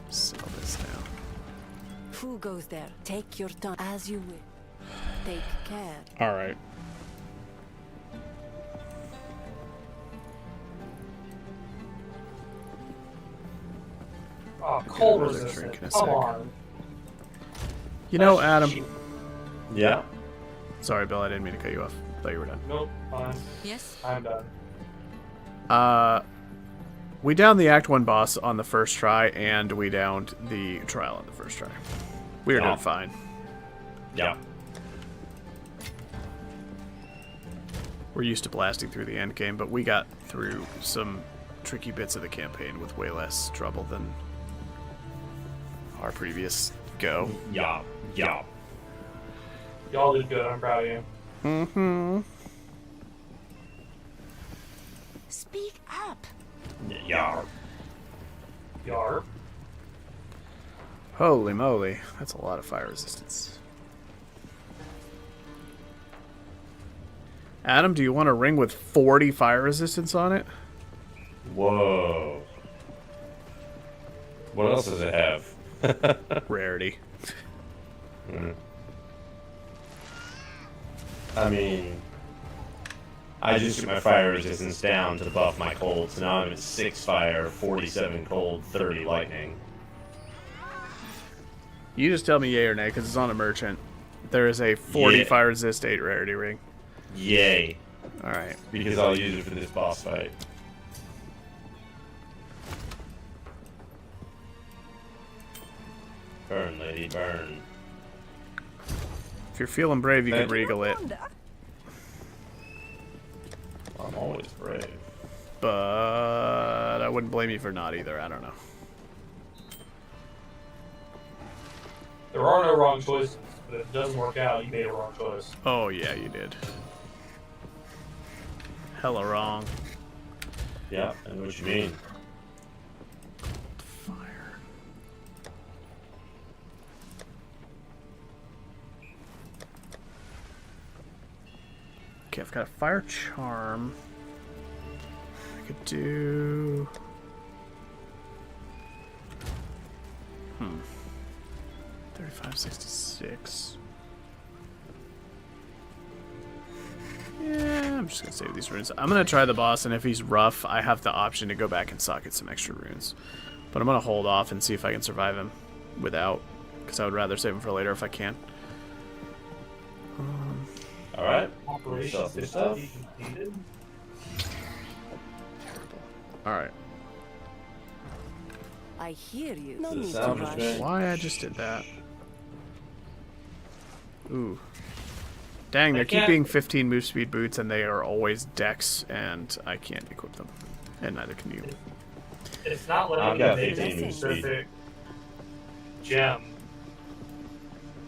Sell this now. Who goes there? Take your time as you will. Take care. All right. Oh, cold resistance. Come on. You know, Adam. Yeah. Sorry, Bill. I didn't mean to cut you off. Thought you were done. Nope, fine. Yes? I'm done. We downed the Act 1 boss on the first try, and we downed the trial on the first try. We were doing fine. Yeah. We're used to blasting through the end game, but we got through some tricky bits of the campaign with way less trouble than our previous go. Yeah. Yeah. Y'all did good. I'm proud of you. Mm-hmm. Speak up. Yarp. Yarp. Holy moly. That's a lot of fire resistance. Adam, do you want a ring with 40 fire resistance on it? Whoa. What else does it have? Rarity. I mean, I just took my fire resistance down to buff my cold, so now I'm at 6 fire, 47 cold, 30 lightning. You just tell me yay or nay, because it's on a merchant. There is a 40 Yeah. fire resist 8 rarity ring. Yay. Alright. Because I'll use it for this boss fight. Burn, lady, burn. If you're feeling brave, you can regal it. I'm always brave. But I wouldn't blame you for not either. I don't know. There are no wrong choices, but if it doesn't work out, you made a wrong choice. Oh, yeah, you did. Hella wrong. Yeah, I know what you mean. Fire. Okay, I've got a fire charm. I could do... 3566. Yeah, I'm just gonna save these runes. I'm gonna try the boss, and if he's rough, I have the option to go back and socket some extra runes. But I'm gonna hold off and see if I can survive him without, because I would rather save him for later if I can. Alright. Operation Stuff. completed. Alright. I hear you. No need to rush. Why I just did that? Ooh. Dang, they're keeping 15 move speed boots, and they are always dex, and I can't equip them. And neither can you. It's not I've letting got me make 15 a move specific gem.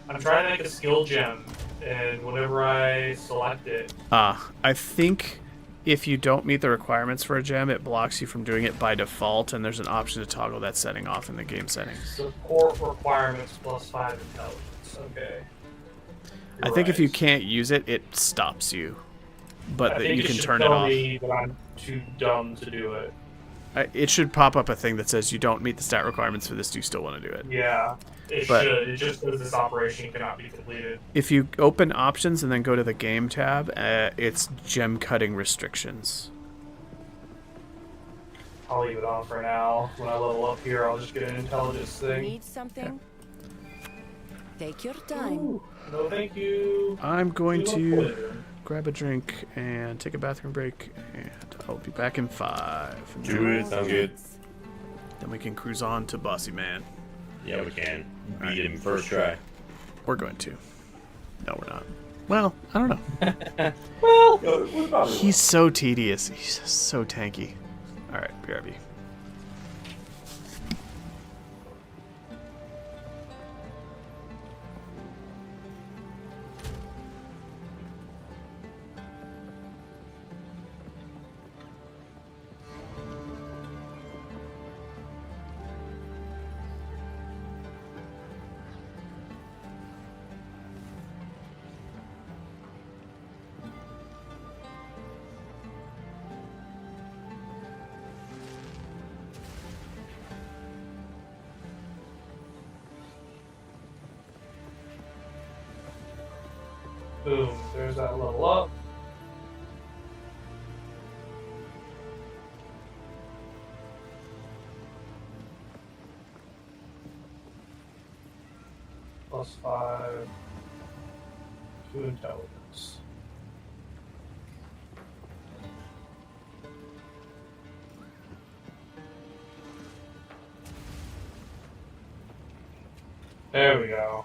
I'm trying to make a skill gem, and whenever I select it, I think if you don't meet the requirements for a gem, it blocks you from doing it by default, and there's an option to toggle that setting off in the game settings. support requirements +5 intelligence. Okay. I think if you can't use it, it stops you. But I that think you it can should turn it tell off. me that I'm too dumb to do it. It should pop up a thing that says you don't meet the stat requirements for this. Do you still want to do it? Yeah, it But- should. It just says this operation cannot be completed. If you open options and then go to the game tab, it's gem cutting restrictions. I'll leave it on for now. When I level up here, I'll just get an intelligence thing. Need something? Take your time. Ooh, no, thank you. I'm going See you to later. grab a drink and take a bathroom break, and I'll be back in 5. Do it, sounds good. Then we can cruise on to Bossy Man. Yeah, we can. Beat him first try. We're going to. No, we're not. Well, I don't know. Well, what about He's so tedious. He's so tanky. Alright, BRB. Boom. There's that level up. +5 to intelligence. There we go.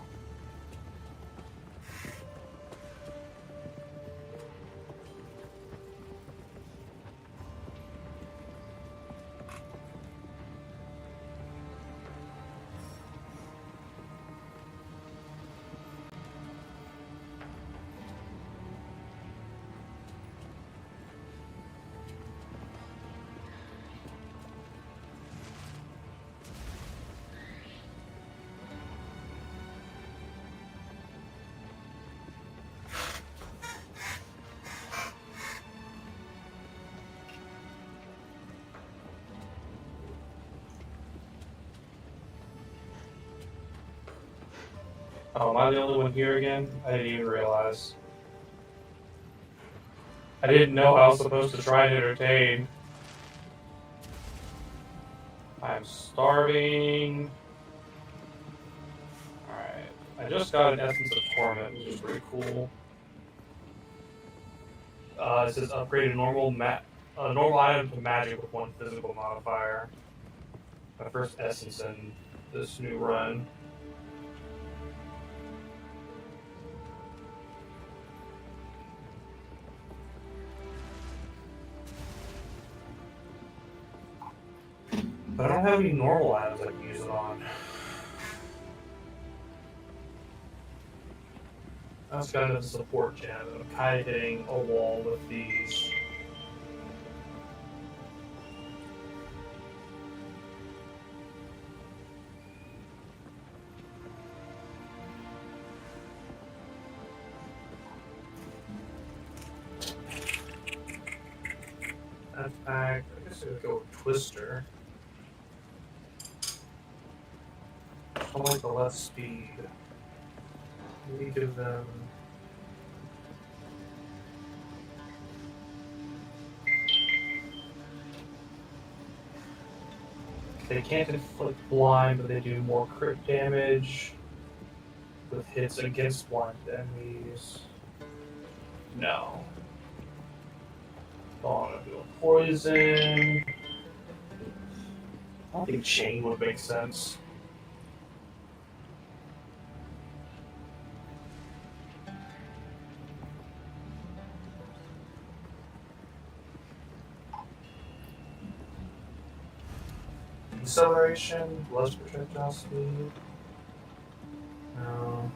Oh, am I the only one here again? I didn't even realize. I didn't know I was supposed to try and entertain. I'm starving. Alright. I just got an Essence of Torment, which is pretty cool. It says upgrade a normal item to magic with 1 physical modifier. My first Essence in this new run. But I don't have any normal items I can use it on. I just got into the support gem, and I'm kind of hitting a wall with these. Attack, I guess I would go with Twister. I like the less speed. Maybe give them. They can't inflict blind, but they do more crit damage with hits against blind enemies. No. Oh, I'm gonna do a poison. I don't think chain would make sense. Acceleration, less projectile speed. No.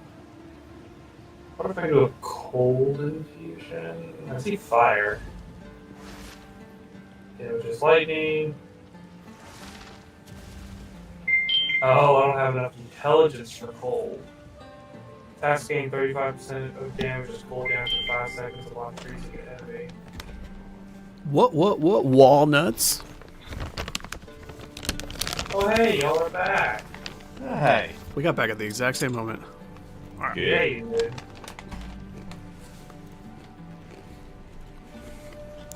What if I do a cold infusion? I see fire. Yeah, which is lightning. Oh, I don't have enough intelligence for cold. Attacks gain 35% of damage as cold damage for 5 seconds upon freezing an enemy. What? Walnuts? Oh hey, y'all are back. Hey. We got back at the exact same moment. Alright. Yeah, you did.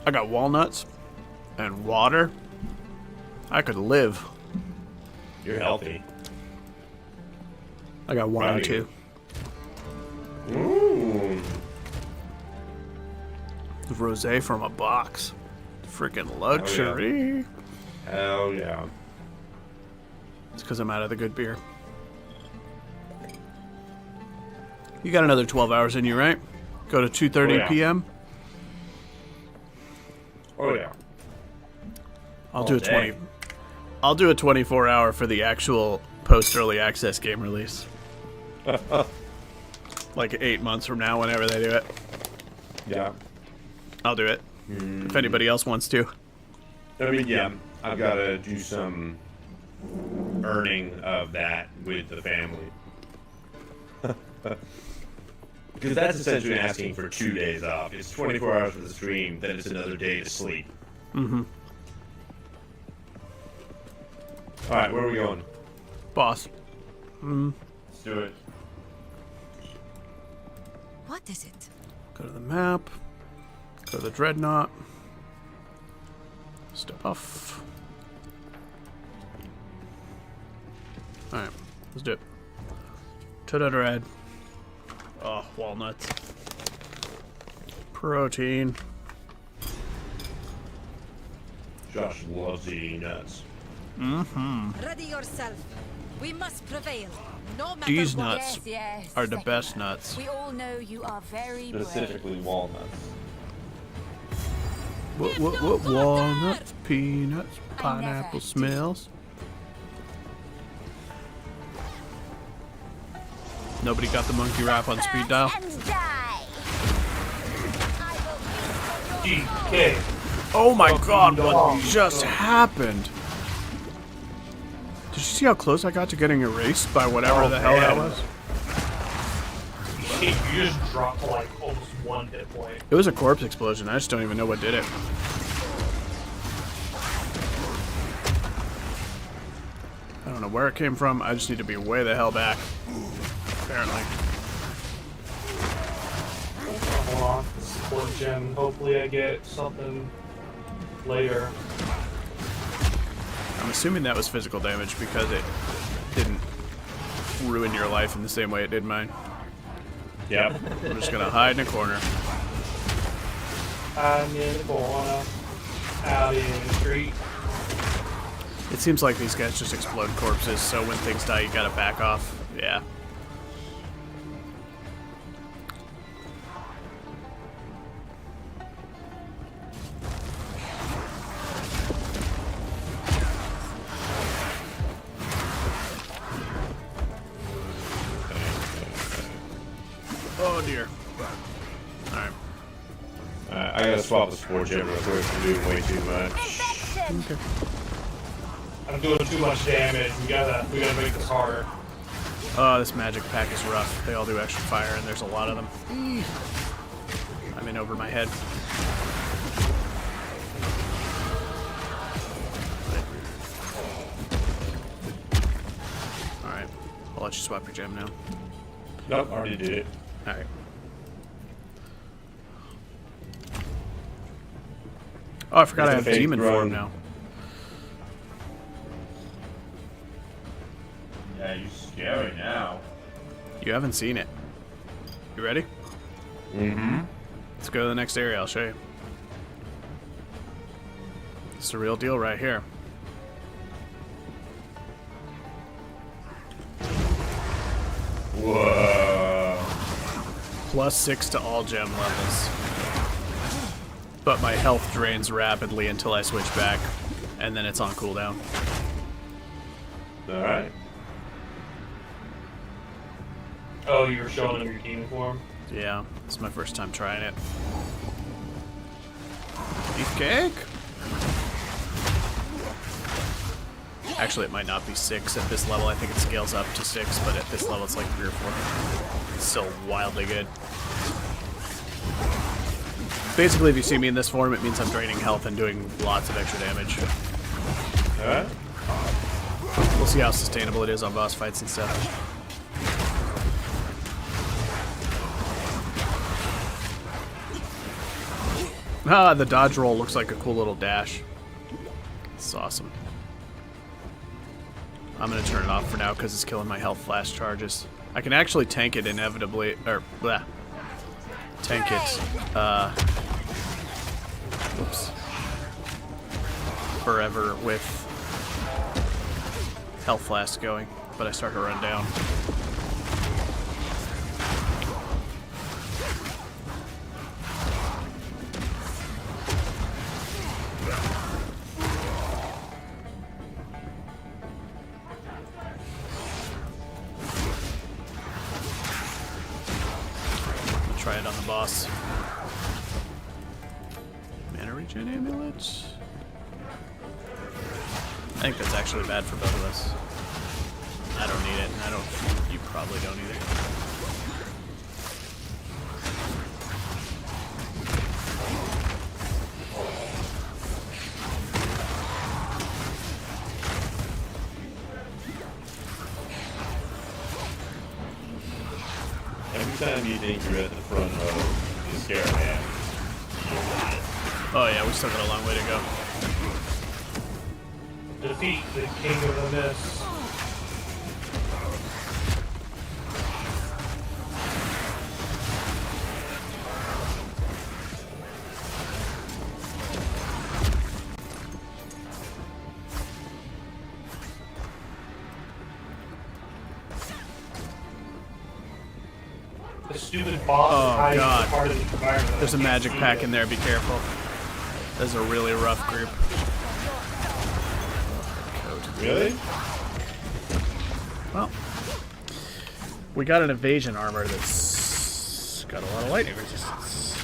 I got walnuts and water. I could live. You're healthy. I got wine Proud of too. Ooh. Rosé from a box. Freaking luxury. Hell yeah. It's because I'm out of the good beer. You got another 12 hours in you, right? Go to 2:30 p.m. Oh yeah. I'll All do a day. 20. I'll do a 24-hour for the actual post-early access game release. Like 8 months from now, whenever they do it. Yeah. I'll do it. If anybody else wants to. I mean, yeah, I've got to do some earning of that with the family. Because that's essentially asking for 2 days off. It's 24 hours for the stream, then it's another day to sleep. Mm-hmm. Alright, where are we going? Boss. Let's do it. What is it? Go to the map. Go to the dreadnought. Step off. Alright, let's do it. Red. Oh, walnuts. Protein. Josh loves eating nuts. Mm-hmm. Ready yourself. We must prevail. No matter These what. nuts are the best nuts. We all know you are very Specifically walnuts. What? Walnuts, peanuts, pineapple smells. Nobody got the monkey rap on speed dial. DK. Oh my god, what just happened? Did you see how close I got to getting erased by whatever the hell that was? You just dropped to like almost 1 hit point. It was a corpse explosion. I just don't even know what did it. I don't know where it came from. I just need to be way the hell back. Apparently. Hold on. Support gem. Hopefully I get something later. I'm assuming that was physical damage because it didn't ruin your life in the same way it did mine. Yep. I'm just gonna hide in a corner. I'm in the corner. Out in the street. It seems like these guys just explode corpses, so when things die, you gotta back off. Yeah. Oh dear. Alright. I gotta swap the sport gem real quick. I'm doing way too much. Okay. I'm doing too much damage. We gotta make this harder. Oh, this magic pack is rough. They all do extra fire, and there's a lot of them. I'm in over my head. Alright. I'll let you swap your gem now. Nope, already did it. Alright. Oh, I forgot I have demon form now. Yeah, you're scary now. You haven't seen it. You ready? Mm-hmm. Let's go to the next area, I'll show you. It's the real deal right here. Whoa. +6 to all gem levels. But my health drains rapidly until I switch back, and then it's on cooldown. Alright. Oh, you were showing him your demon form? Yeah, it's my first time trying it. Beefcake? Actually, it might not be 6 at this level. I think it scales up to 6, but at this level it's like 3 or 4. It's still wildly good. Basically, if you see me in this form, it means I'm draining health and doing lots of extra damage. Alright. We'll see how sustainable it is on boss fights and stuff. Ah, the dodge roll looks like a cool little dash. It's awesome. I'm gonna turn it off for now because it's killing my health flash charges. I can actually tank it inevitably, or bleh. Tank it, whoops. Forever with health flask going, but I start to run down. Try it on the boss. Mana regen amulet. I think that's actually bad for both of us. I don't need it, and I don't. You probably don't either. Every time you think you're at the front row, you scare man. Oh yeah, we still got a long way to go. Defeat the king of the mist. the stupid boss Oh, is hiding God. in part of the environment. There's a magic pack in there, be careful. This is a really rough group. Really? Well, we got an evasion armor that's got a lot of lightning resistance.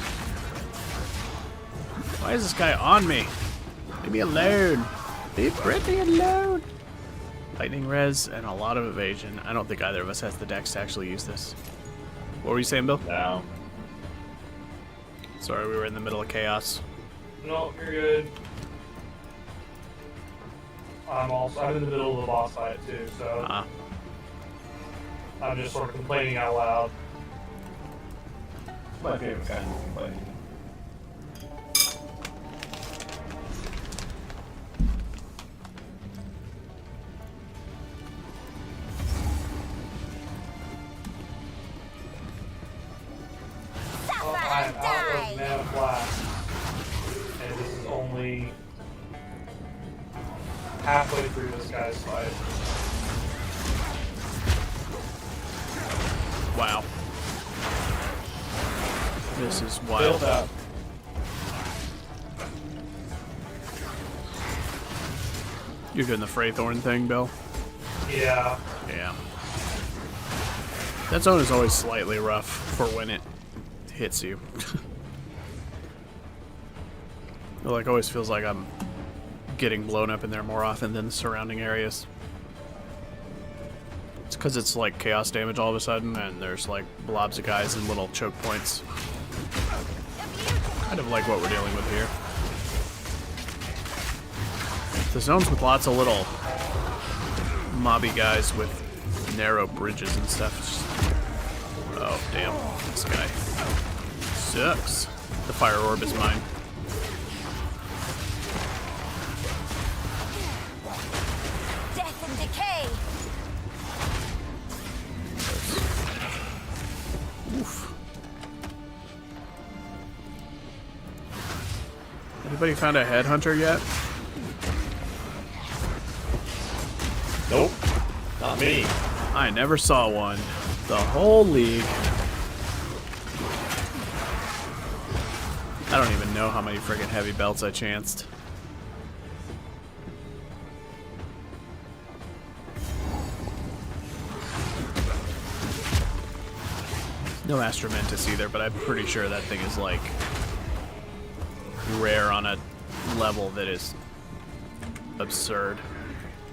Why is this guy on me? Leave me alone. Leave Brittany alone. Lightning res and a lot of evasion. I don't think either of us has the dex to actually use this. What were you saying, Bill? No. Sorry, we were in the middle of chaos. No, you're good. I'm in the middle of the boss fight too, so I'm just sort of complaining out loud. My favorite kind of complaining. I am out of mana blast, and this is only halfway through this guy's fight. Wow. This is wild. Build up. You're doing the Freythorn thing, Bill? Yeah. Yeah. That zone is always slightly rough for when it hits you. It like always feels like I'm getting blown up in there more often than the surrounding areas. It's because it's like chaos damage all of a sudden, and there's like blobs of guys and little choke points. Kind of like what we're dealing with here. The zones with lots of little mobby guys with narrow bridges and stuff. Oh, damn. This guy sucks. The fire orb is mine. Death and decay. Oof. Anybody found a headhunter yet? Nope. Not me. I never saw one. The whole league. I don't even know how many friggin' heavy belts I chanced. No Astromentus either, but I'm pretty sure that thing is like rare on a level that is absurd.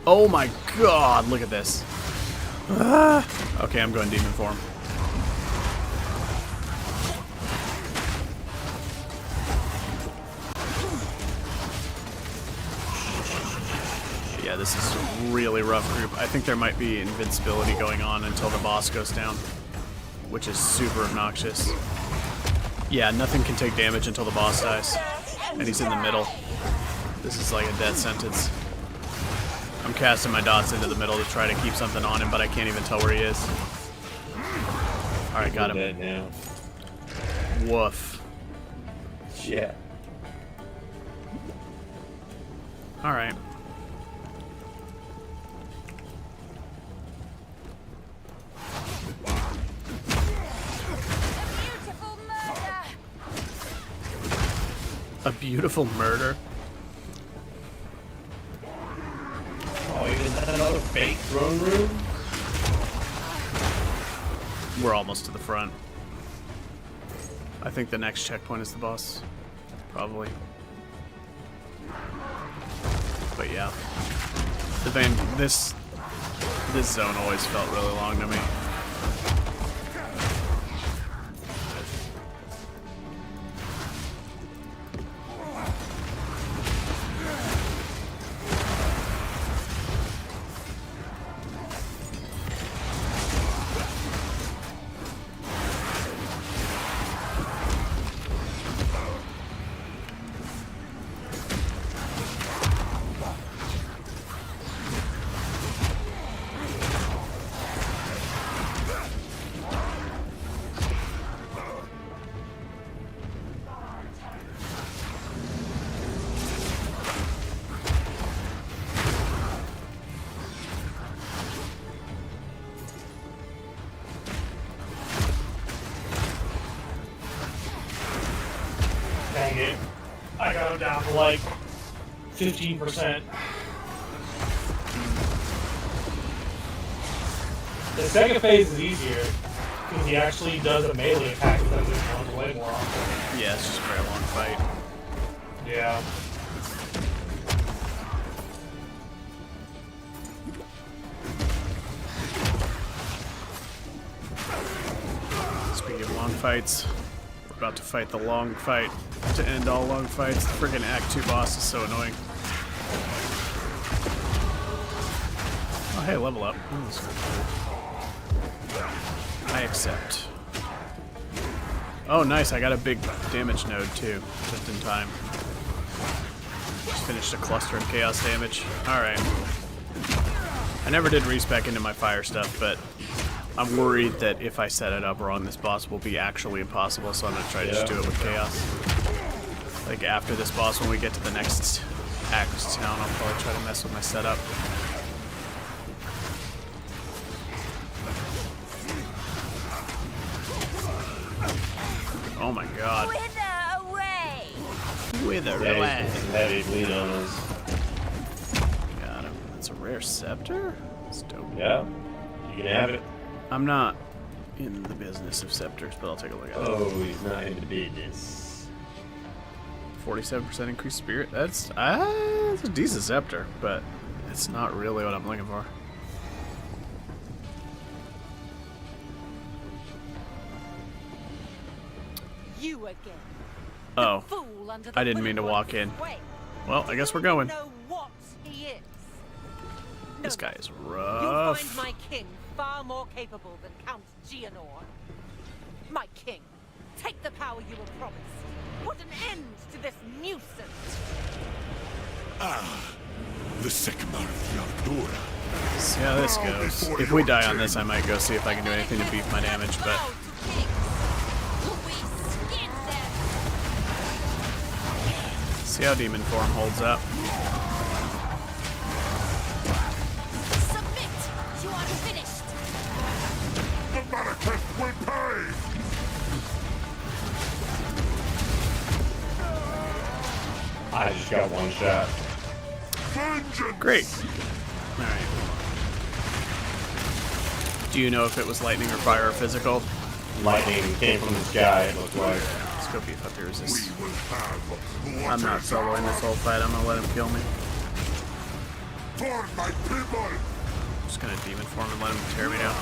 Oh my god, look at this. Ah. Okay, I'm going demon form. Yeah, this is a really rough group. I think there might be invincibility going on until the boss goes down, which is super obnoxious. Yeah, nothing can take damage until the boss dies, and he's in the middle. This is like a death sentence. I'm casting my dots into the middle to try to keep something on him, but I can't even tell where he is. Alright, got him. Dead now. Woof. Yeah. Alright. A beautiful murder? Oh, is that another fake throne room? We're almost to the front. I think the next checkpoint is the boss. Probably. But yeah. This zone always felt really long to me. down to like 15%. The second phase is easier because he actually does a melee attack instead of just runs away more often. Yeah, it's just a very long fight. Yeah. Speaking of long fights, we're about to fight the long fight to end all long fights. The friggin' Act 2 boss is so annoying. Oh, hey, level up. Ooh, that's cool. I accept. Oh, nice. I got a big damage node, too. Just in time. Just finished a cluster of chaos damage. Alright. I never did respec into my fire stuff, but I'm worried that if I set it up wrong, this boss will be actually impossible, so I'm going to try to just do it with chaos. Like, after this boss, when we get to the next act town, I'll probably try to mess with my setup. Oh my god. Wither away! Wither Yeah, away. he's heavy bleed on us. Got him. That's a rare scepter? That's dope. Yeah, you can have it. I'm not in the business of scepters, but I'll take a look at it. Oh, he's not in the business. 47% increased spirit. That's it's a decent scepter, but it's not really what I'm looking for. You again. Oh, Fool under the I didn't mean to walk in. Well, I guess we're going. Know what he is. This guy is You'll rough. find my king far more capable than Count Gianor. My king, take the power you were promised. Put an end to this nuisance. Ah, the Sycamore of Yardura. See how this goes. If we die on this, I might go see if I can do anything to beef my damage, but see how demon form holds up. Submit! You are finished! The Malekith will pay! I just got one shot. Great. Alright. Do you know if it was lightning or fire or physical? Lightning came from the sky, it looked like. Let's go beef up your resist. I'm not soloing this whole fight, I'm gonna let him kill me. For my people! I'm just gonna demon form and let him tear me down.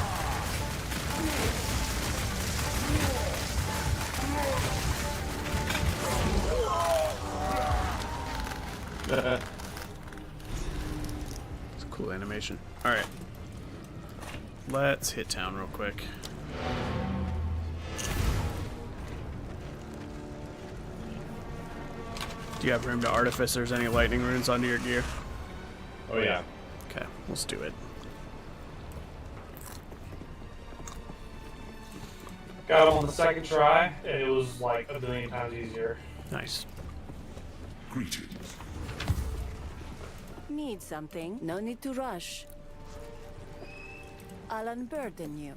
It's a cool animation. Alright. Let's hit town real quick. Do you have room to artificers any lightning runes onto your gear? Oh yeah. Okay, let's do it. Got him on the second try, and it was like a billion times easier. Nice. Greetings. Need something? No need to rush. I'll unburden you.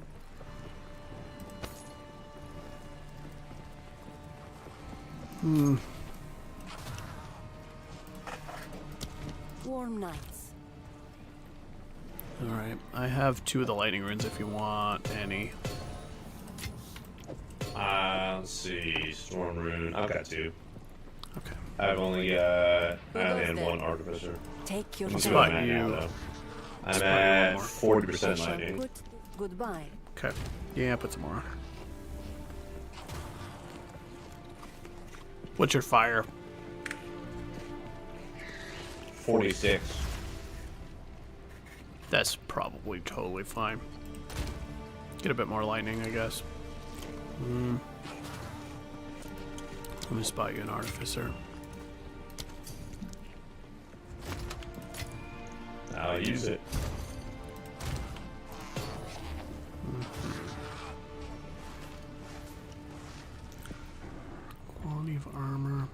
Warm nights. Alright, I have 2 of the lightning runes if you want any. Let's see, Storm Rune. I've got 2. Okay. I've only got. I only had 1 Artificer. Take your I'm time. at now, though. I'm at 40% lightning. Put goodbye. Okay. Yeah, put some more on. What's your fire? 46. That's probably totally fine. Get a bit more lightning, I guess. Let me spot you an artificer. I'll use it. Quality of armor.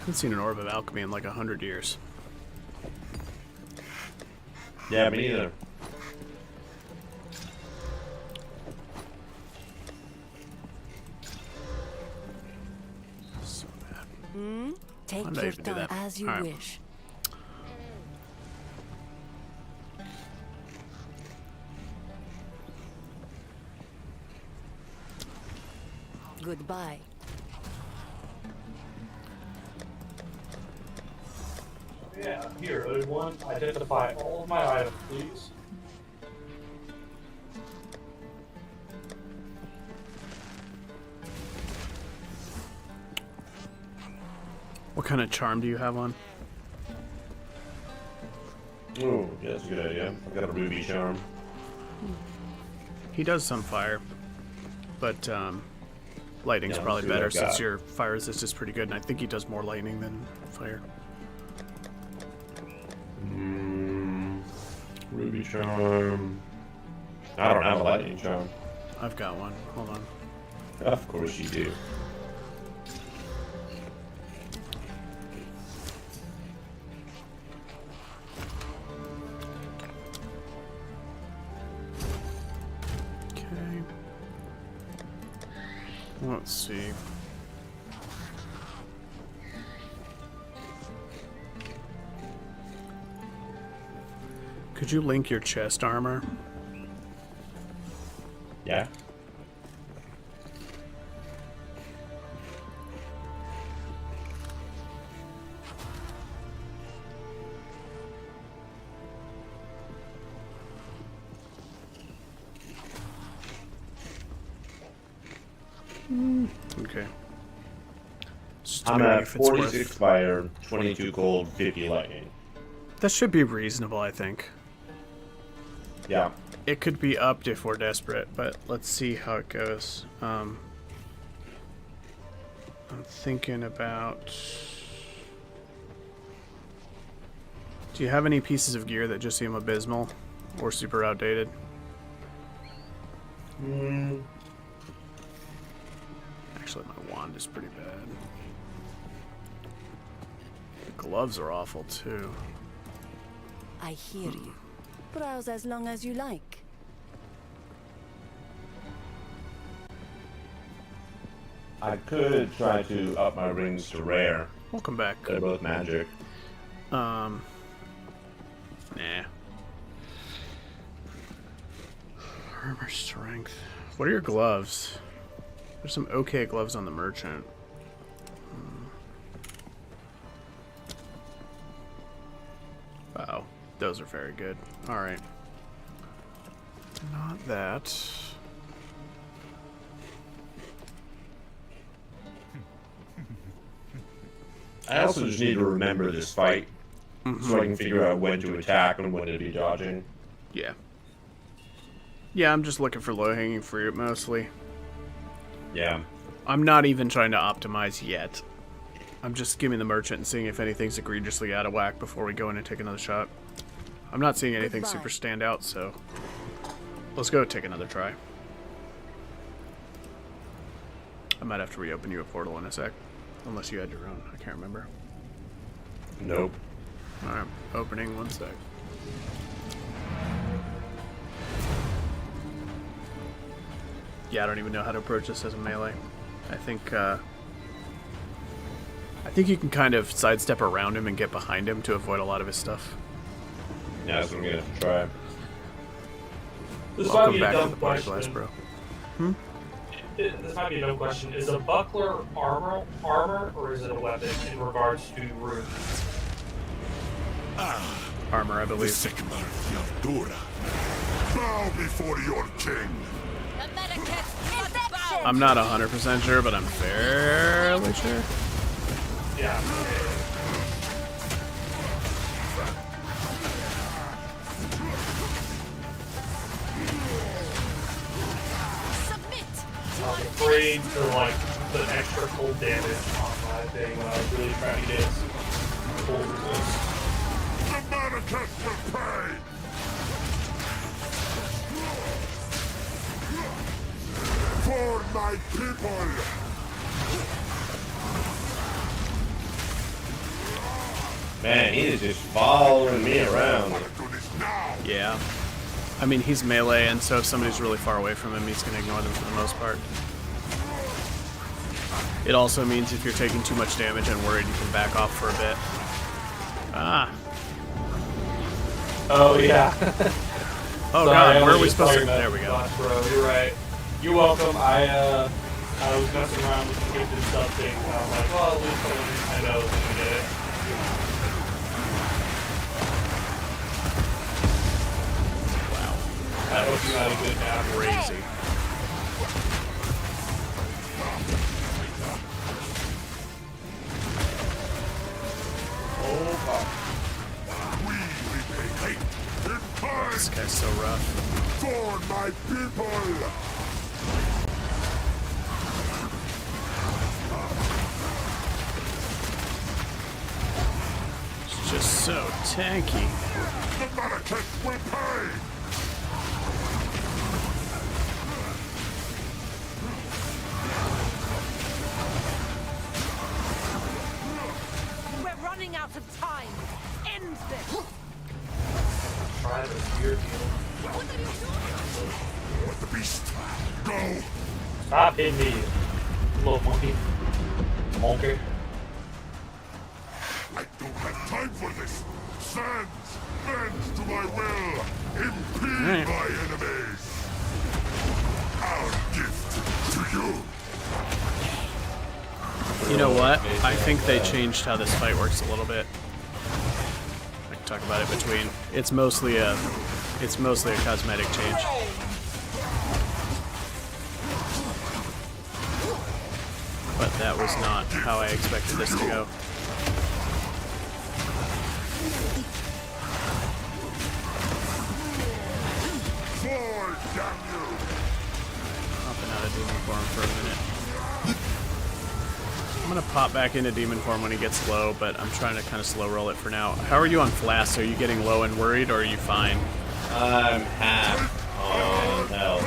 Haven't seen an orb of alchemy in like 100 years. Yeah, me neither. So bad. Take Why did I your even do time that? as you All right. wish. Goodbye. Yeah, here, one. Identify all of my items, please. What kind of charm do you have on? Oh, yeah, that's a good idea. I've got a ruby charm. He does some fire, but lightning's Yeah, probably let's see what better I've since got. your fire resist is pretty good, and I think he does more lightning than fire. Ruby charm. I don't have a lightning charm. I've got one. Hold on. Of course you do. Okay. Let's see. Could you link your chest armor? Yeah. Okay. Just I'm wondering at if it's worth- 46 fire, 22 cold, 50 lightning. That should be reasonable, I think. Yeah. It could be upped if we're desperate, but let's see how it goes. I'm thinking about... Do you have any pieces of gear that just seem abysmal or super outdated? Actually, my wand is pretty bad. The gloves are awful, too. I hear you. Browse as long as you like. I could try to up my rings to rare. Welcome back. They're both magic. Nah. Armor strength. What are your gloves? There's some okay gloves on the merchant. Wow, those are very good. Alright. Not that. I also just need to remember this fight so I can figure out when to attack and when to be dodging. Yeah. Yeah, I'm just looking for low-hanging fruit mostly. Yeah. I'm not even trying to optimize yet. I'm just skimming the merchant and seeing if anything's egregiously out of whack before we go in and take another shot. I'm not seeing anything super stand out, so let's go take another try. I might have to reopen you a portal in a sec. Unless you had your own. I can't remember. Nope. Alright, opening, one sec. Yeah, I don't even know how to approach this as a melee. I think you can kind of sidestep around him and get behind him to avoid a lot of his stuff. Yeah, that's what I'm gonna have to try. This might Welcome be a back to dumb the party, question. Blast Bro. This might be a dumb question. Is a buckler armor, or is it a weapon in regards to runes? Armor, I The believe. Sycamore Yaldura. Bow before your king. I'm not 100% sure, but I'm fairly sure. Yeah. I was afraid to like put extra cold damage on my thing when I was really trying to get cold resist. The Maracas will pay. For my people. Man, he is just following me around. Yeah. I mean, he's melee, and so if somebody's really far away from him, he's going to ignore them for the most part. It also means if you're taking too much damage and worried, you can back off for a bit. Ah. Oh, yeah. Oh, Sorry, God, where are we supposed to... There we go. Bro, you're right. You're welcome. I was messing around with the gifted stuff thing, and I was like, well, at least I know that we did it. Wow. I hope you had a good nap. Crazy. Oh, fuck. This guy's so rough. For my people! It's just so tanky. The Marrakech will pay! We're running out of time. End this. Try this weird deal. Let the beast go! Stop hitting me, little monkey. Monkey. I don't have time for this! Sands, bend to my will! Impede my enemies! Our gift to you! You know what? I think they changed how this fight works a little bit. I can talk about it between. It's mostly a cosmetic change. But that was not how I expected this to go. Hopping out of demon form for a minute. I'm gonna pop back into demon form when he gets low, but I'm trying to kind of slow roll it for now. How are you on flask? Are you getting low and worried, or are you fine? I'm half on health.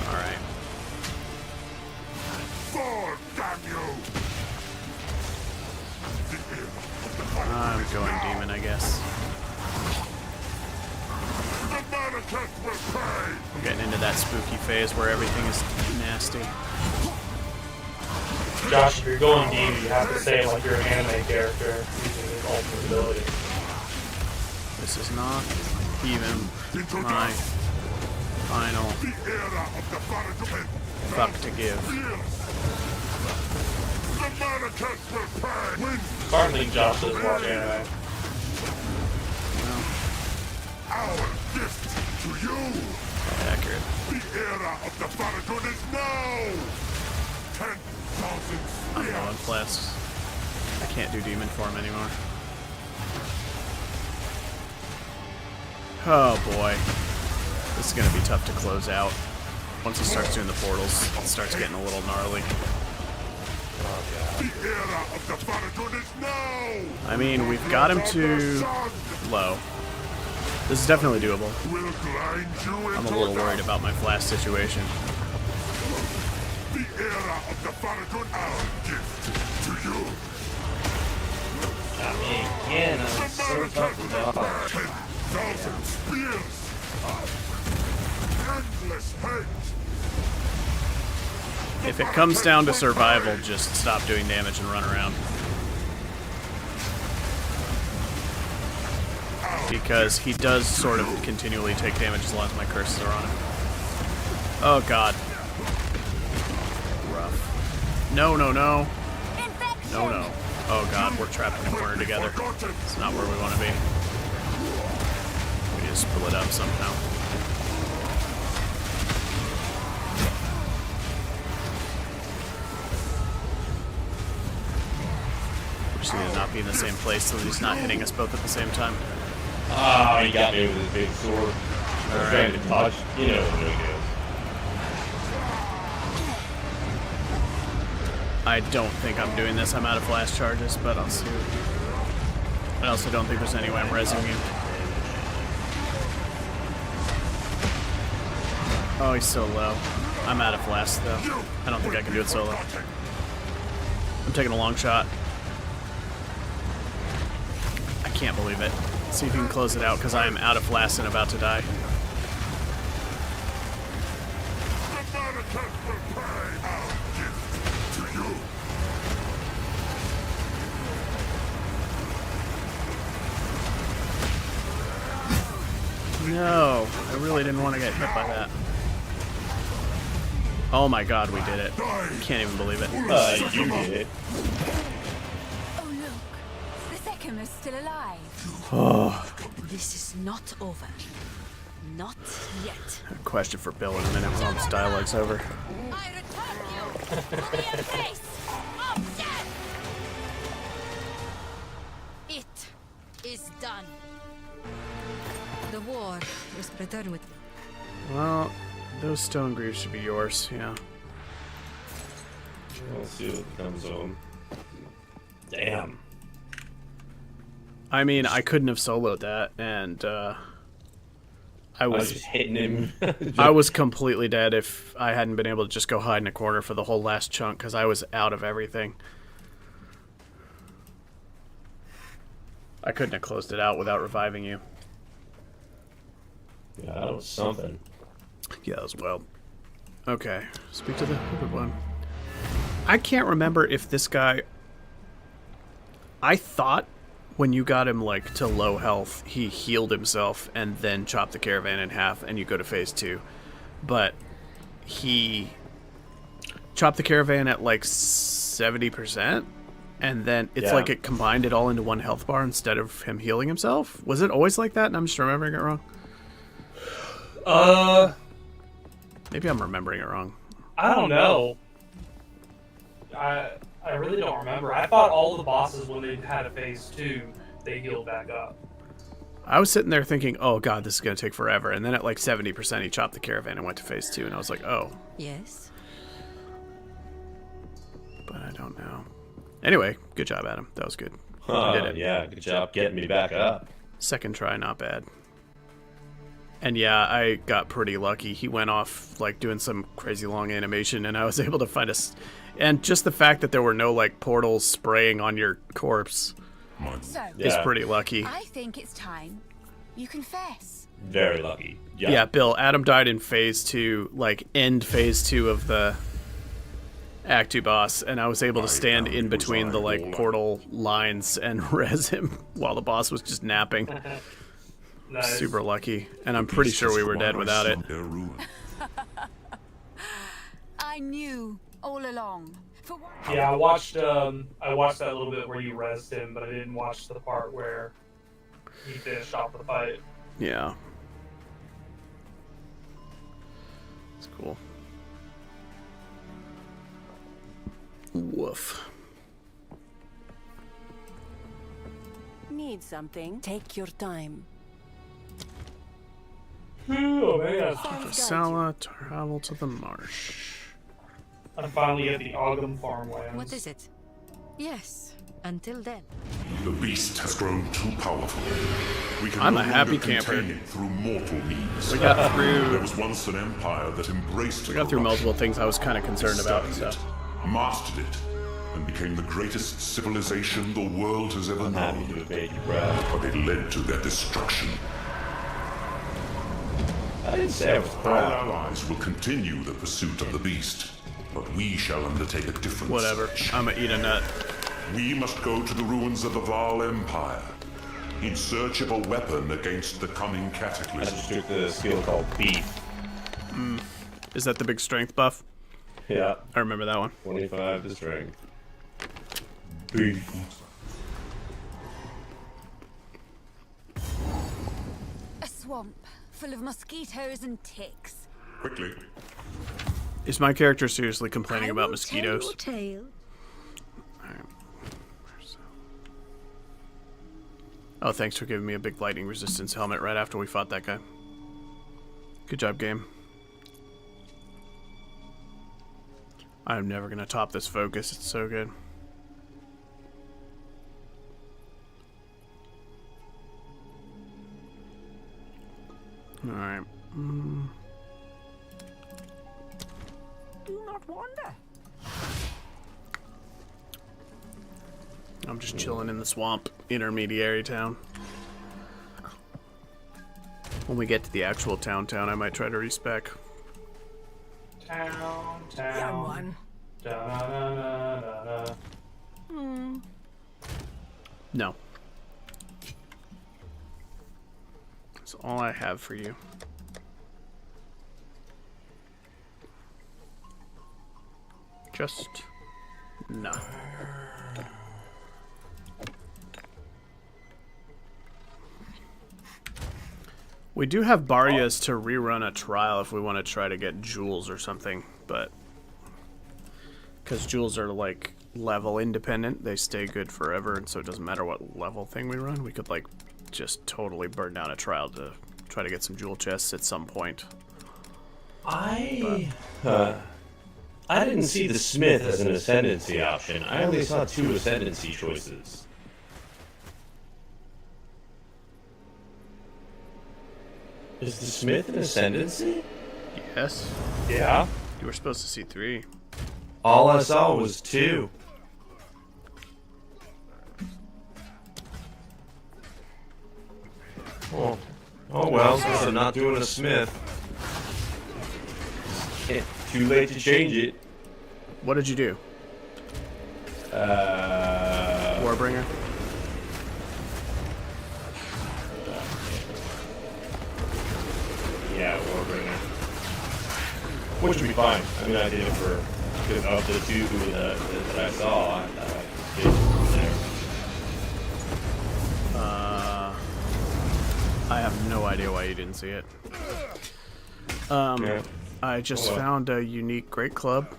Alright. I'm going demon, I guess. I'm getting into that spooky phase where everything is nasty. Josh, if you're going demon, you have to say it like you're an anime character using his ultimate ability. This is not even my final fuck to give. Starting to think Josh does watch anime. Our gift to you! Accurate. The era of the Faradun is now! 10,000 I'm low on flasks. I can't do demon form anymore. Oh boy. This is gonna be tough to close out. Once he starts doing the portals, it starts getting a little gnarly. The era of the Faradun is now! I mean, we've got him to low. This is definitely doable. I'm a little worried about my flash situation. The era of the Faradun, our gift to you. Got me again. I'm so tough to dodge. 10,000 spears! Endless hate! If it comes down to survival, just stop doing damage and run around. Because he does sort of continually take damage as long as my curses are on him. Oh god. Rough. No, no, no. No, no. Oh god, we're trapped in a corner together. It's not where we want to be. We just split up somehow. We just need to not be in the same place so he's not hitting us both at the same time. Ah, he got me with his big sword. I was trying to touch. You know what it is. I don't think I'm doing this. I'm out of flash charges, but I'll see. I also don't think there's any way I'm rezzing you. Oh, he's so low. I'm out of flash, though. I don't think I can do it solo. I'm taking a long shot. can't believe it. See if you can close it out, because I am out of flasks and about to die. No, I really didn't want to get hit by that. Oh my god, we did it. Can't even believe it. You did it. Oh look, the Second is still alive. Oh. This is not over. Not yet. A question for Bill in a minute when all this dialogue's over. I return you to the embrace of death. It is done. The war is returned with. Well, those stone greaves should be yours, yeah. Let's see what comes of them. Damn. I mean, I couldn't have soloed that, and I was just hitting him. I was completely dead if I hadn't been able to just go hide in a corner for the whole last chunk, because I was out of everything. I couldn't have closed it out without reviving you. Yeah, that was something. Yeah, that was wild. Okay, speak to the hooded one. I can't remember if this guy... I thought when you got him, like, to low health, he healed himself and then chopped the caravan in half and you go to phase 2. But he chopped the caravan at, like, 70%, and then it's like it combined it all into one health bar instead of him healing himself? Was it always like that and I'm just remembering it wrong? Maybe I'm remembering it wrong. I don't know. I really don't remember. I thought all the bosses, when they had a phase 2, they healed back up. I was sitting there thinking, oh god, this is going to take forever. And then at like 70%, he chopped the caravan and went to phase 2. And I was like, oh. Yes. But I don't know. Anyway, good job, Adam. That was good. You did it. Yeah, good job getting me back up. Second try, not bad. And yeah, I got pretty lucky. He went off like doing some crazy long animation, and I was able to find a... And just the fact that there were no like portals spraying on your corpse is pretty lucky. I think it's time you confess. Very lucky. Yeah, Bill, Adam died in phase 2, like end phase 2 of the Act 2 boss, and I was able to stand in between the like portal lines and res him while the boss was just napping. Nice. Super lucky, and I'm pretty sure we were dead without it. I knew all along. Yeah, I watched that little bit where you rezzed him, but I didn't watch the part where he finished off the fight. Yeah. It's cool. Woof. Need something? Take your time. Oh man. Sala, travel to the marsh. I'm finally at the Ogum farmlands. What is it? Yes. Until then. The beast has grown too powerful. We can I'm no a happy longer camper. contain it through mortal means. We got through. There was once an empire that embraced. We got through multiple things I was kind of concerned about. So. Mastered it, and became the greatest civilization the world has ever known. But it led to their destruction. I didn't say I was Our proud. allies will continue the pursuit of the beast, but we shall undertake a different Whatever. search. I'ma eat a nut. We must go to the ruins of the Val Empire in search of a weapon against the coming I cataclysm. just took the skill called Beef. Is that the big strength buff? Yeah. I remember that one. 25 to strength. Beef. A swamp full of mosquitoes and ticks. Quickly. Is my character seriously complaining about mosquitoes? Oh, thanks for giving me a big lightning resistance helmet right after we fought that guy. Good job, game. I'm never gonna top this focus. It's so good. Alright. Do not wander. I'm just chilling in the swamp, intermediary town. When we get to the actual town, I might try to respec. Town. Young one. Da-na-na-na-na-na. No. That's all I have for you. Just no. We do have Barrias to rerun a trial if we want to try to get jewels or something, but because jewels are like level independent, they stay good forever, and so it doesn't matter what level thing we run. We could like just totally burn down a trial to try to get some jewel chests at some point. I didn't see the Smith as an ascendancy option. I only saw 2 ascendancy choices. Is the Smith an ascendancy? Yes. Yeah. You were supposed to see 3. All I saw was 2. Oh well, since I'm not doing a Smith. Too late to change it. What did you do? Warbringer? Yeah, Warbringer. Which would be fine. I mean, I did it for, because of the 2 that I saw, I did it there. I have no idea why you didn't see it. Yeah. I just found a unique great club.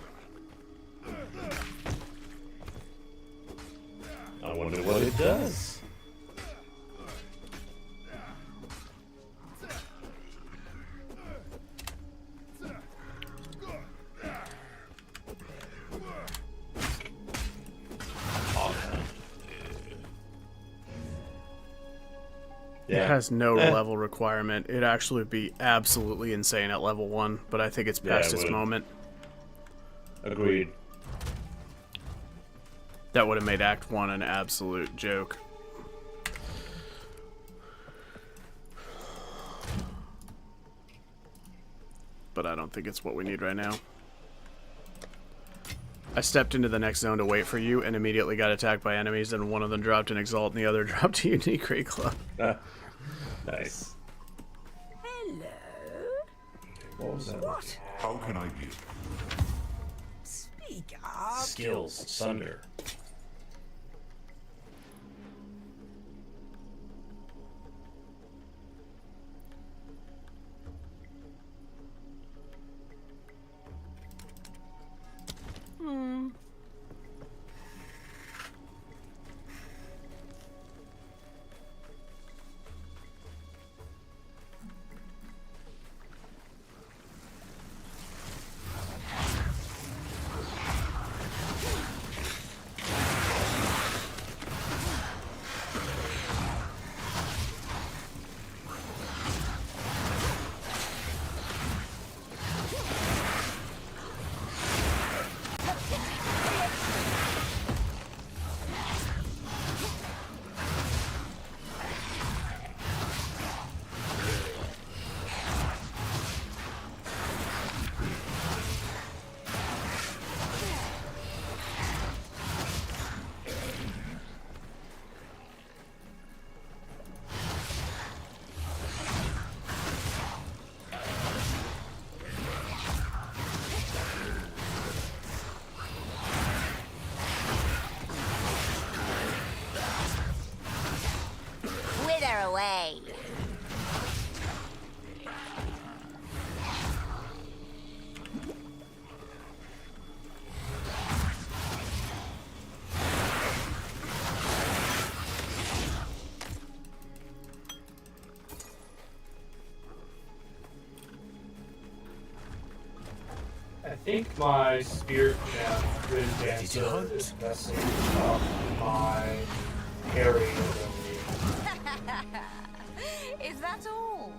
I wonder what it does. It has no level requirement. It'd actually be absolutely insane at level 1, but I think it's past its moment. Agreed. That would have made Act 1 an absolute joke. But I don't think it's what we need right now. I stepped into the next zone to wait for you and immediately got attacked by enemies, and one of them dropped an Exalt and the other dropped a unique great club. Nice. Hello. What was that? What? How can I be? Speak up. Skills, Sunder. Wither away. I think my Spirit Gem Grid Dancer is messing up my parry ability. Is that all?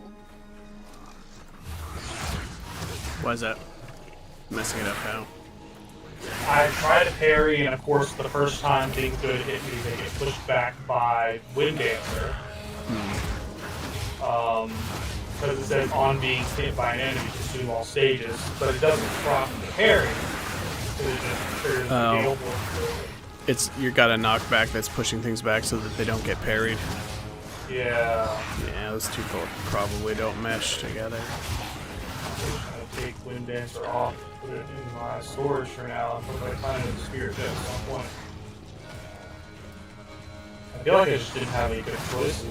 Why is that messing it up now? I try to parry, and of course, the first time things go to hit me, they get pushed back by Wind Dancer. because it says on being hit by an enemy, consume all stages, but it doesn't prompt the parry. So it just triggers the gale force. It's you got a knockback that's pushing things back so that they don't get parried. Yeah. Yeah, those two probably don't mesh together. I'll take Wind Dancer off, put it in my storage for now, until I find the Spirit Jet at some point. I feel like I just didn't have any good choices.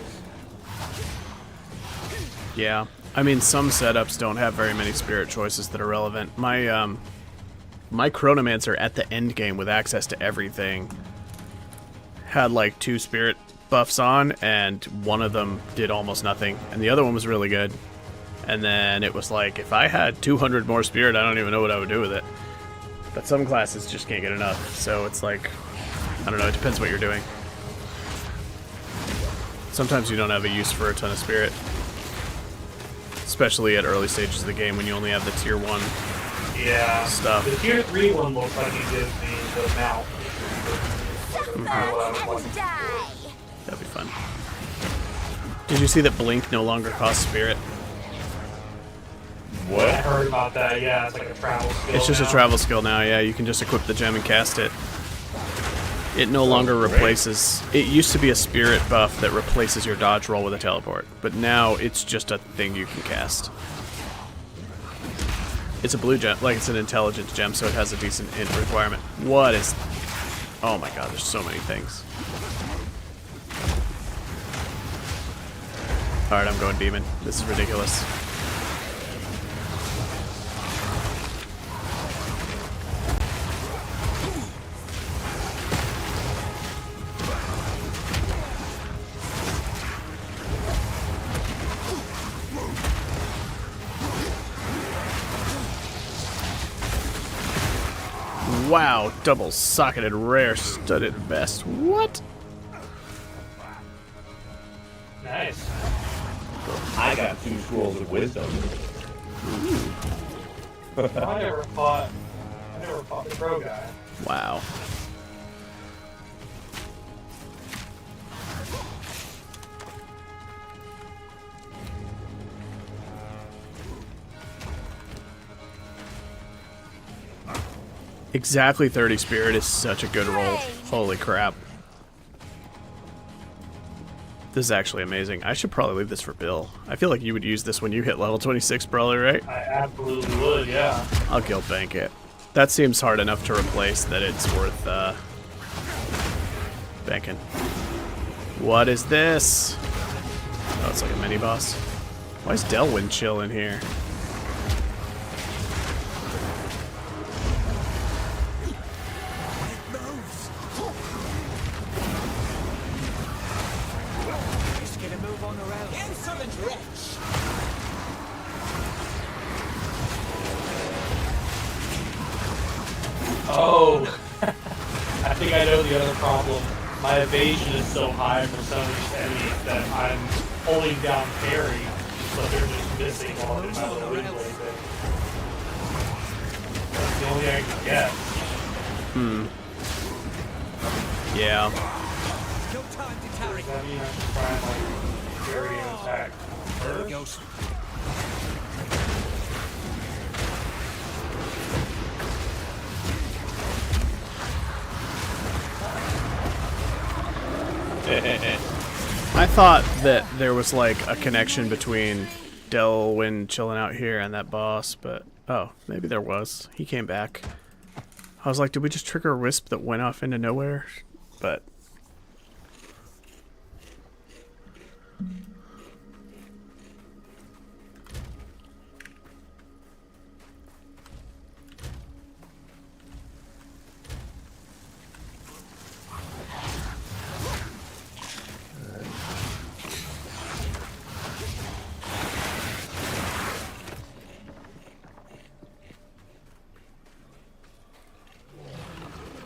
Yeah, I mean some setups don't have very many spirit choices that are relevant. My Chronomancer at the end game with access to everything had like 2 spirit buffs on, and one of them did almost nothing, and the other one was really good. And then it was like, if I had 200 more spirit, I don't even know what I would do with it. But some classes just can't get enough, so it's like, I don't know, it depends what you're doing. Sometimes you don't have a use for a ton of spirit. Especially at early stages of the game when you only have the tier 1 stuff. The tier 3 one looks like it gives me the mount. That'd be fun. Did you see that Blink no longer costs spirit? What? I heard about that, yeah, it's like a travel skill. It's just a travel skill now, yeah. You can just equip the gem and cast it. It no longer replaces... It used to be a spirit buff that replaces your dodge roll with a teleport, but now it's just a thing you can cast. It's a blue gem, like it's an intelligence gem, so it has a decent int requirement. What is... Oh my god, there's so many things. Alright, I'm going demon. This is ridiculous. Wow, double socketed rare studded vest. What? Nice. I got 2 scrolls of wisdom. I never fought the pro guy. Wow. Exactly 30 spirit is such a good roll. Holy crap. This is actually amazing. I should probably leave this for Bill. I feel like you would use this when you hit level 26 probably, right? I absolutely would, yeah. I'll guild bank it. That seems hard enough to replace that it's worth banking. What is this? Oh, it's like a mini boss. Why is Delwyn chill in here? Oh, I think I know the other problem. My evasion is so high for some of these enemies that I'm holding down parry, but they're just missing all of my little wind blade thing. That's the only thing I can get. Yeah. Does that mean I should try and like parry and attack first? I thought that there was like a connection between Delwyn chilling out here and that boss, but oh, maybe there was. He came back. I was like, did we just trigger a wisp that went off into nowhere? But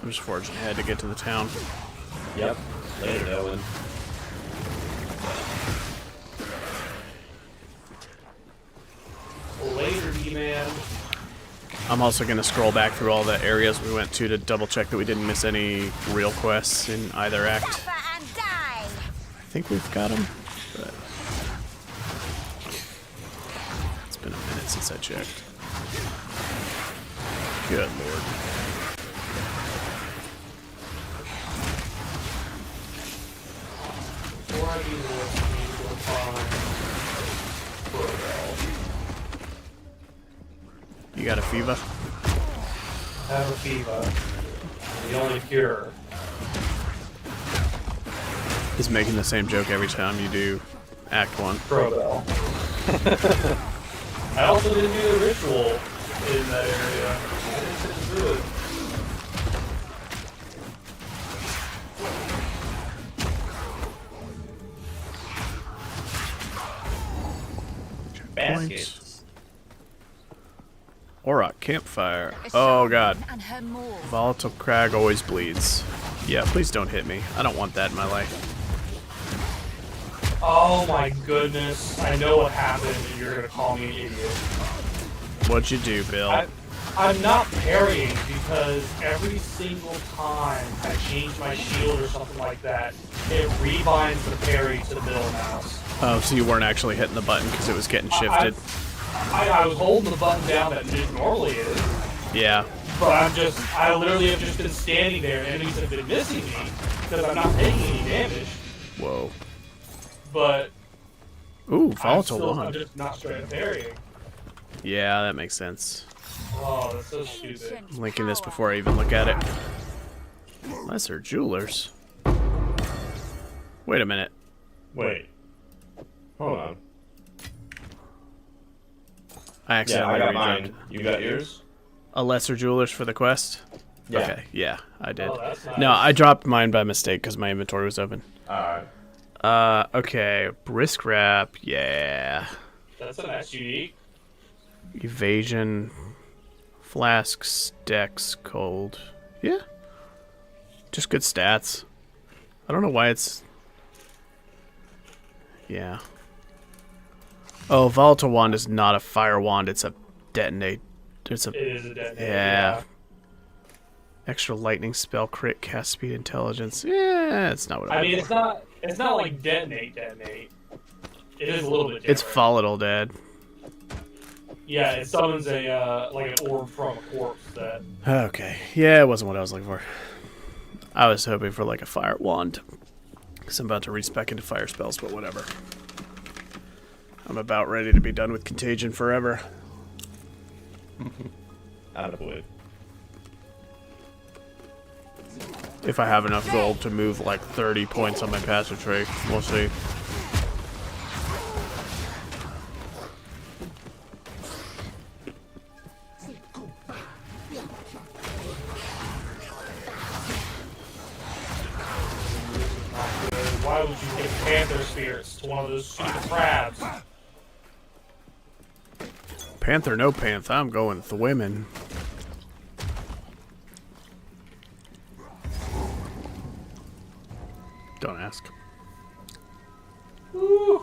I'm just forging ahead to get to the town. Yep. Later, Dylan. Later, D-man. I'm also going to scroll back through all the areas we went to double check that we didn't miss any real quests in either act. I think we've got them, but since I checked. Good lord. Before I do this, I need to go find Bro. You got a fever? I have a fever. The only cure. He's making the same joke every time you do Act 1. Crowbell. I also didn't do the ritual in that area. I didn't sit through it. Baskets. Aura, campfire. Oh god. And her more. Volatile crag always bleeds. Yeah, please don't hit me. I don't want that in my life. Oh my goodness. I know what happened and you're gonna call me an idiot. What'd you do, Bill? I'm not parrying because every single time I change my shield or something like that, it rebinds the parry to the middle mouse. Oh, so you weren't actually hitting the button because it was getting shifted. I was holding the button down that it normally is. Yeah. But I literally have just been standing there and enemies have been missing me because I'm not taking any damage. Whoa. But ooh, volatile I'm wand. just not straight up parrying. Yeah, that makes sense. Oh, that's so stupid. I'm linking this before I even look at it. Lesser jewelers. Wait a minute. Wait. Hold on. I accidentally I got redropped mine. it. You got yours? A lesser jewelers for the quest? Yeah. Okay, yeah, I did. Oh, that's nice. No, I dropped mine by mistake because my inventory was open. Alright. Okay, brisk wrap, yeah. That's a nice unique. Evasion, flasks, dex, cold. Yeah. Just good stats. I don't know why it's... Yeah. Oh, volatile wand is not a fire wand, it's a detonate. It is a detonate, yeah. Extra lightning spell, crit, cast speed, intelligence. Yeah, it's not what I mean, for. it's not like detonate. It is a little bit different. It's volatile, Dad. Yeah, it summons a like an orb from a corpse that. Okay, yeah, it wasn't what I was looking for. I was hoping for like a fire wand, because I'm about to respec into fire spells, but whatever. I'm about ready to be done with Contagion forever. Out of wood. If I have enough gold to move like 30 points on my passive trait, we'll see. Why would you give panther spirits to one of those stupid crabs? Panther, no panther, I'm going with the women. Don't ask. Woo!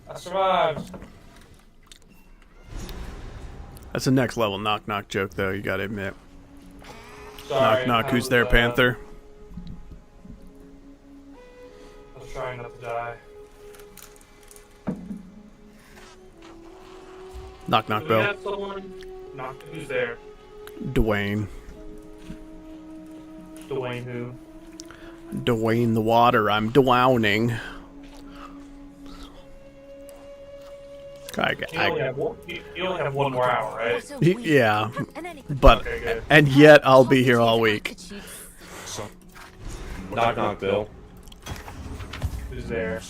I survived. That's a next level knock knock joke though, you gotta admit. Sorry, knock knock, I who's was, there, Panther? I was trying not to die. Knock knock, Do we Bill. have someone? Knock. Who's there? Dwayne. Dwayne who? Dwayne the water, I'm drowning. You only have one more hour, right? Yeah, but Okay, and yet I'll be here all week. Knock knock, Bill. Who's there?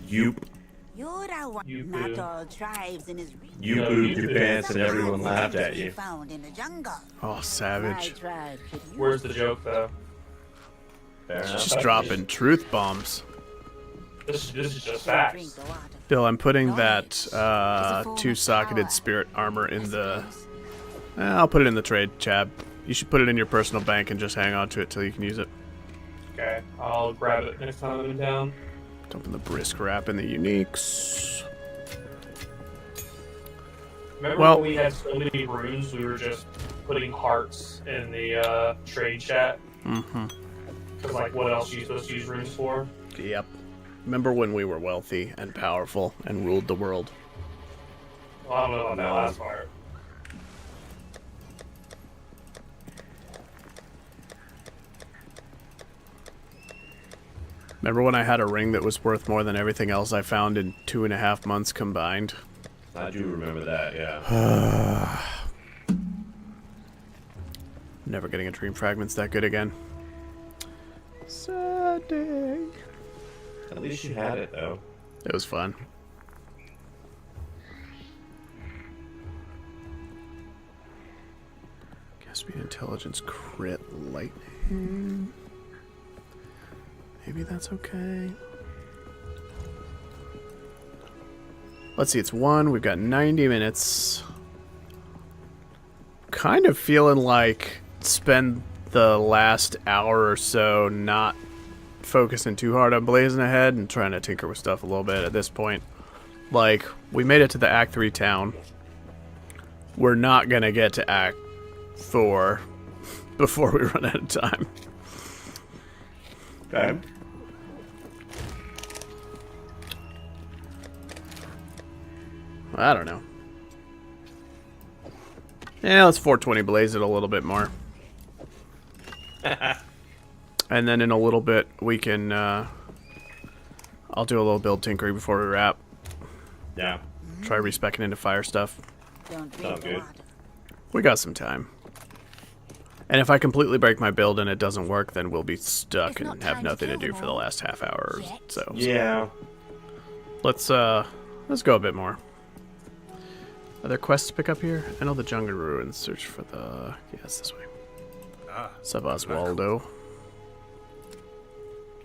You. You're the one You not poo. all tribes in his region. You pooped your pants and everyone laughed at you. Found in the jungle. Oh, savage. My tribe could use Where's the joke though? Just dropping truth bombs. This is just facts. Bill, I'm putting that two-socketed spirit armor in the... I'll put it in the trade, Chab. You should put it in your personal bank and just hang on to it till you can use it. Okay, I'll grab it next time I'm in town. Dumping the brisk wrap in the uniques. Remember Well- when we had so many runes, we were just putting hearts in the trade chat? Mm-hmm. Because, like, what else are you supposed to use runes for? Yep. Remember when we were wealthy and powerful and ruled the world? Well, I don't know about that last part. Remember when I had a ring that was worth more than everything else I found in 2.5 months combined? I do remember that, yeah. Never getting a dream fragments that good again. Sad day. At least you had it, though. It was fun. Speed intelligence crit lightning. Maybe that's okay. Let's see, it's 1. We've got 90 minutes. Kind of feeling like spend the last hour or so not focusing too hard on blazing ahead and trying to tinker with stuff a little bit at this point. Like, we made it to the Act 3 town. We're not going to get to Act 4 before we run out of time. Okay. I don't know. Yeah, let's 420 blaze it a little bit more. And then in a little bit we can I'll do a little build tinkering before we wrap. Yeah. Try respecking into fire stuff. Don't Sounds good. We got some time. And if I completely break my build and it doesn't work, then we'll be stuck and have nothing to do for the last half hour or so. Yeah. Let's go a bit more. Are there quests to pick up here? I know the Jungle Ruins. Search for the... Yeah, it's this way. Sub Oswaldo.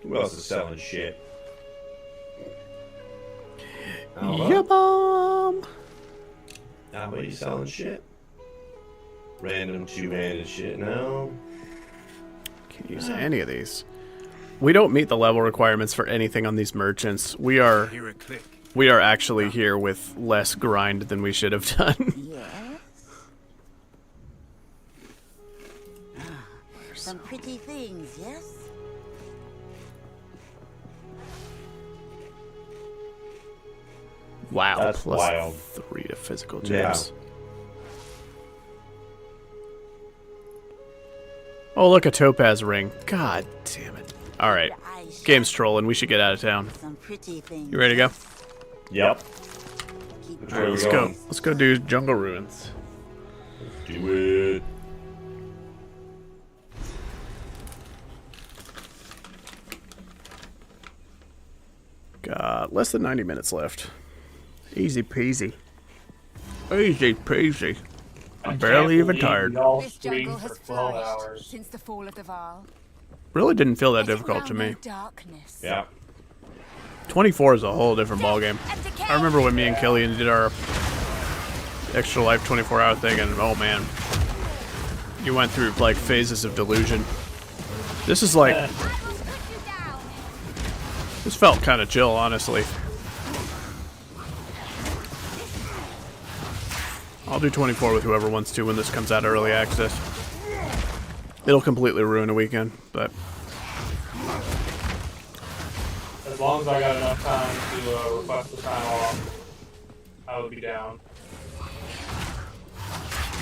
Who else is selling shit? Yeah, bomb! What are you selling shit? Random two-handed shit, no? Can't use any of these. We don't meet the level requirements for anything on these merchants. We are actually here with less grind than we should have done. Yes. Some pretty things, yes? Wow, That's plus wild. 3 to physical gems. Yeah. Oh, look, a topaz ring. God damn it. Alright. Game's trolling. We should get out of town. Some pretty things. You ready to go? Yep. Alright, let's go. Let's go do Jungle Ruins. Do it. Got less than 90 minutes left. Easy peasy. Easy peasy. I'm barely even tired. This jungle has flourished since the fall of the Val. Really didn't feel that difficult to me. Darkness. Yeah. 24 is a whole different ballgame. I remember when me and Killian did our extra life 24-hour thing, and oh man, you went through like phases of delusion. This is like, this felt kind of chill, honestly. I'll do 24 with whoever wants to when this comes out early access. It'll completely ruin a weekend, but As long as I got enough time to request the time off, I would be down.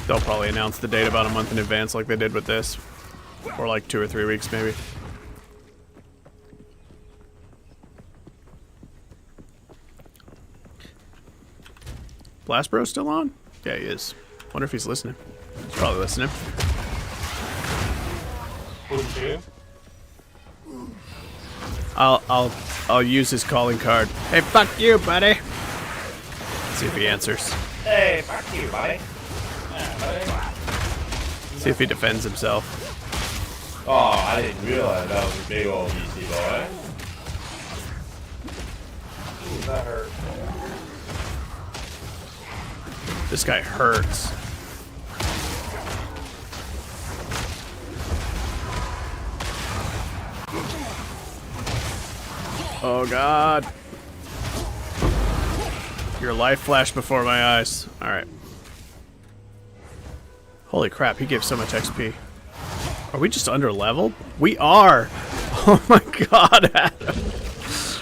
they'll probably announce the date about a month in advance like they did with this. Or like 2 or 3 weeks maybe. Blast Bro still on? Yeah, he is. Wonder if he's listening. He's probably listening. Wouldn't you? I'll use his calling card. Hey, fuck you, buddy. Let's see if he answers. Hey, fuck you, buddy. Yeah, buddy. See if he defends himself. Oh, I didn't realize that was a big old beastie boy. Ooh, that hurt. This guy hurts. Oh god. Your life flashed before my eyes. Alright. Holy crap, he gave so much XP. Are we just under leveled? We are! Oh my god, Adam.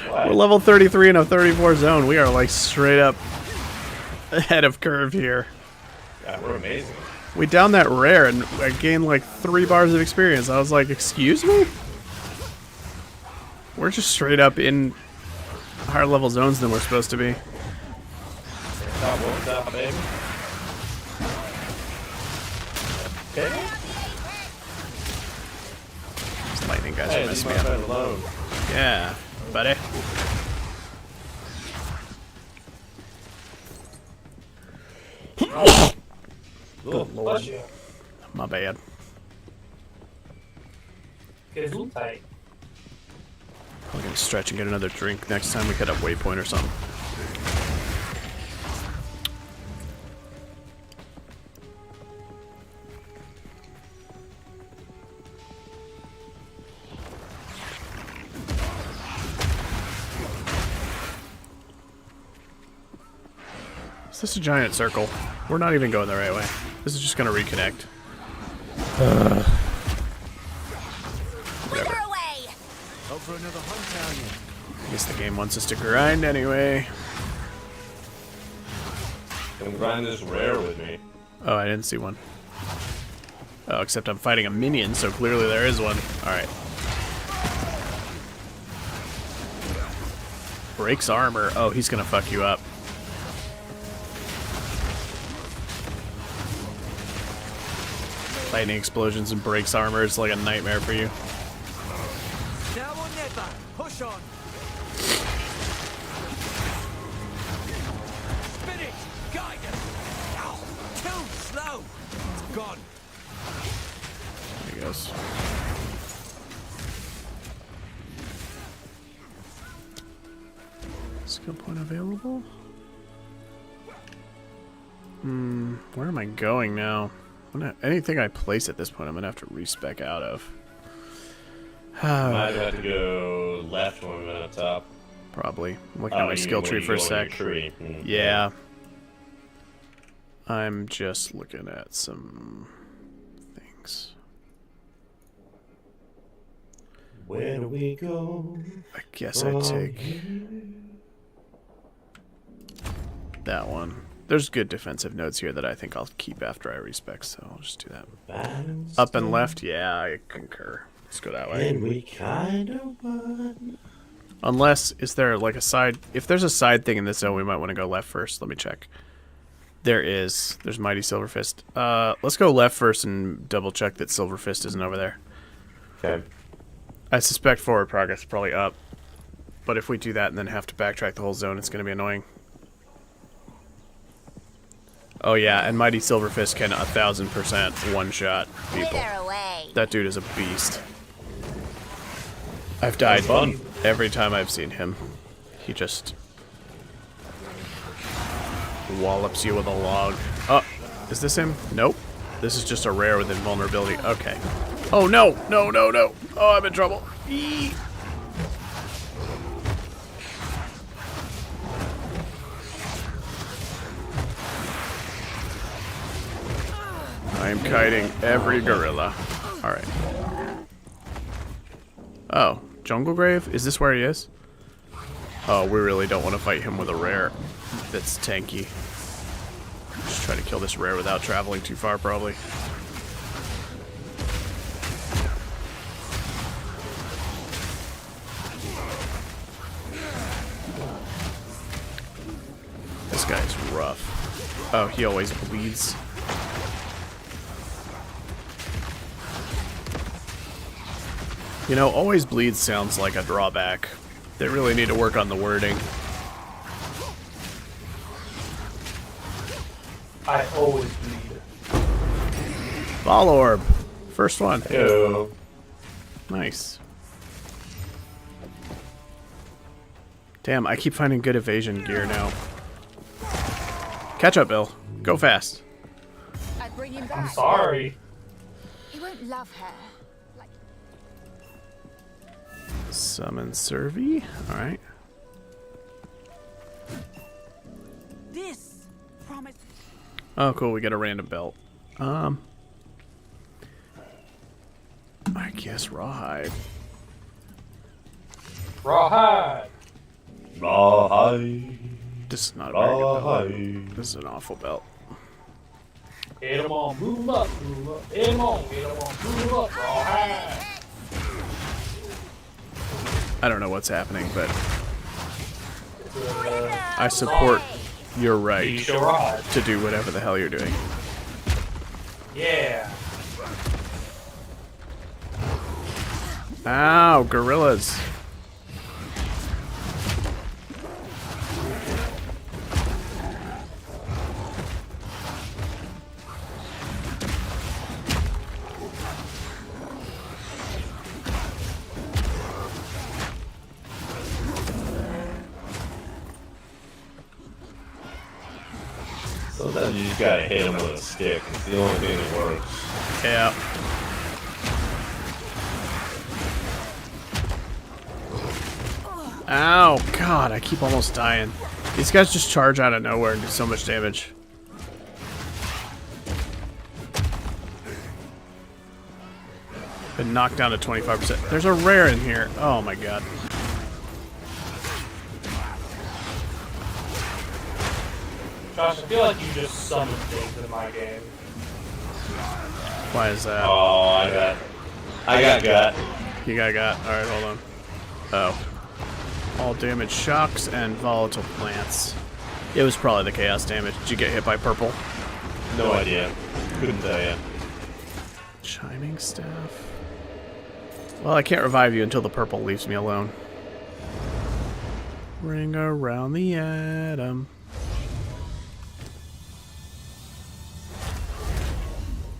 We're level 33 in a 34 zone. We are like straight up ahead of curve here. Yeah, we're amazing. We downed that rare and I gained like 3 bars of experience. I was like, excuse me? We're just straight up in higher level zones than we're supposed to be. What's up, baby? Okay. These lightning guys are messing me up. Alone. Yeah, buddy. Good lord. My bad. Gesundheit. We're gonna stretch and get another drink next time we hit up Waypoint or something. Is this a giant circle? We're not even going the right way. This is just gonna reconnect. Whatever. Over another hunt, are you? I guess the game wants us to grind anyway. Come grind this rare with me. Oh, I didn't see one. Oh, except I'm fighting a minion, so clearly there is one. Alright. Breaks armor. Oh, he's gonna fuck you up. Lightning explosions and breaks armor is like a nightmare for you. Now or never. Push on. Spin it. Guide it. Ow. Too slow. It's gone. There he goes. Skill point available? Where am I going now? Anything I place at this point, I'm gonna have to respec out of. Might have to go left when we went up top. Probably. I'm looking at my skill tree for a sec. Yeah. I'm just looking at some things. Where do we go? I guess I take that one. There's good defensive nodes here that I think I'll keep after I respec, so I'll just do that. Up and left? Yeah, I concur. Let's go that way. And we kinda won. Unless, is there like a side... If there's a side thing in this zone, we might want to go left first. Let me check. There is. There's Mighty Silverfist. Let's go left first and double check that Silverfist isn't over there. Okay. I suspect forward progress is probably up. But if we do that and then have to backtrack the whole zone, it's going to be annoying. Oh yeah, and Mighty Silverfist can 1000% one-shot people. That dude is a beast. I've died every time I've seen him. He just wallops you with a log. Oh, is this him? Nope. This is just a rare with invulnerability. Okay. Oh no, no, no, no. Oh, I'm in trouble. Eee. I am kiting every gorilla. Alright. Oh, Jungle Grave? Is this where he is? Oh, we really don't want to fight him with a rare that's tanky. Just try to kill this rare without traveling too far, probably. This guy's rough. Oh, he always bleeds. You know, always bleeds sounds like a drawback. They really need to work on the wording. I always bleed. Ball orb. First one. Yo. Nice. Damn, I keep finding good evasion gear now. Catch up, Bill. Go fast. I'd bring him I'm back. sorry. He won't love her. Summon Servi. Alright. This promise. Oh, cool. We get a random belt. I guess Rawhide. Rawhide. Rawhide. This is not a very good belt. This is an awful belt. Hit him on, move him up, move him up. Hit him on, move him up. Rawhide. I don't know what's happening, but I support your right to do whatever the hell you're doing. Yeah. Ow, gorillas. Sometimes you just gotta hit him with a stick. It's the only thing that works. Yeah. Ow, God, I keep almost dying. These guys just charge out of nowhere and do so much damage. Been knocked down to 25%. There's a rare in here. Oh my God. Josh, I feel like you just summoned things in my game. Why is that? Oh, I got gut. You got gut. Alright, hold on. Oh. All damage shocks and volatile plants. It was probably the chaos damage. Did you get hit by purple? No idea. Couldn't tell you. Chiming staff. Well, I can't revive you until the purple leaves me alone. Ring around the atom.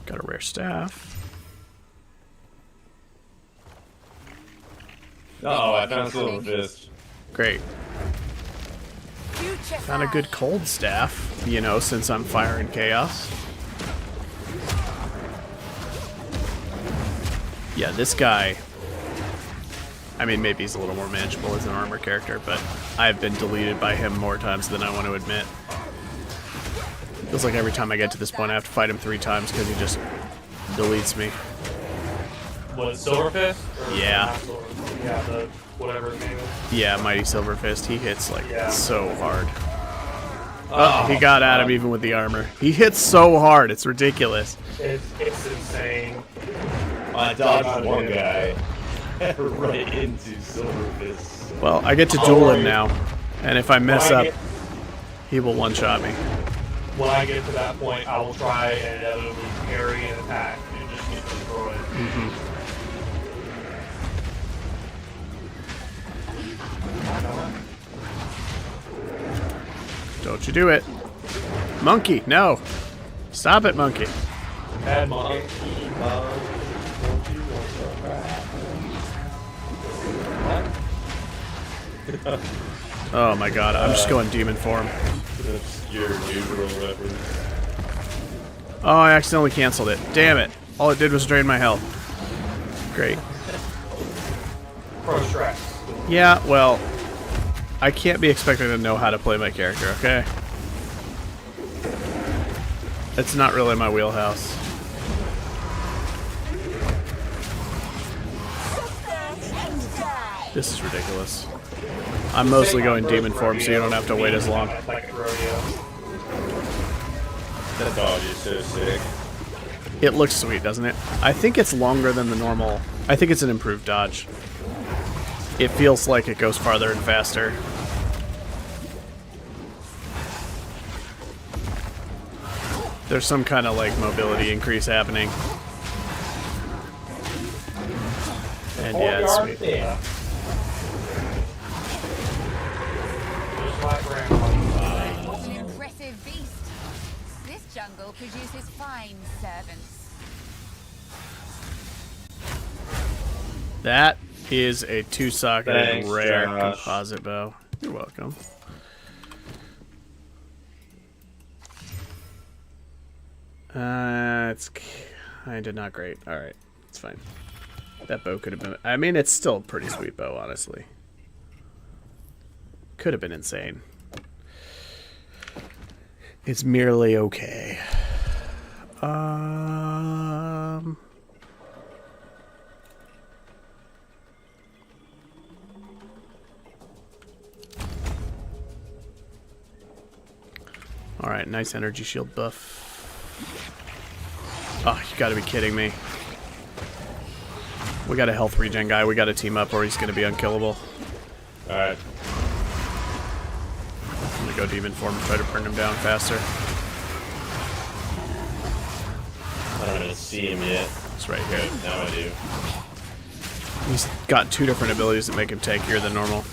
Got a rare staff. Oh, I found Silver Fist. Great. Found a good cold staff, you know, since I'm firing chaos. Yeah, this guy, I mean, maybe he's a little more manageable as an armor character, but I've been deleted by him more times than I want to admit. Feels like every time I get to this point I have to fight him 3 times because he just deletes me. What, Silverfist? Yeah. Yeah, the whatever his name is. Yeah, Mighty Silver Fist. He hits like so hard. Oh, he got at him even with the armor. He hits so hard, it's ridiculous. It's insane. I dodged one guy right into Silver Fist. Well, I get to duel him now, and if I mess up, he will one-shot me. When I get to that point, I will try and inevitably parry an attack and just get destroyed. Don't you do it. Monkey, no. Stop it, monkey. Bad monkey. Oh my God, I'm just going demon form. Obscure neutral reference. Oh, I accidentally canceled it. Damn it. All it did was drain my health. Great. Pro stress. Yeah, well, I can't be expected to know how to play my character, okay? It's not really my wheelhouse. This is ridiculous. I'm mostly going demon form so you don't have to wait as long. That dog is so sick. It looks sweet, doesn't it? I think it's longer than the normal. I think it's an improved dodge. It feels like it goes farther and faster. There's some kind of like mobility increase happening. And yeah, it's sweet. What an impressive beast. This jungle produces fine servants. That is a 2-socketed Thanks, rare Josh. composite bow. You're welcome. It's kind of not great. Alright, it's fine. That bow could have been... I mean, it's still a pretty sweet bow, honestly. Could have been insane. It's merely okay. Alright, nice energy shield buff. Oh, you gotta be kidding me. We got a health regen guy. We gotta team up or he's gonna be unkillable. Alright. I'm gonna go demon form and try to burn him down faster. I don't even see him yet. It's right here. Now I do. He's got 2 different abilities that make him tankier than normal.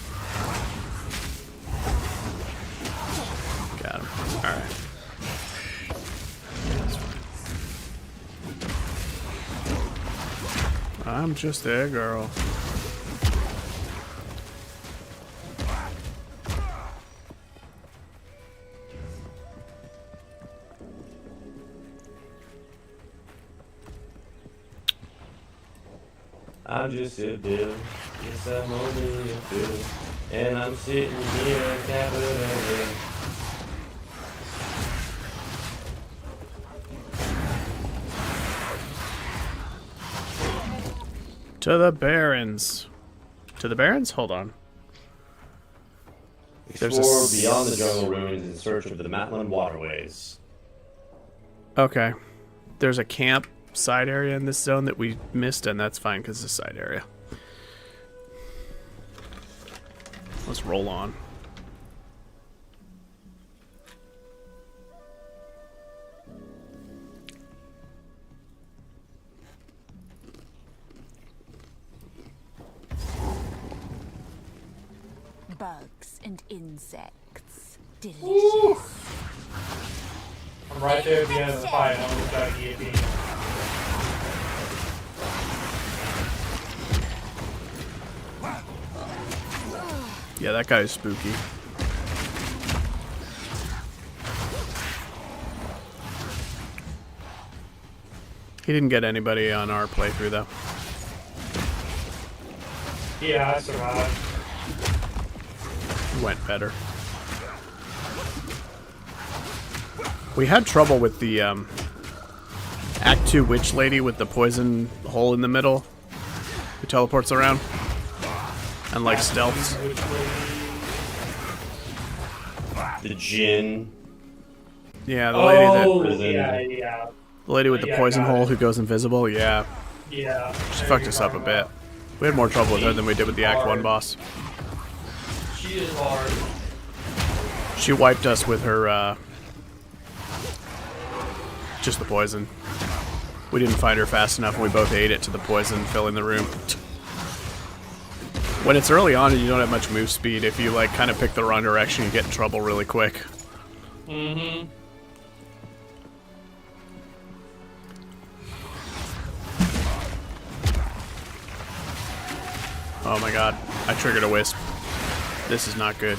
Got him. Alright. I'm just a girl. I'm just a bill. Yes, I'm only a bill. And I'm sitting here at Capitol Hill. To the Barrens. To the Barrens? Hold on. Explore beyond the jungle ruins in search of the Matland waterways. Okay. There's a camp side area in this zone that we missed, and that's fine because it's a side area. Let's roll on. Bugs and insects. Delicious. Woo! I'm right there at the end of the fight. I'm gonna try to guillotine. Yeah, that guy is spooky. He didn't get anybody on our playthrough, though. Yeah, I survived. Went better. We had trouble with the Act 2 witch lady with the poison hole in the middle who teleports around and like stealths. The Jinn. Yeah, the lady yeah. The lady with the poison hole who goes invisible, yeah. Yeah. She fucked us up a bit. We had more trouble with her than we did with the Act 1 boss. She is hard. She wiped us with her, just the poison. We didn't find her fast enough and we both ate it to the poison filling the room. When it's early on and you don't have much move speed, if you like kind of pick the wrong direction, you get in trouble really quick. Mm-hmm. Oh my god, I triggered a wisp. This is not good.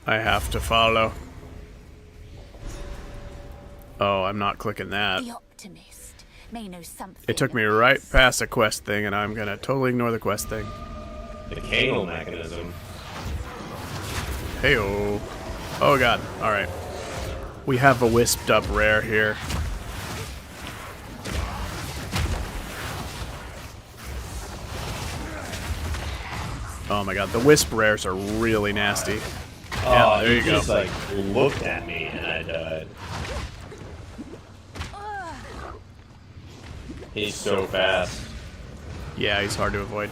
I have to follow. Oh, I'm not clicking that. The optimist may know something. It took me right past a quest thing, and I'm gonna totally ignore the quest thing. The Kangle mechanism. Heyo. Oh god, alright. We have a wisped up rare here. Oh my god, the wisp rares are really nasty. Oh, Yeah, there you he go. just like looked at me and I died. He's so fast. Yeah, he's hard to avoid.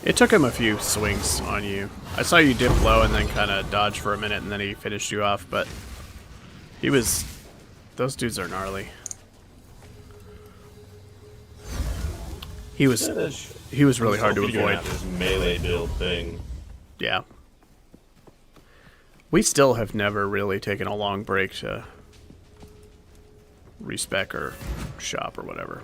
It took him a few swings on you. I saw you dip low and then kind of dodge for a minute and then he finished you off, but he was... Those dudes are gnarly. He was really hard to avoid. This melee build thing. Yeah. We still have never really taken a long break to respec or shop or whatever.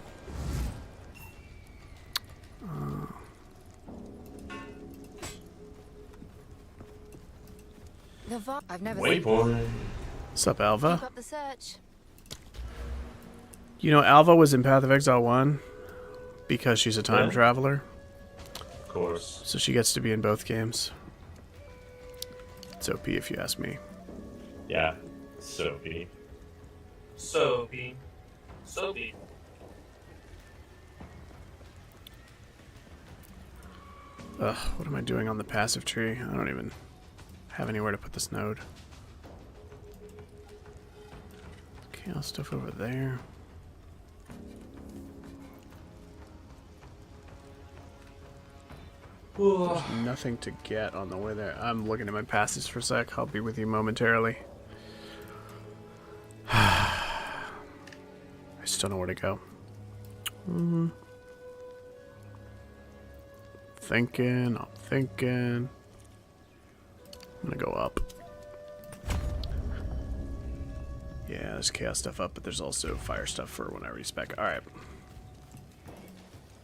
I've never Waypoint. What's up, Alva? Keep up the search. You know, Alva was in Path of Exile 1 because she's a time traveler. Of course. So she gets to be in both games. It's OP if you ask me. Yeah, Soapy. Soapy. Soapy. Ugh, what am I doing on the passive tree? I don't even have anywhere to put this node. Chaos stuff over there. There's nothing to get on the way there. I'm looking at my passes for a sec. I'll be with you momentarily. I still know where to go. I'm thinking. I'm gonna go up. Yeah, there's chaos stuff up, but there's also fire stuff for when I respec. Alright.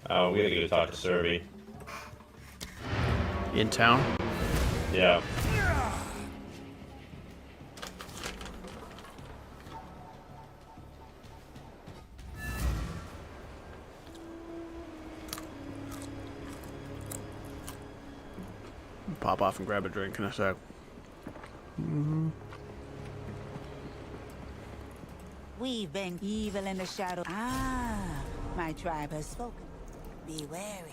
Oh, we gotta go talk to Serby. In town? Yeah. Pop off and grab a drink in a sec. We've been evil in the shadow. Ah, my tribe has spoken. Be wary.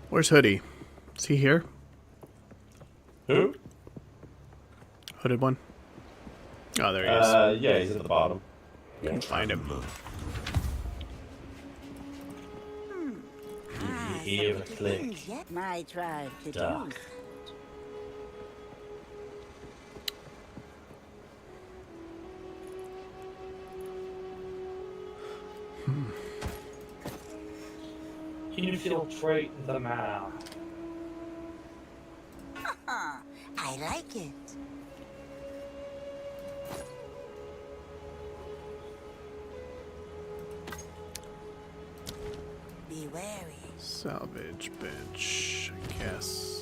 Where's Hoodie? Is he here? Who? Hooded one? Oh, there he is. Yeah, he's at the bottom. Can't find him. Did you hear a click? My tribe could Duck. use. Infiltrate the map. I like it. Be wary. Salvage bench, I guess.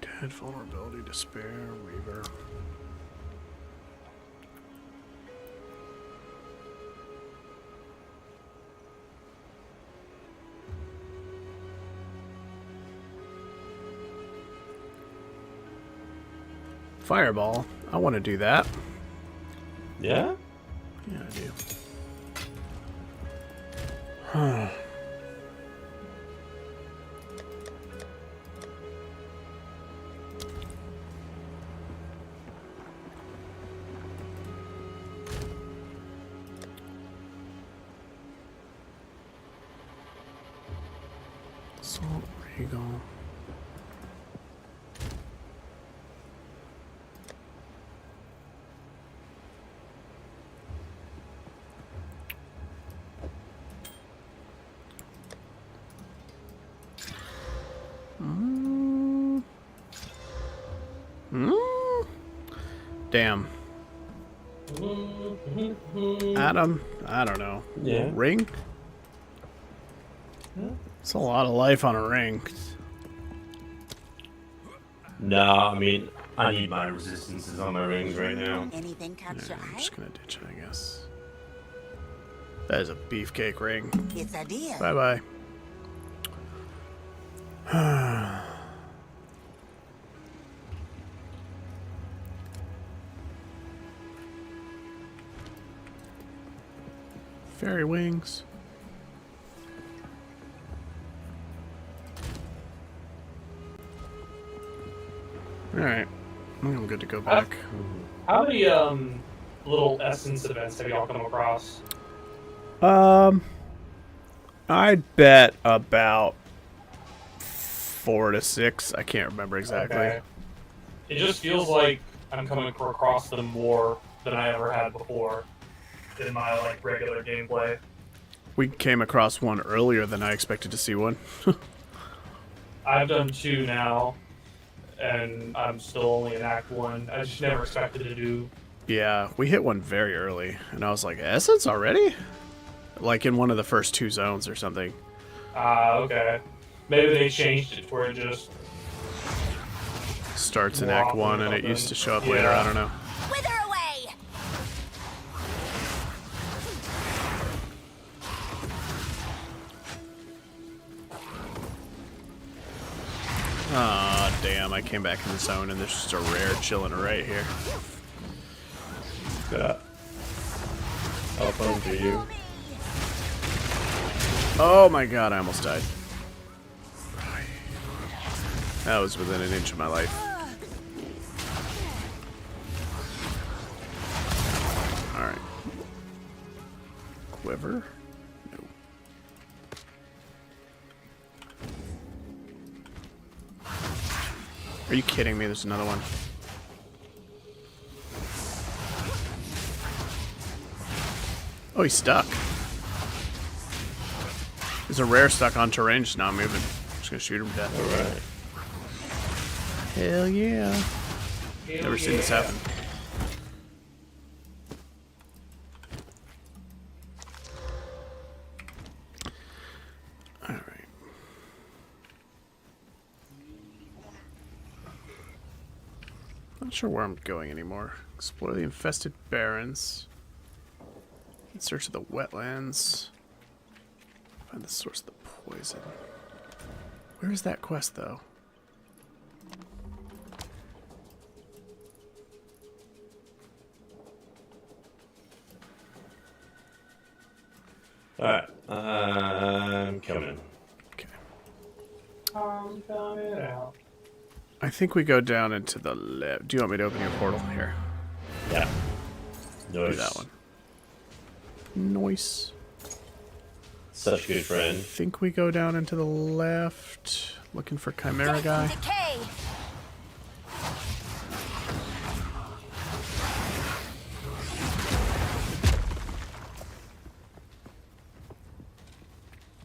Dead, vulnerability, despair, Reaver. Fireball. I want to do that. Yeah? Yeah, I do. Salt Regal. Damn. Adam, I don't know. Yeah. Ring? It's a lot of life on a ring. No, I mean, I need my resistances on my rings right now. Anything catch your I'm eye? just gonna ditch it, I guess. That is a beefcake ring. It's a deal. Bye bye. Fairy wings. Alright. I think I'm good to go back. How many little essence events have y'all come across? I'd bet about 4 to 6. I can't remember exactly. Okay. It just feels like I'm coming across them more than I ever had before in my regular gameplay. We came across one earlier than I expected to see one. I've done 2 now, and I'm still only in Act 1. I just never expected to do. Yeah, we hit one very early, and I was like, Essence already? Like in one of the first 2 zones or something. Okay. Maybe they changed it where it just starts in Act 1 and it used to show up later, I don't know. Wither away! Ah. damn, I came back in the zone and there's just a rare chilling right here. Yeah. How fun for you. Oh my god, I almost died. That was within an inch of my life. Alright. Quiver? No. Are you kidding me? There's another one. Oh, he's stuck. There's a rare stuck on terrain just not moving. I'm just gonna shoot him to death. Alright. Hell yeah. Never seen this happen. Alright. Not sure where I'm going anymore. Explore the infested barrens. In search of the wetlands. Find the source of the poison. Where is that quest, though? Alright, I'm coming. Okay. I'm coming out. I think we go down into the left. Do you want me to open your portal here? Yeah. Do that one. Nice. Such a good friend. I think we go down into the left. Looking for Chimera guy. Decay.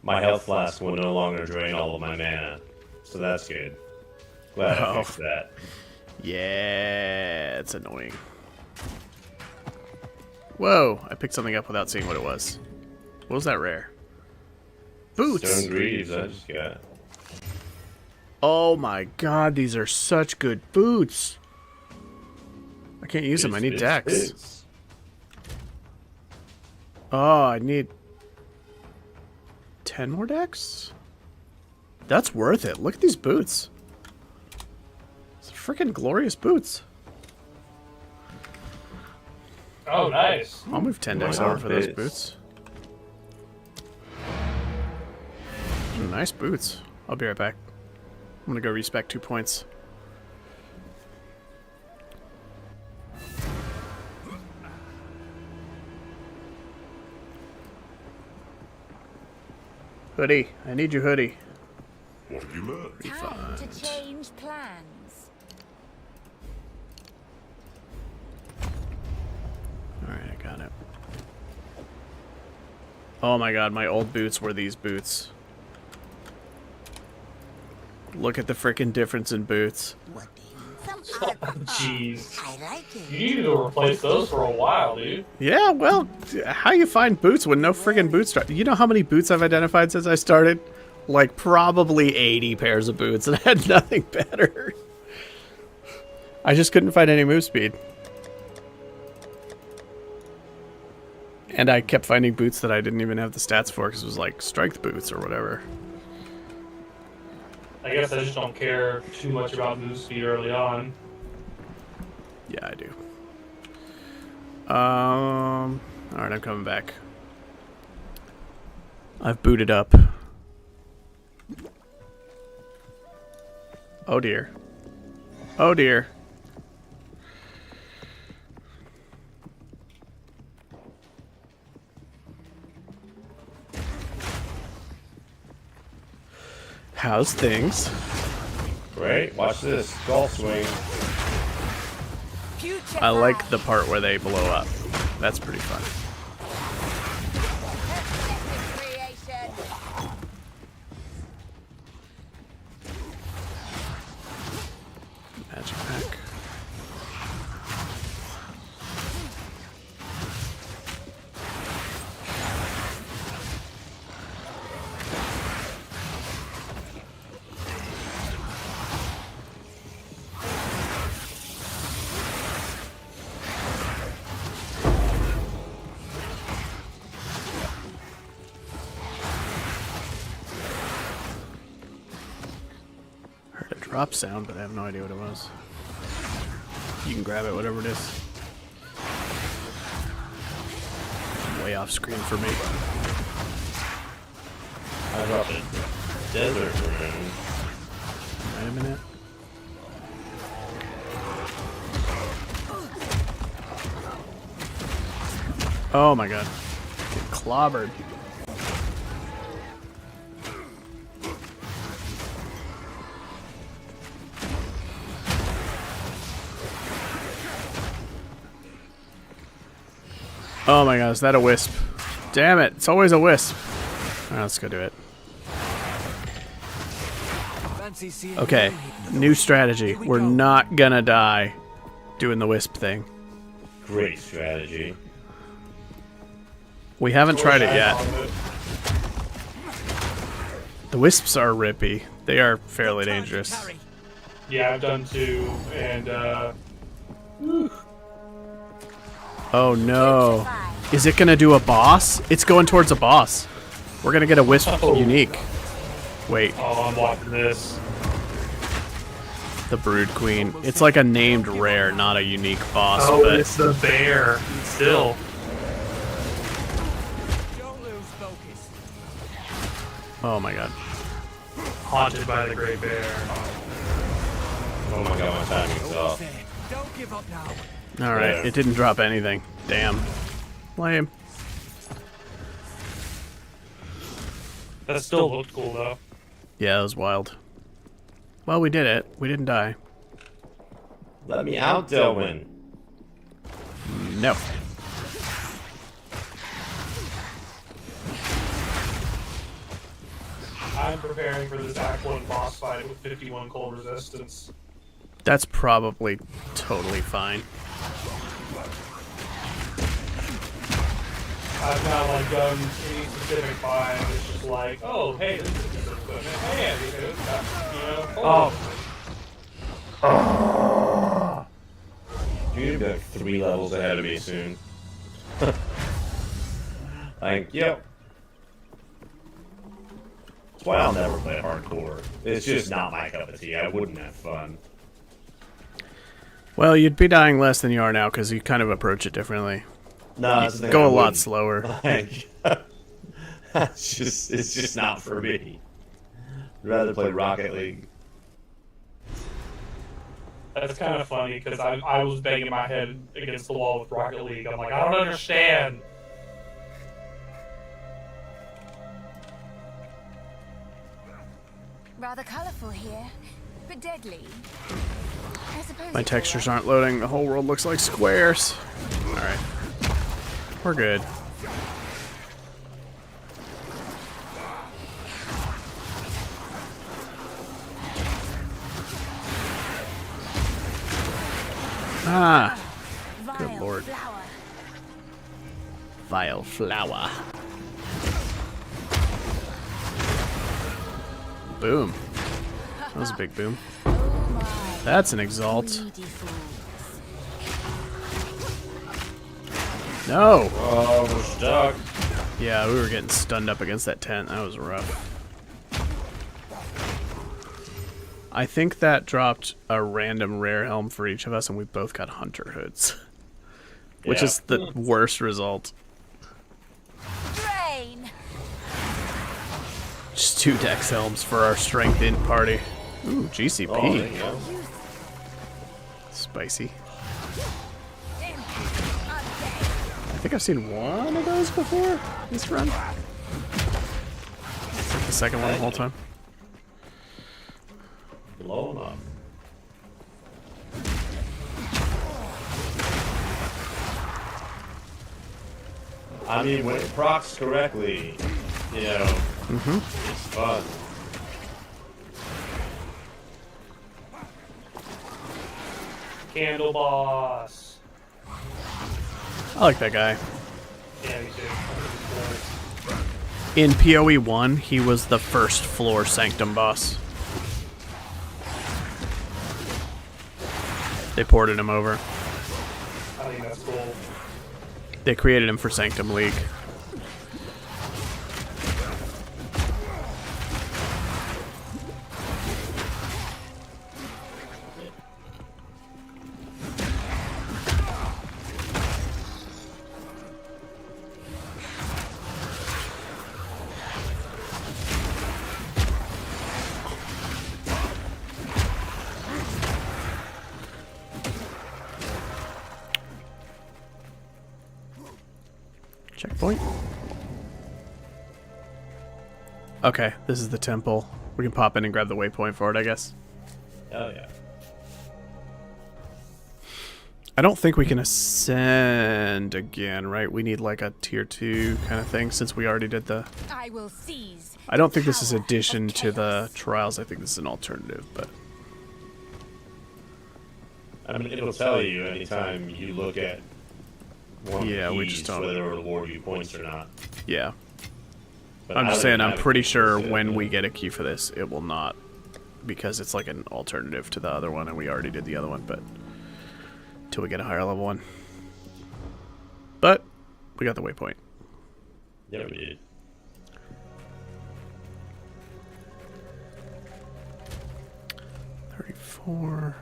My health flask will no longer drain all of my mana, so that's good. Glad I fixed that. Yeah, it's annoying. Whoa, I picked something up without seeing what it was. What was that rare? Boots! Stone Greaves, I just got. Oh my god, these are such good boots! I can't use them, I need dex. Oh, I need 10 more dex? That's worth it. Look at these boots. It's freaking glorious boots. Oh, nice. I'll move 10 dex over for those boots. Nice boots. I'll be right back. I'm gonna go respec 2 points. Hoodie, I need your hoodie. What have you learned? Time to change plans. Alright, I got it. Oh my god, my old boots were these boots. Look at the freaking difference in boots. Jeez. You need to replace those for a while, dude. Yeah, well, how you find boots when no friggin' boots start? You know how many boots I've identified since I started? Like, probably 80 pairs of boots, and I had nothing better. I just couldn't find any move speed. And I kept finding boots that I didn't even have the stats for, because it was like strength boots or whatever. I guess I just don't care too much about move speed early on. Yeah, I do. Alright, I'm coming back. I've booted up. Oh dear. Oh dear. How's things? Great, watch this. Golf swing. I like the part where they blow up. That's pretty fun. Magic pack. drop sound, but I have no idea what it was. You can grab it, whatever it is. Way off screen for me. I dropped a desert rune. Wait a minute. Oh my god. Get clobbered. Oh my god, is that a wisp? Damn it, it's always a wisp. Alright, let's go do it. Okay, new strategy. We're not gonna die doing the wisp thing. Great strategy. We haven't tried it yet. The wisps are rippy. They are fairly dangerous. Yeah, I've done 2, and Oh no. Is it gonna do a boss? It's going towards a boss. We're gonna get a wisp unique. Wait. oh, I'm watching this. The Brood Queen. It's like a named rare, not a unique boss. Oh, but it's the bear. Still. oh my god. Haunted by the Great Bear. Oh my god, my timing's off. Don't give up now. Alright, it didn't drop anything. Damn. Lame. That still looked cool though. Yeah, it was wild. Well, we did it. We didn't die. Let me out, Delwyn. No. I'm preparing for this Act 1 boss fight with 51 cold resistance. That's probably totally fine. I've not like done any specific find. It's just like, oh, hey, this is good equipment. Hey, I think this stuff, you know? Oh. You're gonna be like 3 levels ahead of me soon. Like, yep. That's why I'll never play hardcore. It's just not my cup of tea. I wouldn't have fun. Well, you'd be dying less than you are now because you kind of approach it differently. No, you go a lot slower. Like, it's just not for me. I'd rather play Rocket League. That's kind of funny because I was banging my head against the wall with Rocket League. I'm like, I don't understand. Rather colorful here, but deadly. I suppose My textures aren't loading. The whole world looks like squares. Alright. We're good. Ah. Good lord. Vile flower. Boom. That was a big boom. That's an exalt. No! Oh, we're stuck. Yeah, we were getting stunned up against that tent. That was rough. I think that dropped a random rare helm for each of us, and we both got hunter hoods. Which is the worst result. Drain. Just 2 dex helms for our strength in party. Ooh, GCP. Oh, there you go. Spicy. I think I've seen one of those before this run. It's like the second one the whole time. Blow 'em up. I mean, when it procs correctly, you know, it's fun. Candle boss. I like that guy. Yeah, me too. In PoE 1, he was the first floor Sanctum boss. They ported him over. I think that's cool. They created him for Sanctum League. waypoint. Okay, this is the temple. We can pop in and grab the waypoint for it, I guess. Hell yeah. I don't think we can ascend again, right? We need like a tier 2 kind of thing since we already did the... I will seize. I don't think this is addition to the trials. I think this is an alternative, but... I mean, it'll tell you anytime you look at one of the keys, we just don't... whether it'll reward you points or not. Yeah. But I'm just saying, I'm pretty sure when we get a key for this, it will not. Because it's like an alternative to the other one, and we already did the other one, but... Till we get a higher level one. But, we got the waypoint. Yeah, we did. $34...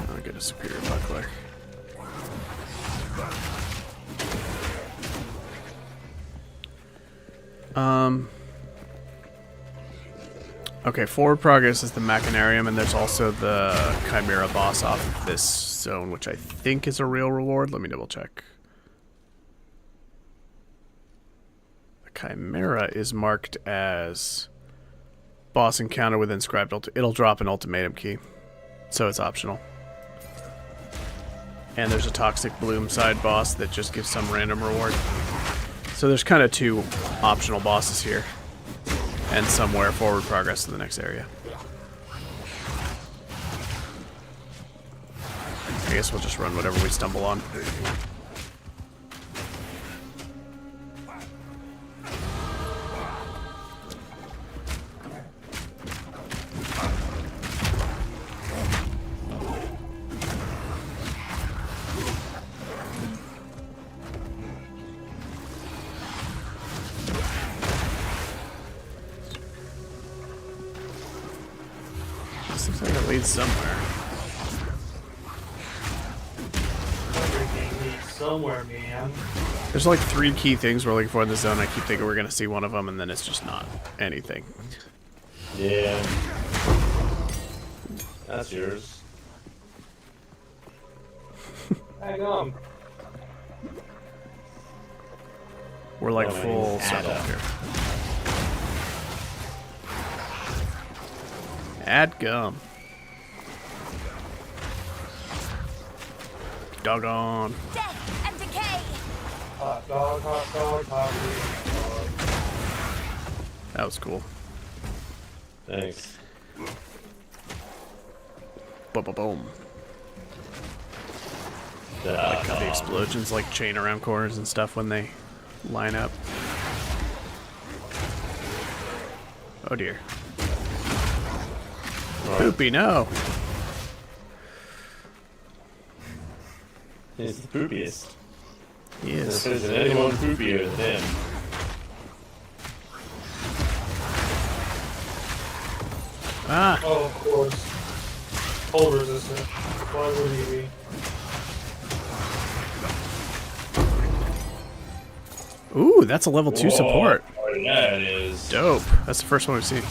I'll get a superior buckler. Okay, forward progress is the Machinarium, and there's also the Chimera boss off of this zone, which I think is a real reward. Let me double check. The Chimera is marked as boss encounter with inscribed it'll drop an ultimatum key, so it's optional. And there's a Toxic Bloom side boss that just gives some random reward. So there's kind of 2 optional bosses here. And somewhere forward progress to the next area. I guess we'll just run whatever we stumble on. Looks like it leads somewhere. Everything leads somewhere, man. There's like 3 key things we're looking for in the zone. I keep thinking we're gonna see one of them, and then it's just not anything. Yeah. That's yours. Hang on. We're like full circle here. Add gum. Doggone. Death and decay. Hot dog, hot dog, hot dog. That was cool. Thanks. Boom. I like how the explosions like chain around corners and stuff when they line up. Oh dear. Poopy, no. He's the poopiest. He is. There isn't anyone poopier than him. Ah. Oh, of course. Cold resistant. Why would he be? Ooh, that's a level 2 Whoa. support. Oh, yeah, it is. Dope. That's the first one we've seen.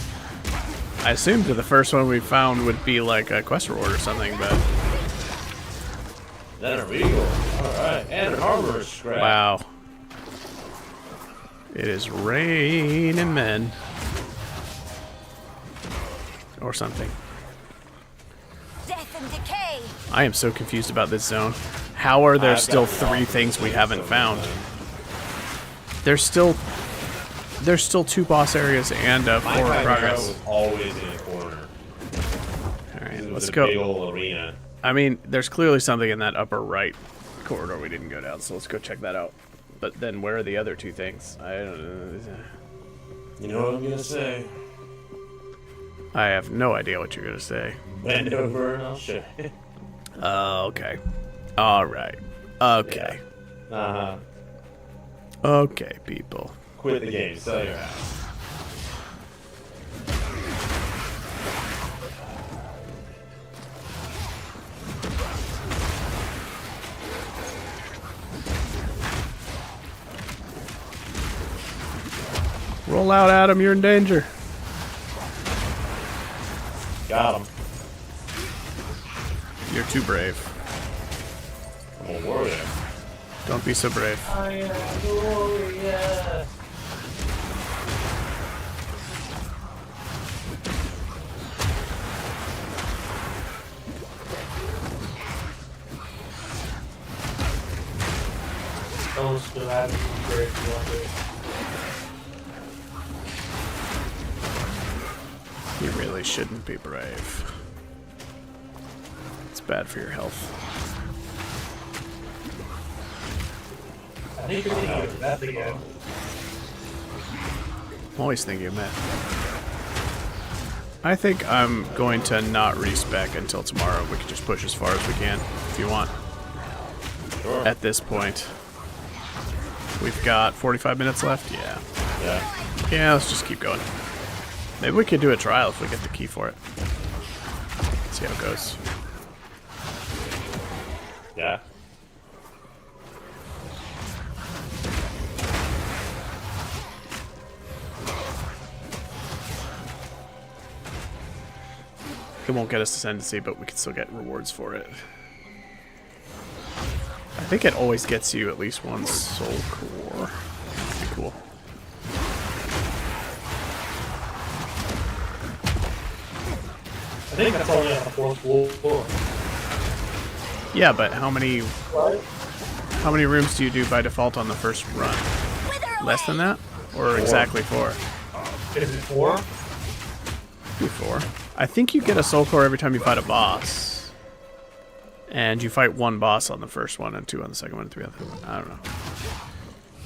I assumed that the first one we found would be like a quest reward or something, but... Then a regal. Alright, and an armor scrap. Wow. It is raining men. Or something. Death and decay. I am so confused about this zone. How are there still 3 things we haven't found? There's still 2 boss areas and a forward progress. Was always in a corner. Alright, let's go. Big old arena. I mean, there's clearly something in that upper right corridor we didn't go down, so let's go check that out. But then where are the other 2 things? I don't know. You know what I'm gonna say? I have no idea what you're gonna say. Bend over and I'll show you. Okay. Alright. Okay. Yeah. Uh-huh. Okay, people. Quit the game, sell your house. Roll out, Adam. You're in danger. Got him. You're too brave. I'm a warrior. Don't be so brave. I am a warrior. Oh, still have great if you want to. You really shouldn't be brave. It's bad for your health. I think you're thinking of that again. I'm always thinking of that. I think I'm going to not respec until tomorrow. We can just push as far as we can, if you want. Sure. At this point. We've got 45 minutes left? Yeah. Yeah, let's just keep going. Maybe we could do a trial if we get the key for it. See how it goes. Yeah. It won't get us ascendancy, but we can still get rewards for it. I think it always gets you at least one soul core. That'd be cool. I think that's only on the 4th floor. Yeah, but how many rooms do you do by default on the first run? Less than that? Or exactly 4? Is it 4? Do 4. I think you get a soul core every time you fight a boss. And you fight 1 boss on the first one, and 2 on the second one, and 3 on the third one. I don't know.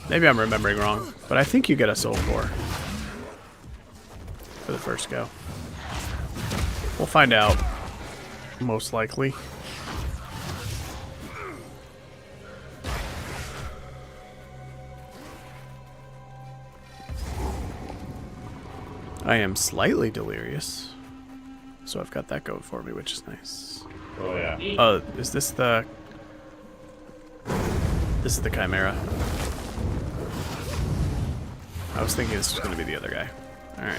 Maybe I'm remembering wrong, but I think you get a soul core for the first go. We'll find out, most likely. I am slightly delirious, so I've got that going for me, which is nice. Oh yeah. Is this the... This is the Chimera. I was thinking this was going to be the other guy. Alright.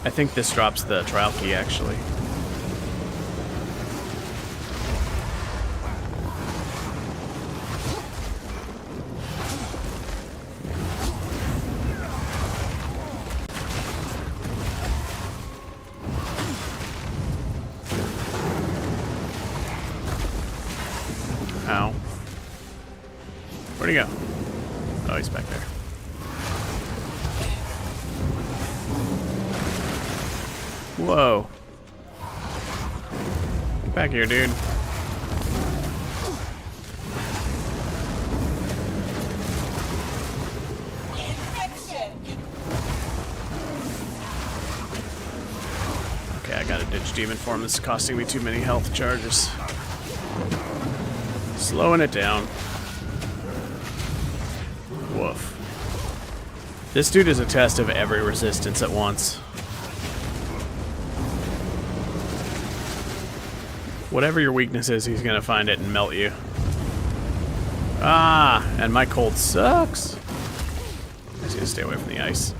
I think this drops the trial key, actually. Ow. Where'd he go? Oh, he's back there. Whoa. Get back here, dude. Okay, I gotta ditch demon form. This is costing me too many health charges. Slowing it down. Woof. This dude is a test of every resistance at once. Whatever your weakness is, he's gonna find it and melt you. Ah, and my cold sucks. I just gotta stay away from the ice.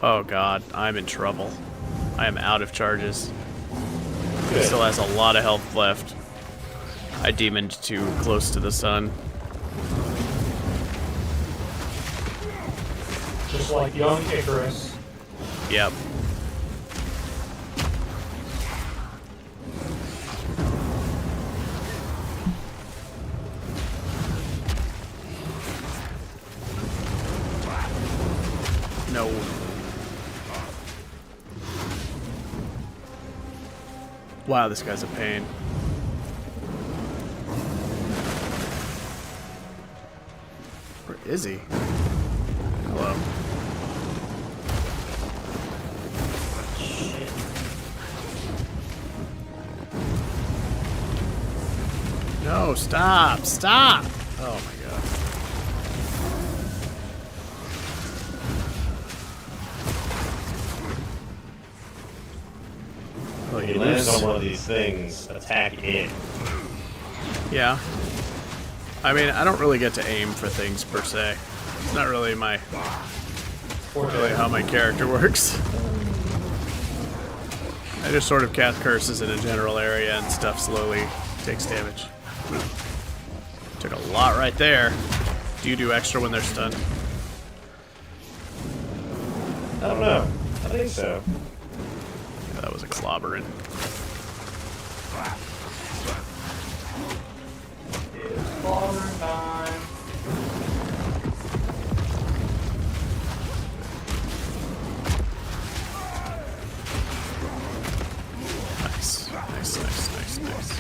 Oh god, I'm in trouble. I am out of charges. He still has a lot of health left. I demoned too close to the sun. Just like young Icarus. Yep. No. Wow, this guy's a pain. Where is he? Hello. Shit. No, stop! Stop! Oh my god. Oh, When he lands on one of these things, attack it. Yeah. I mean, I don't really get to aim for things per se. It's not really how my character works. I just sort of cast curses in a general area and stuff slowly takes damage. Took a lot right there. Do you do extra when they're stunned? I don't know. I think so. Yeah, that was a clobbering. It's clobbering time. Nice.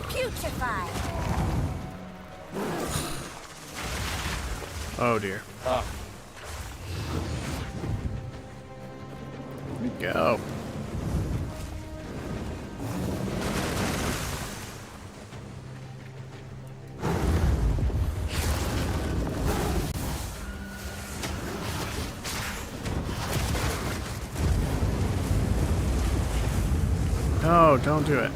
Putrefy. Oh dear. Ah. Here we go. No, don't do it.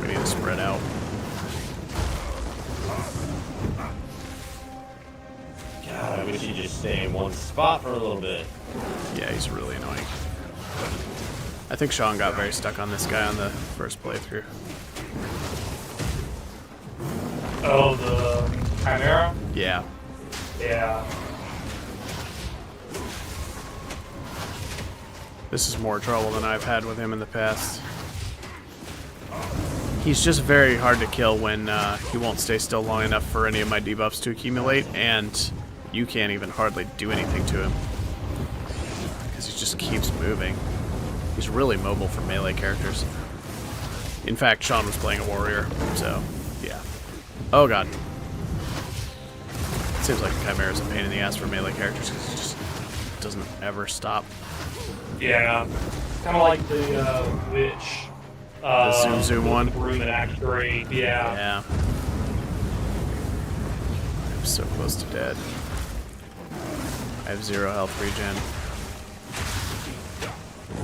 We need to spread out. God, I wish he'd just stay in one spot for a little bit. Yeah, he's really annoying. I think Sean got very stuck on this guy on the first playthrough. Oh, the Chimera? Yeah. Yeah. This is more trouble than I've had with him in the past. He's just very hard to kill when he won't stay still long enough for any of my debuffs to accumulate, and you can't even hardly do anything to him. Because he just keeps moving. He's really mobile for melee characters. In fact, Sean was playing a warrior, so yeah. Oh god. Seems like Chimera is a pain in the ass for melee characters because it just doesn't ever stop. Yeah. Kind of like the witch. The zoom one. The broom in Act 3. Yeah. Yeah. I'm so close to dead. I have 0 health regen.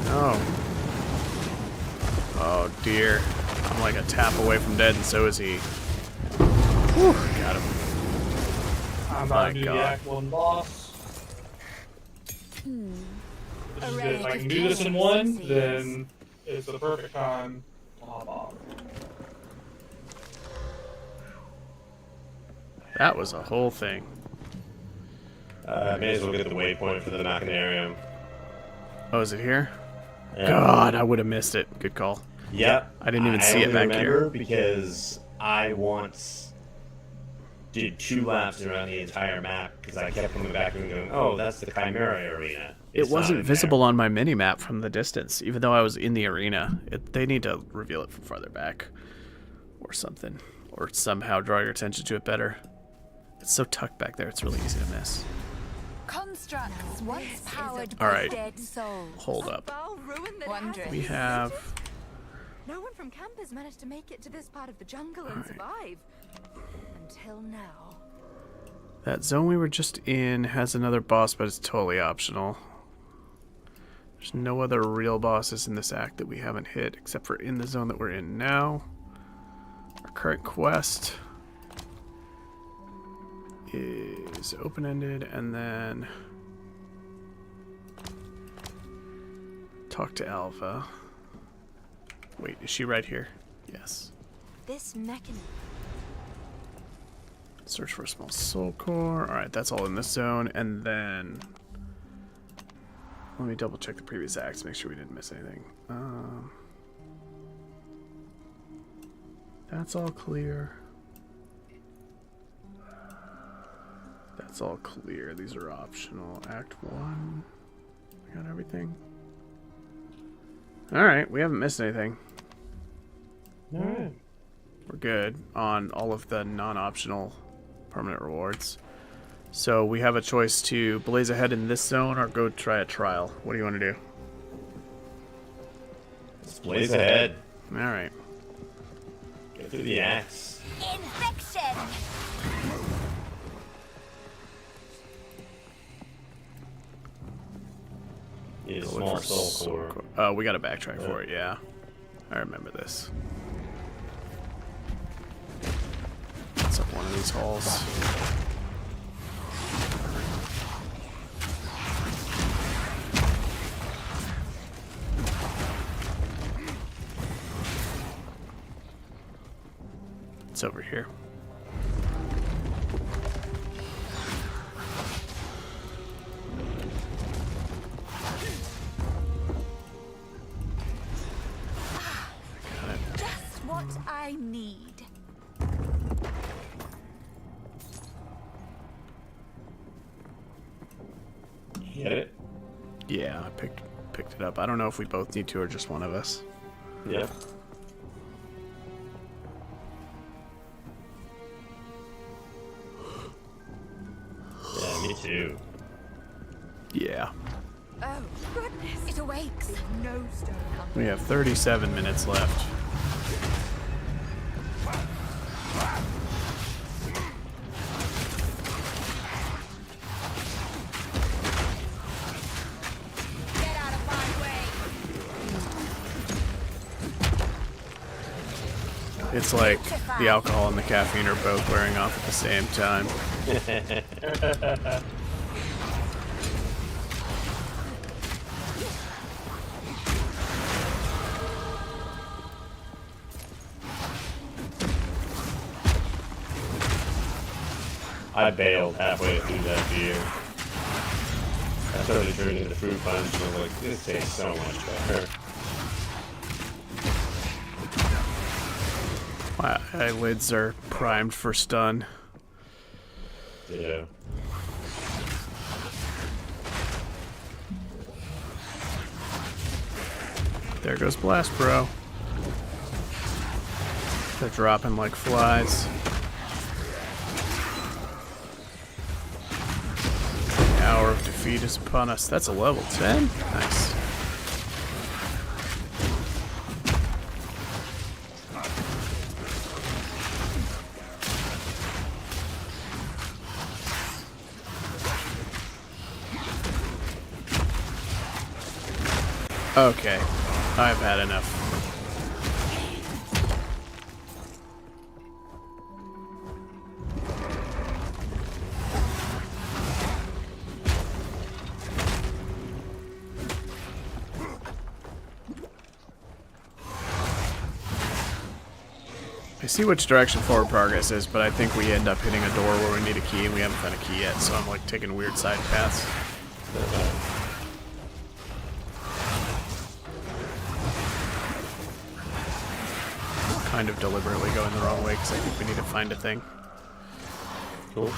No. Oh dear. I'm like a tap away from dead, and so is he. Whew, got him. I'm about to do the Act 1 boss. Which is good. If I can do this in one, then it's the perfect time to hop off. That was a whole thing. May as well get the waypoint for the Machinarium. Oh, is it here? Yeah. God, I would have missed it. Good call. Yep. I didn't even see it back here. Because I once did 2 laps around the entire map because I kept coming back and going, oh, that's the Chimera arena. It wasn't visible on my mini-map from the distance, even though I was in the arena. They need to reveal it from farther back. Or something. Or somehow draw your attention to it better. It's so tucked back there, it's really easy to miss. Constructs once powered All right. by dead souls. Hold up. Wondrous. We have... No one from camp has managed to make it to this part of the jungle and survive. Until now. That zone we were just in has another boss, but it's totally optional. There's no other real bosses in this act that we haven't hit, except for in the zone that we're in now. Our current quest is open-ended, and then talk to Alpha. Wait, is she right here? Yes. This mechanism. Search for a small soul core. Alright, that's all in this zone, and then let me double check the previous acts, make sure we didn't miss anything. That's all clear. That's all clear. These are optional. Act 1. I got everything. Alright, we haven't missed anything. Alright. We're good on all of the non-optional permanent rewards. So we have a choice to blaze ahead in this zone or go try a trial. What do you want to do? Let's blaze ahead. Alright. Go through the axe. Infection. Need a small soul core. Oh, we gotta backtrack for it, yeah. I remember this. What's up one of these halls? It's over here. Just what I need. You get it? Yeah, I picked it up. I don't know if we both need to or just one of us. Yeah. Yeah, me too. Yeah. Oh, goodness. It awakes. No stone comes. We have 37 minutes left. Get out of my way. It's like the alcohol and the caffeine are both wearing off at the same time. I bailed halfway through that beer. I started drinking the fruit punch and I was like, this tastes so much better. My eyelids are primed for stun. Yeah. There goes Blast Bro. They're dropping like flies. The hour of defeat is upon us. That's a level 10? Nice. Okay, I've had enough. I see which direction forward progress is, but I think we end up hitting a door where we need a key and we haven't found a key yet, so I'm like taking weird side paths. Kind of deliberately going the wrong way because I think we need to find a thing. Cool.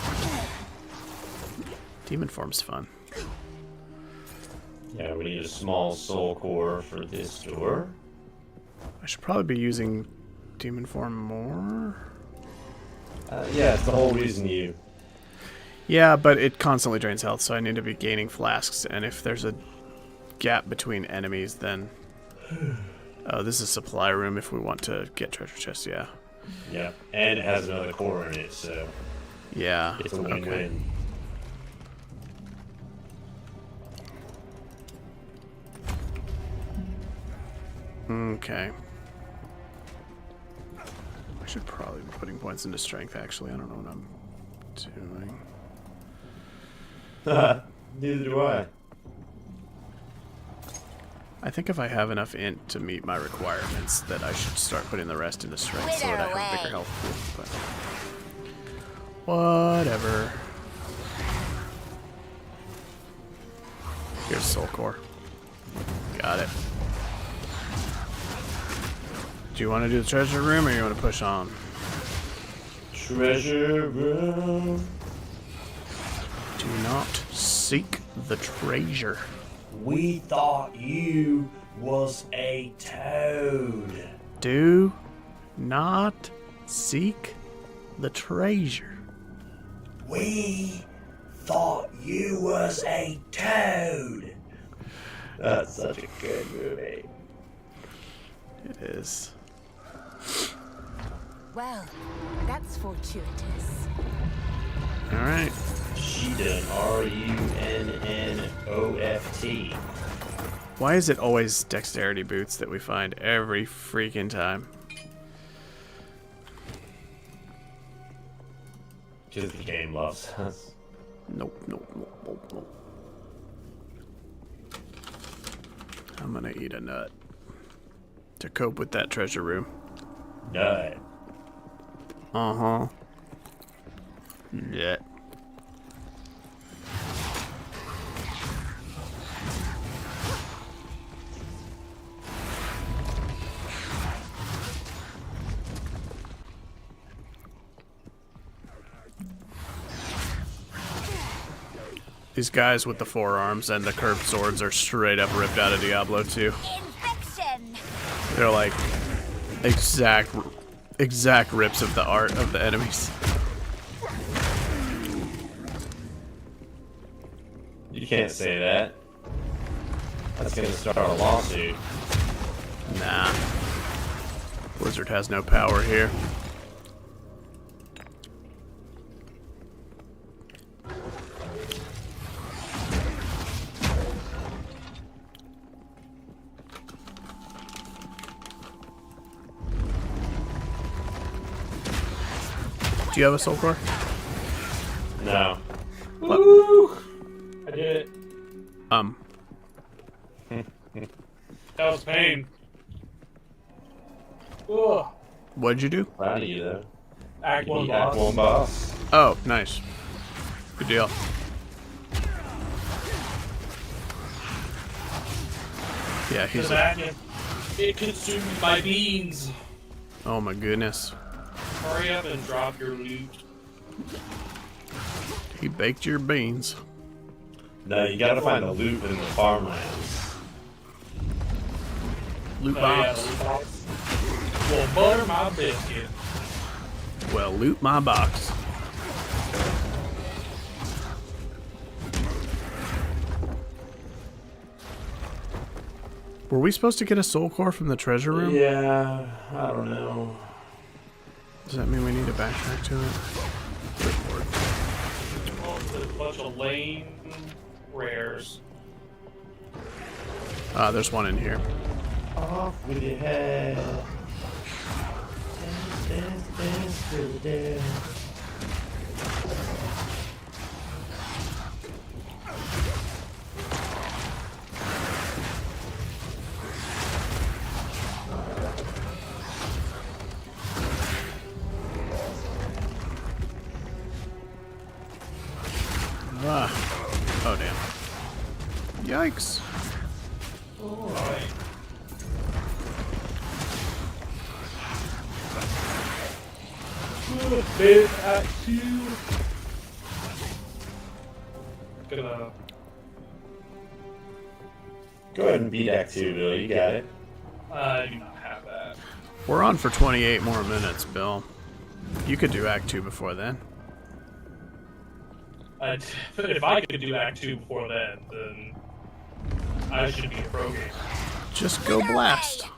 Demon form's fun. Yeah, we need a small soul core for this door. I should probably be using demon form more. Yeah, it's the whole reason you... Yeah, but it constantly drains health, so I need to be gaining flasks, and if there's a gap between enemies, then... Oh, this is a supply room if we want to get treasure chests, yeah. Yeah, and it has another core in it, so... Yeah, it's a win-win. Okay. I should probably be putting points into strength, actually. I don't know what I'm doing. Neither do I. I think if I have enough int to meet my requirements, that I should start putting the rest into strength so that I have a bigger health pool. But whatever. Here's soul core. Got it. Do you want to do the treasure room or you want to push on? Treasure room. Do not seek the treasure. We thought you was a toad. Do not seek the treasure. We thought you was a toad. That's such a good movie. It is. Well, that's fortuitous. Alright. She done RUNNOFT. Why is it always dexterity boots that we find every freaking time? Because the game loves us. Nope, nope, nope, nope, nope. I'm gonna eat a nut to cope with that treasure room. Nut. Uh-huh. Yeah. These guys with the forearms and the curved swords are straight up ripped out of Diablo 2. Infection. They're like exact rips of the art of the enemies. You can't say that. That's gonna start a lawsuit. Nah. Blizzard has no power here. Do you have a soul core? No. Woo! I did it. That was pain. Ugh. What'd you do? Proud of you, though. Act 1 boss. Act 1 boss. Oh, nice. Good deal. Yeah, he's It consumed my beans. Oh my goodness. Hurry up and drop your loot. He baked your beans. No, you gotta find the loot in the farmlands. Loot Oh, box. yeah, loot box. Well, butter my biscuit. Well, loot my box. Were we supposed to get a soul core from the treasure room? Yeah, I don't know. Does that mean we need to backtrack to it? Good lord. Well, there's a bunch of lame rares. There's one in here. Off with your head. Dance, dance to the dead. Oh damn. Yikes. Alright. Bit at 2. Gonna Go ahead and beat Act 2, Bill. You got it. I do not have that. We're on for 28 more minutes, Bill. You could do Act 2 before then. If I could do Act 2 before then I should be a pro gamer. Just go blast.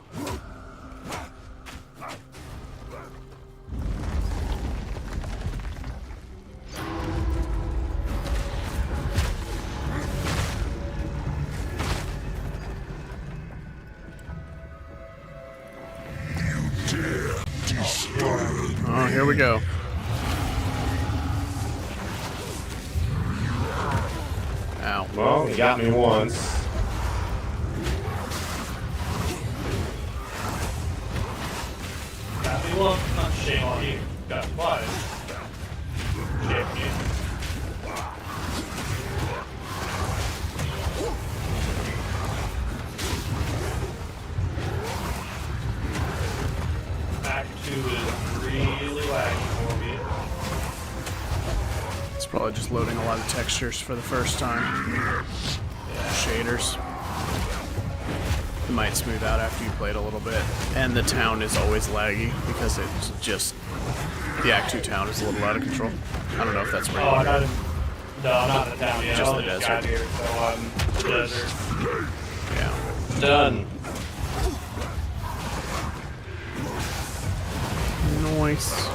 Oh, here we go. Ow. Well, you got me once. Got me once, not shame on you. Got me twice. Shame on you. Act 2 is really laggy for me. It's probably just loading a lot of textures for the first time. Shaders. It might smooth out after you play it a little bit. And the town is always laggy because it's just... The Act 2 town is a little out of control. I don't know if that's where you are. No, not in the town yet. Just I the just got desert. here, so I'm desert. Yeah. Done. Nice.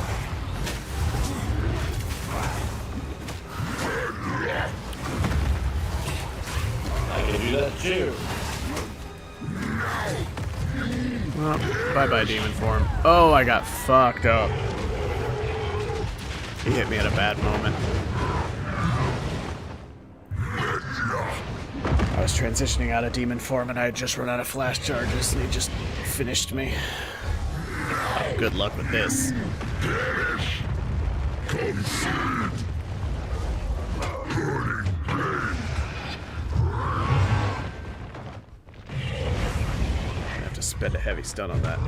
I can do that too. Well, bye-bye, demon form. Oh, I got fucked up. He hit me at a bad moment. I was transitioning out of demon form and I had just run out of flash charges and he just finished me. Good luck with this. I have to spend a heavy stun on that.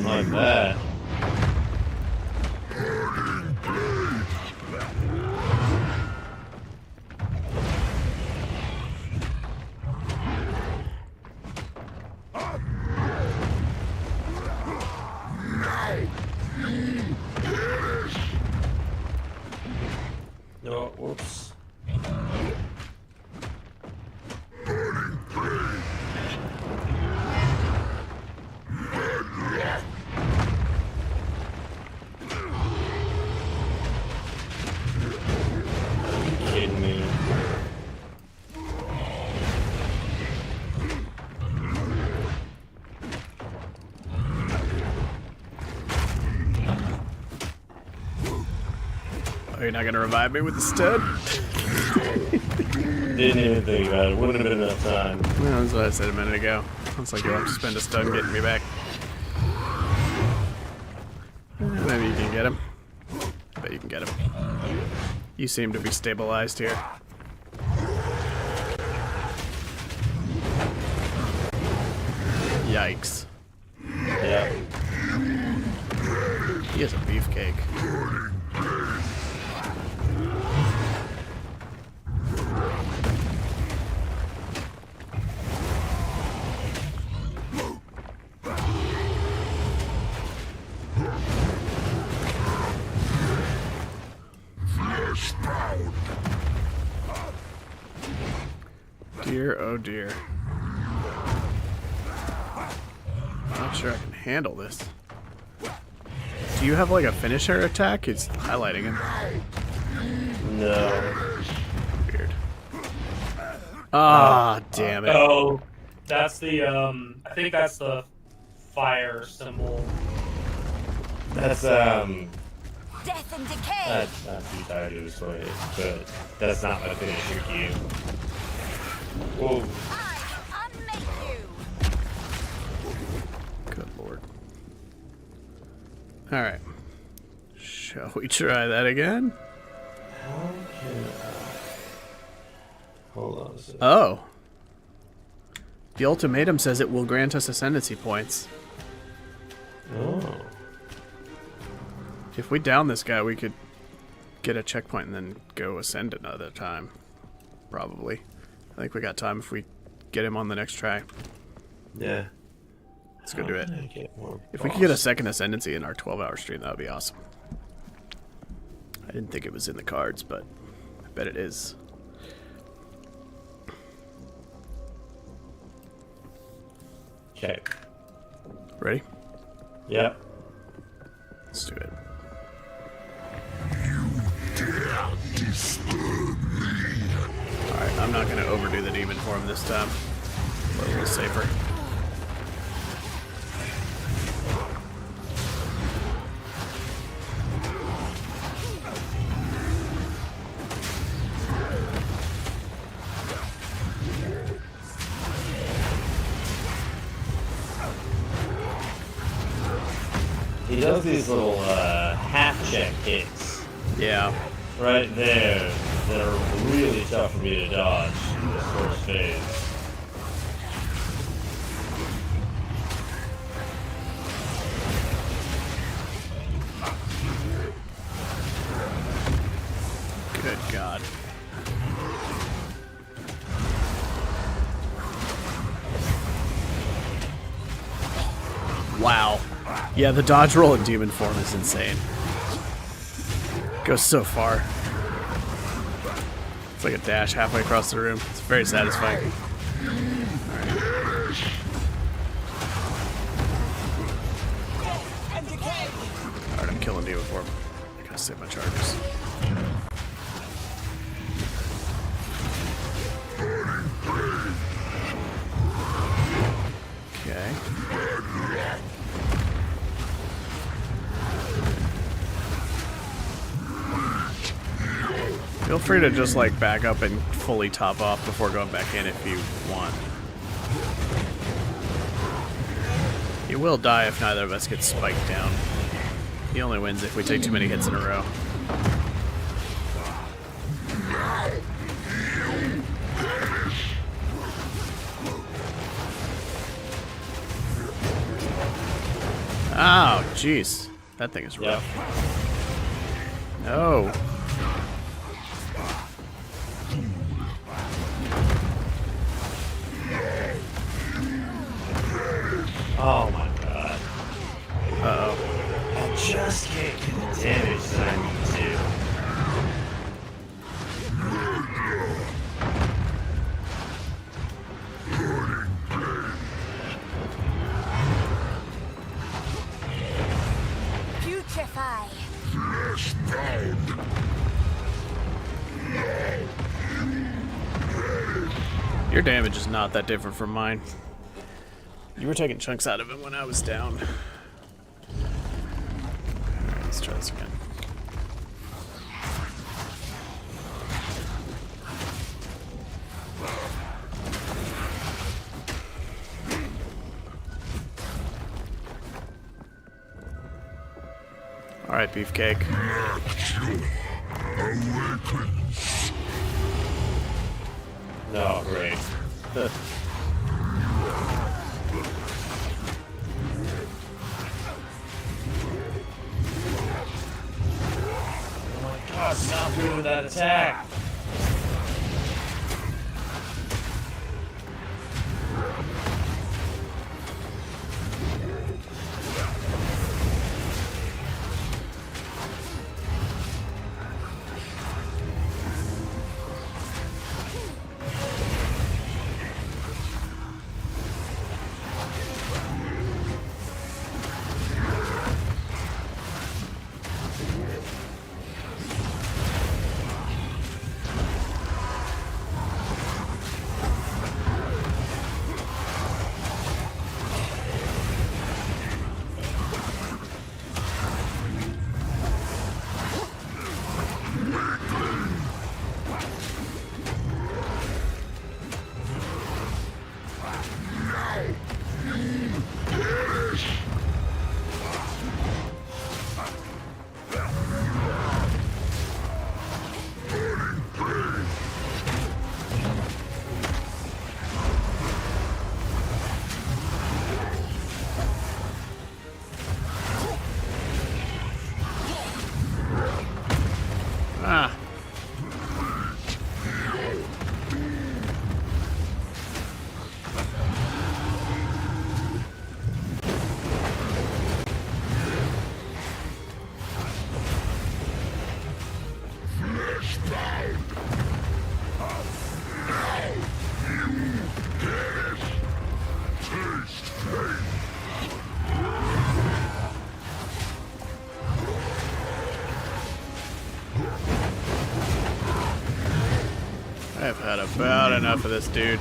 Like that. No, whoops. Kidding me. Oh, you're not gonna revive me with the stun? Didn't even think about it. Wouldn't have been enough time. Well, that's what I said a minute ago. Looks like you'll have to spend a stun getting me back. Maybe you can get him. I bet you can get him. You seem to be stabilized here. Yikes. Yeah. He is a beefcake. Dear, oh dear. I'm not sure I can handle this. Do you have like a finisher attack? It's highlighting him. No. Weird. Ah, damn it. Oh, that's the, I think that's the fire symbol. That's, Death and decay. that's not too tired to explain it, but that's not my finisher cue. Whoa. I unmake you. Good lord. Alright. Shall we try that again? How can I... Hold on a second. Oh. The ultimatum says it will grant us ascendancy points. Oh. If we down this guy, we could get a checkpoint and then go ascend another time. Probably. I think we got time if we get him on the next try. Yeah. Let's go do it. If we boss? could get a second ascendancy in our 12-hour stream, that would be awesome. I didn't think it was in the cards, but I bet it is. Okay. Ready? Yep. Let's do it. Alright, I'm not going to overdo the demon form this time. Play a little safer. He does these little half check hits. Yeah. Right there that are really tough for me to dodge in this first phase. Good God. Wow. Yeah, the dodge roll in demon form is insane. Goes so far. It's like a dash halfway across the room. It's very satisfying. Alright. Alright, I'm killing you before I gotta save my charges. Okay. Feel free to just like back up and fully top off before going back in if you want. You will die if neither of us gets spiked down. He only wins if we take too many hits in a row. Oh, jeez. That thing is rough. No. Oh my god. Uh-oh. I just can't get the damage that I need to. Putrefy. Flesh bound. Your damage is not that different from mine. You were taking chunks out of it when I was down. Alright, let's try this again. Alright, Beefcake. No, great. God, stop doing that attack! Ah. I've had about enough of this dude.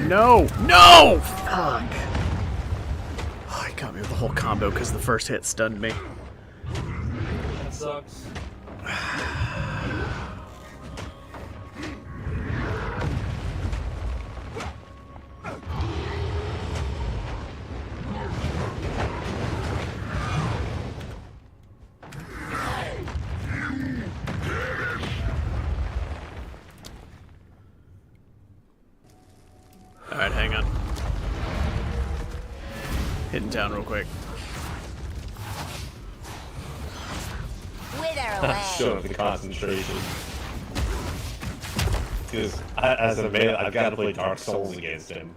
No! No! Fuck! Oh, he got me with the whole combo because the first hit stunned me. That sucks. Alright, hang on. Hitting town real quick. Wither away. Show the concentration. Because as a man, I've got to play Dark Souls against him.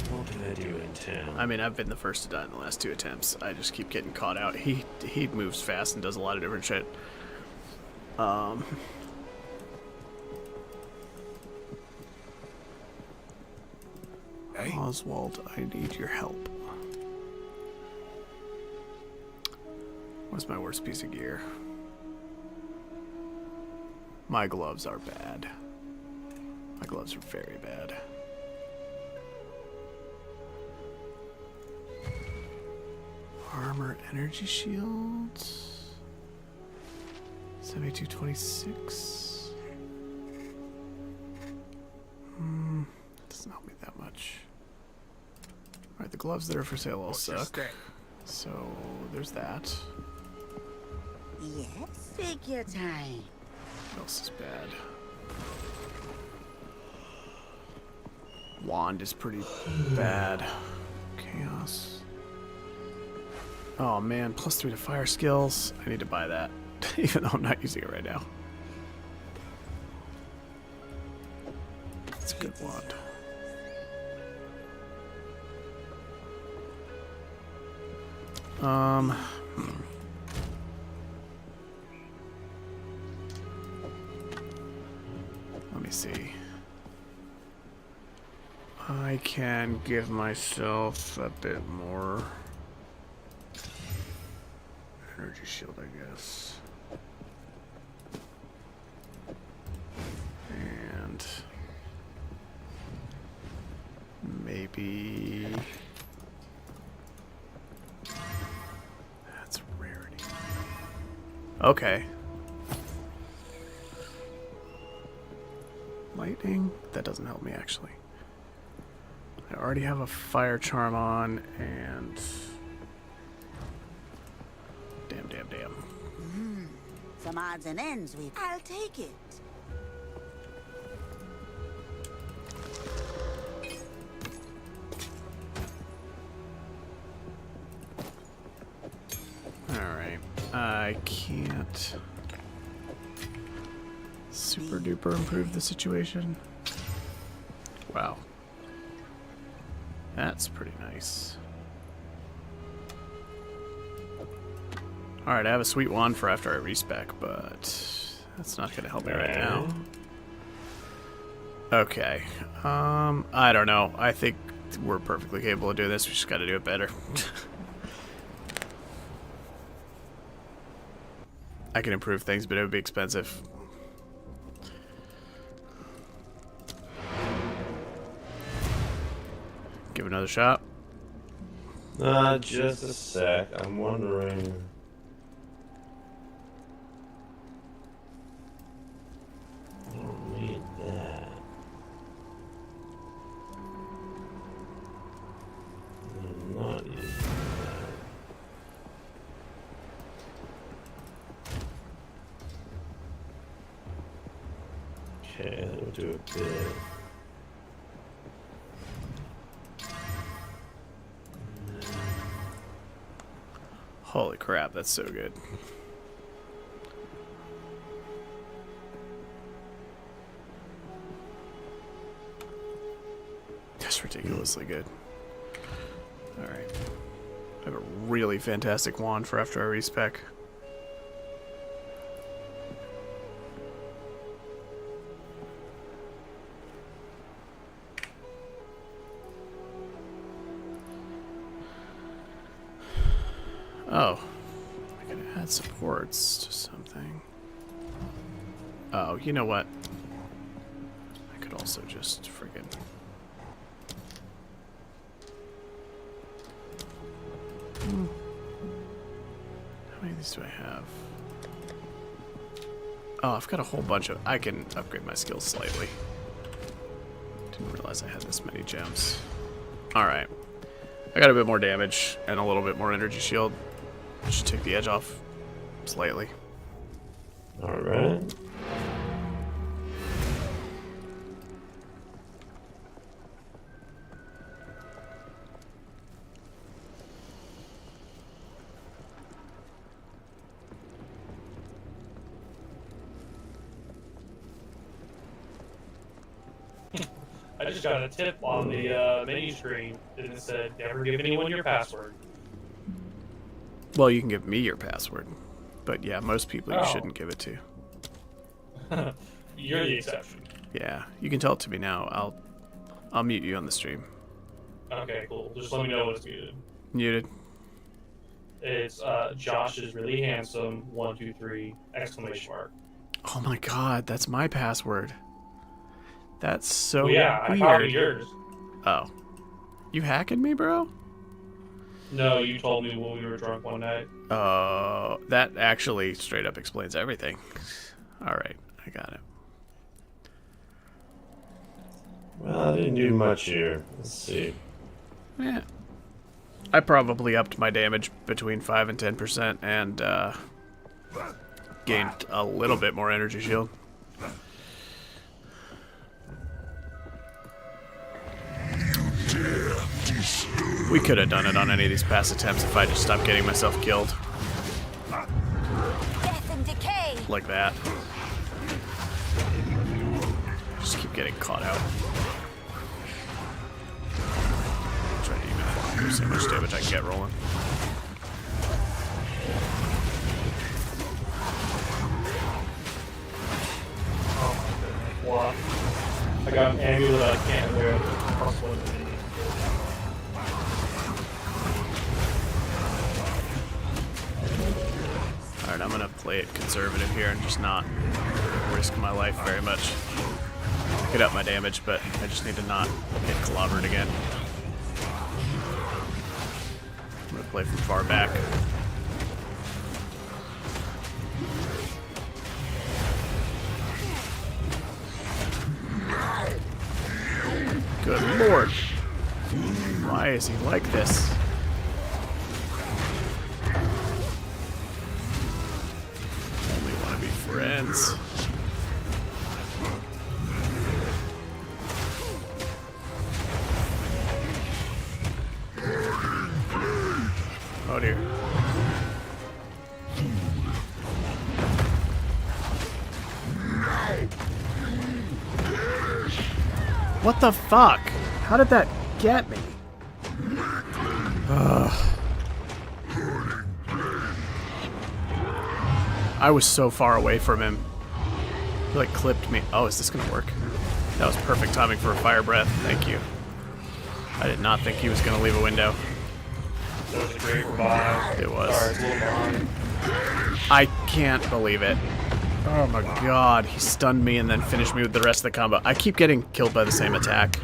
What are they doing? in town. I mean, I've been the first to die in the last 2 attempts. I just keep getting caught out. He moves fast and does a lot of different shit. Hey? Oswald, I need your help. What's my worst piece of gear? My gloves are bad. My gloves are very bad. Armor, energy shields. 7226. That doesn't help me that much. Alright, the gloves that are for sale all suck. So there's that. Yes, take your time. What else is bad? Wand is pretty bad. Chaos. Oh man, +3 to fire skills. I need to buy that, even though I'm not using it right now. It's a good wand. Let me see. I can give myself a bit more energy shield, I guess. And maybe that's rarity. Okay. Lightning? That doesn't help me actually. I already have a fire charm on and damn. Some odds and ends I'll take it. Alright. I can't super duper improve the situation. Wow. That's pretty nice. Alright, I have a sweet wand for after I respec, but that's not going to help me right now. Okay. I don't know. I think we're perfectly capable of doing this. We just got to do it better. I can improve things, but it would be expensive. Give it another shot. Just a sec. I'm wondering. I don't need that. I'm not using that. Okay, that'll do a bit. Holy crap, that's so good. That's ridiculously good. Alright. I have a really fantastic wand for after I respec. Oh, I can add supports to something. Oh, you know what? I could also just friggin' How many of these do I have? Oh, I've got a whole bunch of... I can upgrade my skills slightly. Didn't realize I had this many gems. Alright. I got a bit more damage and a little bit more energy shield. Should take the edge off slightly. Alright. I just got a tip on the menu screen, and it said, "Never give anyone your password." Well, you can give me your password, but yeah, most people you Oh. shouldn't give it to. You're the exception. Yeah, you can tell it to me now. I'll mute you on the stream. Okay, cool. Just let me know when it's muted. Muted. It's Josh is really handsome. 1, 2, 3 exclamation mark. Oh my god, that's my password. That's so Well, yeah, I weird. copied yours. Oh, you hacking me, bro? No, you told me when we were drunk one night. Oh, that actually straight up explains everything. All right, I got it. Well, I didn't do much here. Let's see. Yeah. I probably upped my damage between 5 and 10% and gained a little bit more energy shield. We could have done it on any of these past attempts if I just stopped getting myself killed. Death and decay. Like that. Just keep getting caught out. Try to even see how much damage I can get rolling. Wow. I got an amulet I can't wear. Alright, I'm gonna play it conservative here and just not risk my life very much. Get up my damage, but I just need to not get clobbered again. I'm gonna play from far back. Good lord. Why is he like this? Only want to be friends. Oh dear. What the fuck? How did that get me? Ugh. I was so far away from him. He like clipped me. Oh, is this gonna work? That was perfect timing for a fire breath. Thank you. I did not think he was gonna leave a window. That was a great revive. It was. Sorry, it's a little behind. I can't believe it. Oh my god, he stunned me and then finished me with the rest of the combo. I keep getting killed by the same attack.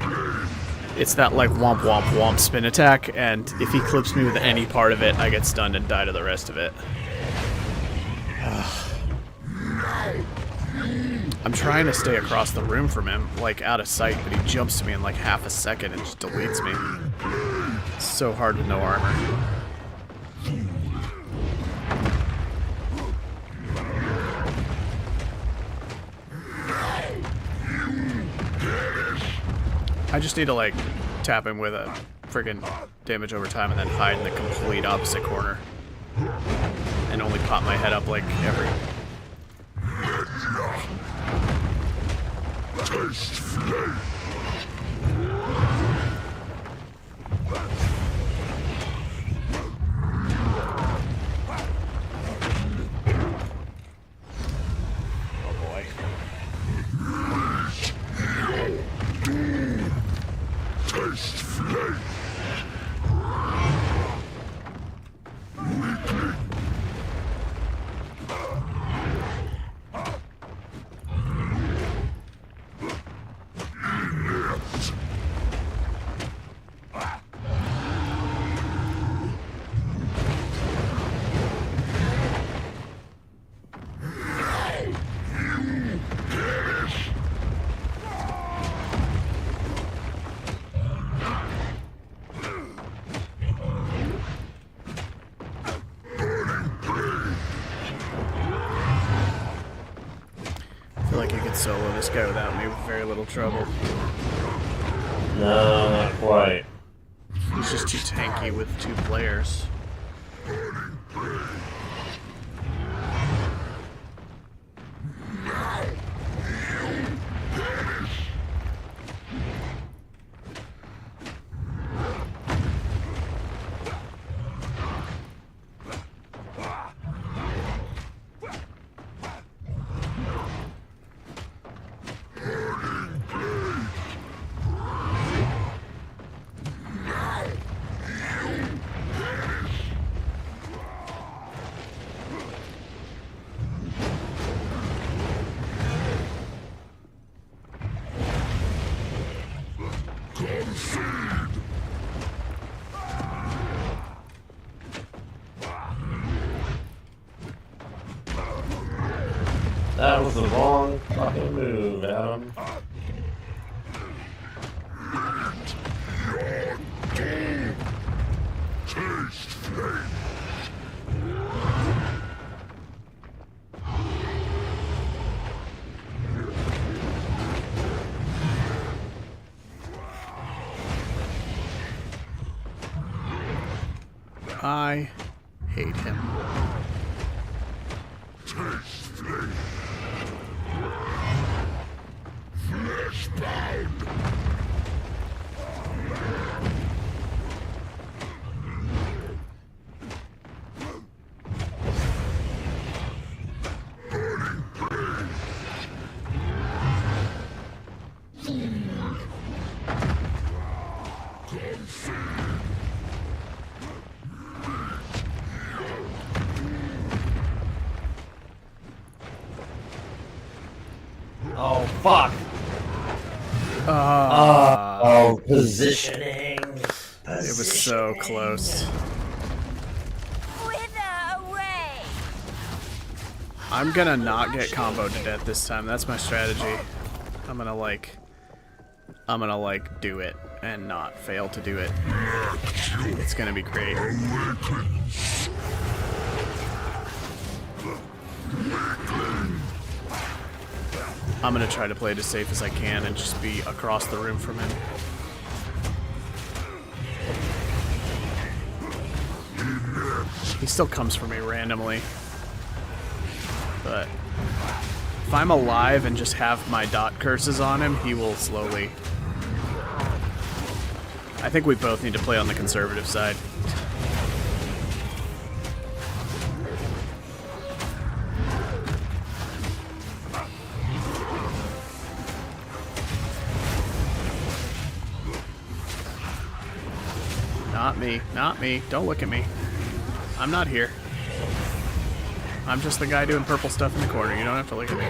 It's that like womp womp womp spin attack, and if he clips me with any part of it, I get stunned and die to the rest of it. I'm trying to stay across the room from him, like out of sight, but he jumps to me in like half a second and just deletes me. It's so hard with no armor. I just need to like tap him with a friggin' damage over time and then hide in the complete opposite corner. And only pop my head up like every... Oh boy. I feel like you could solo this guy without me with very little trouble. No, not quite. He's just too tanky with 2 players. That was the wrong fucking move, Adam. Taste flame. I hate him. Taste flame. Flesh bound. Oh, fuck. Positioning. It was so close. Wither away! I'm gonna not get comboed to death this time. That's my strategy. I'm gonna like do it and not fail to do it. It's gonna be great. I'm gonna try to play it as safe as I can and just be across the room from him. He still comes for me randomly. But if I'm alive and just have my dot curses on him, he will slowly... I think we both need to play on the conservative side. Not me, not me. Don't look at me. I'm not here. I'm just the guy doing purple stuff in the corner. You don't have to look at me.